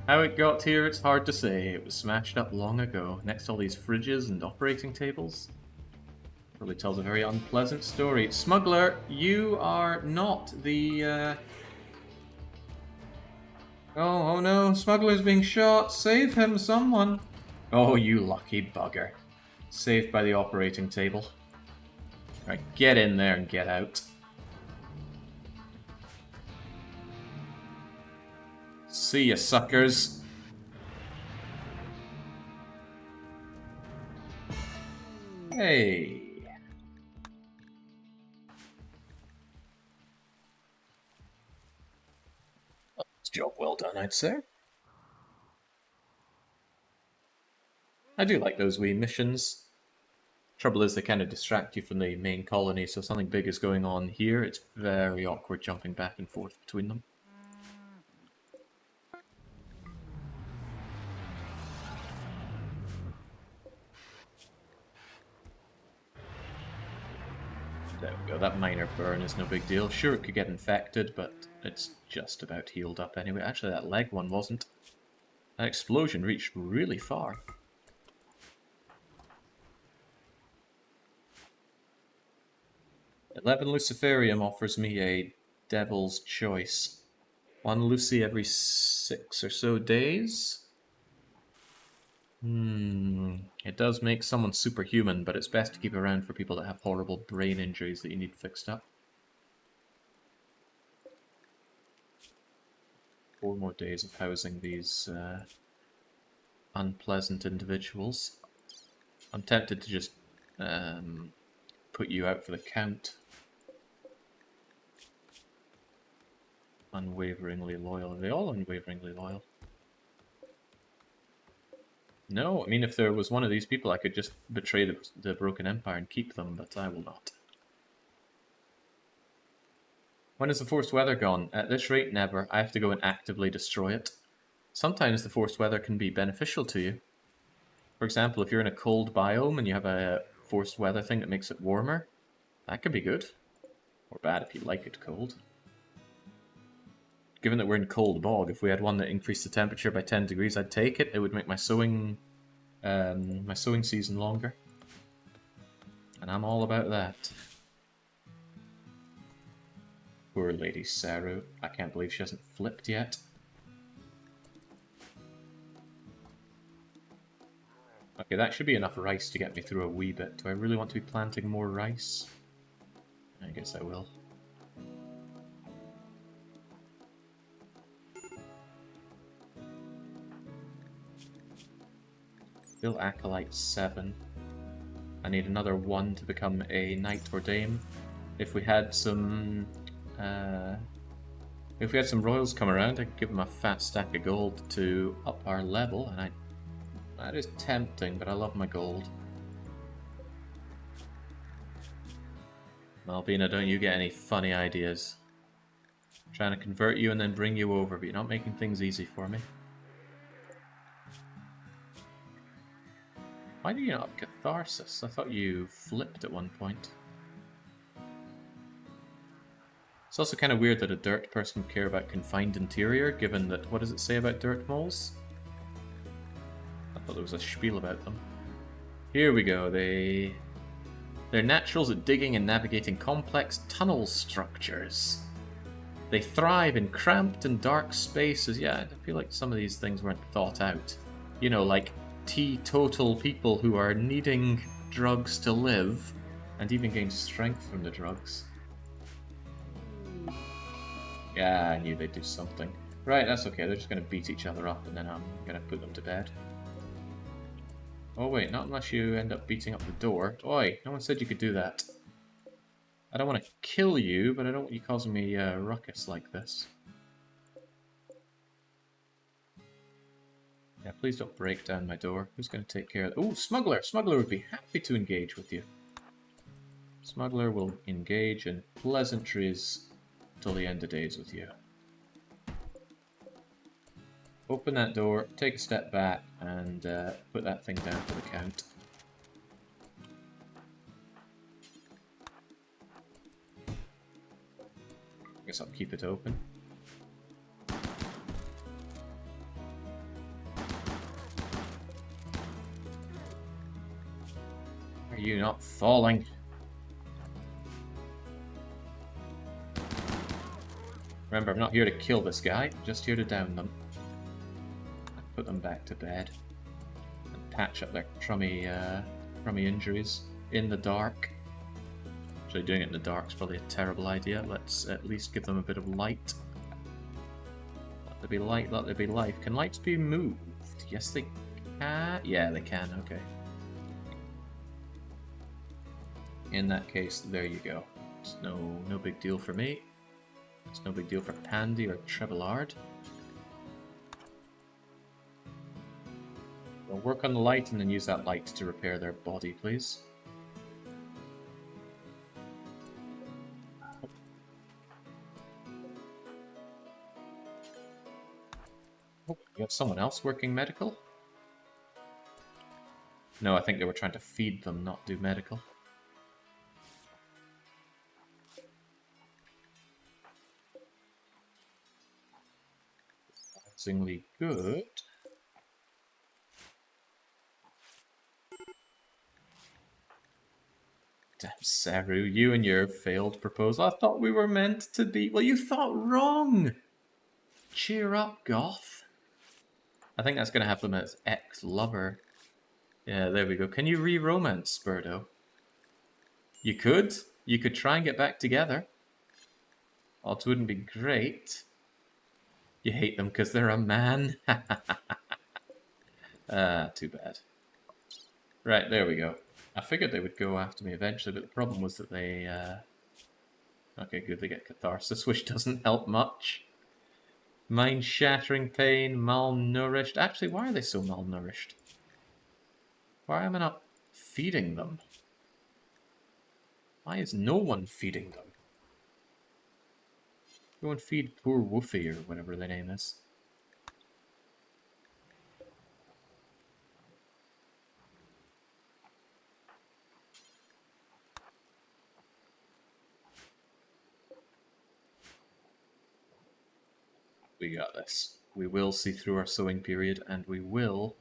How it got here, it's hard to say. It was smashed up long ago, next to all these fridges and operating tables. Probably tells a very unpleasant story. Smuggler, you are not the, Oh no, Smuggler's being shot! Save him, someone! Oh, you lucky bugger. Saved by the operating table. Right, get in there and get out. See ya, suckers. Hey. Job well done, I'd say. I do like those wee missions. Trouble is they kind of distract you from the main colony, so if something big is going on here, it's very awkward jumping back and forth between them. There we go, that minor burn is no big deal. Sure, it could get infected, but it's just about healed up anyway. Actually, that leg one wasn't. That explosion reached really far. $11 Luciferium offers me a devil's choice. 1 Lucy every 6 or so days? It does make someone superhuman, but it's best to keep around for people that have horrible brain injuries that you need fixed up. 4 more days of housing these unpleasant individuals. I'm tempted to just put you out for the count. Unwaveringly loyal. Are they all unwaveringly loyal? No, I mean, if there was one of these people, I could just betray the Broken Empire and keep them, but I will not. When is the forced weather gone? At this rate, never. I have to go and actively destroy it. Sometimes the forced weather can be beneficial to you. For example, if you're in a cold biome and you have a forced weather thing that makes it warmer, that could be good. Or bad if you like it cold. Given that we're in Cold Bog, if we had one that increased the temperature by 10 degrees, I'd take it. It would make my sowing season longer. And I'm all about that. Poor LadySeru. I can't believe she hasn't flipped yet. Okay, that should be enough rice to get me through a wee bit. Do I really want to be planting more rice? I guess I will. Still Acolyte 7. I need another 1 to become a Knight or Dame. If we had some royals come around, I could give them a fat stack of gold to up our level, and that is tempting, but I love my gold. Malvina, don't you get any funny ideas. I'm trying to convert you and then bring you over, but you're not making things easy for me. Why do you not have Catharsis? I thought you flipped at one point. It's also kind of weird that a dirt person would care about confined interior, given that, what does it say about dirt moles? I thought there was a spiel about them. Here we go, they're naturals at digging and navigating complex tunnel structures. They thrive in cramped and dark spaces. Yeah, I feel like some of these things weren't thought out. You know, like teetotal people who are needing drugs to live, and even gain strength from the drugs. Yeah, I knew they'd do something. Right, that's okay, they're just going to beat each other up, and then I'm going to put them to bed. Oh wait, not unless you end up beating up the door. Oi, no one said you could do that. I don't want to kill you, but I don't want you causing me ruckus like this. Yeah, please don't break down my door. Who's going to take care of that? Ooh, Smuggler! Smuggler would be happy to engage with you. Smuggler will engage in pleasantries till the end of days with you. Open that door, take a step back, and put that thing down for the count. I guess I'll keep it open. Are you not falling? Remember, I'm not here to kill this guy, I'm just here to down them. Put them back to bed. And patch up their crummy injuries in the dark. Actually, doing it in the dark is probably a terrible idea. Let's at least give them a bit of light. Let there be light, let there be life. Can lights be moved? Yes, they can. Yeah, they can, okay. In that case, there you go. It's no big deal for me. It's no big deal for Pandy or Trebillard. We'll work on the light and then use that light to repair their body, please. Oh, you have someone else working medical? No, I think they were trying to feed them, not do medical. Surprisingly good. Damn, Seru, you and your failed proposal. I thought we were meant to be... Well, you thought wrong! Cheer up, Goth. I think that's going to have them as ex-lover. Yeah, there we go. Can you re-romance Spurdo? You could. You could try and get back together. Odds wouldn't be great. You hate them because they're a man. Too bad. Right, there we go. I figured they would go after me eventually, but the problem was that they... Okay, good, they get catharsis, which doesn't help much. Mind-shattering pain, malnourished. Actually, why are they so malnourished? Why am I not feeding them? Why is no one feeding them? Go and feed poor Woofy or whatever their name is. We got this. We will see through our sowing period, and we will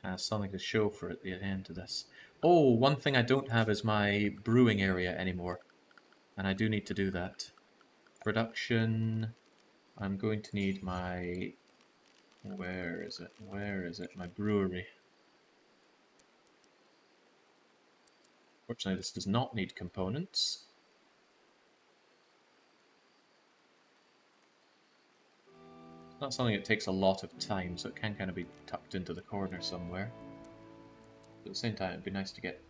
have something to show for at the end of this. Oh, one thing I don't have is my brewing area anymore, and I do need to do that. Production... I'm going to need my... Where is it? Where is it? My brewery. Fortunately, this does not need components. It's not something that takes a lot of time, so it can kind of be tucked into the corner somewhere. But at the same time, it'd be nice to get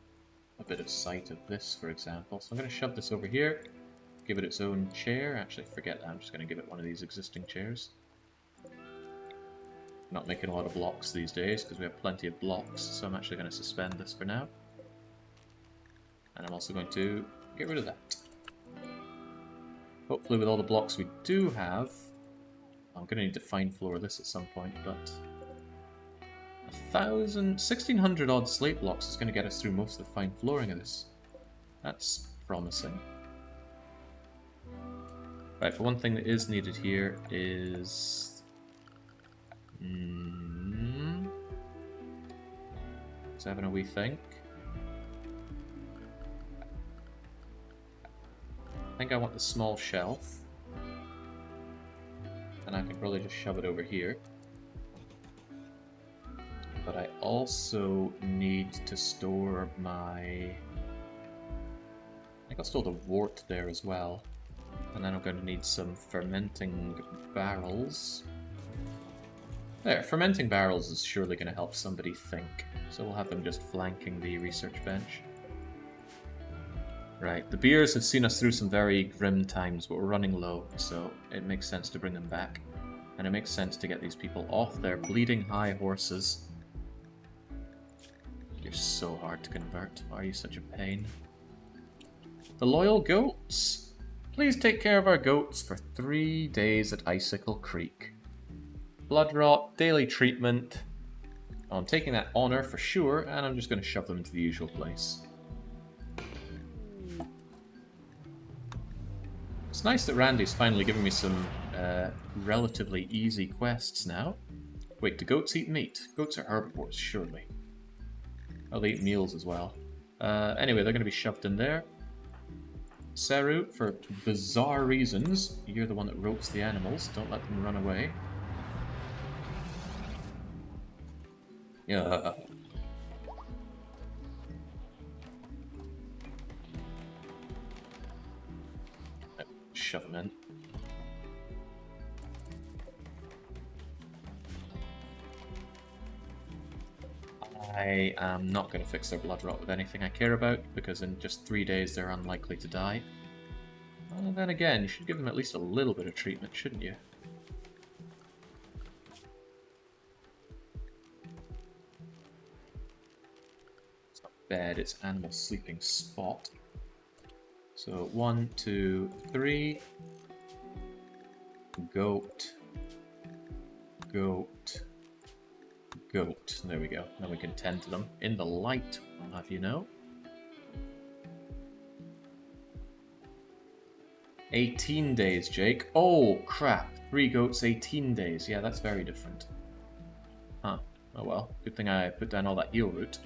a bit of sight of this, for example. So I'm going to shove this over here, give it its own chair. Actually, forget that. I'm just going to give it one of these existing chairs. Not making a lot of blocks these days because we have plenty of blocks, so I'm actually going to suspend this for now. And I'm also going to get rid of that. Hopefully with all the blocks we do have, I'm going to need to fine floor this at some point, but 1,600 odd slate blocks is going to get us through most of the fine flooring of this. That's promising. Right, but one thing that is needed here is... Let's have a wee think. I think I want the small shelf. And I can probably just shove it over here. But I also need to store my... I think I'll store the wort there as well. And then I'm going to need some fermenting barrels. There, fermenting barrels is surely going to help somebody think. So we'll have them just flanking the research bench. Right, the beers have seen us through some very grim times, but we're running low, so it makes sense to bring them back. And it makes sense to get these people off their bleeding high horses. You're so hard to convert. Why are you such a pain? The loyal goats! Please take care of our goats for 3 days at Icicle Creek. Blood rot, daily treatment. Oh, I'm taking that honor for sure, and I'm just going to shove them into the usual place. It's nice that Randy's finally giving me some relatively easy quests now. Wait, do goats eat meat? Goats are herbivores, surely. Oh, they eat meals as well. Anyway, they're going to be shoved in there. Seru, for bizarre reasons, you're the one that ropes the animals. Don't let them run away. Yeah. Shove them in. I am not going to fix their blood rot with anything I care about, because in just 3 days they're unlikely to die. Well, then again, you should give them at least a little bit of treatment, shouldn't you? It's not bed, it's animal sleeping spot. So 1, 2, 3. Goat. Goat. Goat. There we go. Now we can tend to them. In the light, I'll have you know. 18 days, Jake. Oh, crap. 3 goats, 18 days. Yeah, that's very different. Huh. Oh well. Good thing I put down all that eel root.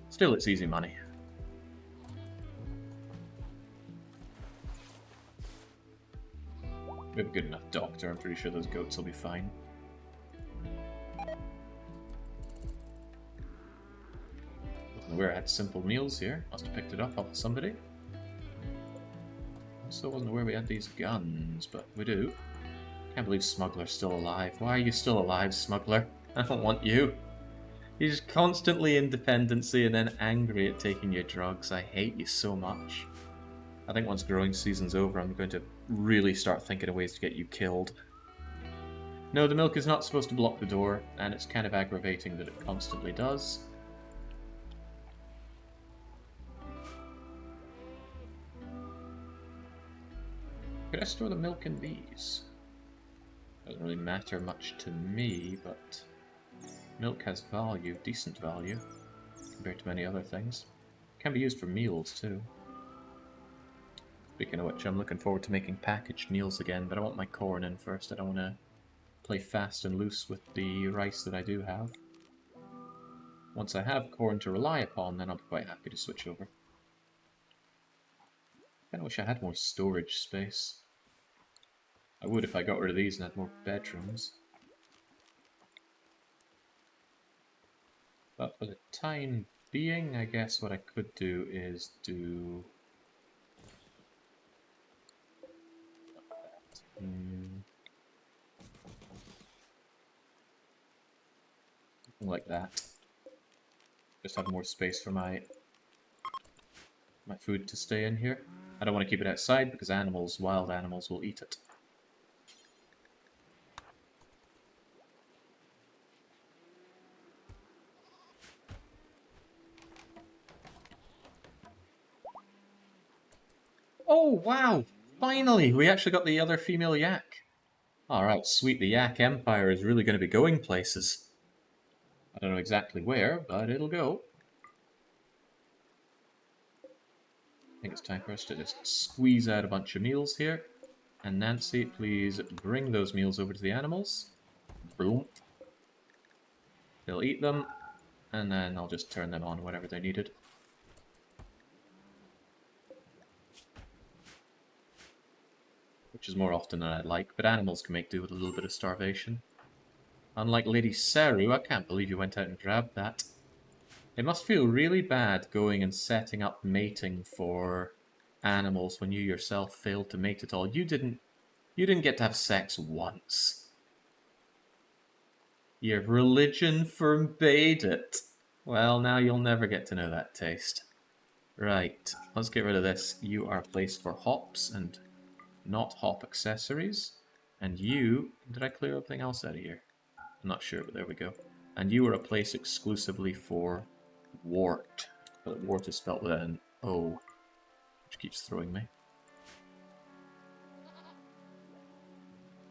Still, it's easy money. We have a good enough doctor. I'm pretty sure those goats will be fine. Wasn't aware I had simple meals here. Must have picked it up off somebody. Still wasn't aware we had these guns, but we do. Can't believe Smuggler's still alive. Why are you still alive, Smuggler? I don't want you. He's constantly in dependency and then angry at taking your drugs. I hate you so much. I think once growing season's over, I'm going to really start thinking of ways to get you killed. No, the milk is not supposed to block the door, and it's kind of aggravating that it constantly does. Could I store the milk in these? Doesn't really matter much to me, but milk has value, decent value, compared to many other things. Can be used for meals too. Speaking of which, I'm looking forward to making packaged meals again, but I want my corn in first. I don't want to play fast and loose with the rice that I do have. Once I have corn to rely upon, then I'll be quite happy to switch over. Kinda wish I had more storage space. I would if I got rid of these and had more bedrooms. But for the time being, I guess what I could do is do... something like that. Just have more space for my food to stay in here. I don't want to keep it outside because animals, wild animals, will eat it. Oh, wow! Finally! We actually got the other female yak. Alright, sweet. The Yak Empire is really going to be going places. I don't know exactly where, but it'll go. I think it's time for us to just squeeze out a bunch of meals here. And Nancy, please bring those meals over to the animals. Boom. They'll eat them, and then I'll just turn them on whenever they're needed. Which is more often than I'd like, but animals can make do with a little bit of starvation. Unlike LadySeru, I can't believe you went out and grabbed that. It must feel really bad going and setting up mating for animals when you yourself failed to mate at all. You didn't get to have sex once. Your religion forbade it. Well, now you'll never get to know that taste. Right, let's get rid of this. You are a place for hops and not hop accessories. And you... did I clear everything else out of here? I'm not sure, but there we go. And you are a place exclusively for wart. But wart is spelt with an O, which keeps throwing me.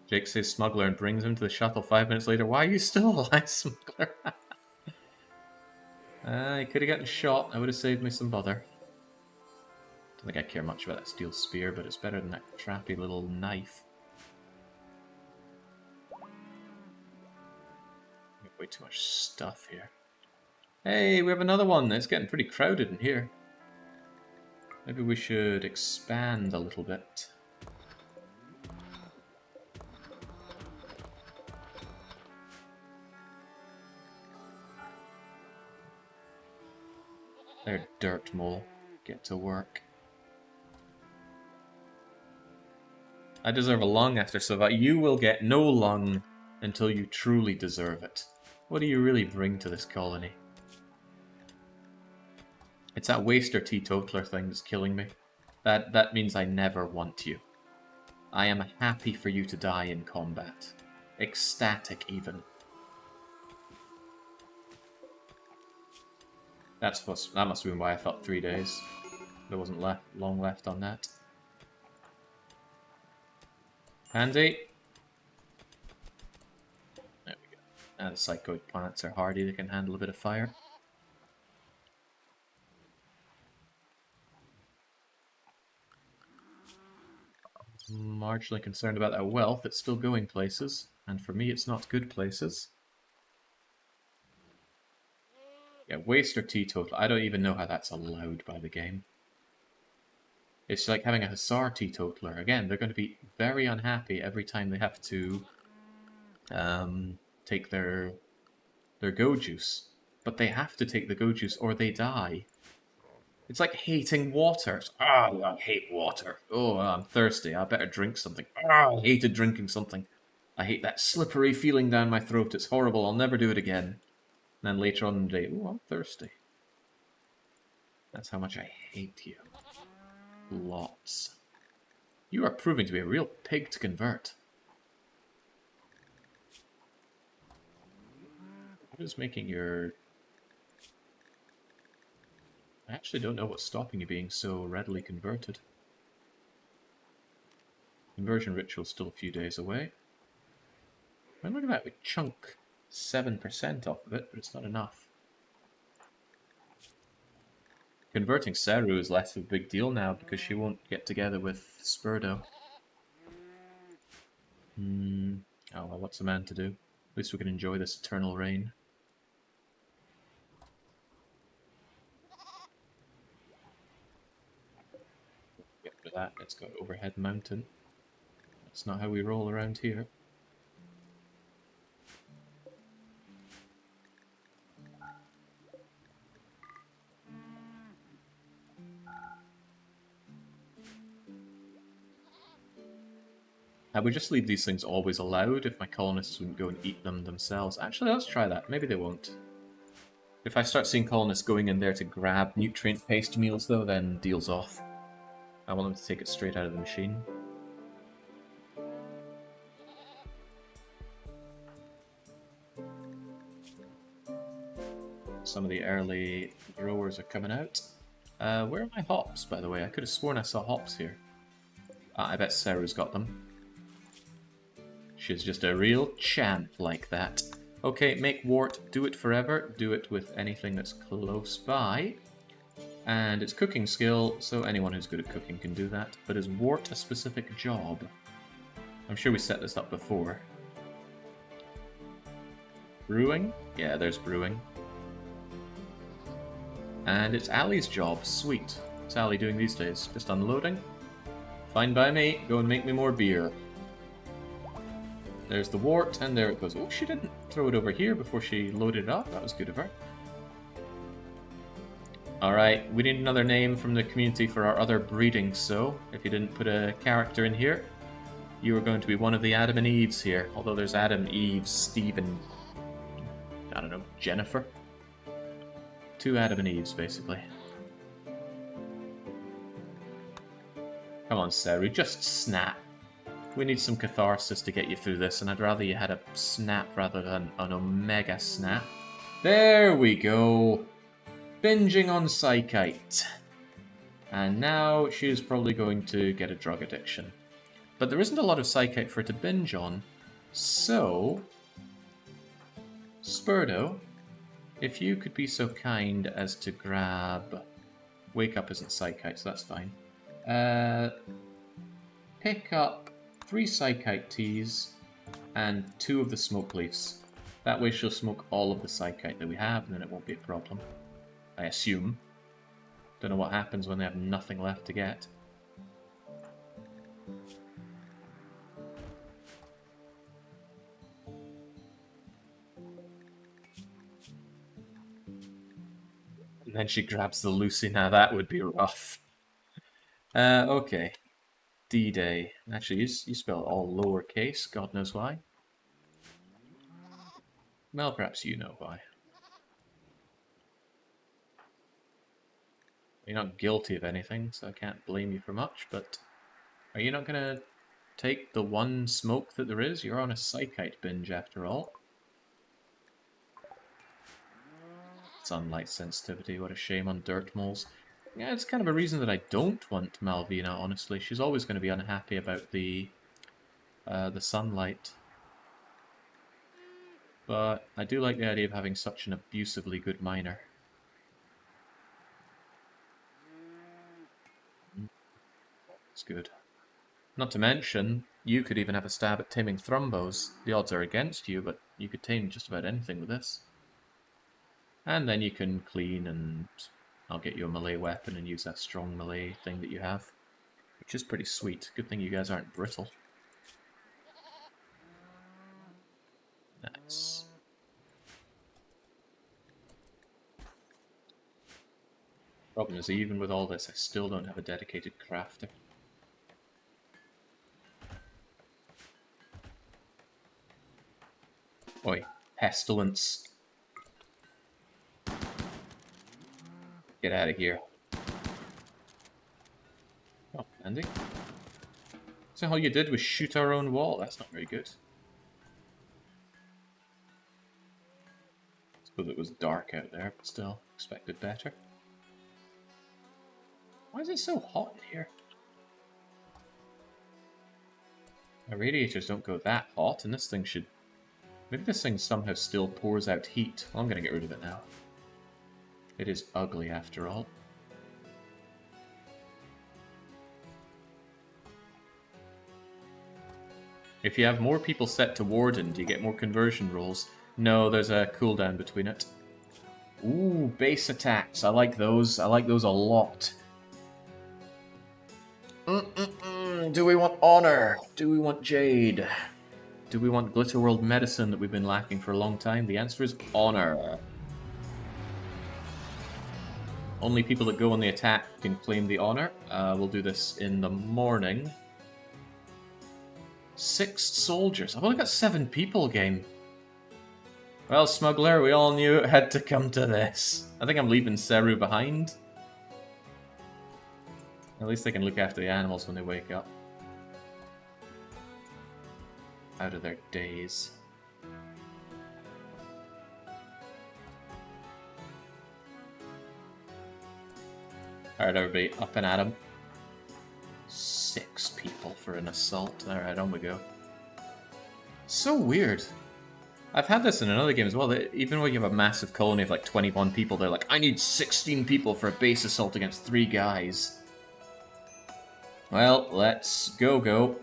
Jake says smuggler and brings him to the shuttle 5 minutes later. Why are you still alive, smuggler? He could have gotten shot. I would have saved me some bother. Don't think I care much about that steel spear, but it's better than that crappy little knife. We have way too much stuff here. Hey, we have another one. It's getting pretty crowded in here. Maybe we should expand a little bit. There, dirt mole. Get to work. I deserve a lung after survival. You will get no lung until you truly deserve it. What do you really bring to this colony? It's that waster teetotaler thing that's killing me. That means I never want you. I am happy for you to die in combat. Ecstatic, even. That must have been why I felt 3 days. There wasn't long left on that. Handy. There we go. And the psychoid plants are hardy, they can handle a bit of fire. Marginally concerned about that wealth. It's still going places, and for me it's not good places. Yeah, waster teetotal. I don't even know how that's allowed by the game. It's like having a Hussar teetotaler. Again, they're going to be very unhappy every time they have to take their go juice. But they have to take the go juice or they die. It's like hating water. Oh, I hate water. Oh, I'm thirsty. I better drink something. Oh, I hated drinking something. I hate that slippery feeling down my throat. It's horrible. I'll never do it again. And then later on in the day, oh, I'm thirsty. That's how much I hate you. Lots. You are proving to be a real pig to convert. What is making your... I actually don't know what's stopping you being so readily converted. Conversion ritual's still a few days away. And look at that, we chunk 7% off of it, but it's not enough. Converting Seru is less of a big deal now because she won't get together with Spurdo. Oh well, what's a man to do? At least we can enjoy this eternal reign. Get rid of that, let's go overhead mountain. That's not how we roll around here. I would just leave these things always allowed if my colonists wouldn't go and eat them themselves. Actually, let's try that. Maybe they won't. If I start seeing colonists going in there to grab nutrient-paste meals, though, then deal's off. I want them to take it straight out of the machine. Some of the early growers are coming out. Where are my hops, by the way? I could have sworn I saw hops here. I bet Seru's got them. She's just a real champ like that. Okay, make wart, do it forever. Do it with anything that's close by. And it's cooking skill, so anyone who's good at cooking can do that. But is wart a specific job? I'm sure we set this up before. Brewing? Yeah, there's brewing. And it's Ali's job. Sweet. What's Ali doing these days? Just unloading? Fine by me. Go and make me more beer. There's the wart, and there it goes. Oh, she didn't throw it over here before she loaded it up. That was good of her. Alright, we need another name from the community for our other breeding, so if you didn't put a character in here, you are going to be one of the Adam and Eves here. Although there's Adam, Eve, Steve, and... I don't know, Jennifer? 2 Adam and Eves, basically. Come on, Seru, just snap. We need some catharsis to get you through this, and I'd rather you had a snap rather than an omega snap. There we go! Binging on Psychite. And now she's probably going to get a drug addiction. But there isn't a lot of Psychite for her to binge on, so... Spurdo, if you could be so kind as to grab... Wake Up isn't Psychite, so that's fine. Pick up 3 Psychite teas and 2 of the smoke leaves. That way she'll smoke all of the Psychite that we have, and then it won't be a problem. I assume. Don't know what happens when they have nothing left to get. And then she grabs the Lucy. Now that would be rough. Okay. D-Day. Actually, you spell it all lowercase. God knows why. Well, perhaps you know why. You're not guilty of anything, so I can't blame you for much, but are you not going to take the one smoke that there is? You're on a psychite binge after all. Sunlight sensitivity, what a shame on dirt moles. Yeah, it's kind of a reason that I don't want Malvina, honestly. She's always going to be unhappy about the sunlight. But I do like the idea of having such an abusively good miner. It's good. Not to mention, you could even have a stab at taming Thrumbos. The odds are against you, but you could tame just about anything with this. And then you can clean, and I'll get you a melee weapon and use that strong melee thing that you have. Which is pretty sweet. Good thing you guys aren't brittle. Nice. Problem is, even with all this, I still don't have a dedicated crafter. Oi, pestilence. Get out of here. Oh, Andy. So all you did was shoot our own wall. That's not very good. I suppose it was dark out there, but still, expected better. Why is it so hot in here? My radiators don't go that hot, and this thing should... Maybe this thing somehow still pours out heat. Well, I'm going to get rid of it now. It is ugly after all. If you have more people set to Warden, do you get more conversion rolls? No, there's a cooldown between it. Ooh, base attacks. I like those. I like those a lot. Do we want honor? Do we want jade? Do we want Glitter World medicine that we've been lacking for a long time? The answer is honor. Only people that go on the attack can claim the honor. We'll do this in the morning. 6 soldiers. I've only got 7 people, game. Well, Smuggler, we all knew it had to come to this. I think I'm leaving Seru behind. At least they can look after the animals when they wake up. Out of their daze. Alright, everybody, up and at 'em. 6 people for an assault. Alright, on we go. So weird. I've had this in another game as well. Even when you have a massive colony of like 21 people, they're like, I need 16 people for a base assault against 3 guys. Well, let's go.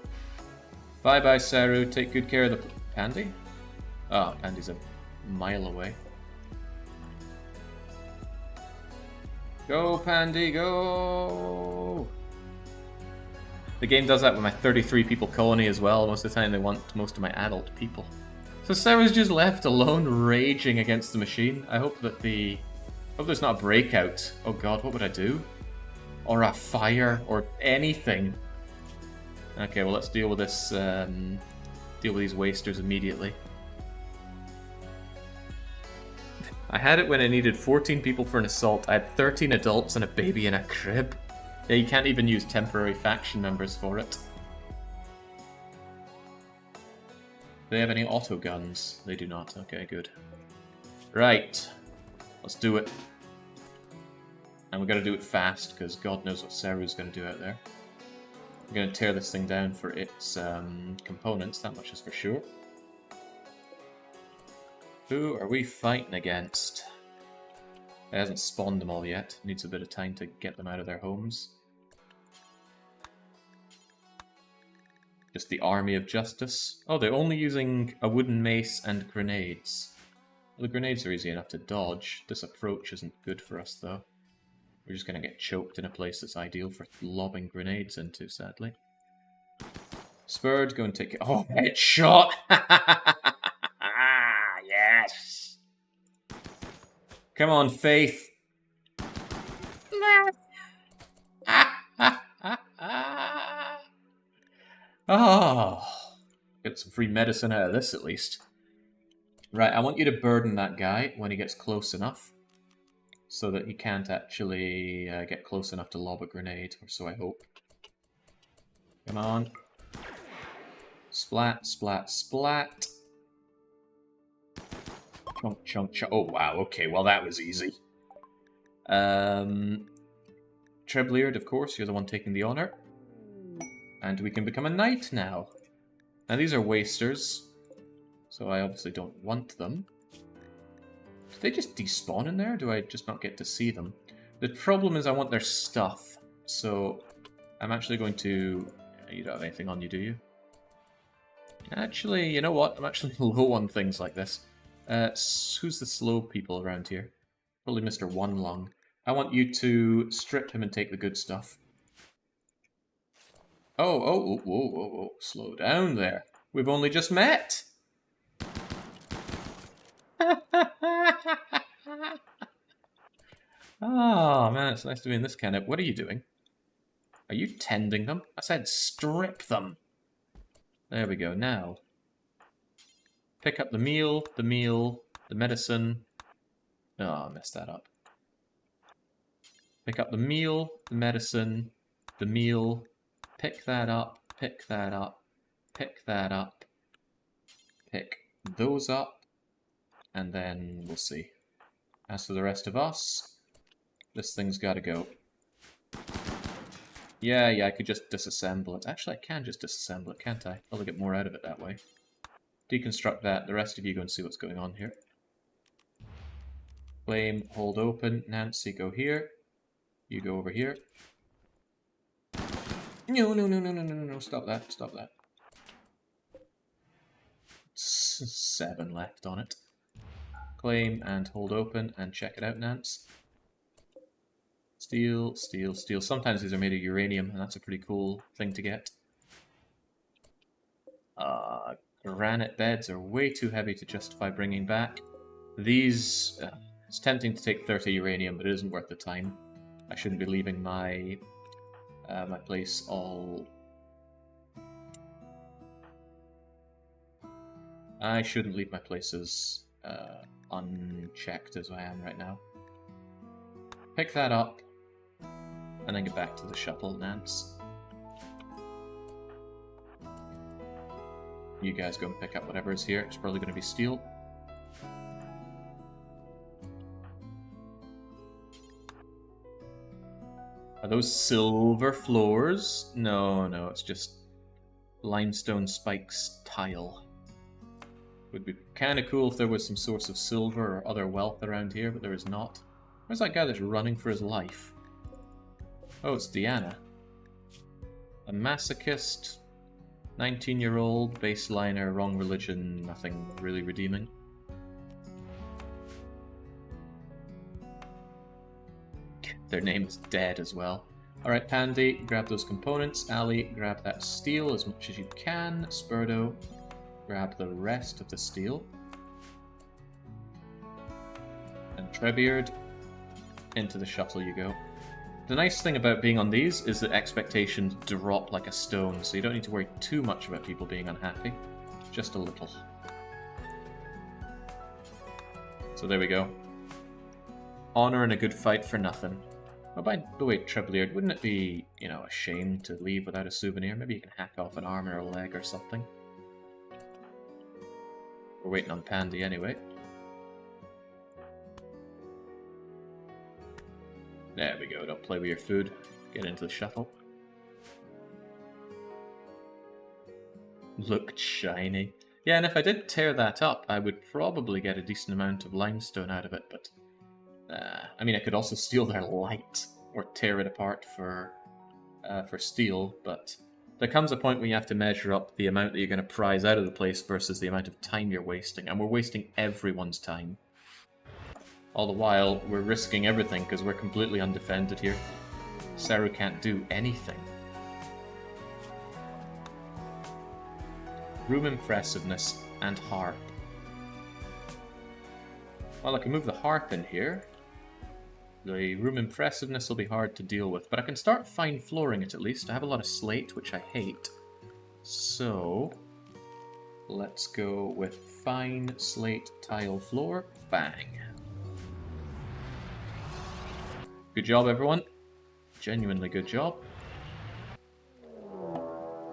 Bye-bye, Seru. Take good care of the... Pandy? Oh, Pandy's a mile away. Go, Pandy, go! The game does that with my 33 people colony as well. Most of the time they want most of my adult people. So Sarah's just left alone, raging against the machine. I hope that hope there's not a breakout. Oh god, what would I do? Or a fire, or anything. Okay, well let's deal with this, deal with these wasters immediately. I had it when I needed 14 people for an assault. I had 13 adults and a baby in a crib. Yeah, you can't even use temporary faction members for it. Do they have any auto guns? They do not. Okay, good. Right. Let's do it. And we're going to do it fast, because God knows what Seru's going to do out there. We're going to tear this thing down for its components, that much is for sure. Who are we fighting against? It hasn't spawned them all yet. Needs a bit of time to get them out of their homes. Just the army of justice. Oh, they're only using a wooden mace and grenades. Well, the grenades are easy enough to dodge. This approach isn't good for us, though. We're just going to get choked in a place that's ideal for lobbing grenades into, sadly. Spurred, go and take it. Oh, headshot! Yes! Come on, Faith. Oh, get some free medicine out of this at least. Right, I want you to burden that guy when he gets close enough, so that he can't actually get close enough to lob a grenade, or so I hope. Come on. Splat, splat, splat. Chunk, chunk, chunk. Oh, wow, okay, well that was easy. Trebleard, of course, you're the one taking the honor. And we can become a knight now. Now these are wasters, so I obviously don't want them. Do they just despawn in there, or do I just not get to see them? The problem is I want their stuff, so I'm actually going to... You don't have anything on you, do you? Actually, you know what? I'm actually low on things like this. Who's the slow people around here? Probably Mr. One Lung. I want you to strip him and take the good stuff. Oh, whoa, whoa, whoa. Slow down there. We've only just met! Oh, man, it's nice to be in this kind of... What are you doing? Are you tending them? I said strip them! There we go, now. Pick up the meal, the medicine... Oh, I messed that up. Pick up the meal, the medicine, the meal... Pick that up, pick that up, pick that up, pick those up, and then we'll see. As for the rest of us, this thing's gotta go. Yeah, I could just disassemble it. Actually, I can just disassemble it, can't I? I'll get more out of it that way. Deconstruct that, the rest of you go and see what's going on here. Flame, hold open, Nancy, go here. You go over here. No, stop that, stop that. 7 left on it. Claim and hold open and check it out, Nance. Steel, steel, steel. Sometimes these are made of uranium, and that's a pretty cool thing to get. Granite beds are way too heavy to justify bringing back. These... it's tempting to take 30 uranium, but it isn't worth the time. I shouldn't be leaving my... my place all... I shouldn't leave my places unchecked as I am right now. Pick that up, and then get back to the shuttle, Nance. You guys go and pick up whatever is here. It's probably going to be steel. Are those silver floors? No, it's just limestone spikes tile. Would be kind of cool if there was some source of silver or other wealth around here, but there is not. Where's that guy that's running for his life? Oh, it's Deanna. A masochist, 19-year-old, baseliner, wrong religion, nothing really redeeming. Their name is dead as well. Alright, Pandy, grab those components. Ali, grab that steel as much as you can. Spurdo, grab the rest of the steel. And Trebeard, into the shuttle you go. The nice thing about being on these is that expectations drop like a stone, so you don't need to worry too much about people being unhappy. Just a little. So there we go. Honor and a good fight for nothing. Oh, by the way, Trebleard, wouldn't it be, you know, a shame to leave without a souvenir? Maybe you can hack off an arm or a leg or something. We're waiting on Pandy anyway. There we go, don't play with your food. Get into the shuttle. Looked shiny. Yeah, and if I did tear that up, I would probably get a decent amount of limestone out of it, but... I mean, I could also steal their light, or tear it apart for steel, but there comes a point when you have to measure up the amount that you're going to prize out of the place versus the amount of time you're wasting, and we're wasting everyone's time. All the while, we're risking everything because we're completely undefended here. Seru can't do anything. Room impressiveness and harp. Well, I can move the harp in here. The room impressiveness will be hard to deal with, but I can start fine flooring it at least. I have a lot of slate, which I hate. So, let's go with fine slate tile floor. Bang. Good job, everyone. Genuinely good job.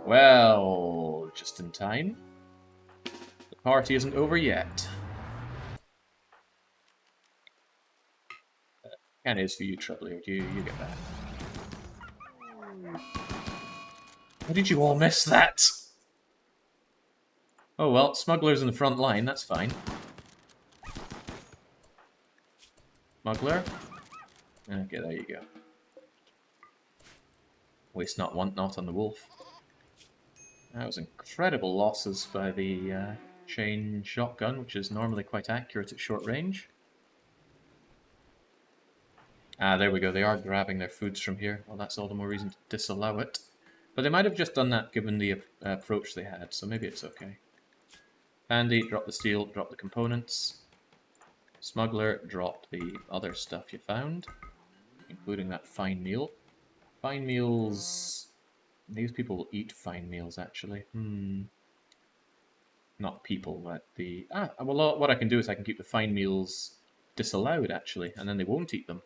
Well, just in time. The party isn't over yet. Can is for you, Trouble. You get that. How did you all miss that? Oh well, Smuggler's in the front line, that's fine. Smuggler? Okay, there you go. Waste not, want not on the wolf. That was incredible losses by the chain shotgun, which is normally quite accurate at short range. Ah, there we go. They are grabbing their foods from here. Well, that's all the more reason to disallow it. But they might have just done that given the approach they had, so maybe it's okay. Pandy, drop the steel, drop the components. Smuggler, drop the other stuff you found, including that fine meal. Fine meals... These people will eat fine meals, actually. Not people, but the... Ah, well, what I can do is I can keep the fine meals disallowed, actually, and then they won't eat them.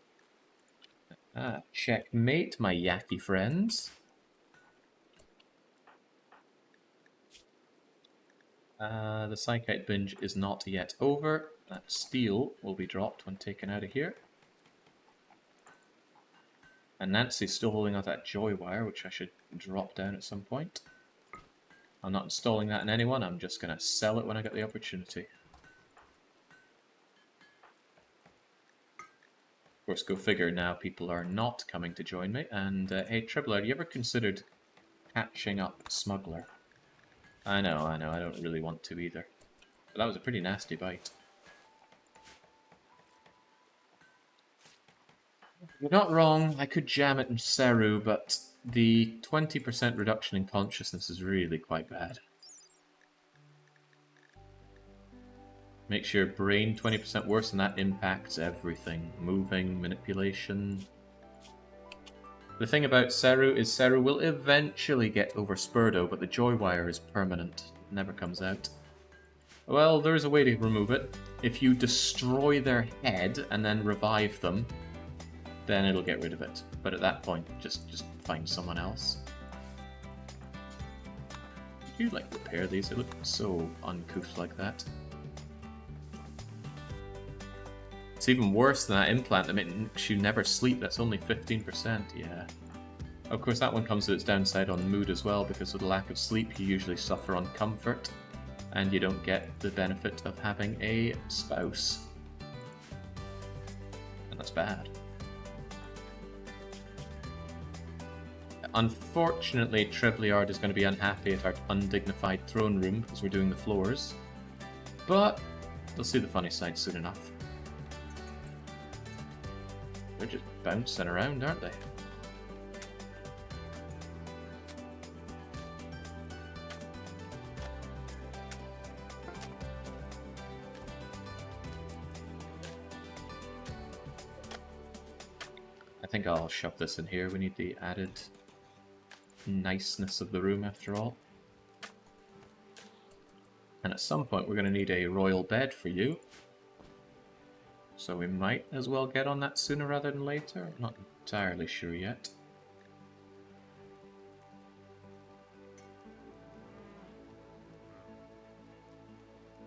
Ah, checkmate, my yaki friends. The Psychite binge is not yet over. That steel will be dropped when taken out of here. And Nancy's still holding out that joy wire, which I should drop down at some point. I'm not installing that in anyone, I'm just going to sell it when I get the opportunity. Of course, go figure, now people are not coming to join me. And, hey, Tribble, have you ever considered catching up Smuggler? I know, I don't really want to either. But that was a pretty nasty bite. You're not wrong, I could jam it in Seru, but the 20% reduction in consciousness is really quite bad. Makes your brain 20% worse, and that impacts everything. Moving, manipulation. The thing about Seru is Seru will eventually get over Spurdo, but the joy wire is permanent. It never comes out. Well, there's a way to remove it. If you destroy their head and then revive them, then it'll get rid of it. But at that point, just find someone else. Could you, like, repair these? They look so uncouth like that. It's even worse than that implant that makes you never sleep. That's only 15%, yeah. Of course, that one comes with its downside on mood as well, because with the lack of sleep, you usually suffer on comfort, and you don't get the benefit of having a spouse. And that's bad. Unfortunately, Trebliard is going to be unhappy at our undignified throne room, because we're doing the floors. But they'll see the funny side soon enough. They're just bouncing around, aren't they? I think I'll shove this in here. We need the added niceness of the room after all. And at some point we're going to need a royal bed for you. So we might as well get on that sooner rather than later. I'm not entirely sure yet.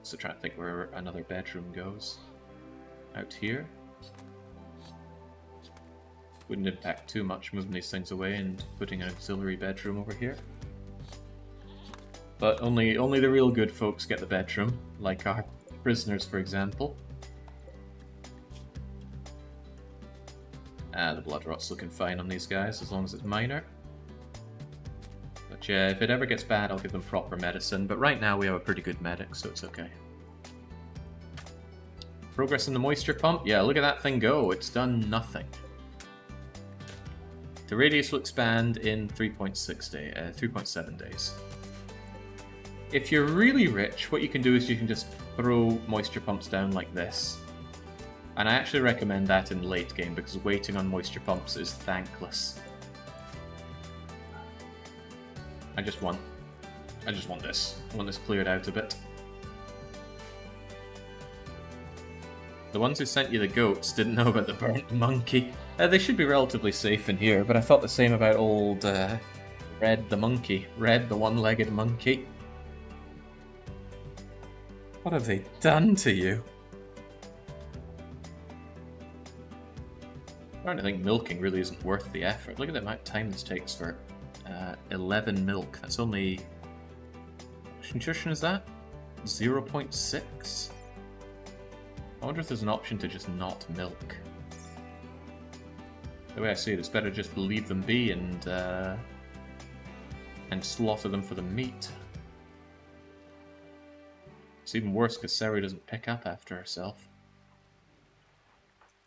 So trying to think where another bedroom goes. Out here. Wouldn't impact too much moving these things away and putting an auxiliary bedroom over here. But only the real good folks get the bedroom, like our prisoners, for example. The blood rot's looking fine on these guys, as long as it's minor. But yeah, if it ever gets bad, I'll give them proper medicine. But right now we have a pretty good medic, so it's okay. Progress in the moisture pump? Yeah, look at that thing go. It's done nothing. The radius will expand in 3.7 days. If you're really rich, what you can do is you can just throw moisture pumps down like this. And I actually recommend that in late game because waiting on moisture pumps is thankless. I just want this. I want this cleared out a bit. The ones who sent you the goats didn't know about the burnt monkey. They should be relatively safe in here, but I thought the same about old Red the monkey. Red the one-legged monkey. What have they done to you? I don't think milking really isn't worth the effort. Look at the amount of time this takes for 11 milk. That's only... Which nutrition is that? 0.6? I wonder if there's an option to just not milk. The way I see it, it's better just to leave them be and slaughter them for the meat. It's even worse because Seru doesn't pick up after herself.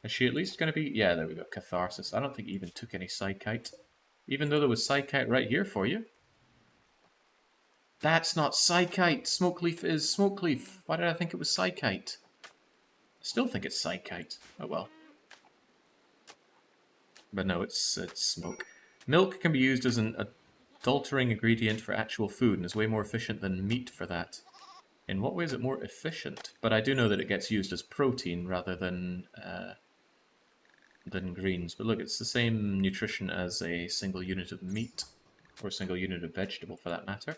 Is she at least going to be... Yeah, there we go, Catharsis. I don't think he even took any Psychite. Even though there was Psychite right here for you. That's not Psychite! Smokeleaf is Smokeleaf! Why did I think it was Psychite? I still think it's Psychite. Oh well. But no, it's smoke. Milk can be used as an adulterating ingredient for actual food and is way more efficient than meat for that. In what way is it more efficient? But I do know that it gets used as protein rather than greens. But look, it's the same nutrition as a single unit of meat, or a single unit of vegetable for that matter.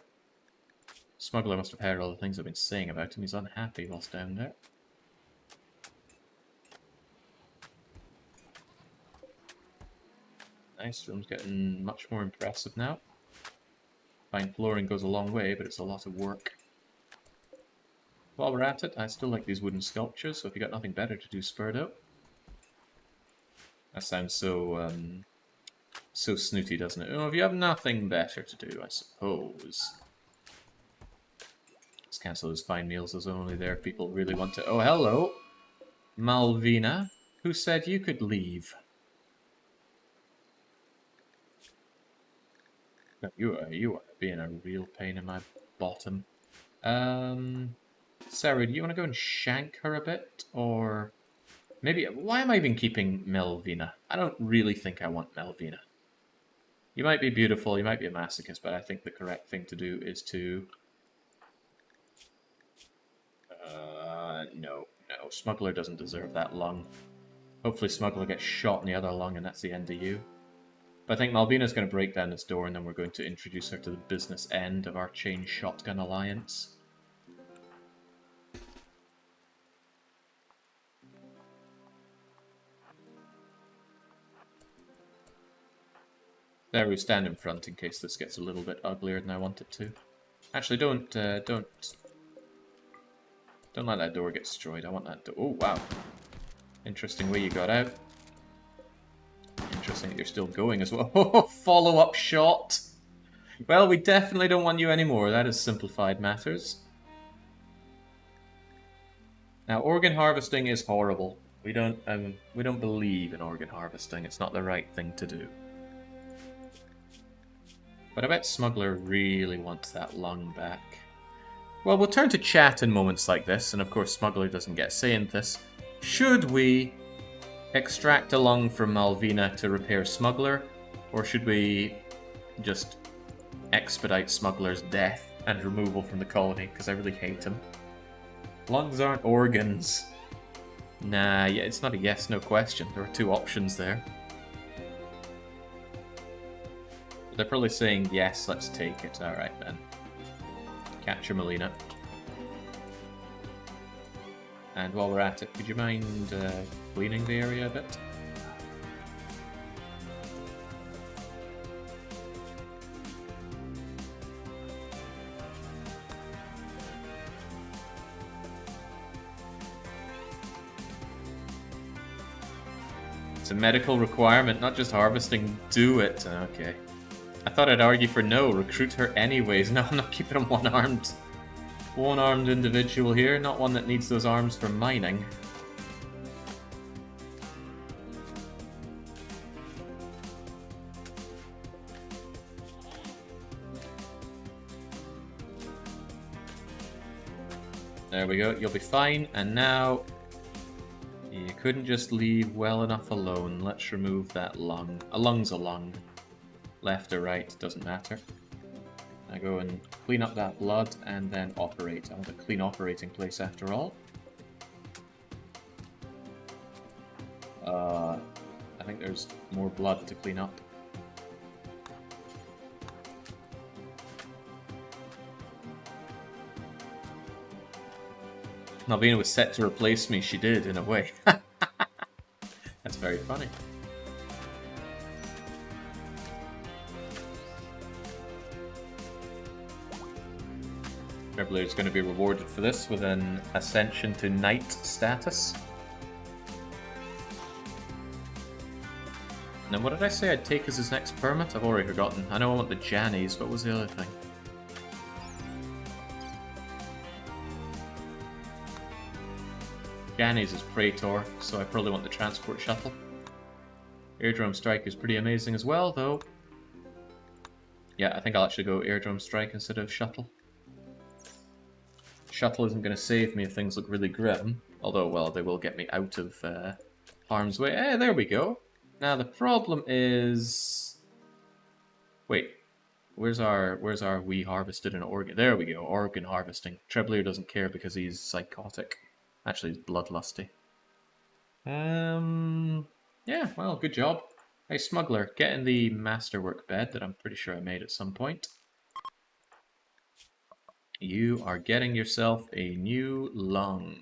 Smuggler must have heard all the things I've been saying about him. He's unhappy whilst down there. Nice, room's getting much more impressive now. Fine flooring goes a long way, but it's a lot of work. While we're at it, I still like these wooden sculptures, so if you got nothing better to do, Spurdo. That sounds so, so snooty, doesn't it? Oh, if you have nothing better to do, I suppose. Let's cancel those fine meals, those are only there if people really want to... Oh, hello! Malvina, who said you could leave? No, you are being a real pain in my bottom. Sarah, do you want to go and shank her a bit? Or maybe... Why am I even keeping Melvina? I don't really think I want Melvina. You might be beautiful, you might be a masochist, but I think the correct thing to do is to... No. Smuggler doesn't deserve that lung. Hopefully Smuggler gets shot in the other lung and that's the end of you. But I think Malvina's going to break down this door and then we're going to introduce her to the business end of our chain shotgun alliance. There we stand in front in case this gets a little bit uglier than I want it to. Actually, don't let that door get destroyed. I want that door. Oh, wow. Interesting way you got out. Interesting that you're still going as well. Follow-up shot! Well, we definitely don't want you anymore. That has simplified matters. Now, organ harvesting is horrible. We don't believe in organ harvesting. It's not the right thing to do. But I bet Smuggler really wants that lung back. Well, we'll turn to chat in moments like this, and of course Smuggler doesn't get a say in this. Should we extract a lung from Malvina to repair Smuggler, or should we just expedite Smuggler's death and removal from the colony, because I really hate him. Lungs aren't organs. Nah, yeah, it's not a yes-no question. There are two options there. They're probably saying, yes, let's take it. Alright then. Capture Melina. And while we're at it, would you mind cleaning the area a bit? It's a medical requirement, not just harvesting. Do it. Okay. I thought I'd argue for no. Recruit her anyways. No, I'm not keeping him one-armed. One-armed individual here, not one that needs those arms for mining. There we go, you'll be fine. And now, you couldn't just leave well enough alone. Let's remove that lung. A lung's a lung. Left or right, doesn't matter. I go and clean up that blood and then operate. I want a clean operating place after all. I think there's more blood to clean up. Nalvina was set to replace me, she did, in a way. That's very funny. Traveler is going to be rewarded for this with an ascension to knight status. And then what did I say I'd take as his next permit? I've already forgotten. I know I want the Jannies, what was the other thing? Jannies is Praetor, so I probably want the transport shuttle. Airdrome strike is pretty amazing as well, though. Yeah, I think I'll actually go airdrome strike instead of shuttle. Shuttle isn't going to save me if things look really grim. Although, well, they will get me out of harm's way. Eh, there we go. Now the problem is... Wait, where's our we harvested an organ? There we go, organ harvesting. Trebler doesn't care because he's psychotic. Actually, he's bloodlusty. Yeah, well, good job. Hey, smuggler, get in the masterwork bed that I'm pretty sure I made at some point. You are getting yourself a new lung.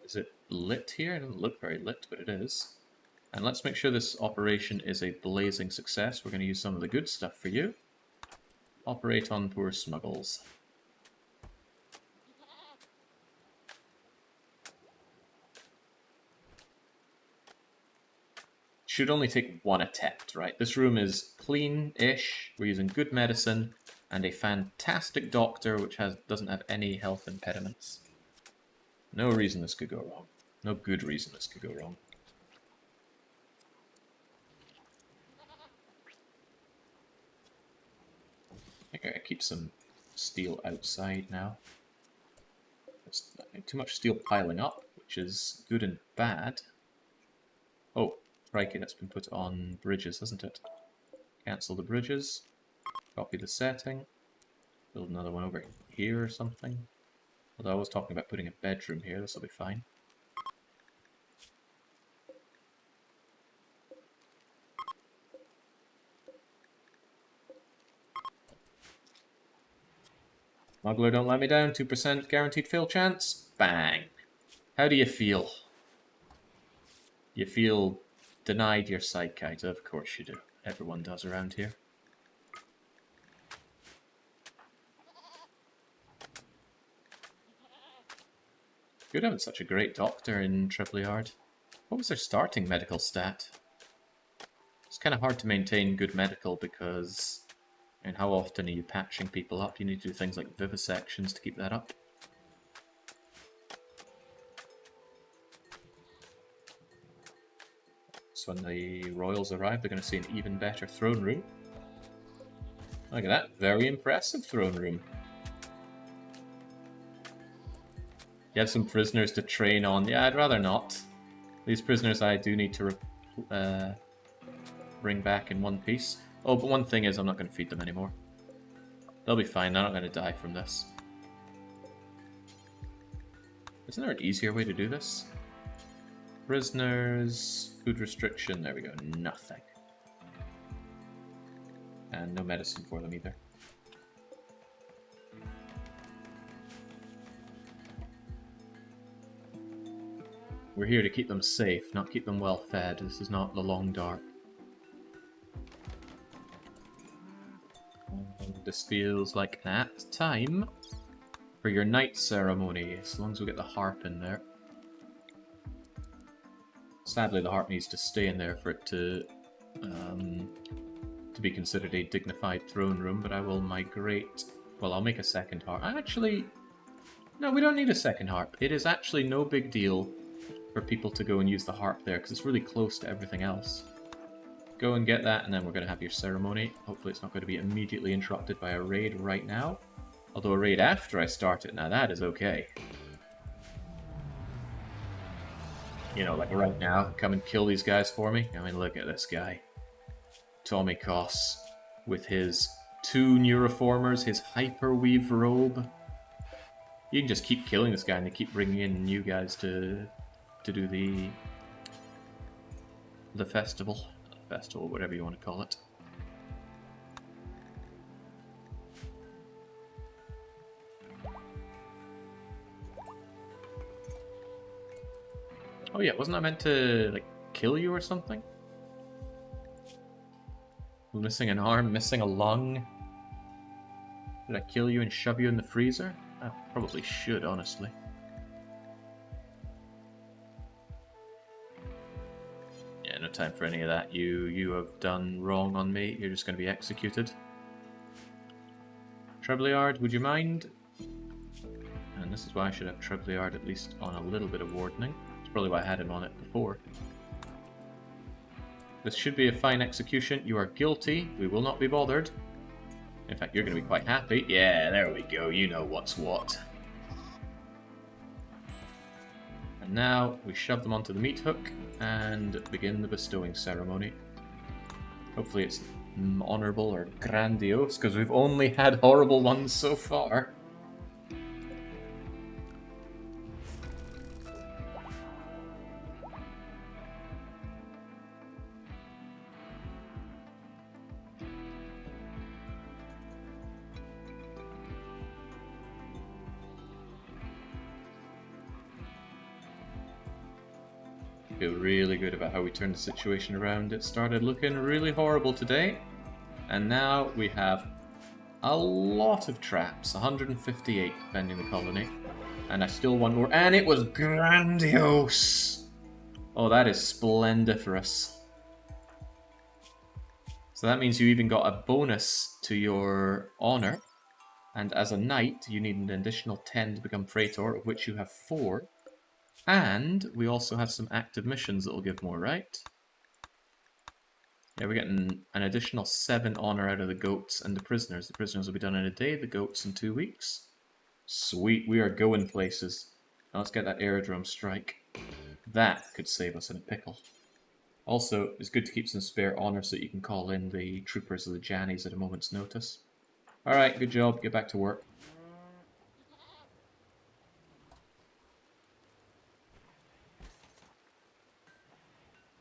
Is it lit here? It doesn't look very lit, but it is. And let's make sure this operation is a blazing success. We're going to use some of the good stuff for you. Operate on poor smuggles. Should only take one attempt, right? This room is clean-ish. We're using good medicine and a fantastic doctor which doesn't have any health impediments. No reason this could go wrong. No good reason this could go wrong. I think I keep some steel outside now. There's too much steel piling up, which is good and bad. Oh, crikey, that's been put on bridges, hasn't it? Cancel the bridges. Copy the setting. Build another one over here or something. Although I was talking about putting a bedroom here, this will be fine. Smuggler, don't let me down. 2% guaranteed fail chance. Bang. How do you feel? You feel denied your sidekite? Of course you do. Everyone does around here. Good having such a great doctor in Triple-Yard. What was their starting medical stat? It's kind of hard to maintain good medical because... And how often are you patching people up? You need to do things like vivisections to keep that up. So when the royals arrive, they're going to see an even better throne room. Look at that. Very impressive throne room. You have some prisoners to train on. Yeah, I'd rather not. These prisoners I do need to bring back in one piece. Oh, but one thing is I'm not going to feed them anymore. They'll be fine. They're not going to die from this. Isn't there an easier way to do this? Prisoners... Food restriction. There we go. Nothing. And no medicine for them either. We're here to keep them safe, not keep them well fed. This is not the long dark. This feels like that time for your night ceremony, as long as we get the harp in there. Sadly, the harp needs to stay in there for it to be considered a dignified throne room, but I will migrate... Well, I'll make a second harp. Actually, no, we don't need a second harp. It is actually no big deal for people to go and use the harp there, because it's really close to everything else. Go and get that, and then we're going to have your ceremony. Hopefully it's not going to be immediately interrupted by a raid right now. Although a raid after I start it, now that is okay. You know, like right now, come and kill these guys for me. I mean, look at this guy. Tommy Koss with his 2 new reformers, his hyperweave robe. You can just keep killing this guy and they keep bringing in new guys to do the festival. Festival, whatever you want to call it. Oh yeah, wasn't I meant to, like, kill you or something? Missing an arm, missing a lung. Did I kill you and shove you in the freezer? I probably should, honestly. Yeah, no time for any of that. You have done wrong on me. You're just going to be executed. Treblyard, would you mind? And this is why I should have Treblyard at least on a little bit of wardening. It's probably why I had him on it before. This should be a fine execution. You are guilty. We will not be bothered. In fact, you're going to be quite happy. Yeah, there we go. You know what's what. And now we shove them onto the meat hook and begin the bestowing ceremony. Hopefully it's honourable or grandiose, because we've only had horrible ones so far. Feel really good about how we turned the situation around. It started looking really horrible today, and now we have a lot of traps, 158 defending the colony, and I still want more, and it was grandiose! Oh, that is splendiferous. So that means you even got a bonus to your honor, and as a knight you need an additional 10 to become praetor, of which you have 4. And we also have some active missions that will give more, right? Yeah, we're getting an additional 7 honor out of the goats and the prisoners. The prisoners will be done in a day, the goats in 2 weeks. Sweet, we are going places. Now let's get that aerodrome strike. That could save us in a pickle. Also, it's good to keep some spare honor so that you can call in the troopers of the Jannies at a moment's notice. Alright, good job. Get back to work.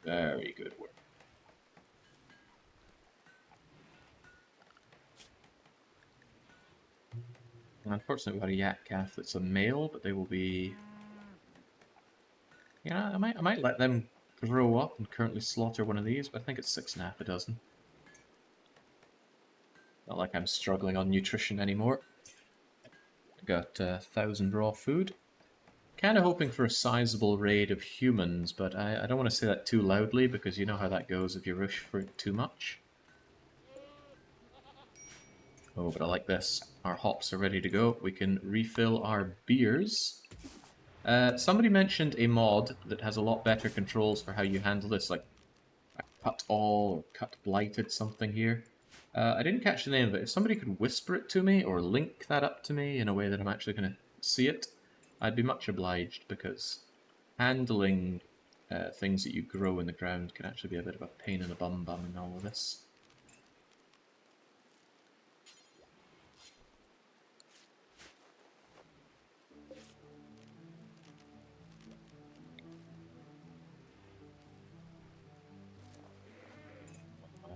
Very good work. And unfortunately, we've got a yak calf that's a male, but they will be... Yeah, I might let them grow up and currently slaughter one of these, but I think it's 6.5 a dozen. Not like I'm struggling on nutrition anymore. Got 1,000 raw food. Kind of hoping for a sizable raid of humans, but I don't want to say that too loudly because you know how that goes if you rush for it too much. Oh, but I like this. Our hops are ready to go. We can refill our beers. Somebody mentioned a mod that has a lot better controls for how you handle this, like cut all or cut blighted something here. I didn't catch the name of it. If somebody could whisper it to me or link that up to me in a way that I'm actually going to see it, I'd be much obliged, because handling things that you grow in the ground can actually be a bit of a pain in the bum in all of this.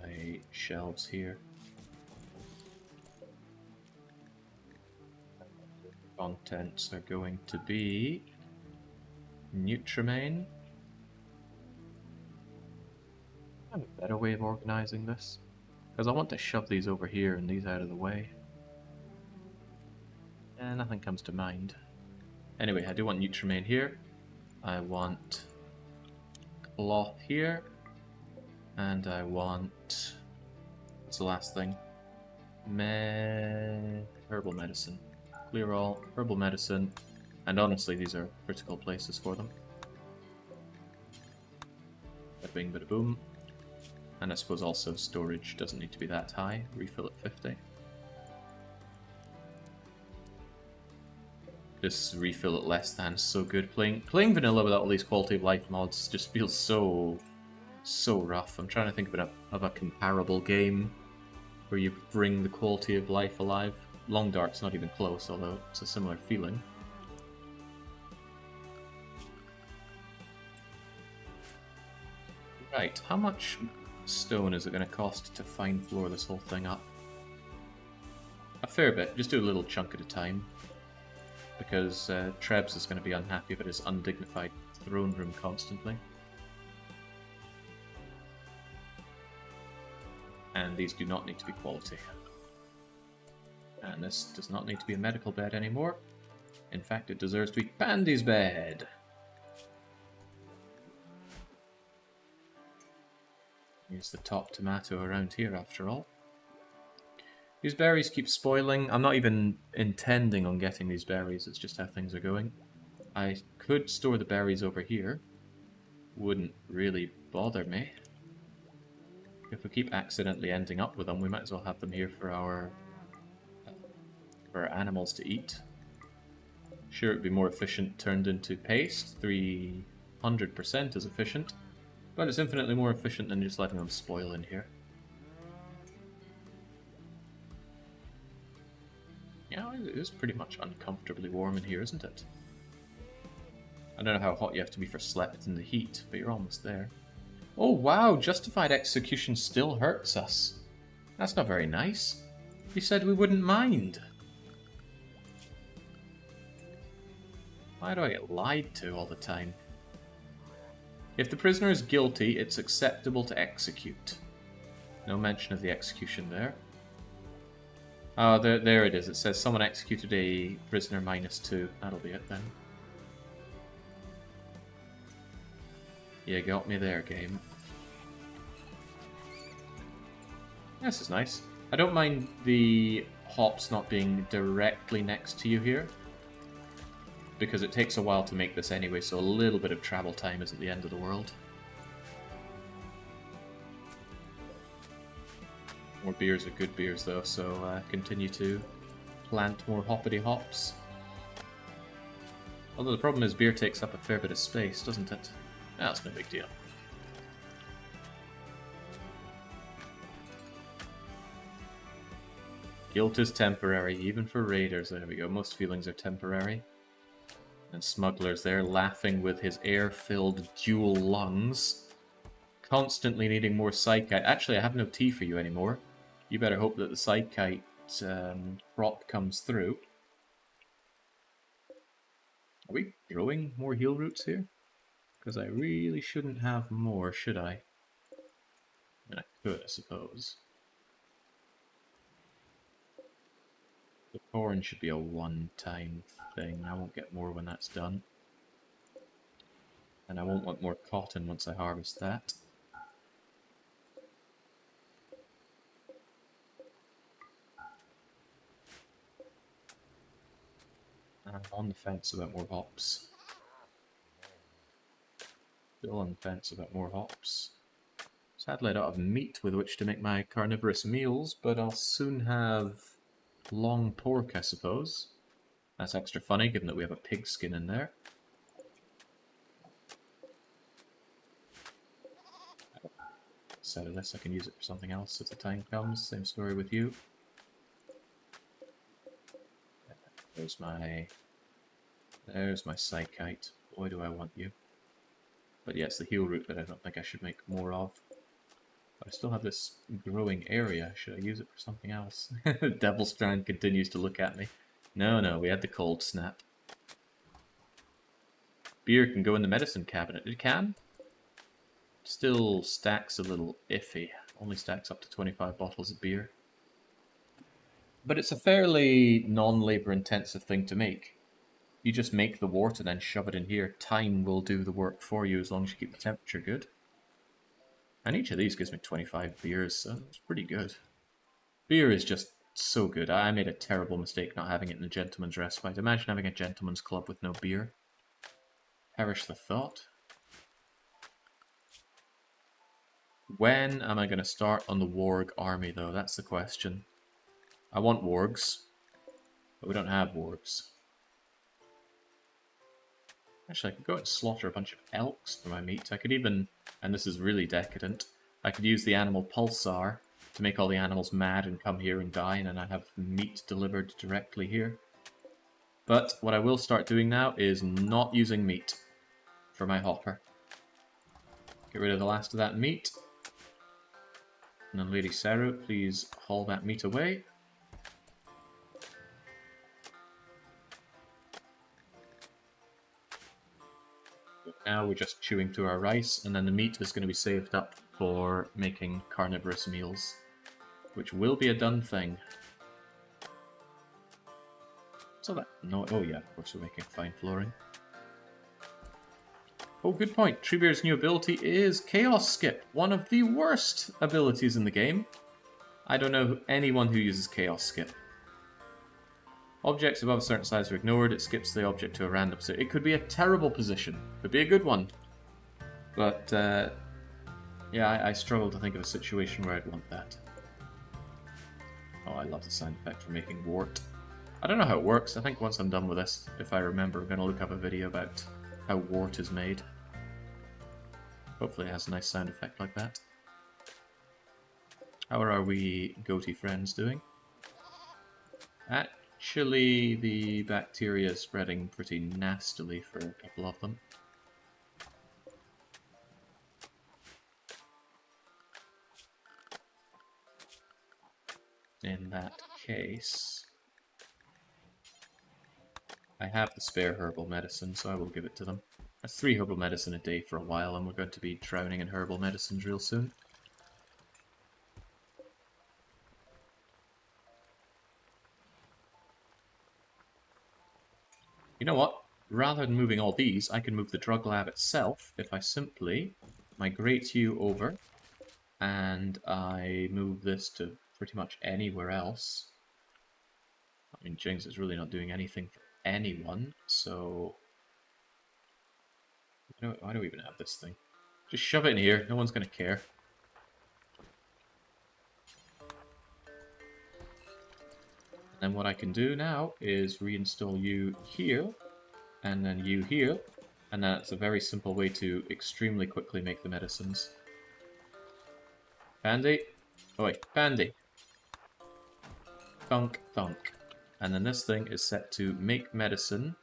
My shelves here. Contents are going to be Nutrimane. I have a better way of organizing this, because I want to shove these over here and these out of the way. And nothing comes to mind. Anyway, I do want Nutrimane here. I want cloth here. And I want... what's the last thing? Herbal medicine. Clear all, herbal medicine, and honestly these are critical places for them. Bada bing, bada boom. And I suppose also storage doesn't need to be that high. Refill at 50. This refill at less than is so good. Playing vanilla without all these quality of life mods just feels so rough. I'm trying to think of a comparable game where you bring the quality of life alive. Long Dark's not even close, although it's a similar feeling. Right, how much stone is it going to cost to fine floor this whole thing up? A fair bit, just do a little chunk at a time. Because Trebs is going to be unhappy about his undignified throne room constantly. And these do not need to be quality. And this does not need to be a medical bed anymore. In fact, it deserves to be Pandy's bed. Here's the top tomato around here, after all. These berries keep spoiling. I'm not even intending on getting these berries, it's just how things are going. I could store the berries over here. Wouldn't really bother me. If we keep accidentally ending up with them, we might as well have them here for our animals to eat. Sure, it'd be more efficient turned into paste. 300% is efficient. But it's infinitely more efficient than just letting them spoil in here. Yeah, it is pretty much uncomfortably warm in here, isn't it? I don't know how hot you have to be for slept in the heat, but you're almost there. Oh wow, justified execution still hurts us. That's not very nice. You said we wouldn't mind. Why do I get lied to all the time? If the prisoner is guilty, it's acceptable to execute. No mention of the execution there. Oh, there it is. It says someone executed a prisoner -2. That'll be it then. You got me there, game. This is nice. I don't mind the hops not being directly next to you here, because it takes a while to make this anyway, so a little bit of travel time isn't the end of the world. More beers are good beers though, so continue to plant more hoppity hops. Although the problem is beer takes up a fair bit of space, doesn't it? That's no big deal. Guilt is temporary, even for raiders. There we go, most feelings are temporary. And Smuggler's there, laughing with his air-filled dual lungs. Constantly needing more Psychite. Actually, I have no tea for you anymore. You better hope that the Psychite crop comes through. Are we growing more heal roots here? Because I really shouldn't have more, should I? I mean, I could, I suppose. The corn should be a one-time thing. I won't get more when that's done. And I won't want more cotton once I harvest that. I'm on the fence about more hops. Still on the fence about more hops. Sadly I don't have meat with which to make my carnivorous meals, but I'll soon have long pork, I suppose. That's extra funny, given that we have a pig skin in there. Instead of this, I can use it for something else if the time comes. Same story with you. There's my Psychite. Boy, do I want you. But yeah, it's the heal root that I don't think I should make more of. But I still have this growing area. Should I use it for something else? Devil Strand continues to look at me. No, we had the cold snap. Beer can go in the medicine cabinet. It can? Still stacks a little iffy. Only stacks up to 25 bottles of beer. But it's a fairly non-labor intensive thing to make. You just make the wort and then shove it in here. Time will do the work for you as long as you keep the temperature good. And each of these gives me 25 beers, so it's pretty good. Beer is just so good. I made a terrible mistake not having it in the Gentleman's Respite. Imagine having a gentleman's club with no beer. Perish the thought. When am I going to start on the warg army, though? That's the question. I want wargs, but we don't have wargs. Actually, I could go and slaughter a bunch of elks for my meat. I could even, and this is really decadent, I could use the animal pulsar to make all the animals mad and come here and die, and then I have meat delivered directly here. But what I will start doing now is not using meat for my hopper. Get rid of the last of that meat. And then LadySeru, please haul that meat away. Now we're just chewing through our rice, and then the meat is going to be saved up for making carnivorous meals, which will be a done thing. So that, no, oh yeah, of course we're making fine flooring. Oh, good point. Treebeard's new ability is Chaos Skip, one of the worst abilities in the game. I don't know anyone who uses Chaos Skip. Objects above a certain size are ignored, it skips the object to a random position. It could be a terrible position, could be a good one. But, yeah, I struggle to think of a situation where I'd want that. Oh, I love the sound effect for making wart. I don't know how it works. I think once I'm done with this, if I remember, I'm going to look up a video about how wart is made. Hopefully it has a nice sound effect like that. How are we goatee friends doing? Actually, the bacteria is spreading pretty nastily for a couple of them. In that case, I have the spare herbal medicine, so I will give it to them. That's 3 herbal medicine a day for a while, and we're going to be drowning in herbal medicines real soon. You know what? Rather than moving all these, I can move the drug lab itself if I simply migrate you over and I move this to pretty much anywhere else. I mean, Jinx is really not doing anything for anyone, so... Why do we even have this thing? Just shove it in here, no one's going to care. And what I can do now is reinstall you here, and then you here, and that's a very simple way to extremely quickly make the medicines. Pandy? Oh wait, Pandy! Thunk, thunk. And then this thing is set to make medicine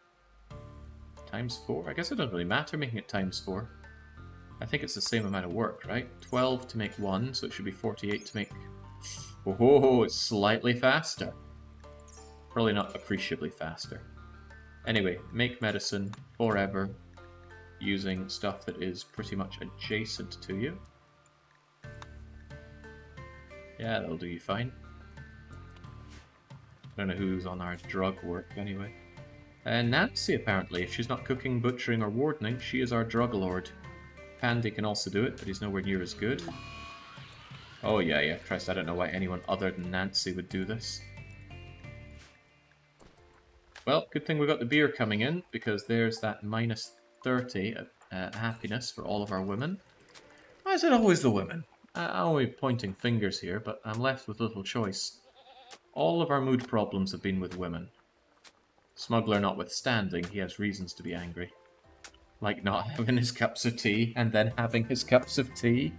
times 4. I guess it doesn't really matter making it times 4. I think it's the same amount of work, right? 12 to make 1, so it should be 48 to make... Oh, it's slightly faster. Probably not appreciably faster. Anyway, make medicine forever using stuff that is pretty much adjacent to you. Yeah, that'll do you fine. I don't know who's on our drug work anyway. And Nancy, apparently, if she's not cooking, butchering, or wardening, she is our drug lord. Pandy can also do it, but he's nowhere near as good. Oh yeah, Christ, I don't know why anyone other than Nancy would do this. Well, good thing we got the beer coming in, because there's that minus 30 happiness for all of our women. Why is it always the women? I'm only pointing fingers here, but I'm left with little choice. All of our mood problems have been with women. Smuggler notwithstanding, he has reasons to be angry. Like not having his cups of tea, and then having his cups of tea.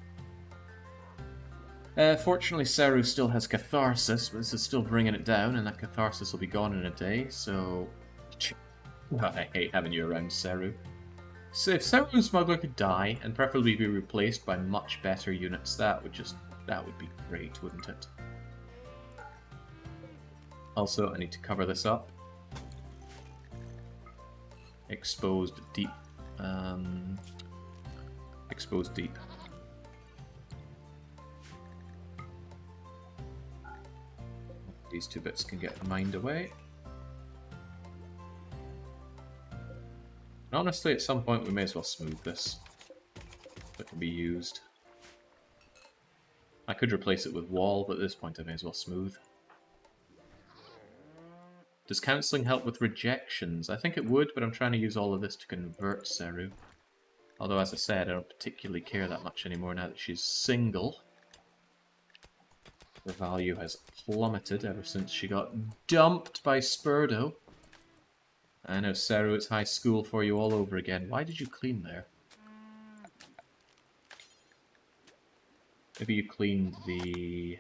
Fortunately, Seru still has catharsis, but this is still bringing it down, and that catharsis will be gone in a day, so... God, I hate having you around, Seru. So if Seru and Smuggler could die, and preferably be replaced by much better units, that would be great, wouldn't it? Also, I need to cover this up. Exposed deep. Exposed deep. These 2 bits can get mined away. And honestly, at some point we may as well smooth this. That can be used. I could replace it with wall, but at this point I may as well smooth. Does counselling help with rejections? I think it would, but I'm trying to use all of this to convert Seru. Although, as I said, I don't particularly care that much anymore now that she's single. Her value has plummeted ever since she got dumped by Spurdo. I know, Seru, it's high school for you all over again. Why did you clean there? Maybe you cleaned the...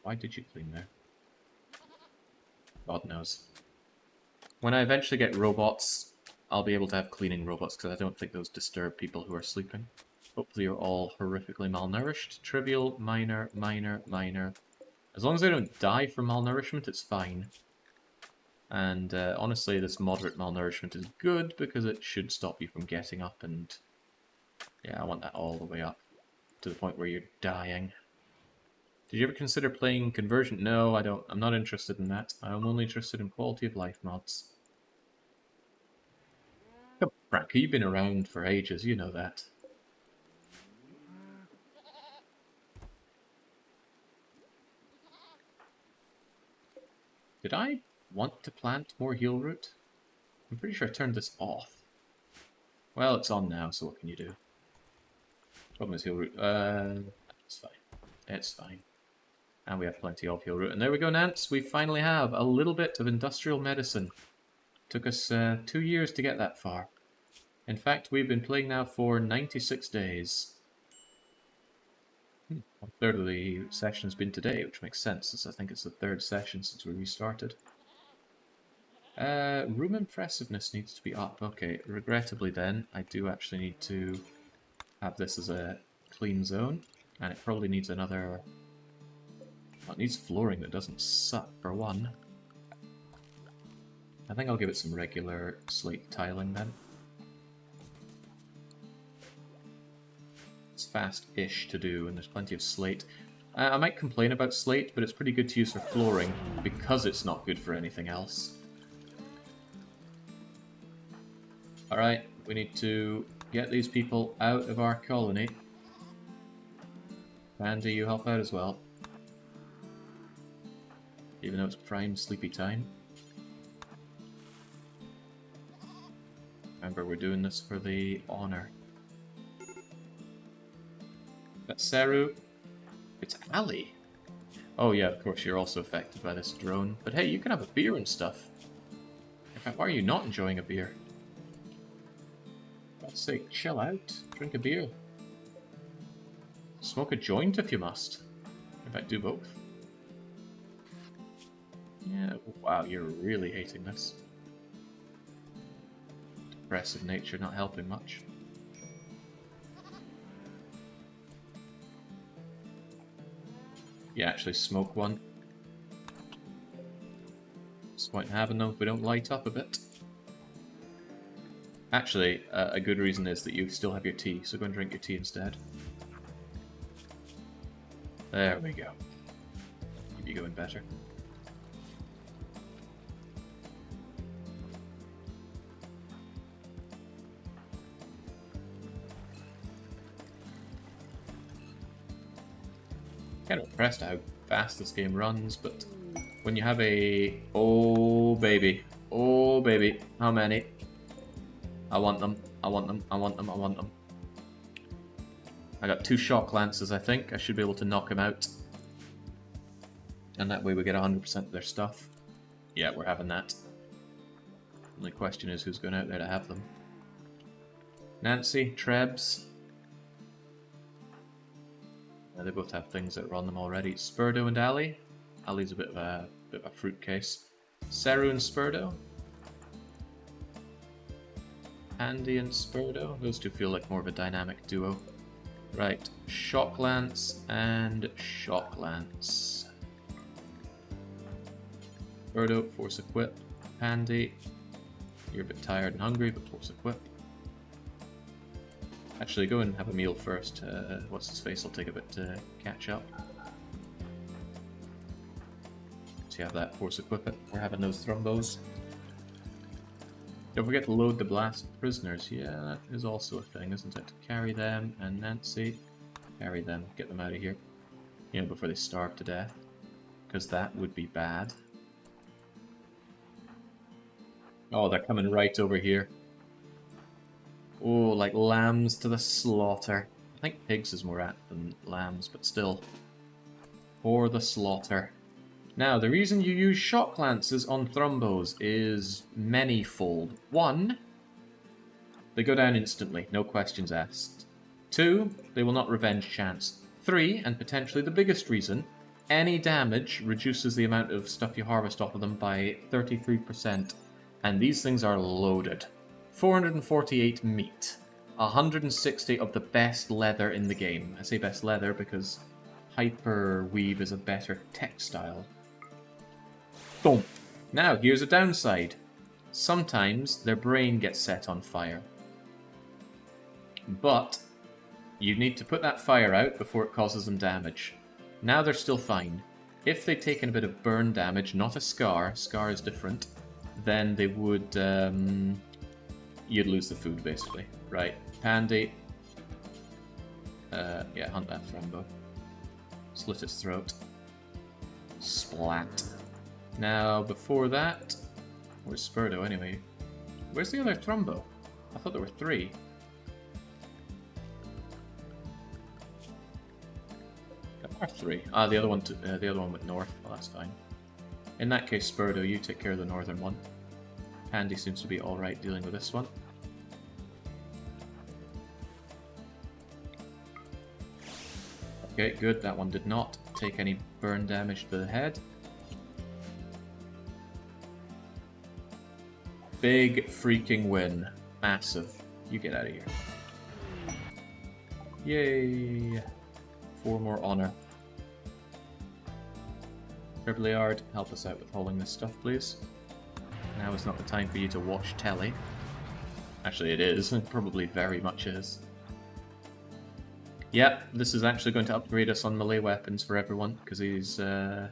Why did you clean there? God knows. When I eventually get robots, I'll be able to have cleaning robots, because I don't think those disturb people who are sleeping. Hopefully you're all horrifically malnourished. Trivial, minor, minor, minor. As long as they don't die from malnourishment, it's fine. And honestly, this moderate malnourishment is good, because it should stop you from getting up, and... yeah, I want that all the way up, to the point where you're dying. Did you ever consider playing conversion? No, I don't. I'm not interested in that. I'm only interested in quality of life mods. Come on, Frankie, you've been around for ages, you know that. Did I want to plant more heal root? I'm pretty sure I turned this off. Well, it's on now, so what can you do? Problem is heal root. It's fine. It's fine. And we have plenty of heal root. And there we go, Nance. We finally have a little bit of industrial medicine. Took us 2 years to get that far. In fact, we've been playing now for 96 days. 1/3 of the session's been today, which makes sense, since I think it's the 3rd session since we restarted. Room impressiveness needs to be up. Okay, regrettably then, I do actually need to have this as a clean zone, and it probably needs another... well, it needs flooring that doesn't suck, for one. I think I'll give it some regular slate tiling then. It's fast-ish to do, and there's plenty of slate. I might complain about slate, but it's pretty good to use for flooring, because it's not good for anything else. Alright, we need to get these people out of our colony. Andy, you help out as well. Even though it's prime sleepy time. Remember, we're doing this for the honor. That's Seru. It's Ali. Oh yeah, of course, you're also affected by this drone. But hey, you can have a beer and stuff. In fact, why are you not enjoying a beer? For God's sake, chill out. Drink a beer. Smoke a joint if you must. In fact, do both. Yeah, wow, you're really hating this. Depressive nature not helping much. You actually smoke one. What's the point in having them if we don't light up a bit? Actually, a good reason is that you still have your tea, so go and drink your tea instead. There we go. Keep you going better. Kind of impressed at how fast this game runs, but when you have a... oh baby, how many? I want them, I want them, I want them, I want them. I got 2 shock lances, I think. I should be able to knock them out. And that way we get 100% of their stuff. Yeah, we're having that. Only question is who's going out there to have them. Nancy, Trebs. They both have things that are on them already. Spurdo and Ali. Ali's a bit of a fruit case. Seru and Spurdo. Andy and Spurdo. Those two feel like more of a dynamic duo. Right, Shock Lance and Shock Lance. Spurdo, Force Equip. Andy, you're a bit tired and hungry, but Force Equip. Actually, go and have a meal first. What's his face? I'll take a bit to catch up. So you have that Force Equip it. We're having those thrombos. Don't forget to load the blast prisoners. Yeah, that is also a thing, isn't it? Carry them, and Nancy. Carry them. Get them out of here. You know, before they starve to death. Because that would be bad. Oh, they're coming right over here. Oh, like lambs to the slaughter. I think pigs is more apt than lambs, but still. For the slaughter. Now, the reason you use shock lances on thrumbos is many-fold. 1, they go down instantly, no questions asked. 2, they will not revenge chance. 3, and potentially the biggest reason, any damage reduces the amount of stuff you harvest off of them by 33%. And these things are loaded. 448 meat. 160 of the best leather in the game. I say best leather because hyperweave is a better textile. Boom. Now, here's a downside. Sometimes their brain gets set on fire. But you need to put that fire out before it causes them damage. Now they're still fine. If they'd taken a bit of burn damage, not a scar, scar is different, then they would, you'd lose the food, basically. Right, Pandy. Yeah, hunt that thrumbo. Slit its throat. Splat. Now, before that... Where's Spurdo, anyway? Where's the other thrumbo? I thought there were 3. There are 3. Ah, the other one went north. Well, that's fine. In that case, Spurdo, you take care of the northern one. Handy seems to be alright dealing with this one. Okay, good. That one did not take any burn damage to the head. Big freaking win. Massive. You get out of here. Yay! 4 more honor. Tribliard, help us out with hauling this stuff, please. Now is not the time for you to watch telly. Actually, it is. It probably very much is. Yep, this is actually going to upgrade us on melee weapons for everyone, because these, the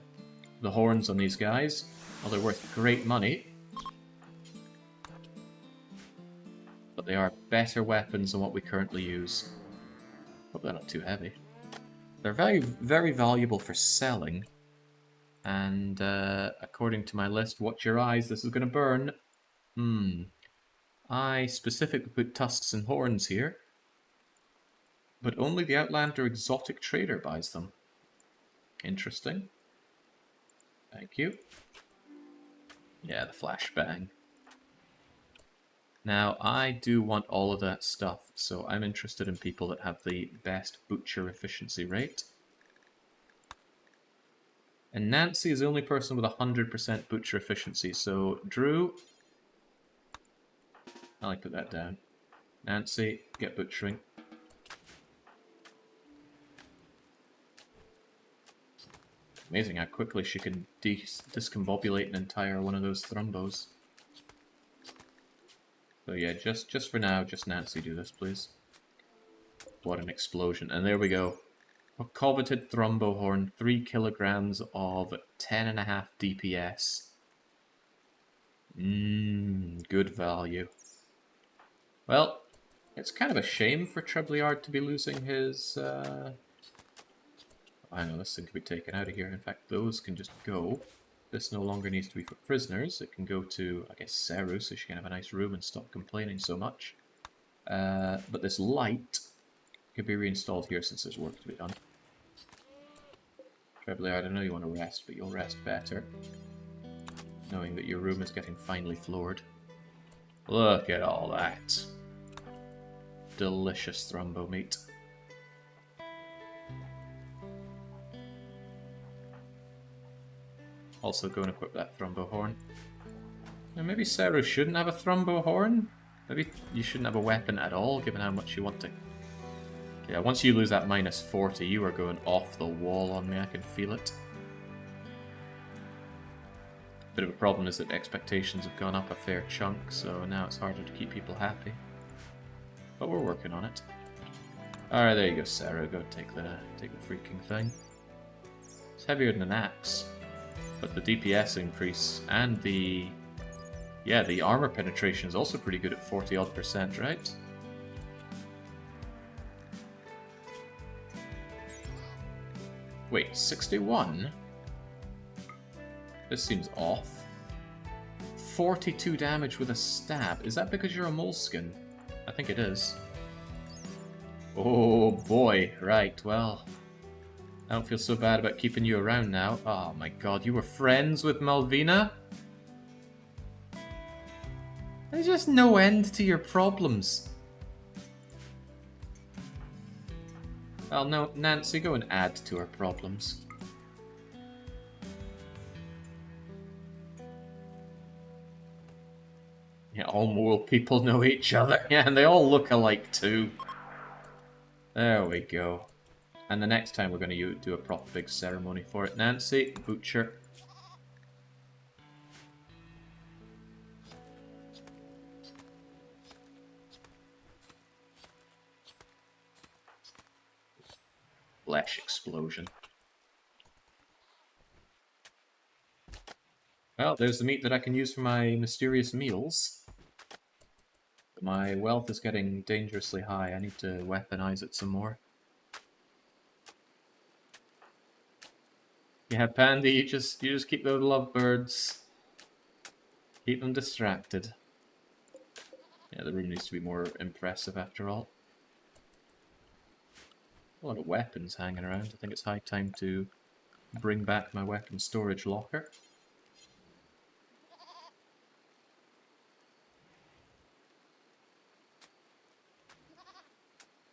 horns on these guys, well, they're worth great money. But they are better weapons than what we currently use. Hope they're not too heavy. They're very, very valuable for selling. And according to my list, watch your eyes, this is going to burn. I specifically put tusks and horns here. But only the Outlander Exotic Trader buys them. Interesting. Thank you. Yeah, the flashbang. Now, I do want all of that stuff, so I'm interested in people that have the best butcher efficiency rate. And Nancy is the only person with 100% butcher efficiency, so Drew... I'll put that down. Nancy, get butchering. Amazing how quickly she can discombobulate an entire one of those thrumbos. So yeah, just for now, just Nancy do this, please. What an explosion. And there we go. A coveted thrumbo horn, 3 kilograms of 10.5 DPS. Good value. Well, it's kind of a shame for Tribliard to be losing his... I know this thing can be taken out of here. In fact, those can just go. This no longer needs to be for prisoners. It can go to, I guess, Seru, so she can have a nice room and stop complaining so much. But this light could be reinstalled here since there's work to be done. Tribliard, I know you want to rest, but you'll rest better, knowing that your room is getting finely floored. Look at all that. Delicious thrumbo meat. Also go and equip that thrumbo horn. Now maybe Seru shouldn't have a thrumbo horn? Maybe you shouldn't have a weapon at all, given how much you want to... Yeah, once you lose that minus 40, you are going off the wall on me, I can feel it. Bit of a problem is that expectations have gone up a fair chunk, so now it's harder to keep people happy. But we're working on it. Alright, there you go, Seru. Go take the freaking thing. It's heavier than an axe. But the DPS increase and the... Yeah, the armor penetration is also pretty good at 40-odd%, right? Wait, 61? This seems off. 42 damage with a stab. Is that because you're a moleskin? I think it is. Oh boy, right, well. I don't feel so bad about keeping you around now. Oh my god, you were friends with Malvina? There's just no end to your problems. Well, no, Nancy, go and add to her problems. Yeah, all mole people know each other. Yeah, and they all look alike too. There we go. And the next time we're going to do a proper big ceremony for it. Nancy, butcher. Flesh explosion. Well, there's the meat that I can use for my mysterious meals. But my wealth is getting dangerously high. I need to weaponize it some more. Yeah, Pandy, you just keep those lovebirds. Keep them distracted. Yeah, the room needs to be more impressive after all. A lot of weapons hanging around. I think it's high time to bring back my weapon storage locker.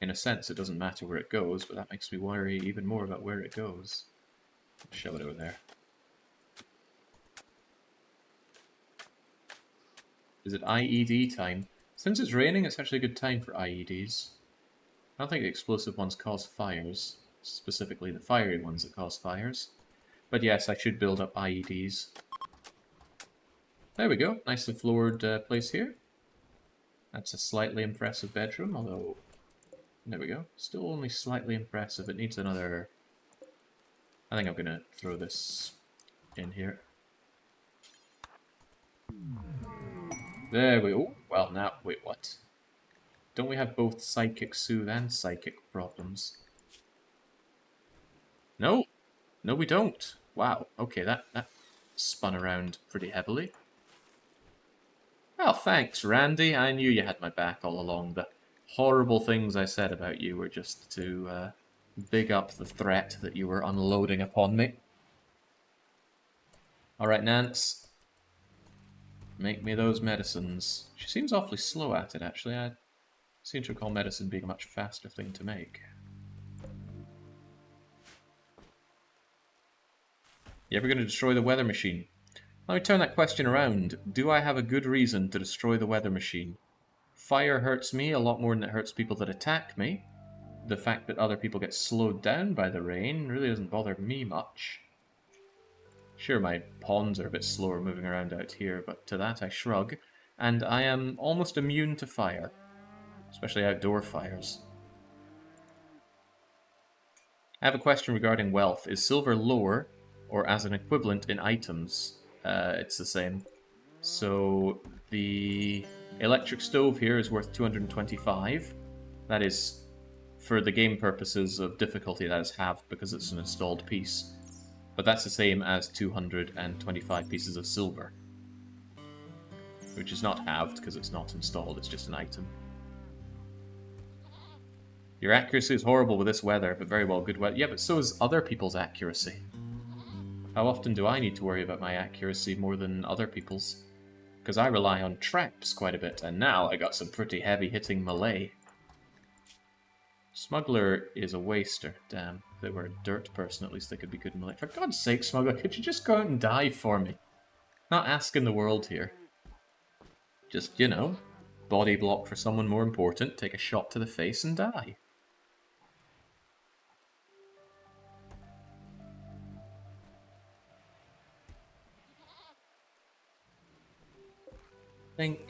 In a sense, it doesn't matter where it goes, but that makes me worry even more about where it goes. I'll shove it over there. Is it IED time? Since it's raining, it's actually a good time for IEDs. I don't think the explosive ones cause fires. Specifically the fiery ones that cause fires. But yes, I should build up IEDs. There we go. Nicely floored place here. That's a slightly impressive bedroom, although... There we go. Still only slightly impressive. It needs another... I think I'm going to throw this in here. There we go. Well, now... Wait, what? Don't we have both psychic soothe and psychic problems? No! No, we don't. Wow. Okay, that spun around pretty heavily. Well, thanks, Randy. I knew you had my back all along. The horrible things I said about you were just to big up the threat that you were unloading upon me. Alright, Nance. Make me those medicines. She seems awfully slow at it, actually. I seem to recall medicine being a much faster thing to make. You ever going to destroy the weather machine? Let me turn that question around. Do I have a good reason to destroy the weather machine? Fire hurts me a lot more than it hurts people that attack me. The fact that other people get slowed down by the rain really doesn't bother me much. Sure, my pawns are a bit slower moving around out here, but to that I shrug. And I am almost immune to fire. Especially outdoor fires. I have a question regarding wealth. Is silver lower, or as an equivalent in items? It's the same. So the electric stove here is worth 225. That is, for the game purposes of difficulty, that is halved because it's an installed piece. But that's the same as 225 pieces of silver. Which is not halved because it's not installed, it's just an item. Your accuracy is horrible with this weather, but very well good weather. Yeah, but so is other people's accuracy. How often do I need to worry about my accuracy more than other people's? Because I rely on traps quite a bit, and now I got some pretty heavy-hitting melee. Smuggler is a waster. Damn, if they were a dirt person, at least they could be good melee. For God's sake, Smuggler, could you just go out and die for me? Not asking the world here. Just, you know, body block for someone more important, take a shot to the face and die. I think,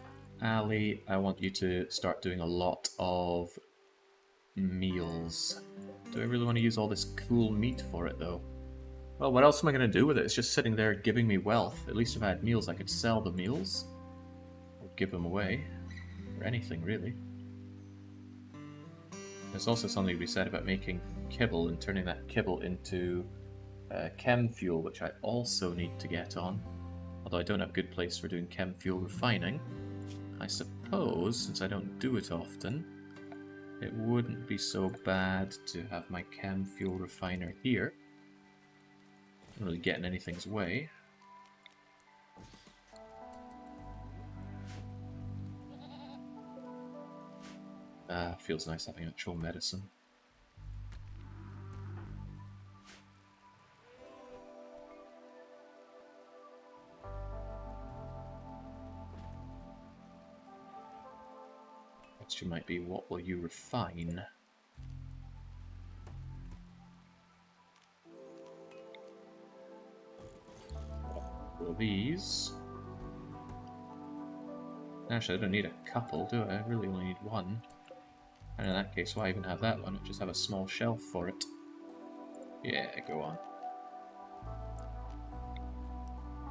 Ali, I want you to start doing a lot of meals. Do I really want to use all this cool meat for it, though? Well, what else am I going to do with it? It's just sitting there giving me wealth. At least if I had meals, I could sell the meals. Or give them away. Or anything, really. There's also something to be said about making kibble and turning that kibble into chem fuel, which I also need to get on. Although I don't have a good place for doing chem fuel refining. I suppose suppose, since I don't do it often, it wouldn't be so bad to have my chem fuel refiner here. Not really getting anything's way. Feels nice having actual medicine. Question might be, what will you refine? Well, these. Actually, I don't need a couple, do I? I really only need one. And in that case, why even have that one? Just have a small shelf for it. Yeah, go on.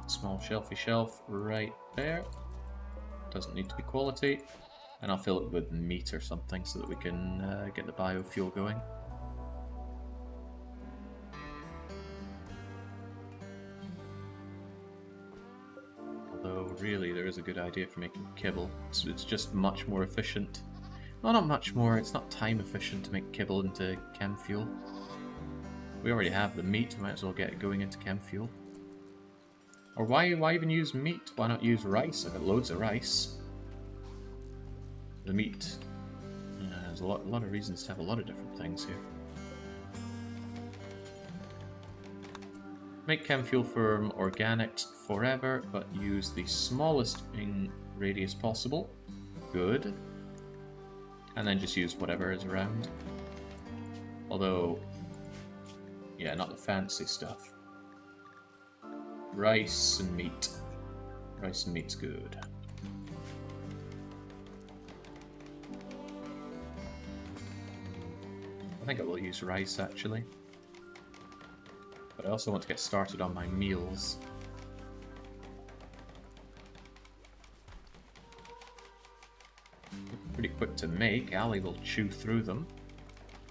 Small shelfy shelf right there. Doesn't need to be quality. And I'll fill it with meat or something so that we can get the biofuel going. Although, really, there is a good idea for making kibble. It's just much more efficient. Well, not much more, it's not time efficient to make kibble into chem fuel. We already have the meat, we might as well get it going into chem fuel. Or why even use meat? Why not use rice? I've got loads of rice. The meat. There's a lot of reasons to have a lot of different things here. Make chem fuel from organics forever, but use the smallest radius possible. Good. And then just use whatever is around. Although, yeah, not the fancy stuff. Rice and meat. Rice and meat's good. I think I will use rice, actually. But I also want to get started on my meals. Pretty quick to make. Ali will chew through them.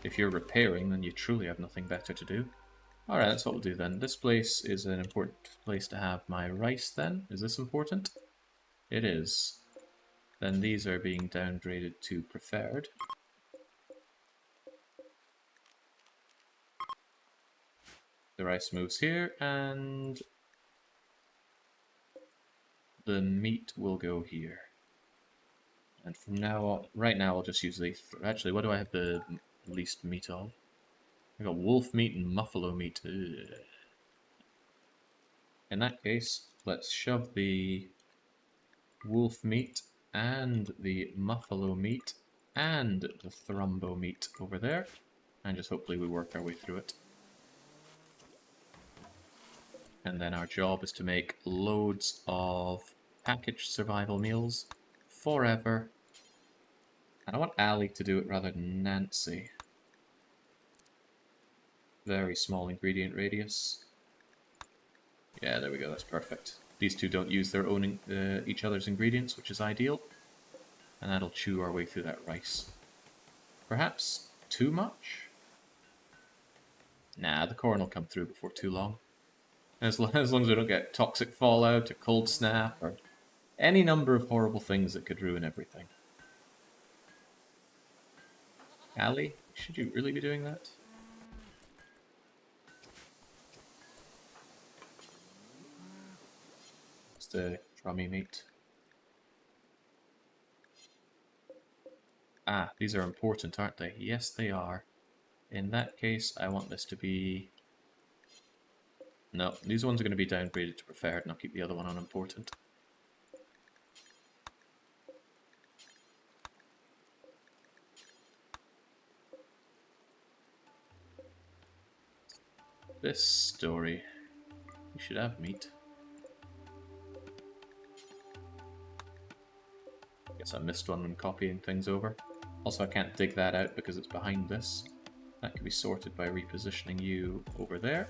If you're repairing, then you truly have nothing better to do. Alright, that's what we'll do then. This place is an important place to have my rice then. Is this important? It is. Then these are being downgraded to preferred. The rice moves here, and the meat will go here. And from now on, right now I'll just use the... Actually, what do I have the least meat of? I got wolf meat and buffalo meat. Ugh. In that case, let's shove the wolf meat and the buffalo meat and the thrumbo meat over there, and just hopefully we work our way through it. And then our job is to make loads of packaged survival meals forever. And I want Ali to do it rather than Nancy. Very small ingredient radius. Yeah, there we go, that's perfect. These two don't use their own each other's ingredients, which is ideal. And that'll chew our way through that rice. Perhaps too much? Nah, the corn will come through before too long. As long as we don't get toxic fallout or cold snap or any number of horrible things that could ruin everything. Ali, should you really be doing that? It's the drummy meat. Ah, these are important, aren't they? Yes, they are. In that case, I want this to be... No, these ones are going to be downgraded to preferred, and I'll keep the other one unimportant. This story. We should have meat. Guess I missed one when copying things over. Also, I can't dig that out because it's behind this. That can be sorted by repositioning you over there.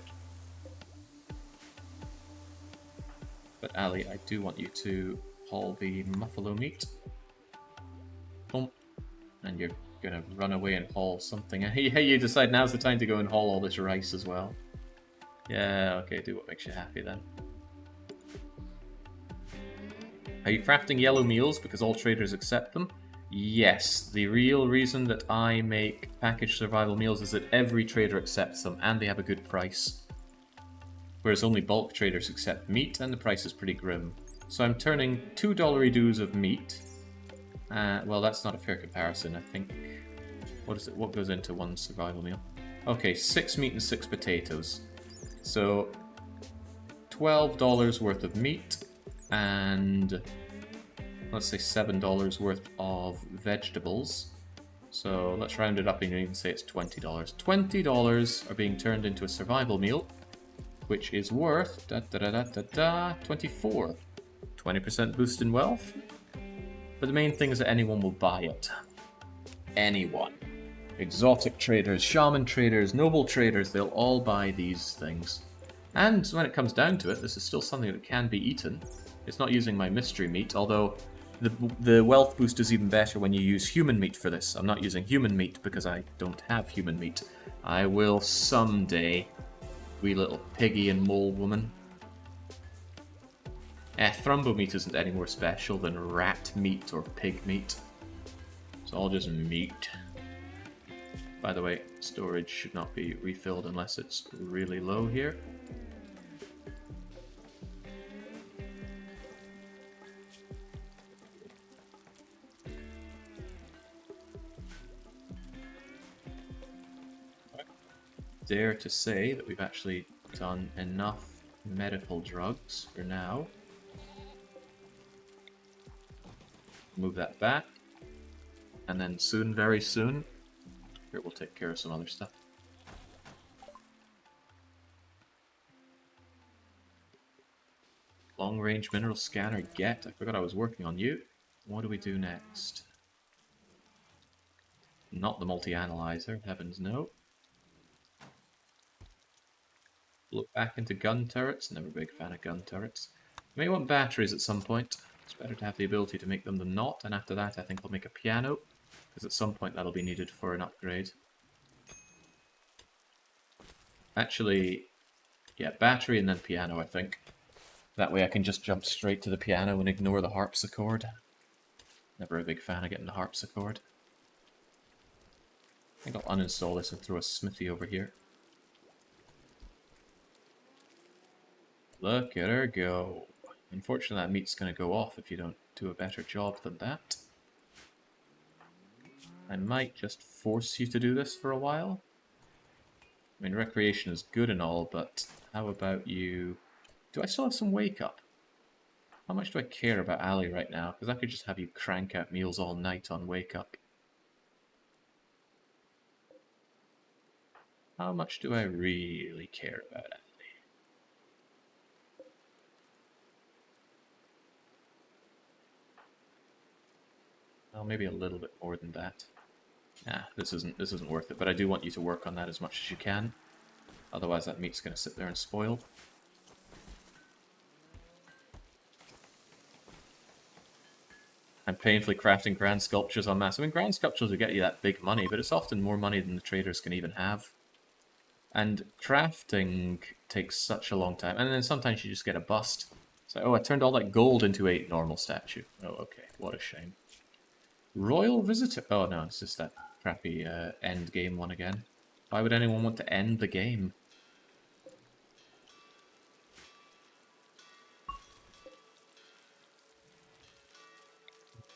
But Ali, I do want you to haul the buffalo meat. Boom. And you're gonna run away and haul something. Yeah, you decide now's the time to go and haul all this rice as well. Yeah, okay, do what makes you happy then. Are you crafting yellow meals because all traders accept them? Yes, the real reason that I make packaged survival meals is that every trader accepts them and they have a good price. Whereas only bulk traders accept meat and the price is pretty grim. So I'm turning $2 dues of meat. Well, that's not a fair comparison, I think. What is it? What goes into one survival meal? Okay, 6 meat and 6 potatoes. So $12 worth of meat and let's say $7 worth of vegetables. So let's round it up and even say it's $20. $20 are being turned into a survival meal, which is worth 24. 20% boost in wealth. But the main thing is that anyone will buy it. Anyone. Exotic traders, shaman traders, noble traders, they'll all buy these things. And when it comes down to it, this is still something that can be eaten. It's not using my mystery meat, although the wealth boost is even better when you use human meat for this. I'm not using human meat because I don't have human meat. I will someday, wee little piggy and mole woman. Thrumbo meat isn't any more special than rat meat or pig meat. It's all just meat. By the way, storage should not be refilled unless it's really low here. Dare to say that we've actually done enough medical drugs for now. Move that back. And then soon, very soon, here we'll take care of some other stuff. Long range mineral scanner, get. I forgot I was working on you. What do we do next? Not the multi-analyzer, heavens no. Look back into gun turrets, never a big fan of gun turrets. May want batteries at some point. It's better to have the ability to make them than not, and after that I think I'll make a piano, because at some point that'll be needed for an upgrade. Actually, yeah, battery and then piano I think. That way I can just jump straight to the piano and ignore the harpsichord. Never a big fan of getting the harpsichord. I think I'll uninstall this and throw a smithy over here. Look at her go. Unfortunately, that meat's going to go off if you don't do a better job than that. I might just force you to do this for a while. I mean, recreation is good and all, but how about you... Do I still have some wake up? How much do I care about Ali right now? Because I could just have you crank out meals all night on wake up. How much do I really care about Ali? Well, maybe a little bit more than that. Nah, this isn't worth it, but I do want you to work on that as much as you can. Otherwise that meat's going to sit there and spoil. I'm painfully crafting grand sculptures en masse. I mean, grand sculptures will get you that big money, but it's often more money than the traders can even have. And crafting takes such a long time. And then sometimes you just get a bust. So, oh, I turned all that gold into a normal statue. Oh, okay. What a shame. Royal Visitor. Oh, no, it's just that crappy end game one again. Why would anyone want to end the game?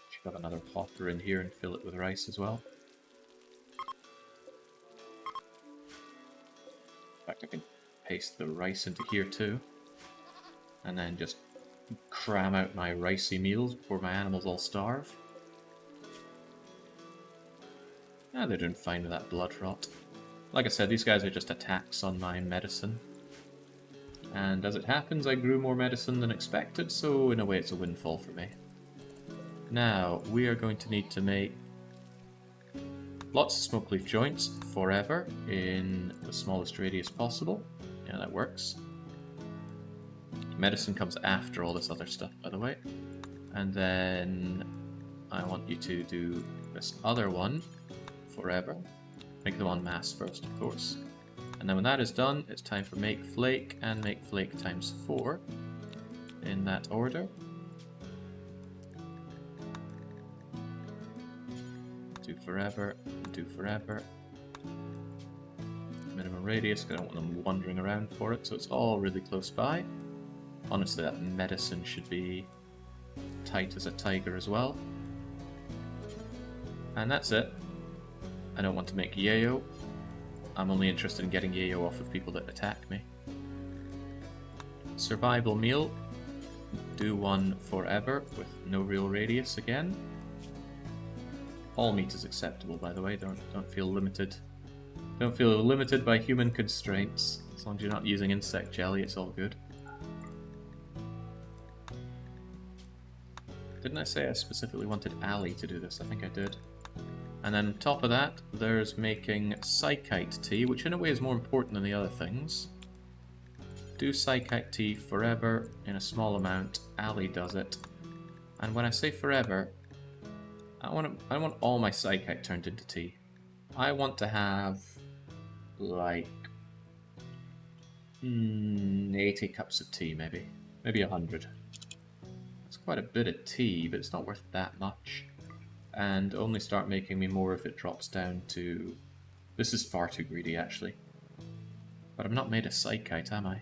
Should have another hopper in here and fill it with rice as well. In fact, I can paste the rice into here too. And then just cram out my ricey meals before my animals all starve. Ah, they're doing fine with that blood rot. Like I said, these guys are just attacks on my medicine. And as it happens, I grew more medicine than expected, so in a way it's a windfall for me. Now, we are going to need to make lots of smoke leaf joints forever in the smallest radius possible. Yeah, that works. Medicine comes after all this other stuff, by the way. And then I want you to do this other one forever. Make them en masse first, of course. And then when that is done, it's time for make flake and make flake times 4 in that order. Do forever, do forever. Minimum radius, because I don't want them wandering around for it, so it's all really close by. Honestly, that medicine should be tight as a tiger as well. And that's it. I don't want to make yayo. I'm only interested in getting yayo off of people that attack me. Survival meal. Do one forever with no real radius again. All meat is acceptable, by the way. Don't feel limited. Don't feel limited by human constraints. As long as you're not using insect jelly, it's all good. Didn't I say I specifically wanted Ali to do this? I think I did. And then on top of that, there's making Psychite tea, which in a way is more important than the other things. Do Psychite tea forever in a small amount. Ali does it. And when I say forever, I want all my Psychite turned into tea. I want to have like 80 cups of tea, maybe 100. It's quite a bit of tea, but it's not worth that much. And only start making me more if it drops down to... This is far too greedy, actually. But I'm not made of Psychite, am I?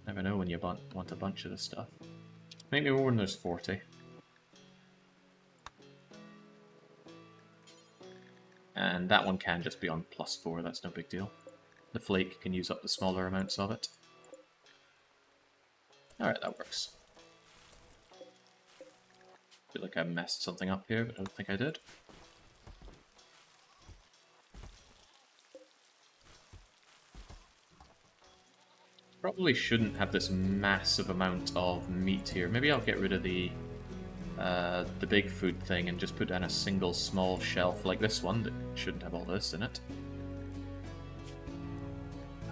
Never know when you want a bunch of this stuff. Make me more when there's 40. And that one can just be on +4, that's no big deal. The flake can use up the smaller amounts of it. Alright, that works. Feel like I messed something up here, but I don't think I did. Probably shouldn't have this massive amount of meat here. Maybe I'll get rid of the big food thing and just put down a single small shelf like this one that shouldn't have all this in it.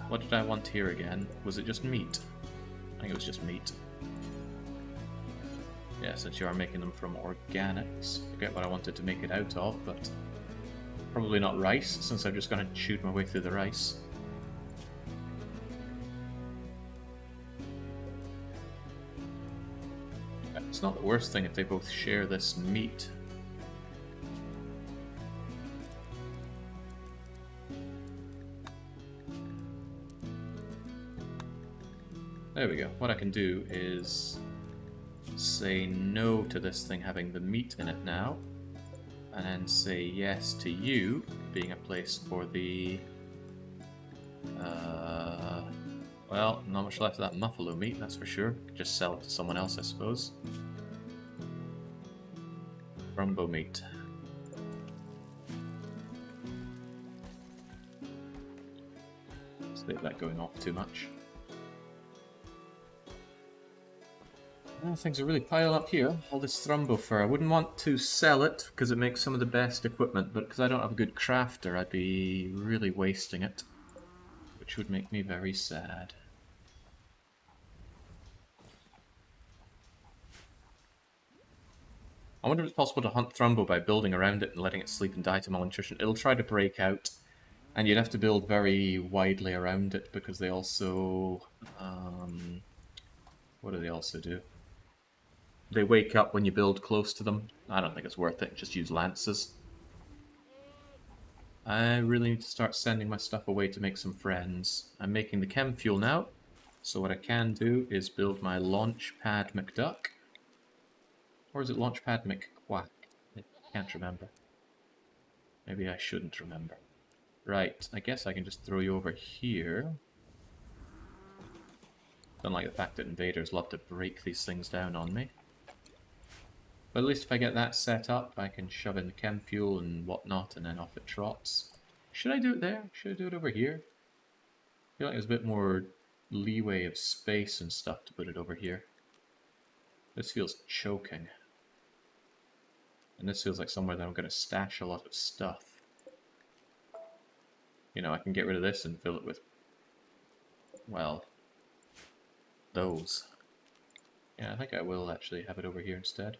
What did I want here again? Was it just meat? I think it was just meat. Yeah, since you are making them from organics. Forget what I wanted to make it out of, but probably not rice, since I'm just going to shoot my way through the rice. It's not the worst thing if they both share this meat. There we go. What I can do is say no to this thing having the meat in it now, and then say yes to you being a place for the... well, not much left of that muffalo meat, that's for sure. Just sell it to someone else, I suppose. Rumbo meat. Save that going off too much. Well, things are really piling up here. All this Thrumbo fur. I wouldn't want to sell it because it makes some of the best equipment, but because I don't have a good crafter, I'd be really wasting it, which would make me very sad. I wonder if it's possible to hunt Thrumbo by building around it and letting it sleep and die to malnutrition. It'll try to break out, and you'd have to build very widely around it because they also... what do they also do? They wake up when you build close to them. I don't think it's worth it. Just use lances. I really need to start sending my stuff away to make some friends. I'm making the chem fuel now, so what I can do is build my Launchpad McDuck. Or is it Launchpad McQuack? I can't remember. Maybe I shouldn't remember. Right, I guess I can just throw you over here. Don't like the fact that invaders love to break these things down on me. But at least if I get that set up, I can shove in the chem fuel and whatnot, and then off it trots. Should I do it there? Should I do it over here? I feel like there's a bit more leeway of space and stuff to put it over here. This feels choking. And this feels like somewhere that I'm going to stash a lot of stuff. You know, I can get rid of this and fill it with, well, those. Yeah, I think I will actually have it over here instead.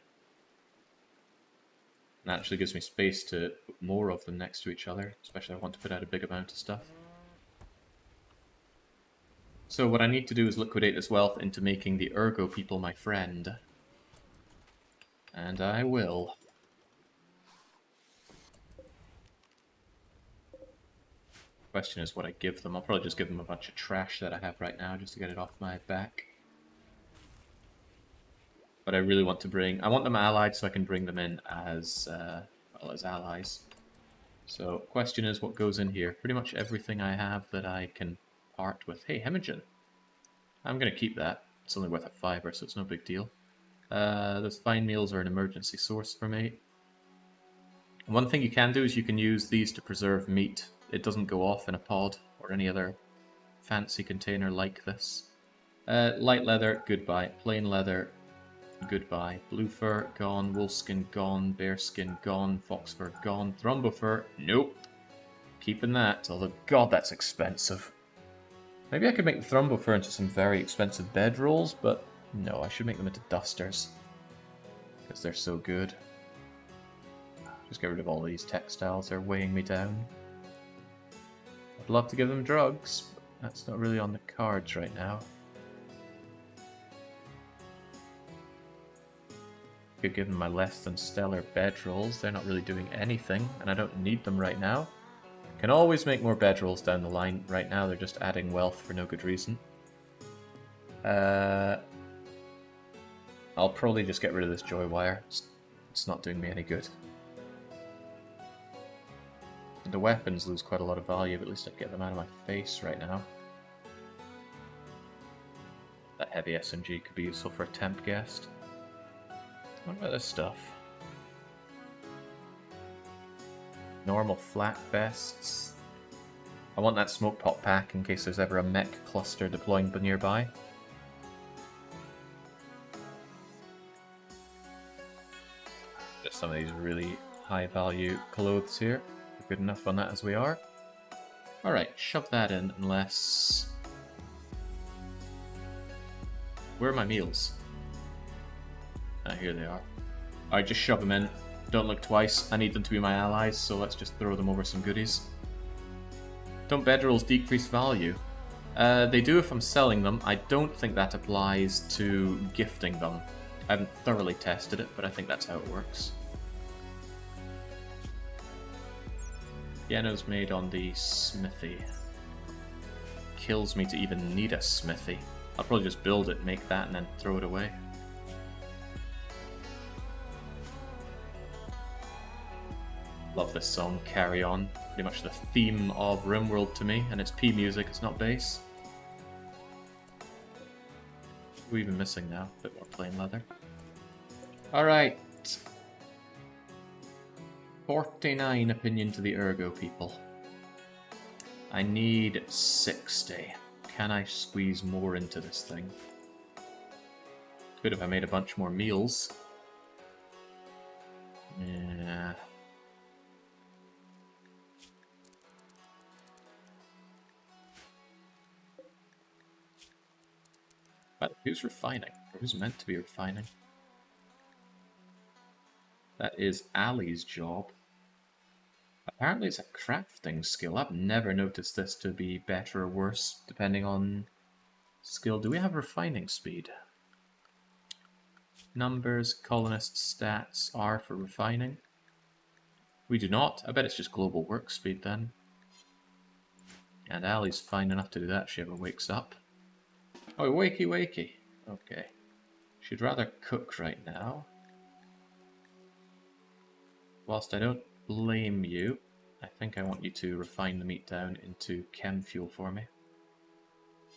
And that actually gives me space to put more of them next to each other, especially if I want to put out a big amount of stuff. So what I need to do is liquidate this wealth into making the Ergo people my friend. And I will. Question is what I give them. I'll probably just give them a bunch of trash that I have right now just to get it off my back. But I really want to bring... I want them allied so I can bring them in as, well, as allies. So, question is what goes in here. Pretty much everything I have that I can part with. Hey, Hemagen. I'm going to keep that. It's only worth a fiver, so it's no big deal. Those fine meals are an emergency source for me. One thing you can do is you can use these to preserve meat. It doesn't go off in a pod or any other fancy container like this. Light leather, goodbye. Plain leather, goodbye. Blue fur, gone. Wolfskin, gone. Bearskin, gone. Fox fur, gone. Thrombo fur, nope. Keeping that, although, god, that's expensive. Maybe I could make the Thrombo fur into some very expensive bedrolls, but no, I should make them into dusters. Because they're so good. Just get rid of all these textiles, they're weighing me down. I'd love to give them drugs, but that's not really on the cards right now. Could give them my less than stellar bedrolls, they're not really doing anything, and I don't need them right now. Can always make more bedrolls down the line. Right now they're just adding wealth for no good reason. I'll probably just get rid of this joy wire. It's not doing me any good. The weapons lose quite a lot of value, but at least I get them out of my face right now. That heavy SMG could be useful for a temp guest. What about this stuff? Normal flat vests. I want that smoke pot pack in case there's ever a mech cluster deploying nearby. Just some of these really high value clothes here. We're good enough on that as we are. Alright, shove that in unless... Where are my meals? Ah, here they are. Alright, just shove them in. Don't look twice. I need them to be my allies, so let's just throw them over some goodies. Don't bedrolls decrease value? They do if I'm selling them. I don't think that applies to gifting them. I haven't thoroughly tested it, but I think that's how it works. Piano's made on the smithy. Kills me to even need a smithy. I'll probably just build it, make that, and then throw it away. Love this song, Carry On. Pretty much the theme of RimWorld to me, and it's P music, it's not bass. What are we even missing now? A bit more plain leather. Alright. 49 opinion to the Ergo people. I need 60. Can I squeeze more into this thing? Good if I made a bunch more meals. Yeah. But who's refining? Or who's meant to be refining? That is Ali's job. Apparently it's a crafting skill. I've never noticed this to be better or worse, depending on skill. Do we have refining speed? Numbers, colonist stats, R for refining. We do not. I bet it's just global work speed then. And Ali's fine enough to do that if she ever wakes up. Oh, wakey wakey. Okay. She'd rather cook right now. Whilst I don't blame you, I think I want you to refine the meat down into chem fuel for me.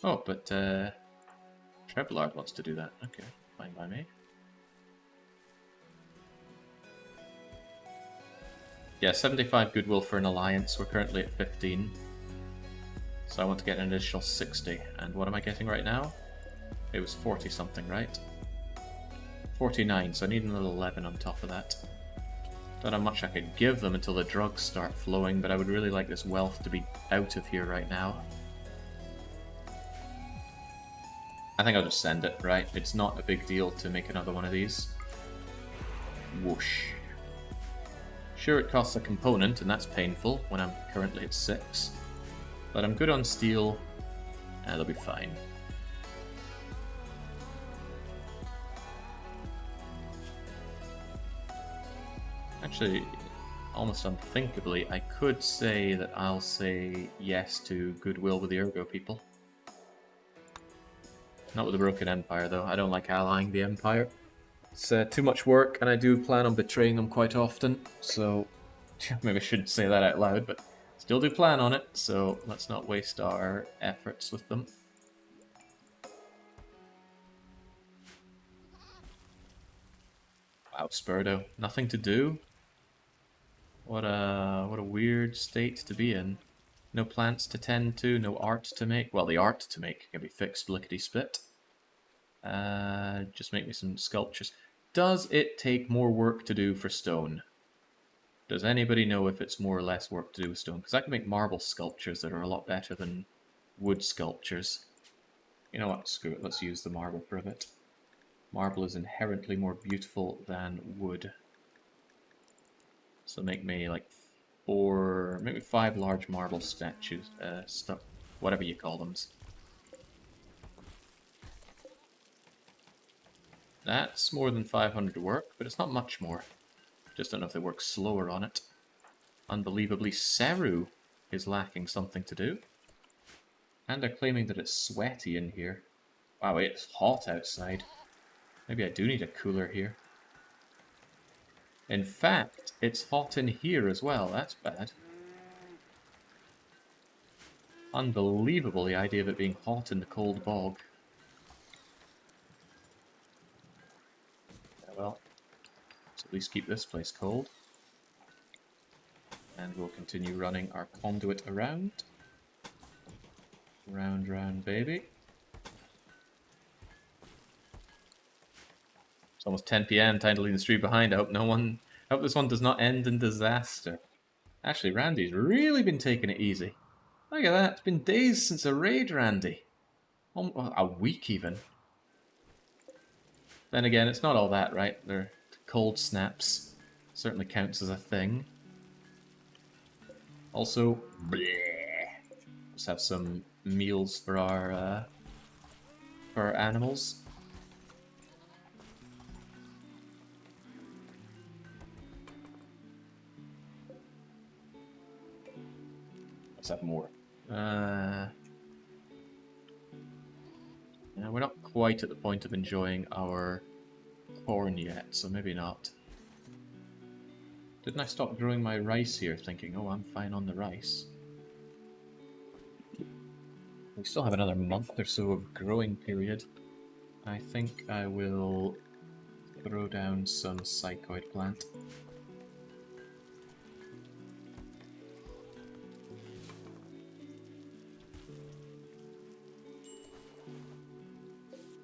Oh, but Trebillard wants to do that. Okay, fine by me. Yeah, 75 goodwill for an alliance. We're currently at 15. So I want to get an additional 60. And what am I getting right now? It was 40 something, right? 49, so I need another 11 on top of that. Don't know how much I could give them until the drugs start flowing, but I would really like this wealth to be out of here right now. I think I'll just send it, right? It's not a big deal to make another one of these. Whoosh. Sure, it costs a component, and that's painful when I'm currently at 6. But I'm good on steel, and it'll be fine. Actually, almost unthinkably, I could say that I'll say yes to goodwill with the Ergo people. Not with the Broken Empire, though. I don't like allying the Empire. It's too much work, and I do plan on betraying them quite often, so maybe I shouldn't say that out loud, but still do plan on it, so let's not waste our efforts with them. Wow, Spurdo. Nothing to do? What a weird state to be in. No plants to tend to, no art to make. Well, the art to make can be fixed lickety-split. Just make me some sculptures. Does it take more work to do for stone? Does anybody know if it's more or less work to do with stone? Because I can make marble sculptures that are a lot better than wood sculptures. You know what? Screw it. Let's use the marble for a bit. Marble is inherently more beautiful than wood. So make me like maybe 5 large marble statues, whatever you call them. That's more than 500 to work, but it's not much more. Just don't know if they work slower on it. Unbelievably, Seru is lacking something to do. And they're claiming that it's sweaty in here. Wow, it's hot outside. Maybe I do need a cooler here. In fact, it's hot in here as well. That's bad. Unbelievable, the idea of it being hot in the cold bog. Yeah, well, let's at least keep this place cold. And we'll continue running our conduit around. Round, round, baby. It's almost 10 PM, time to leave the street behind. I hope this one does not end in disaster. Actually, Randy's really been taking it easy. Look at that, it's been days since a raid, Randy. A week even. Then again, it's not all that, right? They're cold snaps. Certainly counts as a thing. Also, bleh. Let's have some meals for our animals. Let's have more. Yeah, we're not quite at the point of enjoying our corn yet, so maybe not. Didn't I stop growing my rice here, thinking, oh, I'm fine on the rice? We still have another month or so of growing period. I think I will throw down some psychoid plant.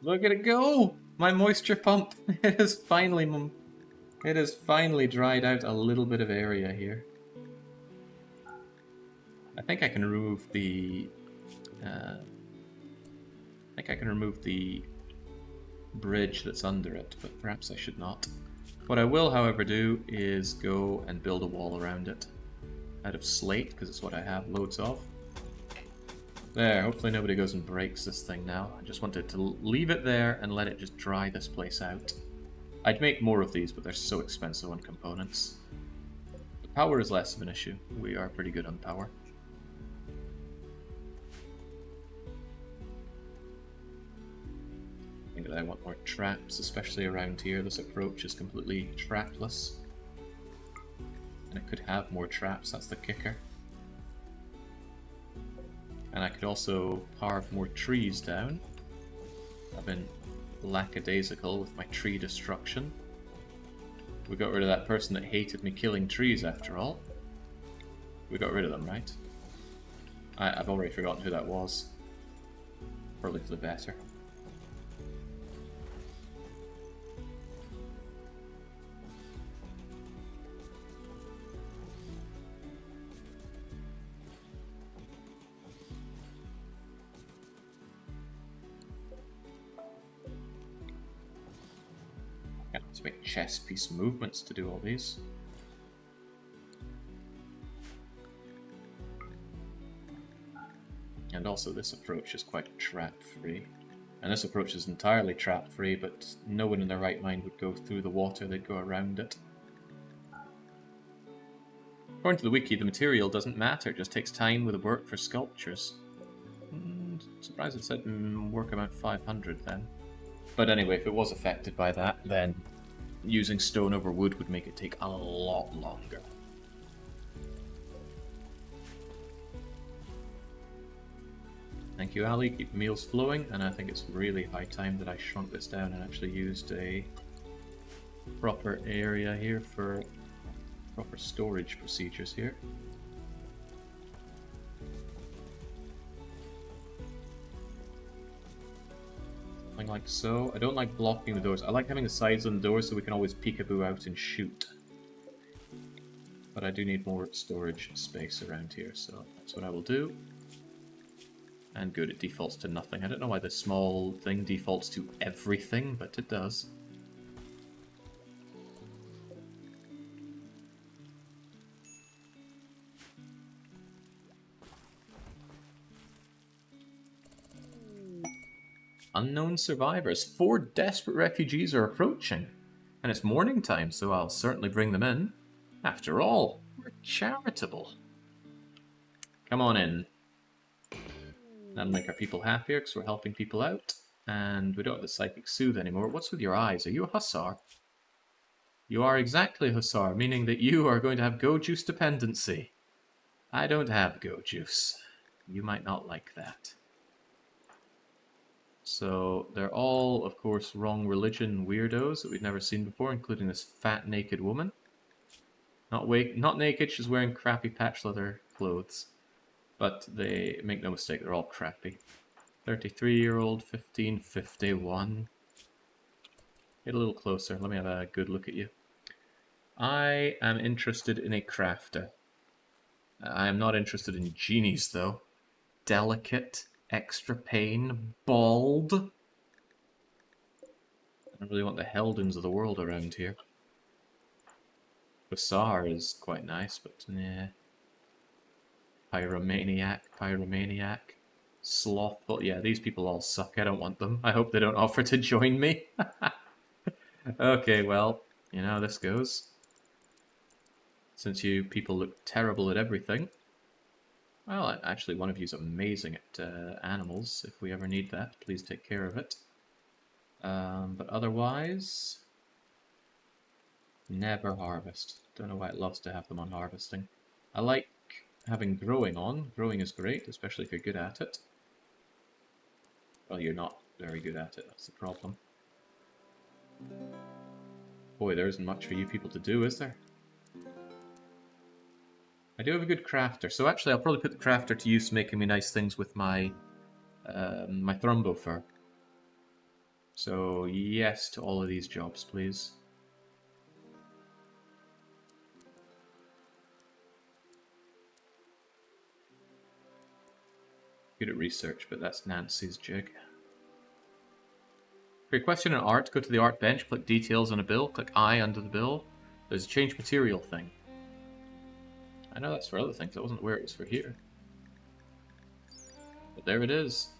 Look at it go! My moisture pump! It has finally dried out a little bit of area here. I think I can remove the bridge that's under it, but perhaps I should not. What I will, however, do is go and build a wall around it. Out of slate, because it's what I have loads of. There, hopefully nobody goes and breaks this thing now. I just wanted to leave it there and let it just dry this place out. I'd make more of these, but they're so expensive on components. The power is less of an issue. We are pretty good on power. I think that I want more traps, especially around here. This approach is completely trapless. And it could have more traps, that's the kicker. And I could also carve more trees down. I've been lackadaisical with my tree destruction. We got rid of that person that hated me killing trees after all. We got rid of them, right? I've already forgotten who that was. Probably for the better. Let's make chess piece movements to do all these. And also this approach is quite trap-free. And this approach is entirely trap-free, but no one in their right mind would go through the water, they'd go around it. According to the wiki, the material doesn't matter, it just takes time with the work for sculptures. Surprised it said work amount 500 then. But anyway, if it was affected by that, then using stone over wood would make it take a lot longer. Thank you, Ali. Keep the meals flowing, and I think it's really high time that I shrunk this down and actually used a proper area here for proper storage procedures here. Something like so. I don't like blocking the doors. I like having the sides on the doors so we can always peekaboo out and shoot. But I do need more storage space around here, so that's what I will do. And good, it defaults to nothing. I don't know why this small thing defaults to everything, but it does. Unknown survivors. 4 desperate refugees are approaching. And it's morning time, so I'll certainly bring them in. After all, we're charitable. Come on in. That'll make our people happier because we're helping people out. And we don't have the psychic soothe anymore. What's with your eyes? Are you a hussar? You are exactly a hussar, meaning that you are going to have go juice dependency. I don't have go juice. You might not like that. So they're all, of course, wrong religion weirdos that we've never seen before, including this fat naked woman. Not naked, she's wearing crappy patch leather clothes. But they make no mistake, they're all crappy. 33-year-old, 15, 51. Get a little closer, let me have a good look at you. I am interested in a crafter. I am not interested in genies, though. Delicate, extra pain, bald. I don't really want the Heldens of the world around here. Hussar is quite nice, but yeah. Pyromaniac. Slothful. Yeah, these people all suck. I don't want them. I hope they don't offer to join me. Okay, well, you know how this goes. Since you people look terrible at everything. Well, actually, one of you's amazing at animals. If we ever need that, please take care of it. But otherwise, never harvest. Don't know why it loves to have them on harvesting. I like having growing on. Growing is great, especially if you're good at it. Well, you're not very good at it, that's the problem. Boy, there isn't much for you people to do, is there? I do have a good crafter, so actually I'll probably put the crafter to use making me nice things with my my Thrumbo fur. So yes to all of these jobs, please. Good at research, but that's Nancy's jig. For your question on art, go to the art bench, click details on a bill, click I under the bill. There's a change material thing. I know that's for other things, I wasn't aware it was for here. But there it is.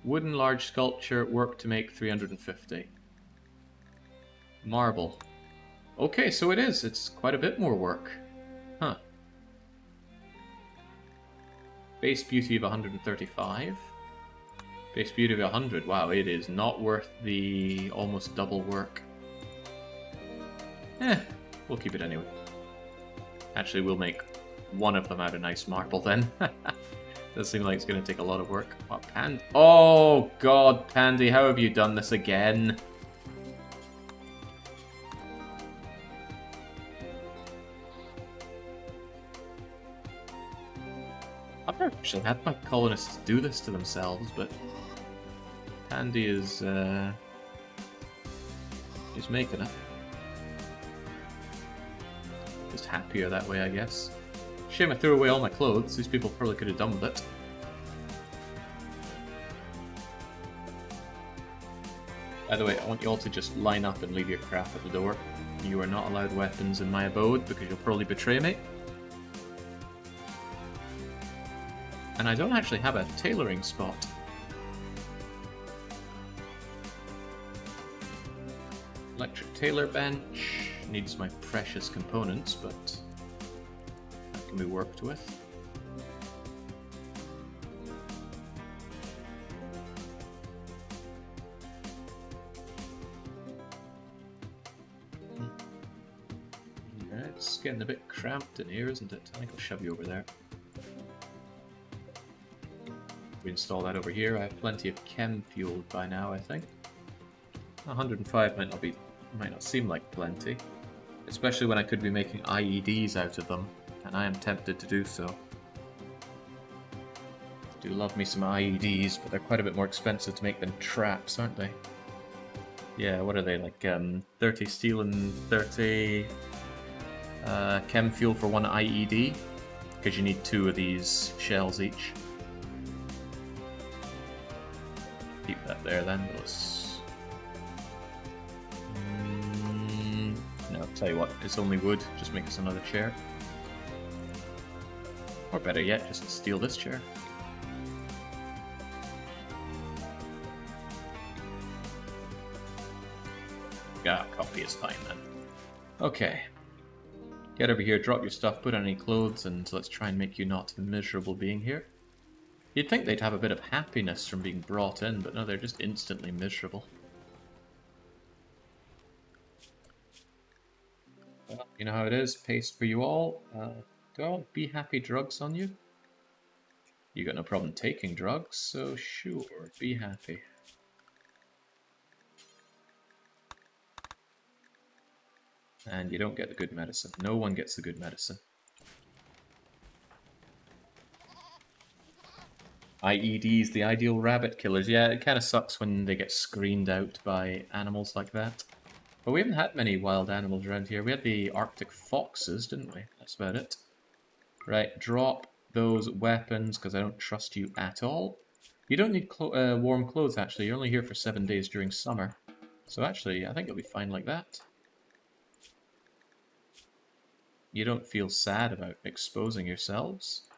Wooden large sculpture, work to make 350. Marble. Okay, so it is. It's quite a bit more work. Huh. Base beauty of 135. Base beauty of 100. Wow, it is not worth the almost double work. We'll keep it anyway. Actually, we'll make one of them out of nice marble then. Does seem like it's going to take a lot of work. What, oh god, Pandy, how have you done this again? I've never actually had my colonists do this to themselves, but Pandy is he's making it. Just happier that way, I guess. Shame I threw away all my clothes. These people probably could have done with it. By the way, I want you all to just line up and leave your crap at the door. You are not allowed weapons in my abode because you'll probably betray me. And I don't actually have a tailoring spot. Electric tailor bench. Needs my precious components, but can be worked with. Yeah, it's getting a bit cramped in here, isn't it? I think I'll shove you over there. We install that over here. I have plenty of chem fuel by now, I think. 105 might not seem like plenty, especially when I could be making IEDs out of them, and I am tempted to do so. I do love me some IEDs, but they're quite a bit more expensive to make than traps, aren't they? Yeah, what are they, like 30 steel and 30 chem fuel for one IED? Because you need 2 of these shells each. Keep that there then. No, I'll tell you what, it's only wood, just make us another chair. Or better yet, just steal this chair. Ah, coffee is fine then. Okay. Get over here, drop your stuff, put on any clothes, and let's try and make you not miserable being here. You'd think they'd have a bit of happiness from being brought in, but no, they're just instantly miserable. Well, you know how it is, paste for you all. Do I want Be Happy drugs on you? You got no problem taking drugs, so sure, be happy. And you don't get the good medicine. No one gets the good medicine. IEDs, the ideal rabbit killers. Yeah, it kind of sucks when they get screened out by animals like that. But we haven't had many wild animals around here. We had the Arctic foxes, didn't we? That's about it. Right, drop those weapons, because I don't trust you at all. You don't need warm clothes, actually. You're only here for 7 days during summer. So actually, I think you'll be fine like that. You don't feel sad about exposing yourselves.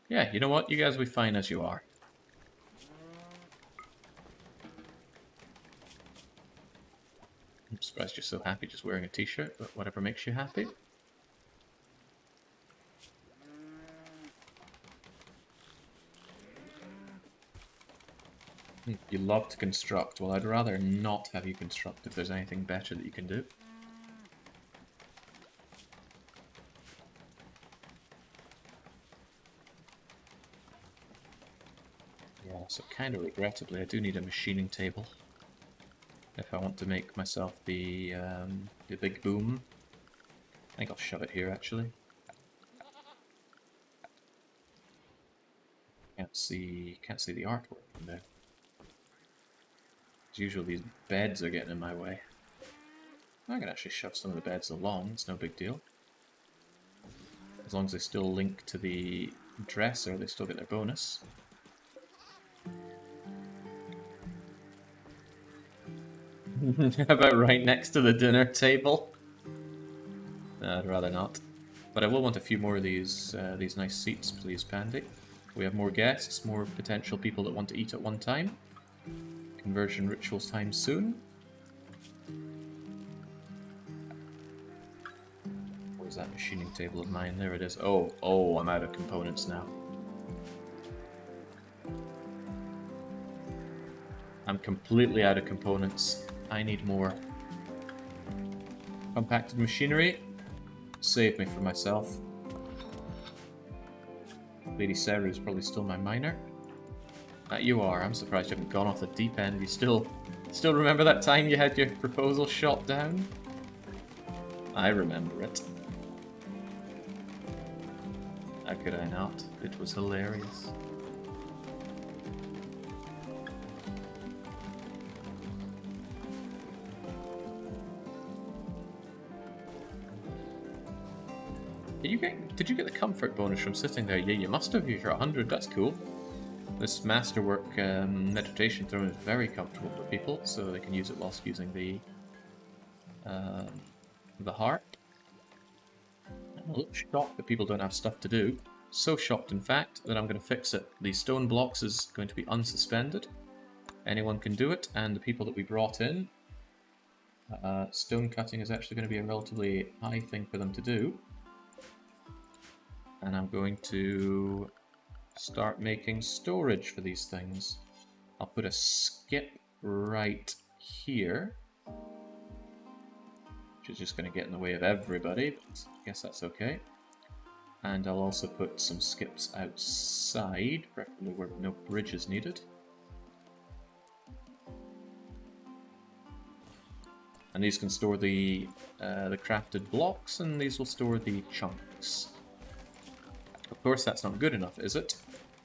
Yeah, you know what? You guys will be fine as you are. I'm surprised you're so happy just wearing a t-shirt, but whatever makes you happy. You love to construct. Well, I'd rather not have you construct if there's anything better that you can do. Yeah, so kind of regrettably, I do need a machining table if I want to make myself the big boom. I think I'll shove it here, actually. Can't see the artwork from there. As usual, these beds are getting in my way. I can actually shove some of the beds along, it's no big deal. As long as they still link to the dresser, they still get their bonus. How about right next to the dinner table? No, I'd rather not. But I will want a few more of these nice seats, please, Pandy. We have more guests, more potential people that want to eat at one time. Conversion rituals time soon. Where's that machining table of mine? There it is. Oh, I'm out of components now. I'm completely out of components. I need more. Compacted machinery. Save me from myself. LadySeru is probably still my miner. You are. I'm surprised you haven't gone off the deep end. You still remember that time you had your proposal shot down? I remember it. How could I not? It was hilarious. Did you get the comfort bonus from sitting there? Yeah, you must have. You're 100. That's cool. This masterwork meditation throne is very comfortable for people, so they can use it whilst using the heart. I'm a little shocked that people don't have stuff to do. So shocked, in fact, that I'm going to fix it. The stone blocks is going to be unsuspended. Anyone can do it, and the people that we brought in, stone cutting is actually going to be a relatively high thing for them to do. And I'm going to start making storage for these things. I'll put a skip right here, which is just going to get in the way of everybody, but I guess that's okay. And I'll also put some skips outside, preferably where no bridge is needed. And these can store the crafted blocks, and these will store the chunks. Of course, that's not good enough, is it?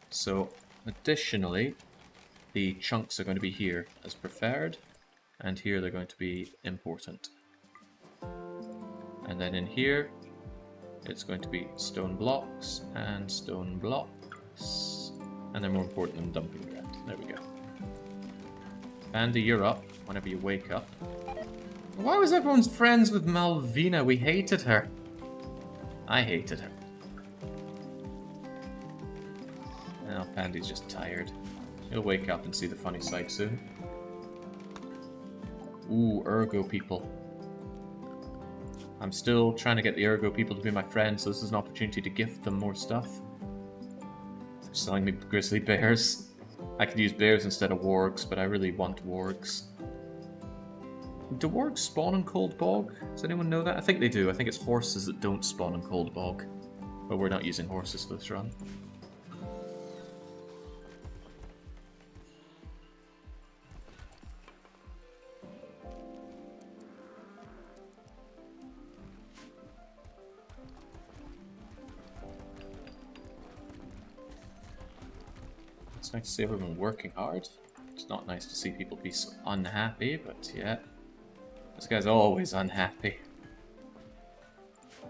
So, additionally, the chunks are going to be here as preferred, and here they're going to be important. And then in here, it's going to be stone blocks, and they're more important than dumping ground. There we go. Andy, you're up whenever you wake up. Why was everyone friends with Malvina? We hated her. I hated her. Now Pandy's just tired. He'll wake up and see the funny side soon. Ooh, Ergo people. I'm still trying to get the Ergo people to be my friends, so this is an opportunity to gift them more stuff. They're selling me grizzly bears. I could use bears instead of wargs, but I really want wargs. Do wargs spawn in Cold Bog? Does anyone know that? I think they do. I think it's horses that don't spawn in Cold Bog. But we're not using horses for this run. It's nice to see everyone working hard. It's not nice to see people be so unhappy, but yeah. This guy's always unhappy.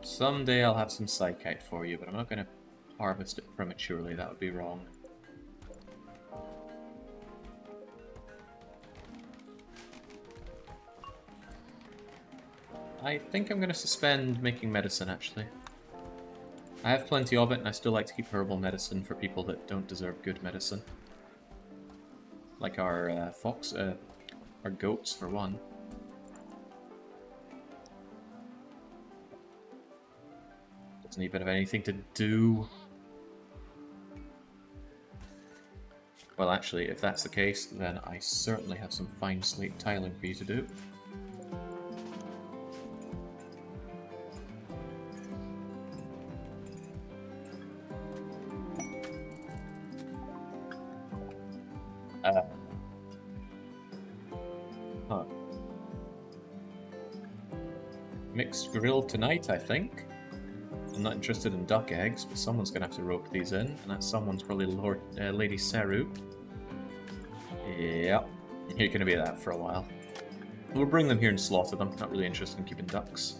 Someday I'll have some psychite for you, but I'm not going to harvest it prematurely. That would be wrong. I think I'm going to suspend making medicine, actually. I have plenty of it, and I still like to keep herbal medicine for people that don't deserve good medicine. Like our our goats, for one. Doesn't even have anything to do. Well, actually, if that's the case, then I certainly have some fine slate tiling for you to do. Mixed grill tonight, I think. I'm not interested in duck eggs, but someone's going to have to rope these in, and that someone's probably LadySeru. Yep, you're going to be that for a while. We'll bring them here and slaughter them. Not really interested in keeping ducks.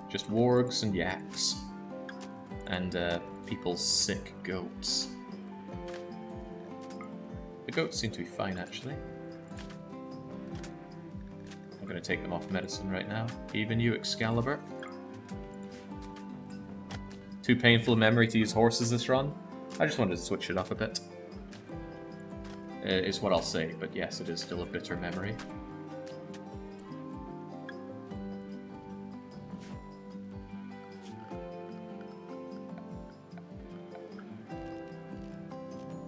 Just wargs and yaks. And people's sick goats. The goats seem to be fine, actually. I'm going to take them off medicine right now. Even you, Excalibur. Too painful a memory to use horses this run. I just wanted to switch it up a bit. Is what I'll say, but yes, it is still a bitter memory.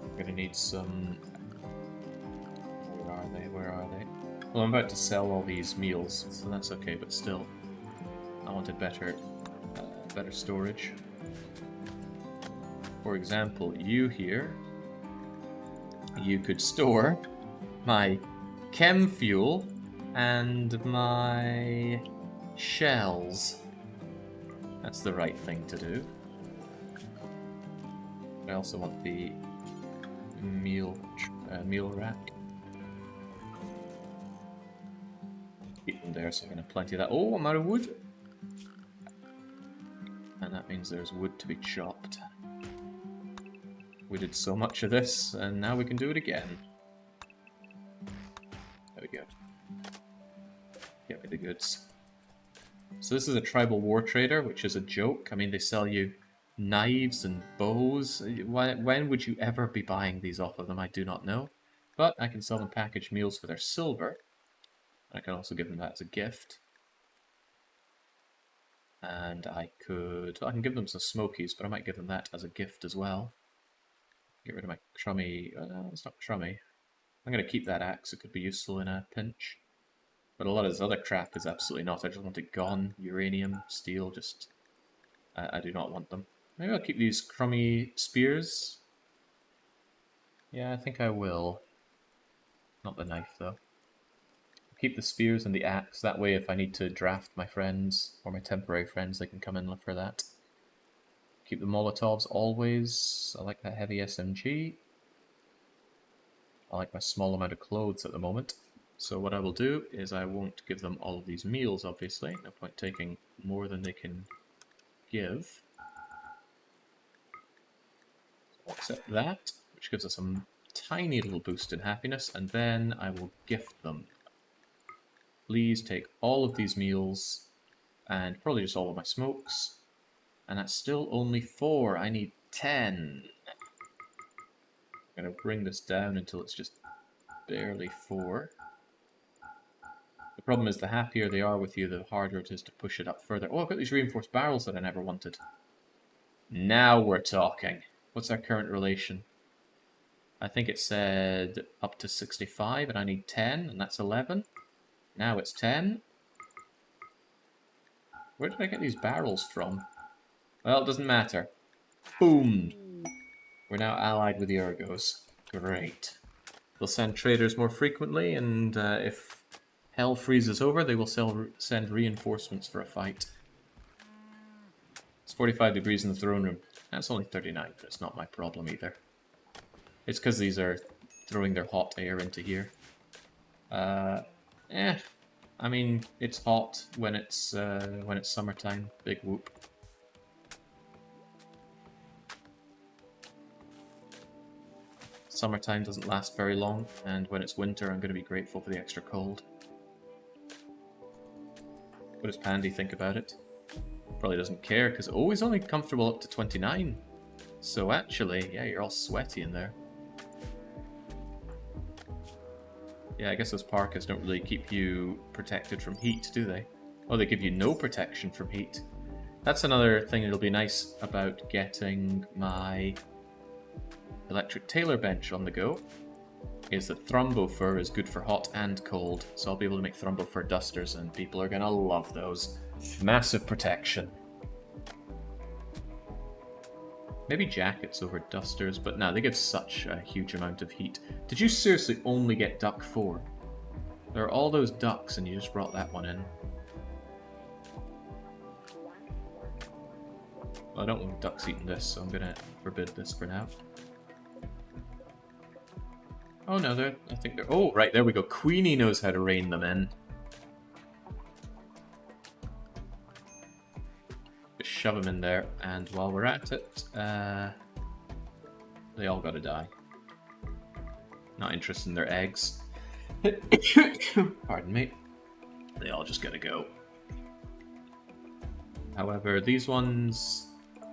I'm gonna need some... Where are they? Well, I'm about to sell all these meals, so that's okay, but still. I wanted better storage. For example, you here, you could store my chem fuel and my shells. That's the right thing to do. I also want the meal rack. Keep them there so I can have plenty of that. Oh, I'm out of wood! And that means there's wood to be chopped. We did so much of this, and now we can do it again. There we go. Get me the goods. So this is a tribal war trader, which is a joke. I mean, they sell you knives and bows. When would you ever be buying these off of them? I do not know. But I can sell them packaged meals for their silver. I can also give them that as a gift. And I can give them some smokies, but I might give them that as a gift as well. Get rid of my crummy, it's not crummy. I'm going to keep that axe, it could be useful in a pinch. But a lot of this other crap is absolutely not, I just want it gone. Uranium, steel, just, I do not want them. Maybe I'll keep these crummy spears. Yeah, I think I will. Not the knife, though. Keep the spears and the axe, that way if I need to draft my friends, or my temporary friends, they can come in for that. Keep the Molotovs always. I like that heavy SMG. I like my small amount of clothes at the moment. So what I will do is I won't give them all of these meals, obviously. No point taking more than they can give. I'll accept that, which gives us a tiny little boost in happiness, and then I will gift them. Please take all of these meals, and probably just all of my smokes. And that's still only 4. I need 10. I'm going to bring this down until it's just barely 4. The problem is the happier they are with you, the harder it is to push it up further. Oh, I've got these reinforced barrels that I never wanted. Now we're talking. What's our current relation? I think it said up to 65 and I need 10, and that's 11. Now it's 10. Where did I get these barrels from? Well, it doesn't matter. Boom! We're now allied with the Urgos. Great. They'll send traders more frequently, and if hell freezes over, they will send reinforcements for a fight. It's 45 degrees in the throne room. That's only 39, but it's not my problem either. It's because these are throwing their hot air into here. I mean, it's hot when it's summertime. Big whoop. Summertime doesn't last very long, and when it's winter, I'm going to be grateful for the extra cold. What does Pandy think about it? Probably doesn't care, because he's only comfortable up to 29. So actually, yeah, you're all sweaty in there. Yeah, I guess those parkas don't really keep you protected from heat, do they? Oh, they give you no protection from heat. That's another thing that'll be nice about getting my electric tailor bench on the go, is that Thrumbo fur is good for hot and cold, so I'll be able to make Thrumbo fur dusters, and people are gonna love those. Massive protection. Maybe jackets over dusters, but no, they give such a huge amount of heat. Did you seriously only get duck 4? There are all those ducks and you just brought that one in. Well, I don't want ducks eating this, so I'm gonna forbid this for now. Oh no, I think they're... Oh, right, there we go. Queenie knows how to rein them in. Just shove them in there, and while we're at it, they all gotta die. Not interested in their eggs. Pardon me. They all just gotta go. However, these ones,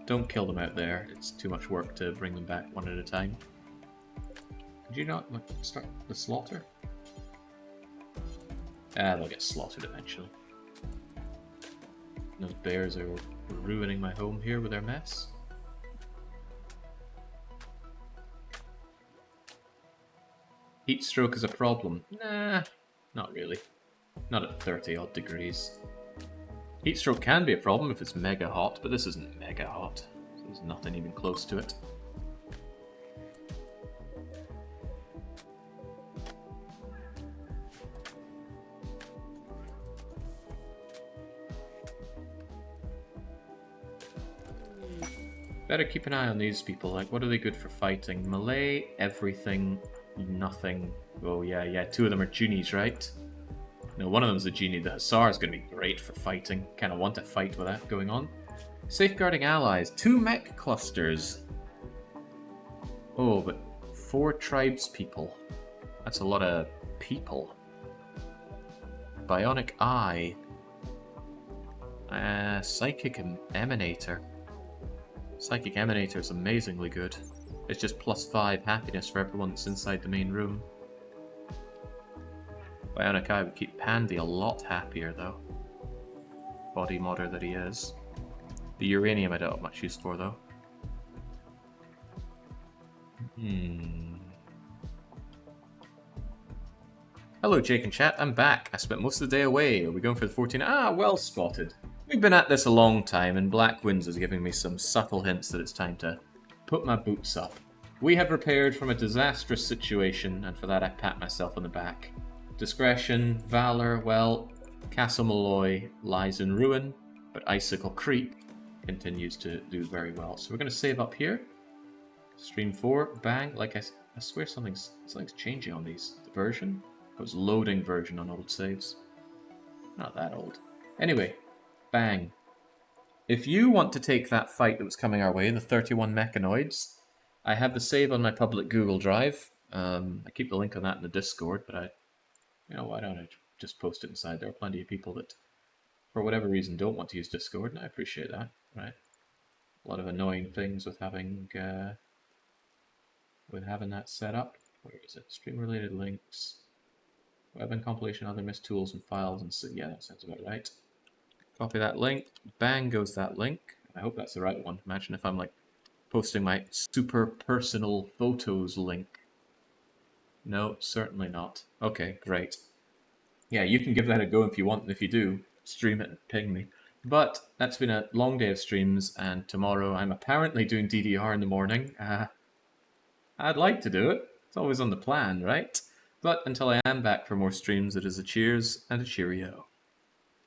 don't kill them out there. It's too much work to bring them back one at a time. Could you not start the slaughter? They'll get slaughtered eventually. Those bears are ruining my home here with their mess. Heat stroke is a problem. Nah, not really. Not at 30 odd degrees. Heat stroke can be a problem if it's mega hot, but this isn't mega hot. So there's nothing even close to it. Better keep an eye on these people. Like, what are they good for fighting? Melee, everything, nothing. Oh yeah, 2 of them are genies, right? No, one of them's a genie. The Hussar is going to be great for fighting. Kind of want to fight with that going on. Safeguarding allies. 2 mech clusters. Oh, but 4 tribes people. That's a lot of people. Bionic Eye. Psychic Emanator. Psychic Emanator is amazingly good. It's just +5 happiness for everyone that's inside the main room. Bionic Eye would keep Pandy a lot happier though. Body modder that he is. The uranium I don't have much use for, though. Hello, Jake and chat. I'm back. I spent most of the day away. Are we going for the 14? Ah, well spotted. We've been at this a long time, and Black Winds is giving me some subtle hints that it's time to put my boots up. We have repaired from a disastrous situation, and for that I pat myself on the back. Discretion, Valor, well, Castle Malloy lies in ruin, but Icicle Creek continues to do very well. So we're going to save up here. Stream 4, bang. Like I swear something's changing on these. The version? It was loading version on old saves. Not that old. Anyway, bang. If you want to take that fight that was coming our way, the 31 mechanoids, I have the save on my public Google Drive. I keep the link on that in the Discord, but why don't I just post it inside? There are plenty of people that, for whatever reason, don't want to use Discord, and I appreciate that, right? A lot of annoying things with having that set up. Where is it? Stream-related links, web and compilation, other missed tools and files, and so, yeah, that sounds about right. Copy that link. Bang goes that link. I hope that's the right one. Imagine if I'm like posting my super personal photos link. No, certainly not. Okay, great. Yeah, you can give that a go if you want, and if you do, stream it and ping me. But that's been a long day of streams, and tomorrow I'm apparently doing DDR in the morning. I'd like to do it. It's always on the plan, right? But until I am back for more streams, it is a cheers and a cheerio.